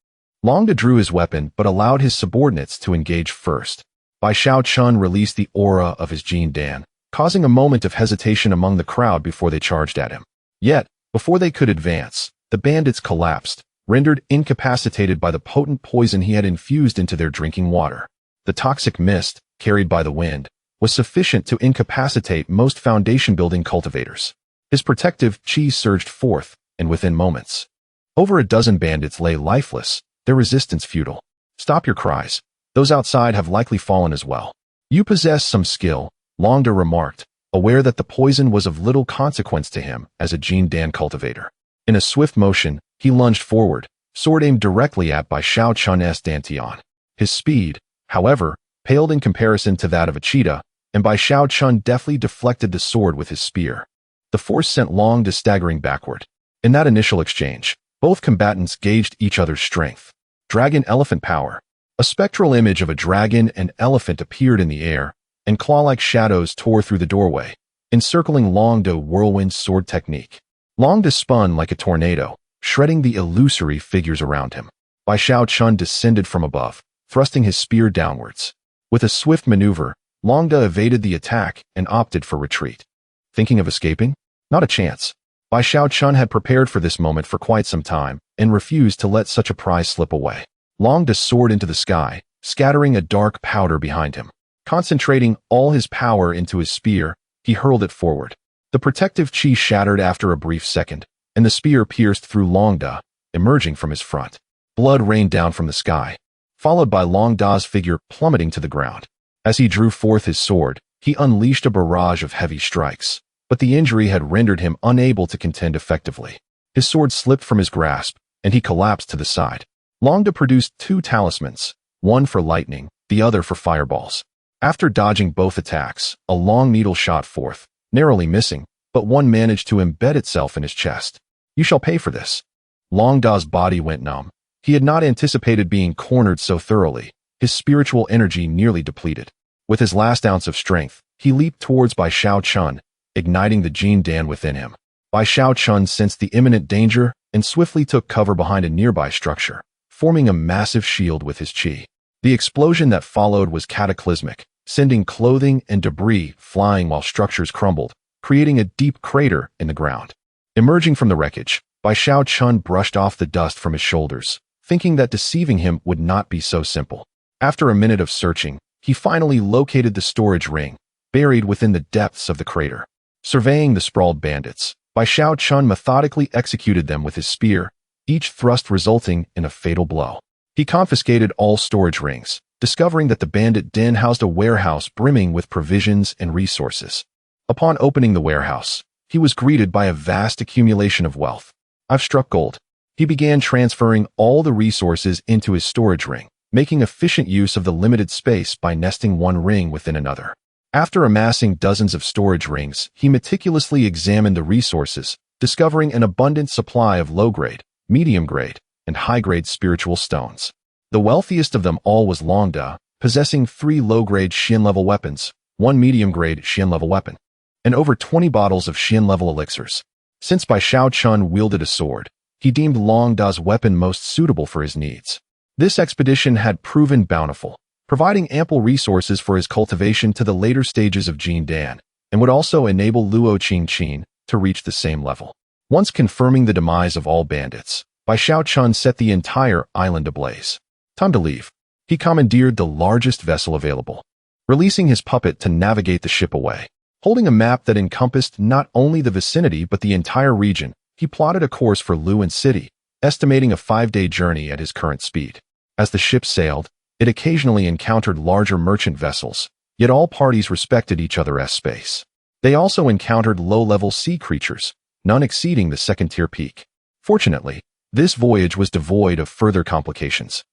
Longda drew his weapon but allowed his subordinates to engage first. Bai Xiaochun released the aura of his Jindan, causing a moment of hesitation among the crowd before they charged at him. Yet, before they could advance, the bandits collapsed, rendered incapacitated by the potent poison he had infused into their drinking water. The toxic mist, carried by the wind, was sufficient to incapacitate most foundation-building cultivators. His protective chi surged forth, and within moments, over a dozen bandits lay lifeless, their resistance futile. Stop your cries. Those outside have likely fallen as well. You possess some skill, Longda remarked, aware that the poison was of little consequence to him as a Jindan cultivator. In a swift motion, he lunged forward, sword aimed directly at Bai Xiaochun's dantian. His speed, however, paled in comparison to that of a cheetah, and Bai Xiaochun deftly deflected the sword with his spear. The force sent Longda staggering backward. In that initial exchange, both combatants gauged each other's strength. Dragon-elephant power. A spectral image of a dragon and elephant appeared in the air, and claw-like shadows tore through the doorway, encircling Longda whirlwind sword technique. Longda spun like a tornado, shredding the illusory figures around him. Bai Xiaochun descended from above, thrusting his spear downwards. With a swift maneuver, Longda evaded the attack and opted for retreat. Thinking of escaping? Not a chance. Bai Xiaochun had prepared for this moment for quite some time and refused to let such a prize slip away. Longda soared into the sky, scattering a dark powder behind him. Concentrating all his power into his spear, he hurled it forward. The protective chi shattered after a brief second, and the spear pierced through Longda, emerging from his front. Blood rained down from the sky, followed by Longda's figure plummeting to the ground. As he drew forth his sword, he unleashed a barrage of heavy strikes, but the injury had rendered him unable to contend effectively. His sword slipped from his grasp, and he collapsed to the side. Longda produced 2 talismans, one for lightning, the other for fireballs. After dodging both attacks, a long needle shot forth, narrowly missing, but one managed to embed itself in his chest. You shall pay for this. Longda's body went numb. He had not anticipated being cornered so thoroughly, his spiritual energy nearly depleted. With his last ounce of strength, he leaped towards Bai Xiaochun, igniting the Jin Dan within him. Bai Xiaochun sensed the imminent danger and swiftly took cover behind a nearby structure, forming a massive shield with his chi. The explosion that followed was cataclysmic, sending clothing and debris flying while structures crumbled, creating a deep crater in the ground. Emerging from the wreckage, Bai Xiaochun brushed off the dust from his shoulders, thinking that deceiving him would not be so simple. After a minute of searching, he finally located the storage ring, buried within the depths of the crater. Surveying the sprawled bandits, Bai Xiaochun methodically executed them with his spear, each thrust resulting in a fatal blow. He confiscated all storage rings, discovering that the bandit den housed a warehouse brimming with provisions and resources. Upon opening the warehouse, he was greeted by a vast accumulation of wealth. I've struck gold. He began transferring all the resources into his storage ring, making efficient use of the limited space by nesting one ring within another. After amassing dozens of storage rings, he meticulously examined the resources, discovering an abundant supply of low-grade, medium-grade, and high-grade spiritual stones. The wealthiest of them all was Longda, possessing 3 low-grade Xian-level weapons, 1 medium-grade Xian-level weapon, and over 20 bottles of Xian-level elixirs. Since Bai Xiaochun wielded a sword, he deemed Longda's weapon most suitable for his needs. This expedition had proven bountiful, providing ample resources for his cultivation to the later stages of Jin Dan, and would also enable Luo Qingqin to reach the same level. Once confirming the demise of all bandits, Bai Xiaochun set the entire island ablaze. Time to leave. He commandeered the largest vessel available, releasing his puppet to navigate the ship away. Holding a map that encompassed not only the vicinity but the entire region, he plotted a course for Luan City, estimating a 5-day journey at his current speed. As the ship sailed, it occasionally encountered larger merchant vessels, yet all parties respected each other's space. They also encountered low-level sea creatures, none exceeding the 2nd-tier peak. Fortunately, this voyage was devoid of further complications,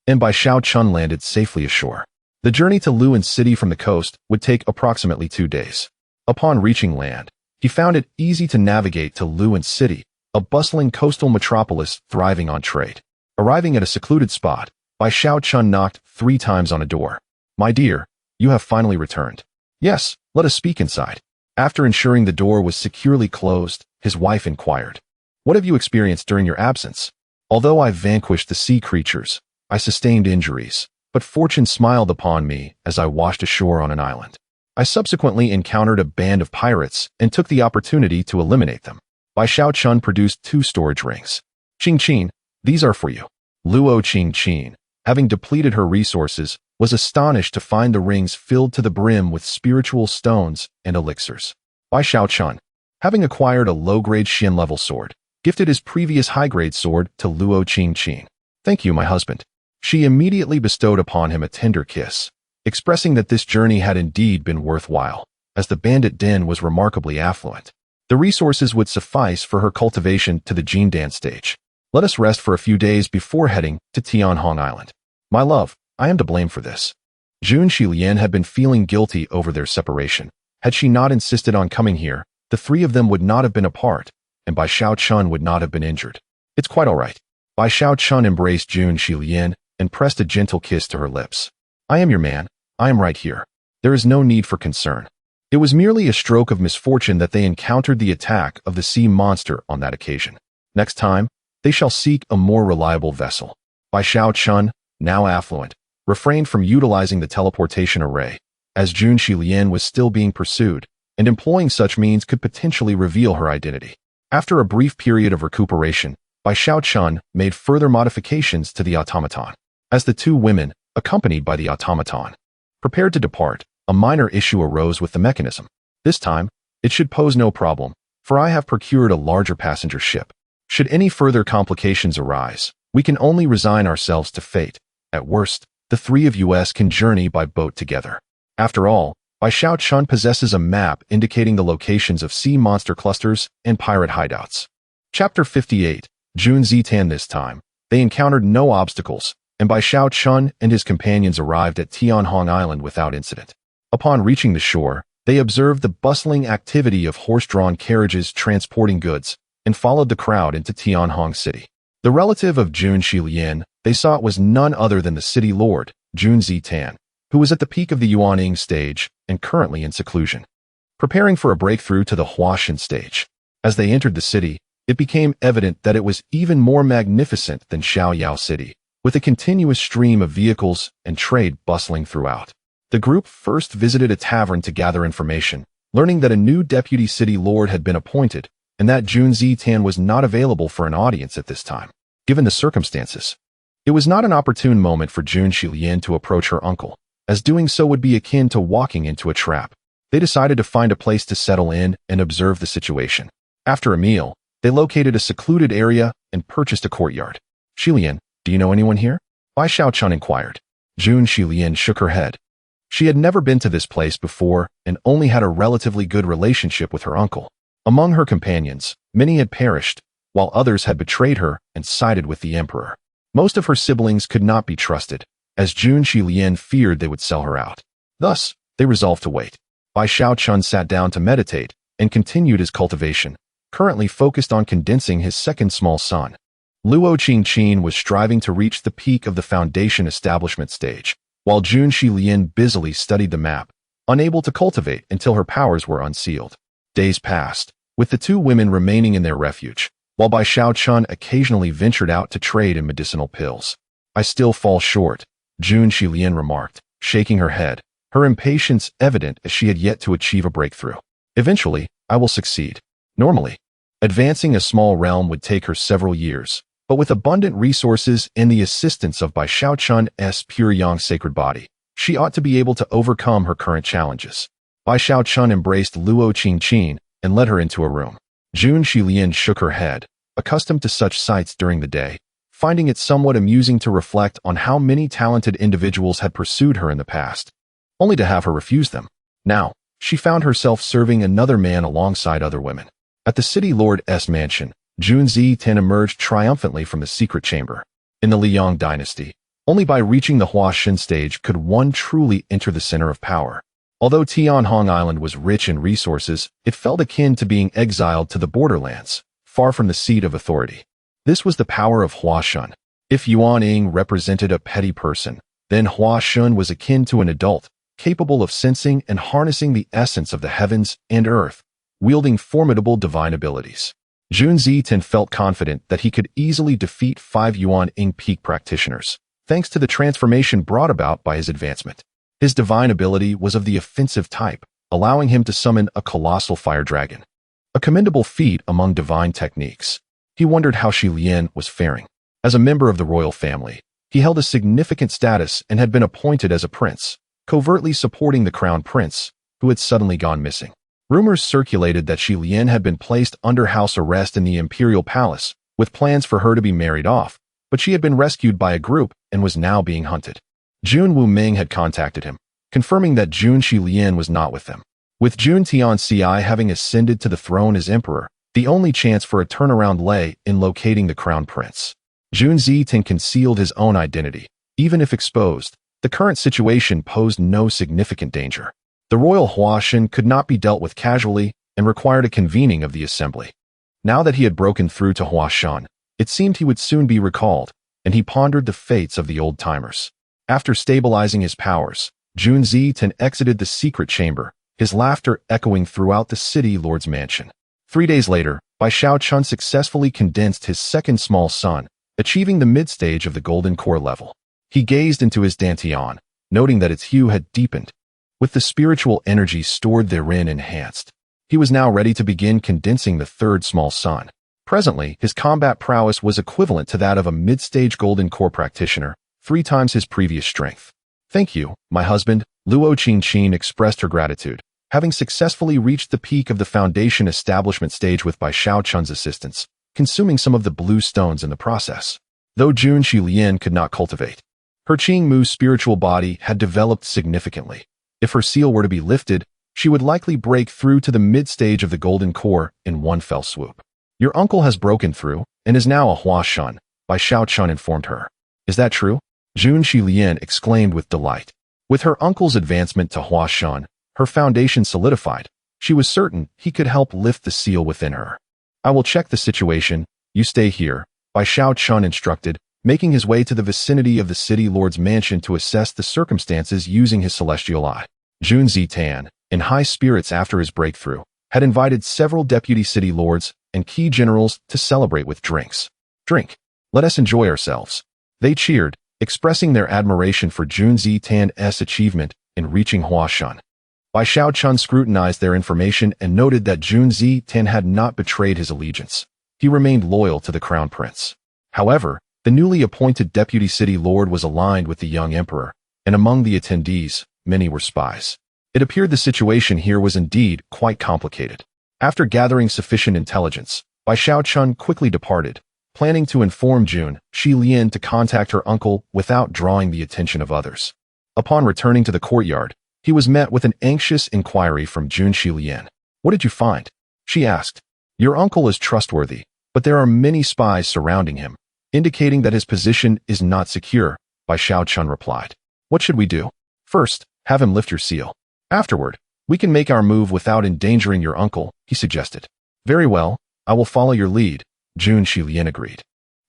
and Bai Xiaochun landed safely ashore. The journey to Luan City from the coast would take approximately 2 days. Upon reaching land, he found it easy to navigate to Luan City, a bustling coastal metropolis thriving on trade. Arriving at a secluded spot, Bai Xiaochun knocked 3 times on a door. My dear, you have finally returned. Yes, let us speak inside. After ensuring the door was securely closed, his wife inquired. What have you experienced during your absence? Although I vanquished the sea creatures, I sustained injuries, but fortune smiled upon me as I washed ashore on an island. I subsequently encountered a band of pirates and took the opportunity to eliminate them. Bai Xiaochun produced 2 storage rings. Qingqin, these are for you. Luo Qingqin, having depleted her resources, was astonished to find the rings filled to the brim with spiritual stones and elixirs. Bai Xiaochun, having acquired a low-grade Xian-level sword, gifted his previous high-grade sword to Luo Qingqin. Thank you, my husband. She immediately bestowed upon him a tender kiss, expressing that this journey had indeed been worthwhile, as the bandit den was remarkably affluent. The resources would suffice for her cultivation to the Jin Dan stage. Let us rest for a few days before heading to Tianhong Island. My love, I am to blame for this. Jun Xilian had been feeling guilty over their separation. Had she not insisted on coming here, the 3 of them would not have been apart, and Bai Xiaochun would not have been injured. It's quite all right. Bai Xiaochun embraced Jun Xilian and pressed a gentle kiss to her lips. I am your man. I am right here. There is no need for concern. It was merely a stroke of misfortune that they encountered the attack of the sea monster on that occasion. Next time, they shall seek a more reliable vessel. Bai Xiaochun, now affluent, refrained from utilizing the teleportation array, as Jun Shilian was still being pursued, and employing such means could potentially reveal her identity. After a brief period of recuperation, Bai Xiaochun made further modifications to the automaton. As the two women, accompanied by the automaton, prepared to depart, a minor issue arose with the mechanism. This time, it should pose no problem, for I have procured a larger passenger ship. Should any further complications arise, we can only resign ourselves to fate. At worst, the three of us can journey by boat together. After all, Bai Xiaochun possesses a map indicating the locations of sea monster clusters and pirate hideouts. Chapter 58, Jun Zitan. This time, they encountered no obstacles, and Bai Xiaochun and his companions arrived at Tianhong Island without incident. Upon reaching the shore, they observed the bustling activity of horse-drawn carriages transporting goods, and followed the crowd into Tianhong City. The relative of Jun Shilian they saw was none other than the city lord, Jun Zitan, who was at the peak of the Yuanying stage and currently in seclusion, preparing for a breakthrough to the Huashan stage. As they entered the city, it became evident that it was even more magnificent than Xiaoyao City, with a continuous stream of vehicles and trade bustling throughout. The group first visited a tavern to gather information, learning that a new deputy city lord had been appointed, and that Jun Zitan was not available for an audience at this time. Given the circumstances, it was not an opportune moment for Jun Shilian to approach her uncle, as doing so would be akin to walking into a trap. They decided to find a place to settle in and observe the situation. After a meal, they located a secluded area and purchased a courtyard. Shilian, do you know anyone here? Bai Xiaochun inquired. Jun Shilian shook her head. She had never been to this place before and only had a relatively good relationship with her uncle. Among her companions, many had perished, while others had betrayed her and sided with the emperor. Most of her siblings could not be trusted, as Jun Shilian feared they would sell her out. Thus, they resolved to wait. Bai Xiaochun sat down to meditate and continued his cultivation, currently focused on condensing his second small son. Luo Qingqin was striving to reach the peak of the foundation establishment stage, while Jun Shilian busily studied the map, unable to cultivate until her powers were unsealed. Days passed, with the two women remaining in their refuge, while Bai Xiaochun occasionally ventured out to trade in medicinal pills. I still fall short, Jun Shilian remarked, shaking her head, her impatience evident as she had yet to achieve a breakthrough. Eventually, I will succeed. Normally, advancing a small realm would take her several years, but with abundant resources and the assistance of Bai Xiaochun's pure yang sacred body, she ought to be able to overcome her current challenges. Bai Xiaochun embraced Luo Qingqin and led her into a room. Jun Shilian shook her head, accustomed to such sights during the day, finding it somewhat amusing to reflect on how many talented individuals had pursued her in the past, only to have her refuse them. Now, she found herself serving another man alongside other women. At the city lord's mansion, Jun Zitan emerged triumphantly from the secret chamber. In the Liang dynasty, only by reaching the Huashan stage could one truly enter the center of power. Although Tianhong Island was rich in resources, it felt akin to being exiled to the borderlands, far from the seat of authority. This was the power of Huashan. If Yuanying represented a petty person, then Huashan was akin to an adult, capable of sensing and harnessing the essence of the heavens and earth, wielding formidable divine abilities. Jun Zitan felt confident that he could easily defeat 5 Yuanying peak practitioners, thanks to the transformation brought about by his advancement. His divine ability was of the offensive type, allowing him to summon a colossal fire dragon. A commendable feat among divine techniques. He wondered how Shilian was faring. As a member of the royal family, he held a significant status and had been appointed as a prince, covertly supporting the crown prince, who had suddenly gone missing. Rumors circulated that Shilian had been placed under house arrest in the imperial palace, with plans for her to be married off, but she had been rescued by a group and was now being hunted. Jun Wuming had contacted him, confirming that Jun Shilian was not with them. With Jun Tianci having ascended to the throne as emperor, the only chance for a turnaround lay in locating the crown prince. Jun Zitan concealed his own identity. Even if exposed, the current situation posed no significant danger. The royal Huashan could not be dealt with casually and required a convening of the assembly. Now that he had broken through to Huashan, it seemed he would soon be recalled, and he pondered the fates of the old-timers. After stabilizing his powers, Jun Zitan exited the secret chamber, his laughter echoing throughout the city lord's mansion. 3 days later, Bai Xiaochun successfully condensed his second small son, achieving the mid-stage of the golden core level. He gazed into his dantian, noting that its hue had deepened, with the spiritual energy stored therein enhanced. He was now ready to begin condensing the third small sun. Presently, his combat prowess was equivalent to that of a mid-stage golden core practitioner, 3 times his previous strength. Thank you, my husband, Luo Qin expressed her gratitude, having successfully reached the peak of the foundation establishment stage with Bai Xiaochun's assistance, consuming some of the blue stones in the process. Though Jun Xilian could not cultivate, her Qing Mu's spiritual body had developed significantly. If her seal were to be lifted, she would likely break through to the mid-stage of the golden core in one fell swoop. Your uncle has broken through and is now a Huashan, Bai Xiaochun informed her. Is that true? Jun Xilian exclaimed with delight. With her uncle's advancement to Huashan, her foundation solidified. She was certain he could help lift the seal within her. I will check the situation. You stay here, Bai Xiaochun instructed, making his way to the vicinity of the city lord's mansion to assess the circumstances using his celestial eye. Jun Zitan, in high spirits after his breakthrough, had invited several deputy city lords and key generals to celebrate with drinks. Drink. Let us enjoy ourselves. They cheered, expressing their admiration for Jun Zitan's achievement in reaching Huashan. Bai Xiaochun scrutinized their information and noted that Jun Zitan had not betrayed his allegiance. He remained loyal to the crown prince. However, the newly appointed deputy city lord was aligned with the young emperor, and among the attendees, many were spies. It appeared the situation here was indeed quite complicated. After gathering sufficient intelligence, Bai Xiaochun quickly departed, planning to inform Jun Xilian to contact her uncle without drawing the attention of others. Upon returning to the courtyard, he was met with an anxious inquiry from Jun Xilian. What did you find? She asked. Your uncle is trustworthy, but there are many spies surrounding him, indicating that his position is not secure, Bai Xiaochun replied. What should we do? First, have him lift your seal. Afterward, we can make our move without endangering your uncle, he suggested. Very well, I will follow your lead, Jun Xilian agreed.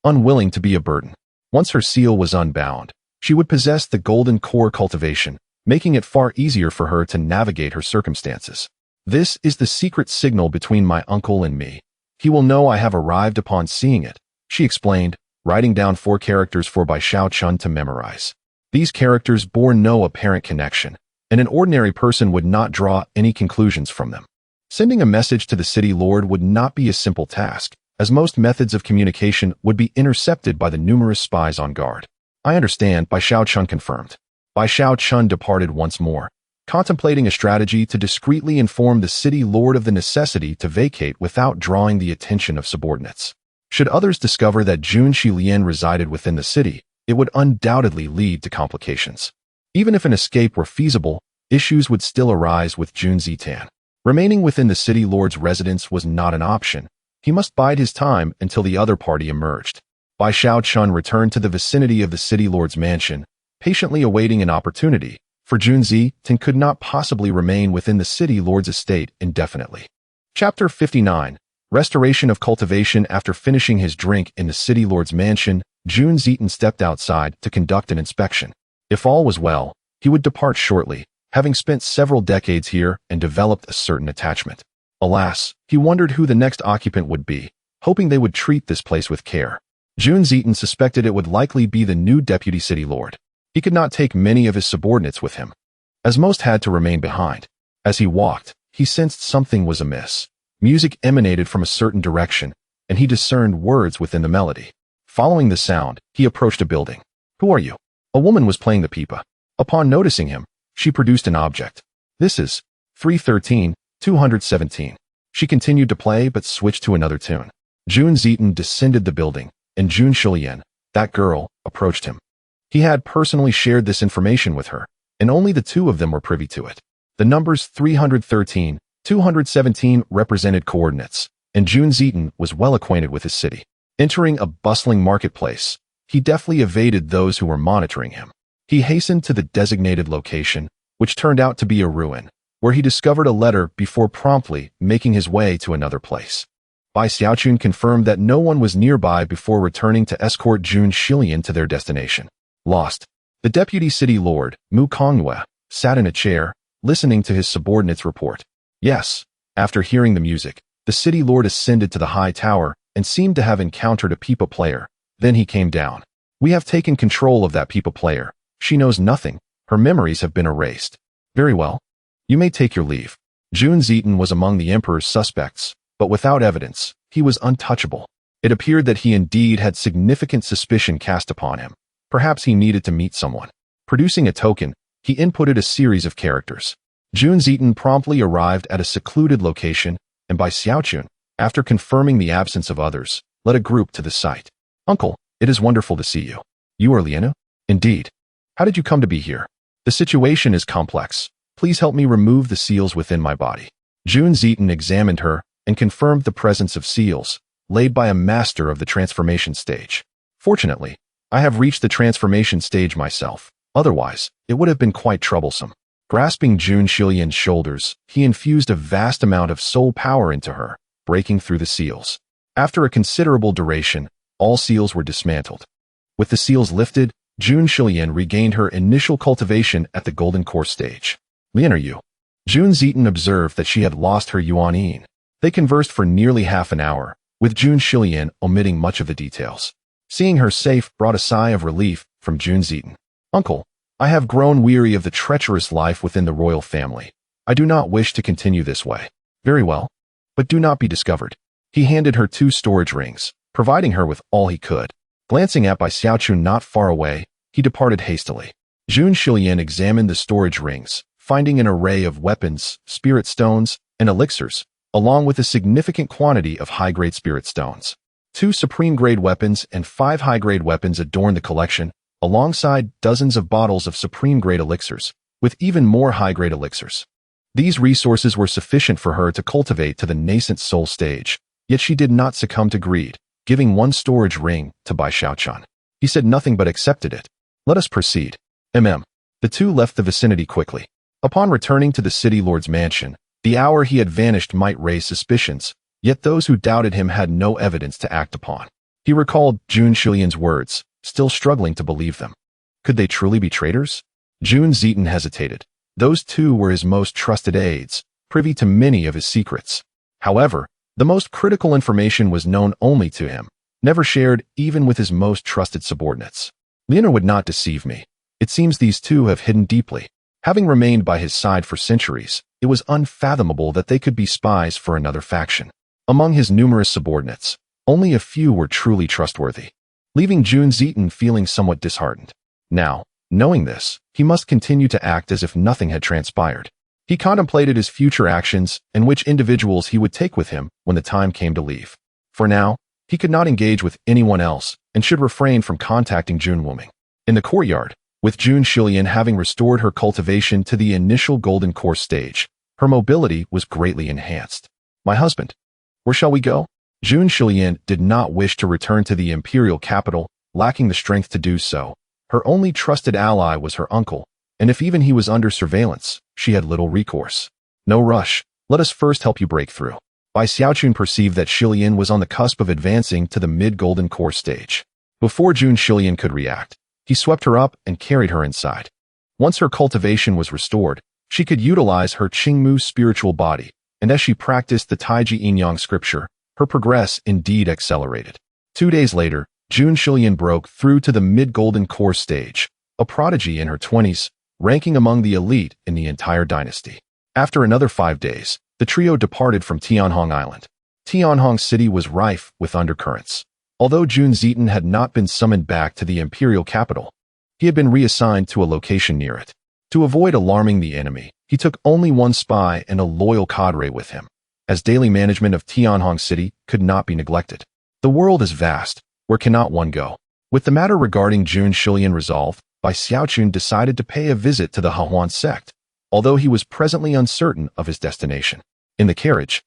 Unwilling to be a burden. Once her seal was unbound, she would possess the golden core cultivation, making it far easier for her to navigate her circumstances. This is the secret signal between my uncle and me. He will know I have arrived upon seeing it, she explained, writing down 4 characters for Bai Xiaochun to memorize. These characters bore no apparent connection, and an ordinary person would not draw any conclusions from them. Sending a message to the city lord would not be a simple task, as most methods of communication would be intercepted by the numerous spies on guard. I understand, Bai Xiaochun confirmed. Bai Xiaochun departed once more, contemplating a strategy to discreetly inform the city lord of the necessity to vacate without drawing the attention of subordinates. Should others discover that Jun Xilian resided within the city, it would undoubtedly lead to complications. Even if an escape were feasible, issues would still arise with Jun Zitan. Remaining within the city lord's residence was not an option. He must bide his time until the other party emerged. Bai Xiaochun returned to the vicinity of the city lord's mansion, patiently awaiting an opportunity, for Jun Zitan could not possibly remain within the city lord's estate indefinitely. Chapter 59. Restoration of cultivation. After finishing his drink in the city lord's mansion, Jun Zitan stepped outside to conduct an inspection. If all was well, he would depart shortly, having spent several decades here and developed a certain attachment. Alas, he wondered who the next occupant would be, hoping they would treat this place with care. Jun Zitan suspected it would likely be the new deputy city lord. He could not take many of his subordinates with him, as most had to remain behind. As he walked, he sensed something was amiss. Music emanated from a certain direction, and he discerned words within the melody. Following the sound, he approached a building. Who are you? A woman was playing the pipa. Upon noticing him, she produced an object. This is 313-217. She continued to play but switched to another tune. Jun Zitan descended the building, and Jun Xilian, that girl, approached him. He had personally shared this information with her, and only the 2 of them were privy to it. The numbers 313-217 represented coordinates, and Jun Zitan was well acquainted with his city. Entering a bustling marketplace, he deftly evaded those who were monitoring him. He hastened to the designated location, which turned out to be a ruin, where he discovered a letter before promptly making his way to another place. Bai Xiaochun confirmed that no one was nearby before returning to escort Jun Xilian to their destination. Lost. The deputy city lord, Mu Kongyue, sat in a chair, listening to his subordinates report. Yes. After hearing the music, the city lord ascended to the high tower and seemed to have encountered a pipa player. Then he came down. We have taken control of that people player. She knows nothing. Her memories have been erased. Very well. You may take your leave. Jun Zieten was among the Emperor's suspects, but without evidence, he was untouchable. It appeared that he indeed had significant suspicion cast upon him. Perhaps he needed to meet someone. Producing a token, he inputted a series of characters. Jun Zieten promptly arrived at a secluded location, and by Xiaochun, after confirming the absence of others, led a group to the site. Uncle, it is wonderful to see you. You are Lianu? Indeed. How did you come to be here? The situation is complex. Please help me remove the seals within my body. Jun Zieten examined her and confirmed the presence of seals, laid by a master of the transformation stage. Fortunately, I have reached the transformation stage myself. Otherwise, it would have been quite troublesome. Grasping Jun Shilian's shoulders, he infused a vast amount of soul power into her, breaking through the seals. After a considerable duration, all seals were dismantled. With the seals lifted, Jun Shilian regained her initial cultivation at the Golden Core stage. Lian, are you? Jun Zieten observed that she had lost her Yuan Yin. They conversed for nearly half an hour, with Jun Shilian omitting much of the details. Seeing her safe brought a sigh of relief from Jun Zieten. Uncle, I have grown weary of the treacherous life within the royal family. I do not wish to continue this way. Very well. But do not be discovered. He handed her 2 storage rings, providing her with all he could. Glancing at Bai Xiaochun not far away, he departed hastily. Jun Shilian examined the storage rings, finding an array of weapons, spirit stones, and elixirs, along with a significant quantity of high-grade spirit stones. 2 supreme-grade weapons and 5 high-grade weapons adorned the collection, alongside dozens of bottles of supreme-grade elixirs, with even more high-grade elixirs. These resources were sufficient for her to cultivate to the nascent soul stage, yet she did not succumb to greed, giving 1 storage ring to Bai Xiaochun. He said nothing but accepted it. Let us proceed. The 2 left the vicinity quickly. Upon returning to the city lord's mansion, the hour he had vanished might raise suspicions, yet those who doubted him had no evidence to act upon. He recalled Jun Shilian's words, still struggling to believe them. Could they truly be traitors? Jun Zieten hesitated. Those 2 were his most trusted aides, privy to many of his secrets. However, the most critical information was known only to him, never shared even with his most trusted subordinates. Lianer would not deceive me. It seems these 2 have hidden deeply. Having remained by his side for centuries, it was unfathomable that they could be spies for another faction. Among his numerous subordinates, only a few were truly trustworthy, leaving Jun Zieten feeling somewhat disheartened. Now, knowing this, he must continue to act as if nothing had transpired. He contemplated his future actions and which individuals he would take with him when the time came to leave. For now, he could not engage with anyone else and should refrain from contacting Jun Wuming. In the courtyard, with Jun Shilian having restored her cultivation to the initial Golden Core stage, her mobility was greatly enhanced. My husband, where shall we go? Jun Shilian did not wish to return to the imperial capital, lacking the strength to do so. Her only trusted ally was her uncle, and if even he was under surveillance, she had little recourse. No rush. Let us first help you break through. Bai Xiaochun perceived that Shilian was on the cusp of advancing to the mid-Golden Core stage. Before Jun Shilian could react, he swept her up and carried her inside. Once her cultivation was restored, she could utilize her Qingmu spiritual body, and as she practiced the Taiji Yin-Yang scripture, her progress indeed accelerated. 2 days later, Jun Shilian broke through to the mid-Golden Core stage, a prodigy in her 20s, ranking among the elite in the entire dynasty. After another 5 days, the trio departed from Tianhong Island. Tianhong City was rife with undercurrents. Although Jun Zieten had not been summoned back to the imperial capital, he had been reassigned to a location near it. To avoid alarming the enemy, he took only 1 spy and a loyal cadre with him, as daily management of Tianhong City could not be neglected. The world is vast, where cannot one go? With the matter regarding Jun Shilian resolved, Bai Xiaochun decided to pay a visit to the Hahuan sect, although he was presently uncertain of his destination. In the carriage,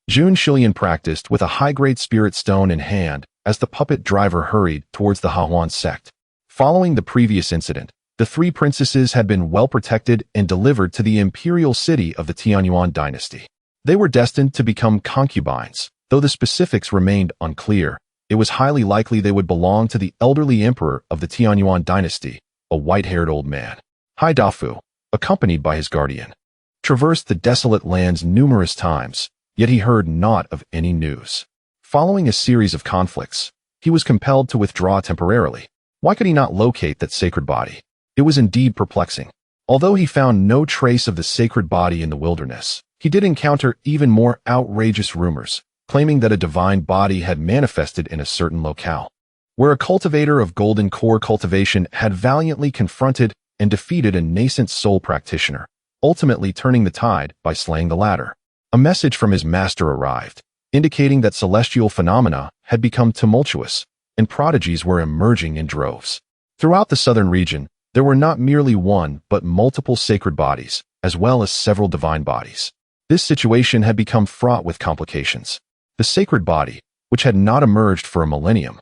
Jun Shilian practiced with a high-grade spirit stone in hand as the puppet driver hurried towards the Hahuan sect. Following the previous incident, the 3 princesses had been well protected and delivered to the imperial city of the Tianyuan dynasty. They were destined to become concubines, though the specifics remained unclear. It was highly likely they would belong to the elderly emperor of the Tianyuan dynasty, a white-haired old man. Hai Dafu, accompanied by his guardian, traversed the desolate lands numerous times, yet he heard naught of any news. Following a series of conflicts, he was compelled to withdraw temporarily. Why could he not locate that sacred body? It was indeed perplexing. Although he found no trace of the sacred body in the wilderness, he did encounter even more outrageous rumors, claiming that a divine body had manifested in a certain locale, where a cultivator of golden core cultivation had valiantly confronted and defeated a nascent soul practitioner, ultimately turning the tide by slaying the latter. A message from his master arrived, indicating that celestial phenomena had become tumultuous, and prodigies were emerging in droves. Throughout the southern region, there were not merely one but multiple sacred bodies, as well as several divine bodies. This situation had become fraught with complications. The sacred body, which had not emerged for a millennium,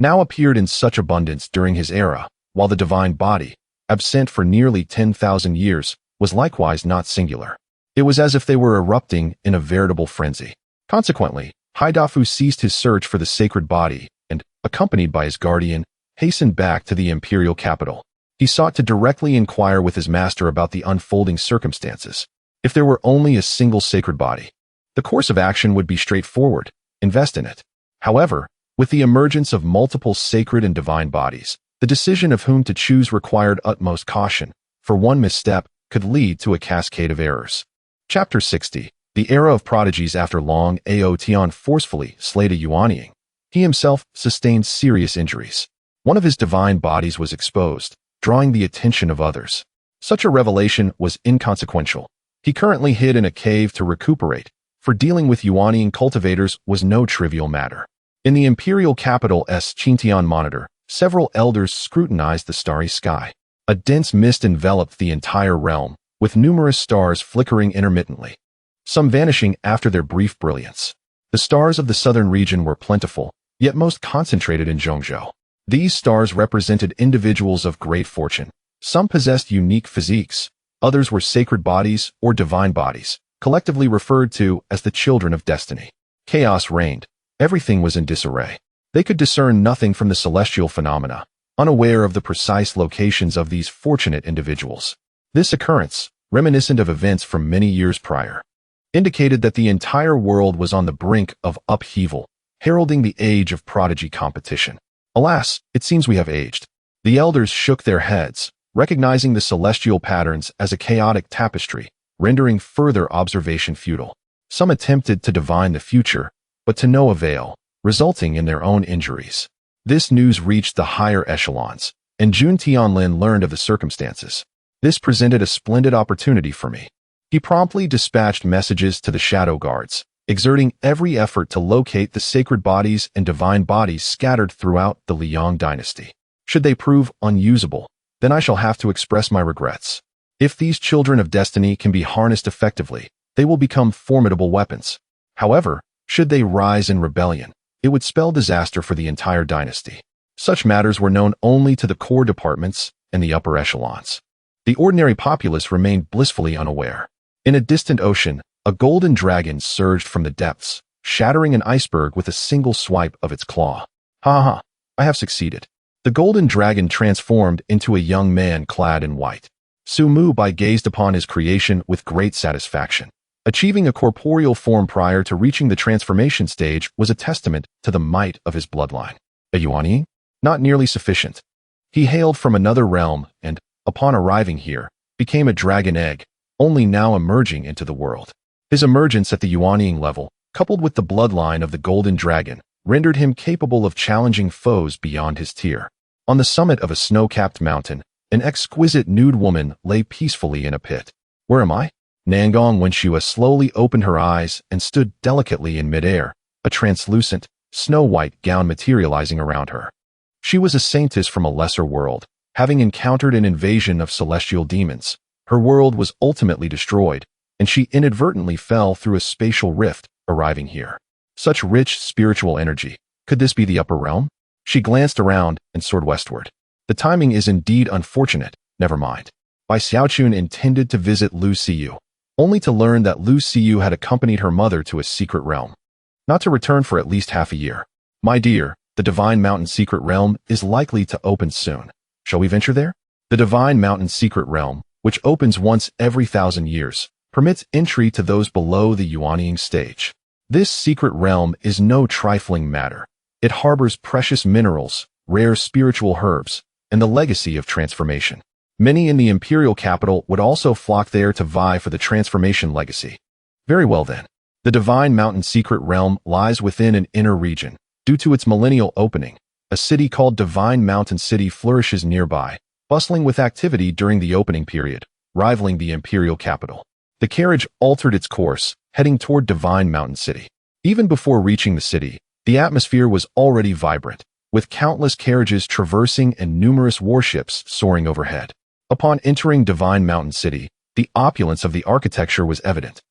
now appeared in such abundance during his era, while the divine body, absent for nearly 10,000 years, was likewise not singular. It was as if they were erupting in a veritable frenzy. Consequently, Haidafu ceased his search for the sacred body and, accompanied by his guardian, hastened back to the imperial capital. He sought to directly inquire with his master about the unfolding circumstances. If there were only a single sacred body, the course of action would be straightforward: invest in it. However, with the emergence of multiple sacred and divine bodies, the decision of whom to choose required utmost caution, for one misstep could lead to a cascade of errors. Chapter 60. The Era of Prodigies. After Long Ao Tian forcefully slayed a Yuanying, he himself sustained serious injuries. One of his divine bodies was exposed, drawing the attention of others. Such a revelation was inconsequential. He currently hid in a cave to recuperate, for dealing with Yuanying cultivators was no trivial matter. In the imperial capital's Qingtian monitor, several elders scrutinized the starry sky. A dense mist enveloped the entire realm, with numerous stars flickering intermittently, some vanishing after their brief brilliance. The stars of the southern region were plentiful, yet most concentrated in Zhongzhou. These stars represented individuals of great fortune. Some possessed unique physiques, others were sacred bodies or divine bodies, collectively referred to as the children of destiny. Chaos reigned. Everything was in disarray. They could discern nothing from the celestial phenomena, unaware of the precise locations of these fortunate individuals. This occurrence, reminiscent of events from many years prior, indicated that the entire world was on the brink of upheaval, heralding the age of prodigy competition. Alas, it seems we have aged. The elders shook their heads, recognizing the celestial patterns as a chaotic tapestry, rendering further observation futile. Some attempted to divine the future, but to no avail, resulting in their own injuries. This news reached the higher echelons, and Jun Tianlin learned of the circumstances. This presented a splendid opportunity for me. He promptly dispatched messages to the shadow guards, exerting every effort to locate the sacred bodies and divine bodies scattered throughout the Liang dynasty. Should they prove unusable, then I shall have to express my regrets. If these children of destiny can be harnessed effectively, they will become formidable weapons. However, should they rise in rebellion, it would spell disaster for the entire dynasty. Such matters were known only to the core departments and the upper echelons. The ordinary populace remained blissfully unaware. In a distant ocean, a golden dragon surged from the depths, shattering an iceberg with a single swipe of its claw. Ha ha, I have succeeded. The golden dragon transformed into a young man clad in white. Su Mu Bai gazed upon his creation with great satisfaction. Achieving a corporeal form prior to reaching the transformation stage was a testament to the might of his bloodline. A Yuanying? Not nearly sufficient. He hailed from another realm and, upon arriving here, became a dragon egg, only now emerging into the world. His emergence at the Yuanying level, coupled with the bloodline of the golden dragon, rendered him capable of challenging foes beyond his tier. On the summit of a snow-capped mountain, an exquisite nude woman lay peacefully in a pit. Where am I? Nangong Wenshua slowly opened her eyes and stood delicately in midair, a translucent, snow-white gown materializing around her. She was a saintess from a lesser world, having encountered an invasion of celestial demons. Her world was ultimately destroyed, and she inadvertently fell through a spatial rift, arriving here. Such rich spiritual energy. Could this be the upper realm? She glanced around and soared westward. The timing is indeed unfortunate. Never mind. Bai Xiaochun intended to visit Lu Siyu, only to learn that Lu Siyu had accompanied her mother to a secret realm, not to return for at least half a year. My dear, the Divine Mountain Secret Realm is likely to open soon. Shall we venture there? The Divine Mountain Secret Realm, which opens once every 1,000 years, permits entry to those below the Yuanying stage. This secret realm is no trifling matter. It harbors precious minerals, rare spiritual herbs, and the legacy of transformation. Many in the imperial capital would also flock there to vie for the transformation legacy. Very well then. The Divine Mountain secret realm lies within an inner region. Due to its millennial opening, a city called Divine Mountain City flourishes nearby, bustling with activity during the opening period, rivaling the imperial capital. The carriage altered its course, heading toward Divine Mountain City. Even before reaching the city, the atmosphere was already vibrant, with countless carriages traversing and numerous warships soaring overhead. Upon entering Divine Mountain City, the opulence of the architecture was evident,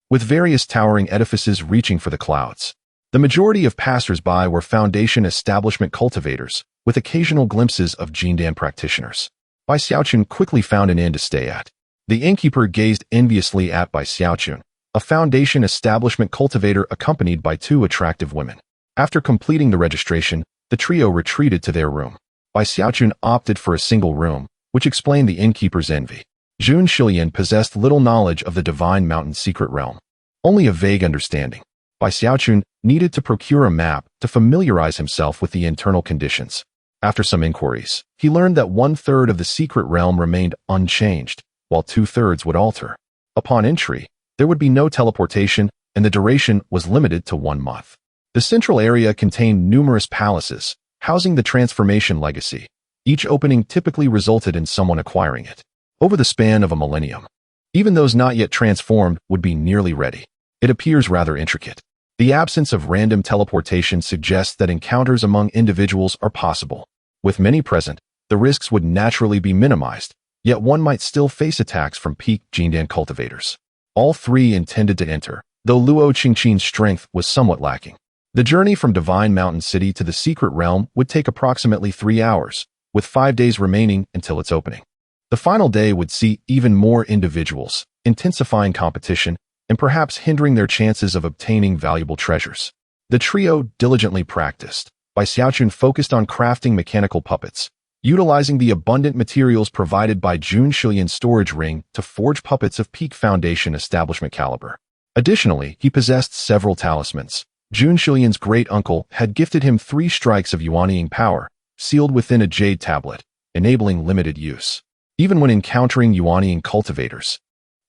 with various towering edifices reaching for the clouds. The majority of passers-by were Foundation establishment cultivators, with occasional glimpses of Jindan practitioners. Bai Xiaochun quickly found an inn to stay at. The innkeeper gazed enviously at Bai Xiaochun, a Foundation establishment cultivator accompanied by two attractive women. After completing the registration, the trio retreated to their room. Bai Xiaochun opted for a single room, which explained the innkeeper's envy. Jun Shilian possessed little knowledge of the Divine Mountain secret realm, only a vague understanding. Bai Xiaochun needed to procure a map to familiarize himself with the internal conditions. After some inquiries, he learned that 1/3 of the secret realm remained unchanged, while 2/3 would alter. Upon entry, there would be no teleportation, and the duration was limited to 1 month. The central area contained numerous palaces, housing the transformation legacy. Each opening typically resulted in someone acquiring it. Over the span of a millennium, even those not yet transformed would be nearly ready. It appears rather intricate. The absence of random teleportation suggests that encounters among individuals are possible. With many present, the risks would naturally be minimized, yet one might still face attacks from peak Jindan cultivators. All three intended to enter, though Luo Qingqin's strength was somewhat lacking. The journey from Divine Mountain City to the secret realm would take approximately 3 hours, with 5 days remaining until its opening. The final day would see even more individuals, intensifying competition, and perhaps hindering their chances of obtaining valuable treasures. The trio diligently practiced. Bai Xiaochun focused on crafting mechanical puppets, utilizing the abundant materials provided by Jun Shilian's storage ring to forge puppets of peak Foundation establishment caliber. Additionally, he possessed several talismans. Jun Shilian's great-uncle had gifted him 3 strikes of Yuanying power, sealed within a jade tablet, enabling limited use. Even when encountering Yuanying cultivators,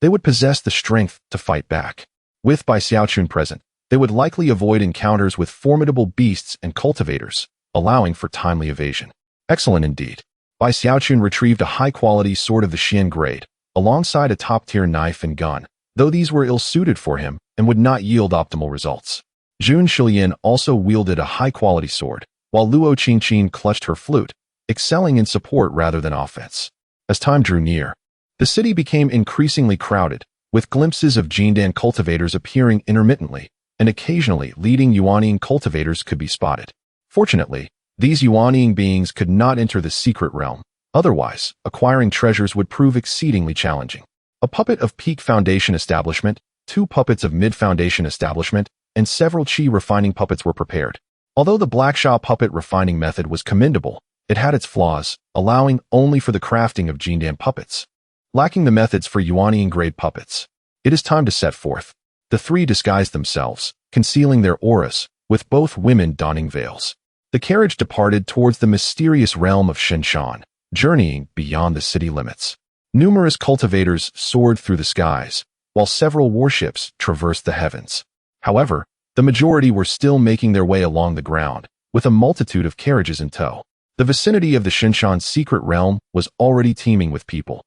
they would possess the strength to fight back. With Bai Xiaochun present, they would likely avoid encounters with formidable beasts and cultivators, allowing for timely evasion. Excellent indeed. Bai Xiaochun retrieved a high-quality sword of the Xian grade, alongside a top-tier knife and gun, though these were ill-suited for him and would not yield optimal results. Jun Shilian also wielded a high-quality sword, while Luo Qingqin clutched her flute, excelling in support rather than offense. As time drew near, the city became increasingly crowded, with glimpses of Jindan cultivators appearing intermittently, and occasionally leading Yuanying cultivators could be spotted. Fortunately, these Yuanying beings could not enter the secret realm. Otherwise, acquiring treasures would prove exceedingly challenging. A puppet of peak Foundation establishment, 2 puppets of mid-Foundation establishment, and several chi refining puppets were prepared. Although the Blackshaw puppet refining method was commendable, it had its flaws, allowing only for the crafting of Jindan puppets, lacking the methods for Yuanying grade puppets. It is time to set forth. The 3 disguised themselves, concealing their auras, with both women donning veils. The carriage departed towards the mysterious realm of Shenshan, journeying beyond the city limits. Numerous cultivators soared through the skies, while several warships traversed the heavens. However, the majority were still making their way along the ground, with a multitude of carriages in tow. The vicinity of the Shenshan secret realm was already teeming with people,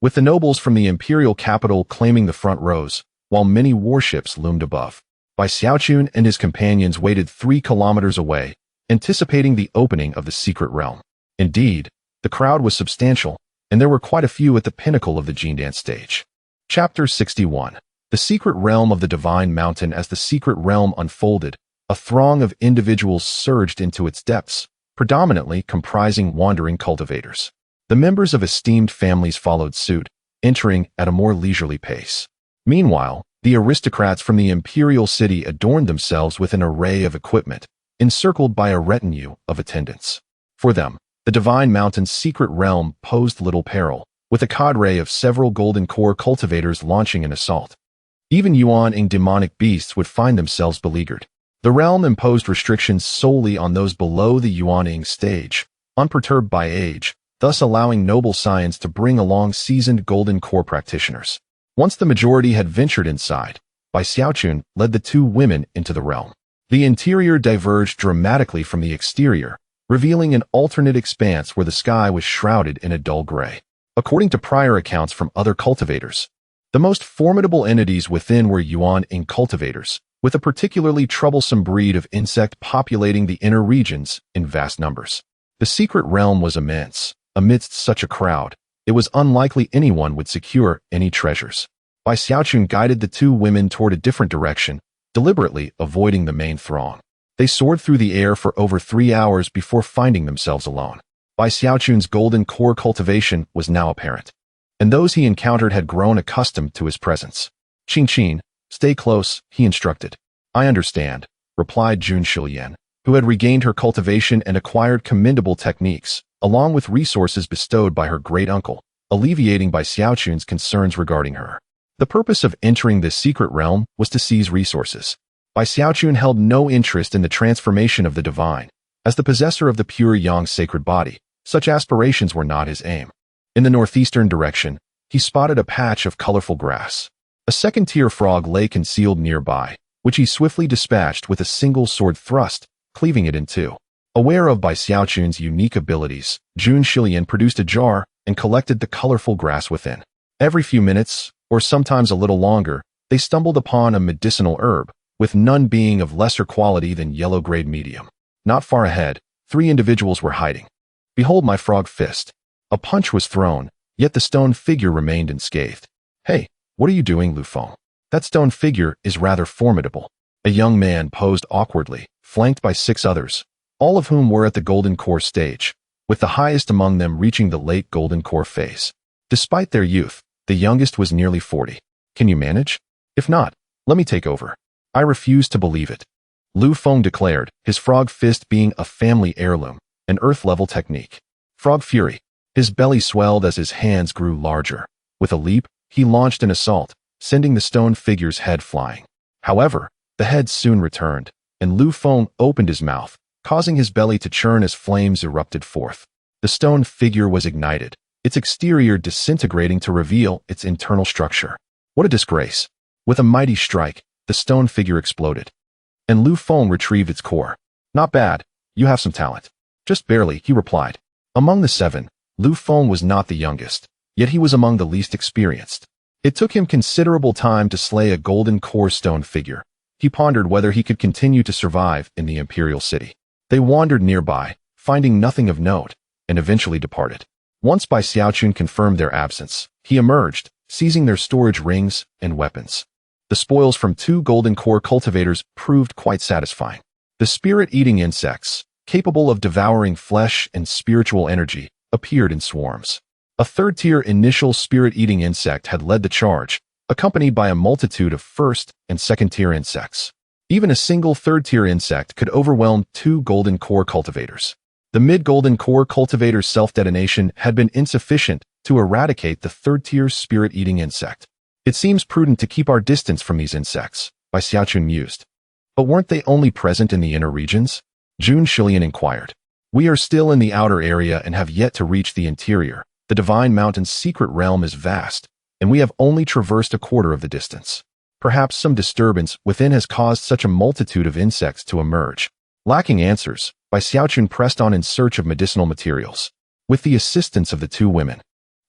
with the nobles from the imperial capital claiming the front rows, while many warships loomed above. Bai Xiaochun and his companions waited 3 kilometers away, anticipating the opening of the secret realm. Indeed, the crowd was substantial, and there were quite a few at the pinnacle of the Jindan stage. Chapter 61. The Secret Realm of the Divine Mountain. As the secret realm unfolded, a throng of individuals surged into its depths, predominantly comprising wandering cultivators. The members of esteemed families followed suit, entering at a more leisurely pace. Meanwhile, the aristocrats from the imperial city adorned themselves with an array of equipment, encircled by a retinue of attendants. For them, the Divine Mountain's secret realm posed little peril, with a cadre of several golden core cultivators launching an assault. Even Yuanying demonic beasts would find themselves beleaguered. The realm imposed restrictions solely on those below the Yuaning stage, unperturbed by age, thus allowing noble science to bring along seasoned golden core practitioners. Once the majority had ventured inside, Bai Xiaochun led the two women into the realm. The interior diverged dramatically from the exterior, revealing an alternate expanse where the sky was shrouded in a dull gray. According to prior accounts from other cultivators, the most formidable entities within were Yuan-ing cultivators, with a particularly troublesome breed of insect populating the inner regions in vast numbers. The secret realm was immense. Amidst such a crowd, it was unlikely anyone would secure any treasures. Bai Xiaochun guided the two women toward a different direction, deliberately avoiding the main throng. They soared through the air for over 3 hours before finding themselves alone. Bai Xiaochun's golden core cultivation was now apparent, and those he encountered had grown accustomed to his presence. Qing, stay close, he instructed. I understand, replied Jun Shilian, who had regained her cultivation and acquired commendable techniques, along with resources bestowed by her great-uncle, alleviating Bai Xiaochun's concerns regarding her. The purpose of entering this secret realm was to seize resources. Bai Xiaochun held no interest in the transformation of the divine. As the possessor of the pure yang sacred body, such aspirations were not his aim. In the northeastern direction, he spotted a patch of colorful grass. A second-tier frog lay concealed nearby, which he swiftly dispatched with a single sword thrust, cleaving it in two. Aware of Bai Xiaochun's unique abilities, Jun Shilian produced a jar and collected the colorful grass within. Every few minutes, or sometimes a little longer, they stumbled upon a medicinal herb, with none being of lesser quality than yellow-grade medium. Not far ahead, 3 individuals were hiding. Behold my frog fist. A punch was thrown, yet the stone figure remained unscathed. Hey, what are you doing, Lu Feng? That stone figure is rather formidable. A young man posed awkwardly, flanked by 6 others, all of whom were at the golden core stage, with the highest among them reaching the late golden core phase. Despite their youth, the youngest was nearly 40. Can you manage? If not, let me take over. I refuse to believe it. Lu Feng declared, his frog fist being a family heirloom, an earth-level technique. Frog Fury. His belly swelled as his hands grew larger. With a leap, he launched an assault, sending the stone figure's head flying. However, the head soon returned, and Lu Feng opened his mouth, causing his belly to churn as flames erupted forth. The stone figure was ignited, its exterior disintegrating to reveal its internal structure. What a disgrace! With a mighty strike, the stone figure exploded, and Lu Feng retrieved its core. Not bad, you have some talent. Just barely, he replied. Among the 7, Lu Feng was not the youngest, yet he was among the least experienced. It took him considerable time to slay a golden core stone figure. He pondered whether he could continue to survive in the imperial city. They wandered nearby, finding nothing of note, and eventually departed. Once Bai Xiaochun confirmed their absence, he emerged, seizing their storage rings and weapons. The spoils from 2 golden core cultivators proved quite satisfying. The spirit-eating insects, capable of devouring flesh and spiritual energy, appeared in swarms. A third-tier initial spirit-eating insect had led the charge, accompanied by a multitude of first- and second-tier insects. Even a single third-tier insect could overwhelm 2 golden core cultivators. The mid-golden core cultivator's self-detonation had been insufficient to eradicate the third-tier spirit-eating insect. It seems prudent to keep our distance from these insects, Bai Xiaochun mused. But weren't they only present in the inner regions? Jun Shilian inquired. We are still in the outer area and have yet to reach the interior. The Divine Mountain's secret realm is vast, and we have only traversed a quarter of the distance. Perhaps some disturbance within has caused such a multitude of insects to emerge. Lacking answers, Bai Xiaochun pressed on in search of medicinal materials. With the assistance of the 2 women,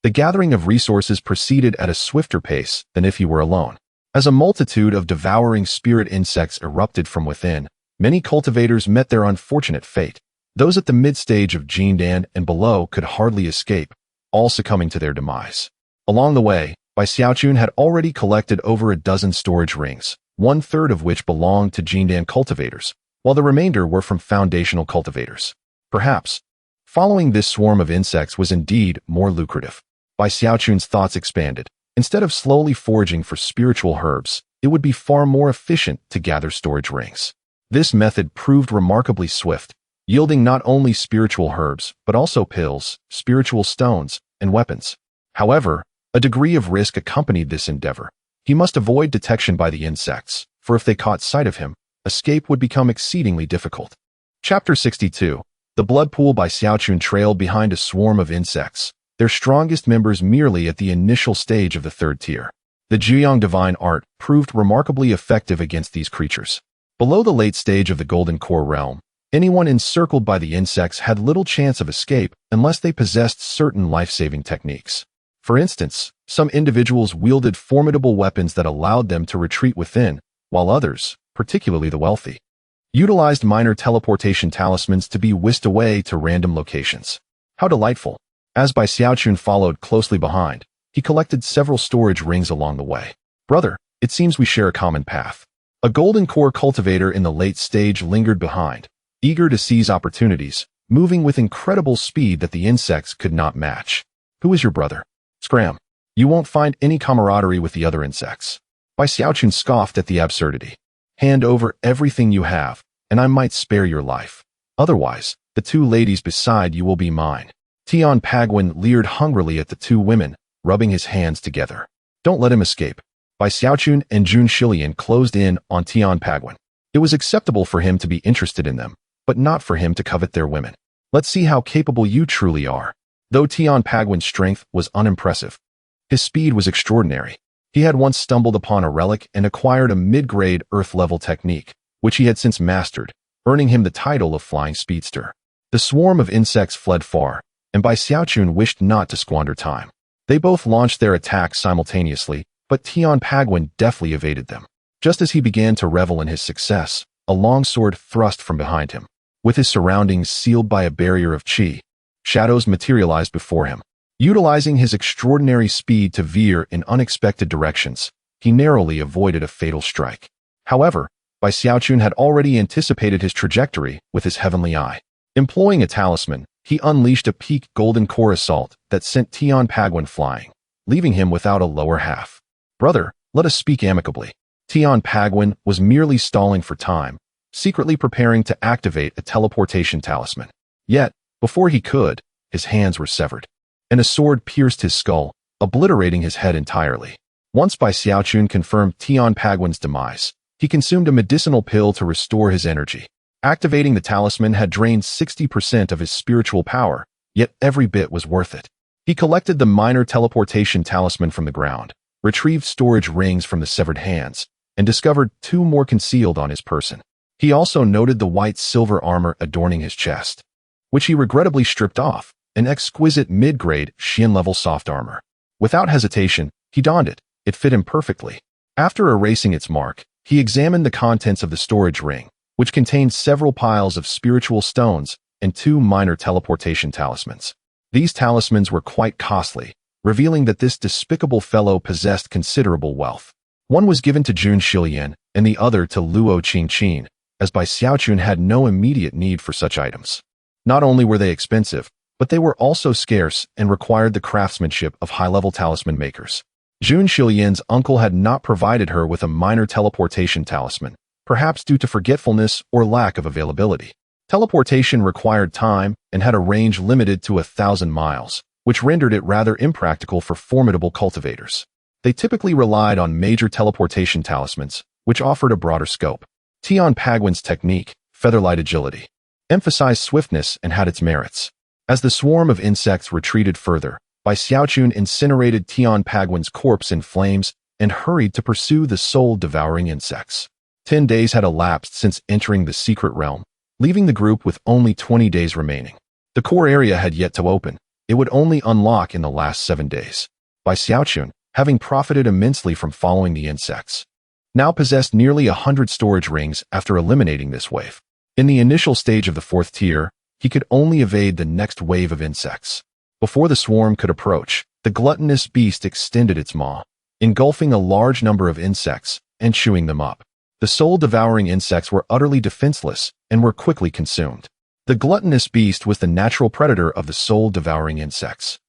the gathering of resources proceeded at a swifter pace than if he were alone. As a multitude of devouring spirit insects erupted from within, many cultivators met their unfortunate fate. Those at the mid-stage of Jindan and below could hardly escape, all succumbing to their demise. Along the way, Bai Xiaochun had already collected over a dozen storage rings, 1/3 of which belonged to Jindan cultivators, while the remainder were from foundational cultivators. Perhaps, following this swarm of insects was indeed more lucrative. Bai Xiaochun's thoughts expanded. Instead of slowly foraging for spiritual herbs, it would be far more efficient to gather storage rings. This method proved remarkably swift, yielding not only spiritual herbs, but also pills, spiritual stones, and weapons. However, a degree of risk accompanied this endeavor. He must avoid detection by the insects, for if they caught sight of him, escape would become exceedingly difficult. Chapter 62. The blood pool by Xiaochun trailed behind a swarm of insects, their strongest members merely at the initial stage of the third tier. The Juyang divine art proved remarkably effective against these creatures. Below the late stage of the golden core realm, anyone encircled by the insects had little chance of escape unless they possessed certain life-saving techniques. For instance, some individuals wielded formidable weapons that allowed them to retreat within, while others, particularly the wealthy, utilized minor teleportation talismans to be whisked away to random locations. How delightful! As Bai Xiaochun followed closely behind, he collected several storage rings along the way. Brother, it seems we share a common path. A golden core cultivator in the late stage lingered behind, eager to seize opportunities, moving with incredible speed that the insects could not match. Who is your brother? Scram. You won't find any camaraderie with the other insects. Bai Xiaochun scoffed at the absurdity. Hand over everything you have, and I might spare your life. Otherwise, the two ladies beside you will be mine. Tian Pagwan leered hungrily at the two women, rubbing his hands together. Don't let him escape. Bai Xiaochun and Jun Shilian closed in on Tian Pagwan. It was acceptable for him to be interested in them, but not for him to covet their women. Let's see how capable you truly are. Though Tian Pagwan's strength was unimpressive, his speed was extraordinary. He had once stumbled upon a relic and acquired a mid-grade Earth-level technique, which he had since mastered, earning him the title of Flying Speedster. The swarm of insects fled far, and Bai Xiaochun wished not to squander time. They both launched their attacks simultaneously, but Tian Pagwan deftly evaded them. Just as he began to revel in his success, a long sword thrust from behind him. With his surroundings sealed by a barrier of qi, shadows materialized before him. Utilizing his extraordinary speed to veer in unexpected directions, he narrowly avoided a fatal strike. However, Bai Xiaochun had already anticipated his trajectory with his heavenly eye. Employing a talisman, he unleashed a peak golden core assault that sent Tian Pagwan flying, leaving him without a lower half. Brother, let us speak amicably. Tian Pagwan was merely stalling for time, secretly preparing to activate a teleportation talisman. Yet, before he could, his hands were severed, and a sword pierced his skull, obliterating his head entirely. Once Bai Xiaochun confirmed Tian Pagwan's demise, he consumed a medicinal pill to restore his energy. Activating the talisman had drained 60% of his spiritual power, yet every bit was worth it. He collected the minor teleportation talisman from the ground, retrieved storage rings from the severed hands, and discovered two more concealed on his person. He also noted the white silver armor adorning his chest, which he regrettably stripped off, an exquisite mid-grade Xian-level soft armor. Without hesitation, he donned it. It fit him perfectly. After erasing its mark, he examined the contents of the storage ring, which contained several piles of spiritual stones and two minor teleportation talismans. These talismans were quite costly, revealing that this despicable fellow possessed considerable wealth. One was given to Jun Shilian and the other to Luo Qingqin, as Bai Xiaochun had no immediate need for such items. Not only were they expensive, but they were also scarce and required the craftsmanship of high-level talisman makers. Jun Shilian's uncle had not provided her with a minor teleportation talisman, perhaps due to forgetfulness or lack of availability. Teleportation required time and had a range limited to 1,000 miles, which rendered it rather impractical for formidable cultivators. They typically relied on major teleportation talismans, which offered a broader scope. Tian Pagwan's technique, featherlight agility, emphasized swiftness and had its merits. As the swarm of insects retreated further, Bai Xiaochun incinerated Tian Pagwan's corpse in flames and hurried to pursue the soul-devouring insects. 10 days had elapsed since entering the secret realm, leaving the group with only 20 days remaining. The core area had yet to open. It would only unlock in the last 7 days. Bai Xiaochun, having profited immensely from following the insects, now possessed nearly 100 storage rings after eliminating this wave. In the initial stage of the fourth tier, he could only evade the next wave of insects. Before the swarm could approach, the gluttonous beast extended its maw, engulfing a large number of insects and chewing them up. The soul-devouring insects were utterly defenseless and were quickly consumed. The gluttonous beast was the natural predator of the soul-devouring insects,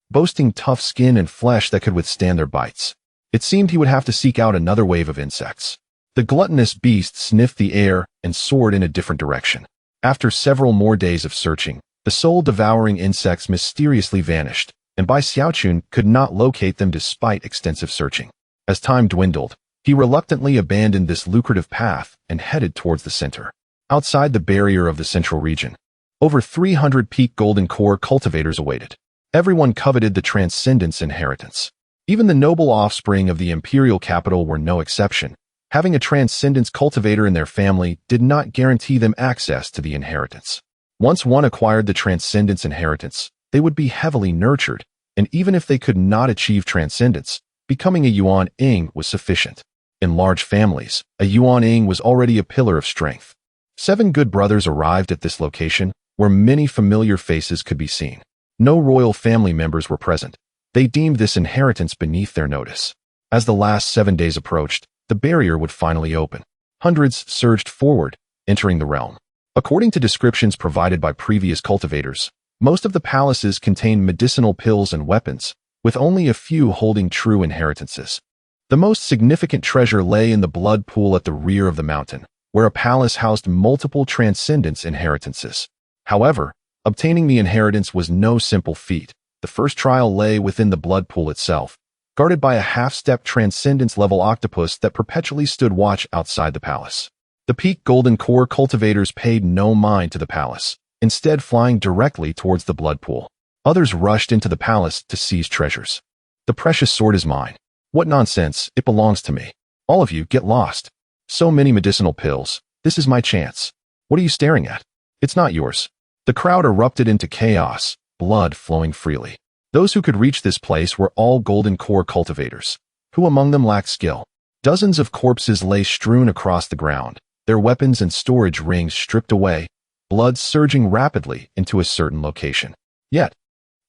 boasting tough skin and flesh that could withstand their bites. It seemed he would have to seek out another wave of insects. The gluttonous beast sniffed the air and soared in a different direction. After several more days of searching, the soul-devouring insects mysteriously vanished, and Bai Xiaochun could not locate them despite extensive searching. As time dwindled, He reluctantly abandoned this lucrative path and headed towards the center. Outside the barrier of the central region, over 300 peak golden core cultivators awaited. Everyone coveted the Transcendence inheritance. Even the noble offspring of the imperial capital were no exception. Having a Transcendence cultivator in their family did not guarantee them access to the inheritance. Once one acquired the Transcendence inheritance, they would be heavily nurtured, and even if they could not achieve Transcendence, becoming a Yuan Ing was sufficient. In large families, a Yuan Ing was already a pillar of strength. 7 good brothers arrived at this location, where many familiar faces could be seen. No royal family members were present. They deemed this inheritance beneath their notice. As the last 7 days approached, the barrier would finally open. Hundreds surged forward, entering the realm. According to descriptions provided by previous cultivators, most of the palaces contained medicinal pills and weapons, with only a few holding true inheritances. The most significant treasure lay in the blood pool at the rear of the mountain, where a palace housed multiple Transcendence inheritances. However, obtaining the inheritance was no simple feat. The first trial lay within the blood pool itself, guarded by a half-step Transcendence-level octopus that perpetually stood watch outside the palace. The peak golden core cultivators paid no mind to the palace, instead flying directly towards the blood pool. Others rushed into the palace to seize treasures. The precious sword is mine. What nonsense, it belongs to me. All of you, get lost. So many medicinal pills. This is my chance. What are you staring at? It's not yours. The crowd erupted into chaos, blood flowing freely. Those who could reach this place were all golden core cultivators. Who among them lacked skill? Dozens of corpses lay strewn across the ground, their weapons and storage rings stripped away, blood surging rapidly into a certain location. Yet,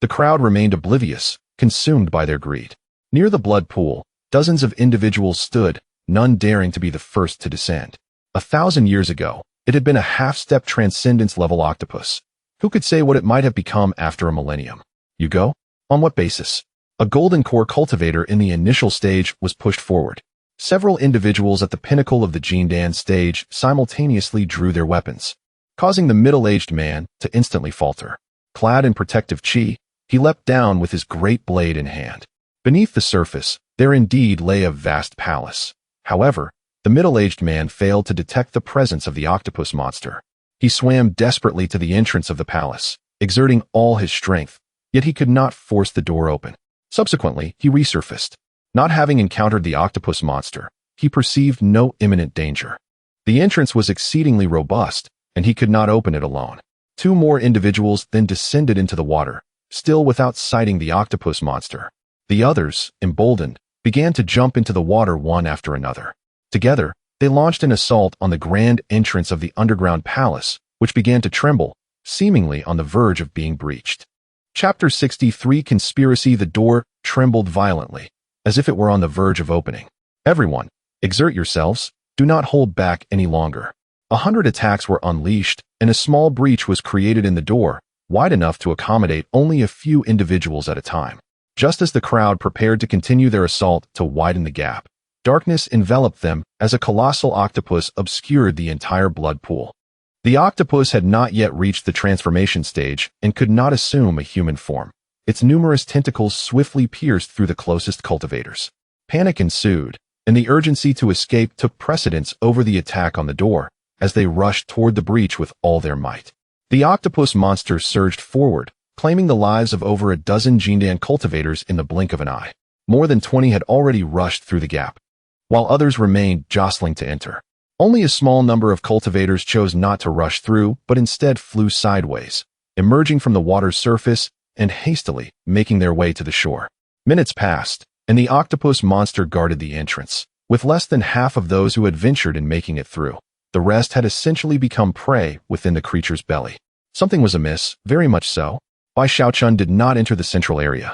the crowd remained oblivious, consumed by their greed. Near the blood pool, dozens of individuals stood, none daring to be the first to descend. 1,000 years ago, it had been a half-step Transcendence-level octopus. Who could say what it might have become after a millennium? You go? On what basis? A golden core cultivator in the initial stage was pushed forward. Several individuals at the pinnacle of the Jindan stage simultaneously drew their weapons, causing the middle-aged man to instantly falter. Clad in protective chi, he leapt down with his great blade in hand. Beneath the surface, there indeed lay a vast palace. However, the middle-aged man failed to detect the presence of the octopus monster. He swam desperately to the entrance of the palace, exerting all his strength, yet he could not force the door open. Subsequently, he resurfaced. Not having encountered the octopus monster, he perceived no imminent danger. The entrance was exceedingly robust, and he could not open it alone. 2 more individuals then descended into the water, still without sighting the octopus monster. The others, emboldened, began to jump into the water one after another. Together, they launched an assault on the grand entrance of the underground palace, which began to tremble, seemingly on the verge of being breached. Chapter 63 Conspiracy. The door trembled violently, as if it were on the verge of opening. Everyone, exert yourselves, do not hold back any longer. 100 attacks were unleashed, and a small breach was created in the door, wide enough to accommodate only a few individuals at a time. Just as the crowd prepared to continue their assault to widen the gap, darkness enveloped them as a colossal octopus obscured the entire blood pool. The octopus had not yet reached the transformation stage and could not assume a human form. Its numerous tentacles swiftly pierced through the closest cultivators. Panic ensued, and the urgency to escape took precedence over the attack on the door, as they rushed toward the breach with all their might. The octopus monster surged forward, claiming the lives of over a dozen Jindan cultivators in the blink of an eye. More than 20 had already rushed through the gap, while others remained jostling to enter. Only a small number of cultivators chose not to rush through, but instead flew sideways, emerging from the water's surface and hastily making their way to the shore. Minutes passed, and the octopus monster guarded the entrance, with less than half of those who had ventured in making it through. The rest had essentially become prey within the creature's belly. Something was amiss, very much so. Bai Xiaochun did not enter the central area.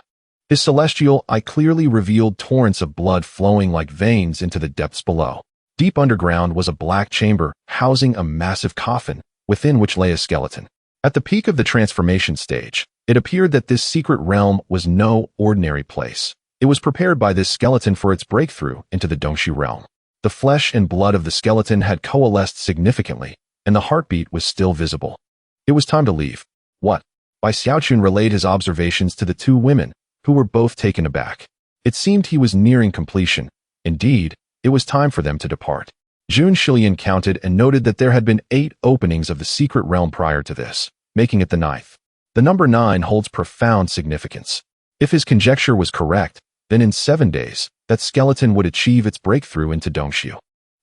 His celestial eye clearly revealed torrents of blood flowing like veins into the depths below. Deep underground was a black chamber housing a massive coffin, within which lay a skeleton. At the peak of the transformation stage, it appeared that this secret realm was no ordinary place. It was prepared by this skeleton for its breakthrough into the Dongxi realm. The flesh and blood of the skeleton had coalesced significantly, and the heartbeat was still visible. It was time to leave. What? Bai Xiaochun relayed his observations to the 2 women, who were both taken aback. It seemed he was nearing completion. Indeed, It was time for them to depart. Jun Shilian counted and noted that there had been 8 openings of the secret realm prior to this, making it the 9th. The number 9 holds profound significance. If his conjecture was correct, then in 7 days, that skeleton would achieve its breakthrough into Dongxiu,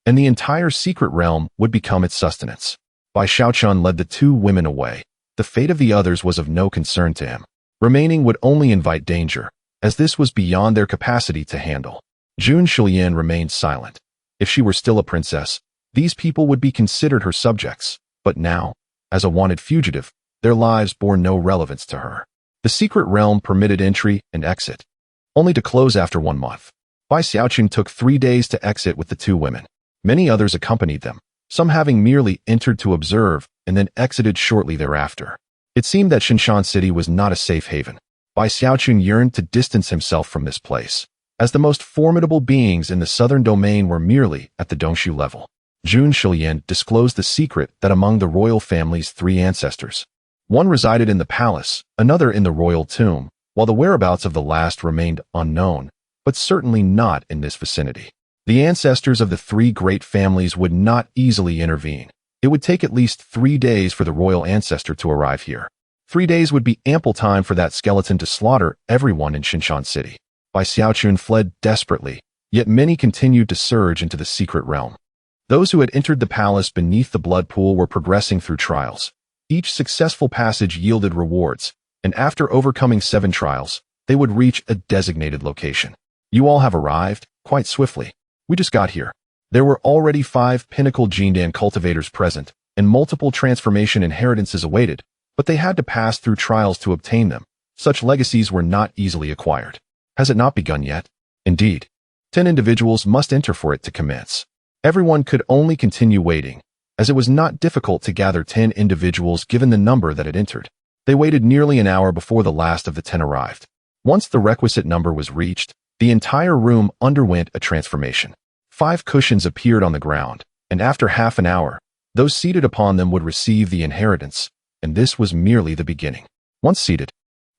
and the entire secret realm would become its sustenance. Bai Xiaochun led the 2 women away. The fate of the others was of no concern to him. Remaining would only invite danger, as this was beyond their capacity to handle. Jun Shilian remained silent. If she were still a princess, these people would be considered her subjects, but now, as a wanted fugitive, their lives bore no relevance to her. The secret realm permitted entry and exit, only to close after 1 month. Bai Xiaochun took 3 days to exit with the 2 women. Many others accompanied them, some having merely entered to observe and then exited shortly thereafter. It seemed that Shinshan City was not a safe haven. Bai Xiaochun yearned to distance himself from this place, as the most formidable beings in the southern domain were merely at the Dongxiu level. Jun Shilian disclosed the secret that among the royal family's 3 ancestors, one resided in the palace, another in the royal tomb, while the whereabouts of the last remained unknown, but certainly not in this vicinity. The ancestors of the 3 great families would not easily intervene. It would take at least 3 days for the royal ancestor to arrive here. 3 days would be ample time for that skeleton to slaughter everyone in Shinshan City. Bai Xiaochun fled desperately, yet many continued to surge into the secret realm. Those who had entered the palace beneath the blood pool were progressing through trials. Each successful passage yielded rewards, and after overcoming 7 trials, they would reach a designated location. You all have arrived, quite swiftly. We just got here. There were already 5 pinnacle Jindan cultivators present, and multiple transformation inheritances awaited, but they had to pass through trials to obtain them. Such legacies were not easily acquired. Has it not begun yet? Indeed. 10 individuals must enter for it to commence. Everyone could only continue waiting, as it was not difficult to gather 10 individuals given the number that had entered. They waited nearly an hour before the last of the 10 arrived. Once the requisite number was reached, the entire room underwent a transformation. 5 cushions appeared on the ground, and after half an hour, those seated upon them would receive the inheritance, and this was merely the beginning. Once seated,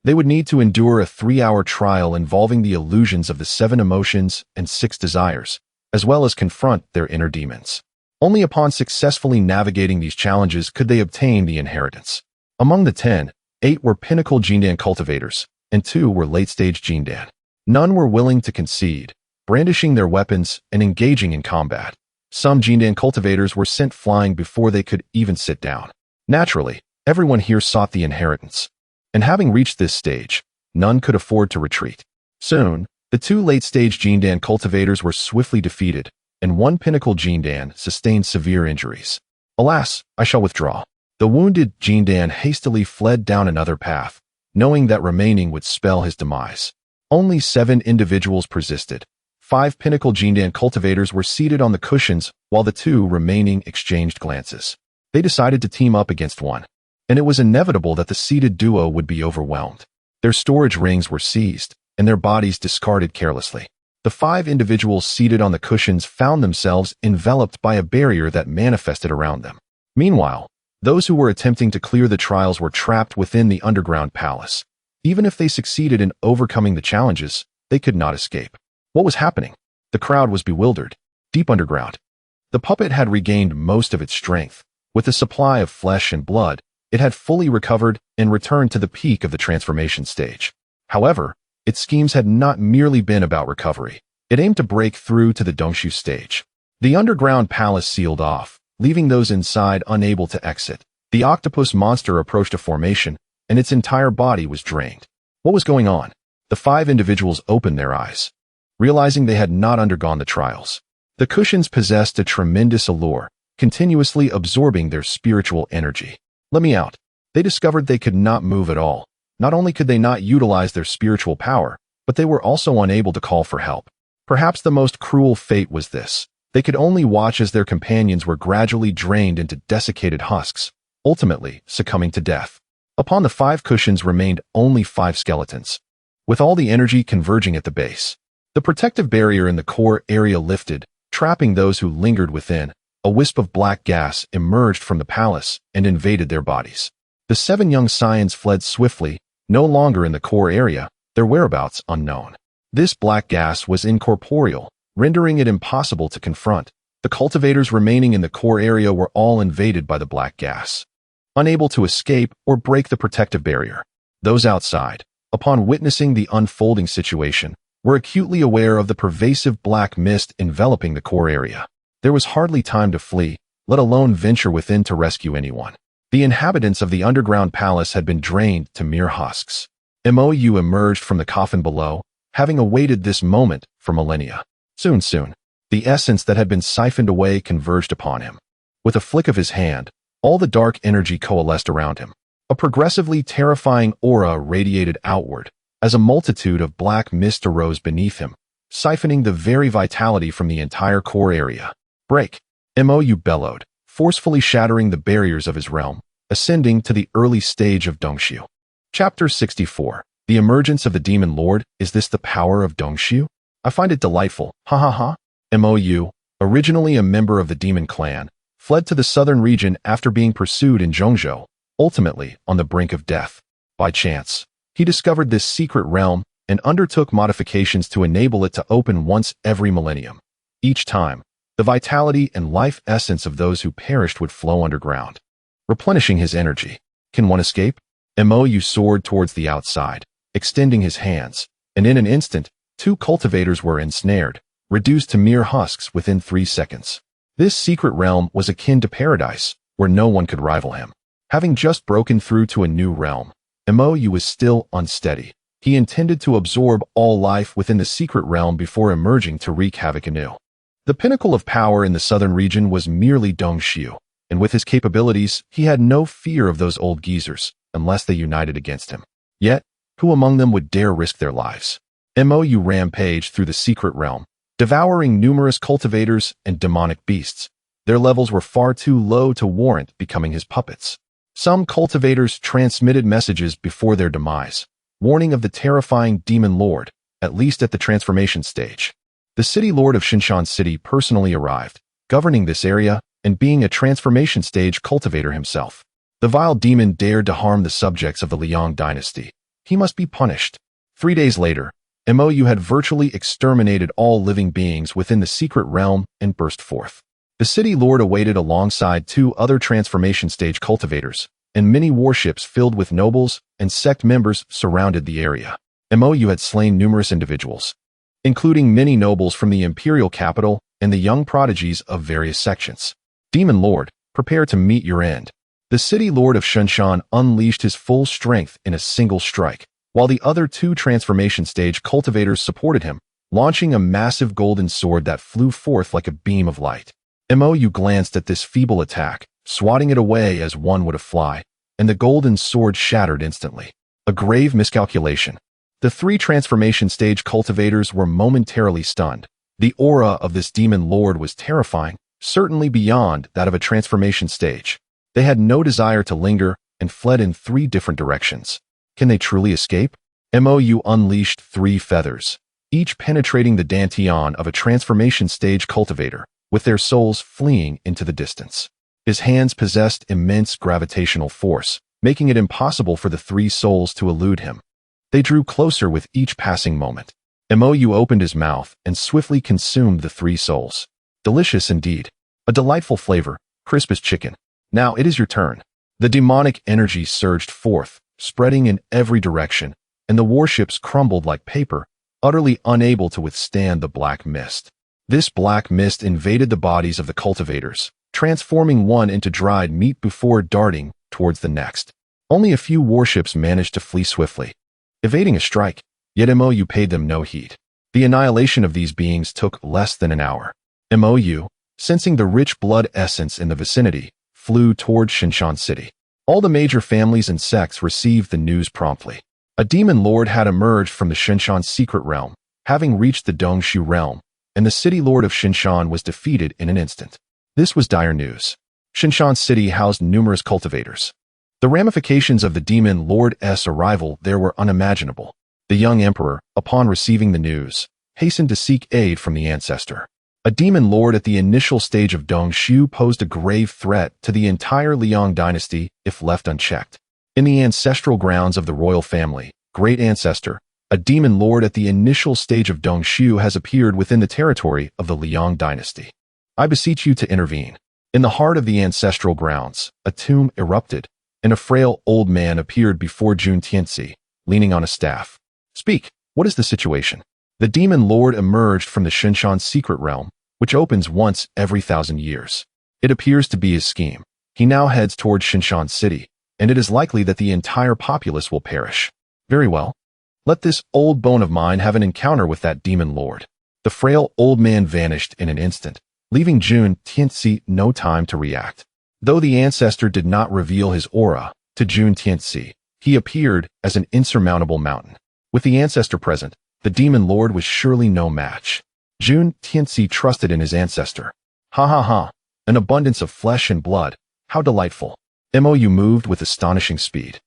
they would need to endure a 3-hour trial involving the illusions of the 7 emotions and 6 desires, as well as confront their inner demons. Only upon successfully navigating these challenges could they obtain the inheritance. Among the 10, 8 were pinnacle Jindan cultivators, and 2 were late-stage Jindan. None were willing to concede, brandishing their weapons and engaging in combat. Some Jindan cultivators were sent flying before they could even sit down. Naturally, everyone here sought the inheritance, and having reached this stage, none could afford to retreat. Soon, the 2 late-stage Jindan cultivators were swiftly defeated, and 1 pinnacle Jindan sustained severe injuries. Alas, I shall withdraw. The wounded Jindan hastily fled down another path, knowing that remaining would spell his demise. Only 7 individuals persisted. 5 pinnacle Jindan cultivators were seated on the cushions, while the 2 remaining exchanged glances. They decided to team up against one, and it was inevitable that the seated duo would be overwhelmed. Their storage rings were seized, and their bodies discarded carelessly. The 5 individuals seated on the cushions found themselves enveloped by a barrier that manifested around them. Meanwhile, those who were attempting to clear the trials were trapped within the underground palace. Even if they succeeded in overcoming the challenges, they could not escape. What was happening? The crowd was bewildered. Deep underground, the puppet had regained most of its strength. With a supply of flesh and blood, it had fully recovered and returned to the peak of the transformation stage. However, its schemes had not merely been about recovery. It aimed to break through to the Dongxiu stage. The underground palace sealed off, leaving those inside unable to exit. The octopus monster approached a formation, and its entire body was drained. What was going on? The 5 individuals opened their eyes, realizing they had not undergone the trials. The cushions possessed a tremendous allure, continuously absorbing their spiritual energy. Let me out. They discovered they could not move at all. Not only could they not utilize their spiritual power, but they were also unable to call for help. Perhaps the most cruel fate was this. They could only watch as their companions were gradually drained into desiccated husks, ultimately succumbing to death. Upon the 5 cushions remained only 5 skeletons, with all the energy converging at the base. The protective barrier in the core area lifted, trapping those who lingered within. A wisp of black gas emerged from the palace and invaded their bodies. The 7 young scions fled swiftly, no longer in the core area, their whereabouts unknown. This black gas was incorporeal, rendering it impossible to confront. The cultivators remaining in the core area were all invaded by the black gas, unable to escape or break the protective barrier. Those outside, upon witnessing the unfolding situation, were acutely aware of the pervasive black mist enveloping the core area. There was hardly time to flee, let alone venture within to rescue anyone. The inhabitants of the underground palace had been drained to mere husks. Mou emerged from the coffin below, having awaited this moment for millennia. Soon, the essence that had been siphoned away converged upon him. With a flick of his hand, all the dark energy coalesced around him. A progressively terrifying aura radiated outward, as a multitude of black mist arose beneath him, siphoning the very vitality from the entire core area. Break! Mou bellowed, forcefully shattering the barriers of his realm, ascending to the early stage of Dongshu. Chapter 64. The Emergence of the Demon Lord. Is this the power of Dongshu? I find it delightful. Ha ha ha. Mou, originally a member of the demon clan, fled to the southern region after being pursued in Zhongzhou, ultimately on the brink of death. By chance, he discovered this secret realm and undertook modifications to enable it to open once every millennium. Each time, the vitality and life essence of those who perished would flow underground, replenishing his energy. Can one escape? Mou soared towards the outside, extending his hands, and in an instant, 2 cultivators were ensnared, reduced to mere husks within 3 seconds. This secret realm was akin to paradise, where no one could rival him. Having just broken through to a new realm, Mou was still unsteady. He intended to absorb all life within the secret realm before emerging to wreak havoc anew. The pinnacle of power in the southern region was merely Dongshu, and with his capabilities, he had no fear of those old geezers, unless they united against him. Yet, who among them would dare risk their lives? Mou rampaged through the secret realm, devouring numerous cultivators and demonic beasts. Their levels were far too low to warrant becoming his puppets. Some cultivators transmitted messages before their demise, warning of the terrifying demon lord, at least at the transformation stage. The city lord of Shinshan City personally arrived, governing this area and being a transformation stage cultivator himself. The vile demon dared to harm the subjects of the Liang dynasty. He must be punished. 3 days later, Mou had virtually exterminated all living beings within the secret realm and burst forth. The city lord awaited alongside 2 other transformation stage cultivators, and many warships filled with nobles and sect members surrounded the area. Mou had slain numerous individuals, including many nobles from the imperial capital and the young prodigies of various sections. Demon Lord, prepare to meet your end. The city lord of Shinshan unleashed his full strength in a single strike, while the other 2 transformation stage cultivators supported him, launching a massive golden sword that flew forth like a beam of light. Mou glanced at this feeble attack, swatting it away as one would a fly, and the golden sword shattered instantly. A grave miscalculation. The 3 transformation stage cultivators were momentarily stunned. The aura of this demon lord was terrifying, certainly beyond that of a transformation stage. They had no desire to linger and fled in 3 different directions. Can they truly escape? Mou unleashed 3 feathers, each penetrating the dantian of a transformation stage cultivator, with their souls fleeing into the distance. His hands possessed immense gravitational force, making it impossible for the 3 souls to elude him. They drew closer with each passing moment. Mou opened his mouth and swiftly consumed the 3 souls. Delicious indeed. A delightful flavor, crisp as chicken. Now it is your turn. The demonic energy surged forth, spreading in every direction, and the warships crumbled like paper, utterly unable to withstand the black mist. This black mist invaded the bodies of the cultivators, transforming one into dried meat before darting towards the next. Only a few warships managed to flee swiftly, evading a strike, yet Mou paid them no heed. The annihilation of these beings took less than an hour. Mou, sensing the rich blood essence in the vicinity, flew toward Shinshan City. All the major families and sects received the news promptly. A demon lord had emerged from the Shinshan secret realm, having reached the Dongshu realm, and the city lord of Shinshan was defeated in an instant. This was dire news. Shinshan City housed numerous cultivators. The ramifications of the demon lord's arrival there were unimaginable. The young emperor, upon receiving the news, hastened to seek aid from the ancestor. A demon lord at the initial stage of Dongshu posed a grave threat to the entire Liang dynasty if left unchecked. In the ancestral grounds of the royal family, great ancestor, A demon lord at the initial stage of Dongshu has appeared within the territory of the Liang dynasty. I beseech you to intervene. In the heart of the ancestral grounds, a tomb erupted, and a frail old man appeared before Jun Tianzi, leaning on a staff. Speak, what is the situation? The demon lord emerged from the Shinshan secret realm, which opens once every 1,000 years. It appears to be his scheme. He now heads towards Shinshan City, and it is likely that the entire populace will perish. Very well. Let this old bone of mine have an encounter with that demon lord. The frail old man vanished in an instant, leaving Jun Tianzi no time to react. Though the ancestor did not reveal his aura to Jun Tianzi, he appeared as an insurmountable mountain. With the ancestor present, the demon lord was surely no match. Jun Tianzi trusted in his ancestor. Ha ha ha, an abundance of flesh and blood. How delightful. Mou moved with astonishing speed,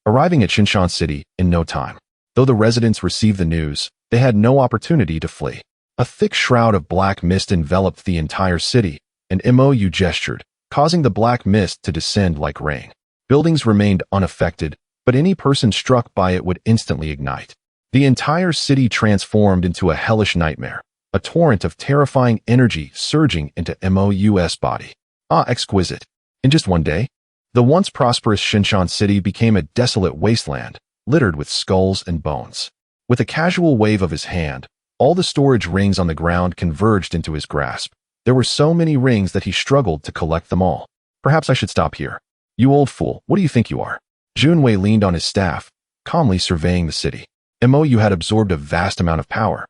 arriving at Shinshan City in no time. Though the residents received the news, they had no opportunity to flee. A thick shroud of black mist enveloped the entire city, and Mou gestured, causing the black mist to descend like rain. Buildings remained unaffected, but any person struck by it would instantly ignite. The entire city transformed into a hellish nightmare, a torrent of terrifying energy surging into Mou's body. Ah, exquisite. In just one day, the once prosperous Shinshan City became a desolate wasteland, littered with skulls and bones. With a casual wave of his hand, all the storage rings on the ground converged into his grasp. There were so many rings that he struggled to collect them all. Perhaps I should stop here. You old fool, what do you think you are? Junwei leaned on his staff, calmly surveying the city. Mou had absorbed a vast amount of power,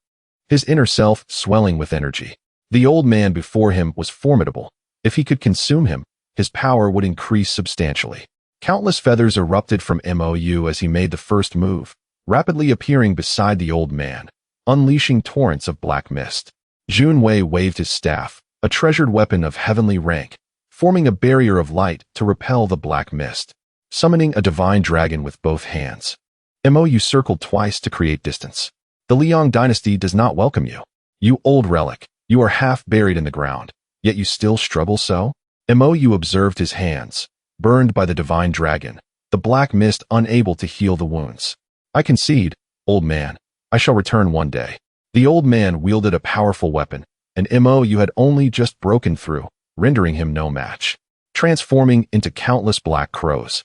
his inner self swelling with energy. The old man before him was formidable. If he could consume him, his power would increase substantially. Countless feathers erupted from Mou as he made the first move, rapidly appearing beside the old man, unleashing torrents of black mist. Junwei waved his staff, a treasured weapon of heavenly rank, forming a barrier of light to repel the black mist. Summoning a divine dragon with both hands, Mou circled twice to create distance. The Liang dynasty does not welcome you. You old relic, you are half buried in the ground, yet you still struggle so? Mou observed his hands, burned by the divine dragon, the black mist unable to heal the wounds. I concede, old man. I shall return one day. The old man wielded a powerful weapon, and Mou had only just broken through, rendering him no match. Transforming into countless black crows,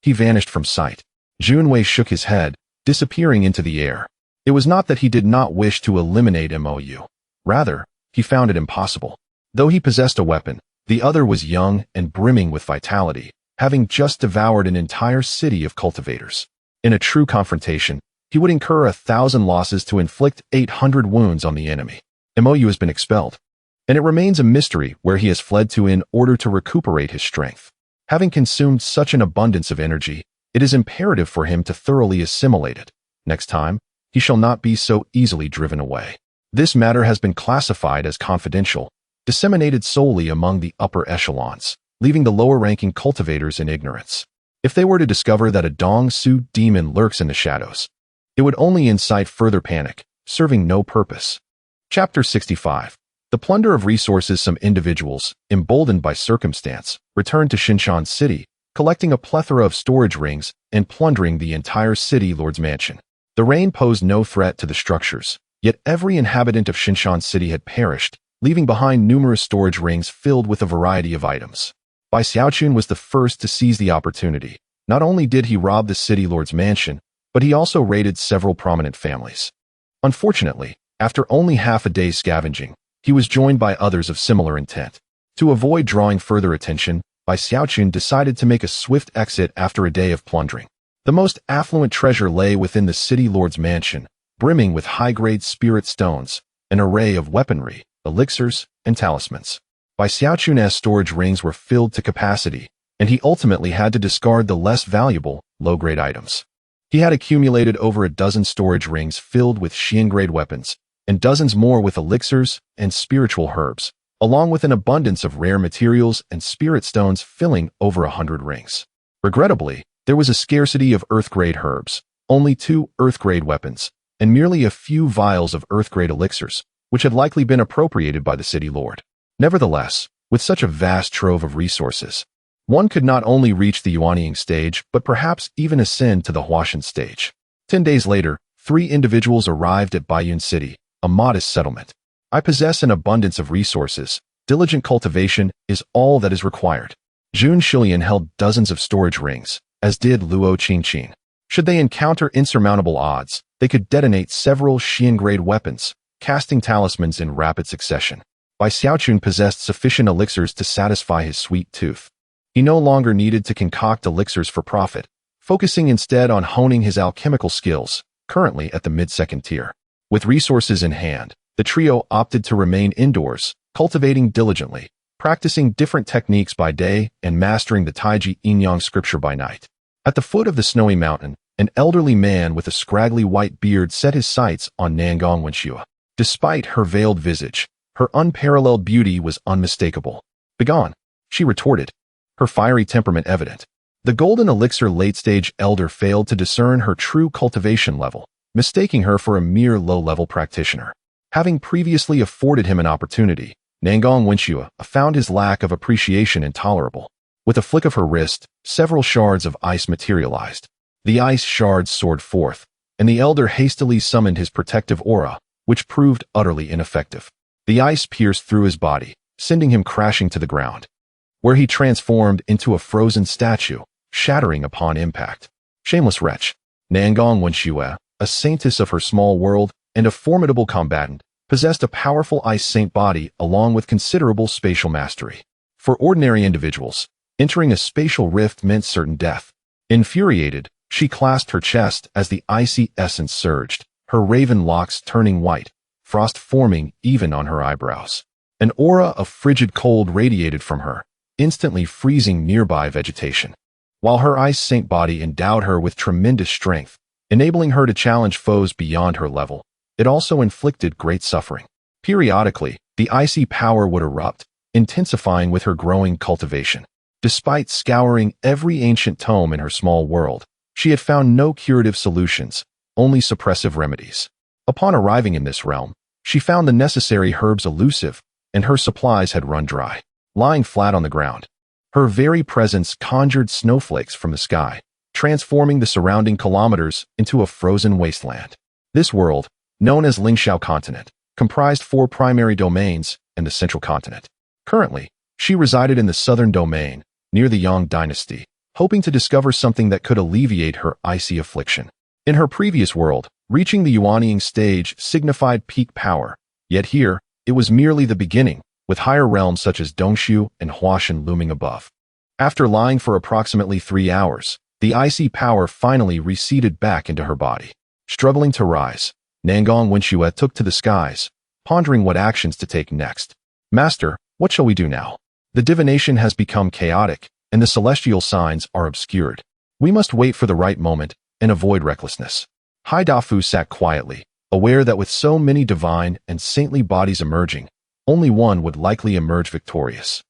he vanished from sight. Junwei shook his head, disappearing into the air. It was not that he did not wish to eliminate Mou. Rather, he found it impossible. Though he possessed a weapon, the other was young and brimming with vitality, having just devoured an entire city of cultivators. In a true confrontation, he would incur 1,000 losses to inflict 800 wounds on the enemy. Mou has been expelled, and it remains a mystery where he has fled to in order to recuperate his strength. Having consumed such an abundance of energy, it is imperative for him to thoroughly assimilate it. Next time, he shall not be so easily driven away. This matter has been classified as confidential, disseminated solely among the upper echelons, leaving the lower-ranking cultivators in ignorance. If they were to discover that a Dong Su demon lurks in the shadows, it would only incite further panic, serving no purpose. Chapter 65. The plunder of resources. Some individuals, emboldened by circumstance, returned to Shinshan City, collecting a plethora of storage rings and plundering the entire city lord's mansion. The rain posed no threat to the structures, yet every inhabitant of Shinshan City had perished, leaving behind numerous storage rings filled with a variety of items. Bai Xiaochun was the first to seize the opportunity. Not only did he rob the city lord's mansion, but he also raided several prominent families. Unfortunately, after only half a day's scavenging, he was joined by others of similar intent. To avoid drawing further attention, Bai Xiaochun decided to make a swift exit after a day of plundering. The most affluent treasure lay within the city lord's mansion, brimming with high-grade spirit stones, an array of weaponry, elixirs, and talismans. Bai Xiaochun's storage rings were filled to capacity, and he ultimately had to discard the less valuable, low-grade items. He had accumulated over a dozen storage rings filled with Xian-grade weapons, and dozens more with elixirs and spiritual herbs, along with an abundance of rare materials and spirit stones filling over 100 rings. Regrettably, there was a scarcity of earth-grade herbs, only 2 earth-grade weapons, and merely a few vials of earth-grade elixirs, which had likely been appropriated by the city lord. Nevertheless, with such a vast trove of resources, one could not only reach the Yuanying stage, but perhaps even ascend to the Huashan stage. 10 days later, 3 individuals arrived at Baiyun City, a modest settlement. I possess an abundance of resources. Diligent cultivation is all that is required. Jun Shilian held dozens of storage rings, as did Luo Qingqin. Should they encounter insurmountable odds, they could detonate several Xian-grade weapons, casting talismans in rapid succession. Bai Xiaochun possessed sufficient elixirs to satisfy his sweet tooth. He no longer needed to concoct elixirs for profit, focusing instead on honing his alchemical skills, currently at the mid-second tier. With resources in hand, the trio opted to remain indoors, cultivating diligently, practicing different techniques by day and mastering the Taiji Yin-Yang scripture by night. At the foot of the snowy mountain, an elderly man with a scraggly white beard set his sights on Nangong Wenxue. Despite her veiled visage, her unparalleled beauty was unmistakable. "Begone," she retorted, her fiery temperament evident. The golden elixir late-stage elder failed to discern her true cultivation level, mistaking her for a mere low-level practitioner. Having previously afforded him an opportunity, Nangong Wenxue found his lack of appreciation intolerable. With a flick of her wrist, several shards of ice materialized. The ice shards soared forth, and the elder hastily summoned his protective aura, which proved utterly ineffective. The ice pierced through his body, sending him crashing to the ground, where he transformed into a frozen statue, shattering upon impact. Shameless wretch. Nangong Wenxue, a saintess of her small world and a formidable combatant, possessed a powerful ice saint body along with considerable spatial mastery. For ordinary individuals, entering a spatial rift meant certain death. Infuriated, she clasped her chest as the icy essence surged, her raven locks turning white, frost forming even on her eyebrows. An aura of frigid cold radiated from her, instantly freezing nearby vegetation. While her ice saint body endowed her with tremendous strength, enabling her to challenge foes beyond her level, it also inflicted great suffering. Periodically, the icy power would erupt, intensifying with her growing cultivation. Despite scouring every ancient tome in her small world, she had found no curative solutions, only suppressive remedies. Upon arriving in this realm, she found the necessary herbs elusive, and her supplies had run dry. Lying flat on the ground, her very presence conjured snowflakes from the sky, transforming the surrounding kilometers into a frozen wasteland. This world, known as Lingxiao Continent, comprised 4 primary domains and the central continent. Currently, she resided in the southern domain, near the Yang dynasty, hoping to discover something that could alleviate her icy affliction. In her previous world, reaching the Yuanying stage signified peak power, yet here, it was merely the beginning, with higher realms such as Dongshu and Huashan looming above. After lying for approximately 3 hours, the icy power finally receded back into her body. Struggling to rise, Nangong Wenxue took to the skies, pondering what actions to take next. "Master, what shall we do now? The divination has become chaotic, and the celestial signs are obscured. We must wait for the right moment and avoid recklessness." Hai Dafu sat quietly, aware that with so many divine and saintly bodies emerging, only one would likely emerge victorious.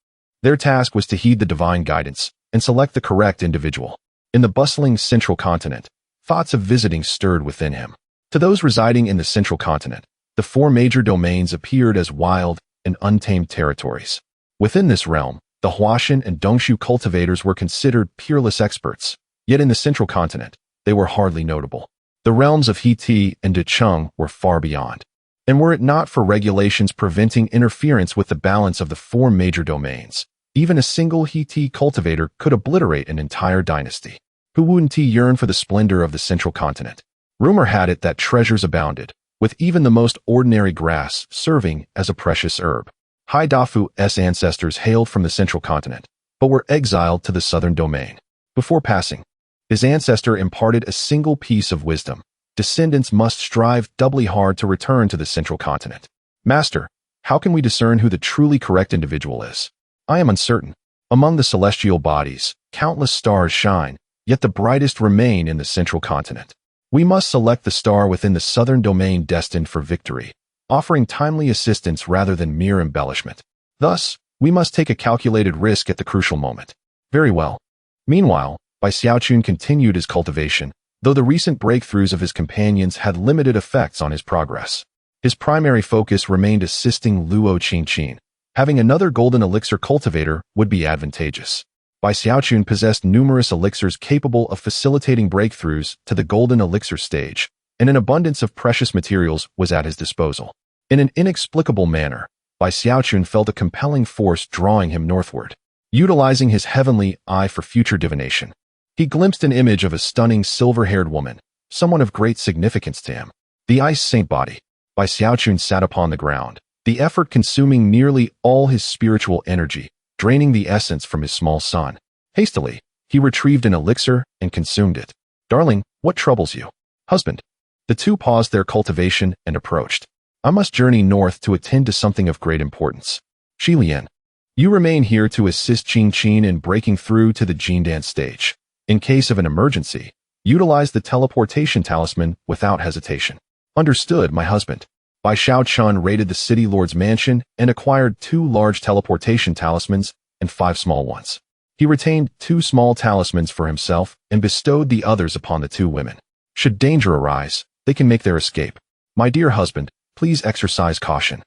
Their task was to heed the divine guidance and select the correct individual. In the bustling central continent, thoughts of visiting stirred within him. To those residing in the central continent, the 4 major domains appeared as wild and untamed territories. Within this realm, the Huashan and Dongshu cultivators were considered peerless experts, yet in the central continent, they were hardly notable. The realms of Heti and Decheng were far beyond. And were it not for regulations preventing interference with the balance of the 4 major domains, even a single Heti cultivator could obliterate an entire dynasty. Who wouldn't yearn for the splendor of the central continent? Rumor had it that treasures abounded, with even the most ordinary grass serving as a precious herb. Hai Dafu's ancestors hailed from the central continent, but were exiled to the southern domain. Before passing, his ancestor imparted a single piece of wisdom. Descendants must strive doubly hard to return to the central continent. "Master, how can we discern who the truly correct individual is? I am uncertain. Among the celestial bodies, countless stars shine, yet the brightest remain in the central continent. We must select the star within the southern domain destined for victory, offering timely assistance rather than mere embellishment. Thus, we must take a calculated risk at the crucial moment." "Very well." Meanwhile, Bai Xiaochun continued his cultivation, though the recent breakthroughs of his companions had limited effects on his progress. His primary focus remained assisting Luo Qingqin. Having another golden elixir cultivator would be advantageous. Bai Xiaochun possessed numerous elixirs capable of facilitating breakthroughs to the golden elixir stage, and an abundance of precious materials was at his disposal. In an inexplicable manner, Bai Xiaochun felt a compelling force drawing him northward. Utilizing his heavenly eye for future divination, he glimpsed an image of a stunning silver-haired woman, someone of great significance to him. The ice saint body. Bai Xiaochun sat upon the ground, the effort consuming nearly all his spiritual energy, draining the essence from his small son. Hastily, he retrieved an elixir and consumed it. Darling, what troubles you? Husband. The two paused their cultivation and approached. I must journey north to attend to something of great importance. Shi Lian. You remain here to assist Qing Qin in breaking through to the Jin dance stage. In case of an emergency, utilize the teleportation talisman without hesitation. Understood, my husband. Bai Xiaochun raided the city lord's mansion and acquired 2 large teleportation talismans and 5 small ones. He retained 2 small talismans for himself and bestowed the others upon the 2 women. Should danger arise, they can make their escape. My dear husband, please exercise caution.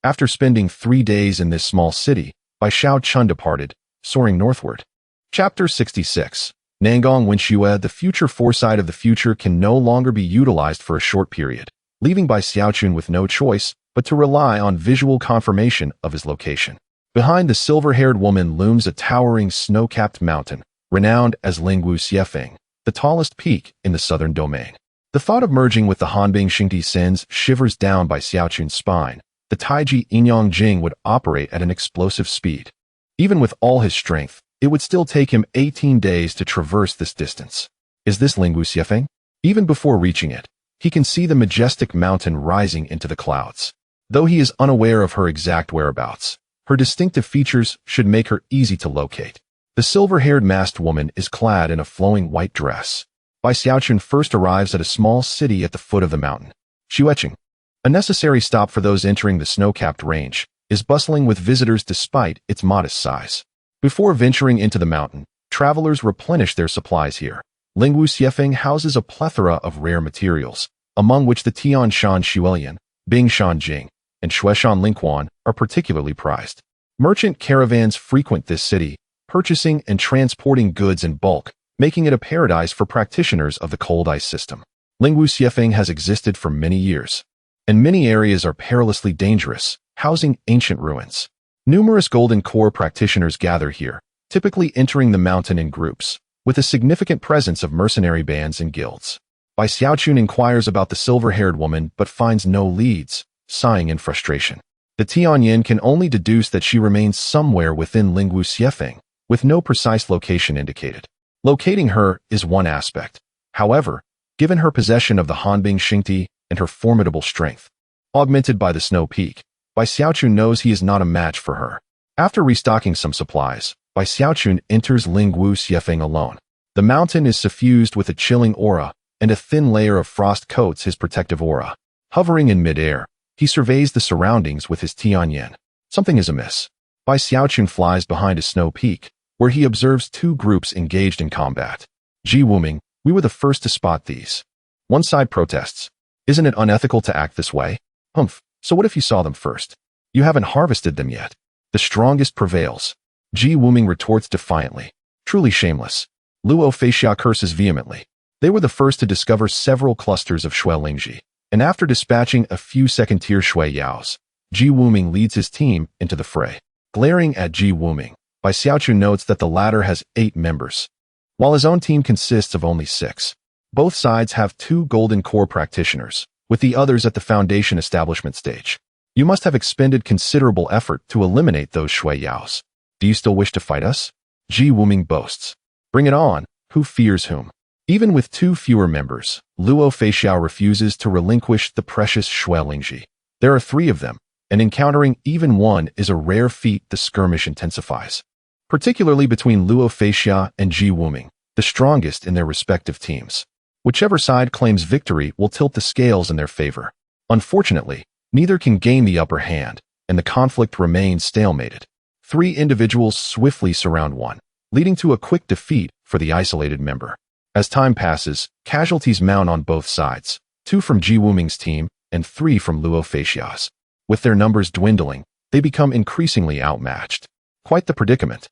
After spending 3 days in this small city, Bai Xiaochun departed, soaring northward. Chapter 66. Nangong Wenxue. The future foresight of the future can no longer be utilized for a short period, leaving Bai Xiaochun with no choice but to rely on visual confirmation of his location. Behind the silver-haired woman looms a towering snow-capped mountain, renowned as Lingwu Xiefeng, the tallest peak in the southern domain. The thought of merging with the Hanbing Xingti sends shivers down Bai Xiaochun's spine. The Taiji Inyang Jing would operate at an explosive speed. Even with all his strength, it would still take him 18 days to traverse this distance. Is this Lingwu Xiefeng? Even before reaching it, he can see the majestic mountain rising into the clouds. Though he is unaware of her exact whereabouts, her distinctive features should make her easy to locate. The silver-haired masked woman is clad in a flowing white dress. Bai Xiaochun first arrives at a small city at the foot of the mountain. Xuecheng, a necessary stop for those entering the snow-capped range, is bustling with visitors despite its modest size. Before venturing into the mountain, travelers replenish their supplies here. Lingwu Xiefeng houses a plethora of rare materials, among which the Tian Shan Xuelian, Bing Shan Jing, and Shueshan Lingquan are particularly prized. Merchant caravans frequent this city, purchasing and transporting goods in bulk, making it a paradise for practitioners of the cold ice system. Lingwu Xiefeng has existed for many years, and many areas are perilously dangerous, housing ancient ruins. Numerous golden core practitioners gather here, typically entering the mountain in groups, with a significant presence of mercenary bands and guilds. Bai Xiaochun inquires about the silver-haired woman but finds no leads, sighing in frustration. The Tianyin can only deduce that she remains somewhere within Lingwu Xiefeng, with no precise location indicated. Locating her is one aspect. However, given her possession of the Hanbing Xingti and her formidable strength, augmented by the snow peak, Bai Xiaochun knows he is not a match for her. After restocking some supplies, Bai Xiaochun enters Lingwu Xiefeng alone. The mountain is suffused with a chilling aura, and a thin layer of frost coats his protective aura. Hovering in midair, he surveys the surroundings with his Tianyin. Something is amiss. Bai Xiaochun flies behind a snow peak, where he observes 2 groups engaged in combat. Ji Wuming, we were the first to spot these. One side protests. Isn't it unethical to act this way? Humph, so what if you saw them first? You haven't harvested them yet. The strongest prevails. Ji Wuming retorts defiantly. Truly shameless. Luo Feixia curses vehemently. They were the first to discover several clusters of Shui Lingji, and after dispatching a few second-tier Shui Yaos, Ji Wuming leads his team into the fray. Glaring at Ji Wuming, Bai Xiaochun notes that the latter has 8 members, while his own team consists of only 6. Both sides have 2 golden core practitioners, with the others at the foundation establishment stage. You must have expended considerable effort to eliminate those Shui Yaos. Do you still wish to fight us? Ji Wuming boasts. Bring it on, who fears whom? Even with 2 fewer members, Luo Feixiao refuses to relinquish the precious Shui Lingji. There are 3 of them, and encountering even one is a rare feat. The skirmish intensifies, particularly between Luo Feixiao and Ji Wuming, the strongest in their respective teams. Whichever side claims victory will tilt the scales in their favor. Unfortunately, neither can gain the upper hand, and the conflict remains stalemated. 3 individuals swiftly surround one, leading to a quick defeat for the isolated member. As time passes, casualties mount on both sides, 2 from Ji Wuming's team and 3 from Luo Feixiao's. With their numbers dwindling, they become increasingly outmatched. Quite the predicament.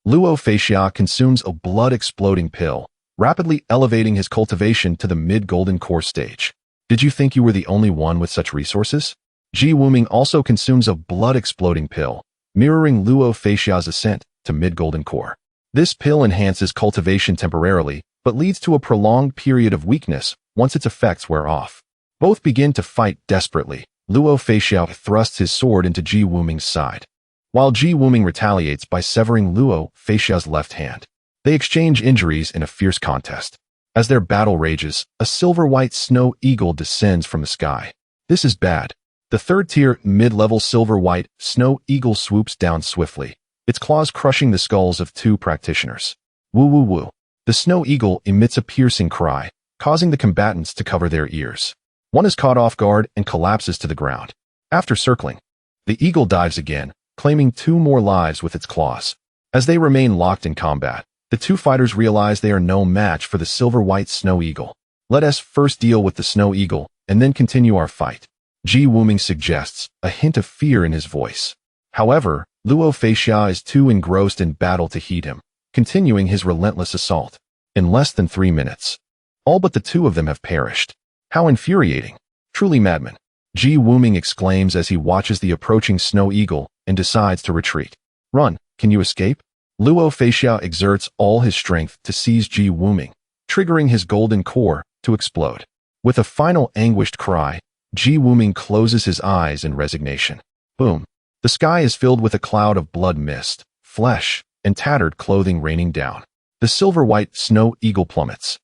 Luo Feixiao consumes a blood-exploding pill, rapidly elevating his cultivation to the mid-golden core stage. Did you think you were the only one with such resources? Ji Wuming also consumes a blood-exploding pill, mirroring Luo Feixiao's ascent to mid-golden core. This pill enhances cultivation temporarily, but leads to a prolonged period of weakness once its effects wear off. Both begin to fight desperately. Luo Feixiao thrusts his sword into Ji Wuming's side, while Ji Wuming retaliates by severing Luo Feixiao's left hand. They exchange injuries in a fierce contest. As their battle rages, a silver-white snow eagle descends from the sky. This is bad. The third-tier, mid-level silver-white snow eagle swoops down swiftly, its claws crushing the skulls of two practitioners. Woo-woo-woo. The snow eagle emits a piercing cry, causing the combatants to cover their ears. One is caught off guard and collapses to the ground. After circling, the eagle dives again, claiming 2 more lives with its claws. As they remain locked in combat, the two fighters realize they are no match for the silver-white snow eagle. Let us first deal with the snow eagle, and then continue our fight, Ji Wuming suggests, a hint of fear in his voice. However, Luo Feixia is too engrossed in battle to heed him, continuing his relentless assault. In less than 3 minutes, all but the two of them have perished. How infuriating. Truly madman, Ji Wuming exclaims as he watches the approaching snow eagle and decides to retreat. Run, can you escape? Luo Feixia exerts all his strength to seize Ji Wuming, triggering his golden core to explode. With a final anguished cry, Ji Wuming closes his eyes in resignation. Boom. The sky is filled with a cloud of blood mist, flesh, and tattered clothing raining down. The silver-white snow eagle plummets,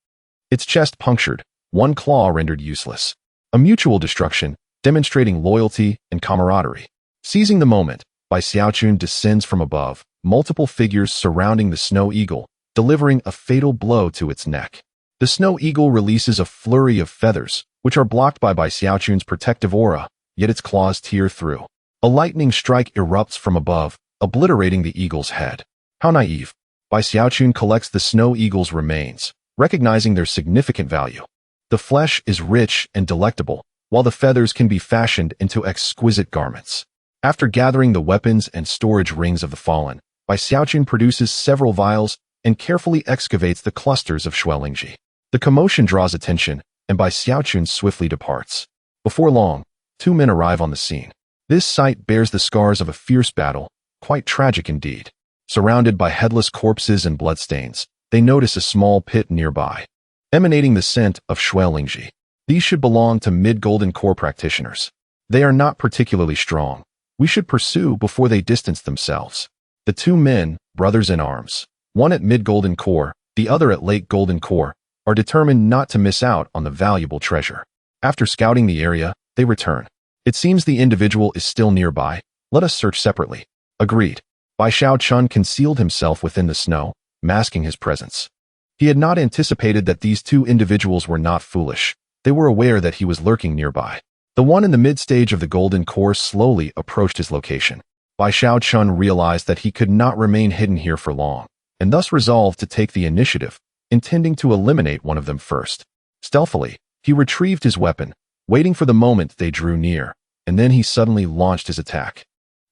its chest punctured, one claw rendered useless. A mutual destruction, demonstrating loyalty and camaraderie. Seizing the moment, Bai Xiaochun descends from above, multiple figures surrounding the snow eagle, delivering a fatal blow to its neck. The snow eagle releases a flurry of feathers, which are blocked by Bai Xiaochun's protective aura, yet its claws tear through. A lightning strike erupts from above, obliterating the eagle's head. How naive. Bai Xiaochun collects the snow eagle's remains, recognizing their significant value. The flesh is rich and delectable, while the feathers can be fashioned into exquisite garments. After gathering the weapons and storage rings of the fallen, Bai Xiaochun produces several vials and carefully excavates the clusters of Xuelingji. The commotion draws attention, and Bai Xiaochun swiftly departs. Before long, 2 men arrive on the scene. This sight bears the scars of a fierce battle, quite tragic indeed. Surrounded by headless corpses and bloodstains, they notice a small pit nearby, emanating the scent of Xuelingji. These should belong to mid-golden core practitioners. They are not particularly strong. We should pursue before they distance themselves. The 2 men, brothers in arms, one at mid-golden core, the other at late golden core, are determined not to miss out on the valuable treasure. After scouting the area, they return. It seems the individual is still nearby. Let us search separately. Agreed. Bai Xiaochun concealed himself within the snow, masking his presence. He had not anticipated that these 2 individuals were not foolish. They were aware that he was lurking nearby. The one in the mid-stage of the golden core slowly approached his location. Bai Xiaochun realized that he could not remain hidden here for long, and thus resolved to take the initiative, intending to eliminate one of them first. Stealthily, he retrieved his weapon, waiting for the moment they drew near, and then he suddenly launched his attack.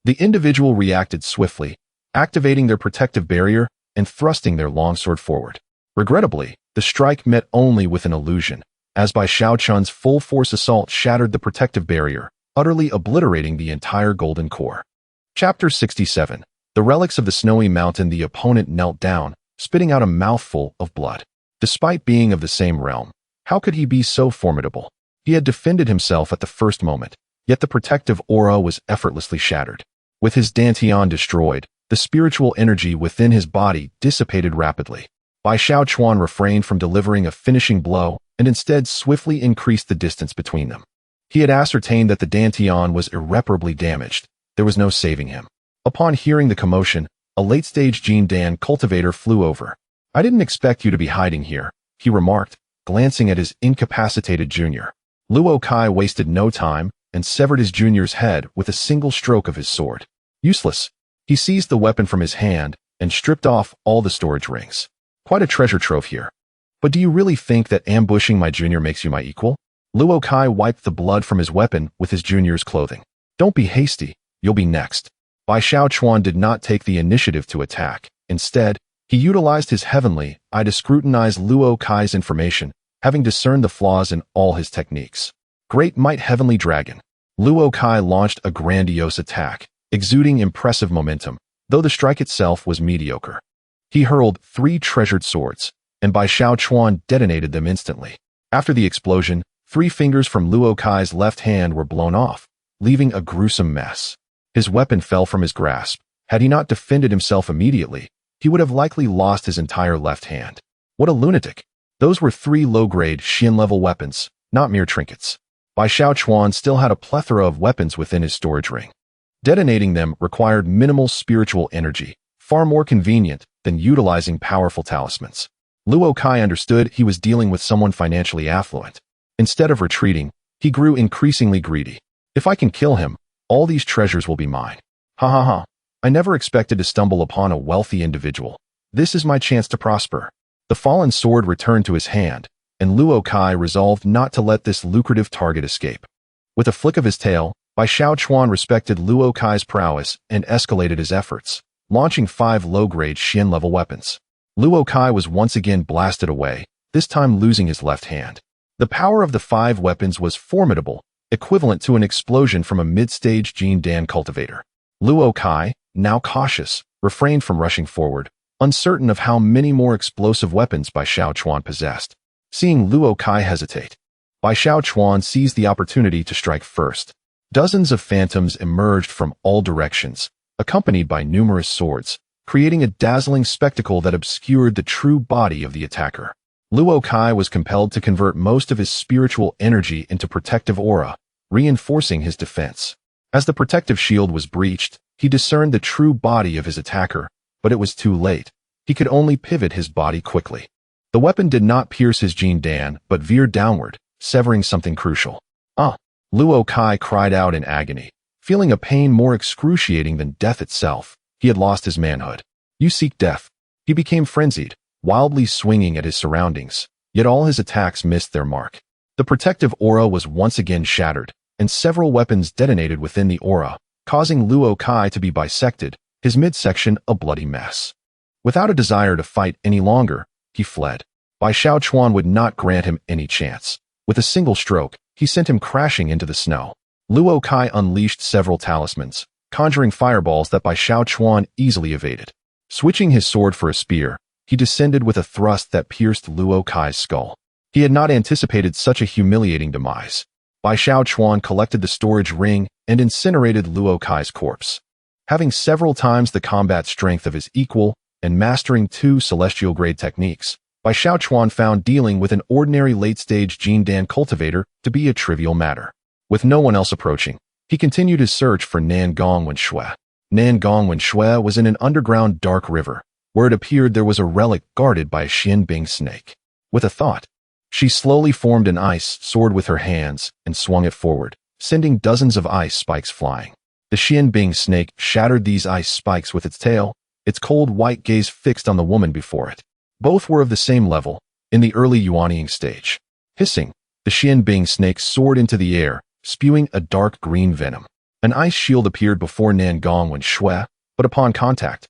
The individual reacted swiftly, activating their protective barrier and thrusting their longsword forward. Regrettably, the strike met only with an illusion, as Bai Xiaochun's full-force assault shattered the protective barrier, utterly obliterating the entire golden core. Chapter 67. The relics of the snowy mountain. The opponent knelt down, spitting out a mouthful of blood. Despite being of the same realm, how could he be so formidable? He had defended himself at the first moment, yet the protective aura was effortlessly shattered. With his dantian destroyed, the spiritual energy within his body dissipated rapidly. Bai Xiaochuan refrained from delivering a finishing blow and instead swiftly increased the distance between them. He had ascertained that the dantian was irreparably damaged. There was no saving him. Upon hearing the commotion, a late-stage Jin Dan cultivator flew over. "I didn't expect you to be hiding here," he remarked, glancing at his incapacitated junior. Luo Kai wasted no time and severed his junior's head with a single stroke of his sword. Useless. He seized the weapon from his hand and stripped off all the storage rings. Quite a treasure trove here. But do you really think that ambushing my junior makes you my equal? Luo Kai wiped the blood from his weapon with his junior's clothing. Don't be hasty. You'll be next. Bai Xiaochuan did not take the initiative to attack. Instead, he utilized his heavenly eye to scrutinize Luo Kai's information, having discerned the flaws in all his techniques. Great might heavenly dragon. Luo Kai launched a grandiose attack, exuding impressive momentum, though the strike itself was mediocre. He hurled 3 treasured swords, and Bai Shaochuan detonated them instantly. After the explosion, 3 fingers from Luo Kai's left hand were blown off, leaving a gruesome mess. His weapon fell from his grasp. Had he not defended himself immediately, he would have likely lost his entire left hand. What a lunatic! Those were 3 low-grade Xian-level weapons, not mere trinkets. Bai Shaochuan still had a plethora of weapons within his storage ring. Detonating them required minimal spiritual energy, far more convenient than utilizing powerful talismans. Luo Kai understood he was dealing with someone financially affluent. Instead of retreating, he grew increasingly greedy. If I can kill him, all these treasures will be mine. Ha ha ha. I never expected to stumble upon a wealthy individual. This is my chance to prosper. The fallen sword returned to his hand, and Luo Kai resolved not to let this lucrative target escape. With a flick of his tail, Bai Shaochuan respected Luo Kai's prowess and escalated his efforts, launching 5 low-grade Xian-level weapons. Luo Kai was once again blasted away, this time losing his left hand. The power of the 5 weapons was formidable, equivalent to an explosion from a mid-stage Jindan cultivator. Luo Kai, now cautious, refrained from rushing forward, uncertain of how many more explosive weapons Bai Shaochuan possessed. Seeing Luo Kai hesitate, Bai Shaochuan seized the opportunity to strike first. Dozens of phantoms emerged from all directions, accompanied by numerous swords, creating a dazzling spectacle that obscured the true body of the attacker. Luo Kai was compelled to convert most of his spiritual energy into protective aura, reinforcing his defense. As the protective shield was breached, he discerned the true body of his attacker, but it was too late. He could only pivot his body quickly. The weapon did not pierce his Jindan, but veered downward, severing something crucial. Ah! Luo Kai cried out in agony, feeling a pain more excruciating than death itself. He had lost his manhood. You seek death. He became frenzied, wildly swinging at his surroundings, yet all his attacks missed their mark. The protective aura was once again shattered, and several weapons detonated within the aura, causing Luo Kai to be bisected, his midsection a bloody mess. Without a desire to fight any longer, he fled. Bai Shaochuan would not grant him any chance. With a single stroke, he sent him crashing into the snow. Luo Kai unleashed several talismans, conjuring fireballs that Bai Shaochuan easily evaded. Switching his sword for a spear, he descended with a thrust that pierced Luo Kai's skull. He had not anticipated such a humiliating demise. Bai Shaochuan collected the storage ring and incinerated Luo Kai's corpse. Having several times the combat strength of his equal and mastering 2 celestial-grade techniques, Bai Shaochuan found dealing with an ordinary late-stage Jindan cultivator to be a trivial matter. With no one else approaching, he continued his search for Nan Gongwen Shui. Nan Gongwen Shui was in an underground dark river, where it appeared there was a relic guarded by a Xianbing snake. With a thought, she slowly formed an ice sword with her hands and swung it forward, sending dozens of ice spikes flying. The Xianbing snake shattered these ice spikes with its tail, its cold white gaze fixed on the woman before it. Both were of the same level, in the early Yuanying stage. Hissing, the Xianbing snake soared into the air, spewing a dark green venom. An ice shield appeared before Nan Gongwen Shui, but upon contact,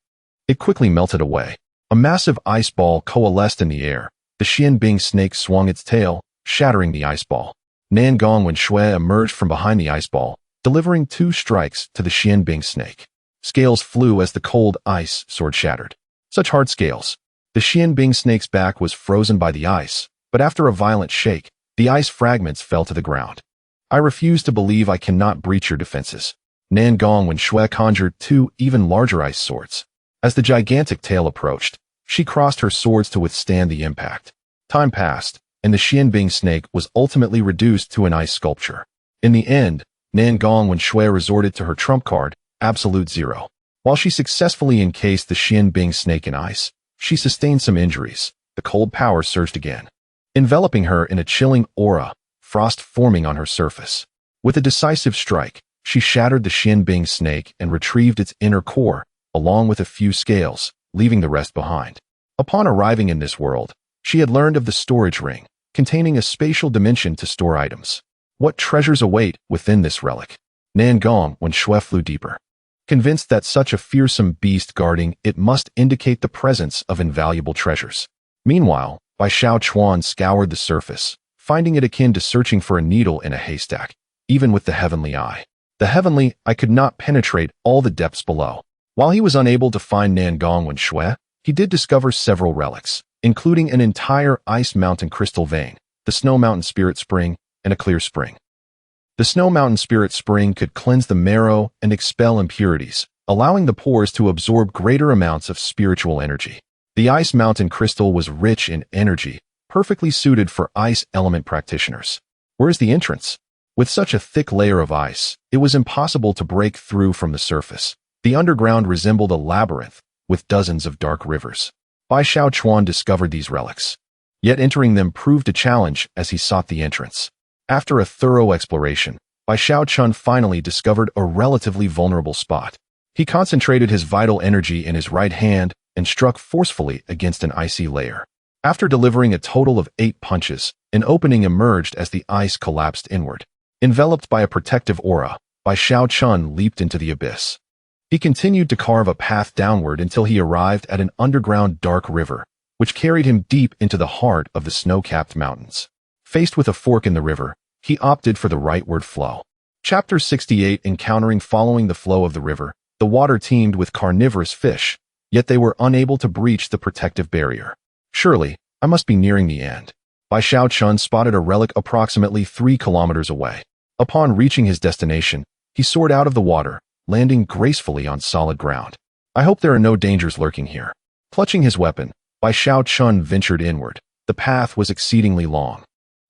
it quickly melted away. A massive ice ball coalesced in the air. The Xianbing snake swung its tail, shattering the ice ball. Nan Gongwen Shui emerged from behind the ice ball, delivering 2 strikes to the Xianbing snake. Scales flew as the cold ice sword shattered. Such hard scales. The Xianbing snake's back was frozen by the ice, but after a violent shake, the ice fragments fell to the ground. I refuse to believe I cannot breach your defenses. Nan Gongwen Shui conjured 2 even larger ice swords. As the gigantic tail approached, she crossed her swords to withstand the impact. Time passed, and the Xianbing snake was ultimately reduced to an ice sculpture. In the end, Nan Gongwen Shui resorted to her trump card, Absolute Zero. While she successfully encased the Xianbing snake in ice, she sustained some injuries. The cold power surged again, enveloping her in a chilling aura, frost forming on her surface. With a decisive strike, she shattered the Xianbing snake and retrieved its inner core, along with a few scales, leaving the rest behind. Upon arriving in this world, she had learned of the storage ring, containing a spatial dimension to store items. What treasures await within this relic? Nan Gongwen Shui flew deeper, convinced that such a fearsome beast guarding it must indicate the presence of invaluable treasures. Meanwhile, Bai Shaochuan scoured the surface, finding it akin to searching for a needle in a haystack, even with the heavenly eye. The heavenly eye could not penetrate all the depths below. While he was unable to find Nangong Wenshui, he did discover several relics, including an entire ice mountain crystal vein, the Snow Mountain Spirit Spring, and a clear spring. The Snow Mountain Spirit Spring could cleanse the marrow and expel impurities, allowing the pores to absorb greater amounts of spiritual energy. The ice mountain crystal was rich in energy, perfectly suited for ice element practitioners. Where's the entrance? With such a thick layer of ice, it was impossible to break through from the surface. The underground resembled a labyrinth, with dozens of dark rivers. Bai Xiaochuan discovered these relics. Yet entering them proved a challenge as he sought the entrance. After a thorough exploration, Bai Xiaochun finally discovered a relatively vulnerable spot. He concentrated his vital energy in his right hand and struck forcefully against an icy layer. After delivering a total of 8 punches, an opening emerged as the ice collapsed inward. Enveloped by a protective aura, Bai Xiaochun leaped into the abyss. He continued to carve a path downward until he arrived at an underground dark river, which carried him deep into the heart of the snow-capped mountains. Faced with a fork in the river, he opted for the rightward flow. Chapter 68. Encountering. Following the flow of the river, the water teemed with carnivorous fish, yet they were unable to breach the protective barrier. Surely, I must be nearing the end. Bai Xiaochun spotted a relic approximately 3 kilometers away. Upon reaching his destination, he soared out of the water, landing gracefully on solid ground. I hope there are no dangers lurking here. Clutching his weapon, Bai Xiaochun ventured inward. The path was exceedingly long,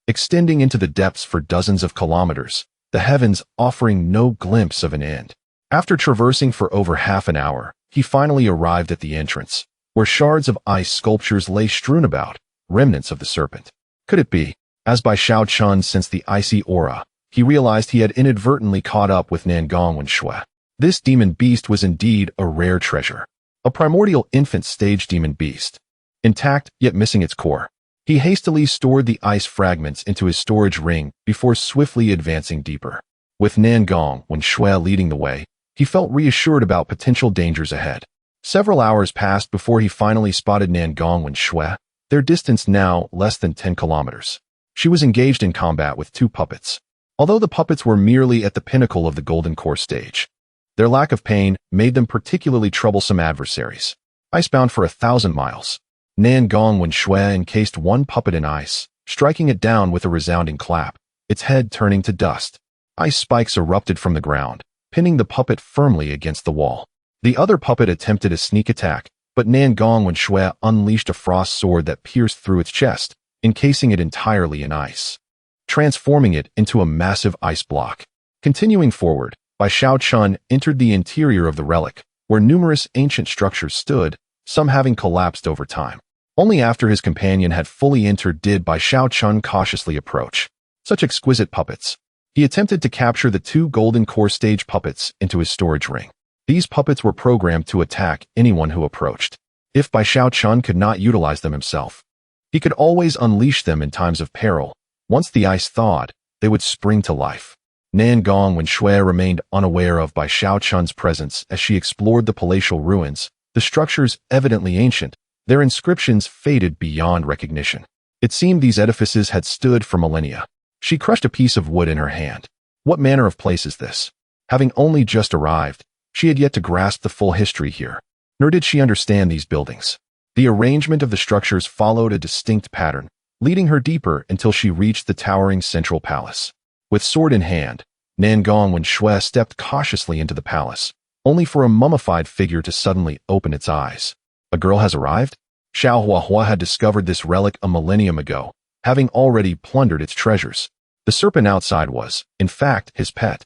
extending into the depths for dozens of kilometers, the heavens offering no glimpse of an end. After traversing for over half an hour, he finally arrived at the entrance, where shards of ice sculptures lay strewn about, remnants of the serpent. Could it be? As Bai Xiaochun sensed the icy aura, he realized he had inadvertently caught up with Nangong Wenshui. This demon beast was indeed a rare treasure. A primordial infant stage demon beast. Intact, yet missing its core. He hastily stored the ice fragments into his storage ring before swiftly advancing deeper. With Nangong Wenshui leading the way, he felt reassured about potential dangers ahead. Several hours passed before he finally spotted Nangong Wenshui, their distance now less than 10 kilometers. She was engaged in combat with 2 puppets. Although the puppets were merely at the pinnacle of the golden core stage, their lack of pain made them particularly troublesome adversaries. Icebound for 1,000 miles, Nangong Wenshui encased one puppet in ice, striking it down with a resounding clap, its head turning to dust. Ice spikes erupted from the ground, pinning the puppet firmly against the wall. The other puppet attempted a sneak attack, but Nangong Wenshui unleashed a frost sword that pierced through its chest, encasing it entirely in ice, transforming it into a massive ice block. Continuing forward, Bai Xiaochun entered the interior of the relic, where numerous ancient structures stood, some having collapsed over time. Only after his companion had fully entered did Bai Xiaochun cautiously approach. Such exquisite puppets. He attempted to capture the 2 golden core stage puppets into his storage ring. These puppets were programmed to attack anyone who approached. If Bai Xiaochun could not utilize them himself, he could always unleash them in times of peril. Once the ice thawed, they would spring to life. Nangong Wenshui remained unaware of Bai Xiaochun's presence as she explored the palatial ruins, the structures evidently ancient, their inscriptions faded beyond recognition. It seemed these edifices had stood for millennia. She crushed a piece of wood in her hand. What manner of place is this? Having only just arrived, she had yet to grasp the full history here, nor did she understand these buildings. The arrangement of the structures followed a distinct pattern, leading her deeper until she reached the towering central palace. With sword in hand, Nangong Wenshui stepped cautiously into the palace, only for a mummified figure to suddenly open its eyes. A girl has arrived? Xiao Huahua had discovered this relic a millennium ago, having already plundered its treasures. The serpent outside was, in fact, his pet,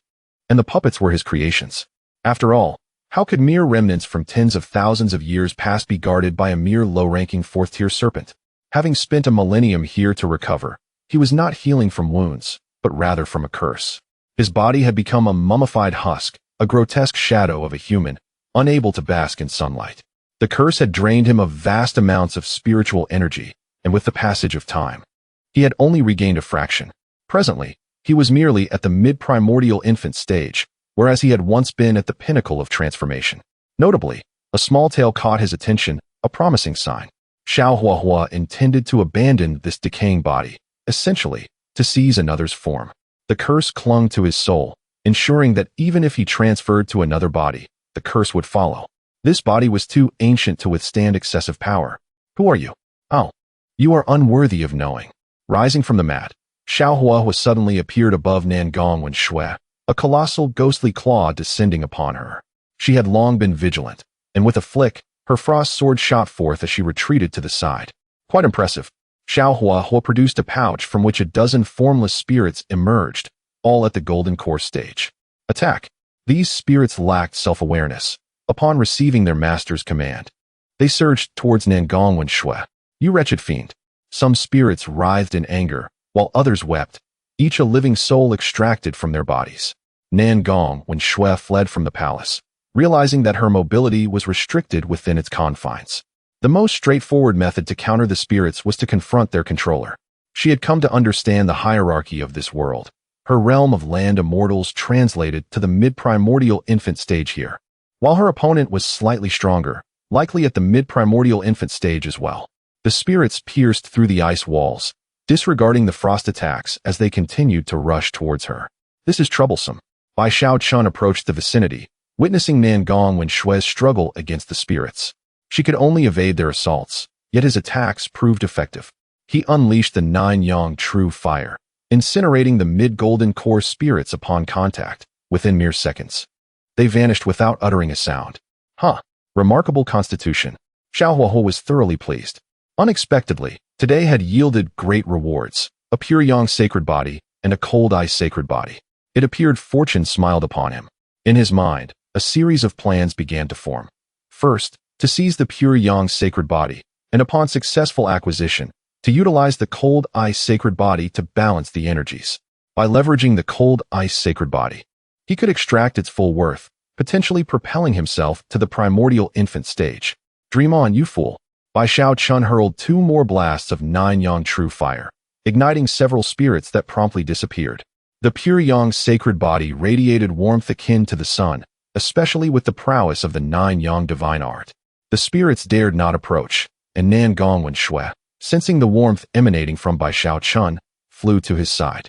and the puppets were his creations. After all, how could mere remnants from tens of thousands of years past be guarded by a mere low-ranking 4th-tier serpent? Having spent a millennium here to recover, he was not healing from wounds, but rather from a curse. His body had become a mummified husk, a grotesque shadow of a human, unable to bask in sunlight. The curse had drained him of vast amounts of spiritual energy, and with the passage of time, he had only regained a fraction. Presently, he was merely at the mid-primordial infant stage, whereas he had once been at the pinnacle of transformation. Notably, a small tail caught his attention, a promising sign. Xiao Huahua intended to abandon this decaying body, essentially, to seize another's form. The curse clung to his soul, ensuring that even if he transferred to another body, the curse would follow. This body was too ancient to withstand excessive power. Who are you? Oh, you are unworthy of knowing. Rising from the mat, Xiao Hua suddenly appeared above Nangong Wenshui, a colossal ghostly claw descending upon her. She had long been vigilant, and with a flick, her frost sword shot forth as she retreated to the side. Quite impressive. Xiao Hua produced a pouch from which a dozen formless spirits emerged, all at the golden core stage. Attack. These spirits lacked self-awareness. Upon receiving their master's command, they surged towards Nangong Wenshui. You wretched fiend. Some spirits writhed in anger, while others wept, each a living soul extracted from their bodies. Nangong Wenshui fled from the palace, realizing that her mobility was restricted within its confines. The most straightforward method to counter the spirits was to confront their controller. She had come to understand the hierarchy of this world. Her realm of land immortals translated to the mid-primordial infant stage here, while her opponent was slightly stronger, likely at the mid-primordial infant stage as well. The spirits pierced through the ice walls, disregarding the frost attacks as they continued to rush towards her. This is troublesome. Bai Xiaochun approached the vicinity, witnessing Nangong Wenshui's struggle against the spirits. She could only evade their assaults, yet his attacks proved effective. He unleashed the 9-yang true fire, incinerating the mid-golden core spirits upon contact, within mere seconds. They vanished without uttering a sound. Remarkable constitution. Xiao Huohu was thoroughly pleased. Unexpectedly, today had yielded great rewards, a pure yang sacred body and a cold ice sacred body. It appeared fortune smiled upon him. In his mind, a series of plans began to form. First, to seize the pure yang sacred body, and upon successful acquisition, to utilize the cold ice sacred body to balance the energies. By leveraging the cold ice sacred body, he could extract its full worth, potentially propelling himself to the primordial infant stage. Dream on, you fool. Bai Xiaochun hurled 2 more blasts of 9-yang true fire, igniting several spirits that promptly disappeared. The pure yang sacred body radiated warmth akin to the sun, especially with the prowess of the 9-yang divine art. The spirits dared not approach, and Nangong Wenshui, sensing the warmth emanating from Bai Xiaochun, flew to his side.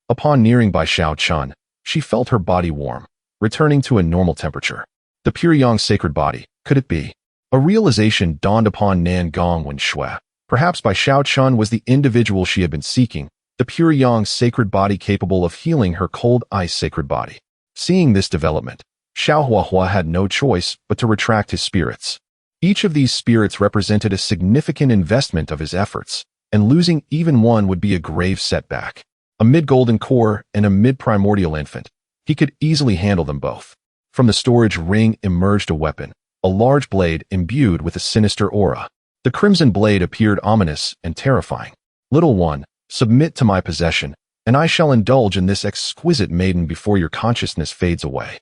Upon nearing Bai Xiaochun, she felt her body warm, returning to a normal temperature. The pure yang sacred body, could it be? A realization dawned upon Nangong Wenshui. Perhaps Bai Xiaochun was the individual she had been seeking, the pure yang sacred body capable of healing her cold ice sacred body. Seeing this development, Xiao Huahua had no choice but to retract his spirits. Each of these spirits represented a significant investment of his efforts, and losing even one would be a grave setback. A mid-golden core and a mid-primordial infant. He could easily handle them both. From the storage ring emerged a weapon, a large blade imbued with a sinister aura. The crimson blade appeared ominous and terrifying. Little one, submit to my possession, and I shall indulge in this exquisite maiden before your consciousness fades away.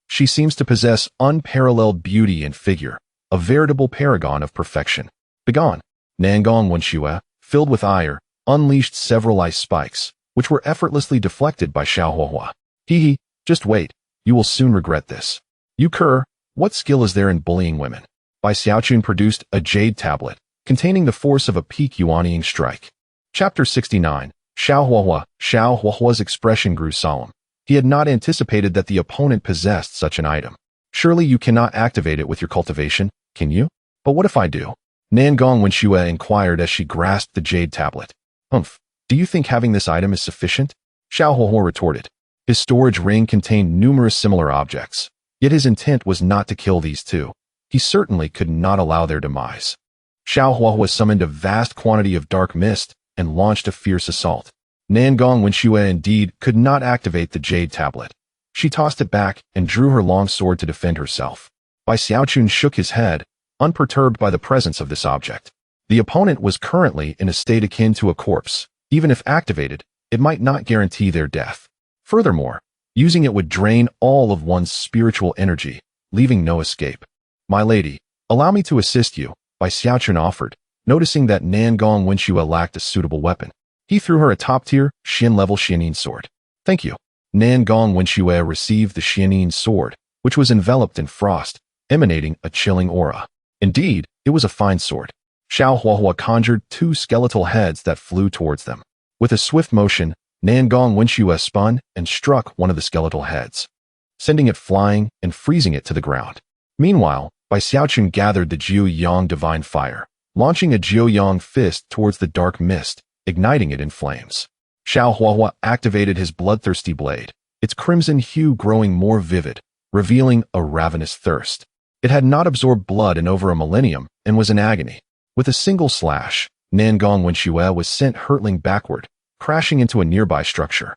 She seems to possess unparalleled beauty and figure, a veritable paragon of perfection. Begone. Nangong Wenshui, filled with ire, unleashed several ice spikes, which were effortlessly deflected by Xiao Huahua. Hee, just wait, you will soon regret this. You cur, what skill is there in bullying women? Bai Xiaochun produced a jade tablet, containing the force of a peak yuanying strike. Chapter 69. Xiao Huahua. Xiao Huahua's expression grew solemn. He had not anticipated that the opponent possessed such an item. Surely you cannot activate it with your cultivation, can you? But what if I do? Nangong Wenshui inquired as she grasped the jade tablet. Do you think having this item is sufficient? Xiao Huahua retorted. His storage ring contained numerous similar objects, yet his intent was not to kill these two. He certainly could not allow their demise. Xiao Huahua summoned a vast quantity of dark mist and launched a fierce assault. Nangong Wenshui indeed could not activate the jade tablet. She tossed it back and drew her long sword to defend herself. Bai Xiaochun shook his head, unperturbed by the presence of this object. The opponent was currently in a state akin to a corpse. Even if activated, it might not guarantee their death. Furthermore, using it would drain all of one's spiritual energy, leaving no escape. My lady, allow me to assist you, Bai Xiaochun offered, noticing that Nangong Wenshui lacked a suitable weapon. He threw her a top-tier, Xian-level Xianin sword. Thank you. Nangong Wenshui received the Xianin sword, which was enveloped in frost, emanating a chilling aura. Indeed, it was a fine sword. Xiao Huahua conjured 2 skeletal heads that flew towards them. With a swift motion, Nangong Wenxue spun and struck one of the skeletal heads, sending it flying and freezing it to the ground. Meanwhile, Bai Xiaochun gathered the Jiu Yang divine fire, launching a Jiu Yang fist towards the dark mist, igniting it in flames. Xiao Huahua activated his bloodthirsty blade, its crimson hue growing more vivid, revealing a ravenous thirst. It had not absorbed blood in over a millennium and was in agony. With a single slash, Nangong Wenxue was sent hurtling backward, crashing into a nearby structure.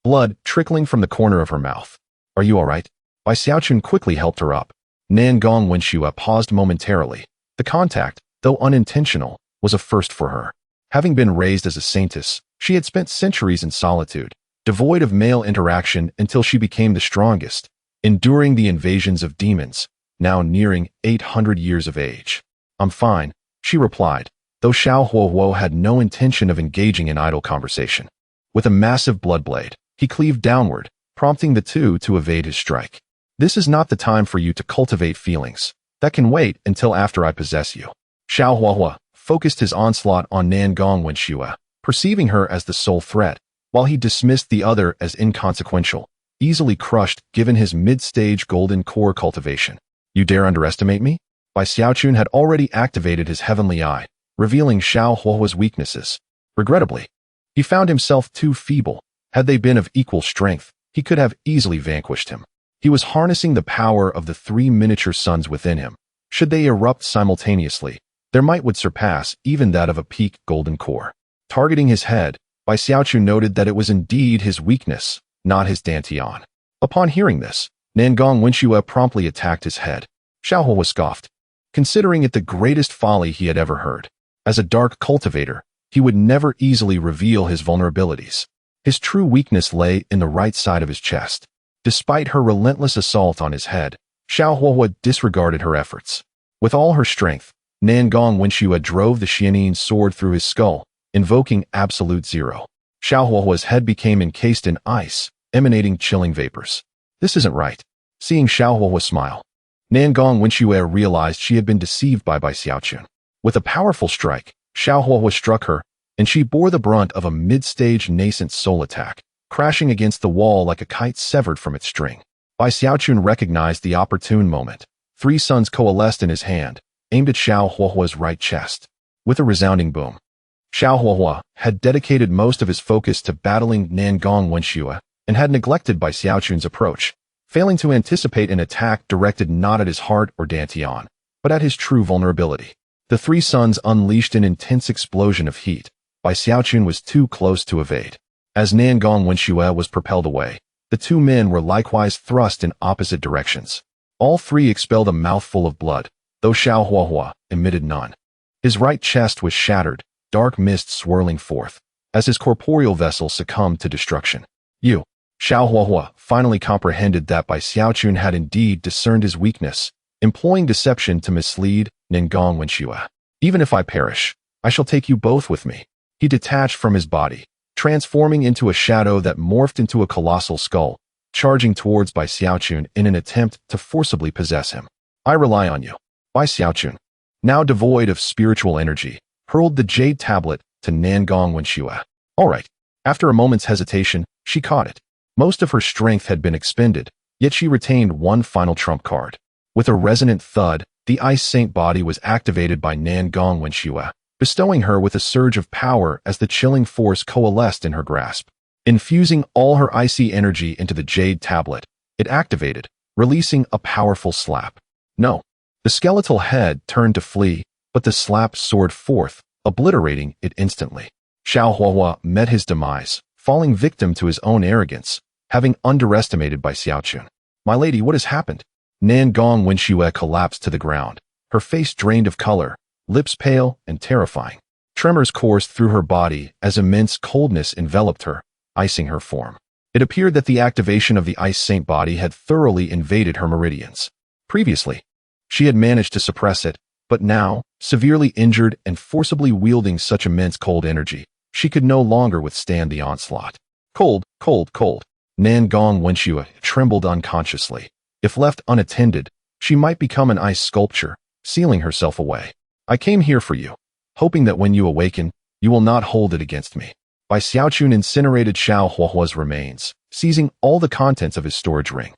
Blood trickling from the corner of her mouth. "Are you all right?" Bai Xiaochun quickly helped her up. Nangong Wenxue paused momentarily. The contact, though unintentional, was a first for her. Having been raised as a saintess, she had spent centuries in solitude, devoid of male interaction until she became the strongest, enduring the invasions of demons, now nearing 800 years of age. "I'm fine," she replied, though Xiao Huohuo had no intention of engaging in idle conversation. With a massive blood blade, he cleaved downward, prompting the two to evade his strike. "This is not the time for you to cultivate feelings. That can wait until after I possess you." Xiao Huohuo focused his onslaught on Nangong Wenxue, perceiving her as the sole threat, while he dismissed the other as inconsequential, easily crushed given his mid-stage golden core cultivation. "You dare underestimate me?" Bai Xiaochun had already activated his heavenly eye, revealing Xiao Huohuo's weaknesses. Regrettably, he found himself too feeble. Had they been of equal strength, he could have easily vanquished him. He was harnessing the power of the three miniature suns within him. Should they erupt simultaneously, their might would surpass even that of a peak golden core. Targeting his head, Bai Xiaochun noted that it was indeed his weakness, not his dantian. Upon hearing this, Nangong Wenxue promptly attacked his head. Xiao Huohuo scoffed, considering it the greatest folly he had ever heard. As a dark cultivator, he would never easily reveal his vulnerabilities. His true weakness lay in the right side of his chest. Despite her relentless assault on his head, Xiao Huohuo disregarded her efforts. With all her strength, Nangong Wenxue drove the Xianin sword through his skull, invoking absolute zero. Xiao Huohuo's head became encased in ice, emanating chilling vapors. "This isn't right." Seeing Xiao Huohuo smile, Nangong Wenxue realized she had been deceived by Bai Xiaochun. With a powerful strike, Xiao Huohuo struck her, and she bore the brunt of a mid-stage nascent soul attack, crashing against the wall like a kite severed from its string. Bai Xiaochun recognized the opportune moment. Three suns coalesced in his hand, aimed at Xiao Huohuo's right chest. With a resounding boom, Xiao Huohuo had dedicated most of his focus to battling Nangong Wenxue and had neglected Bai Xiaochun's approach, failing to anticipate an attack directed not at his heart or dantian, but at his true vulnerability. The three suns unleashed an intense explosion of heat. Bai Xiaochun was too close to evade. As Nangong Wenxue was propelled away, the two men were likewise thrust in opposite directions. All three expelled a mouthful of blood, though Xiao Huohuo emitted none. His right chest was shattered, dark mist swirling forth, as his corporeal vessel succumbed to destruction. "You." Xiao Huohuo finally comprehended that Bai Xiaochun had indeed discerned his weakness, employing deception to mislead Nangong Wenxue. "Even if I perish, I shall take you both with me." He detached from his body, transforming into a shadow that morphed into a colossal skull, charging towards Bai Xiaochun in an attempt to forcibly possess him. "I rely on you." Bai Xiaochun, now devoid of spiritual energy, hurled the jade tablet to Nangong Wenxue. "All right." After a moment's hesitation, she caught it. Most of her strength had been expended, yet she retained one final trump card. With a resonant thud, the Ice Saint body was activated by Nangong Wenxue, bestowing her with a surge of power as the chilling force coalesced in her grasp. Infusing all her icy energy into the jade tablet, it activated, releasing a powerful slap. No. The skeletal head turned to flee, but the slap soared forth, obliterating it instantly. Xiao Huohuo met his demise, falling victim to his own arrogance, having underestimated Bai Xiaochun. "My lady, what has happened?" Nangong Wenxue collapsed to the ground, her face drained of color, lips pale and terrifying. Tremors coursed through her body as immense coldness enveloped her, icing her form. It appeared that the activation of the Ice Saint body had thoroughly invaded her meridians. Previously, she had managed to suppress it, but now, severely injured and forcibly wielding such immense cold energy, she could no longer withstand the onslaught. Cold, cold, cold. Nangong Wenxue trembled unconsciously. If left unattended, she might become an ice sculpture, sealing herself away. "I came here for you, hoping that when you awaken, you will not hold it against me." Bai Xiaochun incinerated Xiao Huahua's remains, seizing all the contents of his storage ring.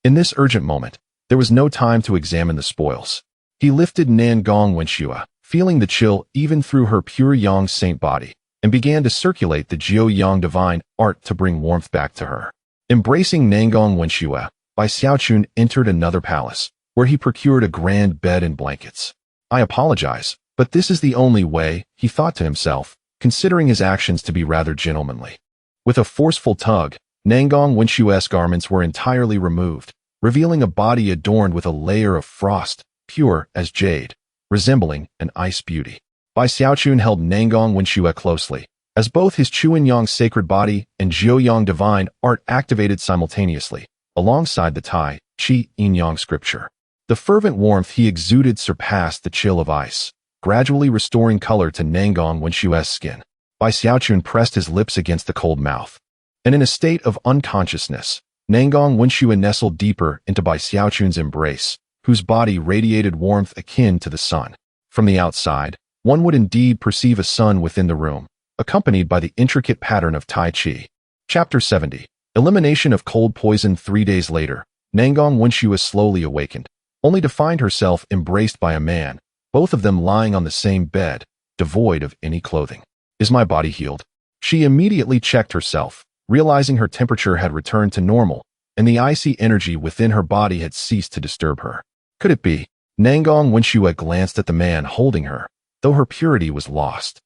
In this urgent moment, there was no time to examine the spoils. He lifted Nan Gong Wenxue, feeling the chill even through her pure yang saint body, and began to circulate the Jiu Yang divine art to bring warmth back to her. Embracing Nangong Wenxue, Bai Xiaochun entered another palace, where he procured a grand bed and blankets. I apologize, but this is the only way, he thought to himself, considering his actions to be rather gentlemanly. With a forceful tug, Nangong Wenshue's garments were entirely removed, revealing a body adorned with a layer of frost, pure as jade, resembling an ice beauty. Bai Xiaochun held Nangong Wenxue closely, as both his Chuanyang sacred body and Jiuyang divine art activated simultaneously, alongside the Tai Chi Yin-Yang scripture. The fervent warmth he exuded surpassed the chill of ice, gradually restoring color to Nangong Wenshue's skin. Bai Xiaochun pressed his lips against the cold mouth, and in a state of unconsciousness, Nangong Wenxue nestled deeper into Bai Xiaochun's embrace, whose body radiated warmth akin to the sun. From the outside, one would indeed perceive a sun within the room, accompanied by the intricate pattern of Tai Chi. Chapter 70. Elimination of cold poison. 3 days later, Nangong Wenxue slowly awakened, only to find herself embraced by a man, both of them lying on the same bed, devoid of any clothing. Is my body healed? She immediately checked herself, realizing her temperature had returned to normal, and the icy energy within her body had ceased to disturb her. Could it be? Nangong Wenxue glanced at the man holding her, though her purity was lost.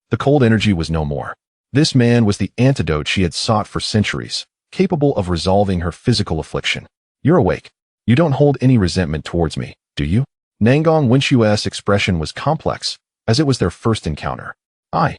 The cold energy was no more. This man was the antidote she had sought for centuries, capable of resolving her physical affliction. You're awake. You don't hold any resentment towards me, do you? Nangong Wenshue's expression was complex, as it was their first encounter. Bai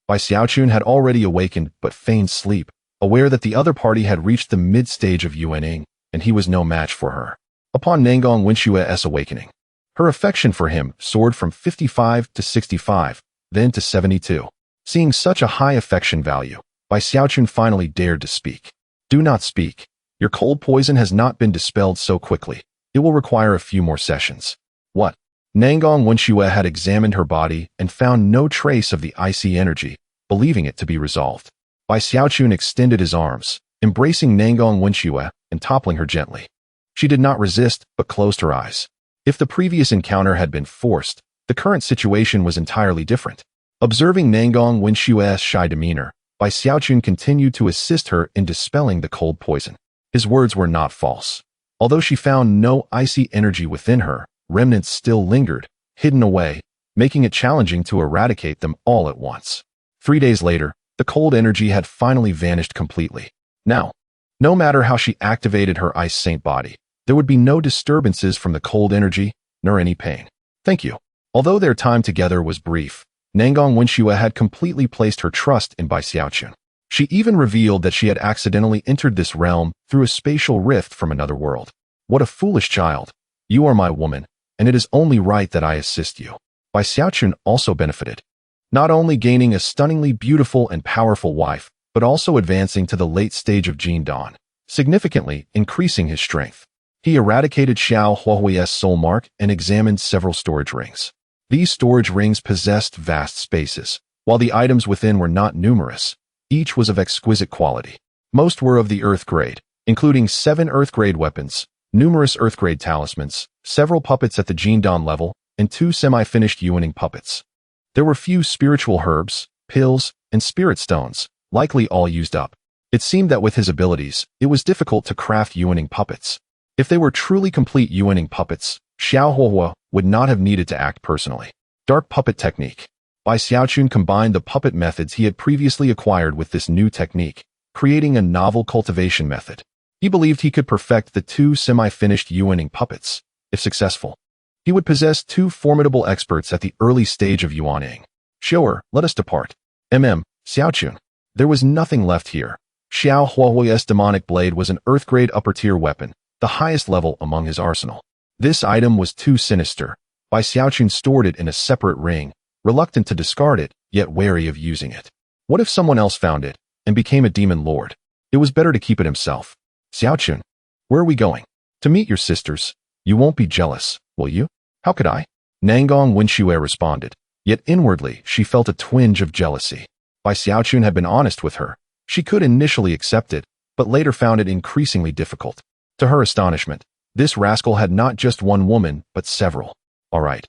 Xiaochun had already awakened but feigned sleep, aware that the other party had reached the mid-stage of yuaning, and he was no match for her. Upon Nangong Wenshue's awakening, her affection for him soared from 55 to 65, then to 72. Seeing such a high affection value, Bai Xiaochun finally dared to speak. Do not speak. Your cold poison has not been dispelled so quickly. It will require a few more sessions. What? Nangong Wenxue had examined her body and found no trace of the icy energy, believing it to be resolved. Bai Xiaochun extended his arms, embracing Nangong Wenxue and toppling her gently. She did not resist, but closed her eyes. If the previous encounter had been forced, the current situation was entirely different. Observing Nangong Wenshue's shy demeanor, Bai Xiaochun continued to assist her in dispelling the cold poison. His words were not false. Although she found no icy energy within her, remnants still lingered, hidden away, making it challenging to eradicate them all at once. 3 days later, the cold energy had finally vanished completely. Now, no matter how she activated her ice saint body, there would be no disturbances from the cold energy, nor any pain. Thank you. Although their time together was brief, Nangong Wenxue had completely placed her trust in Bai Xiaochun. She even revealed that she had accidentally entered this realm through a spatial rift from another world. What a foolish child. You are my woman, and it is only right that I assist you. Bai Xiaochun also benefited, not only gaining a stunningly beautiful and powerful wife, but also advancing to the late stage of Jin Dawn, significantly increasing his strength. He eradicated Xiao Huahui's soul mark and examined several storage rings. These storage rings possessed vast spaces, while the items within were not numerous. Each was of exquisite quality. Most were of the Earth grade, including 7 Earth grade weapons, numerous Earth grade talismans, several puppets at the Jin Dawn level, and 2 semi-finished yuaning puppets. There were few spiritual herbs, pills, and spirit stones, likely all used up. It seemed that with his abilities, it was difficult to craft yuaning puppets. If they were truly complete yuaning puppets, Xiao Huahua would not have needed to act personally. Dark puppet technique. Bai Xiaochun combined the puppet methods he had previously acquired with this new technique, creating a novel cultivation method. He believed he could perfect the 2 semi-finished yuaning puppets. If successful, he would possess 2 formidable experts at the early stage of yuaning. Shower, let us depart. Xiaochun. There was nothing left here. Xiao Huahui's demonic blade was an Earth-grade upper-tier weapon, the highest level among his arsenal. This item was too sinister. Bai Xiaochun stored it in a separate ring, reluctant to discard it, yet wary of using it. What if someone else found it and became a demon lord? It was better to keep it himself. Xiaochun, where are we going? To meet your sisters. You won't be jealous, will you? How could I? Nangong Wenxue responded, yet inwardly she felt a twinge of jealousy. Bai Xiaochun had been honest with her. She could initially accept it, but later found it increasingly difficult. To her astonishment, this rascal had not just one woman, but several. All right.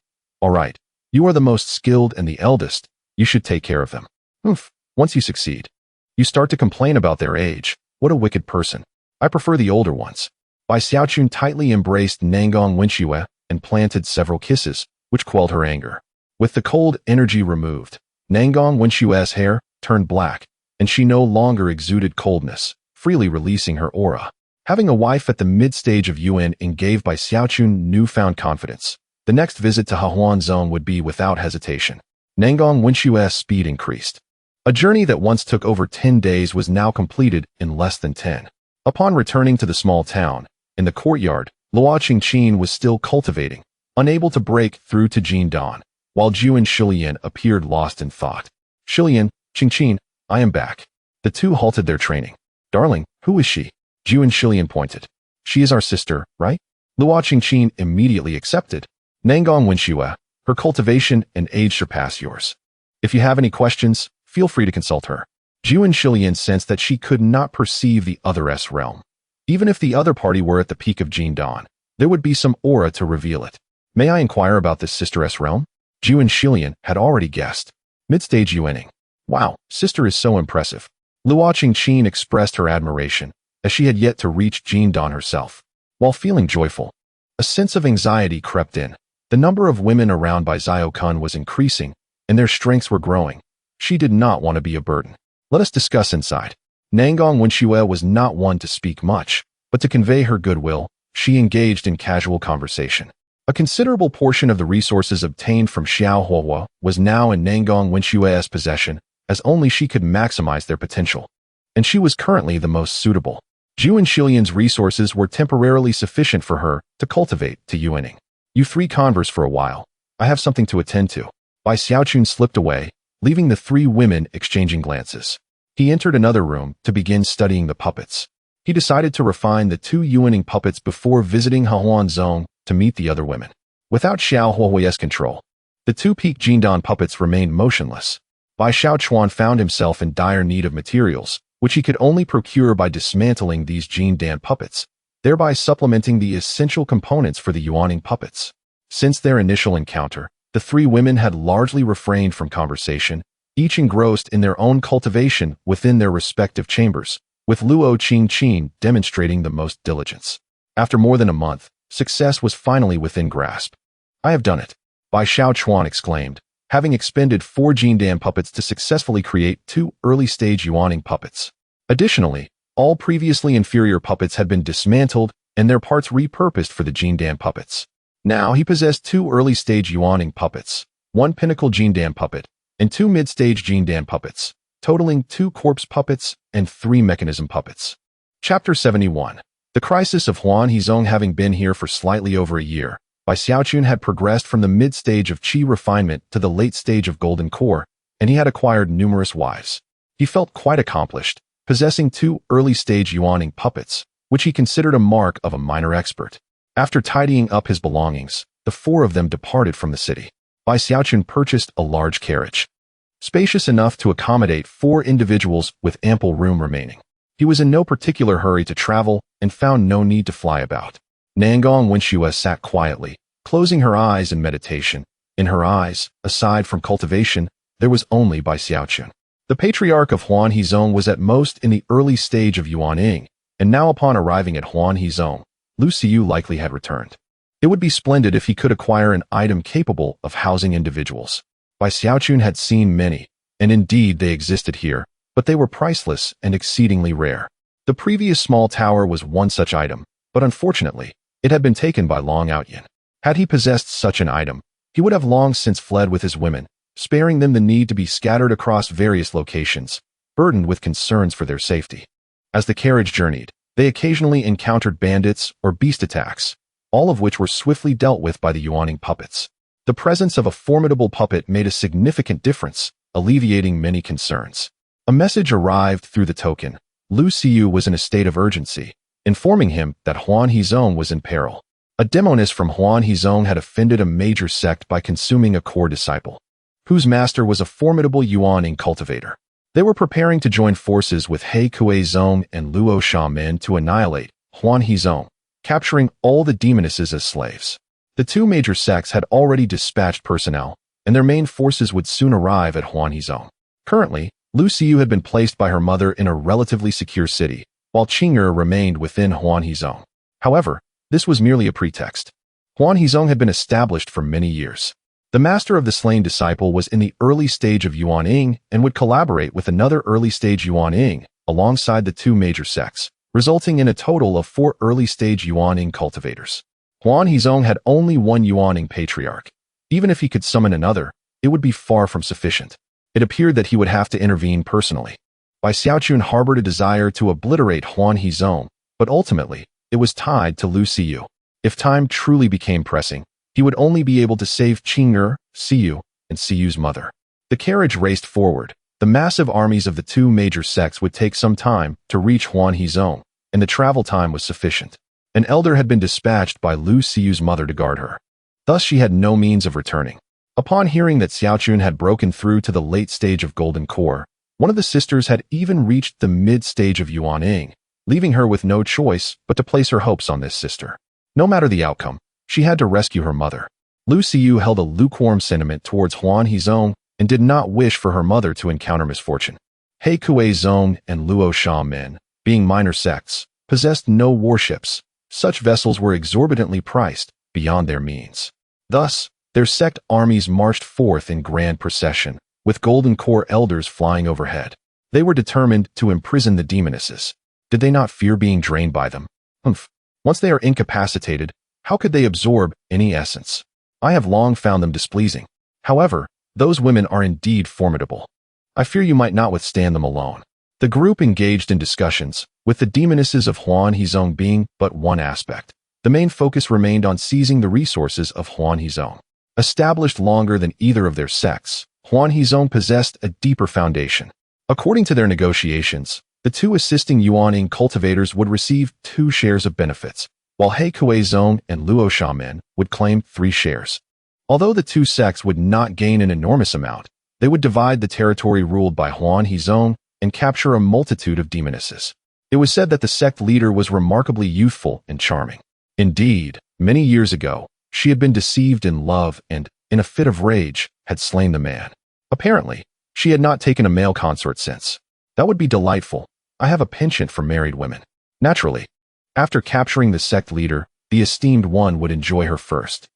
You are the most skilled and the eldest. You should take care of them. Oof. Once you succeed, you start to complain about their age. What a wicked person. I prefer the older ones. Bai Xiaochun tightly embraced Nangong Wenxue and planted several kisses, which quelled her anger. With the cold energy removed, Nangong Wenxue's hair turned black, and she no longer exuded coldness, freely releasing her aura. Having a wife at the mid-stage of Yuan gave Bai Xiaochun newfound confidence. The next visit to Hehuanzong would be without hesitation. Nangong Wenxue's speed increased. A journey that once took over 10 days was now completed in less than 10. Upon returning to the small town, in the courtyard, Luo Qingqin was still cultivating, unable to break through to Jindan, while Zhu and Shilian appeared lost in thought. Shilian, Qingqin, I am back. The two halted their training. Darling, who is she? Zhu and Shilian pointed. She is our sister, right? Luo Qingqin immediately accepted. Nangong Wenxue, her cultivation and age surpass yours. If you have any questions, feel free to consult her. Zhu and Shilian sensed that she could not perceive the other's realm. Even if the other party were at the peak of Jindan, there would be some aura to reveal it. May I inquire about this sister's realm? Zhu and Shilian had already guessed. Mid-stage Yuaning. Wow, sister is so impressive. Luo Qingqin expressed her admiration, as she had yet to reach Jindan herself. While feeling joyful, a sense of anxiety crept in. The number of women around Bai Xiaochun was increasing, and their strengths were growing. She did not want to be a burden. Let us discuss inside. Nangong Wenxue was not one to speak much, but to convey her goodwill, she engaged in casual conversation. A considerable portion of the resources obtained from Xiao Huohuo was now in Nangong Wenxue's possession, as only she could maximize their potential. And she was currently the most suitable. Zhu and Shilian's resources were temporarily sufficient for her to cultivate to Yuaning. You three converse for a while. I have something to attend to. Bai Xiaochun slipped away, leaving the three women exchanging glances. He entered another room to begin studying the puppets. He decided to refine the two Yuaning puppets before visiting Hehuanzong to meet the other women. Without Xiao Huohui's control, the two peak Jindan puppets remained motionless. Bai Xiaochuan found himself in dire need of materials, which he could only procure by dismantling these Jindan puppets, thereby supplementing the essential components for the Yuaning puppets. Since their initial encounter, the three women had largely refrained from conversation, each engrossed in their own cultivation within their respective chambers, with Luo Qingqin demonstrating the most diligence. After more than a month, success was finally within grasp. I have done it, Bai Xiaochuan exclaimed, having expended 4 Jindan puppets to successfully create 2 early-stage Yuaning puppets. Additionally, all previously inferior puppets had been dismantled and their parts repurposed for the Jindan puppets. Now he possessed 2 early-stage Yuaning puppets, 1 pinnacle Jindan puppet, and 2 mid-stage Jindan puppets, totaling 2 corpse puppets and 3 mechanism puppets. Chapter 71. The crisis of Hehuanzong having been here for slightly over a year, Bai Xiaochun had progressed from the mid-stage of qi refinement to the late stage of golden core, and he had acquired numerous wives. He felt quite accomplished, possessing 2 early-stage Yuaning puppets, which he considered a mark of a minor expert. After tidying up his belongings, the 4 of them departed from the city. Bai Xiaochun purchased a large carriage, spacious enough to accommodate 4 individuals with ample room remaining. He was in no particular hurry to travel and found no need to fly about. Nangong Wenxue sat quietly, closing her eyes in meditation. In her eyes, aside from cultivation, there was only Bai Xiaochun. The patriarch of Hehuanzong was at most in the early stage of Yuaning, and now upon arriving at Hehuanzong, Lu Xiu likely had returned. It would be splendid if he could acquire an item capable of housing individuals. Bai Xiaochun had seen many, and indeed they existed here, but they were priceless and exceedingly rare. The previous small tower was one such item, but unfortunately, it had been taken by Long Outyin. Had he possessed such an item, he would have long since fled with his women, sparing them the need to be scattered across various locations, burdened with concerns for their safety. As the carriage journeyed, they occasionally encountered bandits or beast attacks, all of which were swiftly dealt with by the Yuaning puppets. The presence of a formidable puppet made a significant difference, alleviating many concerns. A message arrived through the token. Lu Xiu was in a state of urgency, informing him that Hehuanzong was in peril. A demoness from Hehuanzong had offended a major sect by consuming a core disciple, whose master was a formidable Yuaning cultivator. They were preparing to join forces with He Kuei-zong and Luo Sha-min to annihilate Huan He-zong, capturing all the demonesses as slaves. The two major sects had already dispatched personnel, and their main forces would soon arrive at Huan He-zong. Currently, Lu Xiu had been placed by her mother in a relatively secure city, while Qing'er remained within Huan He-zong. However, this was merely a pretext. Huan He-zong had been established for many years. The master of the slain disciple was in the early stage of Yuan-ing and would collaborate with another early-stage Yuan-ing alongside the two major sects, resulting in a total of 4 early-stage Yuan-ing cultivators. Huan He-zong had only one Yuan-ing patriarch. Even if he could summon another, it would be far from sufficient. It appeared that he would have to intervene personally. Bai Xiaochun harbored a desire to obliterate Huan He-zong, but ultimately, it was tied to Lu Xiu. If time truly became pressing, he would only be able to save Qing'er, Xiu, and Xiu's mother. The carriage raced forward. The massive armies of the two major sects would take some time to reach Huan He-zong, and the travel time was sufficient. An elder had been dispatched by Lu Xiu's mother to guard her. Thus she had no means of returning. Upon hearing that Xiaochun had broken through to the late stage of Golden Core, one of the sisters had even reached the mid-stage of Yuan-ing, leaving her with no choice but to place her hopes on this sister. No matter the outcome, she had to rescue her mother. Lu Xiu held a lukewarm sentiment towards Huan He-zong and did not wish for her mother to encounter misfortune. He Kuei-zong and Luo Sha-min, being minor sects, possessed no warships. Such vessels were exorbitantly priced beyond their means. Thus, their sect armies marched forth in grand procession, with Golden Core elders flying overhead. They were determined to imprison the demonesses. Did they not fear being drained by them? Once they are incapacitated, how could they absorb any essence? I have long found them displeasing. However, those women are indeed formidable. I fear you might not withstand them alone. The group engaged in discussions, with the demonesses of Huan He-zong being but one aspect. The main focus remained on seizing the resources of Huan He-zong. Established longer than either of their sects, Huan He-zong possessed a deeper foundation. According to their negotiations, the two assisting Yuan-ing cultivators would receive 2 shares of benefits, while He Kuei-zong and Luo Sha-min would claim 3 shares. Although the two sects would not gain an enormous amount, they would divide the territory ruled by Huan He-zong and capture a multitude of demonesses. It was said that the sect leader was remarkably youthful and charming. Indeed, many years ago, she had been deceived in love and, in a fit of rage, had slain the man. Apparently, she had not taken a male consort since. That would be delightful. I have a penchant for married women. Naturally, after capturing the sect leader, the esteemed one would enjoy her first.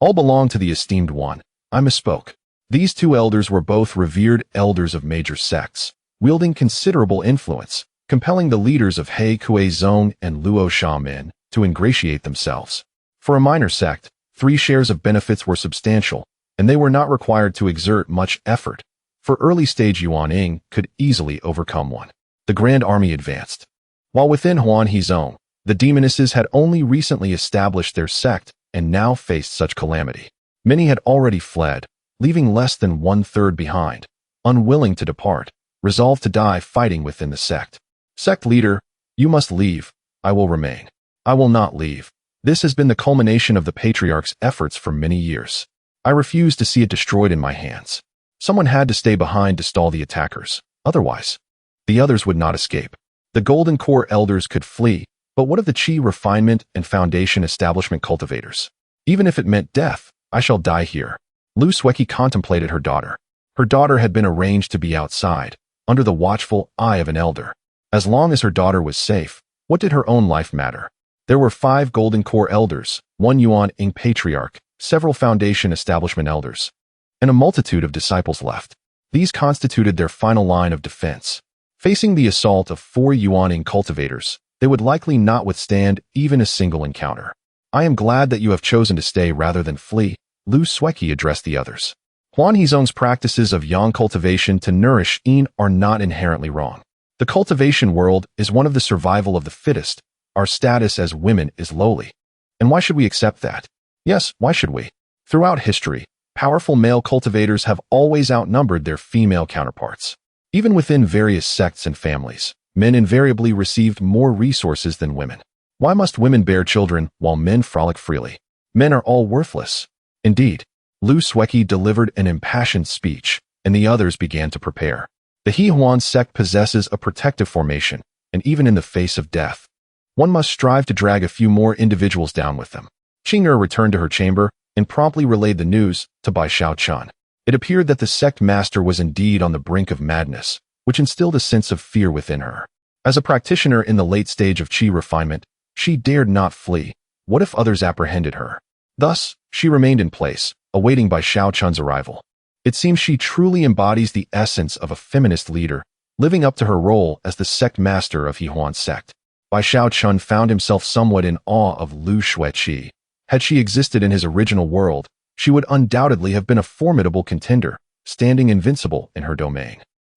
All belonged to the esteemed one. I misspoke. These two elders were both revered elders of major sects, wielding considerable influence, compelling the leaders of He Kuei-zong and Luo Sha-min to ingratiate themselves. For a minor sect, 3 shares of benefits were substantial, and they were not required to exert much effort, for early-stage Yuan-ing could easily overcome one. The grand army advanced. While within Huan He-zong, the demonesses had only recently established their sect and now faced such calamity. Many had already fled, leaving less than 1/3 behind, unwilling to depart, resolved to die fighting within the sect. Sect leader, you must leave. I will remain. I will not leave. This has been the culmination of the patriarch's efforts for many years. I refuse to see it destroyed in my hands. Someone had to stay behind to stall the attackers. Otherwise, the others would not escape. The Golden Core elders could flee, but what of the Qi refinement and foundation establishment cultivators? Even if it meant death, I shall die here. Lu Sueki contemplated her daughter. Her daughter had been arranged to be outside, under the watchful eye of an elder. As long as her daughter was safe, what did her own life matter? There were 5 Golden Core elders, 1 Yuan-ing patriarch, several foundation establishment elders, and a multitude of disciples left. These constituted their final line of defense. Facing the assault of 4 Yuan-ing cultivators, they would likely not withstand even a single encounter. I am glad that you have chosen to stay rather than flee, Lu Sueki addressed the others. Huan He-zong's practices of yang cultivation to nourish Yin are not inherently wrong. The cultivation world is one of the survival of the fittest. Our status as women is lowly. And why should we accept that? Yes, why should we? Throughout history, powerful male cultivators have always outnumbered their female counterparts. Even within various sects and families, men invariably received more resources than women. Why must women bear children while men frolic freely? Men are all worthless. Indeed, Lu Sueki delivered an impassioned speech, and the others began to prepare. The He Huan sect possesses a protective formation, and even in the face of death, one must strive to drag a few more individuals down with them. Qing'er returned to her chamber and promptly relayed the news to Bai Xiaochun. It appeared that the sect master was indeed on the brink of madness, which instilled a sense of fear within her. As a practitioner in the late stage of qi refinement, she dared not flee. What if others apprehended her? Thus, she remained in place, awaiting Bai Xiaochun's arrival. It seems she truly embodies the essence of a feminist leader, living up to her role as the sect master of He Huan sect. Bai Xiaochun found himself somewhat in awe of Lu Xueqi. Had she existed in his original world, she would undoubtedly have been a formidable contender, standing invincible in her domain.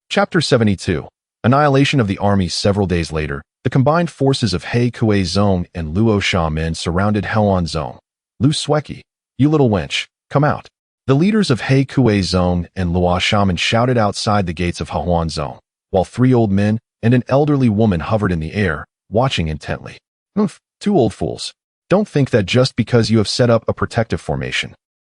Chapter 72. Annihilation of the army. Several days later, the combined forces of He Kuei Zong and Luo Sha men surrounded Hehuan Zong. Lu Xueqi, you little wench, come out. The leaders of He Kuei Zong and Luo Shaman shouted outside the gates of Hehuan Zong, while 3 old men and an elderly woman hovered in the air, watching intently. Oof, 2 old fools. Don't think that just because you have set up a protective formation,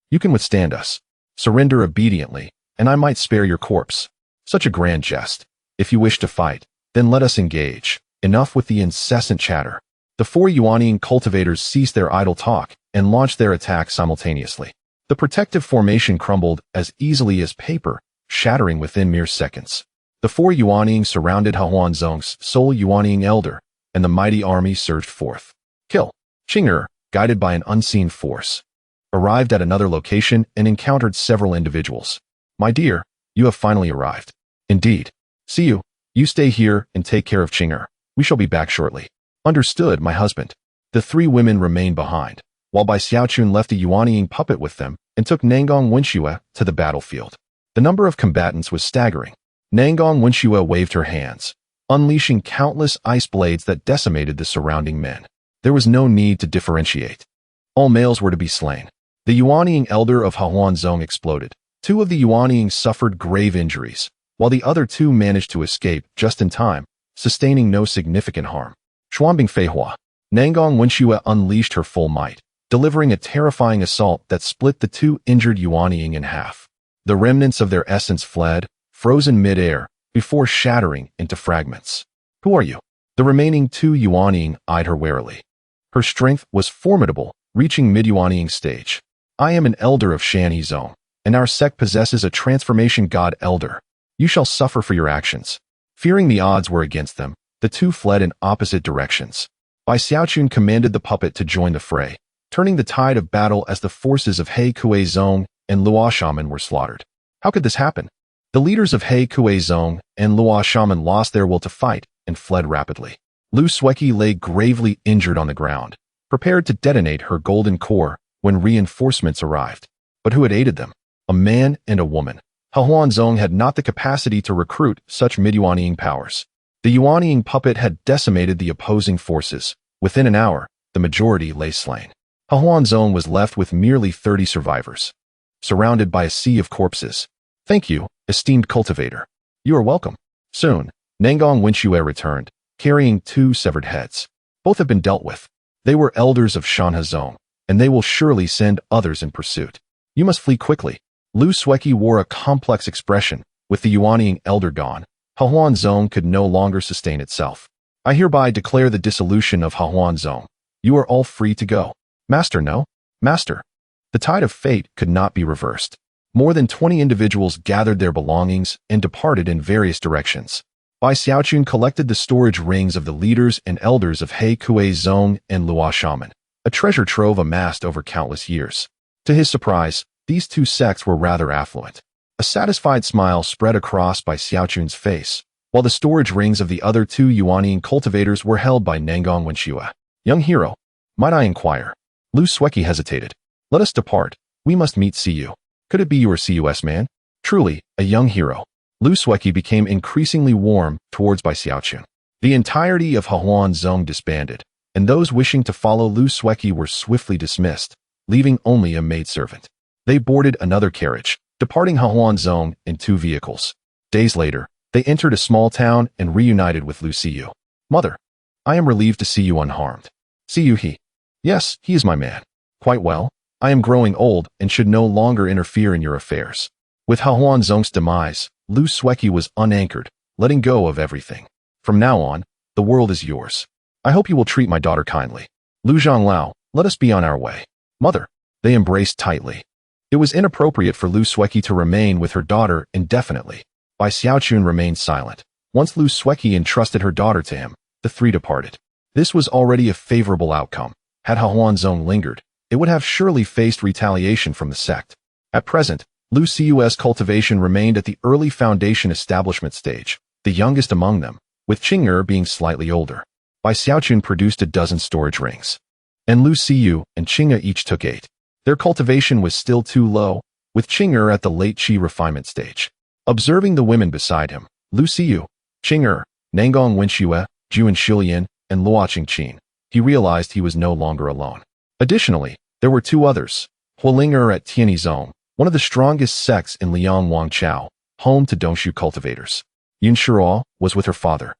you can withstand us. Surrender obediently, and I might spare your corpse. Such a grand jest. If you wish to fight, then let us engage. Enough with the incessant chatter. The 4 Yuanying cultivators ceased their idle talk and launched their attack simultaneously. The protective formation crumbled as easily as paper, shattering within mere seconds. The 4 Yuanying surrounded Hehuan Zong's sole Yuanying elder, and the mighty army surged forth. Kill. Qing'er, guided by an unseen force, arrived at another location and encountered several individuals. My dear, you have finally arrived. Indeed. See you. You stay here and take care of Qing'er. We shall be back shortly. Understood, my husband. The 3 women remained behind, while Bai Xiaochun left a Yuanying puppet with them and took Nangong Wenxue to the battlefield. The number of combatants was staggering. Nangong Wenxue waved her hands, unleashing countless ice blades that decimated the surrounding men. There was no need to differentiate. All males were to be slain. The Yuanying elder of Hehuan Zong exploded. 2 of the Yuanying suffered grave injuries, while the other 2 managed to escape just in time, sustaining no significant harm. Xuanbing Feihua. Nangong Wenxue unleashed her full might, delivering a terrifying assault that split the 2 injured Yuanying in half. The remnants of their essence fled, frozen mid-air, before shattering into fragments. Who are you? The remaining 2 Yuanying eyed her warily. Her strength was formidable, reaching mid-Yuanying stage. I am an elder of Shanhe Zong, and our sect possesses a transformation god elder. You shall suffer for your actions. Fearing the odds were against them, the 2 fled in opposite directions. Bai Xiaochun commanded the puppet to join the fray, turning the tide of battle as the forces of He Kuei Zong and Luo Shaman were slaughtered. How could this happen? The leaders of He Kuei Zong and Luo Shaman lost their will to fight and fled rapidly. Lu Xueqi lay gravely injured on the ground, prepared to detonate her golden core when reinforcements arrived. But who had aided them? A man and a woman. Hehuan Zong had not the capacity to recruit such mid-Yuanying powers. The Yuanying puppet had decimated the opposing forces. Within an hour, the majority lay slain. Hehuan Zong was left with merely 30 survivors, surrounded by a sea of corpses. Thank you, esteemed cultivator. You are welcome. Soon, Nangong Wenxue returned, carrying 2 severed heads. Both have been dealt with. They were elders of Shanhe Zong, and they will surely send others in pursuit. You must flee quickly. Lu Xueqi wore a complex expression. With the Yuanying elder gone, Hehuan Zong could no longer sustain itself. I hereby declare the dissolution of Hehuan Zong. You are all free to go. Master, no? Master. The tide of fate could not be reversed. More than 20 individuals gathered their belongings and departed in various directions. Bai Xiaochun collected the storage rings of the leaders and elders of He Kuei Zong and Luo Shaman, a treasure trove amassed over countless years. To his surprise, these 2 sects were rather affluent. A satisfied smile spread across Bai Xiaochun's face, while the storage rings of the other 2 Yuanying cultivators were held by Nangong Wenxue. Young hero, might I inquire? Lu Xueqi hesitated. Let us depart. We must meet Cu. Could it be your CUS man? Truly, a young hero. Lu Xueqi became increasingly warm towards Bai Xiaochun. The entirety of Hehuan Zong disbanded, and those wishing to follow Lu Xueqi were swiftly dismissed, leaving only a maidservant. They boarded another carriage, departing Hehuan Zong in 2 vehicles. Days later, they entered a small town and reunited with Lu Siyu. Mother, I am relieved to see you unharmed. Siyu he. Yes, he is my man. Quite well. I am growing old and should no longer interfere in your affairs. With Hehuan Zong's demise, Lu Sueki was unanchored, letting go of everything. From now on, the world is yours. I hope you will treat my daughter kindly. Lu Zhonglao, let us be on our way. Mother. They embraced tightly. It was inappropriate for Lu Sueki to remain with her daughter indefinitely. Bai Xiaochun remained silent. Once Lu Sueki entrusted her daughter to him, the three departed. This was already a favorable outcome. Had Huanzong lingered, it would have surely faced retaliation from the sect. At present, Lu Cu's cultivation remained at the early foundation establishment stage, the youngest among them, with Qing'er being slightly older. Bai Xiaochun produced a dozen storage rings, and Lu Cu and Qing'er each took 8. Their cultivation was still too low, with Qing'er at the late qi refinement stage. Observing the women beside him, Lu Cu, Qing'er, Nangong Wenxue, Juan Shilian, and Luo Qingqin, he realized he was no longer alone. Additionally, there were 2 others, Hualing'er at Tianizong, one of the strongest sects in Liang Wangchao, home to Dongshu cultivators. Yun Shiruo was with her father,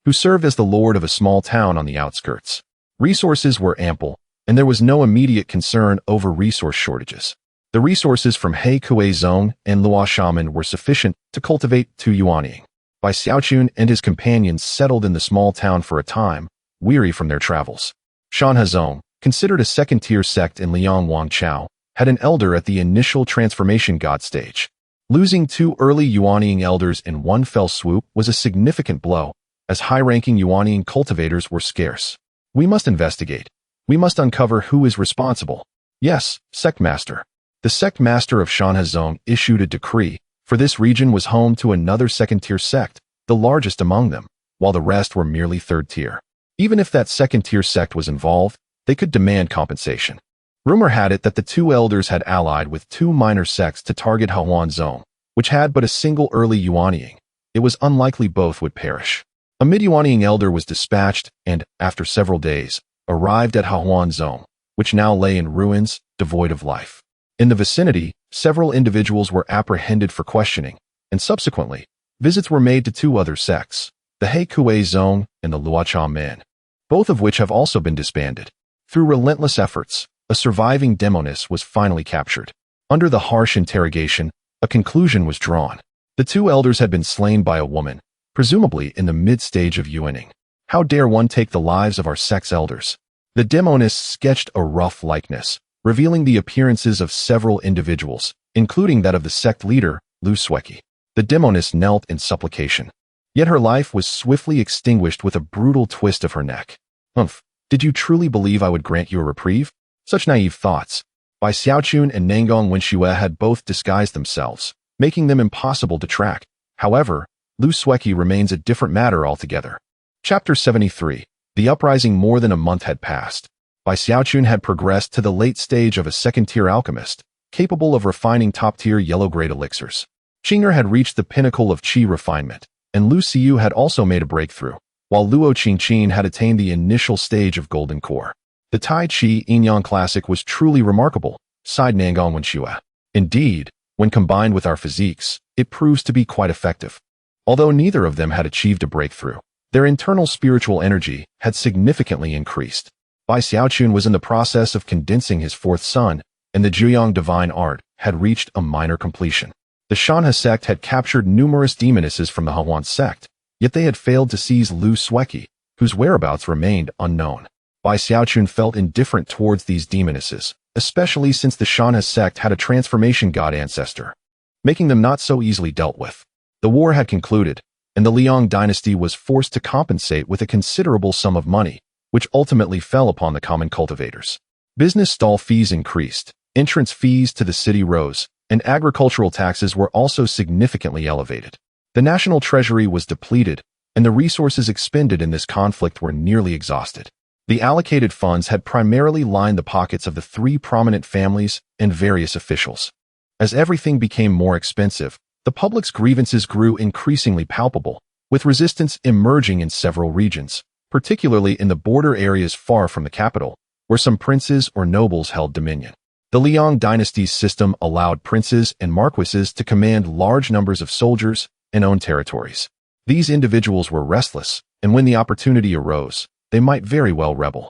who served as the lord of a small town on the outskirts. Resources were ample, and there was no immediate concern over resource shortages. The resources from He Kue Zong and Luo Shaman were sufficient to cultivate 2 yuanying. Bai Xiaochun and his companions settled in the small town for a time, weary from their travels. Shanhe Zong, considered a second-tier sect in Liang Wangchao, had an elder at the initial transformation god stage. Losing 2 early yuanying elders in one fell swoop was a significant blow, as high-ranking yuanying cultivators were scarce. We must investigate. We must uncover who is responsible. Yes, sect master. The sect master of Shanhe Zong issued a decree, for this region was home to another second-tier sect, the largest among them, while the rest were merely third-tier. Even if that second-tier sect was involved, they could demand compensation. Rumor had it that the 2 elders had allied with 2 minor sects to target Huanzong, which had but a single early yuanying. It was unlikely both would perish. A mid-yuanying elder was dispatched and, after several days, arrived at Huanzong, which now lay in ruins, devoid of life. In the vicinity, several individuals were apprehended for questioning, and subsequently, visits were made to 2 other sects, the He Kue Zong and the Luocha Men, both of which have also been disbanded. Through relentless efforts, a surviving demoness was finally captured. Under the harsh interrogation, a conclusion was drawn. The 2 elders had been slain by a woman, presumably in the mid-stage of yuaning. How dare one take the lives of our sect's elders? The demoness sketched a rough likeness, revealing the appearances of several individuals, including that of the sect leader, Lu Sueki. The demoness knelt in supplication. Yet her life was swiftly extinguished with a brutal twist of her neck. Humph, did you truly believe I would grant you a reprieve? Such naive thoughts. Bai Xiaochun and Nangong Wenxue had both disguised themselves, making them impossible to track. However, Lu Sueki remains a different matter altogether. Chapter 73. The uprising. More than a month had passed. Bai Xiaochun had progressed to the late stage of a second-tier alchemist, capable of refining top-tier yellow-grade elixirs. Qing'er had reached the pinnacle of qi refinement, and Lu Cu had also made a breakthrough, while Luo Qingqin had attained the initial stage of golden core. The Tai Chi Yin-Yang Classic was truly remarkable, sighed Nangong Wenxue. Indeed, when combined with our physiques, it proves to be quite effective. Although neither of them had achieved a breakthrough, their internal spiritual energy had significantly increased. Bai Xiaochun was in the process of condensing his 4th son, and the Juyang divine art had reached a minor completion. The Shanhe sect had captured numerous demonesses from the Huan sect, yet they had failed to seize Lu Sueki, whose whereabouts remained unknown. Bai Xiaochun felt indifferent towards these demonesses, especially since the Shanhe sect had a transformation god ancestor, making them not so easily dealt with. The war had concluded, and the Liang dynasty was forced to compensate with a considerable sum of money, which ultimately fell upon the common cultivators. Business stall fees increased, entrance fees to the city rose, and agricultural taxes were also significantly elevated. The national treasury was depleted, and the resources expended in this conflict were nearly exhausted. The allocated funds had primarily lined the pockets of the 3 prominent families and various officials. As everything became more expensive, the public's grievances grew increasingly palpable, with resistance emerging in several regions, particularly in the border areas far from the capital, where some princes or nobles held dominion. The Liang dynasty's system allowed princes and marquises to command large numbers of soldiers and own territories. These individuals were restless, and when the opportunity arose, they might very well rebel.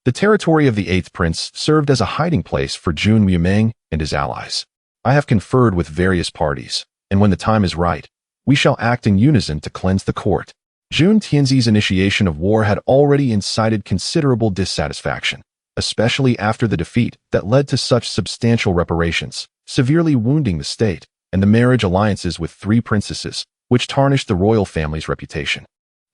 The territory of the 8th prince served as a hiding place for Jun Mumeng and his allies. I have conferred with various parties, and when the time is right, We shall act in unison to cleanse the court. Jun Tianzi's initiation of war had already incited considerable dissatisfaction, especially after the defeat that led to such substantial reparations, severely wounding the state, and the marriage alliances with 3 princesses, which tarnished the royal family's reputation.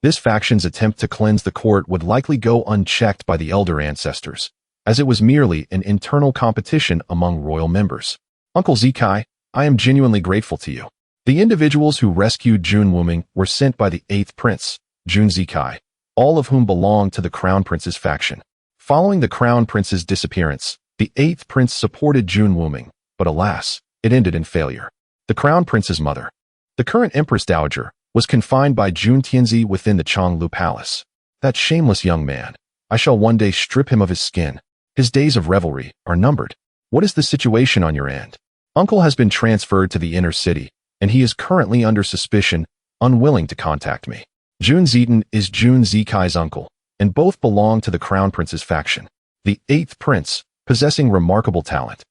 This faction's attempt to cleanse the court would likely go unchecked by the elder ancestors, as it was merely an internal competition among royal members. Uncle Zikai, I am genuinely grateful to you. The individuals who rescued Jun Wuming were sent by the 8th prince, Jun Zikai, all of whom belonged to the Crown Prince's faction. Following the Crown Prince's disappearance, the 8th prince supported Jun Wuming, but alas, it ended in failure. The Crown Prince's mother, the current Empress Dowager, was confined by Jun Tianzi within the Changlu Palace. That shameless young man. I shall one day strip him of his skin. His days of revelry are numbered. What is the situation on your end? Uncle has been transferred to the inner city, and he is currently under suspicion, unwilling to contact me. Jun Zitan is Jun Zikai's uncle, and both belong to the Crown Prince's faction. The 8th prince, possessing remarkable talent,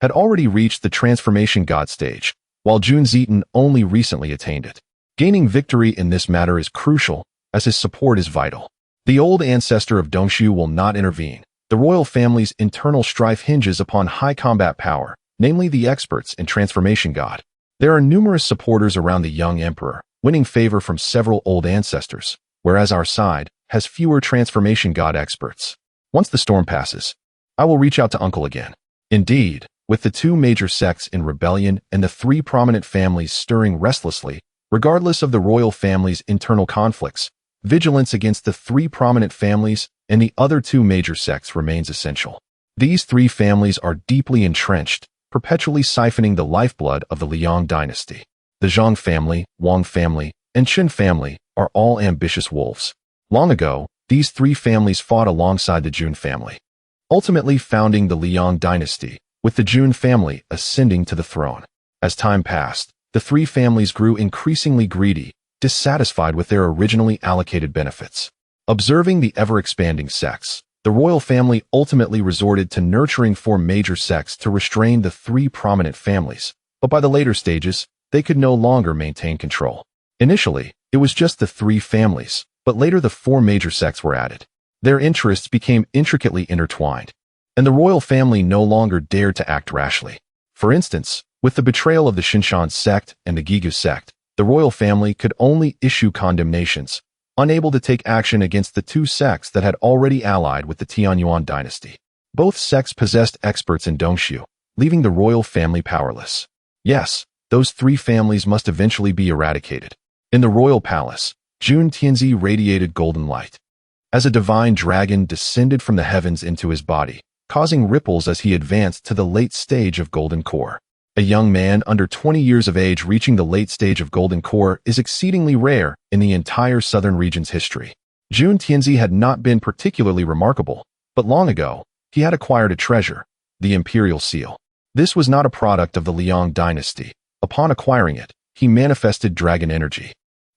had already reached the transformation god stage, while Jun Zitan only recently attained it. Gaining victory in this matter is crucial, as his support is vital. The old ancestor of Dongshu will not intervene. The royal family's internal strife hinges upon high combat power, namely the experts in transformation god. There are numerous supporters around the young emperor, winning favor from several old ancestors, whereas our side has fewer transformation god experts. Once the storm passes, I will reach out to Uncle again. Indeed, with the 2 major sects in rebellion and the 3 prominent families stirring restlessly, regardless of the royal family's internal conflicts, vigilance against the 3 prominent families and the other 2 major sects remains essential. These 3 families are deeply entrenched, perpetually siphoning the lifeblood of the Liang dynasty. The Zhang family, Wang family, and Qin family are all ambitious wolves. Long ago, these 3 families fought alongside the Jun family, ultimately founding the Liang dynasty, with the Jun family ascending to the throne. As time passed, the 3 families grew increasingly greedy, dissatisfied with their originally allocated benefits. Observing the ever-expanding sects, the royal family ultimately resorted to nurturing 4 major sects to restrain the 3 prominent families, but by the later stages, they could no longer maintain control. Initially, it was just the 3 families, but later the 4 major sects were added. Their interests became intricately intertwined, and the royal family no longer dared to act rashly. For instance, with the betrayal of the Shinshan sect and the Gigu sect, the royal family could only issue condemnations, unable to take action against the 2 sects that had already allied with the Tianyuan dynasty. Both sects possessed experts in Dongshu, leaving the royal family powerless. Yes, those 3 families must eventually be eradicated. In the royal palace, Jun Tianzi radiated golden light. As a divine dragon descended from the heavens into his body, causing ripples as he advanced to the late stage of golden core. A young man under 20 years of age reaching the late stage of golden core is exceedingly rare in the entire southern region's history. Jun Tianzi had not been particularly remarkable, but long ago, he had acquired a treasure, the imperial seal. This was not a product of the Liang dynasty. Upon acquiring it, he manifested dragon energy,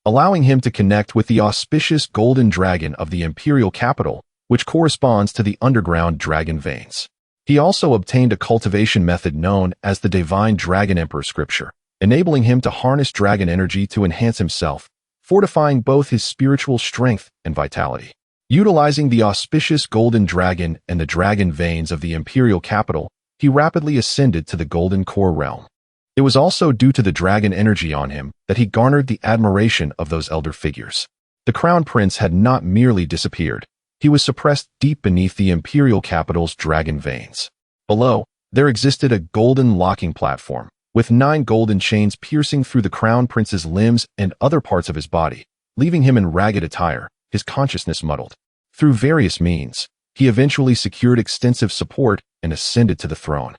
allowing him to connect with the auspicious golden dragon of the imperial capital, which corresponds to the underground dragon veins. He also obtained a cultivation method known as the Divine Dragon Emperor Scripture, enabling him to harness dragon energy to enhance himself, fortifying both his spiritual strength and vitality. Utilizing the auspicious golden dragon and the dragon veins of the imperial capital, he rapidly ascended to the golden core realm. It was also due to the dragon energy on him that he garnered the admiration of those elder figures. The crown prince had not merely disappeared. He was suppressed deep beneath the imperial capital's dragon veins. Below, there existed a golden locking platform, with 9 golden chains piercing through the crown prince's limbs and other parts of his body, leaving him in ragged attire, his consciousness muddled. Through various means, he eventually secured extensive support and ascended to the throne,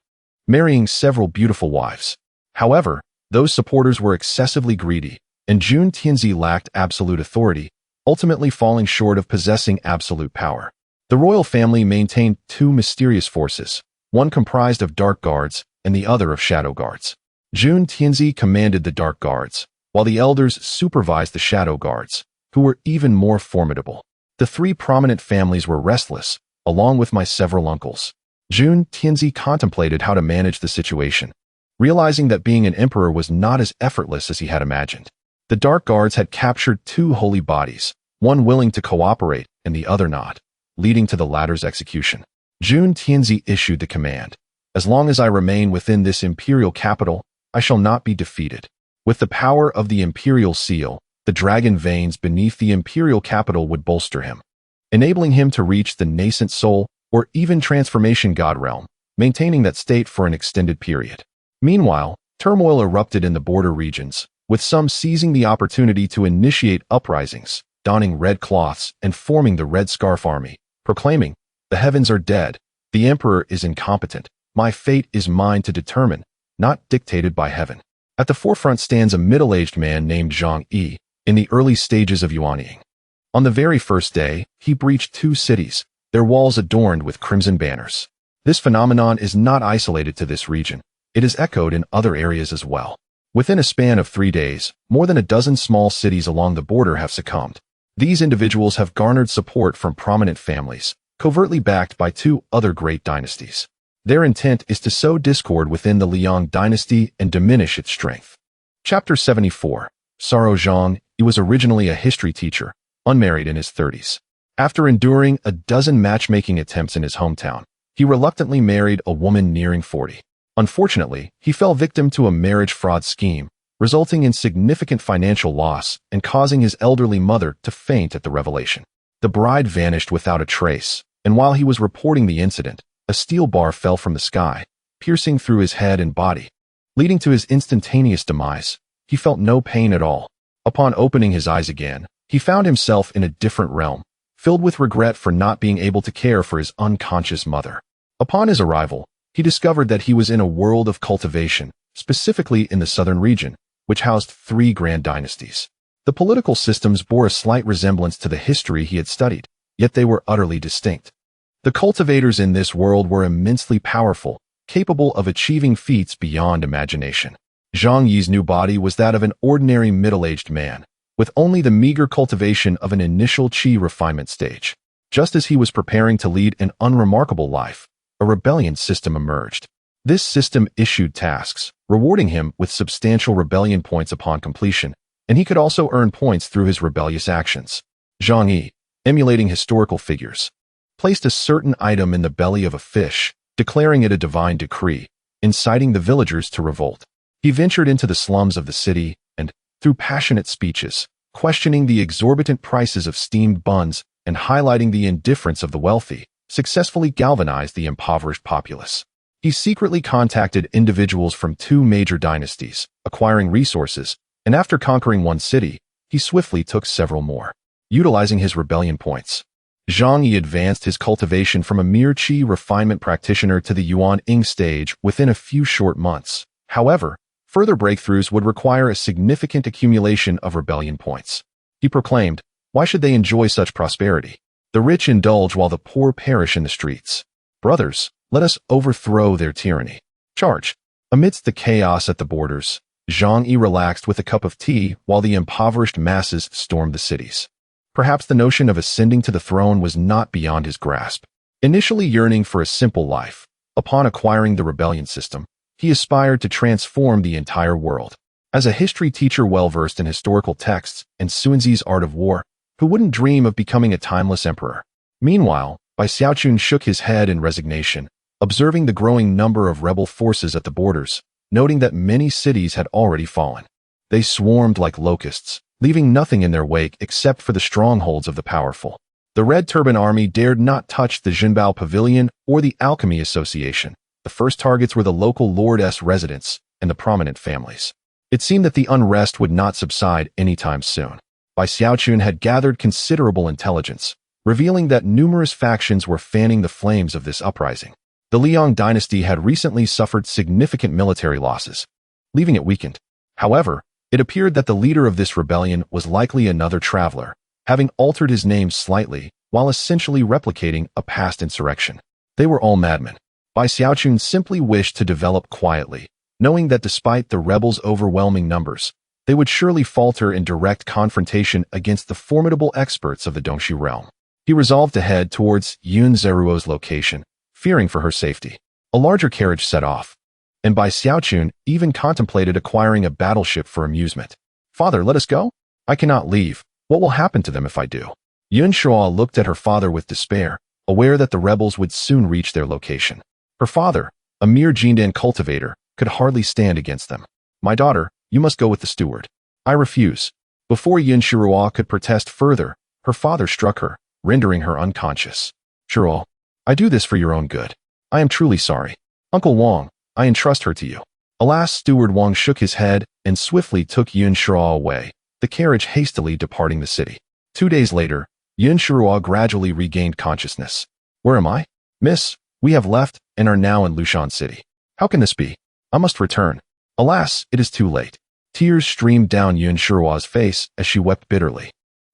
marrying several beautiful wives. However, those supporters were excessively greedy, and Jun Tianzi lacked absolute authority, ultimately falling short of possessing absolute power. The royal family maintained 2 mysterious forces, one comprised of dark guards and the other of shadow guards. Jun Tianzi commanded the dark guards, while the elders supervised the shadow guards, who were even more formidable. The 3 prominent families were restless, along with my several uncles. Jun Tianzi contemplated how to manage the situation, realizing that being an emperor was not as effortless as he had imagined. The Dark Guards had captured two holy bodies, one willing to cooperate and the other not, leading to the latter's execution. Jun Tianzi issued the command. As long as I remain within this imperial capital, I shall not be defeated. With the power of the imperial seal, the dragon veins beneath the imperial capital would bolster him, enabling him to reach the nascent soul or even transformation god realm, maintaining that state for an extended period. Meanwhile, turmoil erupted in the border regions, with some seizing the opportunity to initiate uprisings, donning red cloths and forming the Red Scarf Army, proclaiming, "The heavens are dead, the emperor is incompetent, my fate is mine to determine, not dictated by heaven." At the forefront stands a middle-aged man named Zhang Yi, in the early stages of yuanying. On the very first day, he breached two cities, their walls adorned with crimson banners. This phenomenon is not isolated to this region. It is echoed in other areas as well. Within a span of 3 days, more than a dozen small cities along the border have succumbed. These individuals have garnered support from prominent families, covertly backed by two other great dynasties. Their intent is to sow discord within the Liang dynasty and diminish its strength. Chapter 74. Saro Zhang. He was originally a history teacher, unmarried in his 30s. After enduring a dozen matchmaking attempts in his hometown, he reluctantly married a woman nearing 40. Unfortunately, he fell victim to a marriage fraud scheme, resulting in significant financial loss and causing his elderly mother to faint at the revelation. The bride vanished without a trace, and while he was reporting the incident, a steel bar fell from the sky, piercing through his head and body, leading to his instantaneous demise. He felt no pain at all. Upon opening his eyes again, he found himself in a different realm, filled with regret for not being able to care for his unconscious mother. Upon his arrival, he discovered that he was in a world of cultivation, specifically in the southern region, which housed 3 grand dynasties. The political systems bore a slight resemblance to the history he had studied, yet they were utterly distinct. The cultivators in this world were immensely powerful, capable of achieving feats beyond imagination. Zhang Yi's new body was that of an ordinary middle-aged man, with only the meager cultivation of an initial qi refinement stage. Just as he was preparing to lead an unremarkable life, a rebellion system emerged. This system issued tasks, rewarding him with substantial rebellion points upon completion, and he could also earn points through his rebellious actions. Zhang Yi, emulating historical figures, placed a certain item in the belly of a fish, declaring it a divine decree, inciting the villagers to revolt. He ventured into the slums of the city and, through passionate speeches, questioning the exorbitant prices of steamed buns and highlighting the indifference of the wealthy, successfully galvanized the impoverished populace. He secretly contacted individuals from 2 major dynasties, acquiring resources, and after conquering one city, he swiftly took several more. Utilizing his rebellion points, Zhang Yi advanced his cultivation from a mere qi refinement practitioner to the yuan-ing stage within a few short months. However, further breakthroughs would require a significant accumulation of rebellion points. He proclaimed, "Why should they enjoy such prosperity? The rich indulge while the poor perish in the streets. Brothers, let us overthrow their tyranny. Charge." Amidst the chaos at the borders, Zhang Yi relaxed with a cup of tea while the impoverished masses stormed the cities. Perhaps the notion of ascending to the throne was not beyond his grasp. Initially yearning for a simple life, upon acquiring the rebellion system, he aspired to transform the entire world. As a history teacher well-versed in historical texts and Sunzi's art of war, who wouldn't dream of becoming a timeless emperor? Meanwhile, Bai Xiaochun shook his head in resignation, observing the growing number of rebel forces at the borders, noting that many cities had already fallen. They swarmed like locusts, leaving nothing in their wake except for the strongholds of the powerful. The Red Turban Army dared not touch the Jinbao Pavilion or the Alchemy Association. The first targets were the local lordess residents and the prominent families. It seemed that the unrest would not subside anytime soon. Bai Xiaochun had gathered considerable intelligence, revealing that numerous factions were fanning the flames of this uprising. The Liang dynasty had recently suffered significant military losses, leaving it weakened. However, it appeared that the leader of this rebellion was likely another traveler, having altered his name slightly while essentially replicating a past insurrection. They were all madmen. Bai Xiaochun simply wished to develop quietly, knowing that despite the rebels' overwhelming numbers, they would surely falter in direct confrontation against the formidable experts of the Dongxi realm. He resolved to head towards Yun Zeruo's location, fearing for her safety. A larger carriage set off, and Bai Xiaochun even contemplated acquiring a battleship for amusement. Father, let us go? I cannot leave. What will happen to them if I do? Yun Shua looked at her father with despair, aware that the rebels would soon reach their location. Her father, a mere Jindan cultivator, could hardly stand against them. My daughter, you must go with the steward. I refuse. Before Yun Shirua could protest further, her father struck her, rendering her unconscious. Shirua, I do this for your own good. I am truly sorry. Uncle Wang, I entrust her to you. Alas, Steward Wang shook his head and swiftly took Yun Shirua away, the carriage hastily departing the city. 2 days later, Yun Shirua gradually regained consciousness. Where am I? Miss, we have left and are now in Lushan City. How can this be? I must return. Alas, it is too late. Tears streamed down Yun Shirua's face as she wept bitterly,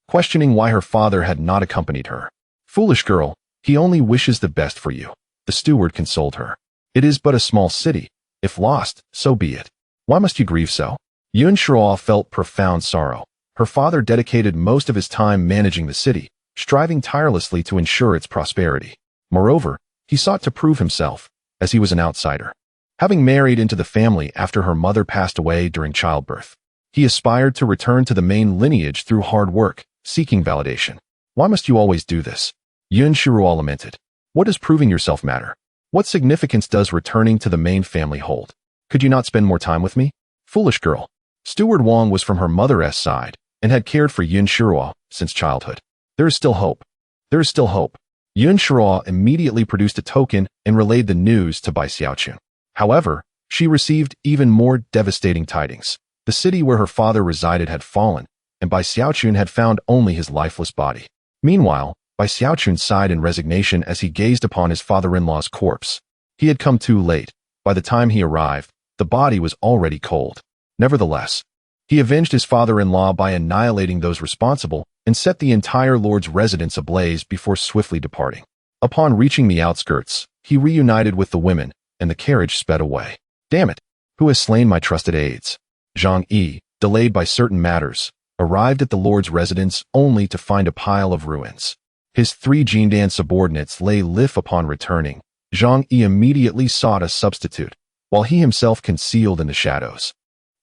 questioning why her father had not accompanied her. Foolish girl, he only wishes the best for you. The steward consoled her. It is but a small city. If lost, so be it. Why must you grieve so? Yun Shirua felt profound sorrow. Her father dedicated most of his time managing the city, striving tirelessly to ensure its prosperity. Moreover, he sought to prove himself, as he was an outsider. Having married into the family after her mother passed away during childbirth, he aspired to return to the main lineage through hard work, seeking validation. Why must you always do this? Yun Shirua lamented. What does proving yourself matter? What significance does returning to the main family hold? Could you not spend more time with me? Foolish girl. Steward Wang was from her mother's side and had cared for Yun Shirua since childhood. There is still hope. There is still hope. Yun Shirua immediately produced a token and relayed the news to Bai Xiaochun. However, she received even more devastating tidings. The city where her father resided had fallen, and Bai Xiaochun had found only his lifeless body. Meanwhile, Bai Xiaochun sighed in resignation as he gazed upon his father-in-law's corpse. He had come too late. By the time he arrived, the body was already cold. Nevertheless, he avenged his father-in-law by annihilating those responsible and set the entire lord's residence ablaze before swiftly departing. Upon reaching the outskirts, he reunited with the women, and the carriage sped away. Damn it! Who has slain my trusted aides? Zhang Yi, delayed by certain matters, arrived at the lord's residence only to find a pile of ruins. His 3 Jindan subordinates lay liff upon returning. Zhang Yi immediately sought a substitute, while he himself concealed in the shadows,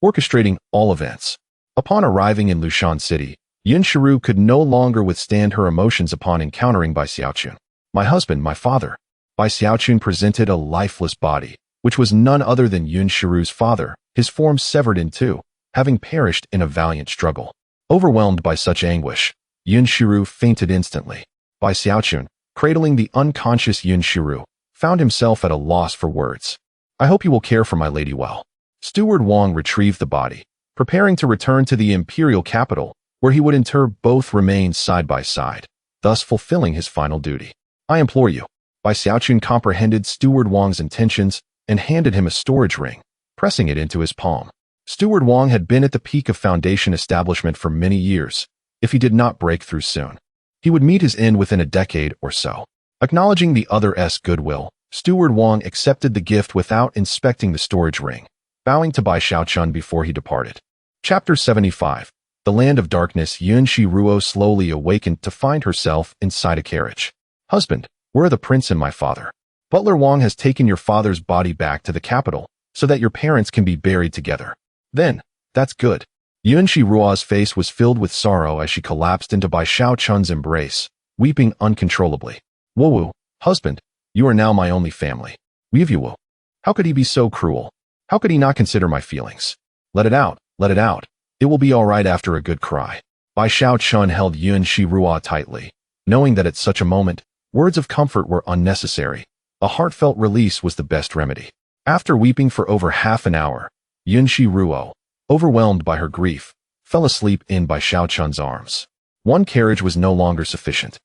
orchestrating all events. Upon arriving in Lushan City, Yun Shiru could no longer withstand her emotions upon encountering Bai Xiaochun. My husband, my father. Bai Xiaochun presented a lifeless body, which was none other than Yun Shiru's father, his form severed in two, having perished in a valiant struggle. Overwhelmed by such anguish, Yun Shiru fainted instantly. Bai Xiaochun, cradling the unconscious Yun Shiru, found himself at a loss for words. I hope you will care for my lady well. Steward Wang retrieved the body, preparing to return to the imperial capital, where he would inter both remains side by side, thus fulfilling his final duty. I implore you. Bai Xiaochun comprehended Steward Wang's intentions and handed him a storage ring, pressing it into his palm. Steward Wang had been at the peak of Foundation establishment for many years. If he did not break through soon, he would meet his end within a decade or so. Acknowledging the other's goodwill, Steward Wang accepted the gift without inspecting the storage ring, bowing to Bai Xiaochun before he departed. Chapter 75. The Land of Darkness. Yun Shiruo slowly awakened to find herself inside a carriage. Husband, where are the prince and my father? Butler Wang has taken your father's body back to the capital so that your parents can be buried together. Then, that's good. Yun Shiruo's face was filled with sorrow as she collapsed into Bai Xiaochun's embrace, weeping uncontrollably. Wu, husband, you are now my only family. Wu, how could he be so cruel? How could he not consider my feelings? Let it out, let it out. It will be all right after a good cry. Bai Xiaochun held Yun Shiruo tightly, knowing that at such a moment, words of comfort were unnecessary. A heartfelt release was the best remedy. After weeping for over half an hour, Yun Shiruo, overwhelmed by her grief, fell asleep in Bai Xiaochun's arms. One carriage was no longer sufficient.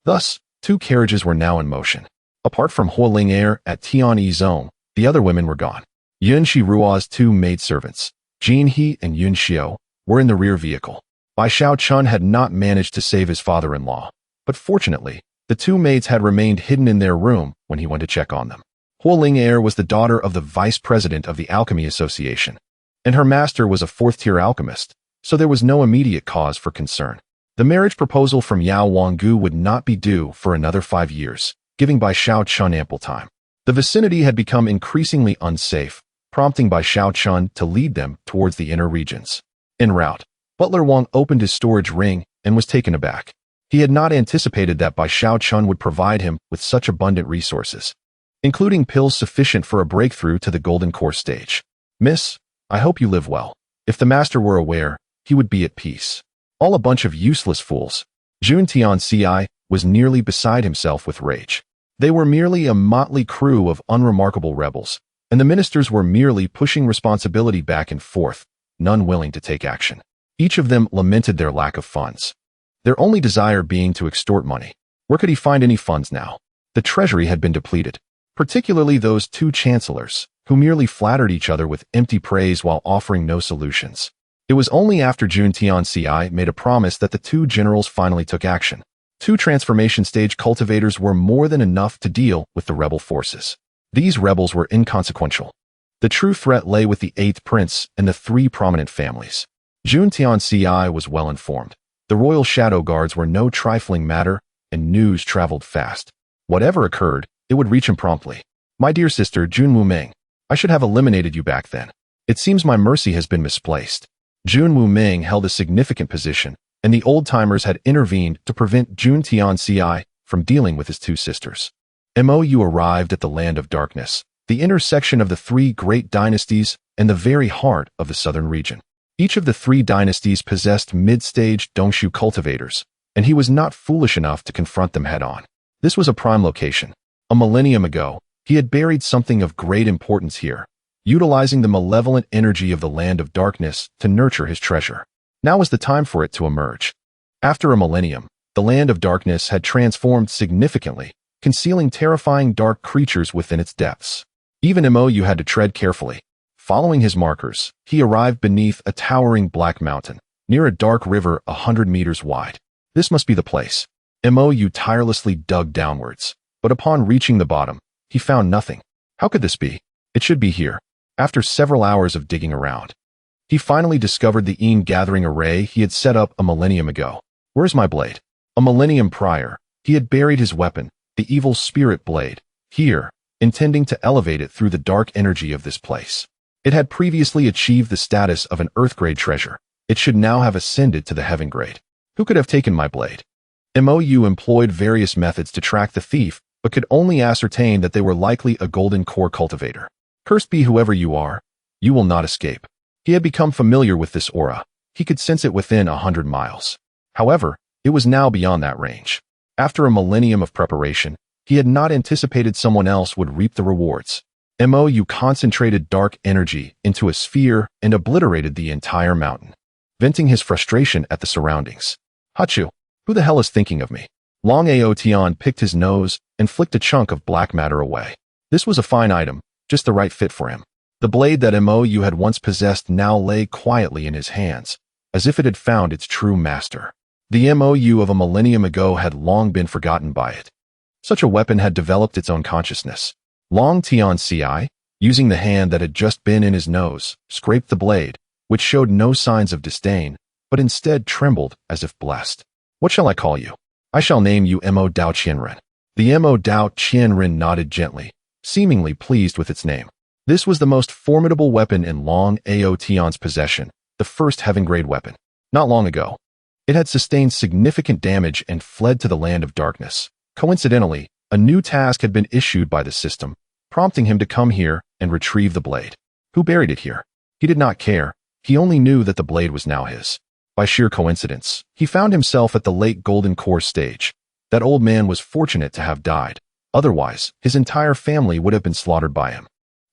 Thus, 2 carriages were now in motion. Apart from Huo Ling at Tianyi Zone, the other women were gone. Yun Shiruo's 2 maidservants, Jin He and Yun Xiao, were in the rear vehicle. Bai Xiaochun had not managed to save his father-in-law, but fortunately, the 2 maids had remained hidden in their room when he went to check on them. Huo Ling was the daughter of the vice president of the Alchemy Association, and her master was a 4th-tier alchemist, so there was no immediate cause for concern. The marriage proposal from Yao Wanggu would not be due for another 5 years, giving Bai Xiaochun ample time. The vicinity had become increasingly unsafe, prompting Bai Xiaochun to lead them towards the inner regions. En route, Butler Wang opened his storage ring and was taken aback. He had not anticipated that Bai Xiaochun would provide him with such abundant resources, including pills sufficient for a breakthrough to the golden core stage. Miss, I hope you live well. If the master were aware, he would be at peace. All a bunch of useless fools. Jun Tianci was nearly beside himself with rage. They were merely a motley crew of unremarkable rebels, and the ministers were merely pushing responsibility back and forth, none willing to take action. Each of them lamented their lack of funds, their only desire being to extort money. Where could he find any funds now? The treasury had been depleted, particularly those two chancellors, who merely flattered each other with empty praise while offering no solutions. It was only after Jun Tianci made a promise that the two generals finally took action. Two transformation stage cultivators were more than enough to deal with the rebel forces. These rebels were inconsequential. The true threat lay with the 8th prince and the 3 prominent families. Jun Tianci was well informed. The royal shadow guards were no trifling matter, and news traveled fast. Whatever occurred, it would reach him promptly. My dear sister Jun Wuming, I should have eliminated you back then. It seems my mercy has been misplaced. Jun Wuming held a significant position, and the old-timers had intervened to prevent Jun Tianci from dealing with his 2 sisters. Mou arrived at the Land of Darkness, the intersection of the 3 great dynasties and the very heart of the southern region. Each of the 3 dynasties possessed mid-stage Dongshu cultivators, and he was not foolish enough to confront them head-on. This was a prime location. A millennium ago, he had buried something of great importance here, utilizing the malevolent energy of the Land of Darkness to nurture his treasure. Now was the time for it to emerge. After a millennium, the Land of Darkness had transformed significantly, concealing terrifying dark creatures within its depths. Even Mou had to tread carefully. Following his markers, he arrived beneath a towering black mountain, near a dark river 100 meters wide. This must be the place. Mou tirelessly dug downwards, but upon reaching the bottom, he found nothing. How could this be? It should be here. After several hours of digging around, he finally discovered the gathering array he had set up a millennium ago. Where's my blade? A millennium prior, he had buried his weapon, the evil spirit blade, here, intending to elevate it through the dark energy of this place. It had previously achieved the status of an earth-grade treasure. It should now have ascended to the heaven grade. Who could have taken my blade? Mou employed various methods to track the thief, but could only ascertain that they were likely a golden core cultivator. Cursed be whoever you are, you will not escape. He had become familiar with this aura. He could sense it within 100 miles. However, it was now beyond that range. After a millennium of preparation, he had not anticipated someone else would reap the rewards. Mou concentrated dark energy into a sphere and obliterated the entire mountain, venting his frustration at the surroundings. Hachu, who the hell is thinking of me? Long Aotian picked his nose and flicked a chunk of black matter away. This was a fine item, just the right fit for him. The blade that Mou had once possessed now lay quietly in his hands, as if it had found its true master. The Mou of a millennium ago had long been forgotten by it. Such a weapon had developed its own consciousness. Long Tianci, using the hand that had just been in his nose, scraped the blade, which showed no signs of disdain, but instead trembled as if blessed. What shall I call you? I shall name you Mo Dao Qianren. The Mo Dao Qianren nodded gently, seemingly pleased with its name. This was the most formidable weapon in Long Aotian's possession, the first heaven-grade weapon. Not long ago, it had sustained significant damage and fled to the Land of Darkness. Coincidentally, a new task had been issued by the system, prompting him to come here and retrieve the blade. Who buried it here? He did not care. He only knew that the blade was now his. By sheer coincidence, he found himself at the late Golden Core stage. That old man was fortunate to have died. Otherwise, his entire family would have been slaughtered by him.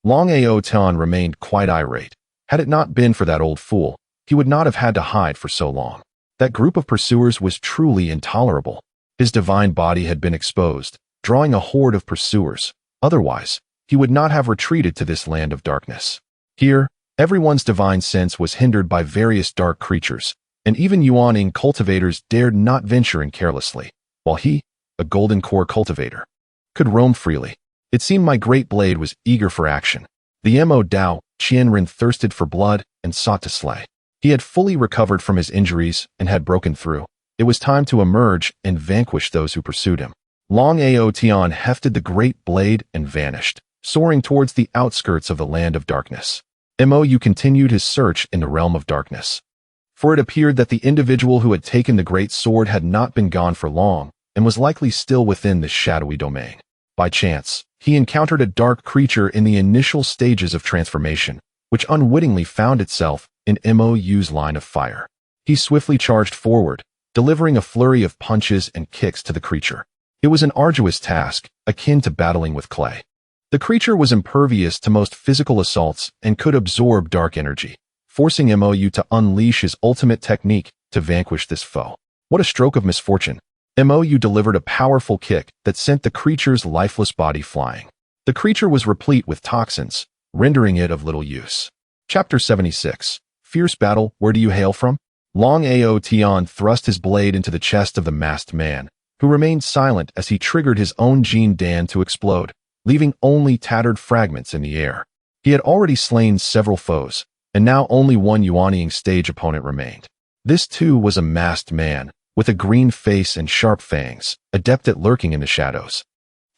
Long Aotian remained quite irate. Had it not been for that old fool, he would not have had to hide for so long. That group of pursuers was truly intolerable. His divine body had been exposed, drawing a horde of pursuers. Otherwise, he would not have retreated to this Land of Darkness. Here, everyone's divine sense was hindered by various dark creatures, and even Yuaning cultivators dared not venture in carelessly, while he, a golden core cultivator, could roam freely. It seemed my great blade was eager for action. The Mo Dao Qianren thirsted for blood and sought to slay. He had fully recovered from his injuries and had broken through. It was time to emerge and vanquish those who pursued him. Long Aotian hefted the great blade and vanished, soaring towards the outskirts of the Land of Darkness. Mou continued his search in the realm of darkness. for it appeared that the individual who had taken the great sword had not been gone for long, and was likely still within this shadowy domain. By chance, he encountered a dark creature in the initial stages of transformation, which unwittingly found itself in Mou's line of fire. He swiftly charged forward, delivering a flurry of punches and kicks to the creature. It was an arduous task, akin to battling with clay. The creature was impervious to most physical assaults and could absorb dark energy, forcing Mou to unleash his ultimate technique to vanquish this foe. What a stroke of misfortune! Mou delivered a powerful kick that sent the creature's lifeless body flying. The creature was replete with toxins, rendering it of little use. Chapter 76. Fierce Battle, Where Do You Hail From? Long Ao Tian thrust his blade into the chest of the masked man, who remained silent as he triggered his own Jin Dan to explode, leaving only tattered fragments in the air. He had already slain several foes, and now only one Yuanying stage opponent remained. This too was a masked man, with a green face and sharp fangs, adept at lurking in the shadows.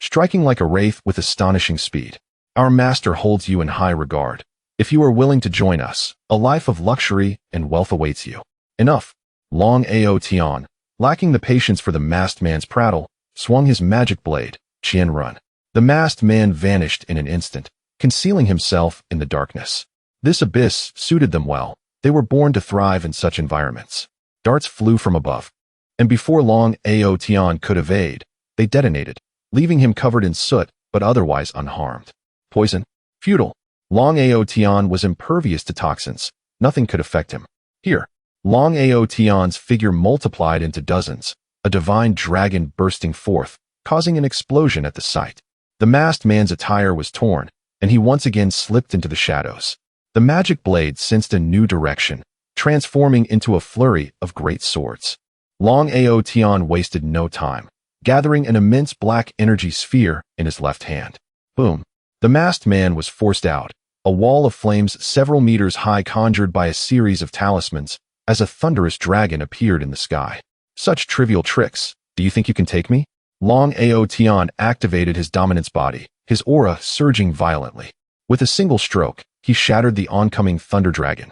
Striking like a wraith with astonishing speed. Our master holds you in high regard. If you are willing to join us, a life of luxury and wealth awaits you. Enough. Long Ao Tian, lacking the patience for the masked man's prattle, swung his magic blade, Qian Run. The masked man vanished in an instant, concealing himself in the darkness. This abyss suited them well. They were born to thrive in such environments. Darts flew from above, and before long Ao Tian could evade, they detonated, leaving him covered in soot but otherwise unharmed. Poison? Futile. Long Ao Tian was impervious to toxins. Nothing could affect him. Here. Long Ao Tian's figure multiplied into dozens, a divine dragon bursting forth, causing an explosion at the sight. The masked man's attire was torn, and he once again slipped into the shadows. The magic blade sensed a new direction, transforming into a flurry of great swords. Long Ao Tian wasted no time, gathering an immense black energy sphere in his left hand. Boom! The masked man was forced out, a wall of flames several meters high conjured by a series of talismans, as a thunderous dragon appeared in the sky. Such trivial tricks. Do you think you can take me? Long Ao Tian activated his dominance body, his aura surging violently. With a single stroke, he shattered the oncoming thunder dragon.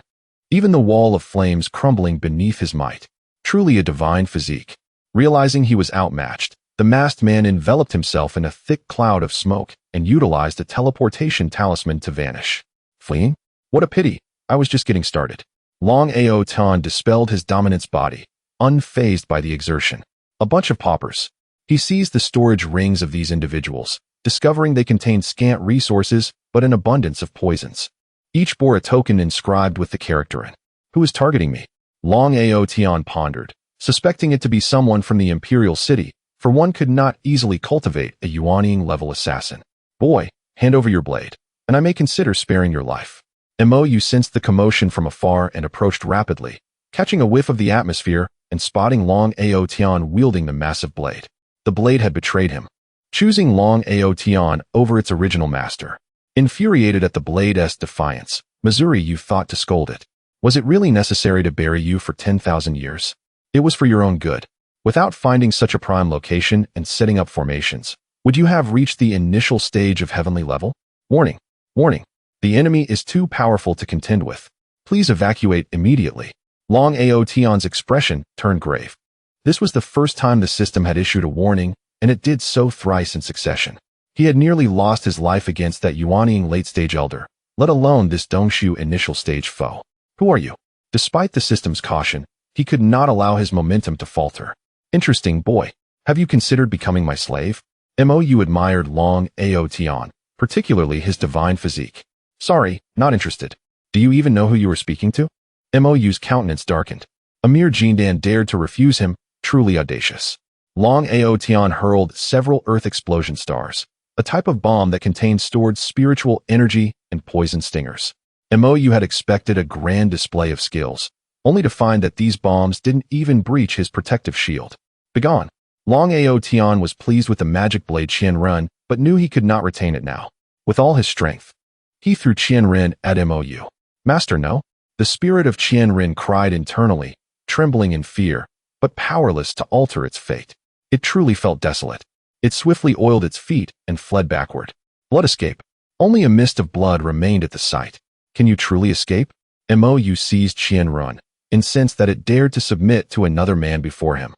Even the wall of flames crumbling beneath his might. Truly a divine physique. Realizing he was outmatched, the masked man enveloped himself in a thick cloud of smoke and utilized a teleportation talisman to vanish. Fleeing? What a pity. I was just getting started. Long Ao Tian dispelled his dominance body, unfazed by the exertion. A bunch of paupers. He seized the storage rings of these individuals, discovering they contained scant resources but an abundance of poisons. Each bore a token inscribed with the character in. Who is targeting me? Long Ao Tian pondered, suspecting it to be someone from the Imperial City, for one could not easily cultivate a Yuanying-level assassin. Boy, hand over your blade, and I may consider sparing your life. Mou sensed the commotion from afar and approached rapidly, catching a whiff of the atmosphere and spotting Long Ao Tian wielding the massive blade. The blade had betrayed him, choosing Long Ao Tian over its original master. Infuriated at the blade's defiance, Missouri thought to scold it. Was it really necessary to bury you for 10,000 years? It was for your own good. Without finding such a prime location and setting up formations, would you have reached the initial stage of heavenly level? Warning! Warning! The enemy is too powerful to contend with. Please evacuate immediately. Long Ao Tian's expression turned grave. This was the first time the system had issued a warning, and it did so thrice in succession. He had nearly lost his life against that Yuanying late-stage elder, let alone this Dongshu initial-stage foe. Who are you? Despite the system's caution, he could not allow his momentum to falter. Interesting boy. Have you considered becoming my slave? Mou admired Long Ao Tian, particularly his divine physique. Sorry, not interested. Do you even know who you were speaking to? Mou's countenance darkened. A mere Jindan dared to refuse him, truly audacious. Long Ao Tian hurled several earth explosion stars, a type of bomb that contained stored spiritual energy and poison stingers. Mou had expected a grand display of skills, only to find that these bombs didn't even breach his protective shield. Begone. Long Ao Tian was pleased with the magic blade Qian Run, but knew he could not retain it now. With all his strength, he threw Qian Ren at Mou. Master, no? The spirit of Qian Ren cried internally, trembling in fear, but powerless to alter its fate. It truly felt desolate. It swiftly oiled its feet and fled backward. Blood escape. Only a mist of blood remained at the sight. Can you truly escape? Mou seized Qian Run, incensed that it dared to submit to another man before him.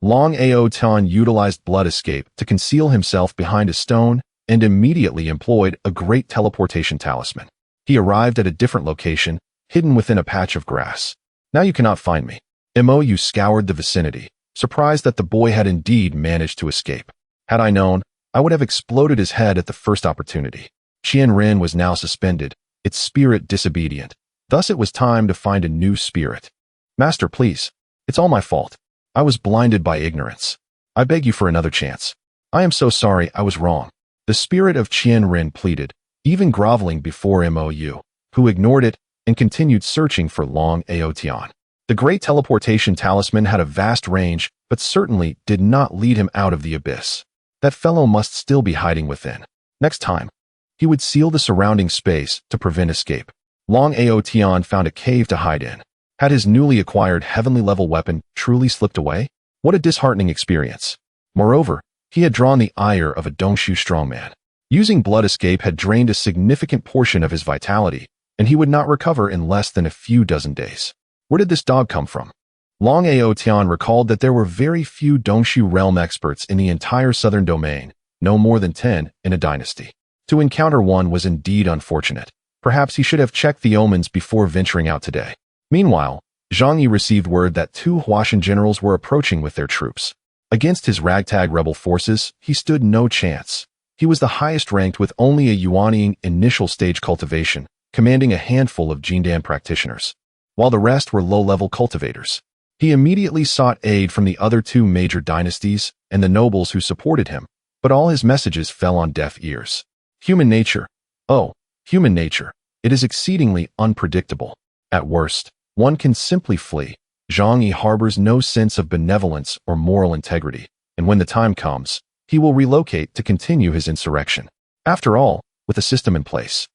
Long Ao Tian utilized blood escape to conceal himself behind a stone and immediately employed a great teleportation talisman. He arrived at a different location, hidden within a patch of grass. Now you cannot find me. Mou scoured the vicinity, surprised that the boy had indeed managed to escape. Had I known, I would have exploded his head at the first opportunity. Qian Rin was now suspended, its spirit disobedient. Thus it was time to find a new spirit. Master, please. It's all my fault. I was blinded by ignorance. I beg you for another chance. I am so sorry I was wrong. The spirit of Qian Rin pleaded, even groveling before Mou, who ignored it and continued searching for Long Ao Tian. The great teleportation talisman had a vast range, but certainly did not lead him out of the abyss. That fellow must still be hiding within. Next time, he would seal the surrounding space to prevent escape. Long Ao Tian found a cave to hide in. Had his newly acquired heavenly-level weapon truly slipped away? What a disheartening experience. Moreover, he had drawn the ire of a Dongshu strongman. Using blood escape had drained a significant portion of his vitality, and he would not recover in less than a few dozen days. Where did this dog come from? Long Ao Tian recalled that there were very few Dongshu realm experts in the entire southern domain, no more than 10 in a dynasty. To encounter one was indeed unfortunate. Perhaps he should have checked the omens before venturing out today. Meanwhile, Zhang Yi received word that 2 Huashan generals were approaching with their troops. Against his ragtag rebel forces, he stood no chance. He was the highest ranked with only a Yuanying initial stage cultivation, commanding a handful of Jindan practitioners, while the rest were low-level cultivators. He immediately sought aid from the other 2 major dynasties and the nobles who supported him, but all his messages fell on deaf ears. Human nature. Oh, human nature. It is exceedingly unpredictable. At worst, one can simply flee. Zhang Yi harbors no sense of benevolence or moral integrity, and when the time comes, he will relocate to continue his insurrection. After all, with a system in place.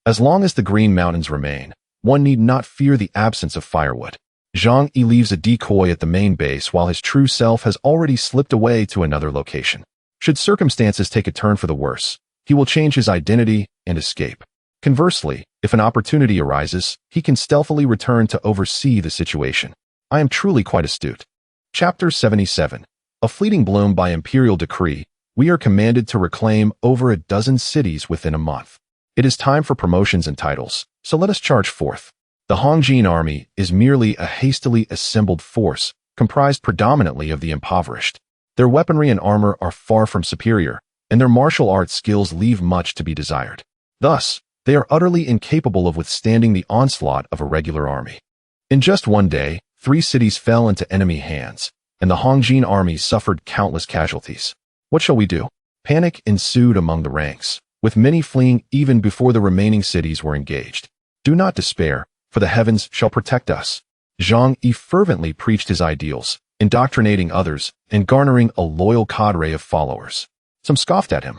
As long as the Green Mountains remain, one need not fear the absence of firewood. Zhang Yi leaves a decoy at the main base while his true self has already slipped away to another location. Should circumstances take a turn for the worse, he will change his identity and escape. Conversely, if an opportunity arises, he can stealthily return to oversee the situation. I am truly quite astute. Chapter 77. A fleeting bloom by imperial decree, we are commanded to reclaim over a dozen cities within a month. It is time for promotions and titles, so let us charge forth. The Hongjin army is merely a hastily assembled force, comprised predominantly of the impoverished. Their weaponry and armor are far from superior, and their martial arts skills leave much to be desired. Thus, they are utterly incapable of withstanding the onslaught of a regular army. In just one day, 3 cities fell into enemy hands, and the Hongjin army suffered countless casualties. What shall we do? Panic ensued among the ranks, with many fleeing even before the remaining cities were engaged. Do not despair, for the heavens shall protect us. Zhang Yi fervently preached his ideals, indoctrinating others and garnering a loyal cadre of followers. Some scoffed at him.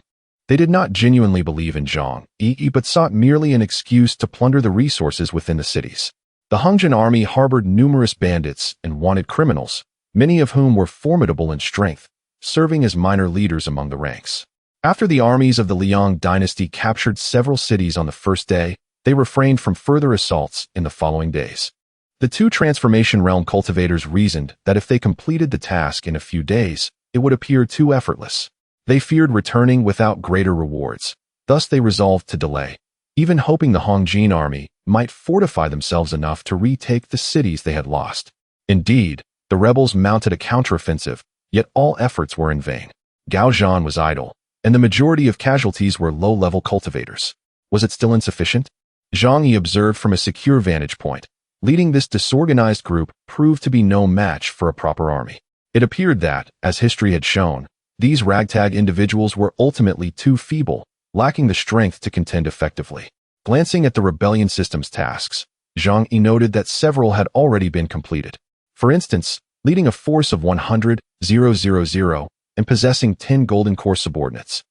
They did not genuinely believe in Zhang Yi but sought merely an excuse to plunder the resources within the cities. The Hongjin army harbored numerous bandits and wanted criminals, many of whom were formidable in strength, serving as minor leaders among the ranks. After the armies of the Liang dynasty captured several cities on the first day, they refrained from further assaults in the following days. The 2 transformation realm cultivators reasoned that if they completed the task in a few days, it would appear too effortless. They feared returning without greater rewards. Thus they resolved to delay, even hoping the Hongjin army might fortify themselves enough to retake the cities they had lost. Indeed, the rebels mounted a counteroffensive, yet all efforts were in vain. Gao Zhan was idle, and the majority of casualties were low-level cultivators. Was it still insufficient? Zhang Yi observed from a secure vantage point. Leading this disorganized group proved to be no match for a proper army. It appeared that, as history had shown, these ragtag individuals were ultimately too feeble, lacking the strength to contend effectively. Glancing at the rebellion system's tasks, Zhang Yi noted that several had already been completed. For instance, leading a force of 100,000 and possessing 10 golden core subordinates.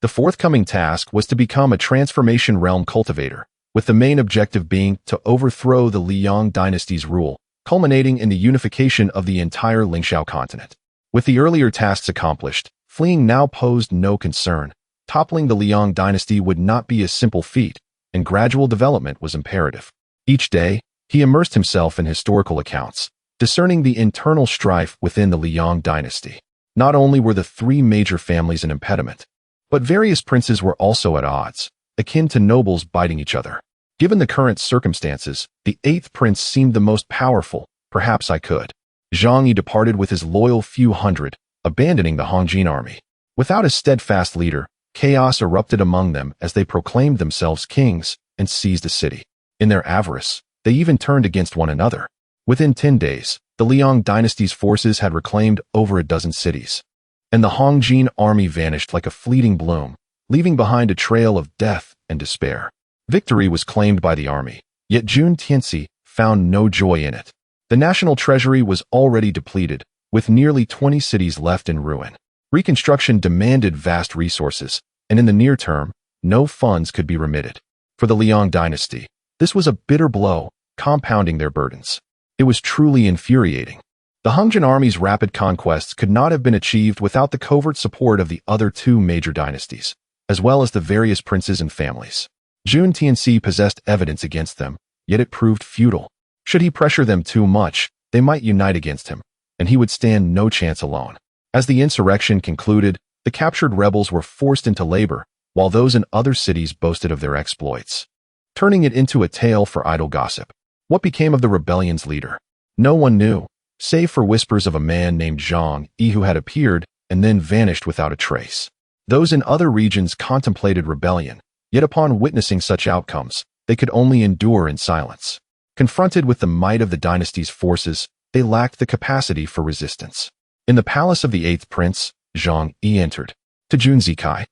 The forthcoming task was to become a transformation realm cultivator, with the main objective being to overthrow the Liang dynasty's rule, culminating in the unification of the entire Lingxiao continent. With the earlier tasks accomplished, fleeing now posed no concern. Toppling the Liang dynasty would not be a simple feat, and gradual development was imperative. Each day, He immersed himself in historical accounts, discerning the internal strife within the Liang dynasty. Not only were the three major families an impediment, but various princes were also at odds, akin to nobles biting each other. Given the current circumstances, the eighth prince seemed the most powerful. Perhaps I could. Zhang Yi departed with his loyal few hundred, abandoning the Hongjin army. Without a steadfast leader, chaos erupted among them as they proclaimed themselves kings and seized a city. In their avarice, they even turned against one another. Within 10 days, the Liang dynasty's forces had reclaimed over a dozen cities, and the Hongjin army vanished like a fleeting bloom, leaving behind a trail of death and despair. Victory was claimed by the army, yet Jun Tianxi found no joy in it. The national treasury was already depleted, with nearly 20 cities left in ruin. Reconstruction demanded vast resources, and in the near term, no funds could be remitted. For the Liang dynasty, this was a bitter blow, compounding their burdens. It was truly infuriating. The Hongjin army's rapid conquests could not have been achieved without the covert support of the other two major dynasties, as well as the various princes and families. Jun Tianxi possessed evidence against them, yet it proved futile. Should he pressure them too much, they might unite against him, and he would stand no chance alone. As the insurrection concluded, the captured rebels were forced into labor, while those in other cities boasted of their exploits, turning it into a tale for idle gossip. What became of the rebellion's leader? No one knew, save for whispers of a man named Zhang Yi who had appeared and then vanished without a trace. Those in other regions contemplated rebellion, yet upon witnessing such outcomes, they could only endure in silence. Confronted with the might of the dynasty's forces, they lacked the capacity for resistance. In the palace of the eighth prince, Zhang Yi entered. To Jun Zikai,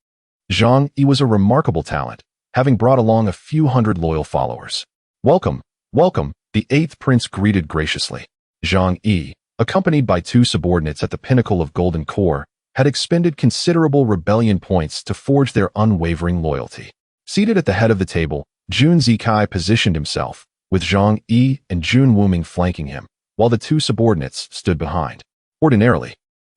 Zhang Yi was a remarkable talent, having brought along a few hundred loyal followers. Welcome, welcome, the eighth prince greeted graciously. Zhang Yi, accompanied by two subordinates at the pinnacle of Golden Core, had expended considerable rebellion points to forge their unwavering loyalty. Seated at the head of the table, Jun Zikai positioned himself, with Zhang Yi and Jun Wuming flanking him, while the two subordinates stood behind. Ordinarily,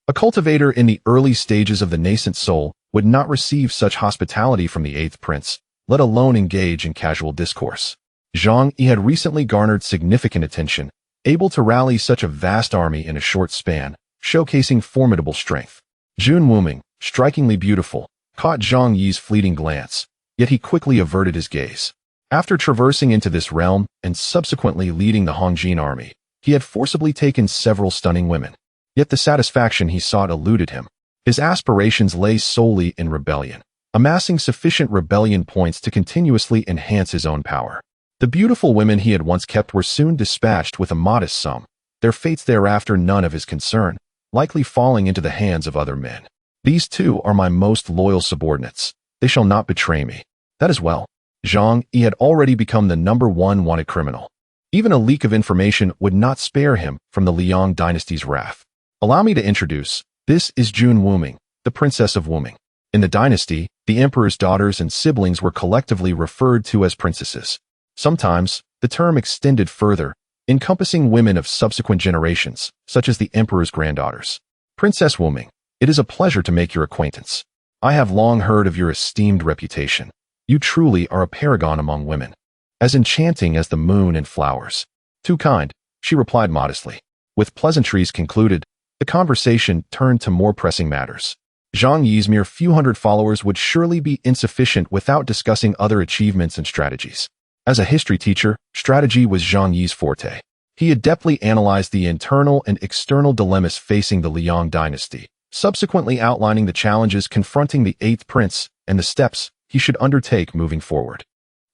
a cultivator in the early stages of the nascent soul would not receive such hospitality from the eighth prince, let alone engage in casual discourse. Zhang Yi had recently garnered significant attention, able to rally such a vast army in a short span, showcasing formidable strength. Jun Wuming, strikingly beautiful, caught Zhang Yi's fleeting glance, yet he quickly averted his gaze. After traversing into this realm and subsequently leading the Hongjin army, he had forcibly taken several stunning women. Yet the satisfaction he sought eluded him. His aspirations lay solely in rebellion, amassing sufficient rebellion points to continuously enhance his own power. The beautiful women he had once kept were soon dispatched with a modest sum, their fates thereafter none of his concern, likely falling into the hands of other men. These two are my most loyal subordinates. They shall not betray me. That is well. Zhang Yi had already become the #1 wanted criminal. Even a leak of information would not spare him from the Liang dynasty's wrath. Allow me to introduce, this is Jun Wuming, the Princess of Wuming. In the dynasty, the emperor's daughters and siblings were collectively referred to as princesses. Sometimes, the term extended further, encompassing women of subsequent generations, such as the emperor's granddaughters. Princess Wuming, it is a pleasure to make your acquaintance. I have long heard of your esteemed reputation. You truly are a paragon among women, as enchanting as the moon and flowers. Too kind, she replied modestly. With pleasantries concluded, the conversation turned to more pressing matters. Zhang Yi's mere few hundred followers would surely be insufficient without discussing other achievements and strategies. As a history teacher, strategy was Zhang Yi's forte. He adeptly analyzed the internal and external dilemmas facing the Liang dynasty, subsequently outlining the challenges confronting the eighth prince and the steps he should undertake moving forward.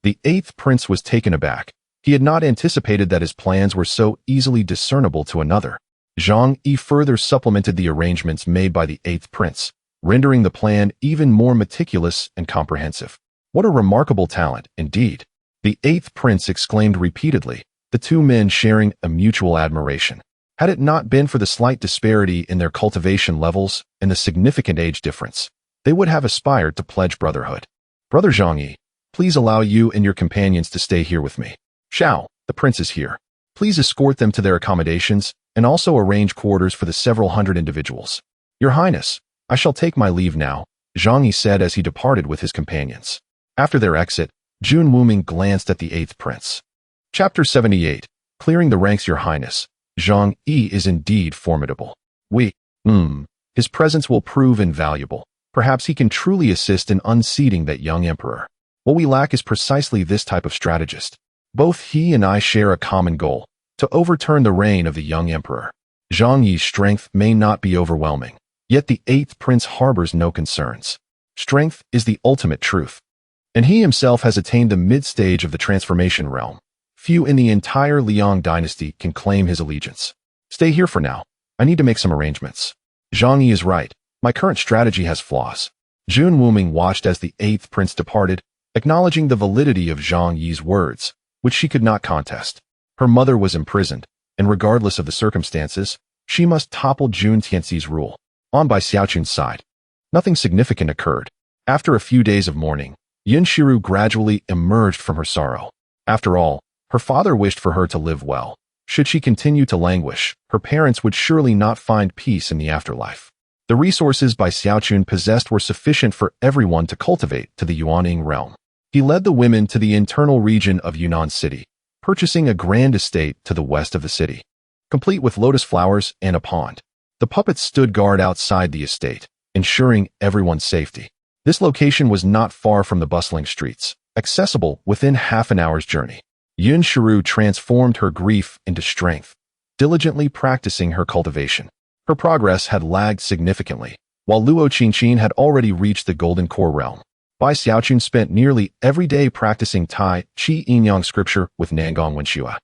The eighth prince was taken aback. He had not anticipated that his plans were so easily discernible to another. Zhang Yi further supplemented the arrangements made by the eighth prince, rendering the plan even more meticulous and comprehensive. What a remarkable talent, indeed. The eighth prince exclaimed repeatedly, the two men sharing a mutual admiration. Had it not been for the slight disparity in their cultivation levels and the significant age difference, they would have aspired to pledge brotherhood. Brother Zhang Yi, please allow you and your companions to stay here with me. Xiao, the prince is here. Please escort them to their accommodations and also arrange quarters for the several hundred individuals. Your Highness, I shall take my leave now, Zhang Yi said as he departed with his companions. After their exit, Jun Wuming glanced at the eighth prince. Chapter 78. Clearing the ranks, Your Highness. Zhang Yi is indeed formidable. His presence will prove invaluable. Perhaps he can truly assist in unseating that young emperor. What we lack is precisely this type of strategist. Both he and I share a common goal, to overturn the reign of the young emperor. Zhang Yi's strength may not be overwhelming, yet the 8th prince harbors no concerns. Strength is the ultimate truth. And he himself has attained the mid-stage of the transformation realm. Few in the entire Liang dynasty can claim his allegiance. Stay here for now. I need to make some arrangements. Zhang Yi is right. My current strategy has flaws. Jun Wuming watched as the 8th prince departed, acknowledging the validity of Zhang Yi's words, which she could not contest. Her mother was imprisoned, and regardless of the circumstances, she must topple Jun Tianxi's rule. On by Xiaochun's side, nothing significant occurred. After a few days of mourning, Yin Shiru gradually emerged from her sorrow. After all, her father wished for her to live well. Should she continue to languish, her parents would surely not find peace in the afterlife. The resources Bai Xiaochun possessed were sufficient for everyone to cultivate to the Yuaning realm. He led the women to the internal region of Yunnan City, purchasing a grand estate to the west of the city, complete with lotus flowers and a pond. The puppets stood guard outside the estate, ensuring everyone's safety. This location was not far from the bustling streets, accessible within half an hour's journey. Yin Shiru transformed her grief into strength, diligently practicing her cultivation. Her progress had lagged significantly, while Luo Qingqin had already reached the Golden Core realm. Bai Xiaochun spent nearly every day practicing Tai Chi Yin-Yang scripture with Nangong Wenxue.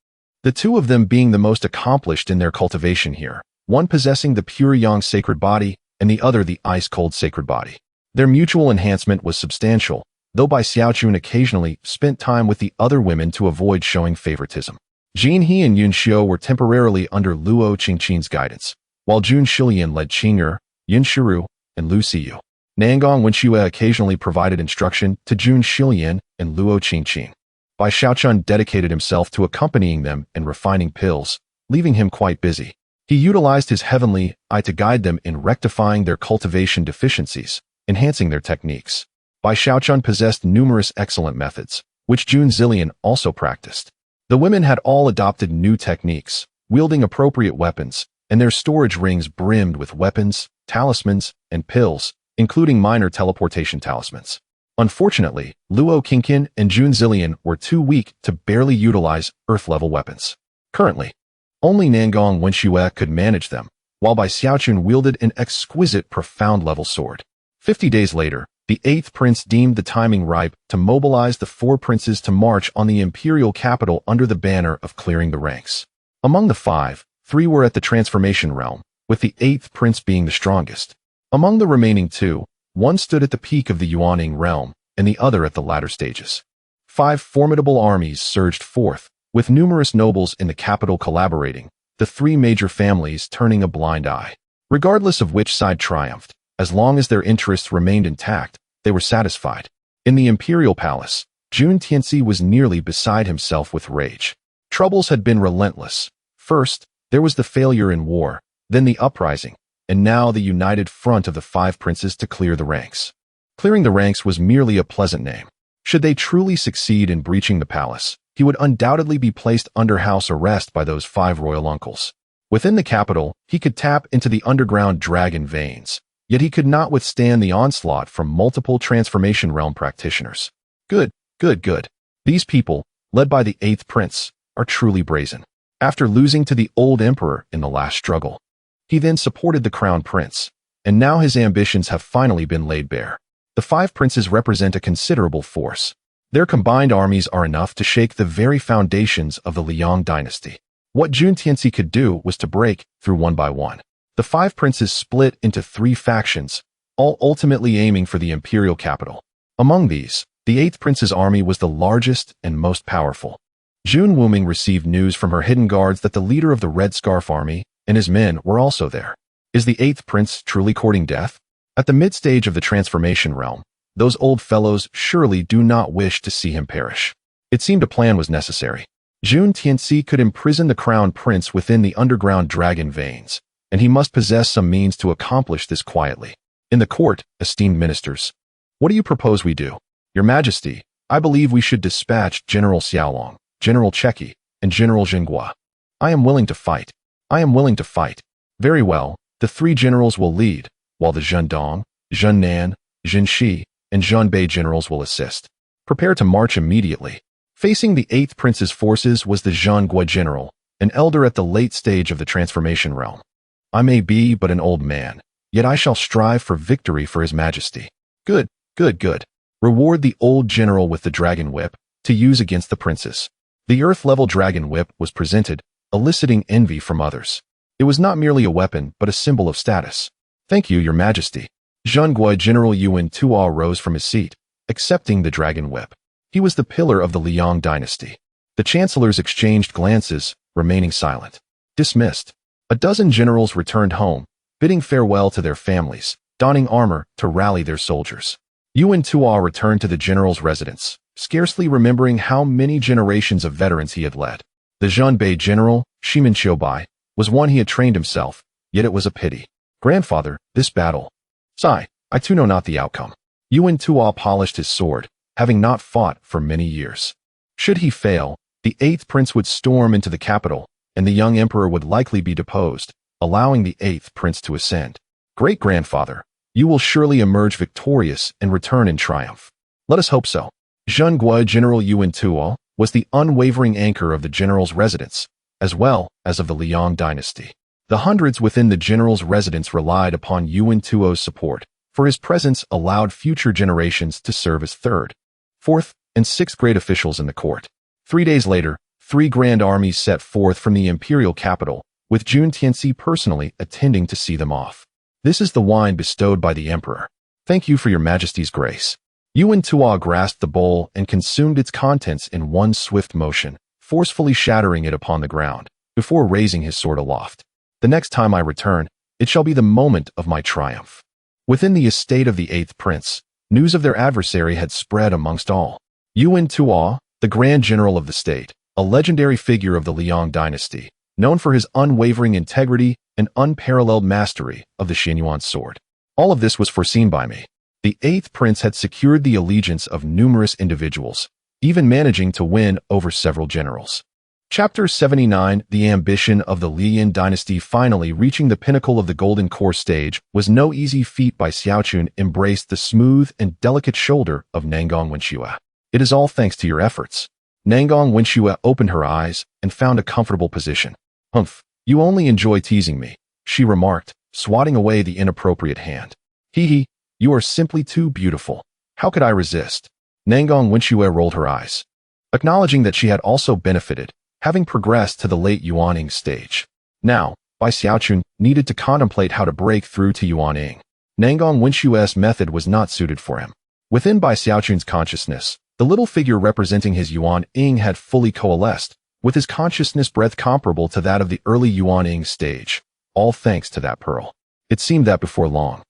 The two of them being the most accomplished in their cultivation here, one possessing the pure Yang sacred body and the other the ice-cold sacred body. Their mutual enhancement was substantial, though Bai Xiaochun occasionally spent time with the other women to avoid showing favoritism. Jin He and Yun Xiu were temporarily under Luo Qingqin's guidance, while Jun Shilian led Qing'er, Yin Shiru, and Lu Xiyu. Nangong Wenxue occasionally provided instruction to Jun Shilian and Luo Qingqin. Bai Xiaochun dedicated himself to accompanying them and refining pills, leaving him quite busy. He utilized his heavenly eye to guide them in rectifying their cultivation deficiencies, enhancing their techniques. Bai Xiaochun possessed numerous excellent methods, which Jun Zillian also practiced. The women had all adopted new techniques, wielding appropriate weapons, and their storage rings brimmed with weapons, talismans, and pills, including minor teleportation talismans. Unfortunately, Luo Qingqin and Jun Zillian were too weak to barely utilize Earth-level weapons. Currently, only Nangong Wenxue could manage them, while Bai Xiaochun wielded an exquisite profound-level sword. 50 days later, the 8th prince deemed the timing ripe to mobilize the 4 princes to march on the imperial capital under the banner of clearing the ranks. Among the 5, 3 were at the transformation realm, with the 8th prince being the strongest. Among the remaining 2, one stood at the peak of the Yuaning realm, and the other at the latter stages. 5 formidable armies surged forth, with numerous nobles in the capital collaborating, the 3 major families turning a blind eye. Regardless of which side triumphed, as long as their interests remained intact, they were satisfied. In the imperial palace, Jun Tianxi was nearly beside himself with rage. Troubles had been relentless. First, there was the failure in war, then the uprising, and now the united front of the 5 princes to clear the ranks. Clearing the ranks was merely a pleasant name. Should they truly succeed in breaching the palace, he would undoubtedly be placed under house arrest by those 5 royal uncles. Within the capital, he could tap into the underground dragon veins, yet he could not withstand the onslaught from multiple transformation realm practitioners. Good. These people, led by the 8th prince, are truly brazen. After losing to the old emperor in the last struggle, he then supported the crown prince, and now his ambitions have finally been laid bare. The 5 princes represent a considerable force. Their combined armies are enough to shake the very foundations of the Liang dynasty. What Jun Tianxi could do was to break through one by one. The 5 princes split into 3 factions, all ultimately aiming for the imperial capital. Among these, the 8th prince's army was the largest and most powerful. Jun Wuming received news from her hidden guards that the leader of the Red Scarf army and his men were also there. Is the 8th prince truly courting death? At the mid-stage of the transformation realm, those old fellows surely do not wish to see him perish. It seemed a plan was necessary. Jun Tianxi could imprison the crown prince within the underground dragon veins, and he must possess some means to accomplish this quietly. In the court, esteemed ministers, what do you propose we do? Your Majesty, I believe we should dispatch General Xiaolong, General Cheki, and General Jinghua. I am willing to fight. I am willing to fight. Very well, the three generals will lead, while the Zhendong, Zhennan, Zhenxi, and Zhenbei generals will assist. Prepare to march immediately. Facing the 8th Prince's forces was the Zhenghua general, an elder at the late stage of the transformation realm. I may be but an old man, yet I shall strive for victory for his majesty. Good, good, good. Reward the old general with the dragon whip, to use against the princes. The earth-level dragon whip was presented, eliciting envy from others. It was not merely a weapon, but a symbol of status. Thank you, your majesty. Zhenghua General Yuan Tuo rose from his seat, accepting the dragon whip. He was the pillar of the Liang dynasty. The chancellors exchanged glances, remaining silent. Dismissed. A dozen generals returned home, bidding farewell to their families, donning armor to rally their soldiers. Yuan Tuo returned to the general's residence, scarcely remembering how many generations of veterans he had led. The Zhenbei general, Shimen Qiubai, was one he had trained himself, yet it was a pity. Grandfather, this battle. Sigh, I too know not the outcome. Yuan Tuo polished his sword, having not fought for many years. Should he fail, the 8th prince would storm into the capital, and the young emperor would likely be deposed, allowing the 8th prince to ascend. Great-grandfather, you will surely emerge victorious and return in triumph. Let us hope so. Zhenghua General Yuan Tuo was the unwavering anchor of the general's residence, as well as of the Liang dynasty. The hundreds within the general's residence relied upon Yuan Tuo's support, for his presence allowed future generations to serve as 3rd, 4th, and 6th grade officials in the court. 3 days later, 3 grand armies set forth from the imperial capital, with Jun Tianxi personally attending to see them off. This is the wine bestowed by the emperor. Thank you for your majesty's grace. Yuan Tuo grasped the bowl and consumed its contents in one swift motion, forcefully shattering it upon the ground, before raising his sword aloft. The next time I return, it shall be the moment of my triumph. Within the estate of the 8th prince, news of their adversary had spread amongst all. Yuan Tuo, the grand general of the state, a legendary figure of the Liang dynasty, known for his unwavering integrity and unparalleled mastery of the Xianyuan sword. All of this was foreseen by me. The 8th prince had secured the allegiance of numerous individuals, even managing to win over several generals. Chapter 79, the ambition of the Liyan dynasty finally reaching the pinnacle of the golden core stage was no easy feat. By Xiaochun embraced the smooth and delicate shoulder of Nangong Wenxue. It is all thanks to your efforts. Nangong Wenxue opened her eyes and found a comfortable position. Humph, you only enjoy teasing me, she remarked, swatting away the inappropriate hand. Hee, you are simply too beautiful. How could I resist? Nangong Wenxue rolled her eyes, acknowledging that she had also benefited, having progressed to the late Yuaning stage. Now, Bai Xiaochun needed to contemplate how to break through to Yuaning. Nangong Wenxue's method was not suited for him. Within Bai Xiaochun's consciousness, the little figure representing his Yuaning had fully coalesced, with his consciousness breadth comparable to that of the early Yuaning stage, all thanks to that pearl. It seemed that before long,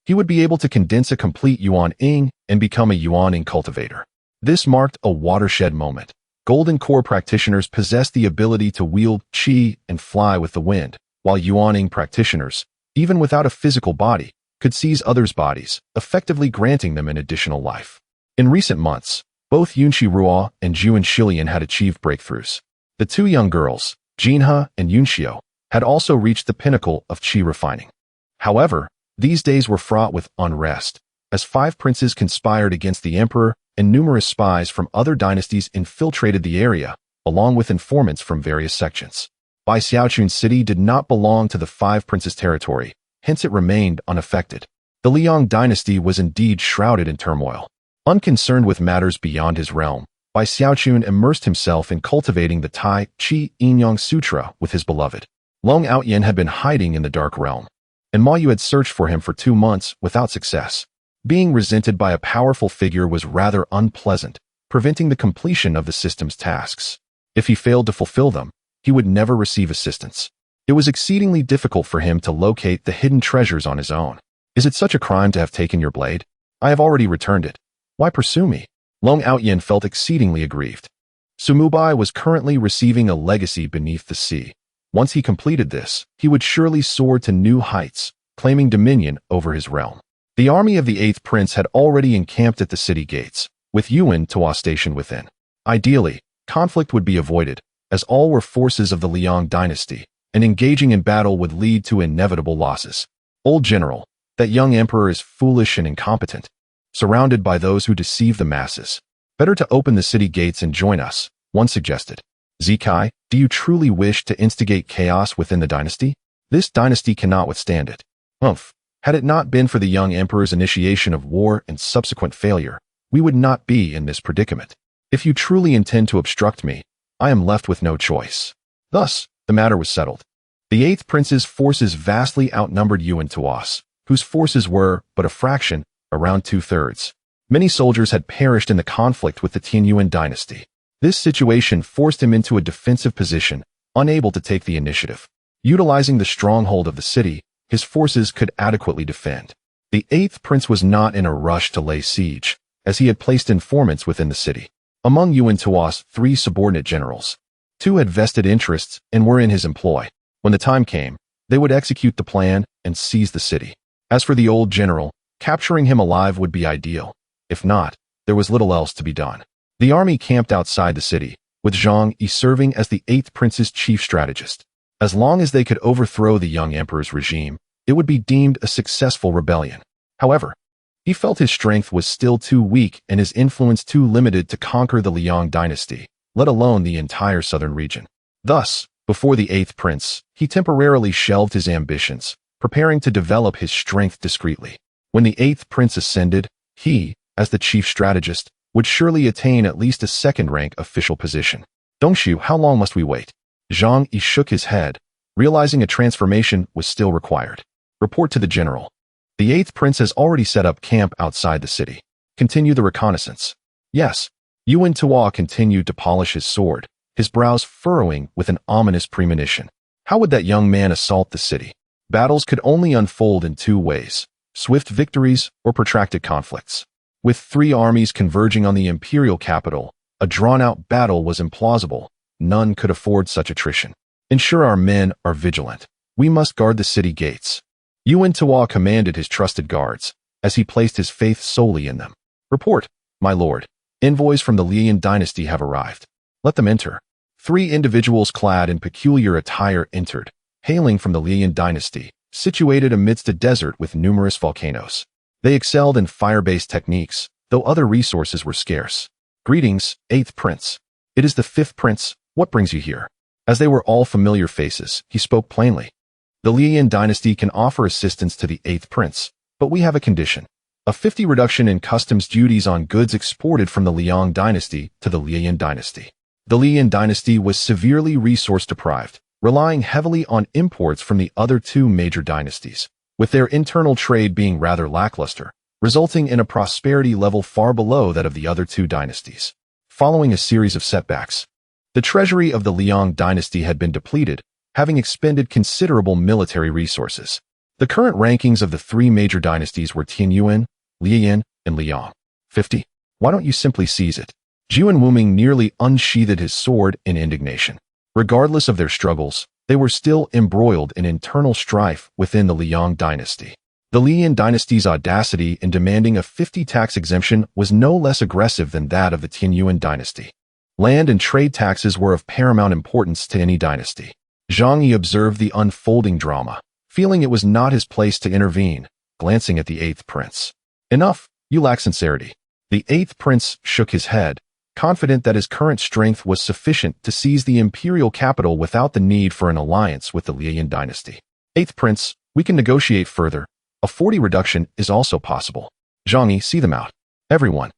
he would be able to condense a complete Yuaning and become a Yuaning cultivator. This marked a watershed moment. Golden core practitioners possess the ability to wield qi and fly with the wind, while Yuaning practitioners, even without a physical body, could seize others' bodies, effectively granting them an additional life. In recent months, both Yunqi Ruo and Juan Shilian had achieved breakthroughs. The 2 young girls, Jinhe and Yunxiu, had also reached the pinnacle of qi refining. However, these days were fraught with unrest, as 5 princes conspired against the emperor and numerous spies from other dynasties infiltrated the area, along with informants from various sections. Bai Xiaochun's city did not belong to the 5 princes' territory, hence it remained unaffected. The Liang dynasty was indeed shrouded in turmoil. Unconcerned with matters beyond his realm, Bai Xiaochun immersed himself in cultivating the Tai Chi Yin-Yang Sutra with his beloved. Long Outyen had been hiding in the dark realm, and Ma Yu had searched for him for 2 months without success. Being resented by a powerful figure was rather unpleasant, preventing the completion of the system's tasks. If he failed to fulfill them, he would never receive assistance. It was exceedingly difficult for him to locate the hidden treasures on his own. Is it such a crime to have taken your blade? I have already returned it. Why pursue me? Long Outyen felt exceedingly aggrieved. Sumubai was currently receiving a legacy beneath the sea. Once he completed this, he would surely soar to new heights, claiming dominion over his realm. The army of the 8th prince had already encamped at the city gates, with Yuan Tuo stationed within. Ideally, conflict would be avoided, as all were forces of the Liang dynasty, and engaging in battle would lead to inevitable losses. Old general, that young emperor is foolish and incompetent, surrounded by those who deceive the masses. Better to open the city gates and join us, one suggested. Zikai, do you truly wish to instigate chaos within the dynasty? This dynasty cannot withstand it. Humph. Had it not been for the young emperor's initiation of war and subsequent failure, we would not be in this predicament. If you truly intend to obstruct me, I am left with no choice. Thus, the matter was settled. The eighth prince's forces vastly outnumbered Yuan Tuas, whose forces were but a fraction, around 2/3. Many soldiers had perished in the conflict with the Tianyuan dynasty. This situation forced him into a defensive position, unable to take the initiative. Utilizing the stronghold of the city, his forces could adequately defend. The eighth prince was not in a rush to lay siege, as he had placed informants within the city. Among Yuan Tuas, 3 subordinate generals. 2 had vested interests and were in his employ. When the time came, they would execute the plan and seize the city. As for the old general, capturing him alive would be ideal. If not, there was little else to be done. The army camped outside the city, with Zhang Yi serving as the eighth prince's chief strategist. As long as they could overthrow the young emperor's regime, it would be deemed a successful rebellion. However, he felt his strength was still too weak and his influence too limited to conquer the Liang dynasty, let alone the entire southern region. Thus, before the eighth prince, he temporarily shelved his ambitions, preparing to develop his strength discreetly. When the eighth prince ascended, he, as the chief strategist, would surely attain at least a second-rank official position. Dongshu, how long must we wait? Zhang Yi shook his head, realizing a transformation was still required. Report to the general. The eighth prince has already set up camp outside the city. Continue the reconnaissance. Yes. Yuan Tua continued to polish his sword, his brows furrowing with an ominous premonition. How would that young man assault the city? Battles could only unfold in 2 ways: swift victories or protracted conflicts. With 3 armies converging on the imperial capital, a drawn-out battle was implausible. None could afford such attrition. Ensure our men are vigilant. We must guard the city gates. Yuan Tua commanded his trusted guards, as he placed his faith solely in them. Report, my lord. Envoys from the Liang dynasty have arrived. Let them enter. 3 individuals clad in peculiar attire entered, hailing from the Liang dynasty, situated amidst a desert with numerous volcanoes. They excelled in fire-based techniques, though other resources were scarce. Greetings, 8th Prince. It is the 5th Prince. What brings you here? As they were all familiar faces, he spoke plainly. The Liang dynasty can offer assistance to the 8th Prince, but we have a condition. A 50 reduction in customs duties on goods exported from the Liang dynasty to the Liang dynasty. The Liang dynasty was severely resource-deprived, relying heavily on imports from the other 2 major dynasties, with their internal trade being rather lackluster, resulting in a prosperity level far below that of the other 2 dynasties. Following a series of setbacks, the treasury of the Liang dynasty had been depleted, having expended considerable military resources. The current rankings of the 3 major dynasties were Tianyuan, Liang, and Liang. 50. Why don't you simply seize it? Jian Wuming nearly unsheathed his sword in indignation. Regardless of their struggles, they were still embroiled in internal strife within the Liang dynasty. The Liang dynasty's audacity in demanding a 50 tax exemption was no less aggressive than that of the Tianyuan dynasty. Land and trade taxes were of paramount importance to any dynasty. Zhang Yi observed the unfolding drama, feeling it was not his place to intervene, glancing at the 8th prince. Enough, you lack sincerity. The 8th prince shook his head, confident that his current strength was sufficient to seize the imperial capital without the need for an alliance with the Liang dynasty. 8th prince, we can negotiate further. A 40 reduction is also possible. Zhang Yi, see them out. Everyone,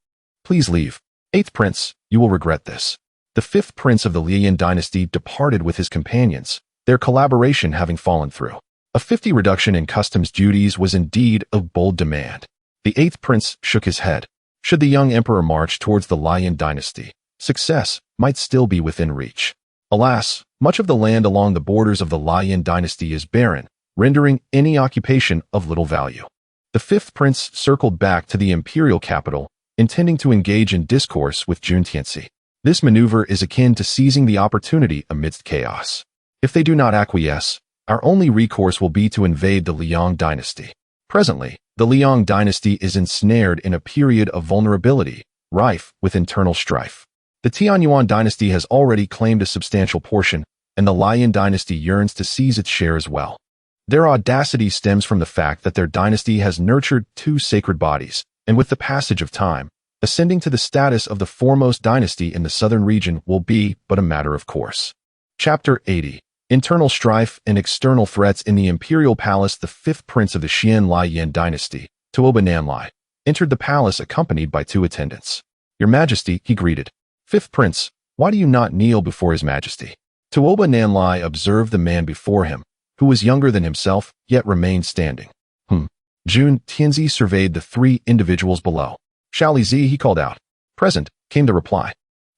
please leave. 8th prince, you will regret this. The 5th prince of the Liang dynasty departed with his companions, their collaboration having fallen through. A 50 reduction in customs duties was indeed a bold demand. The 8th prince shook his head. Should the young emperor march towards the Liang dynasty, success might still be within reach. Alas, much of the land along the borders of the Liang dynasty is barren, rendering any occupation of little value. The 5th prince circled back to the imperial capital, intending to engage in discourse with Jun Tianxi. This maneuver is akin to seizing the opportunity amidst chaos. If they do not acquiesce, our only recourse will be to invade the Liang dynasty. Presently, the Liang dynasty is ensnared in a period of vulnerability, rife with internal strife. The Tianyuan dynasty has already claimed a substantial portion, and the Lion dynasty yearns to seize its share as well. Their audacity stems from the fact that their dynasty has nurtured two sacred bodies, and with the passage of time, ascending to the status of the foremost dynasty in the southern region will be but a matter of course. Chapter 80. Internal strife and external threats in the imperial palace. The fifth prince of the Xian Lai Yan dynasty, Tuoba Nanlai, entered the palace accompanied by two attendants. "Your Majesty," he greeted. "Fifth prince, why do you not kneel before his majesty?" Tuoba Nanlai observed the man before him, who was younger than himself, yet remained standing. Jun Tianzi surveyed the three individuals below. "Shali Zi," he called out. "Present," came the reply.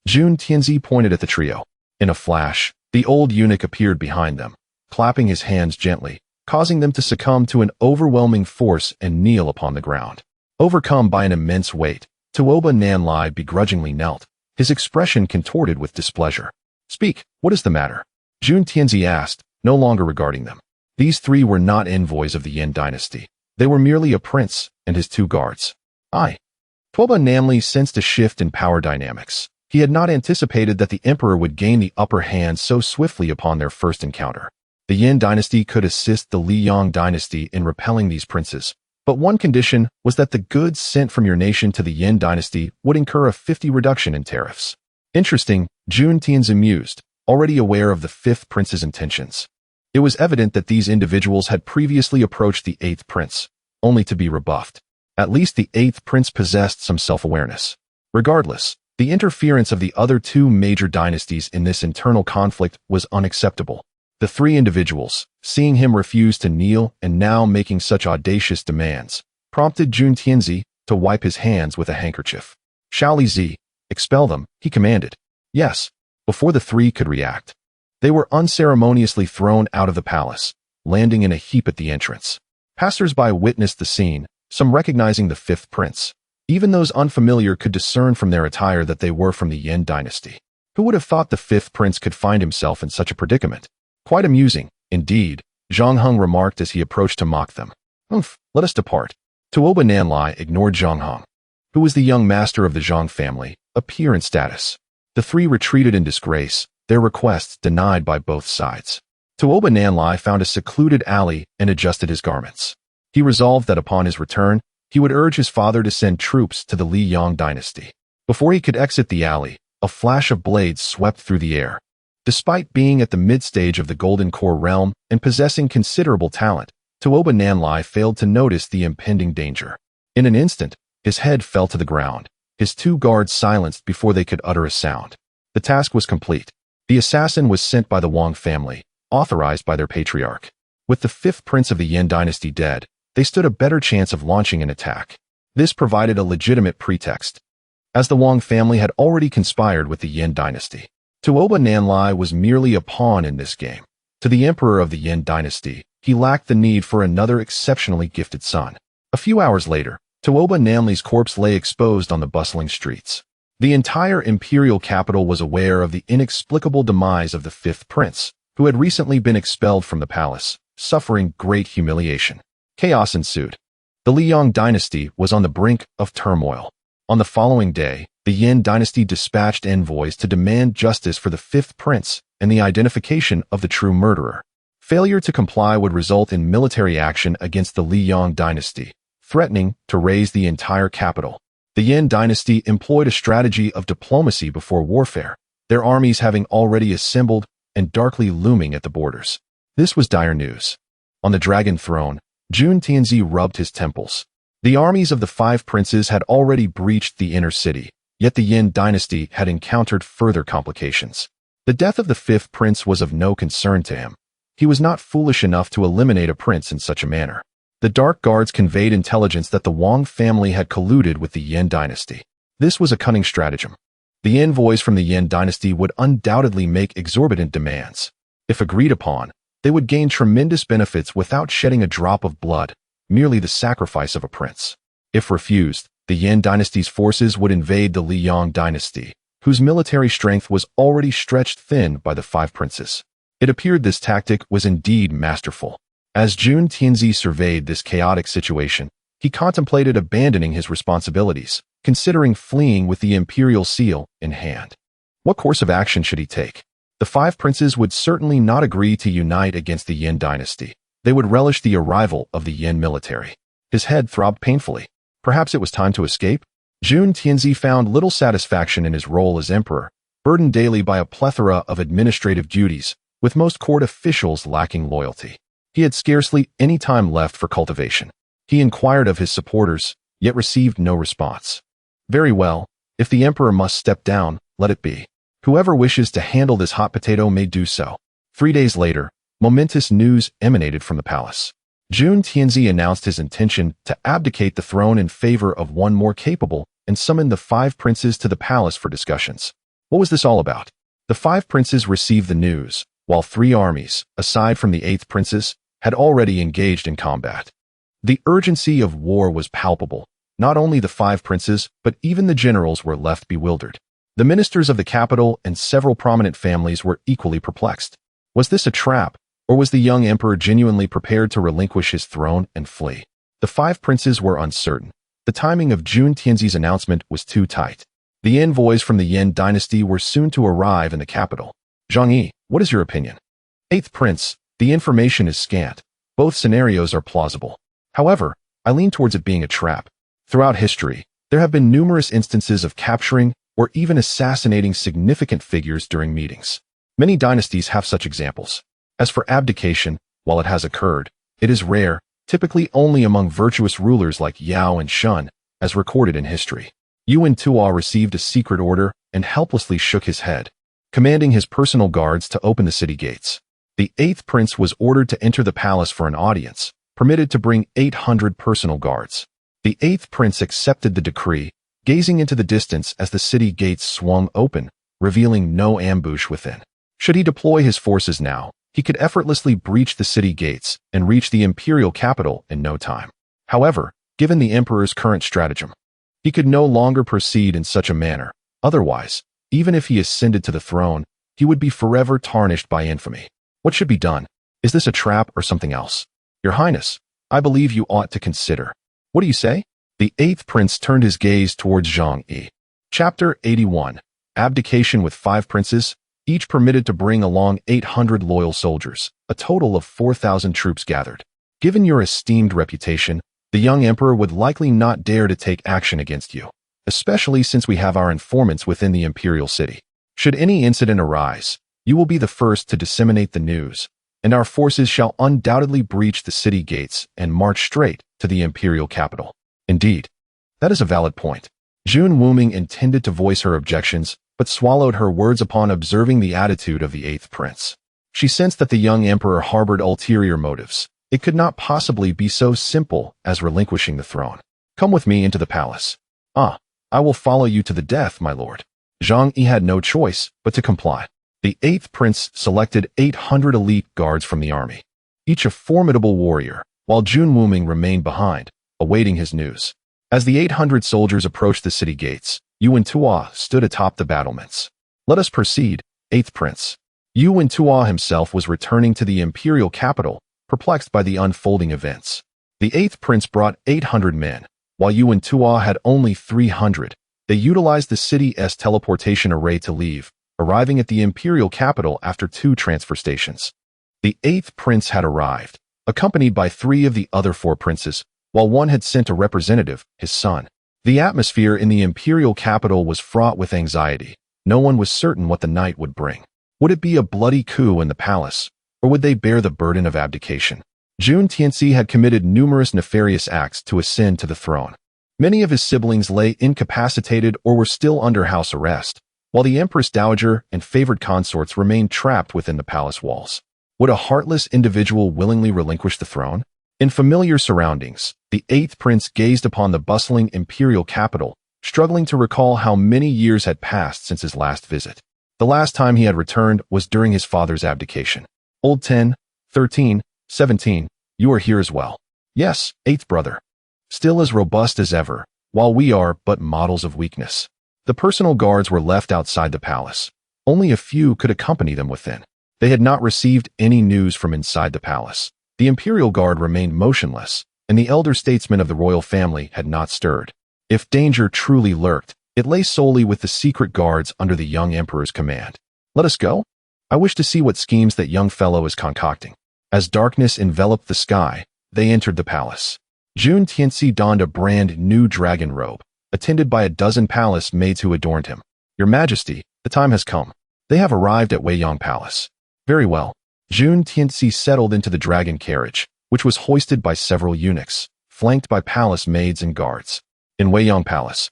Jun Tianzi pointed at the trio. In a flash, the old eunuch appeared behind them, clapping his hands gently, causing them to succumb to an overwhelming force and kneel upon the ground. Overcome by an immense weight, Tuoba Nanlai begrudgingly knelt, his expression contorted with displeasure. "Speak, what is the matter?" Jun Tianzi asked, no longer regarding them. These three were not envoys of the Yan dynasty. They were merely a prince and his two guards. Tuoba Nanlai sensed a shift in power dynamics. He had not anticipated that the emperor would gain the upper hand so swiftly upon their first encounter. The Yan dynasty could assist the Liyang dynasty in repelling these princes, but one condition was that the goods sent from your nation to the Yan dynasty would incur a 50 reduction in tariffs. Interesting, Jun Tianzi mused, already aware of the fifth prince's intentions. It was evident that these individuals had previously approached the eighth prince, only to be rebuffed. At least the eighth prince possessed some self-awareness. Regardless, the interference of the other two major dynasties in this internal conflict was unacceptable. The three individuals, seeing him refuse to kneel and now making such audacious demands, prompted Jun Tianzi to wipe his hands with a handkerchief. "Shali Zi, expel them," he commanded. "Yes." Before the three could react, they were unceremoniously thrown out of the palace, landing in a heap at the entrance. Passers-by witnessed the scene, some recognizing the fifth prince. Even those unfamiliar could discern from their attire that they were from the Yan dynasty. Who would have thought the fifth prince could find himself in such a predicament? "Quite amusing, indeed," Zhang Heng remarked as he approached to mock them. Let us depart." Tuoba Nanlai ignored Zhang Heng, who was the young master of the Zhang family, a peer in status. The three retreated in disgrace, their requests denied by both sides. Tuoba Nanlai found a secluded alley and adjusted his garments. He resolved that upon his return, he would urge his father to send troops to the Liyang dynasty. Before he could exit the alley, a flash of blades swept through the air. Despite being at the mid-stage of the Golden Core realm and possessing considerable talent, Tuoba Nanlai failed to notice the impending danger. In an instant, his head fell to the ground, his two guards silenced before they could utter a sound. The task was complete. The assassin was sent by the Wang family, authorized by their patriarch. With the fifth prince of the Yan dynasty dead, they stood a better chance of launching an attack. This provided a legitimate pretext, as the Wang family had already conspired with the Yan dynasty. Tuoba Nanlai was merely a pawn in this game. To the emperor of the Yan dynasty, he lacked the need for another exceptionally gifted son. A few hours later, Tuoba Nanlai's corpse lay exposed on the bustling streets. The entire imperial capital was aware of the inexplicable demise of the fifth prince, who had recently been expelled from the palace, suffering great humiliation. Chaos ensued. The Liyang dynasty was on the brink of turmoil. On the following day, the Yan dynasty dispatched envoys to demand justice for the fifth prince and the identification of the true murderer. Failure to comply would result in military action against the Liyang dynasty, threatening to raze the entire capital. The Yan dynasty employed a strategy of diplomacy before warfare, their armies having already assembled and darkly looming at the borders. This was dire news. On the dragon throne, Jun Tianzi rubbed his temples. The armies of the five princes had already breached the inner city, yet the Yan dynasty had encountered further complications. The death of the fifth prince was of no concern to him. He was not foolish enough to eliminate a prince in such a manner. The Dark Guards conveyed intelligence that the Wang family had colluded with the Yan dynasty. This was a cunning stratagem. The envoys from the Yan dynasty would undoubtedly make exorbitant demands. If agreed upon, they would gain tremendous benefits without shedding a drop of blood, merely the sacrifice of a prince. If refused, the Yan dynasty's forces would invade the Liyang dynasty, whose military strength was already stretched thin by the five princes. It appeared this tactic was indeed masterful. As Jun Tianzi surveyed this chaotic situation, he contemplated abandoning his responsibilities, considering fleeing with the imperial seal in hand. What course of action should he take? The five princes would certainly not agree to unite against the Yin dynasty. They would relish the arrival of the Yin military. His head throbbed painfully. Perhaps it was time to escape? Jun Tianzi found little satisfaction in his role as emperor, burdened daily by a plethora of administrative duties, with most court officials lacking loyalty. He had scarcely any time left for cultivation. He inquired of his supporters, yet received no response. Very well, if the emperor must step down, let it be. Whoever wishes to handle this hot potato may do so. 3 days later, momentous news emanated from the palace. Jun Tianzi announced his intention to abdicate the throne in favor of one more capable and summoned the five princes to the palace for discussions. What was this all about? The five princes received the news, while 3 armies, aside from the 8th princes, had already engaged in combat. The urgency of war was palpable. Not only the 5 princes, but even the generals were left bewildered. The ministers of the capital and several prominent families were equally perplexed. Was this a trap, or was the young emperor genuinely prepared to relinquish his throne and flee? The 5 princes were uncertain. The timing of Jun Tianzi's announcement was too tight. The envoys from the Yin dynasty were soon to arrive in the capital. Zhang Yi, what is your opinion? 8th prince, the information is scant. Both scenarios are plausible. However, I lean towards it being a trap. Throughout history, there have been numerous instances of capturing or even assassinating significant figures during meetings. Many dynasties have such examples. As for abdication, while it has occurred, it is rare, typically only among virtuous rulers like Yao and Shun, as recorded in history. Yuan Tuo received a secret order and helplessly shook his head, commanding his personal guards to open the city gates. The 8th prince was ordered to enter the palace for an audience, permitted to bring 800 personal guards. The 8th prince accepted the decree, gazing into the distance as the city gates swung open, revealing no ambush within. Should he deploy his forces now, he could effortlessly breach the city gates and reach the imperial capital in no time. However, given the emperor's current stratagem, he could no longer proceed in such a manner. Otherwise, even if he ascended to the throne, he would be forever tarnished by infamy. What should be done? Is this a trap or something else? Your Highness, I believe you ought to consider. What do you say? The 8th prince turned his gaze towards Zhang Yi. Chapter 81. Abdication with 5 princes, each permitted to bring along 800 loyal soldiers, a total of 4,000 troops gathered. Given your esteemed reputation, the young emperor would likely not dare to take action against you, especially since we have our informants within the imperial city. Should any incident arise, you will be the first to disseminate the news, and our forces shall undoubtedly breach the city gates and march straight to the imperial capital. Indeed, that is a valid point. Jun Wuming intended to voice her objections, but swallowed her words upon observing the attitude of the 8th prince. She sensed that the young emperor harbored ulterior motives. It could not possibly be so simple as relinquishing the throne. Come with me into the palace. I will follow you to the death, my lord. Zhang Yi had no choice but to comply. The 8th prince selected 800 elite guards from the army, each a formidable warrior, while Jun Wuming remained behind, awaiting his news. As the 800 soldiers approached the city gates, Yuan Tuo stood atop the battlements. Let us proceed, 8th prince. Yuan Tuo himself was returning to the imperial capital, perplexed by the unfolding events. The 8th prince brought 800 men, while Yuan Tuo had only 300. They utilized the city's teleportation array to leave, arriving at the imperial capital after 2 transfer stations. The 8th prince had arrived, accompanied by 3 of the other 4 princes, while one had sent a representative, his son. The atmosphere in the imperial capital was fraught with anxiety. No one was certain what the night would bring. Would it be a bloody coup in the palace, or would they bear the burden of abdication? Jun Tianzi had committed numerous nefarious acts to ascend to the throne. Many of his siblings lay incapacitated or were still under house arrest, while the Empress Dowager and favored consorts remained trapped within the palace walls. Would a heartless individual willingly relinquish the throne? In familiar surroundings, the 8th prince gazed upon the bustling imperial capital, struggling to recall how many years had passed since his last visit. The last time he had returned was during his father's abdication. Old 10, 13, 17, you are here as well. Yes, 8th brother. Still as robust as ever, while we are but models of weakness. The personal guards were left outside the palace. Only a few could accompany them within. They had not received any news from inside the palace. The imperial guard remained motionless, and the elder statesmen of the royal family had not stirred. If danger truly lurked, It lay solely with the secret guards under the young emperor's command. Let us go? I wish to see what schemes that young fellow is concocting. As darkness enveloped the sky, they entered the palace. Jun Tianxi donned a brand new dragon robe, attended by a dozen palace maids who adorned him. Your Majesty, the time has come. They have arrived at Weiyang Palace. Very well. Jun Tianxi settled into the dragon carriage, which was hoisted by several eunuchs, flanked by palace maids and guards. In Weiyang Palace,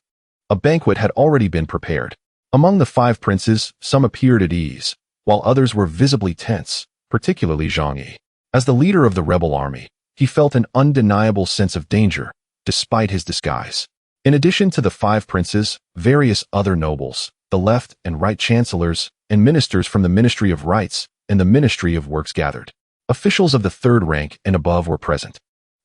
a banquet had already been prepared. Among the 5 princes, some appeared at ease, while others were visibly tense, particularly Zhang Yi. As the leader of the rebel army, he felt an undeniable sense of danger, despite his disguise. In addition to the 5 princes, various other nobles, the left and right chancellors, and ministers from the Ministry of Rights and the Ministry of Works gathered. Officials of the 3rd rank and above were present.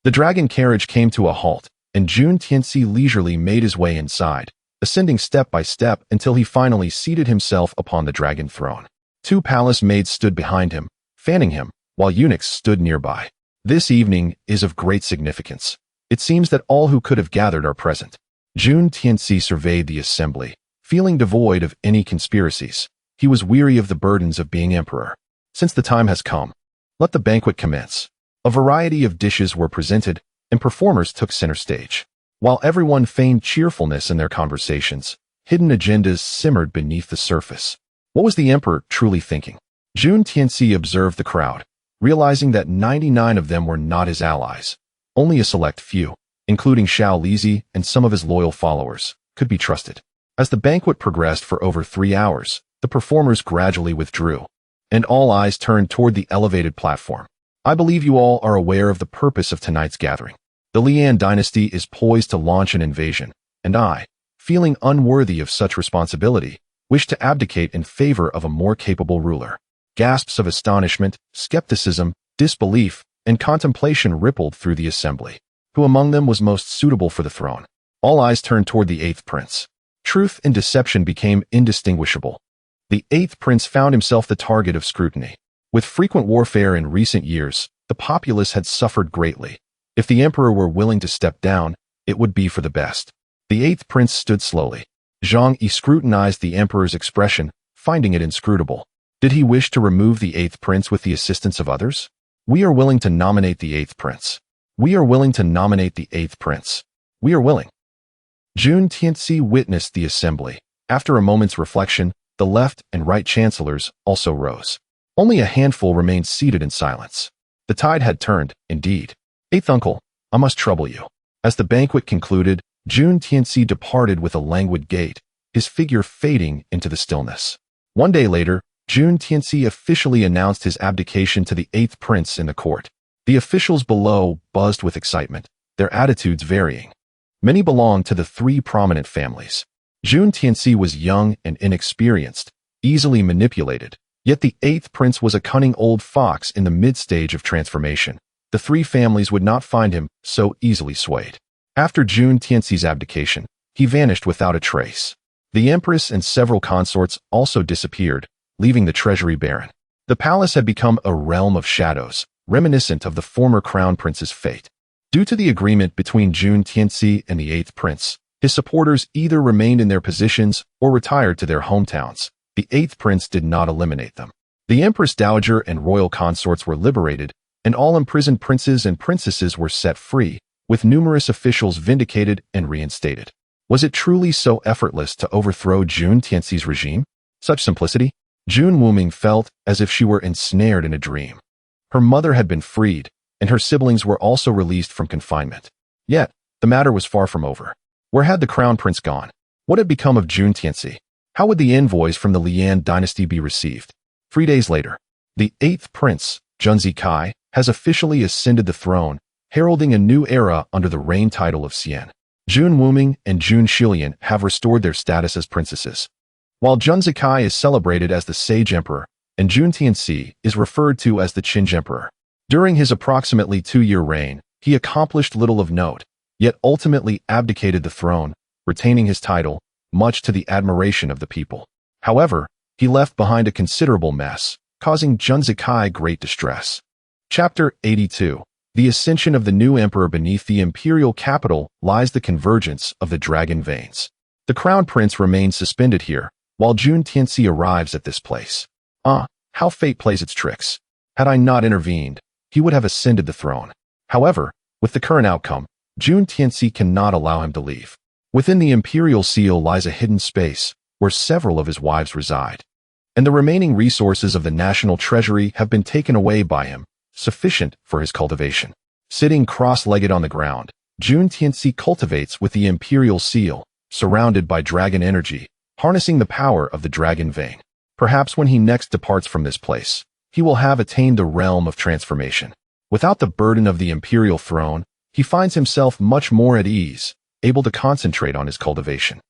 The dragon carriage came to a halt, and Jun Tianxi leisurely made his way inside, ascending step by step until he finally seated himself upon the dragon throne. 2 palace maids stood behind him, fanning him, while eunuchs stood nearby. This evening is of great significance. It seems that all who could have gathered are present. Jun Tianxi surveyed the assembly, feeling devoid of any conspiracies. He was weary of the burdens of being emperor. Since the time has come, let the banquet commence. A variety of dishes were presented, and performers took center stage. While everyone feigned cheerfulness in their conversations, hidden agendas simmered beneath the surface. What was the emperor truly thinking? Jun Tianxi observed the crowd, realizing that 99 of them were not his allies. Only a select few, including Xiao Lizi and some of his loyal followers, could be trusted. As the banquet progressed for over 3 hours, the performers gradually withdrew, and all eyes turned toward the elevated platform. I believe you all are aware of the purpose of tonight's gathering. The Lian dynasty is poised to launch an invasion, and I, feeling unworthy of such responsibility, wish to abdicate in favor of a more capable ruler. Gasps of astonishment, skepticism, disbelief, and contemplation rippled through the assembly. Who among them was most suitable for the throne? All eyes turned toward the 8th prince. Truth and deception became indistinguishable. The 8th prince found himself the target of scrutiny. With frequent warfare in recent years, the populace had suffered greatly. If the emperor were willing to step down, it would be for the best. The 8th prince stood slowly. Zhang Yi scrutinized the emperor's expression, finding it inscrutable. Did he wish to remove the 8th prince with the assistance of others? We are willing to nominate the 8th prince. We are willing to nominate the 8th prince. We are willing. Jun Tianxi witnessed the assembly. After a moment's reflection, the left and right chancellors also rose. Only a handful remained seated in silence. The tide had turned, indeed. 8th uncle, I must trouble you. As the banquet concluded, Jun Tianxi departed with a languid gait, his figure fading into the stillness. 1 day later, Jun Tianxi officially announced his abdication to the 8th prince in the court. The officials below buzzed with excitement, their attitudes varying. Many belonged to the 3 prominent families. Jun Tianxi was young and inexperienced, easily manipulated, yet the 8th prince was a cunning old fox in the mid-stage of transformation. The 3 families would not find him so easily swayed. After Jun Tianxi's abdication, he vanished without a trace. The empress and several consorts also disappeared, leaving the treasury barren. The palace had become a realm of shadows, reminiscent of the former crown prince's fate. Due to the agreement between Jun Tianxi and the 8th prince, his supporters either remained in their positions or retired to their hometowns. The 8th prince did not eliminate them. The empress dowager and royal consorts were liberated, and all imprisoned princes and princesses were set free, with numerous officials vindicated and reinstated. Was it truly so effortless to overthrow Jun Tianxi's regime? Such simplicity? Jun Wuming felt as if she were ensnared in a dream. Her mother had been freed, and her siblings were also released from confinement. Yet, the matter was far from over. Where had the crown prince gone? What had become of Jun Tianxi? How would the envoys from the Lian dynasty be received? 3 days later, the 8th prince, Jun Zikai, has officially ascended the throne, heralding a new era under the reign title of Xian. Jun Wuming and Jun Xilian have restored their status as princesses. While Jun Zikai is celebrated as the Sage Emperor, and Jun Tianxi is referred to as the Qin Emperor. During his approximately 2-year reign, he accomplished little of note, yet ultimately abdicated the throne, retaining his title, much to the admiration of the people. However, he left behind a considerable mess, causing Jun Zikai great distress. Chapter 82. The ascension of the new emperor. Beneath the imperial capital lies the convergence of the dragon veins. The crown prince remains suspended here, while Jun Tianxi arrives at this place. How fate plays its tricks. Had I not intervened, he would have ascended the throne. However, with the current outcome, Jun Tianxi cannot allow him to leave. Within the imperial seal lies a hidden space, where several of his wives reside. And the remaining resources of the national treasury have been taken away by him, sufficient for his cultivation. Sitting cross-legged on the ground, Jun Tianxi cultivates with the imperial seal, surrounded by dragon energy, harnessing the power of the dragon vein. Perhaps when he next departs from this place, he will have attained the realm of transformation. Without the burden of the imperial throne, he finds himself much more at ease, able to concentrate on his cultivation.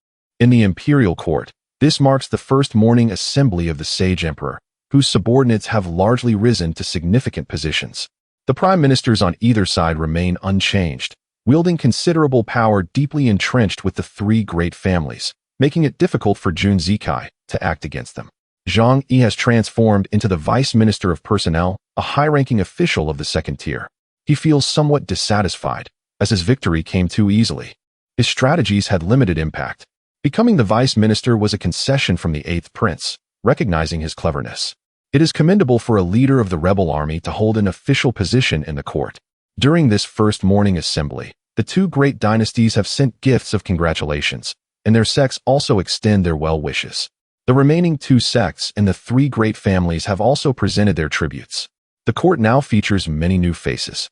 In the imperial court, this marks the first morning assembly of the Sage Emperor, whose subordinates have largely risen to significant positions. The prime ministers on either side remain unchanged, wielding considerable power deeply entrenched with the three great families, making it difficult for Jun Zikai to act against them. Zhang Yi has transformed into the vice minister of personnel, a high-ranking official of the second tier. He feels somewhat dissatisfied, as his victory came too easily. His strategies had limited impact. Becoming the vice minister was a concession from the eighth prince, recognizing his cleverness. It is commendable for a leader of the rebel army to hold an official position in the court. During this first morning assembly, the two great dynasties have sent gifts of congratulations, and their sects also extend their well wishes. The remaining two sects and the three great families have also presented their tributes. The court now features many new faces.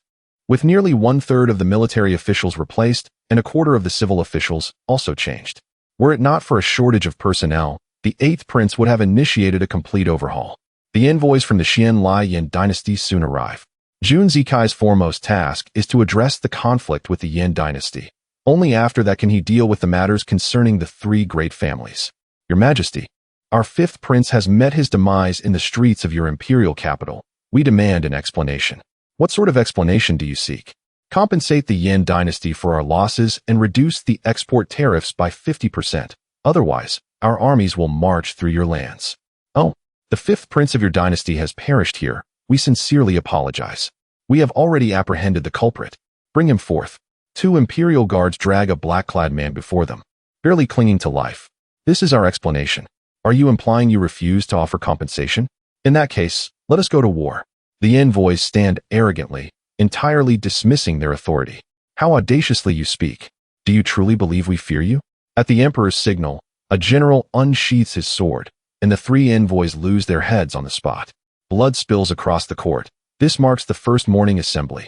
With nearly one-third of the military officials replaced and a quarter of the civil officials also changed. Were it not for a shortage of personnel, the eighth prince would have initiated a complete overhaul. The envoys from the Xian Lai Yan dynasty soon arrive. Jun Zikai's foremost task is to address the conflict with the Yan dynasty. Only after that can he deal with the matters concerning the three great families. Your Majesty, our fifth prince has met his demise in the streets of your imperial capital. We demand an explanation. What sort of explanation do you seek? Compensate the Yan dynasty for our losses and reduce the export tariffs by 50%. Otherwise, our armies will march through your lands. Oh, the fifth prince of your dynasty has perished here. We sincerely apologize. We have already apprehended the culprit. Bring him forth. Two imperial guards drag a black-clad man before them, barely clinging to life. This is our explanation. Are you implying you refuse to offer compensation? In that case, let us go to war. The envoys stand arrogantly, entirely dismissing their authority. How audaciously you speak. Do you truly believe we fear you? At the emperor's signal, a general unsheathes his sword, and the three envoys lose their heads on the spot. Blood spills across the court. This marks the first morning assembly.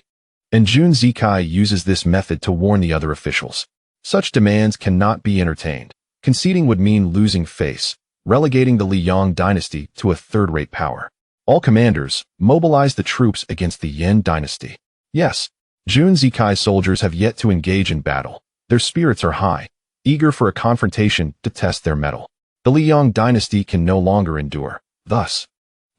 And Jun Zikai uses this method to warn the other officials. Such demands cannot be entertained. Conceding would mean losing face, relegating the Liang dynasty to a third-rate power. All commanders, mobilize the troops against the Yan dynasty. Yes, Jun Zikai's soldiers have yet to engage in battle. Their spirits are high, eager for a confrontation to test their mettle. The Liang dynasty can no longer endure. Thus,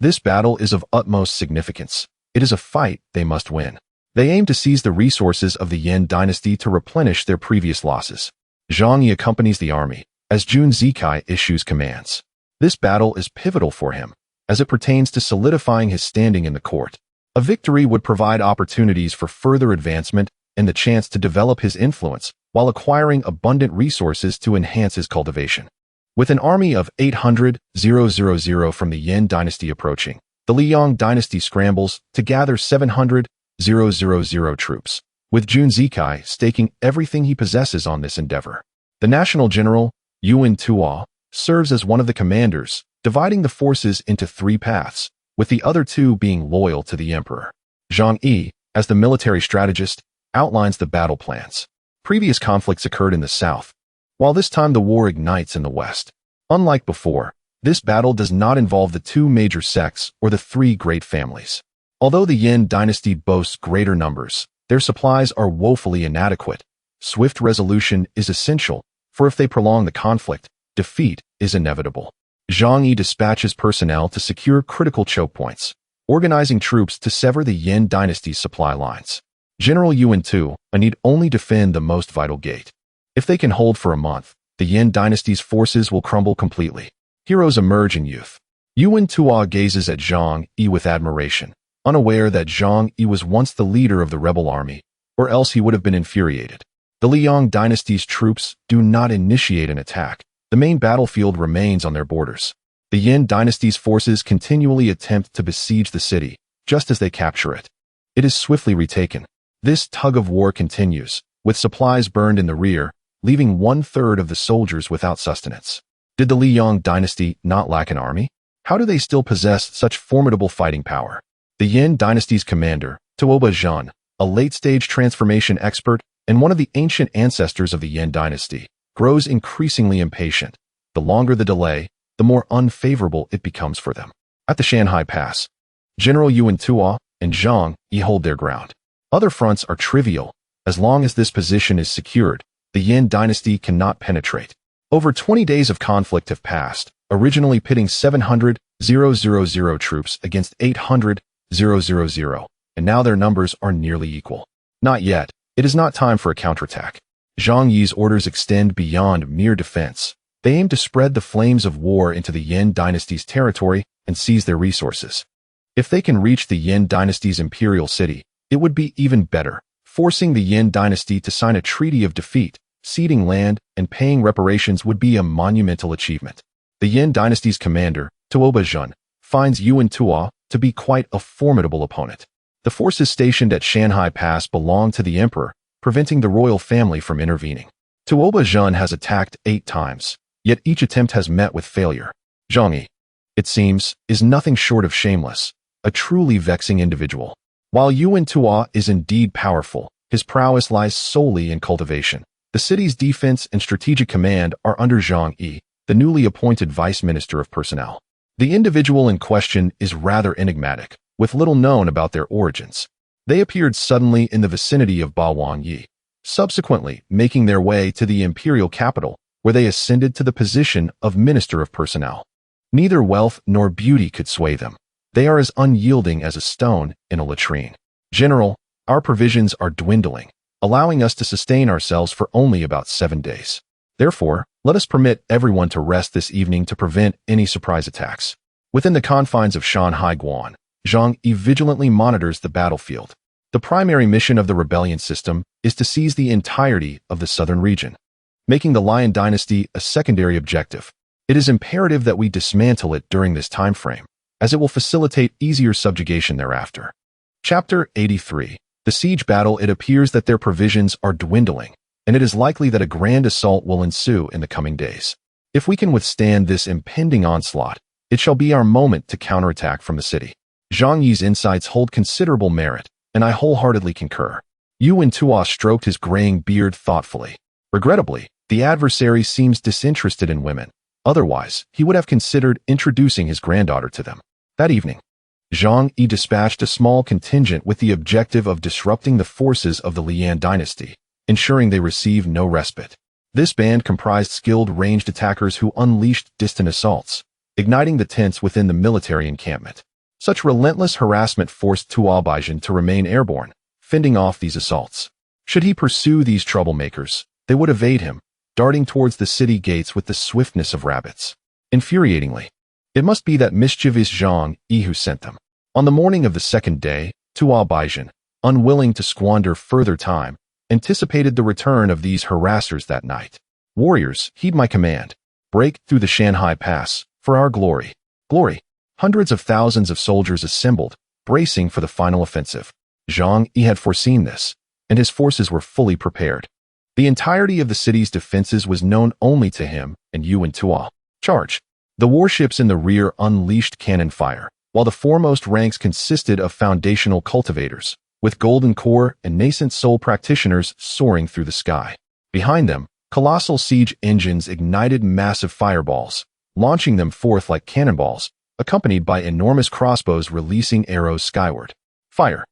this battle is of utmost significance. It is a fight they must win. They aim to seize the resources of the Yan dynasty to replenish their previous losses. Zhang Yi accompanies the army, as Jun Zikai issues commands. This battle is pivotal for him, as it pertains to solidifying his standing in the court. A victory would provide opportunities for further advancement and the chance to develop his influence while acquiring abundant resources to enhance his cultivation. With an army of 800,000 from the Yan dynasty approaching, the Liang dynasty scrambles to gather 700,000 troops, with Jun Zikai staking everything he possesses on this endeavor. The national general, Yuan Tuo, serves as one of the commanders, dividing the forces into three paths, with the other two being loyal to the emperor. Zhang Yi, as the military strategist, outlines the battle plans. Previous conflicts occurred in the south, while this time the war ignites in the west. Unlike before, this battle does not involve the two major sects or the three great families. Although the Yan dynasty boasts greater numbers, their supplies are woefully inadequate. Swift resolution is essential, for if they prolong the conflict, defeat is inevitable. Zhang Yi dispatches personnel to secure critical choke points, organizing troops to sever the Yan dynasty's supply lines. General Yuan Tu need only defend the most vital gate. If they can hold for a month, the Yan dynasty's forces will crumble completely. Heroes emerge in youth. Yuan Tuo gazes at Zhang Yi with admiration, unaware that Zhang Yi was once the leader of the rebel army, or else he would have been infuriated. The Liang dynasty's troops do not initiate an attack. The main battlefield remains on their borders. The Yin dynasty's forces continually attempt to besiege the city, just as they capture it. It is swiftly retaken. This tug-of-war continues, with supplies burned in the rear, leaving 1/3 of the soldiers without sustenance. Did the Liang dynasty not lack an army? How do they still possess such formidable fighting power? The Yin dynasty's commander, Tuoba Zhan, a late-stage transformation expert and one of the ancient ancestors of the Yin dynasty, grows increasingly impatient. The longer the delay, the more unfavorable it becomes for them. At the Shanhai Pass, General Yuan Tuo and Zhang Yi hold their ground. Other fronts are trivial. As long as this position is secured, the Yin dynasty cannot penetrate. Over 20 days of conflict have passed, originally pitting 700,000 troops against 800,000, and now their numbers are nearly equal. Not yet. It is not time for a counterattack. Zhang Yi's orders extend beyond mere defense. They aim to spread the flames of war into the Yin dynasty's territory and seize their resources. If they can reach the Yin dynasty's imperial city, it would be even better, forcing the Yin dynasty to sign a treaty of defeat. Ceding land and paying reparations would be a monumental achievement. The Yin dynasty's commander, Tuoba Zhan, finds Yuan Tuo to be quite a formidable opponent. The forces stationed at Shanhai Pass belong to the emperor, preventing the royal family from intervening. Tuoba Zhan has attacked 8 times, yet each attempt has met with failure. Zhang Yi, it seems, is nothing short of shameless, a truly vexing individual. While Yuan Tuo is indeed powerful, his prowess lies solely in cultivation. The city's defense and strategic command are under Zhang Yi, the newly appointed vice minister of personnel. The individual in question is rather enigmatic, with little known about their origins. They appeared suddenly in the vicinity of Yi, subsequently making their way to the imperial capital, where they ascended to the position of minister of personnel. Neither wealth nor beauty could sway them. They are as unyielding as a stone in a latrine. General, our provisions are dwindling, allowing us to sustain ourselves for only about 7 days. Therefore, let us permit everyone to rest this evening to prevent any surprise attacks. Within the confines of Shanhai Guan, Zhang Yi vigilantly monitors the battlefield. The primary mission of the rebellion system is to seize the entirety of the southern region, making the Lion dynasty a secondary objective. It is imperative that we dismantle it during this time frame, as it will facilitate easier subjugation thereafter. Chapter 83. The siege battle. It appears that their provisions are dwindling, and it is likely that a grand assault will ensue in the coming days. If we can withstand this impending onslaught, it shall be our moment to counterattack from the city. Zhang Yi's insights hold considerable merit, and I wholeheartedly concur. Yuan Tuo stroked his graying beard thoughtfully. Regrettably, the adversary seems disinterested in women. Otherwise, he would have considered introducing his granddaughter to them. That evening, Zhang Yi dispatched a small contingent with the objective of disrupting the forces of the Lian dynasty, ensuring they receive no respite. This band comprised skilled ranged attackers who unleashed distant assaults, igniting the tents within the military encampment. Such relentless harassment forced Tuo Baijian to remain airborne, fending off these assaults. Should he pursue these troublemakers, they would evade him, darting towards the city gates with the swiftness of rabbits. Infuriatingly, it must be that mischievous Zhang Yi who sent them. On the morning of the second day, Tuo Baijian, unwilling to squander further time, anticipated the return of these harassers that night. Warriors, heed my command. Break through the Shanhai Pass, for our glory. Glory. Hundreds of thousands of soldiers assembled, bracing for the final offensive. Zhang Yi had foreseen this, and his forces were fully prepared. The entirety of the city's defenses was known only to him and Yuan Tuo. Charge. The warships in the rear unleashed cannon fire, while the foremost ranks consisted of foundational cultivators, with golden core and nascent soul practitioners soaring through the sky. Behind them, colossal siege engines ignited massive fireballs, launching them forth like cannonballs, accompanied by enormous crossbows releasing arrows skyward. Fire.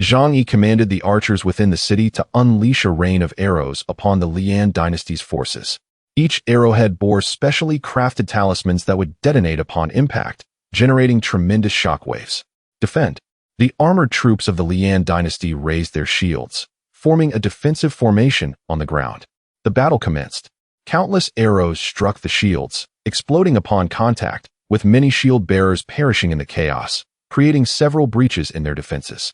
Zhang Yi commanded the archers within the city to unleash a rain of arrows upon the Lian dynasty's forces. Each arrowhead bore specially crafted talismans that would detonate upon impact, generating tremendous shockwaves. Defend. The armored troops of the Lian dynasty raised their shields, forming a defensive formation on the ground. The battle commenced. Countless arrows struck the shields, exploding upon contact, with many shield bearers perishing in the chaos, creating several breaches in their defenses.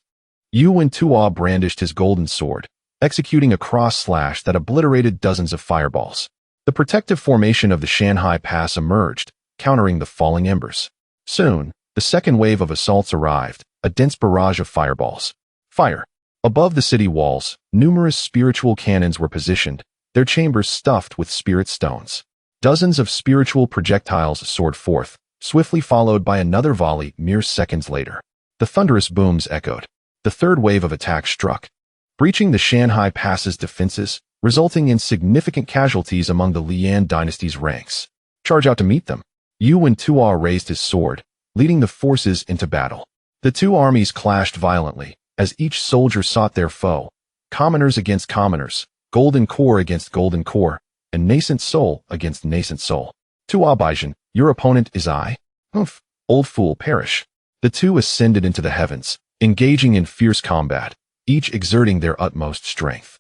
Yuan Tuo brandished his golden sword, executing a cross-slash that obliterated dozens of fireballs. The protective formation of the Shanhai Pass emerged, countering the falling embers. Soon, the second wave of assaults arrived, a dense barrage of fireballs. Fire. Above the city walls, numerous spiritual cannons were positioned, their chambers stuffed with spirit stones. Dozens of spiritual projectiles soared forth, swiftly followed by another volley mere seconds later. The thunderous booms echoed. The third wave of attacks struck, breaching the Shanhai Pass's defenses, resulting in significant casualties among the Lian dynasty's ranks. Charge out to meet them. Yu Wentuo raised his sword, leading the forces into battle. The two armies clashed violently, as each soldier sought their foe, commoners against commoners, golden core against golden core, and nascent soul against nascent soul. Tuo Baijin, your opponent is I? Humph, old fool, perish. The two ascended into the heavens, engaging in fierce combat, each exerting their utmost strength.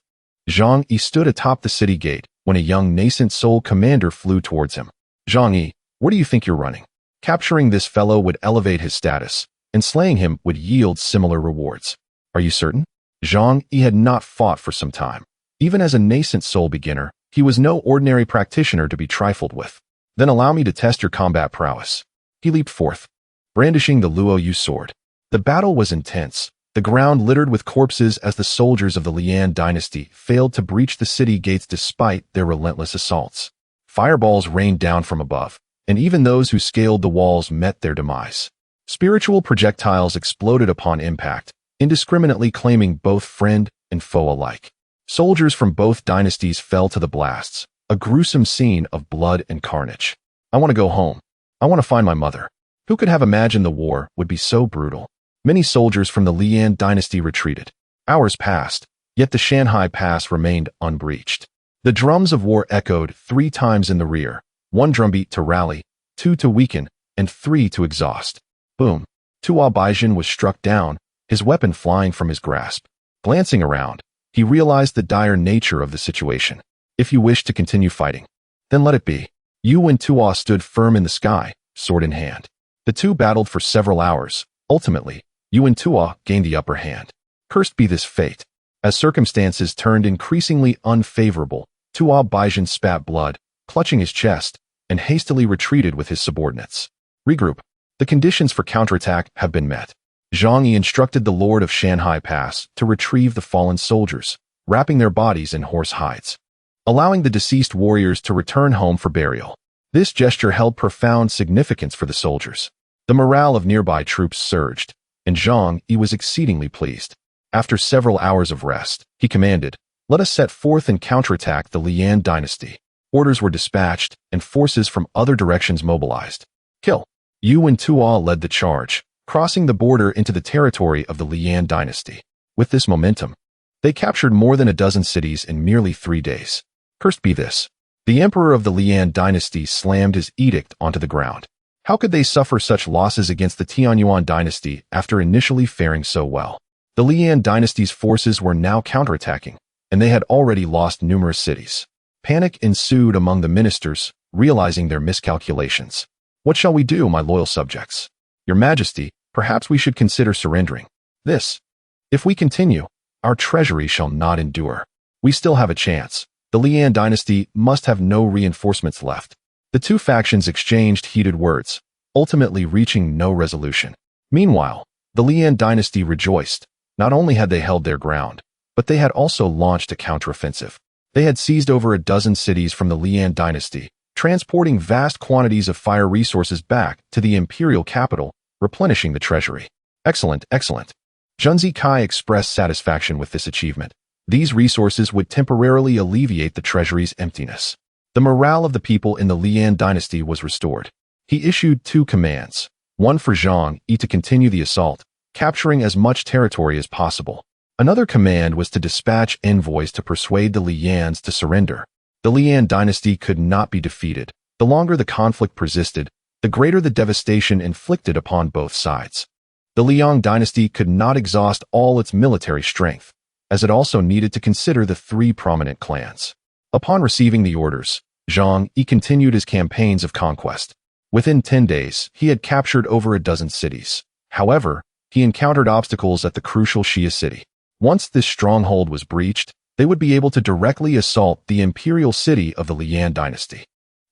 Zhang Yi stood atop the city gate when a young nascent soul commander flew towards him. Zhang Yi, where do you think you're running? Capturing this fellow would elevate his status, and slaying him would yield similar rewards. Are you certain? Zhang Yi had not fought for some time. Even as a nascent soul beginner, he was no ordinary practitioner to be trifled with. Then allow me to test your combat prowess. He leaped forth, brandishing the Luo Yu sword. The battle was intense, the ground littered with corpses as the soldiers of the Lian dynasty failed to breach the city gates despite their relentless assaults. Fireballs rained down from above, and even those who scaled the walls met their demise. Spiritual projectiles exploded upon impact, indiscriminately claiming both friend and foe alike. Soldiers from both dynasties fell to the blasts, a gruesome scene of blood and carnage. I want to go home. I want to find my mother. Who could have imagined the war would be so brutal? Many soldiers from the Lian dynasty retreated. Hours passed, yet the Shanhai Pass remained unbreached. The drums of war echoed 3 times in the rear, 1 drumbeat to rally, 2 to weaken, and 3 to exhaust. Boom. Tuo Baijin was struck down, his weapon flying from his grasp. Glancing around, he realized the dire nature of the situation. If you wish to continue fighting, then let it be. Yu Wentuo stood firm in the sky, sword in hand. The two battled for several hours. Ultimately, Yu Wentuo gained the upper hand. Cursed be this fate. As circumstances turned increasingly unfavorable, Tuo Baijin spat blood, clutching his chest, and hastily retreated with his subordinates. Regroup. The conditions for counterattack have been met. Zhang Yi instructed the Lord of Shanhai Pass to retrieve the fallen soldiers, wrapping their bodies in horse hides, allowing the deceased warriors to return home for burial. This gesture held profound significance for the soldiers. The morale of nearby troops surged, and Zhang Yi was exceedingly pleased. After several hours of rest, he commanded, "Let us set forth and counterattack the Lian dynasty." Orders were dispatched, and forces from other directions mobilized. Kill. Yu Wentuo led the charge, crossing the border into the territory of the Lian dynasty. With this momentum, they captured more than a dozen cities in merely 3 days. Cursed be this. The emperor of the Lian dynasty slammed his edict onto the ground. How could they suffer such losses against the Tianyuan dynasty after initially faring so well? The Lian dynasty's forces were now counterattacking, and they had already lost numerous cities. Panic ensued among the ministers, realizing their miscalculations. What shall we do, my loyal subjects? Your Majesty, perhaps we should consider surrendering. If we continue, our treasury shall not endure. We still have a chance. The Lian dynasty must have no reinforcements left. The two factions exchanged heated words, ultimately reaching no resolution. Meanwhile, the Lian dynasty rejoiced. Not only had they held their ground, but they had also launched a counteroffensive. They had seized over a dozen cities from the Lian dynasty, transporting vast quantities of fire resources back to the imperial capital, replenishing the treasury. Excellent, excellent. Junzi Kai expressed satisfaction with this achievement. These resources would temporarily alleviate the treasury's emptiness. The morale of the people in the Lian dynasty was restored. He issued 2 commands, one for Zhang Yi to continue the assault, capturing as much territory as possible. Another command was to dispatch envoys to persuade the Lians to surrender. The Lian dynasty could not be defeated. The longer the conflict persisted, the greater the devastation inflicted upon both sides. The Liang dynasty could not exhaust all its military strength, as it also needed to consider the 3 prominent clans. Upon receiving the orders, Zhang Yi continued his campaigns of conquest. Within 10 days, he had captured over a dozen cities. However, he encountered obstacles at the crucial Xia city. Once this stronghold was breached, they would be able to directly assault the imperial city of the Lian dynasty.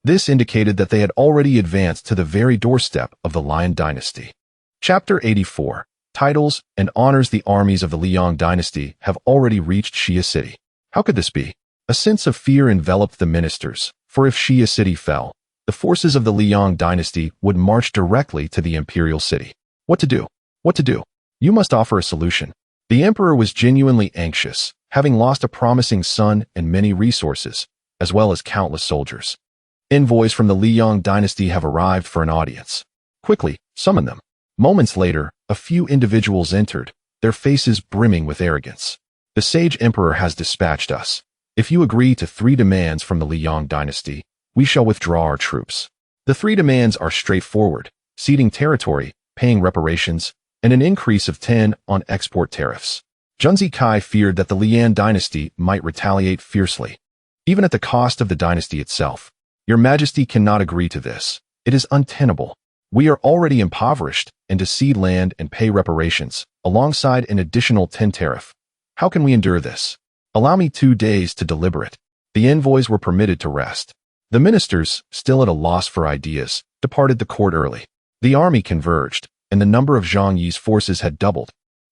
This indicated that they had already advanced to the very doorstep of the Lian dynasty. Chapter 84. Titles and honors. The armies of the Liang dynasty have already reached Xia City. How could this be? A sense of fear enveloped the ministers, for if Xia City fell, the forces of the Liang dynasty would march directly to the imperial city. What to do? What to do? You must offer a solution. The emperor was genuinely anxious, having lost a promising son and many resources, as well as countless soldiers. Envoys from the Liang dynasty have arrived for an audience. Quickly, summon them. Moments later, a few individuals entered, their faces brimming with arrogance. The sage emperor has dispatched us. If you agree to 3 demands from the Liang dynasty, we shall withdraw our troops. The 3 demands are straightforward: ceding territory, paying reparations, and an increase of 10 on export tariffs. Junzi Kai feared that the Lian dynasty might retaliate fiercely, even at the cost of the dynasty itself. Your Majesty cannot agree to this. It is untenable. We are already impoverished, and to cede land and pay reparations, alongside an additional 10 tariff. How can we endure this? Allow me 2 days to deliberate. The envoys were permitted to rest. The ministers, still at a loss for ideas, departed the court early. The army converged, and the number of Zhang Yi's forces had doubled,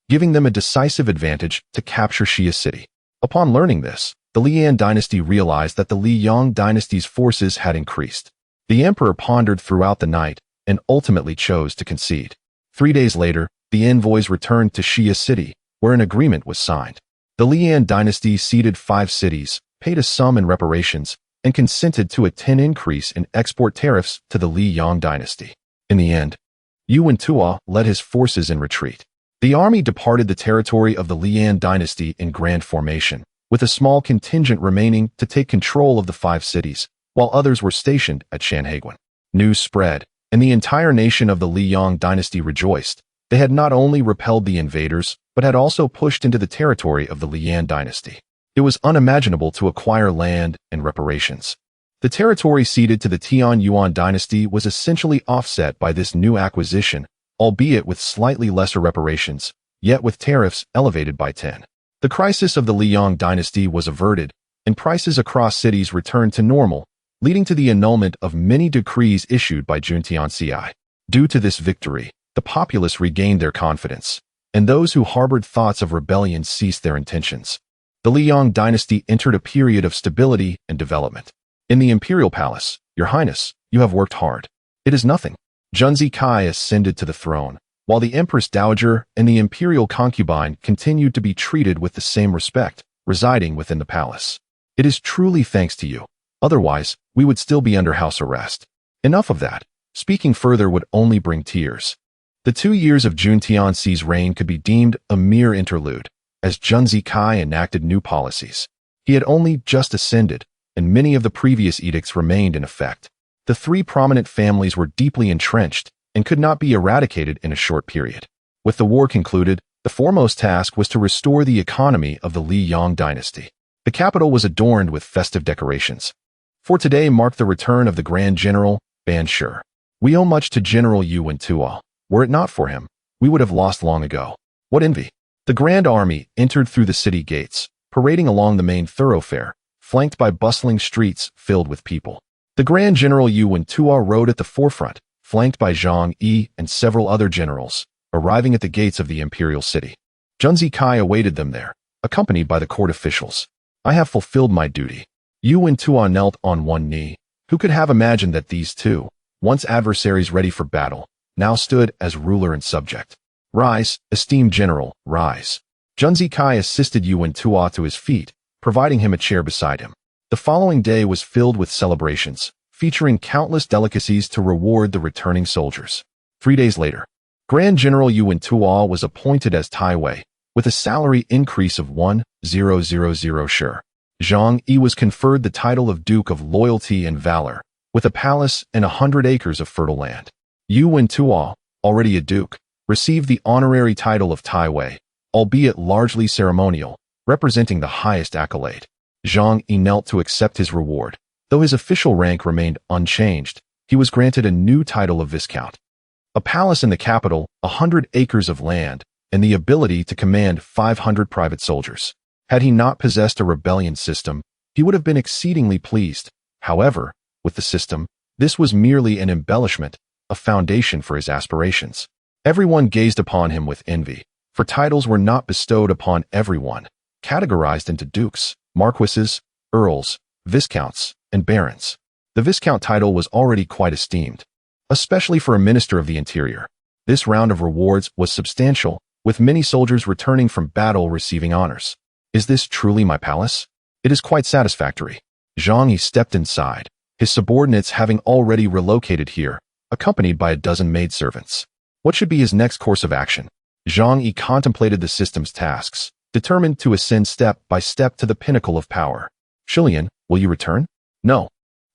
giving them a decisive advantage to capture Xia City. Upon learning this, the Lian dynasty realized that the Liang dynasty's forces had increased. The emperor pondered throughout the night and ultimately chose to concede. 3 days later, the envoys returned to Xia City, where an agreement was signed. The Lian dynasty ceded 5 cities, paid a sum in reparations, and consented to a 10 increase in export tariffs to the Liang dynasty. In the end, Yuan Tua led his forces in retreat. The army departed the territory of the Lian dynasty in grand formation, with a small contingent remaining to take control of the 5 cities, while others were stationed at Shanhaiguan. News spread, and the entire nation of the Liang dynasty rejoiced. They had not only repelled the invaders, but had also pushed into the territory of the Lian dynasty. It was unimaginable to acquire land and reparations. The territory ceded to the Tian Yuan dynasty was essentially offset by this new acquisition, albeit with slightly lesser reparations, yet with tariffs elevated by 10. The crisis of the Liang dynasty was averted, and prices across cities returned to normal, leading to the annulment of many decrees issued by Juntian Ci. Due to this victory, the populace regained their confidence, and those who harbored thoughts of rebellion ceased their intentions. The Liang dynasty entered a period of stability and development. In the imperial palace, Your Highness, you have worked hard. It is nothing. Junzi Kai ascended to the throne, while the Empress Dowager and the imperial concubine continued to be treated with the same respect, residing within the palace. It is truly thanks to you. Otherwise, we would still be under house arrest. Enough of that. Speaking further would only bring tears. The 2 years of Jun Tianxi's reign could be deemed a mere interlude, as Junzi Kai enacted new policies. He had only just ascended, and many of the previous edicts remained in effect. The 3 prominent families were deeply entrenched and could not be eradicated in a short period. With the war concluded, the foremost task was to restore the economy of the Liang dynasty. The capital was adorned with festive decorations. For today marked the return of the Grand General, Ban Shi. We owe much to General Yuan Tua. Were it not for him, we would have lost long ago. What envy! The Grand Army entered through the city gates, parading along the main thoroughfare, flanked by bustling streets filled with people. The Grand General Yuan Tua rode at the forefront, flanked by Zhang Yi and several other generals, arriving at the gates of the imperial city. Junzi Kai awaited them there, accompanied by the court officials. I have fulfilled my duty. Yuan Tua knelt on one knee. Who could have imagined that these 2, once adversaries ready for battle, now stood as ruler and subject? Rise, esteemed general, rise. Junzi Kai assisted Yuan Tua to his feet, providing him a chair beside him. The following day was filled with celebrations, featuring countless delicacies to reward the returning soldiers. 3 days later, Grand General Yuan Tua was appointed as Taiwei, with a salary increase of 1,000 shi. Zhang Yi was conferred the title of Duke of Loyalty and Valor, with a palace and 100 acres of fertile land. Yuan Tua, already a duke, received the honorary title of Taiwei, albeit largely ceremonial, representing the highest accolade. Zhang Yi knelt to accept his reward. Though his official rank remained unchanged, he was granted a new title of Viscount. A palace in the capital, 100 acres of land, and the ability to command 500 private soldiers. Had he not possessed a rebellion system, he would have been exceedingly pleased. However, with the system, this was merely an embellishment, a foundation for his aspirations. Everyone gazed upon him with envy, for titles were not bestowed upon everyone, categorized into dukes, marquises, earls, viscounts, and barons. The viscount title was already quite esteemed, especially for a minister of the interior. This round of rewards was substantial, with many soldiers returning from battle receiving honors. Is this truly my palace? It is quite satisfactory. Zhang Yi stepped inside, his subordinates having already relocated here, accompanied by a dozen maidservants. What should be his next course of action? Zhang Yi contemplated the system's tasks, determined to ascend step by step to the pinnacle of power. Shilian, will you return? No.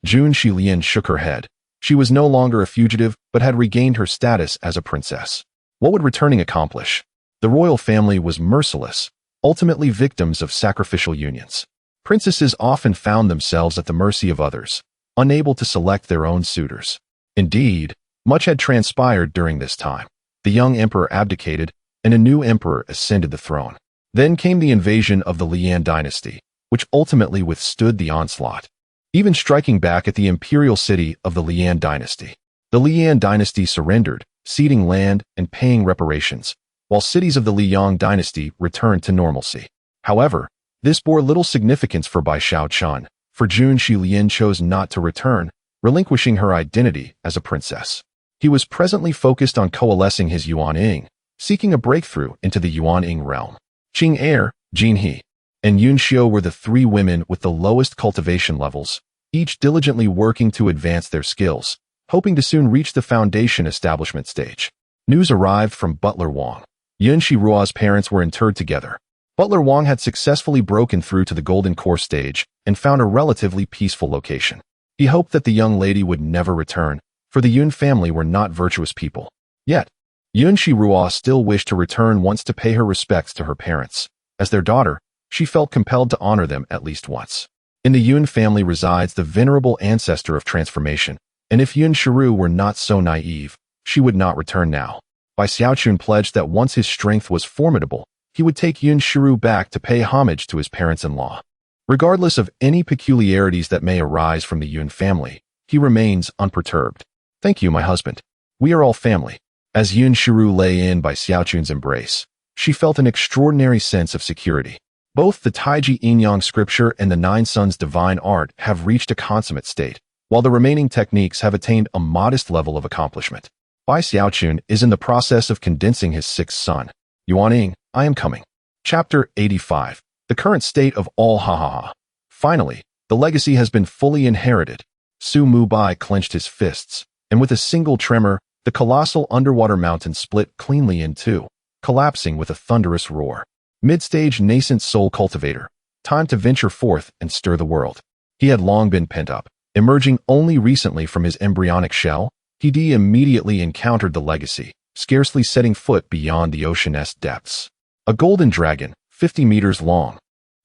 Jun Shilian shook her head. She was no longer a fugitive, but had regained her status as a princess. What would returning accomplish? The royal family was merciless, ultimately victims of sacrificial unions. Princesses often found themselves at the mercy of others, unable to select their own suitors. Indeed, much had transpired during this time. The young emperor abdicated, and a new emperor ascended the throne. Then came the invasion of the Lian dynasty, which ultimately withstood the onslaught, even striking back at the imperial city of the Lian dynasty. The Lian dynasty surrendered, ceding land and paying reparations, while cities of the Liang dynasty returned to normalcy. However, this bore little significance for Bai Xiaochun, for Jun Shilian chose not to return, relinquishing her identity as a princess. He was presently focused on coalescing his Yuan-Ying, seeking a breakthrough into the Yuan-Ying realm. Qing Er, Jin He, and Yun Xiu were the three women with the lowest cultivation levels, each diligently working to advance their skills, hoping to soon reach the foundation establishment stage. News arrived from Butler Wang. Yun Shirua's parents were interred together. Butler Wang had successfully broken through to the Golden Core stage and found a relatively peaceful location. He hoped that the young lady would never return, for the Yun family were not virtuous people. Yet, Yun Shirua still wished to return once to pay her respects to her parents. As their daughter, she felt compelled to honor them at least once. In the Yun family resides the venerable ancestor of transformation, and if Yun Shiru were not so naive, she would not return now. Bai Xiaochun pledged that once his strength was formidable, he would take Yun Shiru back to pay homage to his parents-in-law. Regardless of any peculiarities that may arise from the Yun family, he remains unperturbed. Thank you, my husband. We are all family. As Yun Shiru lay in Bai Xiaochun's embrace, she felt an extraordinary sense of security. Both the Taiji Yin-Yang scripture and the Nine Sons divine art have reached a consummate state, while the remaining techniques have attained a modest level of accomplishment. Bai Xiaochun is in the process of condensing his sixth son. Yuan-Ying, I am coming. Chapter 85. The current state of all ha. Finally, the legacy has been fully inherited. Su Mubai clenched his fists, and with a single tremor, the colossal underwater mountain split cleanly in two, collapsing with a thunderous roar. Mid-stage nascent soul cultivator. Time to venture forth and stir the world. He had long been pent up. Emerging only recently from his embryonic shell, he immediately encountered the legacy, scarcely setting foot beyond the ocean's depths. A golden dragon, 50 meters long,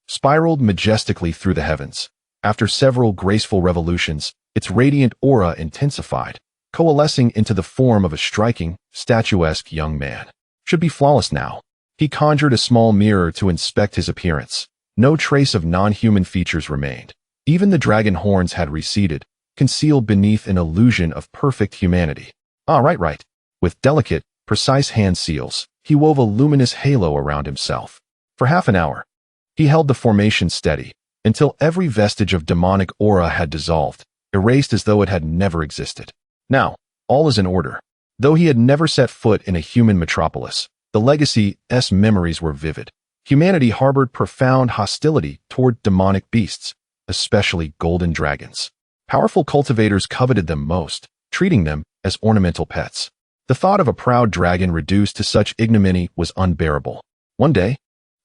spiraled majestically through the heavens. After several graceful revolutions, its radiant aura intensified, coalescing into the form of a striking, statuesque young man. Should be flawless now. He conjured a small mirror to inspect his appearance. No trace of non-human features remained. Even the dragon horns had receded, concealed beneath an illusion of perfect humanity. Right. With delicate, precise hand seals, he wove a luminous halo around himself. For half an hour, he held the formation steady, until every vestige of demonic aura had dissolved, erased as though it had never existed. Now, all is in order. Though he had never set foot in a human metropolis, the legacy's memories were vivid. Humanity harbored profound hostility toward demonic beasts, especially golden dragons. Powerful cultivators coveted them most, treating them as ornamental pets. The thought of a proud dragon reduced to such ignominy was unbearable. One day,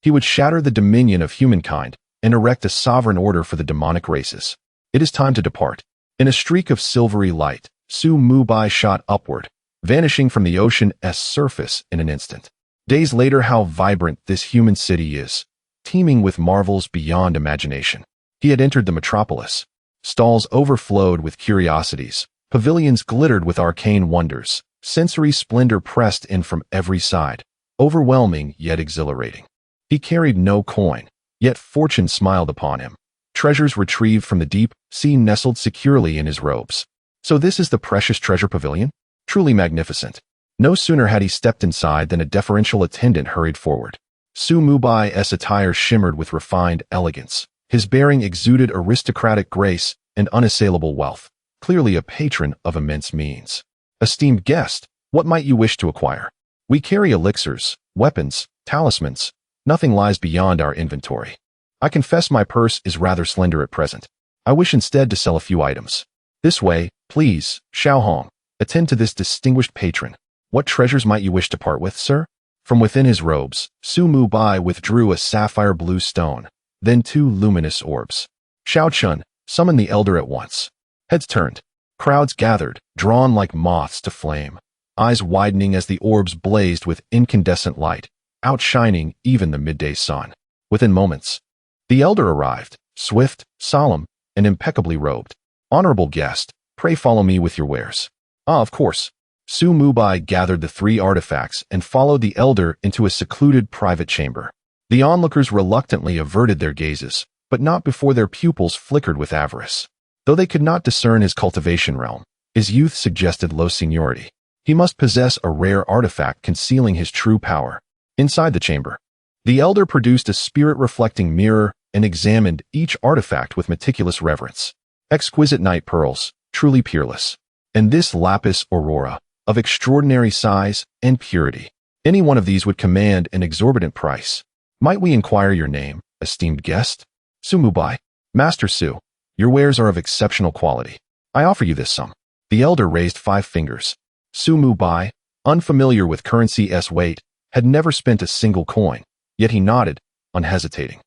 he would shatter the dominion of humankind and erect a sovereign order for the demonic races. It is time to depart. In a streak of silvery light, Su Mubai shot upward, vanishing from the ocean's surface in an instant. Days later, how vibrant this human city is, teeming with marvels beyond imagination. He had entered the metropolis. Stalls overflowed with curiosities, pavilions glittered with arcane wonders, sensory splendor pressed in from every side, overwhelming yet exhilarating. He carried no coin, Yet fortune smiled upon him. Treasures retrieved from the deep sea nestled securely in his robes. So this is the precious treasure pavilion? Truly magnificent. No sooner had he stepped inside than a deferential attendant hurried forward. Su Mubai's attire shimmered with refined elegance. His bearing exuded aristocratic grace and unassailable wealth, clearly a patron of immense means. Esteemed guest, what might you wish to acquire? We carry elixirs, weapons, talismans. Nothing lies beyond our inventory. I confess my purse is rather slender at present. I wish instead to sell a few items. This way, please, Xiaohong. Attend to this distinguished patron. What treasures might you wish to part with, sir? From within his robes, Su Mubai withdrew a sapphire blue stone, then 2 luminous orbs. Xiao Chun, summon the elder at once. Heads turned. Crowds gathered, drawn like moths to flame. Eyes widening as the orbs blazed with incandescent light, outshining even the midday sun. Within moments, the elder arrived, swift, solemn, and impeccably robed. Honorable guest, pray follow me with your wares. Ah, of course. Su Mubai gathered the 3 artifacts and followed the elder into a secluded private chamber. The onlookers reluctantly averted their gazes, but not before their pupils flickered with avarice. Though they could not discern his cultivation realm, his youth suggested low seniority. He must possess a rare artifact concealing his true power. Inside the chamber, the elder produced a spirit-reflecting mirror and examined each artifact with meticulous reverence. Exquisite night pearls, truly peerless. And this lapis aurora, of extraordinary size and purity. Any one of these would command an exorbitant price. Might we inquire your name, esteemed guest? Su Mubai. Master Su, your wares are of exceptional quality. I offer you this sum. The elder raised 5 fingers. Su Mubai, unfamiliar with currency's weight, had never spent a single coin, yet he nodded, unhesitating.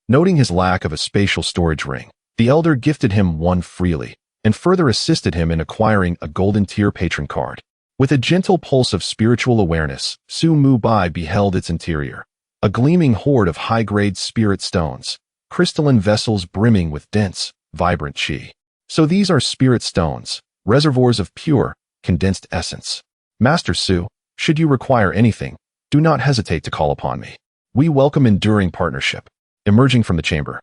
Noting his lack of a spatial storage ring, the elder gifted him one freely, and further assisted him in acquiring a golden tier patron card. With a gentle pulse of spiritual awareness, Su Mubai beheld its interior. A gleaming hoard of high-grade spirit stones, crystalline vessels brimming with dense, vibrant qi. So these are spirit stones, reservoirs of pure, condensed essence. Master Su, should you require anything, do not hesitate to call upon me. We welcome enduring partnership. Emerging from the chamber,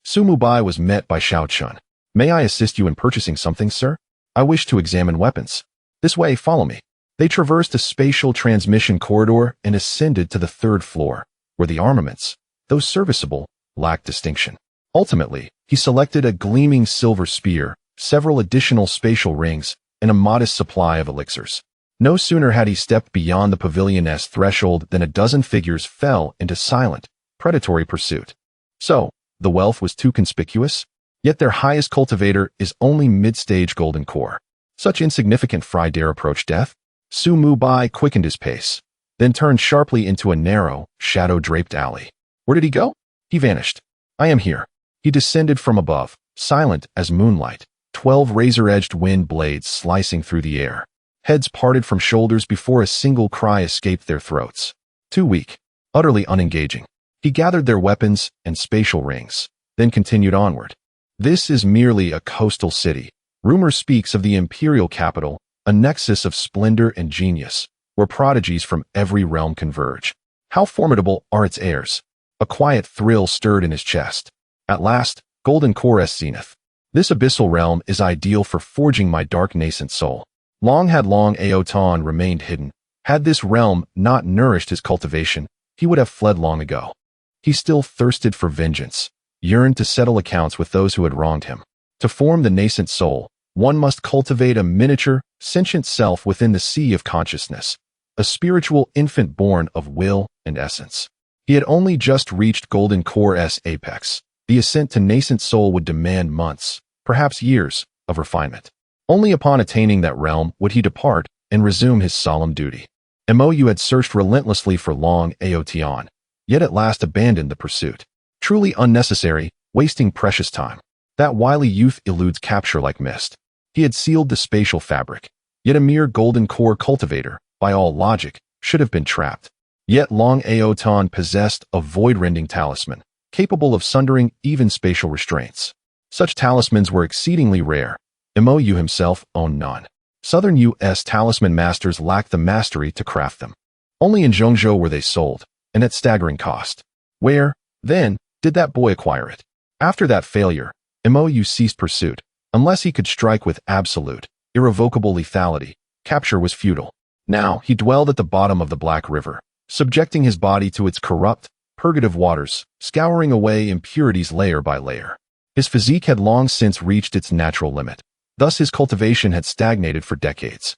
Su Mubai was met by Xiao Chun. May I assist you in purchasing something, sir? I wish to examine weapons. This way, follow me. They traversed a spatial transmission corridor and ascended to the 3rd floor, where the armaments, though serviceable, lacked distinction. Ultimately, he selected a gleaming silver spear, several additional spatial rings, and a modest supply of elixirs. No sooner had he stepped beyond the pavilion's threshold than a dozen figures fell into silent, predatory pursuit. So, the wealth was too conspicuous? Yet their highest cultivator is only mid-stage golden core. Such insignificant fry dare approach death? Su Mubai quickened his pace, then turned sharply into a narrow, shadow-draped alley. Where did he go? He vanished. I am here. He descended from above, silent as moonlight, 12 razor-edged wind blades slicing through the air. Heads parted from shoulders before a single cry escaped their throats. Too weak, utterly unengaging. He gathered their weapons and spatial rings, then continued onward. This is merely a coastal city. Rumor speaks of the imperial capital, a nexus of splendor and genius, where prodigies from every realm converge. How formidable are its heirs? A quiet thrill stirred in his chest. At last, golden core zenith. This abyssal realm is ideal for forging my dark nascent soul. Long Aotan remained hidden. Had this realm not nourished his cultivation, he would have fled long ago. He still thirsted for vengeance, yearned to settle accounts with those who had wronged him. To form the nascent soul, one must cultivate a miniature, sentient self within the sea of consciousness, a spiritual infant born of will and essence. He had only just reached golden core's apex. The ascent to nascent soul would demand months, perhaps years, of refinement. Only upon attaining that realm would he depart and resume his solemn duty. Mou had searched relentlessly for Long Aotian, yet at last abandoned the pursuit. Truly unnecessary, wasting precious time. That wily youth eludes capture like mist. He had sealed the spatial fabric, yet a mere golden core cultivator, by all logic, should have been trapped. Yet Long Aotan possessed a void-rending talisman, capable of sundering even spatial restraints. Such talismans were exceedingly rare. Mou himself owned none. Southern U.S. talisman masters lacked the mastery to craft them. Only in Zhongzhou were they sold, and at staggering cost. Where, then, Did that boy acquire it? After that failure, Mou ceased pursuit. Unless he could strike with absolute, irrevocable lethality, capture was futile. Now, he dwelled at the bottom of the Black River, subjecting his body to its corrupt, purgative waters, scouring away impurities layer by layer. His physique had long since reached its natural limit. Thus his cultivation had stagnated for decades.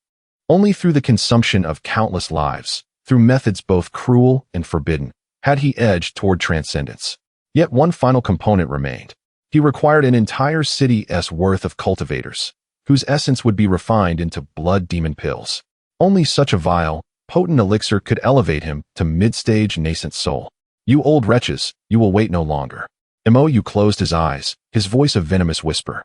Only through the consumption of countless lives, through methods both cruel and forbidden, had he edged toward transcendence. Yet one final component remained. He required an entire city's worth of cultivators, whose essence would be refined into blood demon pills. Only such a vile, potent elixir could elevate him to mid-stage nascent soul. You old wretches, you will wait no longer. Mou closed his eyes, his voice a venomous whisper.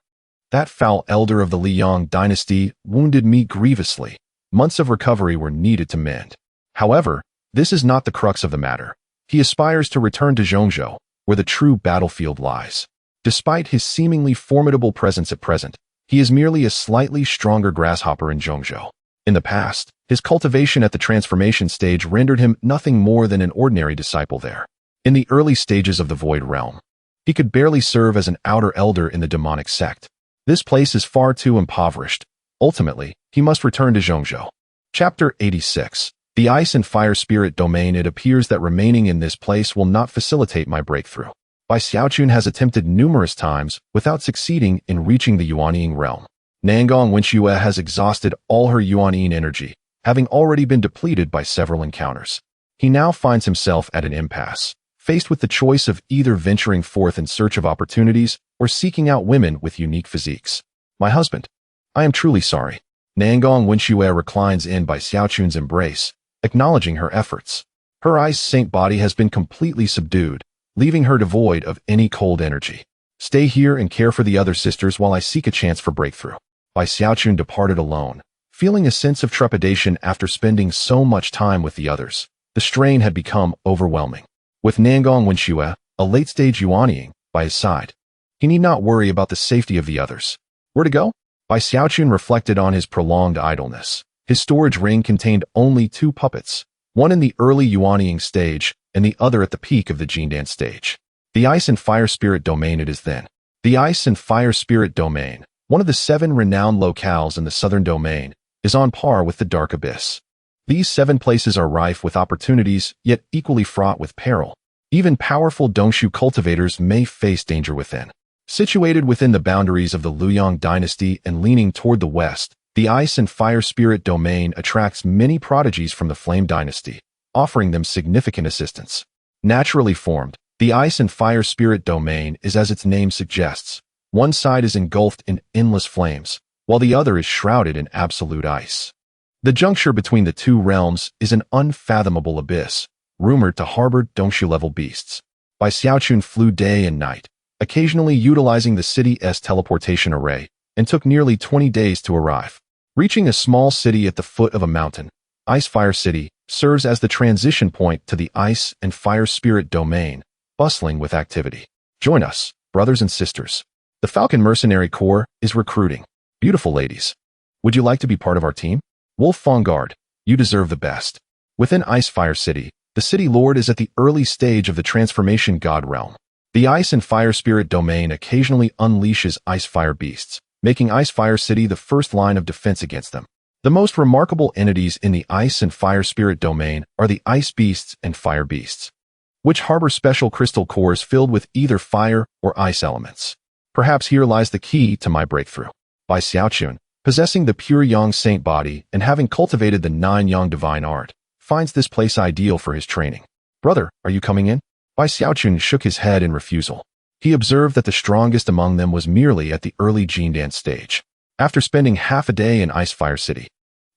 That foul elder of the Liang dynasty wounded me grievously. Months of recovery were needed to mend. However, this is not the crux of the matter. He aspires to return to Zhongzhou, where the true battlefield lies. Despite his seemingly formidable presence at present, he is merely a slightly stronger grasshopper in Zhongzhou. In the past, his cultivation at the transformation stage rendered him nothing more than an ordinary disciple there. In the early stages of the Void Realm, he could barely serve as an outer elder in the demonic sect. This place is far too impoverished. Ultimately, he must return to Zhongzhou. Chapter 86. The Ice and Fire Spirit Domain. It appears that remaining in this place will not facilitate my breakthrough. Bai Xiaochun has attempted numerous times without succeeding in reaching the Yuanying realm. Nangong Wenxue has exhausted all her Yuanying energy, having already been depleted by several encounters. He now finds himself at an impasse, faced with the choice of either venturing forth in search of opportunities or seeking out women with unique physiques. My husband. I am truly sorry. Nangong Wenxue reclines in Bai Xiaochun's embrace, acknowledging her efforts. Her ice saint body has been completely subdued, leaving her devoid of any cold energy. Stay here and care for the other sisters while I seek a chance for breakthrough. Bai Xiaochun departed alone, feeling a sense of trepidation after spending so much time with the others. The strain had become overwhelming. With Nangong Wenxue, a late-stage Yuanying, by his side, he need not worry about the safety of the others. Where to go? Bai Xiaochun reflected on his prolonged idleness. His storage ring contained only 2 puppets, one in the early Yuanying stage and the other at the peak of the Jindan stage. The Ice and Fire Spirit Domain. It is then. The Ice and Fire Spirit Domain, one of the 7 renowned locales in the Southern Domain, is on par with the Dark Abyss. These 7 places are rife with opportunities, yet equally fraught with peril. Even powerful Dongshu cultivators may face danger within. Situated within the boundaries of the Liang dynasty and leaning toward the west, the Ice and Fire Spirit Domain attracts many prodigies from the Flame dynasty, offering them significant assistance. Naturally formed, the Ice and Fire Spirit Domain is as its name suggests. One side is engulfed in endless flames, while the other is shrouded in absolute ice. The juncture between the 2 realms is an unfathomable abyss, rumored to harbor Dongshu-level beasts. Bai Xiaochun flew day and night, occasionally utilizing the city's teleportation array, and took nearly 20 days to arrive. Reaching a small city at the foot of a mountain, Ice Fire City serves as the transition point to the Ice and Fire Spirit Domain, bustling with activity. Join us, brothers and sisters. The Falcon Mercenary Corps is recruiting. Beautiful ladies. Would you like to be part of our team? Wolf Fongard, you deserve the best. Within Ice Fire City, the City Lord is at the early stage of the Transformation God Realm. The Ice and Fire Spirit Domain occasionally unleashes Ice Fire Beasts, making Ice Fire City the first line of defense against them. The most remarkable entities in the Ice and Fire Spirit Domain are the Ice Beasts and Fire Beasts, which harbor special crystal cores filled with either fire or ice elements. Perhaps here lies the key to my breakthrough. Bai Xiaochun, possessing the pure Yang saint body and having cultivated the 9 Yang divine art, finds this place ideal for his training. Brother, are you coming in? Bai Xiaochun shook his head in refusal. He observed that the strongest among them was merely at the early Jindan stage. After spending half a day in Ice Fire City,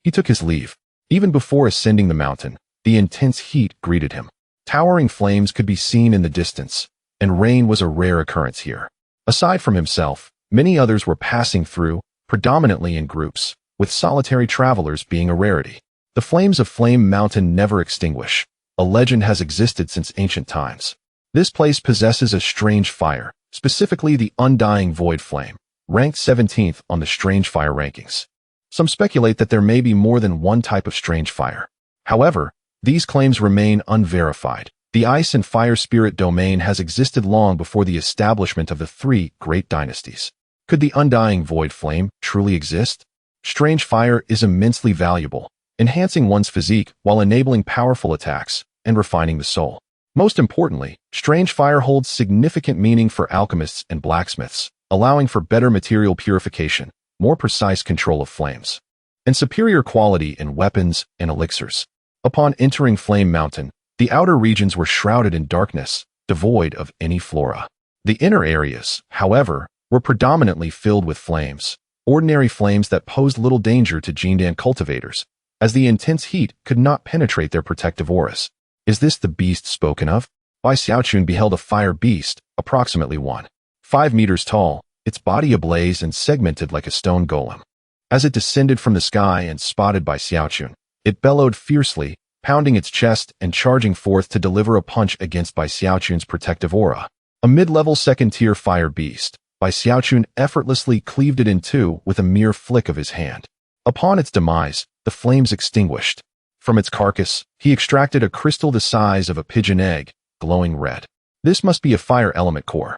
he took his leave. Even before ascending the mountain, the intense heat greeted him. Towering flames could be seen in the distance, and rain was a rare occurrence here. Aside from himself, many others were passing through, predominantly in groups, with solitary travelers being a rarity. The flames of Flame Mountain never extinguish. A legend has existed since ancient times. This place possesses a strange fire, specifically the undying void flame, ranked 17th on the strange fire rankings. Some speculate that there may be more than one type of strange fire. However, these claims remain unverified, The ice and fire spirit domain has existed long before the establishment of the three great dynasties. Could the undying void flame truly exist? Strange fire is immensely valuable, enhancing one's physique while enabling powerful attacks and refining the soul. Most importantly, strange fire holds significant meaning for alchemists and blacksmiths, allowing for better material purification, more precise control of flames, and superior quality in weapons and elixirs. Upon entering Flame Mountain, the outer regions were shrouded in darkness, devoid of any flora. The inner areas, however, were predominantly filled with flames, ordinary flames that posed little danger to Jindan cultivators, as the intense heat could not penetrate their protective auras. Is this the beast spoken of? Bai Xiaochun beheld a fire beast, approximately 1.5 meters tall, its body ablaze and segmented like a stone golem. As it descended from the sky and spotted Bai Xiaochun, it bellowed fiercely, pounding its chest and charging forth to deliver a punch against Bai Xiaochun's protective aura. A mid-level second-tier fire beast, Bai Xiaochun effortlessly cleaved it in two with a mere flick of his hand. Upon its demise, the flames extinguished. From its carcass, he extracted a crystal the size of a pigeon egg, glowing red. This must be a fire element core.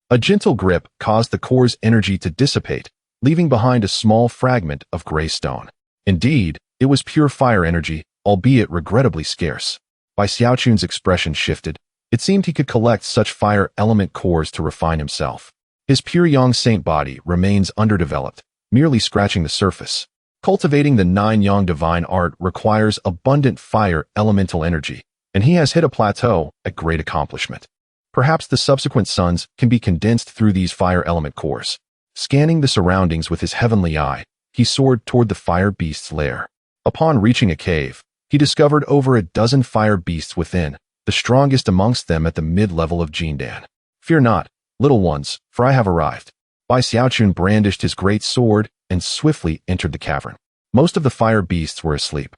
A gentle grip caused the core's energy to dissipate, leaving behind a small fragment of gray stone. Indeed, it was pure fire energy, albeit regrettably scarce. Bai Xiaochun's expression shifted. It seemed he could collect such fire element cores to refine himself. His pure Yang Saint body remains underdeveloped, merely scratching the surface. Cultivating the 9 Yang divine art requires abundant fire elemental energy, and he has hit a plateau, a great accomplishment. Perhaps the subsequent suns can be condensed through these fire element cores. Scanning the surroundings with his heavenly eye, he soared toward the fire beast's lair. Upon reaching a cave, he discovered over a dozen fire beasts within, the strongest amongst them at the mid-level of Jindan. Fear not, little ones, for I have arrived. Bai Xiaochun brandished his great sword and swiftly entered the cavern. Most of the fire beasts were asleep,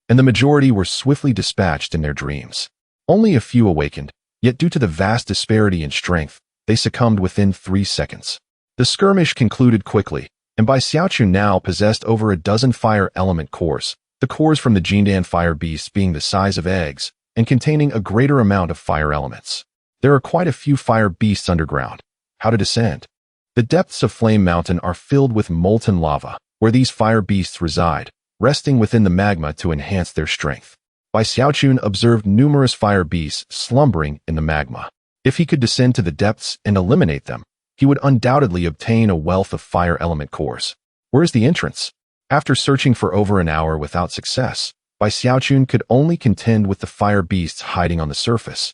and the majority were swiftly dispatched in their dreams. Only a few awakened, yet due to the vast disparity in strength, they succumbed within 3 seconds. The skirmish concluded quickly, and Bai Xiaochun now possessed over a dozen fire element cores, the cores from the Jindan fire beasts being the size of eggs and containing a greater amount of fire elements. There are quite a few fire beasts underground. How to descend? The depths of Flame Mountain are filled with molten lava, where these fire beasts reside, resting within the magma to enhance their strength. Bai Xiaochun observed numerous fire beasts slumbering in the magma. If he could descend to the depths and eliminate them, he would undoubtedly obtain a wealth of fire element cores. Where is the entrance? After searching for over an hour without success, Bai Xiaochun could only contend with the fire beasts hiding on the surface,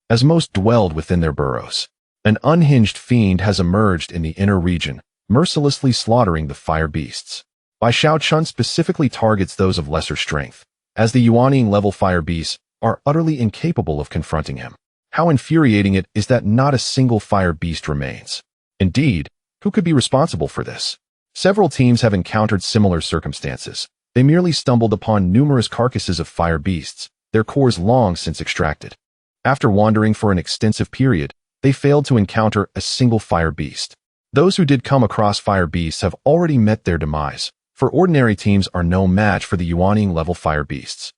as most dwelled within their burrows. An unhinged fiend has emerged in the inner region, mercilessly slaughtering the fire beasts. Bai Xiaochun specifically targets those of lesser strength, as the Yuanying-level fire beasts are utterly incapable of confronting him. How infuriating it is that not a single fire beast remains. Indeed, who could be responsible for this? Several teams have encountered similar circumstances. They merely stumbled upon numerous carcasses of fire beasts, their cores long since extracted. After wandering for an extensive period, they failed to encounter a single fire beast. Those who did come across fire beasts have already met their demise, for ordinary teams are no match for the Yuanying-level fire beasts.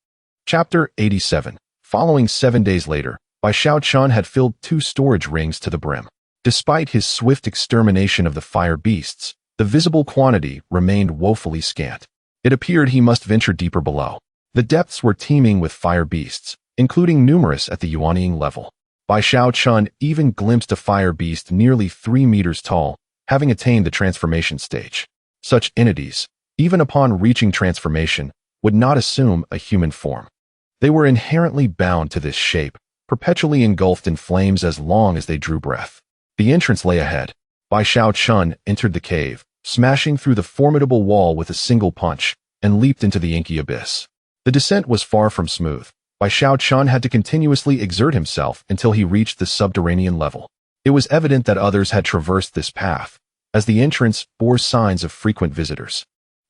Chapter 87. Following 7 days later, Bai Xiaochun had filled 2 storage rings to the brim. Despite his swift extermination of the fire beasts, the visible quantity remained woefully scant. It appeared he must venture deeper below. The depths were teeming with fire beasts, including numerous at the Yuanying level. Bai Xiaochun even glimpsed a fire beast nearly 3 meters tall, having attained the transformation stage. Such entities, even upon reaching transformation, would not assume a human form. They were inherently bound to this shape, perpetually engulfed in flames as long as they drew breath. The entrance lay ahead. Bai Xiaochun entered the cave, smashing through the formidable wall with a single punch, and leaped into the inky abyss. The descent was far from smooth. Bai Xiaochun had to continuously exert himself until he reached the subterranean level. It was evident that others had traversed this path, as the entrance bore signs of frequent visitors.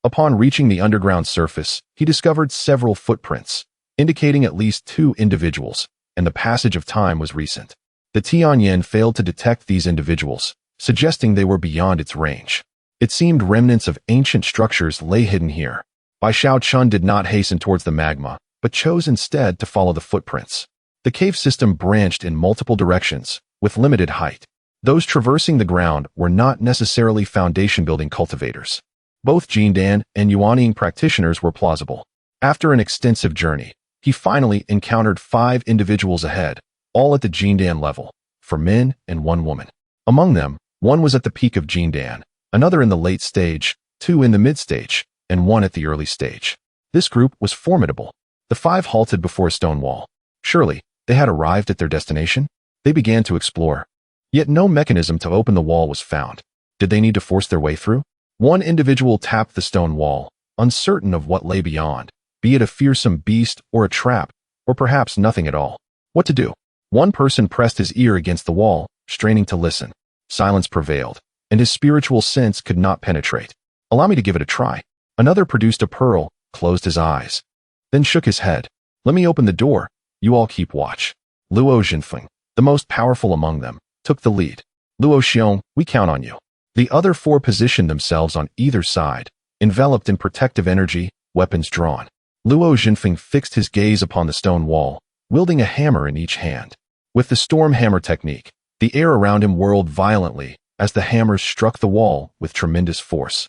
Upon reaching the underground surface, he discovered several footprints, indicating at least 2 individuals, and the passage of time was recent. The Tianyan failed to detect these individuals, suggesting they were beyond its range. It seemed remnants of ancient structures lay hidden here. Bai Xiaochun did not hasten towards the magma, but chose instead to follow the footprints. The cave system branched in multiple directions, with limited height. Those traversing the ground were not necessarily foundation-building cultivators. Both Jindan and Yuanying practitioners were plausible. After an extensive journey, he finally encountered 5 individuals ahead, all at the Jindan level, 4 men and 1 woman. Among them, 1 was at the peak of Jindan, another in the late stage, 2 in the mid-stage, and 1 at the early stage. This group was formidable. The 5 halted before a stone wall. Surely, they had arrived at their destination? They began to explore. Yet no mechanism to open the wall was found. Did they need to force their way through? One individual tapped the stone wall, uncertain of what lay beyond, be it a fearsome beast or a trap, or perhaps nothing at all. What to do? One person pressed his ear against the wall, straining to listen. Silence prevailed, and his spiritual sense could not penetrate. Allow me to give it a try. Another produced a pearl, closed his eyes, then shook his head. Let me open the door. You all keep watch. Luo Jinfeng, the most powerful among them, took the lead. Luo Xiong, we count on you. The other 4 positioned themselves on either side, enveloped in protective energy, weapons drawn. Luo Jinfeng fixed his gaze upon the stone wall, wielding a hammer in each hand. With the storm hammer technique, the air around him whirled violently as the hammers struck the wall with tremendous force,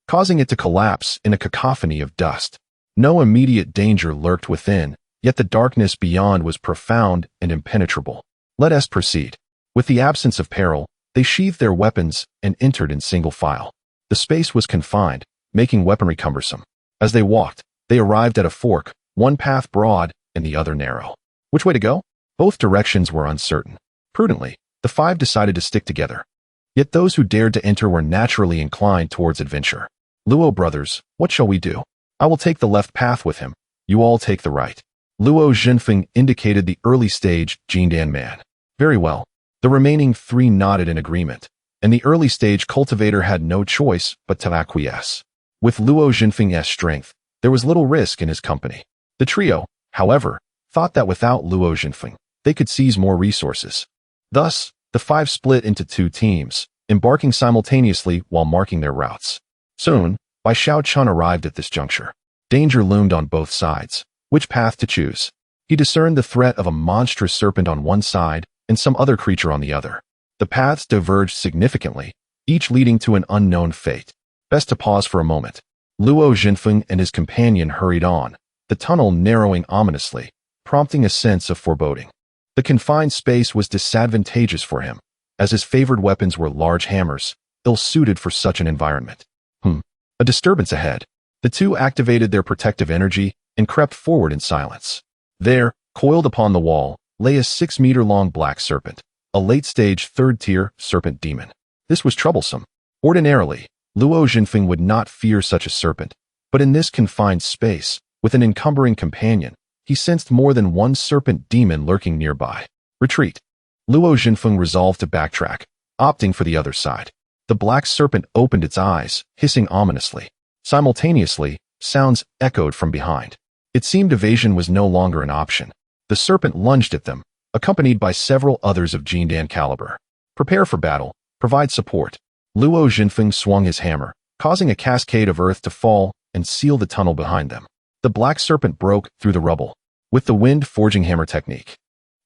causing it to collapse in a cacophony of dust. No immediate danger lurked within, yet the darkness beyond was profound and impenetrable. Let us proceed. With the absence of peril, they sheathed their weapons and entered in single file. The space was confined, making weaponry cumbersome. As they walked, they arrived at a fork, one path broad and the other narrow. Which way to go? Both directions were uncertain. Prudently, the 5 decided to stick together. Yet those who dared to enter were naturally inclined towards adventure. Luo brothers, what shall we do? I will take the left path with him. You all take the right. Luo Jinfeng indicated the early stage Jindan man. Very well. The remaining 3 nodded in agreement, and the early stage cultivator had no choice but to acquiesce. With Luo Jinfeng's strength, there was little risk in his company. The trio, however, thought that without Luo Jinfeng, they could seize more resources. Thus, the 5 split into 2 teams, embarking simultaneously while marking their routes. Soon, Bai Xiaochun arrived at this juncture. Danger loomed on both sides. Which path to choose? He discerned the threat of a monstrous serpent on one side and some other creature on the other. The paths diverged significantly, each leading to an unknown fate. Best to pause for a moment. Luo Jinfeng and his companion hurried on, the tunnel narrowing ominously, prompting a sense of foreboding. The confined space was disadvantageous for him, as his favored weapons were large hammers, ill-suited for such an environment. A disturbance ahead. The 2 activated their protective energy and crept forward in silence. There, coiled upon the wall, lay a 6-meter-long black serpent, a late-stage 3rd-tier serpent demon. This was troublesome. Ordinarily, Luo Jinfeng would not fear such a serpent, but in this confined space, with an encumbering companion, he sensed more than one serpent demon lurking nearby. Retreat. Luo Jinfeng resolved to backtrack, opting for the other side. The black serpent opened its eyes, hissing ominously. Simultaneously, sounds echoed from behind. It seemed evasion was no longer an option. The serpent lunged at them, accompanied by several others of Jindan caliber. Prepare for battle. Provide support. Luo Jinfeng swung his hammer, causing a cascade of earth to fall and seal the tunnel behind them. The black serpent broke through the rubble. With the wind forging hammer technique,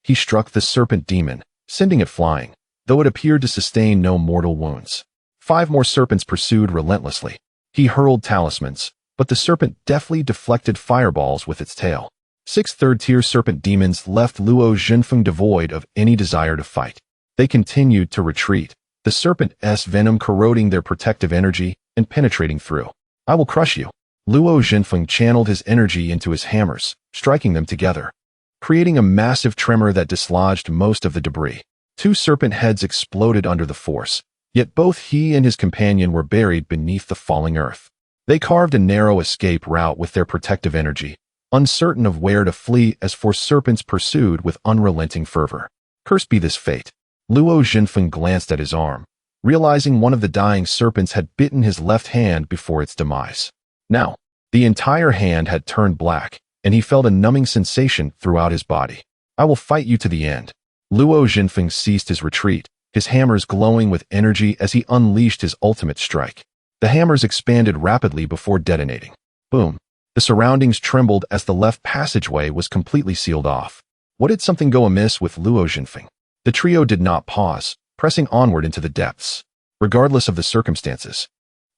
he struck the serpent demon, sending it flying, though it appeared to sustain no mortal wounds. 5 more serpents pursued relentlessly. He hurled talismans, but the serpent deftly deflected fireballs with its tail. 6 third-tier serpent demons left Luo Jinfeng devoid of any desire to fight. They continued to retreat, the serpent's venom corroding their protective energy and penetrating through. I will crush you. Luo Jinfeng channeled his energy into his hammers, striking them together, creating a massive tremor that dislodged most of the debris. 2 serpent heads exploded under the force, yet both he and his companion were buried beneath the falling earth. They carved a narrow escape route with their protective energy, uncertain of where to flee as 4 serpents pursued with unrelenting fervor. Cursed be this fate. Luo Jinfeng glanced at his arm, realizing one of the dying serpents had bitten his left hand before its demise. Now, the entire hand had turned black, and he felt a numbing sensation throughout his body. I will fight you to the end. Luo Jinfeng ceased his retreat, his hammers glowing with energy as he unleashed his ultimate strike. The hammers expanded rapidly before detonating. Boom. The surroundings trembled as the left passageway was completely sealed off. What did something go amiss with Luo Jinfeng? The trio did not pause, pressing onward into the depths. Regardless of the circumstances,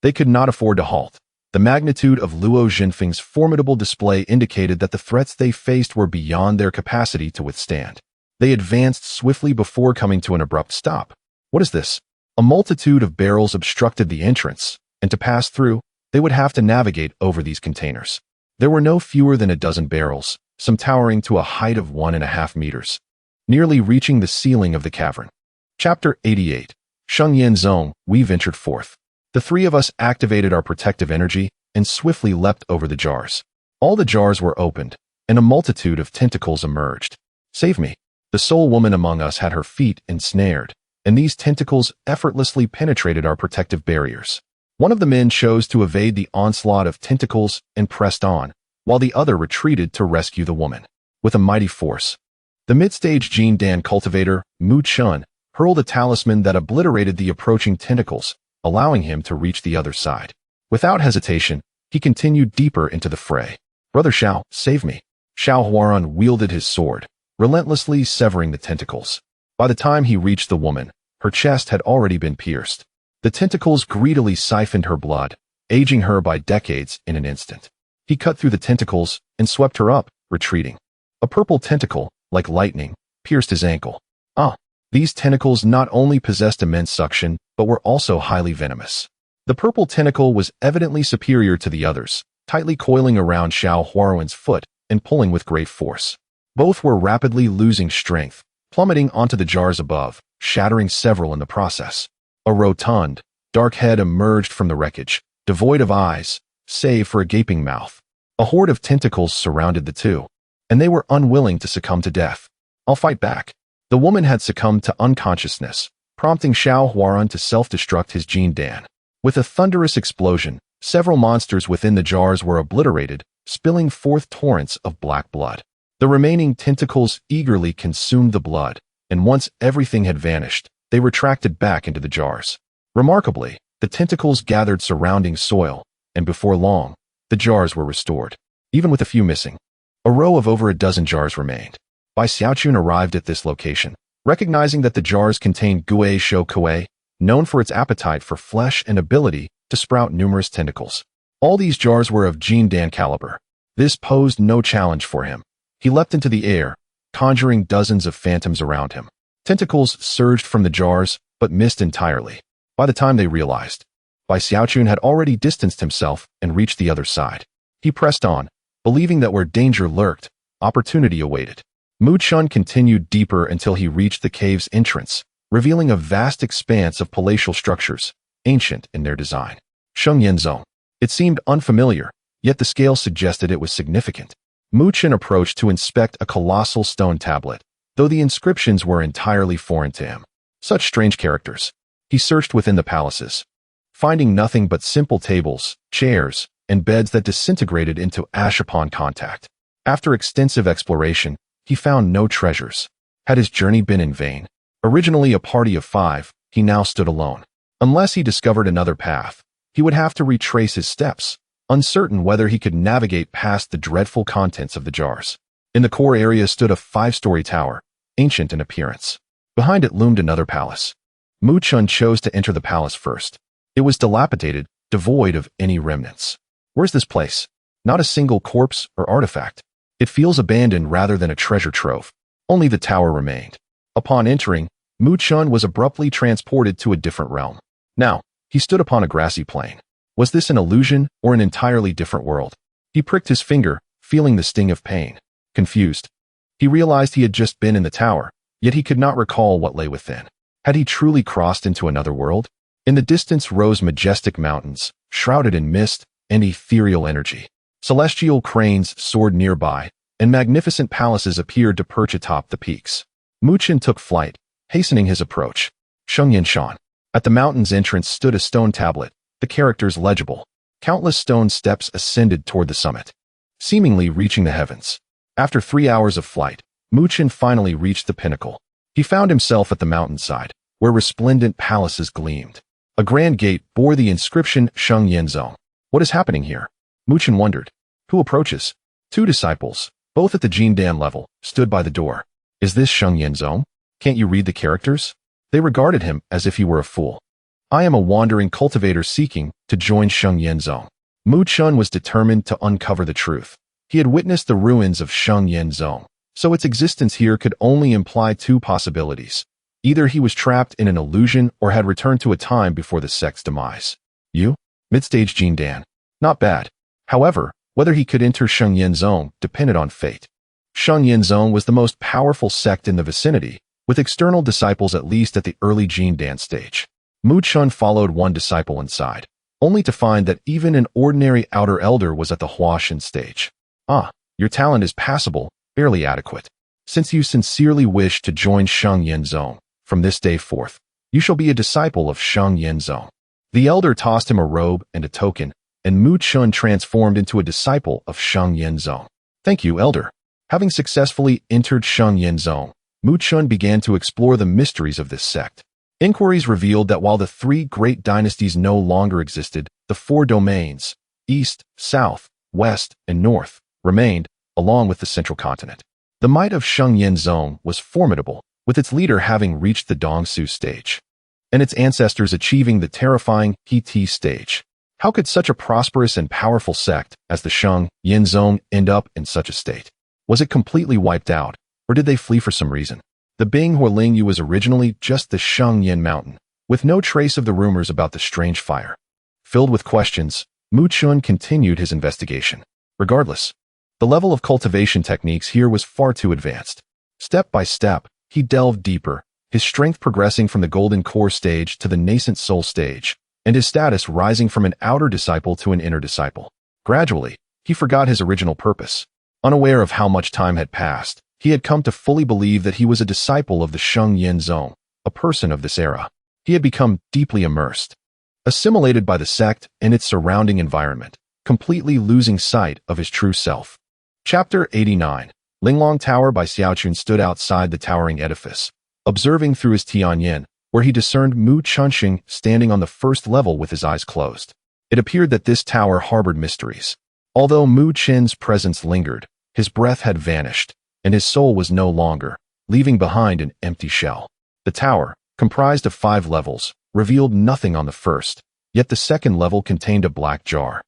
they could not afford to halt. The magnitude of Luo Jinfeng's formidable display indicated that the threats they faced were beyond their capacity to withstand. They advanced swiftly before coming to an abrupt stop. What is this? A multitude of barrels obstructed the entrance, and to pass through, they would have to navigate over these containers. There were no fewer than a dozen barrels, some towering to a height of 1.5 meters, nearly reaching the ceiling of the cavern. Chapter 88. Shengyan Zong, we ventured forth. The three of us activated our protective energy and swiftly leapt over the jars. All the jars were opened, and a multitude of tentacles emerged. Save me. The sole woman among us had her feet ensnared, and these tentacles effortlessly penetrated our protective barriers. One of the men chose to evade the onslaught of tentacles and pressed on, while the other retreated to rescue the woman. With a mighty force, the mid-stage Jin Dan cultivator, Mu Chun, hurled a talisman that obliterated the approaching tentacles, allowing him to reach the other side. Without hesitation, he continued deeper into the fray. Brother Xiao, save me. Xiao Huaran wielded his sword, relentlessly severing the tentacles. By the time he reached the woman, her chest had already been pierced. The tentacles greedily siphoned her blood, aging her by decades in an instant. He cut through the tentacles and swept her up, retreating. A purple tentacle, like lightning, pierced his ankle. These tentacles not only possessed immense suction, but were also highly venomous. The purple tentacle was evidently superior to the others, tightly coiling around Xiao Huaran's foot and pulling with great force. Both were rapidly losing strength, plummeting onto the jars above, shattering several in the process. A rotund, dark head emerged from the wreckage, devoid of eyes, save for a gaping mouth. A horde of tentacles surrounded the two, and they were unwilling to succumb to death. I'll fight back. The woman had succumbed to unconsciousness, prompting Xiao Huaran to self-destruct his Jin Dan. With a thunderous explosion, several monsters within the jars were obliterated, spilling forth torrents of black blood. The remaining tentacles eagerly consumed the blood, and once everything had vanished, they retracted back into the jars. Remarkably, the tentacles gathered surrounding soil, and before long, the jars were restored. Even with a few missing, a row of over a dozen jars remained. Bai Xiaochun arrived at this location, recognizing that the jars contained Gui Shou Kuei, known for its appetite for flesh and ability to sprout numerous tentacles. All these jars were of Jin Dan caliber. This posed no challenge for him. He leapt into the air, conjuring dozens of phantoms around him. Tentacles surged from the jars, but missed entirely. By the time they realized, Bai Xiaochun had already distanced himself and reached the other side. He pressed on, believing that where danger lurked, opportunity awaited. Mu Chun continued deeper until he reached the cave's entrance, revealing a vast expanse of palatial structures, ancient in their design. Shengyan Zong. It seemed unfamiliar, yet the scale suggested it was significant. Mu Chun approached to inspect a colossal stone tablet, though the inscriptions were entirely foreign to him. Such strange characters. He searched within the palaces, finding nothing but simple tables, chairs, and beds that disintegrated into ash upon contact. After extensive exploration, he found no treasures. Had his journey been in vain? Originally a party of 5, he now stood alone. Unless he discovered another path, he would have to retrace his steps, uncertain whether he could navigate past the dreadful contents of the jars. In the core area stood a 5-story tower, ancient in appearance. Behind it loomed another palace. Mu Chun chose to enter the palace first. It was dilapidated, devoid of any remnants. Where's this place? Not a single corpse or artifact. It feels abandoned rather than a treasure trove. Only the tower remained. Upon entering, Mu Chun was abruptly transported to a different realm. Now, he stood upon a grassy plain. Was this an illusion or an entirely different world? He pricked his finger, feeling the sting of pain. Confused, he realized he had just been in the tower, yet he could not recall what lay within. Had he truly crossed into another world? In the distance rose majestic mountains, shrouded in mist and ethereal energy. Celestial cranes soared nearby, and magnificent palaces appeared to perch atop the peaks. Mu Chun took flight, hastening his approach. Shengyan Shan. At the mountain's entrance stood a stone tablet, the characters legible. Countless stone steps ascended toward the summit, seemingly reaching the heavens. After 3 hours of flight, Mu Chun finally reached the pinnacle. He found himself at the mountainside, where resplendent palaces gleamed. A grand gate bore the inscription Shengyan Zong. What is happening here? Mu Chun wondered. Who approaches? 2 disciples, both at the Jin Dan level, stood by the door. Is this Sheng Yinzong? Can't you read the characters? They regarded him as if he were a fool. I am a wandering cultivator seeking to join Sheng Yinzong. Mu Chun was determined to uncover the truth. He had witnessed the ruins of Sheng Yinzong, so its existence here could only imply two possibilities. Either he was trapped in an illusion or had returned to a time before the sect's demise. You? Mid-stage Jin Dan. Not bad. However, whether he could enter Sheng Yinzong depended on fate. Sheng Yinzong was the most powerful sect in the vicinity, with external disciples at least at the early Jin Dan stage. Mu Chun followed one disciple inside, only to find that even an ordinary outer elder was at the Huashan stage. Ah, your talent is passable, barely adequate. Since you sincerely wish to join Sheng Yinzong, from this day forth, you shall be a disciple of Sheng Yinzong. The elder tossed him a robe and a token, and Mu Chun transformed into a disciple of Sheng Yinzong. Thank you, elder. Having successfully entered Sheng Yinzong, Mu Chun began to explore the mysteries of this sect. Inquiries revealed that while the three great dynasties no longer existed, the four domains, east, south, west, and north, remained, along with the central continent. The might of Sheng Yinzong was formidable, with its leader having reached the Dongsu stage, and its ancestors achieving the terrifying He stage. How could such a prosperous and powerful sect as the Sheng Yinzong end up in such a state? Was it completely wiped out, or did they flee for some reason? The Bing Huolingyu was originally just the Sheng Yin mountain, with no trace of the rumors about the strange fire. Filled with questions, Mu Chun continued his investigation. Regardless, the level of cultivation techniques here was far too advanced. Step by step, he delved deeper, his strength progressing from the golden core stage to the nascent soul stage, and his status rising from an outer disciple to an inner disciple. Gradually, he forgot his original purpose. Unaware of how much time had passed, he had come to fully believe that he was a disciple of the Sheng Yinzong, a person of this era. He had become deeply immersed, assimilated by the sect and its surrounding environment, completely losing sight of his true self. Chapter 89. Linglong Tower by Xiaochun stood outside the towering edifice, observing through his Tianyin, where he discerned Mu Chunxing standing on the first level with his eyes closed. It appeared that this tower harbored mysteries. Although Mu Chin's presence lingered, his breath had vanished, and his soul was no longer, leaving behind an empty shell. The tower, comprised of 5 levels, revealed nothing on the first, yet the second level contained a black jar,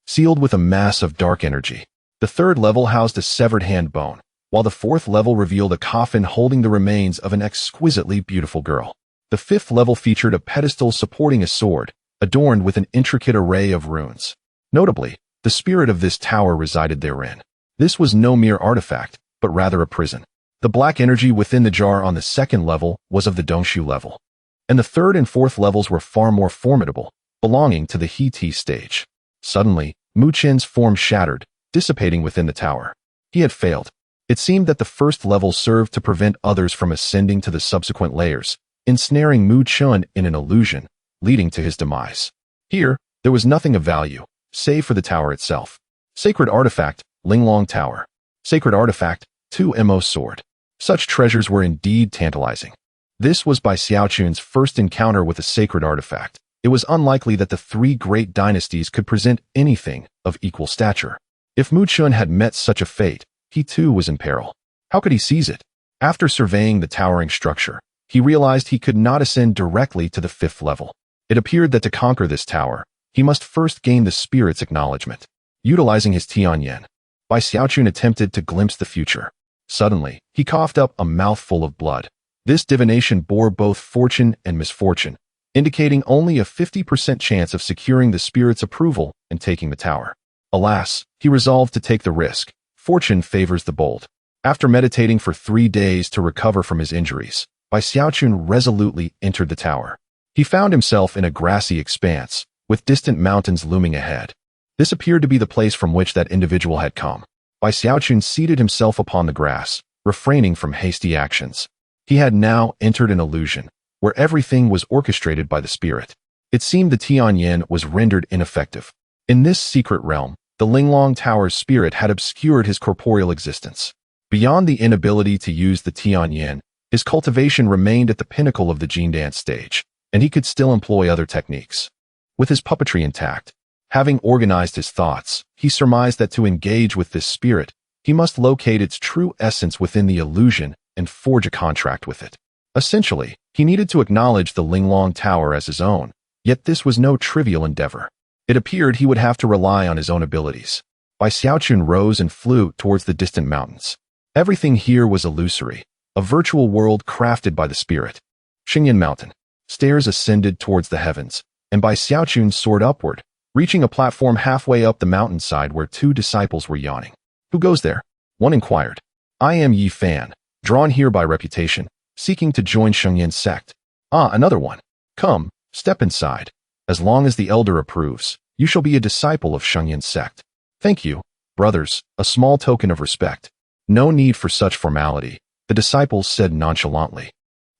sealed with a mass of dark energy. The third level housed a severed hand bone, while the fourth level revealed a coffin holding the remains of an exquisitely beautiful girl. The fifth level featured a pedestal supporting a sword, adorned with an intricate array of runes. Notably, the spirit of this tower resided therein. This was no mere artifact, but rather a prison. The black energy within the jar on the second level was of the Dongshu level, and the third and fourth levels were far more formidable, belonging to the He stage. Suddenly, Mu Chin's form shattered, dissipating within the tower. He had failed. It seemed that the first level served to prevent others from ascending to the subsequent layers, ensnaring Mu Chun in an illusion, leading to his demise. Here, there was nothing of value, save for the tower itself. Sacred artifact, Linglong Tower. Sacred artifact, 2mo sword. Such treasures were indeed tantalizing. This was by Xiaochun's first encounter with a sacred artifact. It was unlikely that the 3 great dynasties could present anything of equal stature. If Mu Chun had met such a fate, he too was in peril. How could he seize it? After surveying the towering structure, he realized he could not ascend directly to the 5th level. It appeared that to conquer this tower, he must first gain the spirit's acknowledgement. Utilizing his Tianyin, Bai Xiaochun attempted to glimpse the future. Suddenly, he coughed up a mouthful of blood. This divination bore both fortune and misfortune, indicating only a 50% chance of securing the spirit's approval and taking the tower. Alas, he resolved to take the risk. Fortune favors the bold. After meditating for 3 days to recover from his injuries, Bai Xiaochun resolutely entered the tower. He found himself in a grassy expanse, with distant mountains looming ahead. This appeared to be the place from which that individual had come. Bai Xiaochun seated himself upon the grass, refraining from hasty actions. He had now entered an illusion, where everything was orchestrated by the spirit. It seemed the Tianyin was rendered ineffective. In this secret realm, the Linglong Tower's spirit had obscured his corporeal existence. Beyond the inability to use the Tianyin, his cultivation remained at the pinnacle of the Jindan stage, and he could still employ other techniques. With his puppetry intact, having organized his thoughts, he surmised that to engage with this spirit, he must locate its true essence within the illusion and forge a contract with it. Essentially, he needed to acknowledge the Linglong Tower as his own, yet this was no trivial endeavor. It appeared he would have to rely on his own abilities. Bai Xiaochun rose and flew towards the distant mountains. Everything here was illusory, a virtual world crafted by the spirit. Xingyan Mountain. Stairs ascended towards the heavens, and Bai Xiaochun soared upward, reaching a platform halfway up the mountainside where two disciples were yawning. Who goes there? One inquired. I am Yi Fan, drawn here by reputation, seeking to join Shengyan's sect. Ah, another one. Come, step inside. As long as the elder approves, you shall be a disciple of Shengyan's sect. Thank you, brothers, a small token of respect. No need for such formality, the disciples said nonchalantly.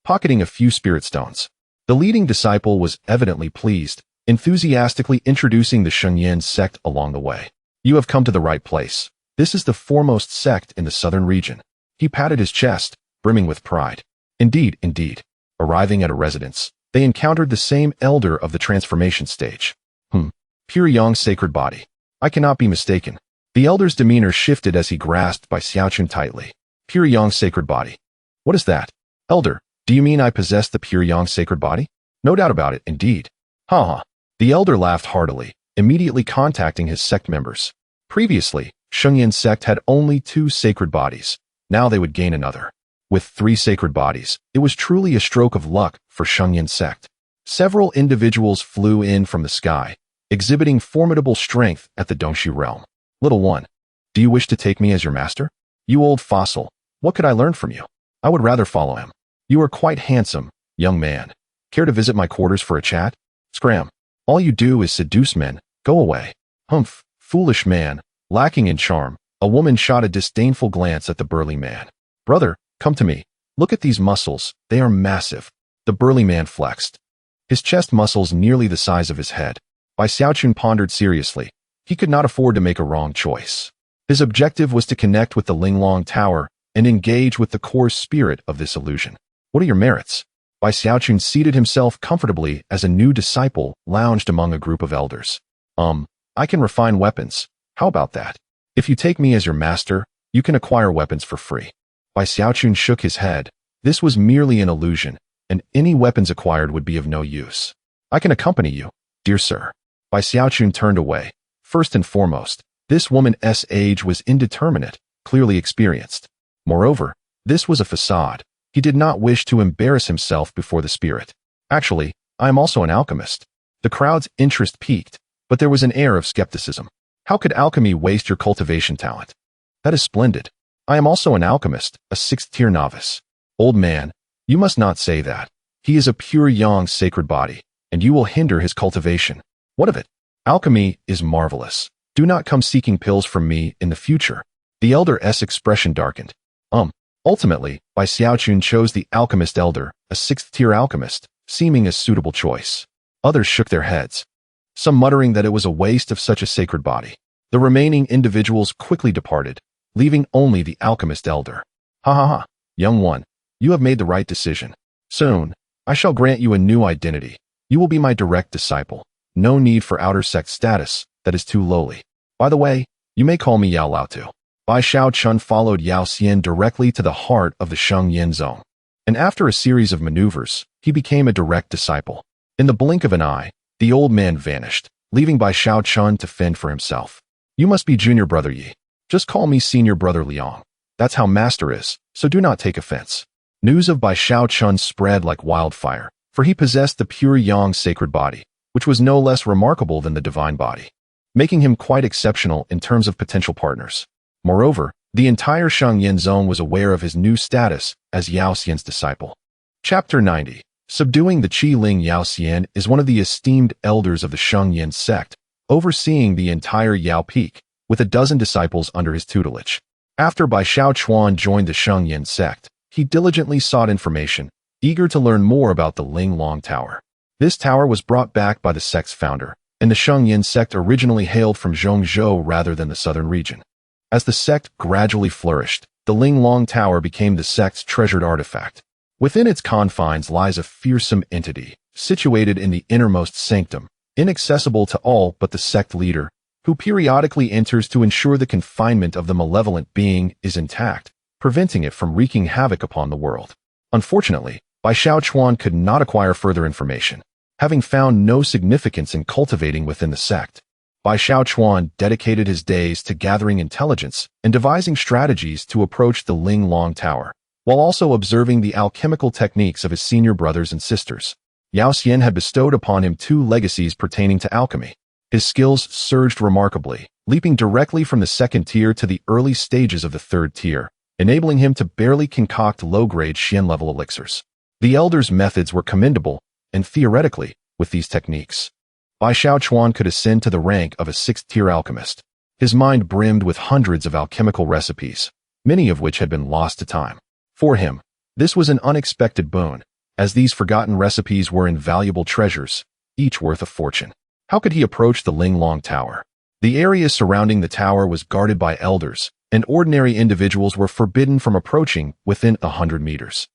Pocketing a few spirit stones. The leading disciple was evidently pleased, enthusiastically introducing the Shengyan sect along the way. You have come to the right place. This is the foremost sect in the southern region. He patted his chest, brimming with pride. Indeed, indeed. Arriving at a residence, they encountered the same elder of the transformation stage. Pure Yang sacred body. I cannot be mistaken. The elder's demeanor shifted as he grasped Bai Xiaochun tightly. Pure Yang sacred body. What is that? Elder, do you mean I possess the pure Yang sacred body? No doubt about it, indeed. Ha. The elder laughed heartily, immediately contacting his sect members. Previously, Shengyan sect had only 2 sacred bodies. Now they would gain another. With 3 sacred bodies, it was truly a stroke of luck for Shengyan sect. Several individuals flew in from the sky, exhibiting formidable strength at the Dongxi realm. Little one, do you wish to take me as your master? You old fossil, what could I learn from you? I would rather follow him. You are quite handsome, young man. Care to visit my quarters for a chat? Scram. All you do is seduce men. Go away. Humph, foolish man, lacking in charm. A woman shot a disdainful glance at the burly man. Brother, come to me. Look at these muscles. They are massive. The burly man flexed. His chest muscles nearly the size of his head. Bai Xiaochun pondered seriously. He could not afford to make a wrong choice. His objective was to connect with the Linglong Tower and engage with the core spirit of this illusion. What are your merits? Bai Xiaochun seated himself comfortably as a new disciple lounged among a group of elders. I can refine weapons. How about that? If you take me as your master, you can acquire weapons for free. Bai Xiaochun shook his head. This was merely an illusion, and any weapons acquired would be of no use. I can accompany you, dear sir. Bai Xiaochun turned away. First and foremost, this woman's age was indeterminate, clearly experienced. Moreover, this was a facade. He did not wish to embarrass himself before the spirit. Actually, I am also an alchemist. The crowd's interest peaked, but there was an air of skepticism. How could alchemy waste your cultivation talent? That is splendid. I am also an alchemist, a 6th-tier novice. Old man, you must not say that. He is a pure Yang sacred body, and you will hinder his cultivation. What of it? Alchemy is marvelous. Do not come seeking pills from me in the future. The elder's expression darkened. Ultimately, Bai Xiaochun chose the alchemist elder, a 6th-tier alchemist, seeming a suitable choice. Others shook their heads, some muttering that it was a waste of such a sacred body. The remaining individuals quickly departed, leaving only the alchemist elder. Ha, young one, you have made the right decision. Soon, I shall grant you a new identity. You will be my direct disciple. No need for outer sect status, that is too lowly. By the way, you may call me Yao Laotu. Bai Xiaochun followed Yao Xian directly to the heart of the Shengyan zone. And after a series of maneuvers, he became a direct disciple. In the blink of an eye, the old man vanished, leaving Bai Xiaochun to fend for himself. You must be junior brother Yi. Just call me senior brother Liang. That's how master is, so do not take offense. News of Bai Xiaochun spread like wildfire, for he possessed the pure Yang sacred body, which was no less remarkable than the divine body, making him quite exceptional in terms of potential partners. Moreover, the entire Shengyan zone was aware of his new status as Yao Xian's disciple. Chapter 90. Subduing the Qi Ling. Yao Xian is one of the esteemed elders of the Shengyan sect, overseeing the entire Yao Peak, with a dozen disciples under his tutelage. After Bai Xiaochuan joined the Shengyan sect, he diligently sought information, eager to learn more about the Linglong Tower. This tower was brought back by the sect's founder, and the Shengyan sect originally hailed from Zhongzhou rather than the southern region. As the sect gradually flourished, the Linglong Tower became the sect's treasured artifact. Within its confines lies a fearsome entity, situated in the innermost sanctum, inaccessible to all but the sect leader, who periodically enters to ensure the confinement of the malevolent being is intact. preventing it from wreaking havoc upon the world. Unfortunately, Bai Xiaochuan could not acquire further information, having found no significance in cultivating within the sect. Bai Xiaochuan dedicated his days to gathering intelligence and devising strategies to approach the Ling Long Tower, while also observing the alchemical techniques of his senior brothers and sisters. Yao Xian had bestowed upon him 2 legacies pertaining to alchemy. His skills surged remarkably, leaping directly from the 2nd tier to the early stages of the 3rd tier, enabling him to barely concoct low-grade Xian-level elixirs. The Elder's methods were commendable, and theoretically, with these techniques, Bai Xiaochuan could ascend to the rank of a 6th-tier alchemist. His mind brimmed with hundreds of alchemical recipes, many of which had been lost to time. For him, this was an unexpected boon, as these forgotten recipes were invaluable treasures, each worth a fortune. How could he approach the Ling Long Tower? The area surrounding the tower was guarded by elders, and ordinary individuals were forbidden from approaching within 100 meters.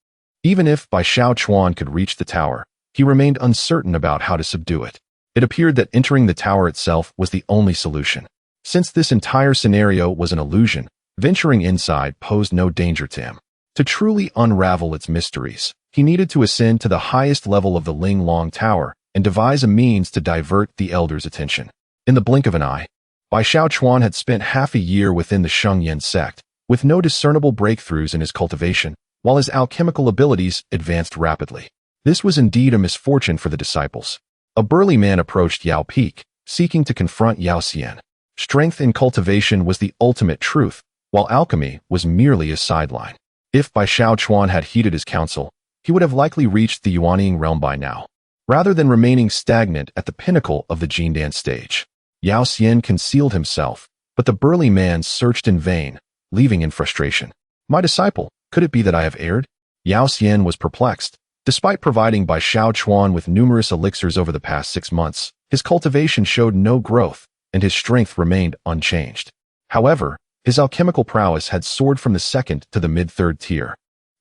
Even if Bai Xiaochuan could reach the tower, he remained uncertain about how to subdue it. It appeared that entering the tower itself was the only solution. Since this entire scenario was an illusion, venturing inside posed no danger to him. To truly unravel its mysteries, he needed to ascend to the highest level of the Ling Long Tower and devise a means to divert the elder's attention. In the blink of an eye, Bai Xiaochuan had spent half a year within the Shengyan sect, with no discernible breakthroughs in his cultivation, while his alchemical abilities advanced rapidly. This was indeed a misfortune for the disciples. A burly man approached Yao Peak, seeking to confront Yao Xian. Strength in cultivation was the ultimate truth, while alchemy was merely a sideline. If Bai Xiaochuan had heeded his counsel, he would have likely reached the Yuanying realm by now, rather than remaining stagnant at the pinnacle of the Jindan stage. Yao Xian concealed himself, but the burly man searched in vain, leaving in frustration. My disciple, could it be that I have erred? Yao Xian was perplexed. Despite providing Bai Xiaochuan with numerous elixirs over the past 6 months, his cultivation showed no growth, and his strength remained unchanged. However, his alchemical prowess had soared from the 2nd to the mid-3rd tier,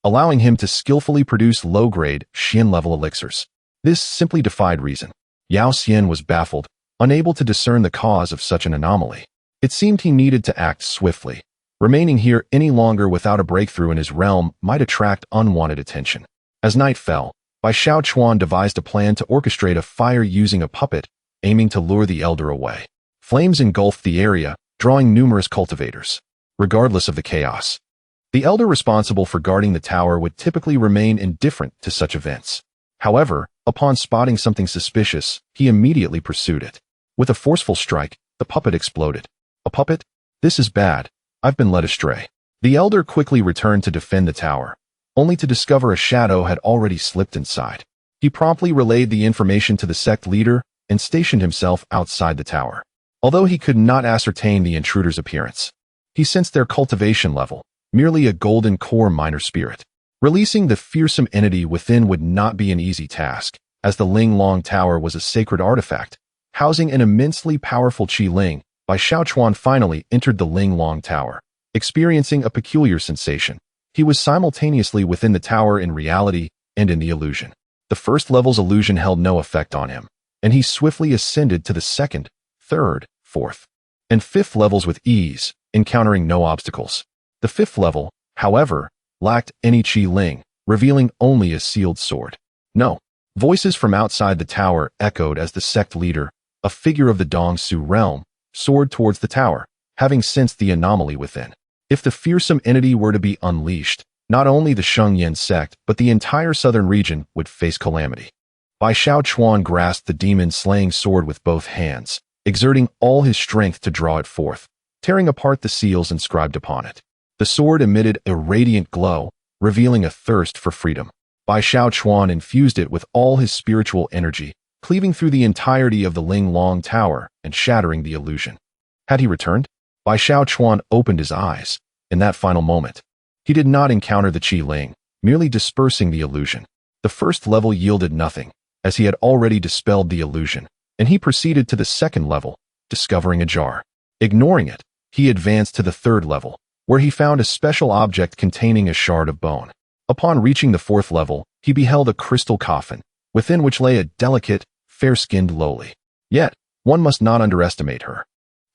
allowing him to skillfully produce low-grade, Xian-level elixirs. This simply defied reason. Yao Xian was baffled, unable to discern the cause of such an anomaly. It seemed he needed to act swiftly. Remaining here any longer without a breakthrough in his realm might attract unwanted attention. As night fell, Bai Xiaochuan devised a plan to orchestrate a fire using a puppet, aiming to lure the elder away. Flames engulfed the area, drawing numerous cultivators. Regardless of the chaos, the elder responsible for guarding the tower would typically remain indifferent to such events. However, upon spotting something suspicious, he immediately pursued it. With a forceful strike, the puppet exploded. A puppet? This is bad. I've been led astray. The elder quickly returned to defend the tower, only to discover a shadow had already slipped inside. He promptly relayed the information to the sect leader and stationed himself outside the tower. Although he could not ascertain the intruder's appearance, he sensed their cultivation level, merely a golden core minor spirit. Releasing the fearsome entity within would not be an easy task, as the Ling Long Tower was a sacred artifact, housing an immensely powerful Qi Ling. Bai Xiaochuan finally entered the Ling Long Tower, experiencing a peculiar sensation. He was simultaneously within the tower in reality and in the illusion. The first level's illusion held no effect on him, and he swiftly ascended to the 2nd, 3rd, 4th, and 5th levels with ease, encountering no obstacles. The 5th level, however, lacked any Qi Ling, revealing only a sealed sword. No. Voices from outside the tower echoed as the sect leader, a figure of the Dongsu realm, soared towards the tower, having sensed the anomaly within. If the fearsome entity were to be unleashed, not only the Shengyan sect but the entire southern region would face calamity. Bai Xiaochuan grasped the demon-slaying sword with both hands, exerting all his strength to draw it forth, tearing apart the seals inscribed upon it. The sword emitted a radiant glow, revealing a thirst for freedom. Bai Xiaochuan infused it with all his spiritual energy, cleaving through the entirety of the Ling Long Tower and shattering the illusion. Had he returned? Bai Xiaochuan opened his eyes. In that final moment, he did not encounter the Qi Ling, merely dispersing the illusion. The first level yielded nothing, as he had already dispelled the illusion, and he proceeded to the 2nd level, discovering a jar. Ignoring it, he advanced to the 3rd level, where he found a special object containing a shard of bone. Upon reaching the 4th level, he beheld a crystal coffin, within which lay a delicate, fair-skinned lowly. Yet, one must not underestimate her,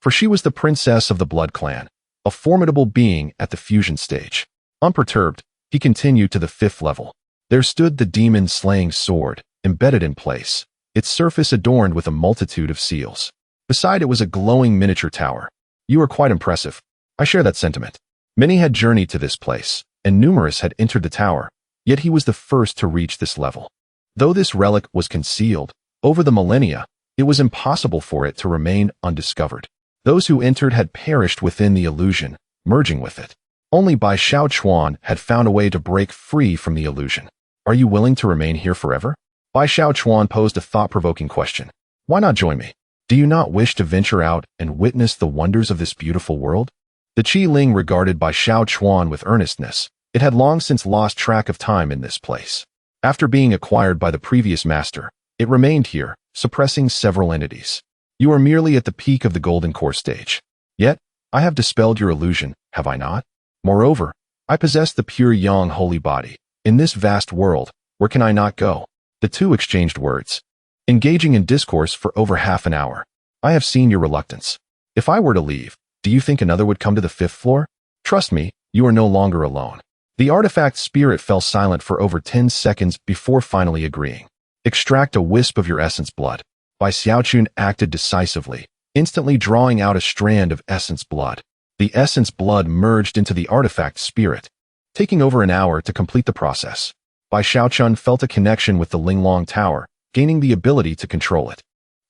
for she was the princess of the blood clan, a formidable being at the fusion stage. Unperturbed, he continued to the 5th level. There stood the demon-slaying sword, embedded in place, its surface adorned with a multitude of seals. Beside it was a glowing miniature tower. You are quite impressive. I share that sentiment. Many had journeyed to this place, and numerous had entered the tower, yet he was the first to reach this level. Though this relic was concealed, over the millennia, it was impossible for it to remain undiscovered. Those who entered had perished within the illusion, merging with it. Only Bai Xiaochuan had found a way to break free from the illusion. Are you willing to remain here forever? Bai Xiaochuan posed a thought-provoking question. Why not join me? Do you not wish to venture out and witness the wonders of this beautiful world? The Qi Ling regarded Bai Xiaochuan with earnestness. It had long since lost track of time in this place. After being acquired by the previous master, it remained here, suppressing several entities. You are merely at the peak of the golden core stage. Yet, I have dispelled your illusion, have I not? Moreover, I possess the pure yang holy body. In this vast world, where can I not go? The two exchanged words, engaging in discourse for over half an hour. I have seen your reluctance. If I were to leave, do you think another would come to the 5th floor? Trust me, you are no longer alone. The artifact spirit fell silent for over 10 seconds before finally agreeing. Extract a wisp of your essence blood. Bai Xiaochun acted decisively, instantly drawing out a strand of essence blood. The essence blood merged into the artifact spirit, taking over an hour to complete the process. Bai Xiaochun felt a connection with the Linglong Tower, gaining the ability to control it.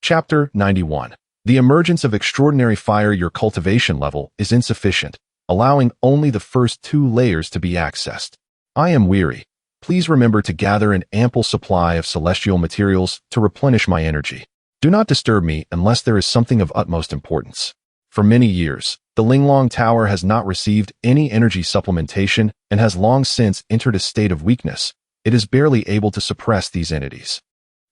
Chapter 91. The emergence of extraordinary fire. Your cultivation level is insufficient, allowing only the first 2 layers to be accessed. I am weary. Please remember to gather an ample supply of celestial materials to replenish my energy. Do not disturb me unless there is something of utmost importance. For many years, the Linglong Tower has not received any energy supplementation and has long since entered a state of weakness. It is barely able to suppress these entities.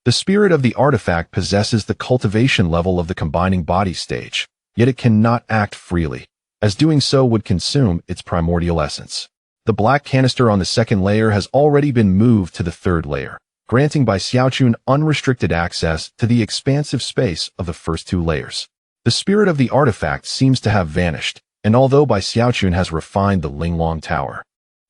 The spirit of the artifact possesses the cultivation level of the combining body stage, yet it cannot act freely, as doing so would consume its primordial essence. The black canister on the 2nd layer has already been moved to the 3rd layer, granting Bai Xiaochun unrestricted access to the expansive space of the first 2 layers. The spirit of the artifact seems to have vanished, and although Bai Xiaochun has refined the Linglong Tower,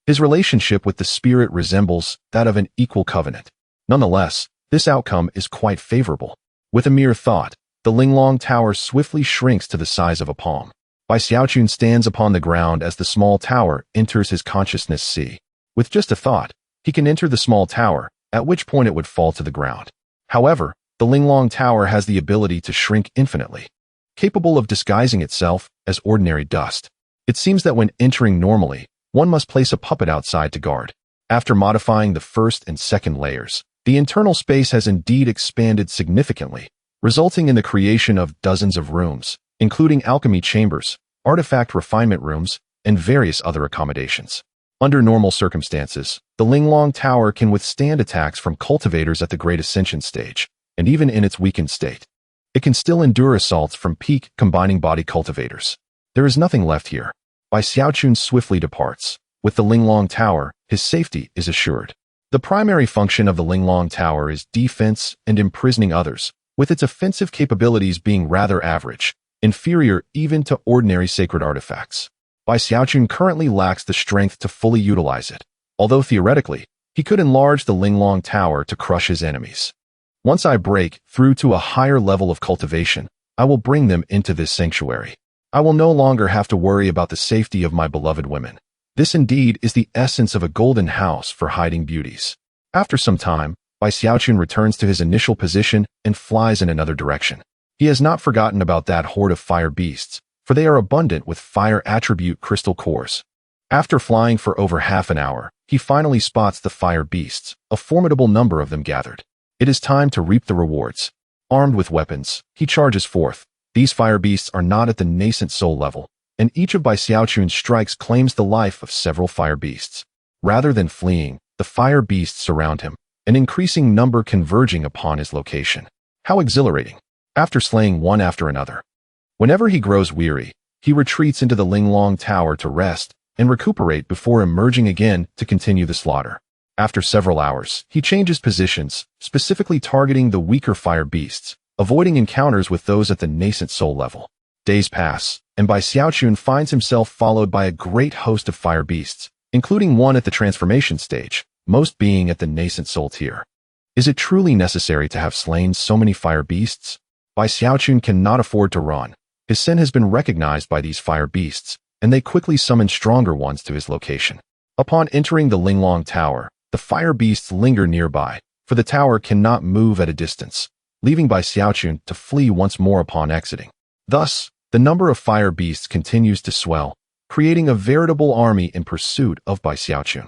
his relationship with the spirit resembles that of an equal covenant. Nonetheless, this outcome is quite favorable. With a mere thought, the Linglong Tower swiftly shrinks to the size of a palm. Bai Xiaochun stands upon the ground as the small tower enters his consciousness sea. With just a thought, he can enter the small tower, at which point it would fall to the ground. However, the Linglong Tower has the ability to shrink infinitely, capable of disguising itself as ordinary dust. It seems that when entering normally, one must place a puppet outside to guard. After modifying the 1st and 2nd layers, the internal space has indeed expanded significantly, resulting in the creation of dozens of rooms, including alchemy chambers, artifact refinement rooms, and various other accommodations. Under normal circumstances, the Linglong Tower can withstand attacks from cultivators at the Great Ascension stage, and even in its weakened state, it can still endure assaults from peak combining body cultivators. There is nothing left here. Bai Xiaochun swiftly departs. With the Linglong Tower, his safety is assured. The primary function of the Linglong Tower is defense and imprisoning others, with its offensive capabilities being rather average, inferior even to ordinary sacred artifacts. Bai Xiaochun currently lacks the strength to fully utilize it, although theoretically, he could enlarge the Linglong Tower to crush his enemies. Once I break through to a higher level of cultivation, I will bring them into this sanctuary. I will no longer have to worry about the safety of my beloved women. This indeed is the essence of a golden house for hiding beauties. After some time, Bai Xiaochun returns to his initial position and flies in another direction. He has not forgotten about that horde of fire beasts, for they are abundant with fire attribute crystal cores. After flying for over half an hour, he finally spots the fire beasts, a formidable number of them gathered. It is time to reap the rewards. Armed with weapons, he charges forth. These fire beasts are not at the nascent soul level, and each of Bai Xiaochun's strikes claims the life of several fire beasts. Rather than fleeing, the fire beasts surround him, an increasing number converging upon his location. How exhilarating! After slaying one after another. Whenever he grows weary, he retreats into the Linglong Tower to rest and recuperate before emerging again to continue the slaughter. After several hours, he changes positions, specifically targeting the weaker fire beasts, avoiding encounters with those at the nascent soul level. Days pass, and Bai Xiaochun finds himself followed by a great host of fire beasts, including one at the transformation stage, most being at the nascent soul tier. Is it truly necessary to have slain so many fire beasts? Bai Xiaochun cannot afford to run. His sin has been recognized by these fire beasts, and they quickly summon stronger ones to his location. Upon entering the Linglong Tower, the fire beasts linger nearby, for the tower cannot move at a distance, leaving Bai Xiaochun to flee once more upon exiting. Thus, the number of fire beasts continues to swell, creating a veritable army in pursuit of Bai Xiaochun.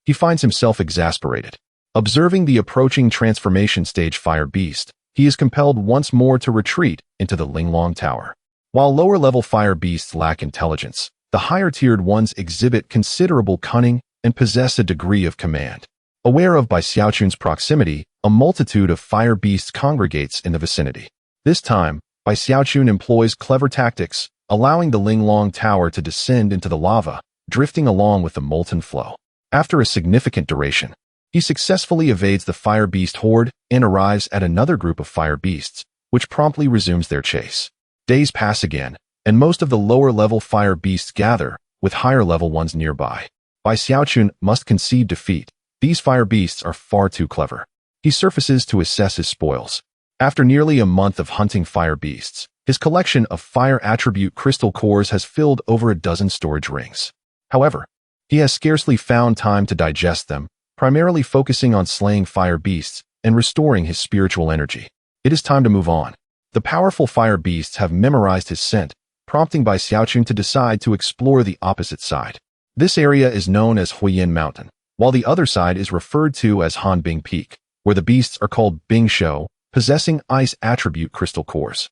He finds himself exasperated. Observing the approaching transformation stage fire beast, he is compelled once more to retreat into the Linglong Tower. While lower-level fire beasts lack intelligence, the higher-tiered ones exhibit considerable cunning and possess a degree of command. Aware of Bai Xiaochun's proximity, a multitude of fire beasts congregates in the vicinity. This time, Bai Xiaochun employs clever tactics, allowing the Linglong Tower to descend into the lava, drifting along with the molten flow. After a significant duration, he successfully evades the fire beast horde and arrives at another group of fire beasts, which promptly resumes their chase. Days pass again, and most of the lower-level fire beasts gather, with higher-level ones nearby. Bai Xiaochun must concede defeat. These fire beasts are far too clever. He surfaces to assess his spoils. After nearly a month of hunting fire beasts, his collection of fire attribute crystal cores has filled over a dozen storage rings. However, he has scarcely found time to digest them, primarily focusing on slaying fire beasts and restoring his spiritual energy. It is time to move on. The powerful fire beasts have memorized his scent, prompting Bai Xiaochun to decide to explore the opposite side. This area is known as Huiyin Mountain, while the other side is referred to as Hanbing Peak, where the beasts are called Bingshou, possessing ice attribute crystal cores.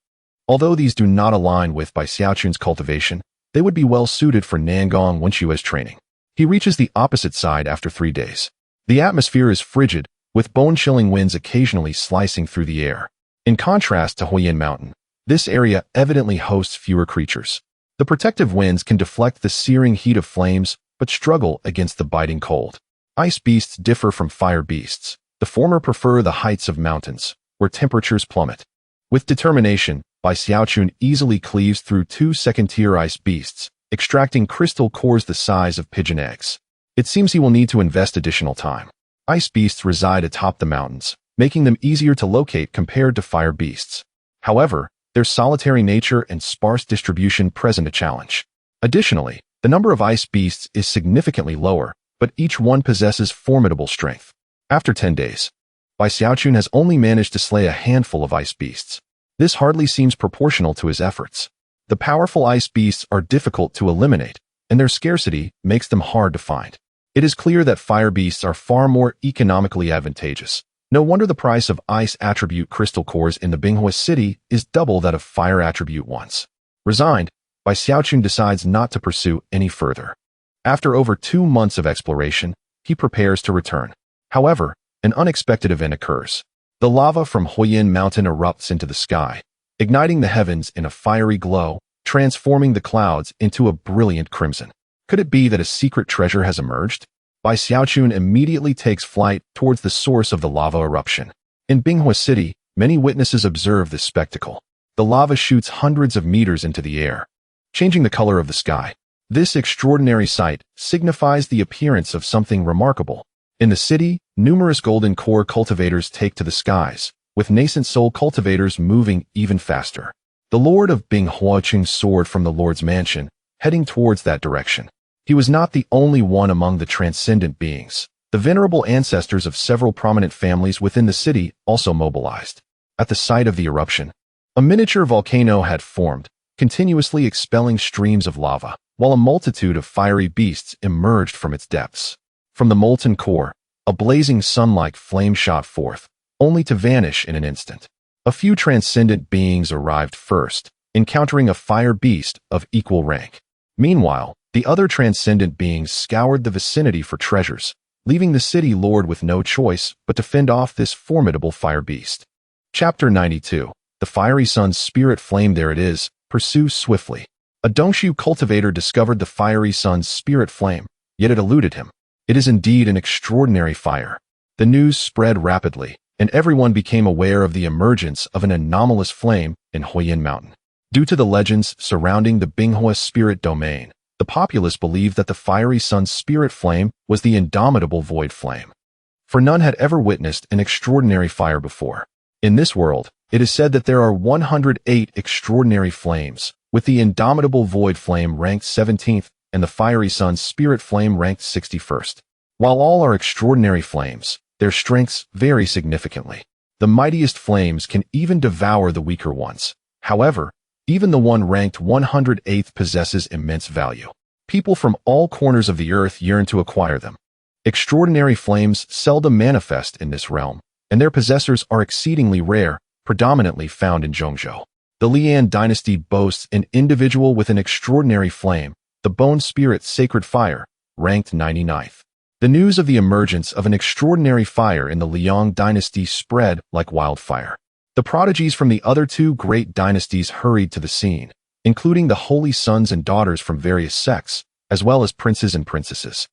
Although these do not align with Bai Xiaochun's cultivation, they would be well suited for Nangong Wenshue's training. He reaches the opposite side after 3 days. The atmosphere is frigid, with bone-chilling winds occasionally slicing through the air. In contrast to Huiyin Mountain, this area evidently hosts fewer creatures. The protective winds can deflect the searing heat of flames, but struggle against the biting cold. Ice beasts differ from fire beasts. The former prefer the heights of mountains, where temperatures plummet. With determination, Bai Xiaochun easily cleaves through 2 second-tier ice beasts, extracting crystal cores the size of pigeon eggs. It seems he will need to invest additional time. Ice beasts reside atop the mountains, making them easier to locate compared to fire beasts. However, their solitary nature and sparse distribution present a challenge. Additionally, the number of ice beasts is significantly lower, but each one possesses formidable strength. After 10 days, Bai Xiaochun has only managed to slay a handful of ice beasts. This hardly seems proportional to his efforts. The powerful ice beasts are difficult to eliminate, and their scarcity makes them hard to find. It is clear that fire beasts are far more economically advantageous. No wonder the price of ice attribute crystal cores in the Binghua city is double that of fire attribute ones. Resigned, Bai Xiaochun decides not to pursue any further. After over 2 months of exploration, he prepares to return. However, an unexpected event occurs. The lava from Huiyin Mountain erupts into the sky, igniting the heavens in a fiery glow, transforming the clouds into a brilliant crimson. Could it be that a secret treasure has emerged? Bai Xiaochun immediately takes flight towards the source of the lava eruption. In Binghua City, many witnesses observe this spectacle. The lava shoots hundreds of meters into the air, changing the color of the sky. This extraordinary sight signifies the appearance of something remarkable. In the city, numerous golden core cultivators take to the skies, with nascent soul cultivators moving even faster. The Lord of Binghua soared from the Lord's mansion, heading towards that direction. He was not the only one among the transcendent beings. The venerable ancestors of several prominent families within the city also mobilized. At the site of the eruption, a miniature volcano had formed, continuously expelling streams of lava, while a multitude of fiery beasts emerged from its depths. From the molten core, a blazing sun-like flame shot forth, only to vanish in an instant. A few transcendent beings arrived first, encountering a fire beast of equal rank. Meanwhile, the other transcendent beings scoured the vicinity for treasures, leaving the city lord with no choice but to fend off this formidable fire beast. Chapter 92. The fiery sun's spirit flame. There it is, pursue swiftly. A Dongshu cultivator discovered the fiery sun's spirit flame, yet it eluded him. It is indeed an extraordinary fire. The news spread rapidly, and everyone became aware of the emergence of an anomalous flame in Huiyin Mountain. Due to the legends surrounding the Binghua spirit domain, The populace believed that the fiery sun's spirit flame was the indomitable void flame. For none had ever witnessed an extraordinary fire before. In this world, it is said that there are 108 extraordinary flames, with the indomitable void flame ranked 17th and the fiery sun's spirit flame ranked 61st. While all are extraordinary flames, their strengths vary significantly. The mightiest flames can even devour the weaker ones. However, even the one ranked 108th possesses immense value. People from all corners of the earth yearn to acquire them. Extraordinary flames seldom manifest in this realm, and their possessors are exceedingly rare, predominantly found in Zhongzhou. The Lian dynasty boasts an individual with an extraordinary flame, the Bone Spirit Sacred Fire, ranked 99th. The news of the emergence of an extraordinary fire in the Liang dynasty spread like wildfire. The prodigies from the other two great dynasties hurried to the scene, including the holy sons and daughters from various sects, as well as princes and princesses.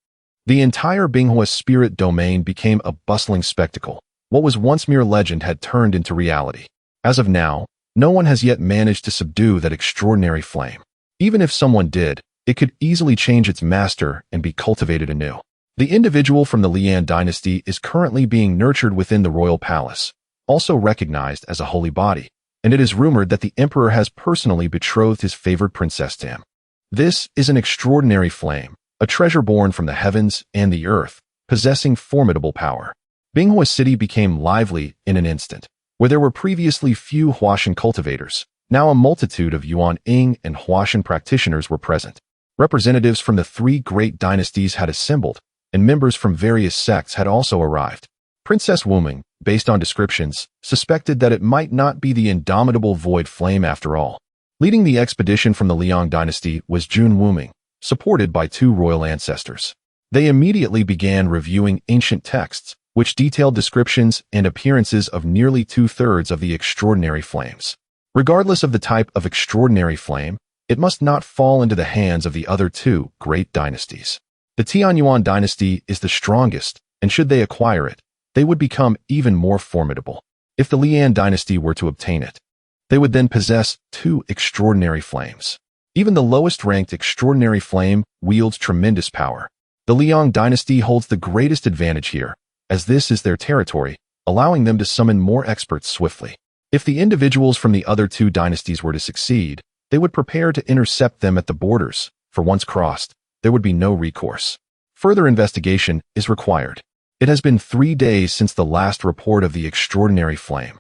The entire Binghua spirit domain became a bustling spectacle. What was once mere legend had turned into reality. As of now, no one has yet managed to subdue that extraordinary flame. Even if someone did, it could easily change its master and be cultivated anew. The individual from the Lian dynasty is currently being nurtured within the royal palace, also recognized as a holy body, and it is rumored that the emperor has personally betrothed his favored princess to him. This is an extraordinary flame, a treasure born from the heavens and the earth, possessing formidable power. Binghua City became lively in an instant. Where there were previously few Huashan cultivators, now a multitude of Yuan Ying and Huashan practitioners were present. Representatives from the three great dynasties had assembled, and members from various sects had also arrived. Princess Wuming, based on descriptions, suspected that it might not be the indomitable void flame after all. Leading the expedition from the Liang dynasty was Jun Wuming, supported by two royal ancestors. They immediately began reviewing ancient texts, which detailed descriptions and appearances of nearly two-thirds of the extraordinary flames. Regardless of the type of extraordinary flame, it must not fall into the hands of the other two great dynasties. The Tianyuan dynasty is the strongest, and should they acquire it, they would become even more formidable. If the Lian dynasty were to obtain it, they would then possess two extraordinary flames. Even the lowest-ranked extraordinary flame wields tremendous power. The Liang dynasty holds the greatest advantage here, as this is their territory, allowing them to summon more experts swiftly. If the individuals from the other two dynasties were to succeed, they would prepare to intercept them at the borders, for once crossed, there would be no recourse. Further investigation is required. It has been 3 days since the last report of the extraordinary flame,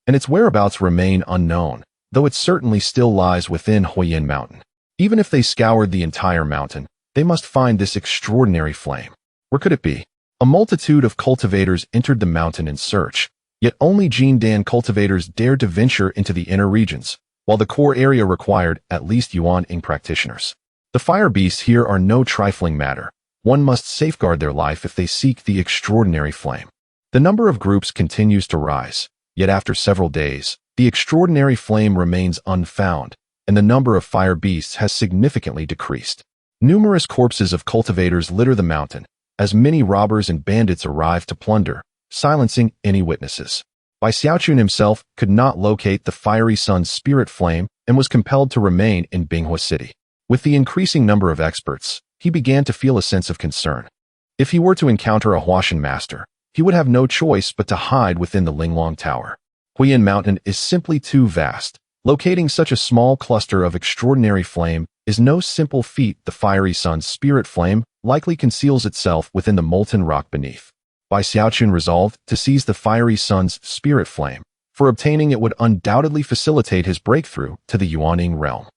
and its whereabouts remain unknown, though it certainly still lies within Huiyin Mountain. Even if they scoured the entire mountain, they must find this extraordinary flame. Where could it be? A multitude of cultivators entered the mountain in search, yet only Jindan cultivators dared to venture into the inner regions, while the core area required at least Yuan Ying practitioners. The fire beasts here are no trifling matter. One must safeguard their life if they seek the extraordinary flame. The number of groups continues to rise, yet after several days, the extraordinary flame remains unfound, and the number of fire beasts has significantly decreased. Numerous corpses of cultivators litter the mountain, as many robbers and bandits arrive to plunder, silencing any witnesses. Bai Xiaochun himself could not locate the fiery sun's spirit flame and was compelled to remain in Binghua City. With the increasing number of experts, he began to feel a sense of concern. If he were to encounter a Huashan master, he would have no choice but to hide within the Linglong Tower. Huiyin Mountain is simply too vast. Locating such a small cluster of extraordinary flame is no simple feat. The fiery sun's spirit flame likely conceals itself within the molten rock beneath. Bai Xiaochun resolved to seize the fiery sun's spirit flame, for obtaining it would undoubtedly facilitate his breakthrough to the Yuaning realm.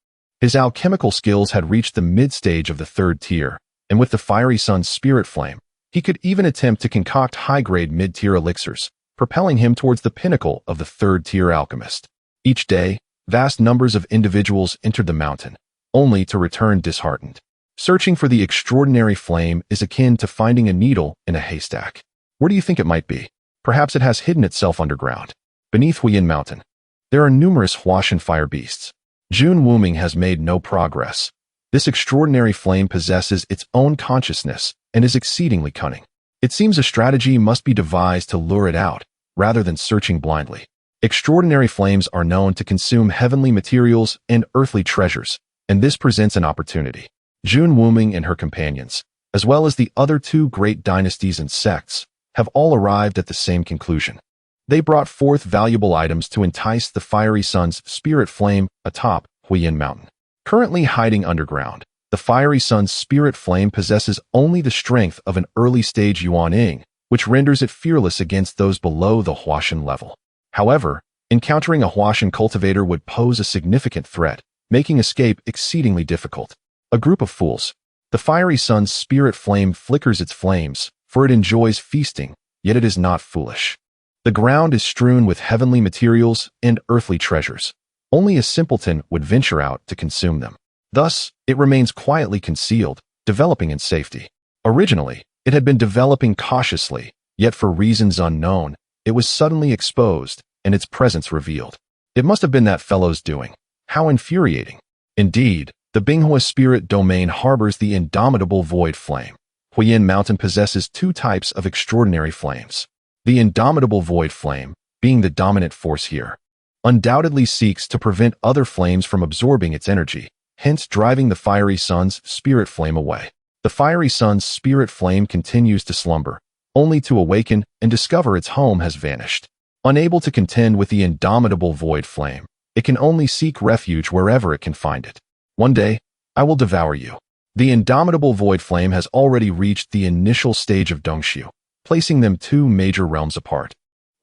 His alchemical skills had reached the mid-stage of the 3rd tier, and with the fiery sun's spirit flame, he could even attempt to concoct high-grade mid-tier elixirs, propelling him towards the pinnacle of the 3rd tier alchemist. Each day, vast numbers of individuals entered the mountain, only to return disheartened. Searching for the extraordinary flame is akin to finding a needle in a haystack. Where do you think it might be? Perhaps it has hidden itself underground. Beneath Huiyin Mountain, there are numerous Huashan fire beasts. Jun Wuming has made no progress. This extraordinary flame possesses its own consciousness and is exceedingly cunning. It seems a strategy must be devised to lure it out, rather than searching blindly. Extraordinary flames are known to consume heavenly materials and earthly treasures, and this presents an opportunity. Jun Wuming and her companions, as well as the other two great dynasties and sects, have all arrived at the same conclusion. They brought forth valuable items to entice the fiery sun's spirit flame atop Huiyin Mountain. Currently hiding underground, the fiery sun's spirit flame possesses only the strength of an early-stage Yuan-Ying, which renders it fearless against those below the Huashan level. However, encountering a Huashan cultivator would pose a significant threat, making escape exceedingly difficult. A group of fools. The fiery sun's spirit flame flickers its flames, for it enjoys feasting, yet it is not foolish. The ground is strewn with heavenly materials and earthly treasures. Only a simpleton would venture out to consume them. Thus, it remains quietly concealed, developing in safety. Originally, it had been developing cautiously, yet for reasons unknown, it was suddenly exposed and its presence revealed. It must have been that fellow's doing. How infuriating. Indeed, the Binghua spirit domain harbors the indomitable void flame. Huiyin Mountain possesses two types of extraordinary flames. The indomitable void flame, being the dominant force here, undoubtedly seeks to prevent other flames from absorbing its energy, hence driving the fiery sun's spirit flame away. The fiery sun's spirit flame continues to slumber, only to awaken and discover its home has vanished. Unable to contend with the indomitable void flame, it can only seek refuge wherever it can find it. One day, I will devour you. The indomitable void flame has already reached the initial stage of Dongxiu, placing them two major realms apart,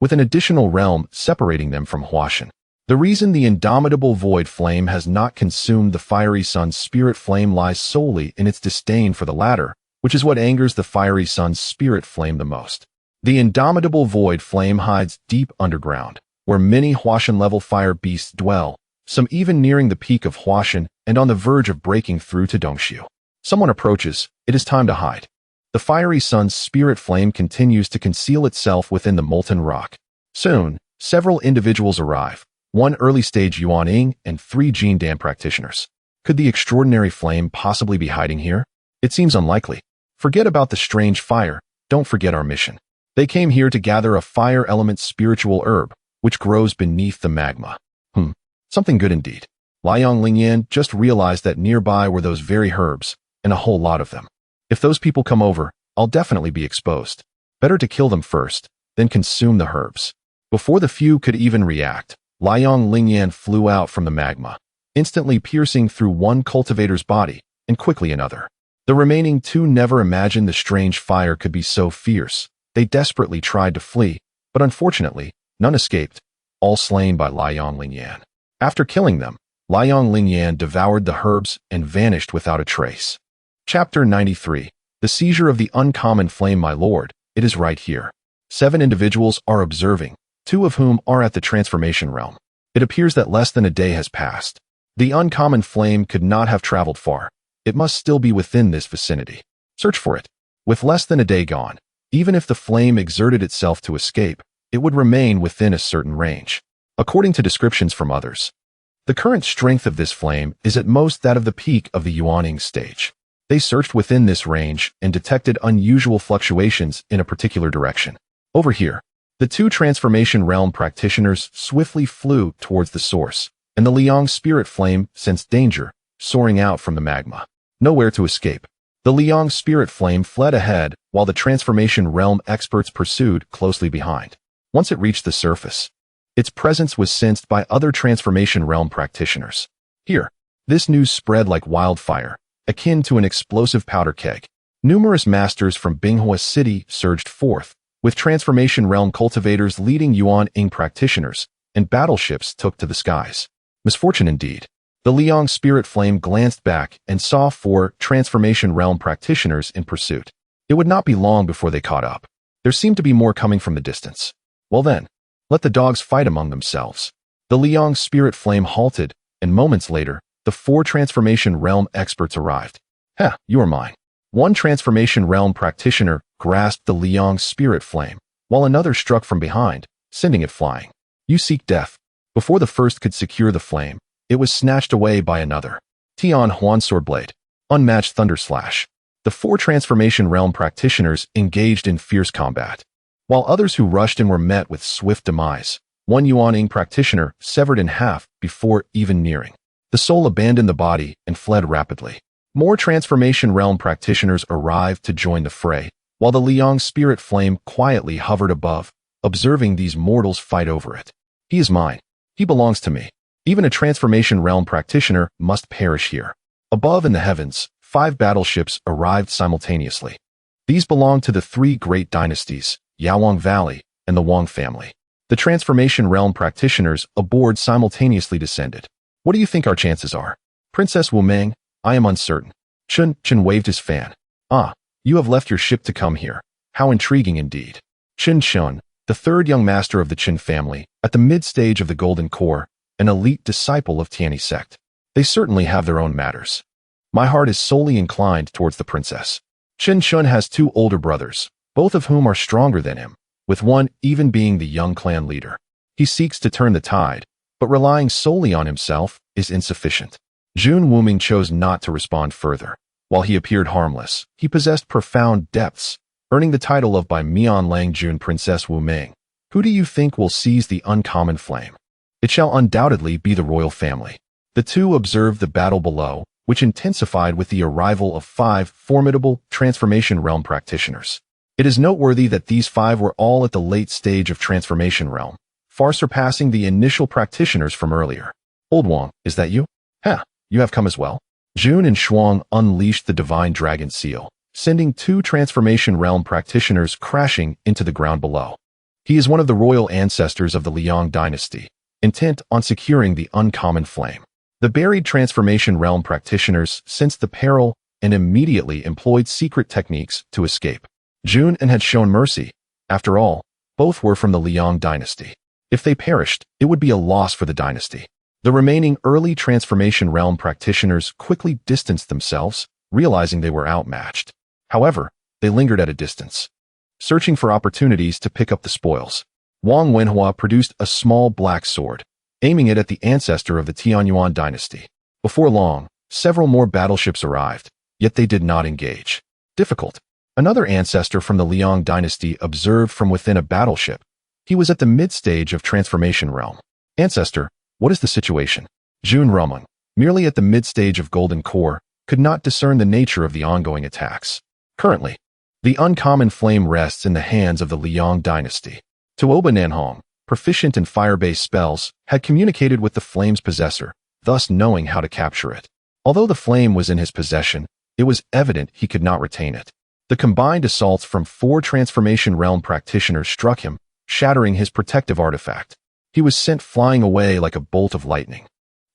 with an additional realm separating them from Huashan. The reason the indomitable void flame has not consumed the fiery sun's spirit flame lies solely in its disdain for the latter, which is what angers the fiery sun's spirit flame the most. The indomitable void flame hides deep underground, where many Huashan-level fire beasts dwell, some even nearing the peak of Huashan and on the verge of breaking through to Dongxiu. Someone approaches, it is time to hide. The fiery sun's spirit flame continues to conceal itself within the molten rock. Soon, several individuals arrive, one early-stage Yuan-Ying and 3 Jin Dan practitioners. Could the extraordinary flame possibly be hiding here? It seems unlikely. Forget about the strange fire, don't forget our mission. They came here to gather a fire element spiritual herb, which grows beneath the magma. Something good indeed. Liang Lingyan just realized that nearby were those very herbs, and a whole lot of them. If those people come over, I'll definitely be exposed. Better to kill them first, then consume the herbs. Before the few could even react, Liang Lingyan flew out from the magma, instantly piercing through one cultivator's body, and quickly another. The remaining two never imagined the strange fire could be so fierce. They desperately tried to flee, but unfortunately, none escaped, all slain by Liang Lingyan. After killing them, Liang Lingyan devoured the herbs and vanished without a trace. Chapter 93. The Seizure of the Uncommon Flame. My lord, it is right here. 7 individuals are observing, 2 of whom are at the transformation realm. It appears that less than a day has passed. The uncommon flame could not have traveled far. It must still be within this vicinity. Search for it. With less than a day gone, even if the flame exerted itself to escape, it would remain within a certain range. According to descriptions from others, the current strength of this flame is at most that of the peak of the Yuan-Ying stage. They searched within this range and detected unusual fluctuations in a particular direction. Over here, the 2 transformation realm practitioners swiftly flew towards the source, and the Liang spirit flame sensed danger, soaring out from the magma. Nowhere to escape. The Liang spirit flame fled ahead, while the transformation realm experts pursued closely behind. Once it reached the surface, its presence was sensed by other transformation realm practitioners. Here, this news spread like wildfire, akin to an explosive powder keg. Numerous masters from Binghua City surged forth, with transformation realm cultivators leading Yuan-Ying practitioners, and battleships took to the skies. Misfortune indeed. The Liang spirit flame glanced back and saw 4 transformation realm practitioners in pursuit. It would not be long before they caught up. There seemed to be more coming from the distance. Well then, let the dogs fight among themselves. The Liang spirit flame halted, and moments later, the 4 transformation realm experts arrived. You are mine. One transformation realm practitioner grasped the Liang spirit flame, while another struck from behind, sending it flying. You seek death. Before the first could secure the flame, it was snatched away by another. Tian Huan Swordblade. Unmatched Thunder Slash. The 4 transformation realm practitioners engaged in fierce combat, while others who rushed in were met with swift demise. One Yuan-Ying practitioner severed in half before even nearing. The soul abandoned the body and fled rapidly. More Transformation Realm practitioners arrived to join the fray, while the Liang spirit flame quietly hovered above, observing these mortals fight over it. He is mine. He belongs to me. Even a Transformation Realm practitioner must perish here. Above in the heavens, 5 battleships arrived simultaneously. These belonged to the 3 great dynasties, Yaowang Valley and the Wang family. The Transformation Realm practitioners aboard simultaneously descended. What do you think our chances are? Princess Wu Meng, I am uncertain. Chen waved his fan. Ah, you have left your ship to come here. How intriguing indeed. Chen, the 3rd young master of the Chen family, at the mid-stage of the Golden Core, an elite disciple of Tianyi sect. They certainly have their own matters. My heart is solely inclined towards the princess. Chen has 2 older brothers, both of whom are stronger than him, with one even being the young clan leader. He seeks to turn the tide, but relying solely on himself is insufficient. Jun Wuming chose not to respond further. While he appeared harmless, he possessed profound depths, earning the title of by Mian Lang Jun Princess Wu Ming. Who do you think will seize the uncommon flame? It shall undoubtedly be the royal family. The two observed the battle below, which intensified with the arrival of 5 formidable Transformation Realm practitioners. It is noteworthy that these 5 were all at the late stage of Transformation Realm, far surpassing the initial practitioners from earlier. Old Wang, is that you? You have come as well? Jun and Shuang unleashed the Divine Dragon Seal, sending 2 Transformation Realm practitioners crashing into the ground below. He is one of the royal ancestors of the Liang dynasty, intent on securing the uncommon flame. The buried Transformation Realm practitioners sensed the peril and immediately employed secret techniques to escape. Jun had shown mercy. After all, both were from the Liang dynasty. If they perished, it would be a loss for the dynasty. The remaining early Transformation Realm practitioners quickly distanced themselves, realizing they were outmatched. However, they lingered at a distance, searching for opportunities to pick up the spoils. Wang Wenhua produced a small black sword, aiming it at the ancestor of the Tianyuan dynasty. Before long, several more battleships arrived, yet they did not engage. Difficult. Another ancestor from the Liang dynasty observed from within a battleship. He was at the mid-stage of Transformation Realm. Ancestor, what is the situation? Jun Rumung, merely at the mid-stage of Golden Core, could not discern the nature of the ongoing attacks. Currently, the uncommon flame rests in the hands of the Liang dynasty. Tuoba Nanhong, proficient in fire-based spells, had communicated with the flame's possessor, thus knowing how to capture it. Although the flame was in his possession, it was evident he could not retain it. The combined assaults from 4 Transformation Realm practitioners struck him, shattering his protective artifact. He was sent flying away like a bolt of lightning,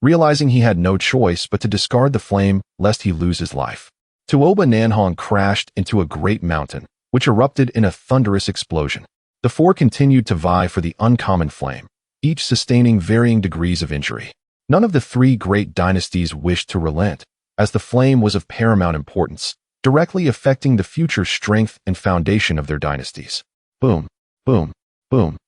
realizing he had no choice but to discard the flame lest he lose his life. Tuoba Nanhong crashed into a great mountain, which erupted in a thunderous explosion. The 4 continued to vie for the uncommon flame, each sustaining varying degrees of injury. None of the 3 great dynasties wished to relent, as the flame was of paramount importance, directly affecting the future strength and foundation of their dynasties. Boom, boom, boom.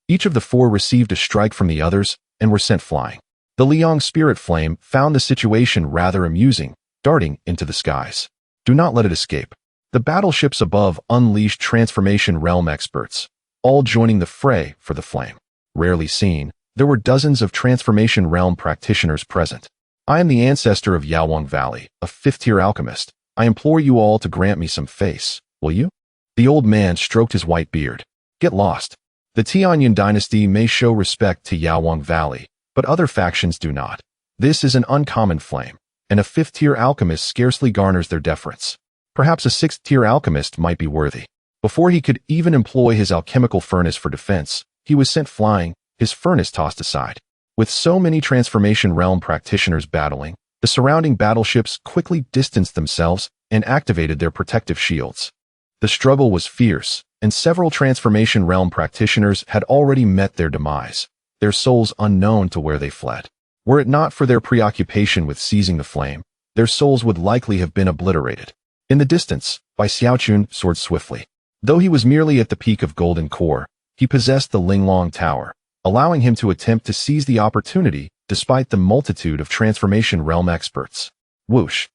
Each of the 4 received a strike from the others and were sent flying. The Liang spirit flame found the situation rather amusing, darting into the skies. Do not let it escape. The battleships above unleashed Transformation Realm experts, all joining the fray for the flame. Rarely seen, there were dozens of Transformation Realm practitioners present. I am the ancestor of Yaowang Valley, a 5th-tier alchemist. I implore you all to grant me some face, will you? The old man stroked his white beard. Get lost. The Tianyuan dynasty may show respect to Yaowang Valley, but other factions do not. This is an uncommon flame, and a 5th-tier alchemist scarcely garners their deference. Perhaps a 6th-tier alchemist might be worthy. Before he could even employ his alchemical furnace for defense, he was sent flying, his furnace tossed aside. With so many Transformation Realm practitioners battling, the surrounding battleships quickly distanced themselves and activated their protective shields. The struggle was fierce, and several Transformation Realm practitioners had already met their demise, their souls unknown to where they fled. Were it not for their preoccupation with seizing the flame, their souls would likely have been obliterated. In the distance, Bai Xiaochun soared swiftly. Though he was merely at the peak of Golden Core, he possessed the Linglong Tower, allowing him to attempt to seize the opportunity despite the multitude of Transformation Realm experts. Whoosh!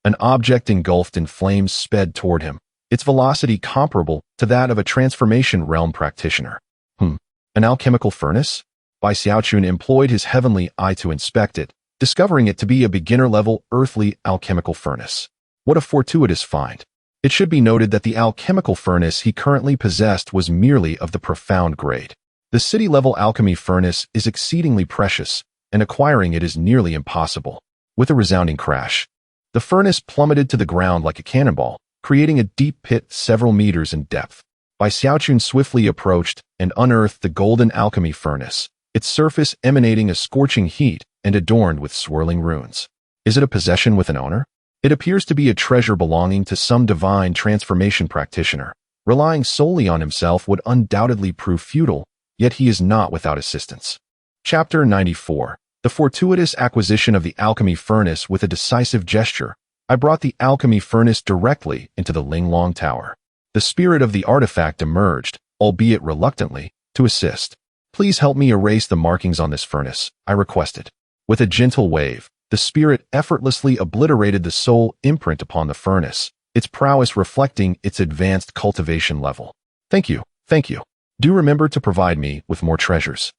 An object engulfed in flames sped toward him, its velocity comparable to that of a Transformation Realm practitioner. An alchemical furnace? Bai Xiaochun employed his heavenly eye to inspect it, discovering it to be a beginner-level earthly alchemical furnace. What a fortuitous find. It should be noted that the alchemical furnace he currently possessed was merely of the profound grade. The city-level alchemy furnace is exceedingly precious, and acquiring it is nearly impossible. With a resounding crash, the furnace plummeted to the ground like a cannonball, creating a deep pit several meters in depth. Bai Xiaochun swiftly approached and unearthed the golden alchemy furnace, its surface emanating a scorching heat and adorned with swirling runes. Is it a possession with an owner? It appears to be a treasure belonging to some divine transformation practitioner. Relying solely on himself would undoubtedly prove futile, yet he is not without assistance. Chapter 94. The fortuitous acquisition of the alchemy furnace. With a decisive gesture, I brought the alchemy furnace directly into the Linglong Tower. The spirit of the artifact emerged, albeit reluctantly, to assist. Please help me erase the markings on this furnace, I requested. With a gentle wave, the spirit effortlessly obliterated the sole imprint upon the furnace, its prowess reflecting its advanced cultivation level. Thank you, thank you. Do remember to provide me with more treasures,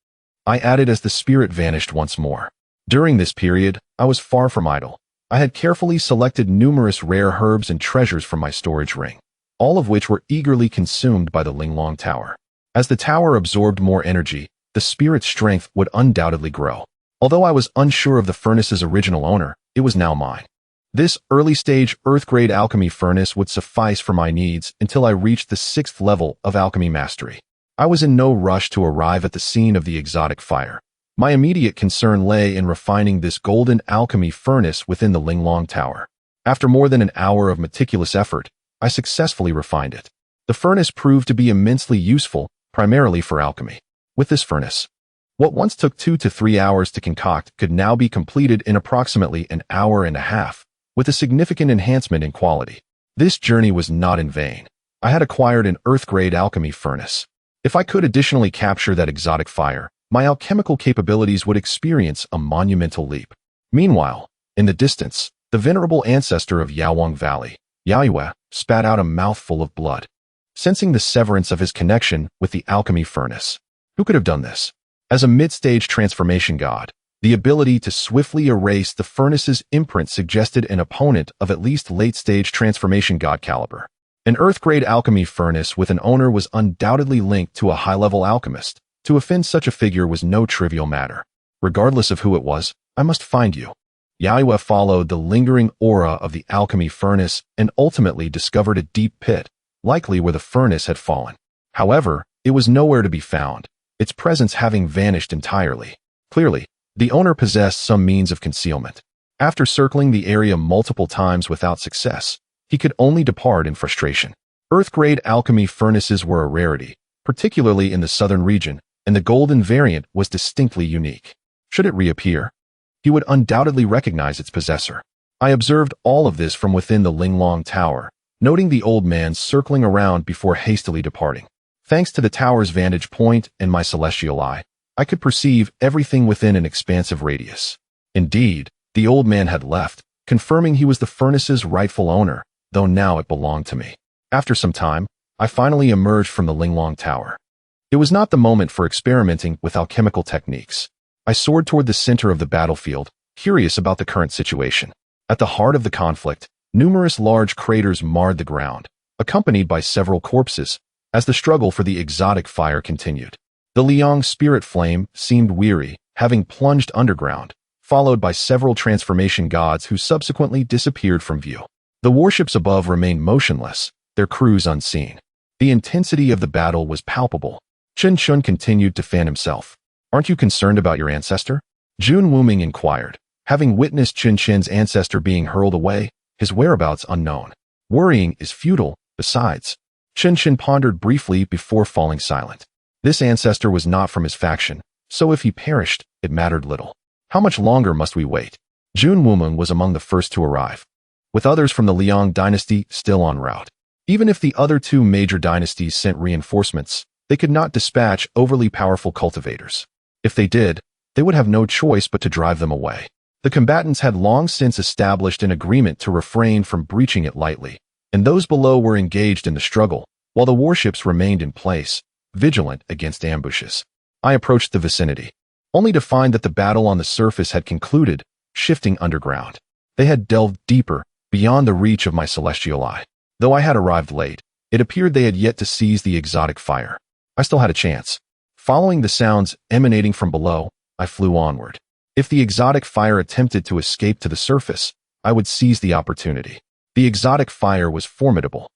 I added as the spirit vanished once more. During this period, I was far from idle. I had carefully selected numerous rare herbs and treasures from my storage ring, all of which were eagerly consumed by the Linglong Tower. As the tower absorbed more energy, the spirit's strength would undoubtedly grow. Although I was unsure of the furnace's original owner, it was now mine. This early-stage Earth-grade alchemy furnace would suffice for my needs until I reached the 6th level of alchemy mastery. I was in no rush to arrive at the scene of the exotic fire. My immediate concern lay in refining this golden alchemy furnace within the Linglong Tower. After more than an hour of meticulous effort, I successfully refined it. The furnace proved to be immensely useful, primarily for alchemy. With this furnace, what once took 2 to 3 hours to concoct could now be completed in approximately an hour and a half, with a significant enhancement in quality. This journey was not in vain. I had acquired an Earth-grade alchemy furnace. If I could additionally capture that exotic fire, my alchemical capabilities would experience a monumental leap. Meanwhile, in the distance, the venerable ancestor of Yaowang Valley, Yaoyue, spat out a mouthful of blood, sensing the severance of his connection with the alchemy furnace. Who could have done this? As a mid-stage transformation god, the ability to swiftly erase the furnace's imprint suggested an opponent of at least late-stage transformation god caliber. An Earth-grade alchemy furnace with an owner was undoubtedly linked to a high-level alchemist. To offend such a figure was no trivial matter. Regardless of who it was, I must find you. Yaoyue followed the lingering aura of the alchemy furnace and ultimately discovered a deep pit, likely where the furnace had fallen. However, it was nowhere to be found, its presence having vanished entirely. Clearly, the owner possessed some means of concealment. After circling the area multiple times without success, he could only depart in frustration. Earth-grade alchemy furnaces were a rarity, particularly in the southern region, and the golden variant was distinctly unique. Should it reappear, he would undoubtedly recognize its possessor. I observed all of this from within the Linglong Tower, noting the old man circling around before hastily departing. Thanks to the tower's vantage point and my celestial eye, I could perceive everything within an expansive radius. Indeed, the old man had left, confirming he was the furnace's rightful owner, though now it belonged to me. After some time, I finally emerged from the Linglong Tower. It was not the moment for experimenting with alchemical techniques. I soared toward the center of the battlefield, curious about the current situation. At the heart of the conflict, numerous large craters marred the ground, accompanied by several corpses, as the struggle for the exotic fire continued. The Liang spirit flame seemed weary, having plunged underground, followed by several transformation gods who subsequently disappeared from view. The warships above remained motionless, their crews unseen. The intensity of the battle was palpable. Chen Chun continued to fan himself. Aren't you concerned about your ancestor? Jun Wuming inquired. Having witnessed Chen Chen's ancestor being hurled away, his whereabouts unknown. Worrying is futile, besides. Chen Chen pondered briefly before falling silent. This ancestor was not from his faction, so if he perished, it mattered little. How much longer must we wait? Jun Wuming was among the first to arrive, with others from the Liang dynasty still en route. Even if the other two major dynasties sent reinforcements, they could not dispatch overly powerful cultivators. If they did, they would have no choice but to drive them away. The combatants had long since established an agreement to refrain from breaching it lightly, and those below were engaged in the struggle, while the warships remained in place, vigilant against ambushes. I approached the vicinity, only to find that the battle on the surface had concluded, shifting underground. They had delved deeper, beyond the reach of my celestial eye. Though I had arrived late, it appeared they had yet to seize the exotic fire. I still had a chance. Following the sounds emanating from below, I flew onward. If the exotic fire attempted to escape to the surface, I would seize the opportunity. The exotic fire was formidable.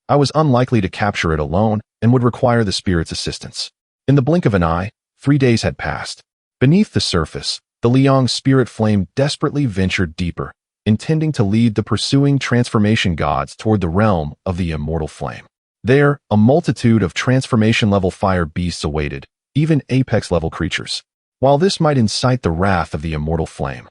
I was unlikely to capture it alone and would require the spirit's assistance. In the blink of an eye, 3 days had passed. Beneath the surface, the Liang spirit flame desperately ventured deeper, intending to lead the pursuing transformation gods toward the realm of the immortal flame. There, a multitude of transformation-level fire beasts awaited, even apex-level creatures. While this might incite the wrath of the immortal flame,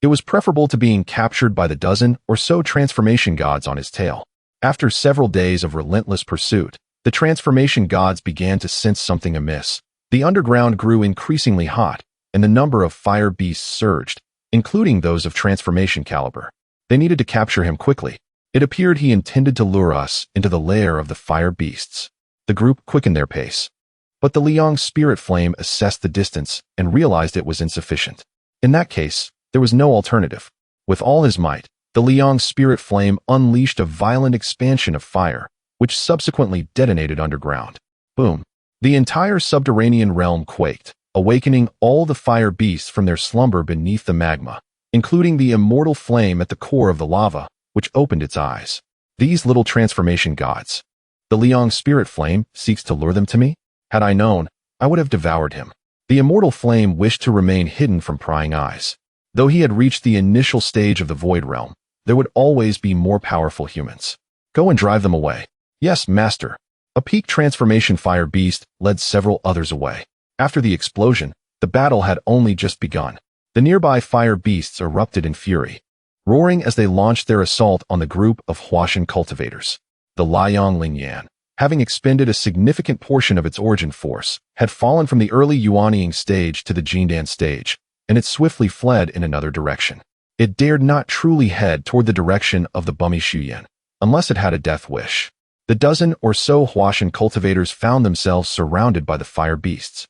it was preferable to being captured by the dozen or so transformation gods on his tail. After several days of relentless pursuit, the transformation gods began to sense something amiss. The underground grew increasingly hot, and the number of fire beasts surged, including those of transformation caliber. They needed to capture him quickly. It appeared he intended to lure us into the lair of the fire beasts. The group quickened their pace. But the Liang spirit flame assessed the distance and realized it was insufficient. In that case, there was no alternative. With all his might, the Liang spirit flame unleashed a violent expansion of fire, which subsequently detonated underground. Boom! The entire subterranean realm quaked, awakening all the fire beasts from their slumber beneath the magma, including the immortal flame at the core of the lava, which opened its eyes. These little transformation gods. The Liang spirit flame seeks to lure them to me? Had I known, I would have devoured him. The immortal flame wished to remain hidden from prying eyes. Though he had reached the initial stage of the void realm, there would always be more powerful humans. Go and drive them away. Yes, master. A peak transformation fire beast led several others away. After the explosion, the battle had only just begun. The nearby fire beasts erupted in fury, roaring as they launched their assault on the group of Huashan cultivators. The Liang Lingyan, having expended a significant portion of its origin force, had fallen from the early Yuanying stage to the Jindan stage, and it swiftly fled in another direction. It dared not truly head toward the direction of the Bumi Shuyan, unless it had a death wish. The dozen or so Huashan cultivators found themselves surrounded by the fire beasts,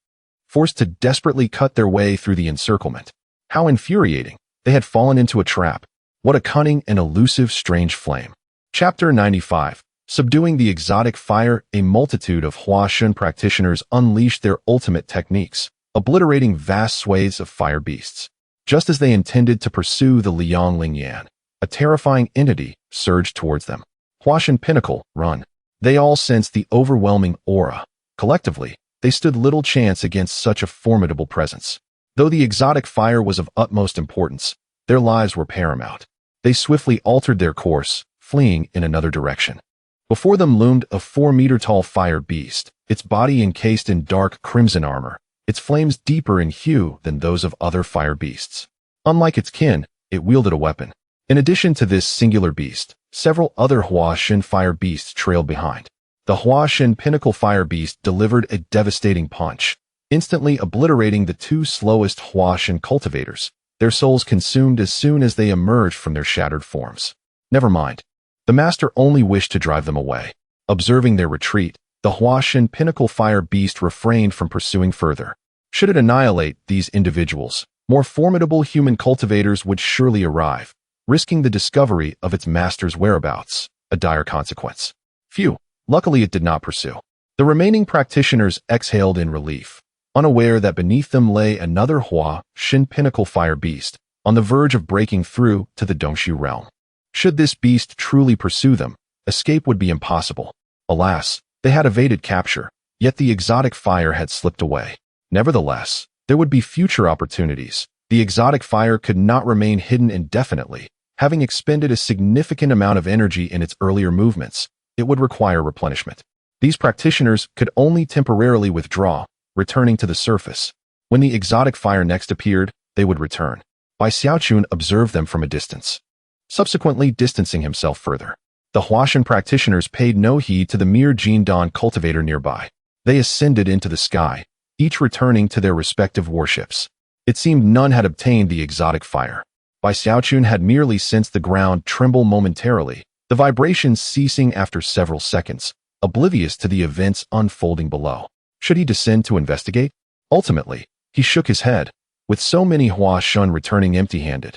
forced to desperately cut their way through the encirclement. How infuriating! They had fallen into a trap. What a cunning and elusive strange flame. Chapter 95. Subduing the exotic fire, a multitude of Huashan practitioners unleashed their ultimate techniques, obliterating vast swathes of fire beasts. Just as they intended to pursue the Liang Lingyan, a terrifying entity surged towards them. Huashan Pinnacle, run. They all sensed the overwhelming aura. Collectively, they stood little chance against such a formidable presence. Though the exotic fire was of utmost importance, their lives were paramount. They swiftly altered their course, fleeing in another direction. Before them loomed a 4-meter-tall fire beast, its body encased in dark crimson armor, its flames deeper in hue than those of other fire beasts. Unlike its kin, it wielded a weapon. In addition to this singular beast, several other Huashan fire beasts trailed behind. The Huashan Pinnacle fire beast delivered a devastating punch, instantly obliterating the 2 slowest Huashan cultivators, their souls consumed as soon as they emerged from their shattered forms. Never mind. The master only wished to drive them away. Observing their retreat, the Huashan Pinnacle fire beast refrained from pursuing further. Should it annihilate these individuals, more formidable human cultivators would surely arrive, risking the discovery of its master's whereabouts, a dire consequence. Phew, luckily it did not pursue. The remaining practitioners exhaled in relief, unaware that beneath them lay another Huashan Pinnacle fire beast, on the verge of breaking through to the Dongshu realm. Should this beast truly pursue them, escape would be impossible. Alas, they had evaded capture, yet the exotic fire had slipped away. Nevertheless, there would be future opportunities. The exotic fire could not remain hidden indefinitely. Having expended a significant amount of energy in its earlier movements, it would require replenishment. These practitioners could only temporarily withdraw, returning to the surface. When the exotic fire next appeared, they would return. Bai Xiaochun observed them from a distance, subsequently distancing himself further. The Huashan practitioners paid no heed to the mere Jindan cultivator nearby. They ascended into the sky, each returning to their respective warships. It seemed none had obtained the exotic fire. Bai Xiaochun had merely sensed the ground tremble momentarily, the vibrations ceasing after several seconds, oblivious to the events unfolding below. Should he descend to investigate? Ultimately, he shook his head. With so many Huashan returning empty-handed,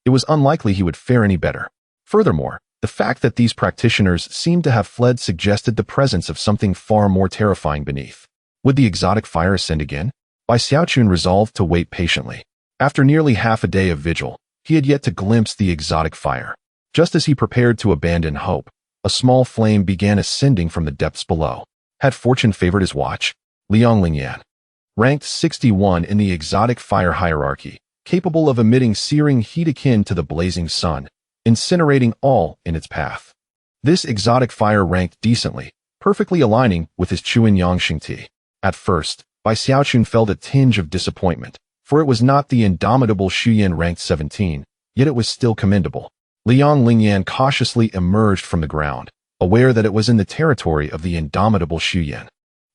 it was unlikely he would fare any better. Furthermore, the fact that these practitioners seemed to have fled suggested the presence of something far more terrifying beneath. Would the exotic fire ascend again? Bai Xiaochun resolved to wait patiently. After nearly half a day of vigil, he had yet to glimpse the exotic fire. Just as he prepared to abandon hope, a small flame began ascending from the depths below. Had fortune favored his watch? Liang Lingyan, ranked 61 in the exotic fire hierarchy, capable of emitting searing heat akin to the blazing sun, incinerating all in its path. This exotic fire ranked decently, perfectly aligning with his Chuanyang Xingti. At first, Bai Xiaochun felt a tinge of disappointment, for it was not the indomitable Xuyan ranked 17, yet it was still commendable. Liang Lingyan cautiously emerged from the ground, aware that it was in the territory of the indomitable Xuyan,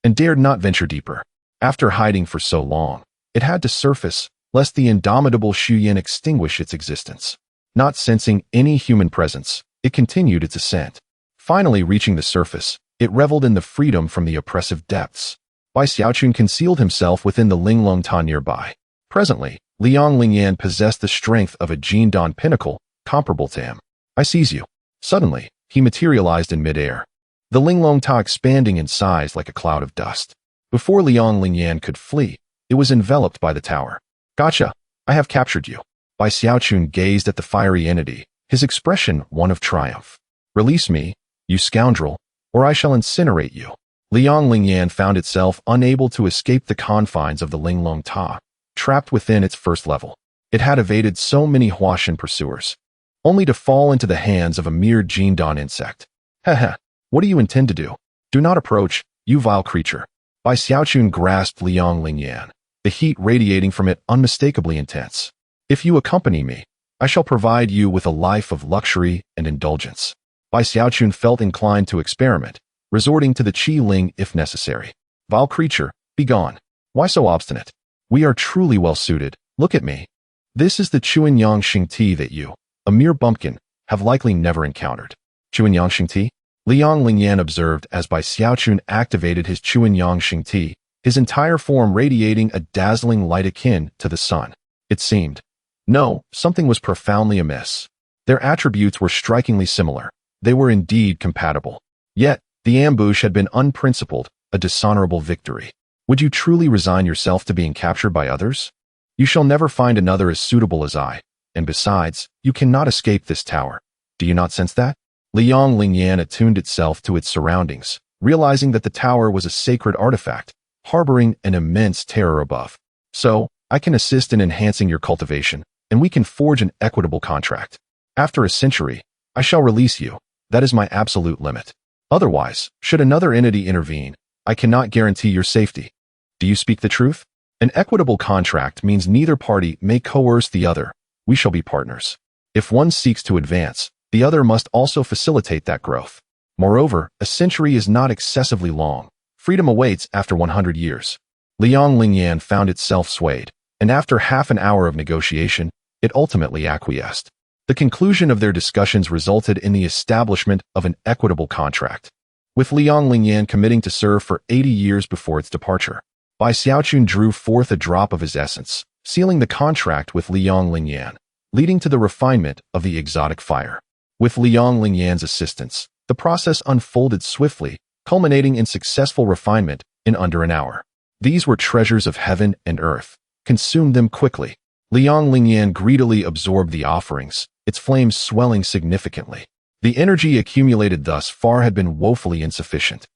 and dared not venture deeper. After hiding for so long, it had to surface, lest the indomitable Xuyan extinguish its existence. Not sensing any human presence, it continued its ascent. Finally reaching the surface, it reveled in the freedom from the oppressive depths. Bai Xiaochun concealed himself within the Linglong Ta nearby. Presently, Liang Lingyan possessed the strength of a Jindan pinnacle, comparable to him. I seize you. Suddenly, he materialized in midair, the Linglong Ta expanding in size like a cloud of dust. Before Liang Lingyan could flee, it was enveloped by the tower. Gotcha! I have captured you. Bai Xiaochun gazed at the fiery entity, his expression one of triumph. Release me, you scoundrel, or I shall incinerate you. Liang Lingyan found itself unable to escape the confines of the Linglong Ta, trapped within its first level. It had evaded so many Huashan pursuers, only to fall into the hands of a mere Jindan insect. Heh, what do you intend to do? Do not approach, you vile creature. Bai Xiaochun grasped Liang Lingyan, the heat radiating from it unmistakably intense. If you accompany me, I shall provide you with a life of luxury and indulgence. Bai Xiaochun felt inclined to experiment, resorting to the Qi Ling if necessary. Vile creature, be gone. Why so obstinate? We are truly well suited. Look at me. This is the Chuanyang Xingti that you, a mere bumpkin, have likely never encountered. Chuanyang Xingti? Liang Lingyan observed as Bai Xiaochun activated his Chuanyang Xingti, his entire form radiating a dazzling light akin to the sun. It seemed. No, something was profoundly amiss. Their attributes were strikingly similar. They were indeed compatible. Yet, the ambush had been unprincipled, a dishonorable victory. Would you truly resign yourself to being captured by others? You shall never find another as suitable as I, and besides, you cannot escape this tower. Do you not sense that? Liang Lingyan attuned itself to its surroundings, realizing that the tower was a sacred artifact, harboring an immense terror above. So, I can assist in enhancing your cultivation, and we can forge an equitable contract. After a century, I shall release you. That is my absolute limit. Otherwise, should another entity intervene, I cannot guarantee your safety. Do you speak the truth? An equitable contract means neither party may coerce the other. We shall be partners. If one seeks to advance, the other must also facilitate that growth. Moreover, a century is not excessively long. Freedom awaits after 100 years. Liang Lingyan found itself swayed, and after half an hour of negotiation, it ultimately acquiesced. The conclusion of their discussions resulted in the establishment of an equitable contract, with Liang Lingyan committing to serve for 80 years before its departure. Bai Xiaochun drew forth a drop of his essence, sealing the contract with Liang Lingyan, leading to the refinement of the exotic fire. With Liang Lingyan's assistance, the process unfolded swiftly, culminating in successful refinement in under an hour. These were treasures of heaven and earth. Consume them quickly. Liang Lingyan greedily absorbed the offerings, its flames swelling significantly. The energy accumulated thus far had been woefully insufficient.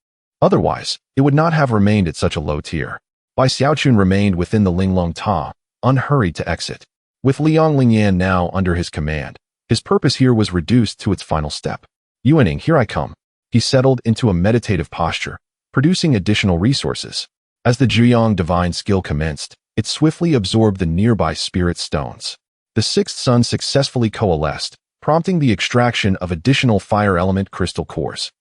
Otherwise, it would not have remained at such a low tier. Bai Xiaochun remained within the Linglong Ta, unhurried to exit. With Liang Lingyan now under his command, his purpose here was reduced to its final step. Yuaning, here I come. He settled into a meditative posture, producing additional resources. As the Zhuyang divine skill commenced, it swiftly absorbed the nearby spirit stones. The sixth sun successfully coalesced, prompting the extraction of additional fire element crystal cores.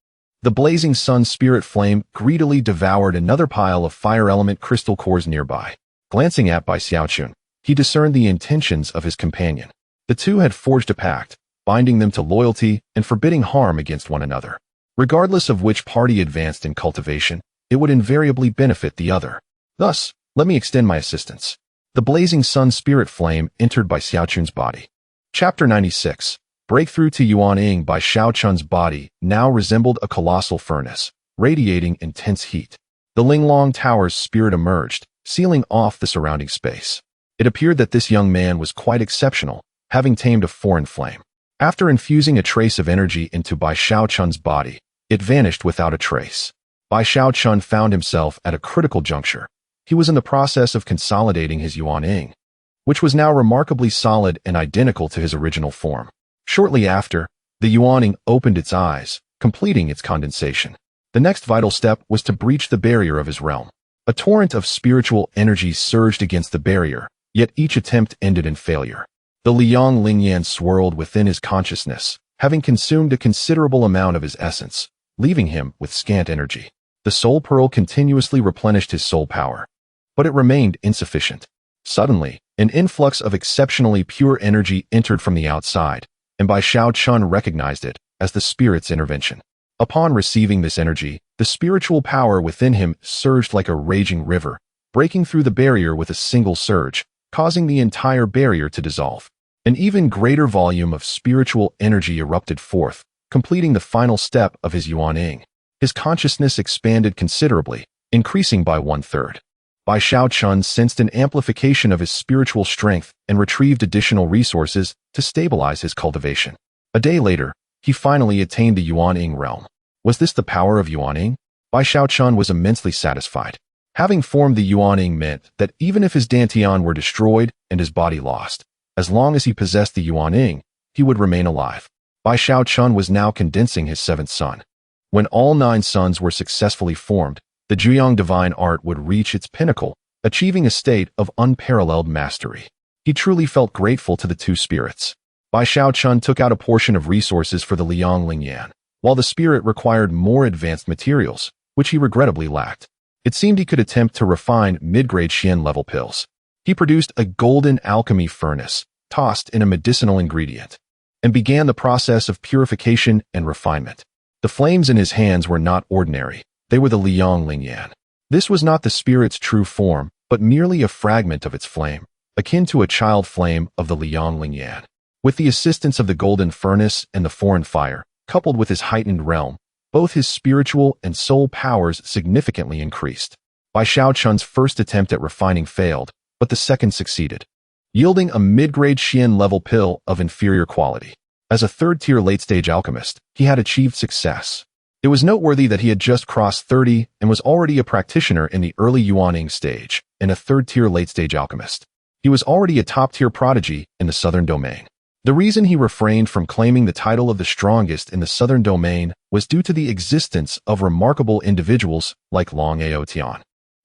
The blazing sun spirit flame greedily devoured another pile of fire element crystal cores nearby. Glancing at Bai Xiaochun, he discerned the intentions of his companion. The two had forged a pact, binding them to loyalty and forbidding harm against one another. Regardless of which party advanced in cultivation, it would invariably benefit the other. Thus, let me extend my assistance. The blazing sun spirit flame entered Bai Xiaochun's body. Chapter 96. Breakthrough to Yuan by Xiao Chun's body now resembled a colossal furnace, radiating intense heat. The Linglong Tower's spirit emerged, sealing off the surrounding space. It appeared that this young man was quite exceptional, having tamed a foreign flame. After infusing a trace of energy into Bai Xiaochun's body, it vanished without a trace. Bai Xiaochun found himself at a critical juncture. He was in the process of consolidating his Yuan, which was now remarkably solid and identical to his original form. Shortly after, the Yuan opened its eyes, completing its condensation. The next vital step was to breach the barrier of his realm. A torrent of spiritual energy surged against the barrier, yet each attempt ended in failure. The Liang Lingyan swirled within his consciousness, having consumed a considerable amount of his essence, leaving him with scant energy. The soul pearl continuously replenished his soul power, but it remained insufficient. Suddenly, an influx of exceptionally pure energy entered from the outside, and Bai Xiaochun recognized it as the spirit's intervention. Upon receiving this energy, the spiritual power within him surged like a raging river, breaking through the barrier with a single surge, causing the entire barrier to dissolve. An even greater volume of spiritual energy erupted forth, completing the final step of his Yuan. His consciousness expanded considerably, increasing by 1/3. Bai Xiaochun sensed an amplification of his spiritual strength and retrieved additional resources to stabilize his cultivation. A day later, he finally attained the Yuan realm. Was this the power of Yuan? Bai Xiaochun was immensely satisfied. Having formed the Yuan meant that even if his dantian were destroyed and his body lost, as long as he possessed the Yuan, he would remain alive. Bai Xiaochun was now condensing his seventh sun. When all 9 suns were successfully formed, the Zhuyang divine art would reach its pinnacle, achieving a state of unparalleled mastery. He truly felt grateful to the two spirits. Bai Xiaochun took out a portion of resources for the Liang Lingyan, while the spirit required more advanced materials, which he regrettably lacked. It seemed he could attempt to refine mid-grade Xian level pills. He produced a golden alchemy furnace, tossed in a medicinal ingredient, and began the process of purification and refinement. The flames in his hands were not ordinary. They were the Liang Lingyan. This was not the spirit's true form, but merely a fragment of its flame, akin to a child flame of the Liang Lingyan. With the assistance of the golden furnace and the foreign fire, coupled with his heightened realm, both his spiritual and soul powers significantly increased. Bai Xiaochun's first attempt at refining failed, but the second succeeded, yielding a mid-grade Xian level pill of inferior quality. As a third-tier late-stage alchemist, he had achieved success. It was noteworthy that he had just crossed 30 and was already a practitioner in the early Yuan stage and a third-tier late-stage alchemist. He was already a top-tier prodigy in the southern domain. The reason he refrained from claiming the title of the strongest in the southern domain was due to the existence of remarkable individuals like Long Aotian,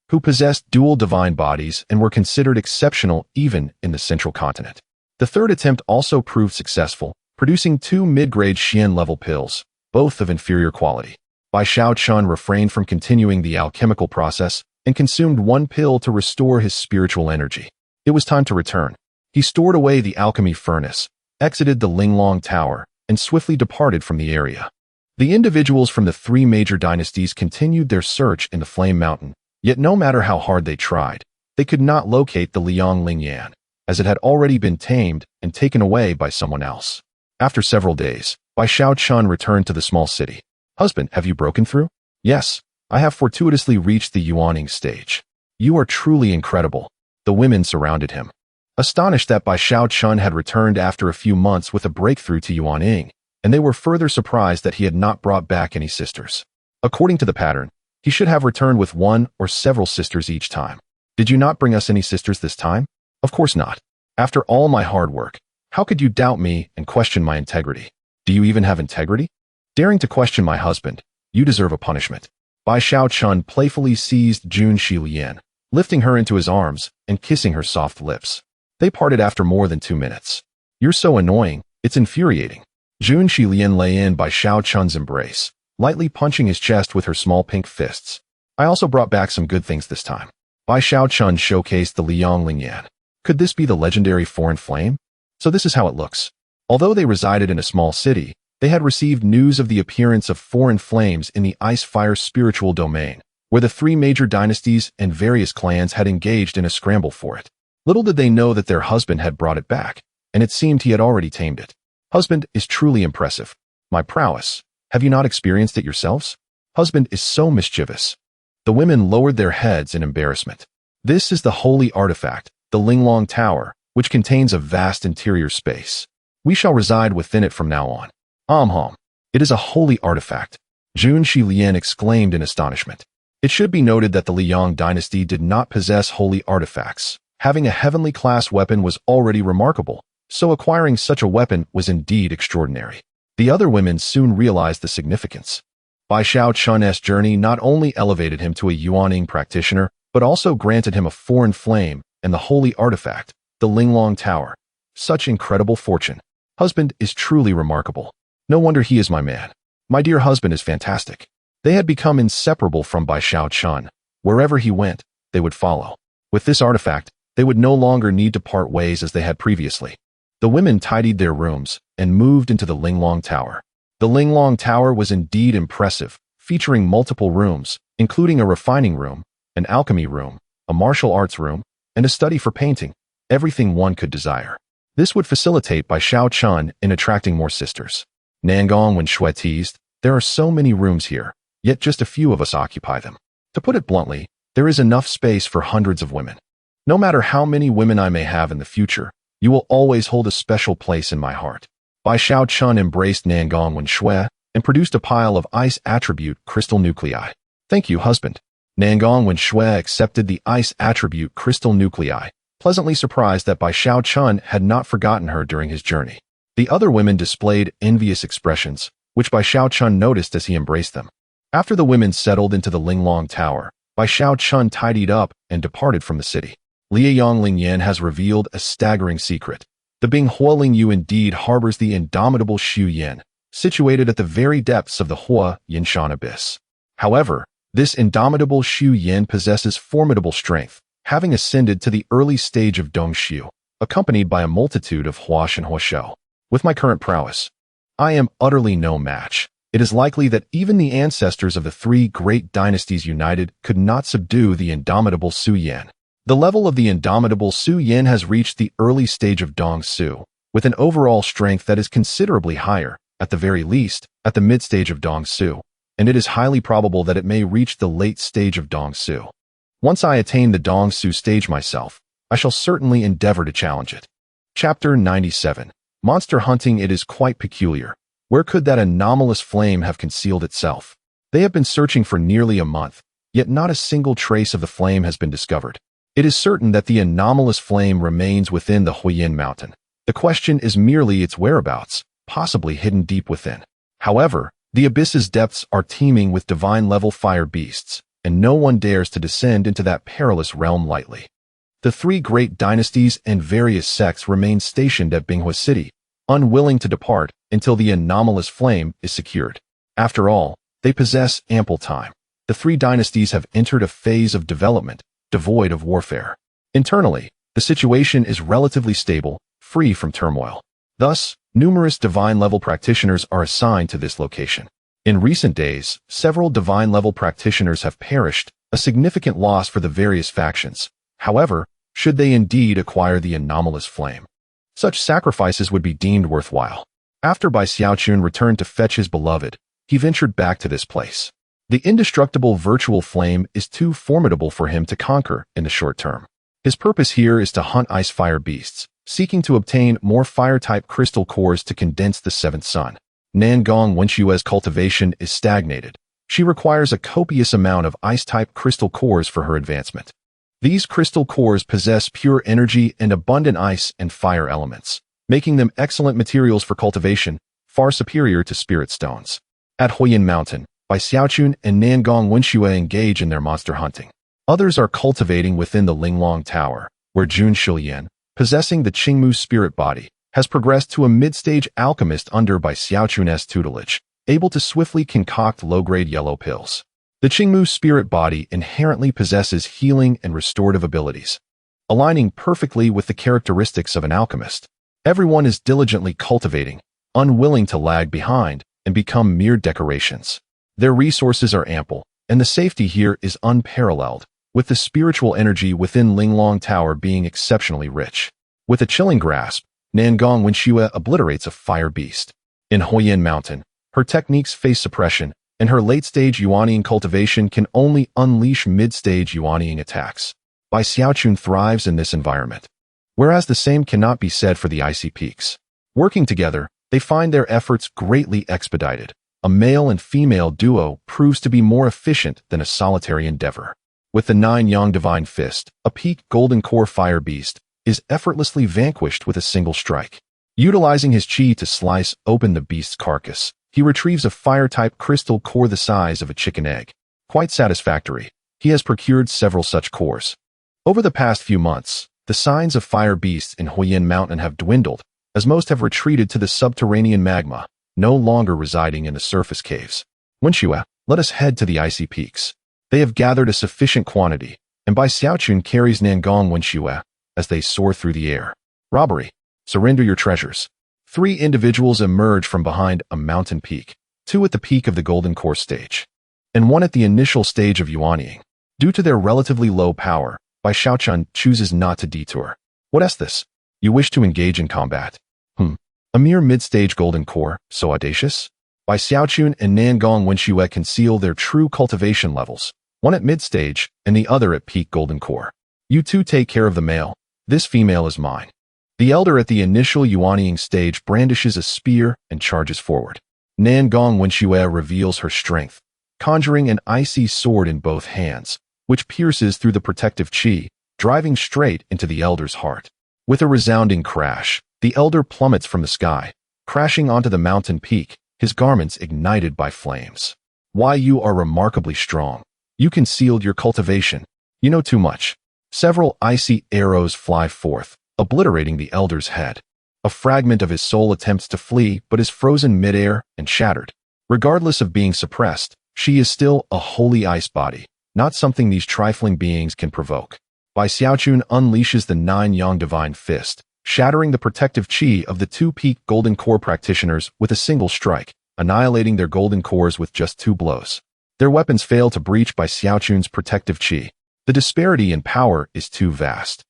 who possessed dual divine bodies and were considered exceptional even in the central continent. The third attempt also proved successful, producing 2 mid-grade Xian level pills, both of inferior quality. Bai Xiaochun refrained from continuing the alchemical process and consumed 1 pill to restore his spiritual energy. It was time to return. He stored away the alchemy furnace, exited the Linglong Tower, and swiftly departed from the area. The individuals from the 3 major dynasties continued their search in the Flame Mountain, yet no matter how hard they tried, they could not locate the Liang Lingyan, as it had already been tamed and taken away by someone else. After several days, Bai Xiaochun returned to the small city. "Husband, have you broken through?" "Yes, I have fortuitously reached the Yuan stage." "You are truly incredible." The women surrounded him, astonished that Bai Xiaochun had returned after a few months with a breakthrough to Yuan, and they were further surprised that he had not brought back any sisters. According to the pattern, he should have returned with 1 or several sisters each time. "Did you not bring us any sisters this time?" "Of course not. After all my hard work, how could you doubt me and question my integrity? Do you even have integrity? Daring to question my husband, you deserve a punishment." Bai Xiaochun playfully seized Jun Shilian, lifting her into his arms and kissing her soft lips. They parted after more than 2 minutes. "You're so annoying, it's infuriating." Jun Shilian lay in Bai Xiaochun's embrace, lightly punching his chest with her small pink fists. "I also brought back some good things this time." Bai Xiaochun showcased the Liang Lingyan. Could this be the legendary foreign flame? So this is how it looks. Although they resided in a small city, they had received news of the appearance of foreign flames in the ice-fire spiritual domain, where the 3 major dynasties and various clans had engaged in a scramble for it. Little did they know that their husband had brought it back, and it seemed he had already tamed it. Husband is truly impressive. My prowess. Have you not experienced it yourselves? Husband is so mischievous. The women lowered their heads in embarrassment. This is the holy artifact, the Linglong Tower, which contains a vast interior space. We shall reside within it from now on. Hom. It is a holy artifact. Jun Shi Lian exclaimed in astonishment. It should be noted that the Liang dynasty did not possess holy artifacts. Having a heavenly class weapon was already remarkable, so acquiring such a weapon was indeed extraordinary. The other women soon realized the significance. Bai Xiao Chun's journey not only elevated him to a Yuaning practitioner, but also granted him a foreign flame and the holy artifact, the Linglong Tower. Such incredible fortune. Husband is truly remarkable. No wonder he is my man. My dear husband is fantastic. They had become inseparable from Bai Xiao Chun. Wherever he went, they would follow. With this artifact, they would no longer need to part ways as they had previously. The women tidied their rooms and moved into the Linglong Tower. The Linglong Tower was indeed impressive, featuring multiple rooms, including a refining room, an alchemy room, a martial arts room, and a study for painting. Everything one could desire. This would facilitate Bai Xiao Chun in attracting more sisters. Nangong Wenshui teased, there are so many rooms here, yet just a few of us occupy them. To put it bluntly, there is enough space for hundreds of women. No matter how many women I may have in the future, you will always hold a special place in my heart. Bai Xiao Chun embraced Nangong Wenshui and produced a pile of ice attribute crystal nuclei. Thank you, husband. Nangong Wenshui accepted the ice attribute crystal nuclei, pleasantly surprised that Bai Xiao Chun had not forgotten her during his journey. The other women displayed envious expressions, which Bai Xiao Chun noticed as he embraced them. After the women settled into the Linglong Tower, Bai Xiao Chun tidied up and departed from the city. Liang Lingyan has revealed a staggering secret. The Binghua Lingyu indeed harbors the indomitable Xu Yin, situated at the very depths of the Hua Yinshan abyss. However, this indomitable Xu Yin possesses formidable strength, having ascended to the early stage of Dongxiu, accompanied by a multitude of Huash and Huashou. With my current prowess, I am utterly no match. It is likely that even the ancestors of the three great dynasties united could not subdue the indomitable Su Yan. The level of the indomitable Su Yan has reached the early stage of Dongsu, with an overall strength that is considerably higher, at the very least, at the mid-stage of Dongsu, and it is highly probable that it may reach the late stage of Dongsu. Once I attain the Dongsu stage myself, I shall certainly endeavor to challenge it. Chapter 97. Monster hunting. It is quite peculiar. Where could that anomalous flame have concealed itself? They have been searching for nearly a month, yet not a single trace of the flame has been discovered. It is certain that the anomalous flame remains within the Huiyin mountain. The question is merely its whereabouts, possibly hidden deep within. However, the abyss's depths are teeming with divine-level fire beasts, and no one dares to descend into that perilous realm lightly. The three great dynasties and various sects remain stationed at Binghua City, unwilling to depart until the anomalous flame is secured. After all, they possess ample time. The three dynasties have entered a phase of development, devoid of warfare. Internally, the situation is relatively stable, free from turmoil. Thus, numerous divine-level practitioners are assigned to this location. In recent days, several divine-level practitioners have perished, a significant loss for the various factions. However, should they indeed acquire the anomalous flame, such sacrifices would be deemed worthwhile. After Bai Xiaochun returned to fetch his beloved, he ventured back to this place. The indestructible virtual flame is too formidable for him to conquer in the short term. His purpose here is to hunt ice fire beasts, seeking to obtain more fire-type crystal cores to condense the seventh sun. Nangong Wenshui's cultivation is stagnated. She requires a copious amount of ice-type crystal cores for her advancement. These crystal cores possess pure energy and abundant ice and fire elements, making them excellent materials for cultivation, far superior to spirit stones. At Huiyin Mountain, Bai Xiaochun and Nangong Wenshui engage in their monster hunting. Others are cultivating within the Linglong Tower, where Jun Shilian, possessing the Qingmu spirit body, has progressed to a mid-stage alchemist under Bai Xiaochun's tutelage, able to swiftly concoct low-grade yellow pills. The Qingmu spirit body inherently possesses healing and restorative abilities, aligning perfectly with the characteristics of an alchemist. Everyone is diligently cultivating, unwilling to lag behind and become mere decorations. Their resources are ample, and the safety here is unparalleled, with the spiritual energy within Linglong Tower being exceptionally rich. With a chilling grasp, Nangong Wenxue obliterates a fire beast. In Huoyin Mountain, her techniques face suppression, and her late-stage Yuanying cultivation can only unleash mid-stage Yuanying attacks. Bai Xiaochun thrives in this environment. Whereas the same cannot be said for the icy peaks. Working together, they find their efforts greatly expedited. A male and female duo proves to be more efficient than a solitary endeavor. With the 9-yang divine fist, a peak golden core fire beast is effortlessly vanquished with a single strike. Utilizing his chi to slice open the beast's carcass, he retrieves a fire-type crystal core the size of a chicken egg. Quite satisfactory. He has procured several such cores. Over the past few months, the signs of fire beasts in Huoyin Mountain have dwindled, as most have retreated to the subterranean magma, no longer residing in the surface caves. Wenxue, let us head to the icy peaks. They have gathered a sufficient quantity, and Bai Xiaochun carries Nangong Wenxue as they soar through the air. Robbery. Surrender your treasures. 3 individuals emerge from behind a mountain peak, 2 at the peak of the golden core stage, and 1 at the initial stage of Yuanying. Due to their relatively low power, Bai Xiaochun chooses not to detour. What is this? You wish to engage in combat? A mere mid-stage golden core, so audacious? Bai Xiaochun and Nangong Wenxue conceal their true cultivation levels, one at mid-stage and the other at peak golden core. You two take care of the male. This female is mine. The elder at the initial Yuanying stage brandishes a spear and charges forward. Nangong Wenxue reveals her strength, conjuring an icy sword in both hands, which pierces through the protective chi, driving straight into the elder's heart. With a resounding crash, the elder plummets from the sky, crashing onto the mountain peak, his garments ignited by flames. Why, you are remarkably strong. You concealed your cultivation. You know too much. Several icy arrows fly forth, obliterating the elder's head. A fragment of his soul attempts to flee but is frozen midair and shattered. Regardless of being suppressed, she is still a holy ice body, not something these trifling beings can provoke. Bai Xiaochun unleashes the 9-yang divine fist, shattering the protective chi of the 2 peak golden core practitioners with a single strike, annihilating their golden cores with just 2 blows. Their weapons fail to breach Bai Xiaochun's protective chi. The disparity in power is too vast.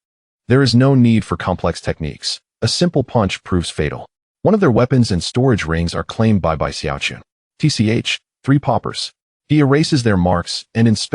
There is no need for complex techniques. A simple punch proves fatal. One of their weapons and storage rings are claimed by Bai Xiaochun. TCH, 3 paupers. He erases their marks and inspects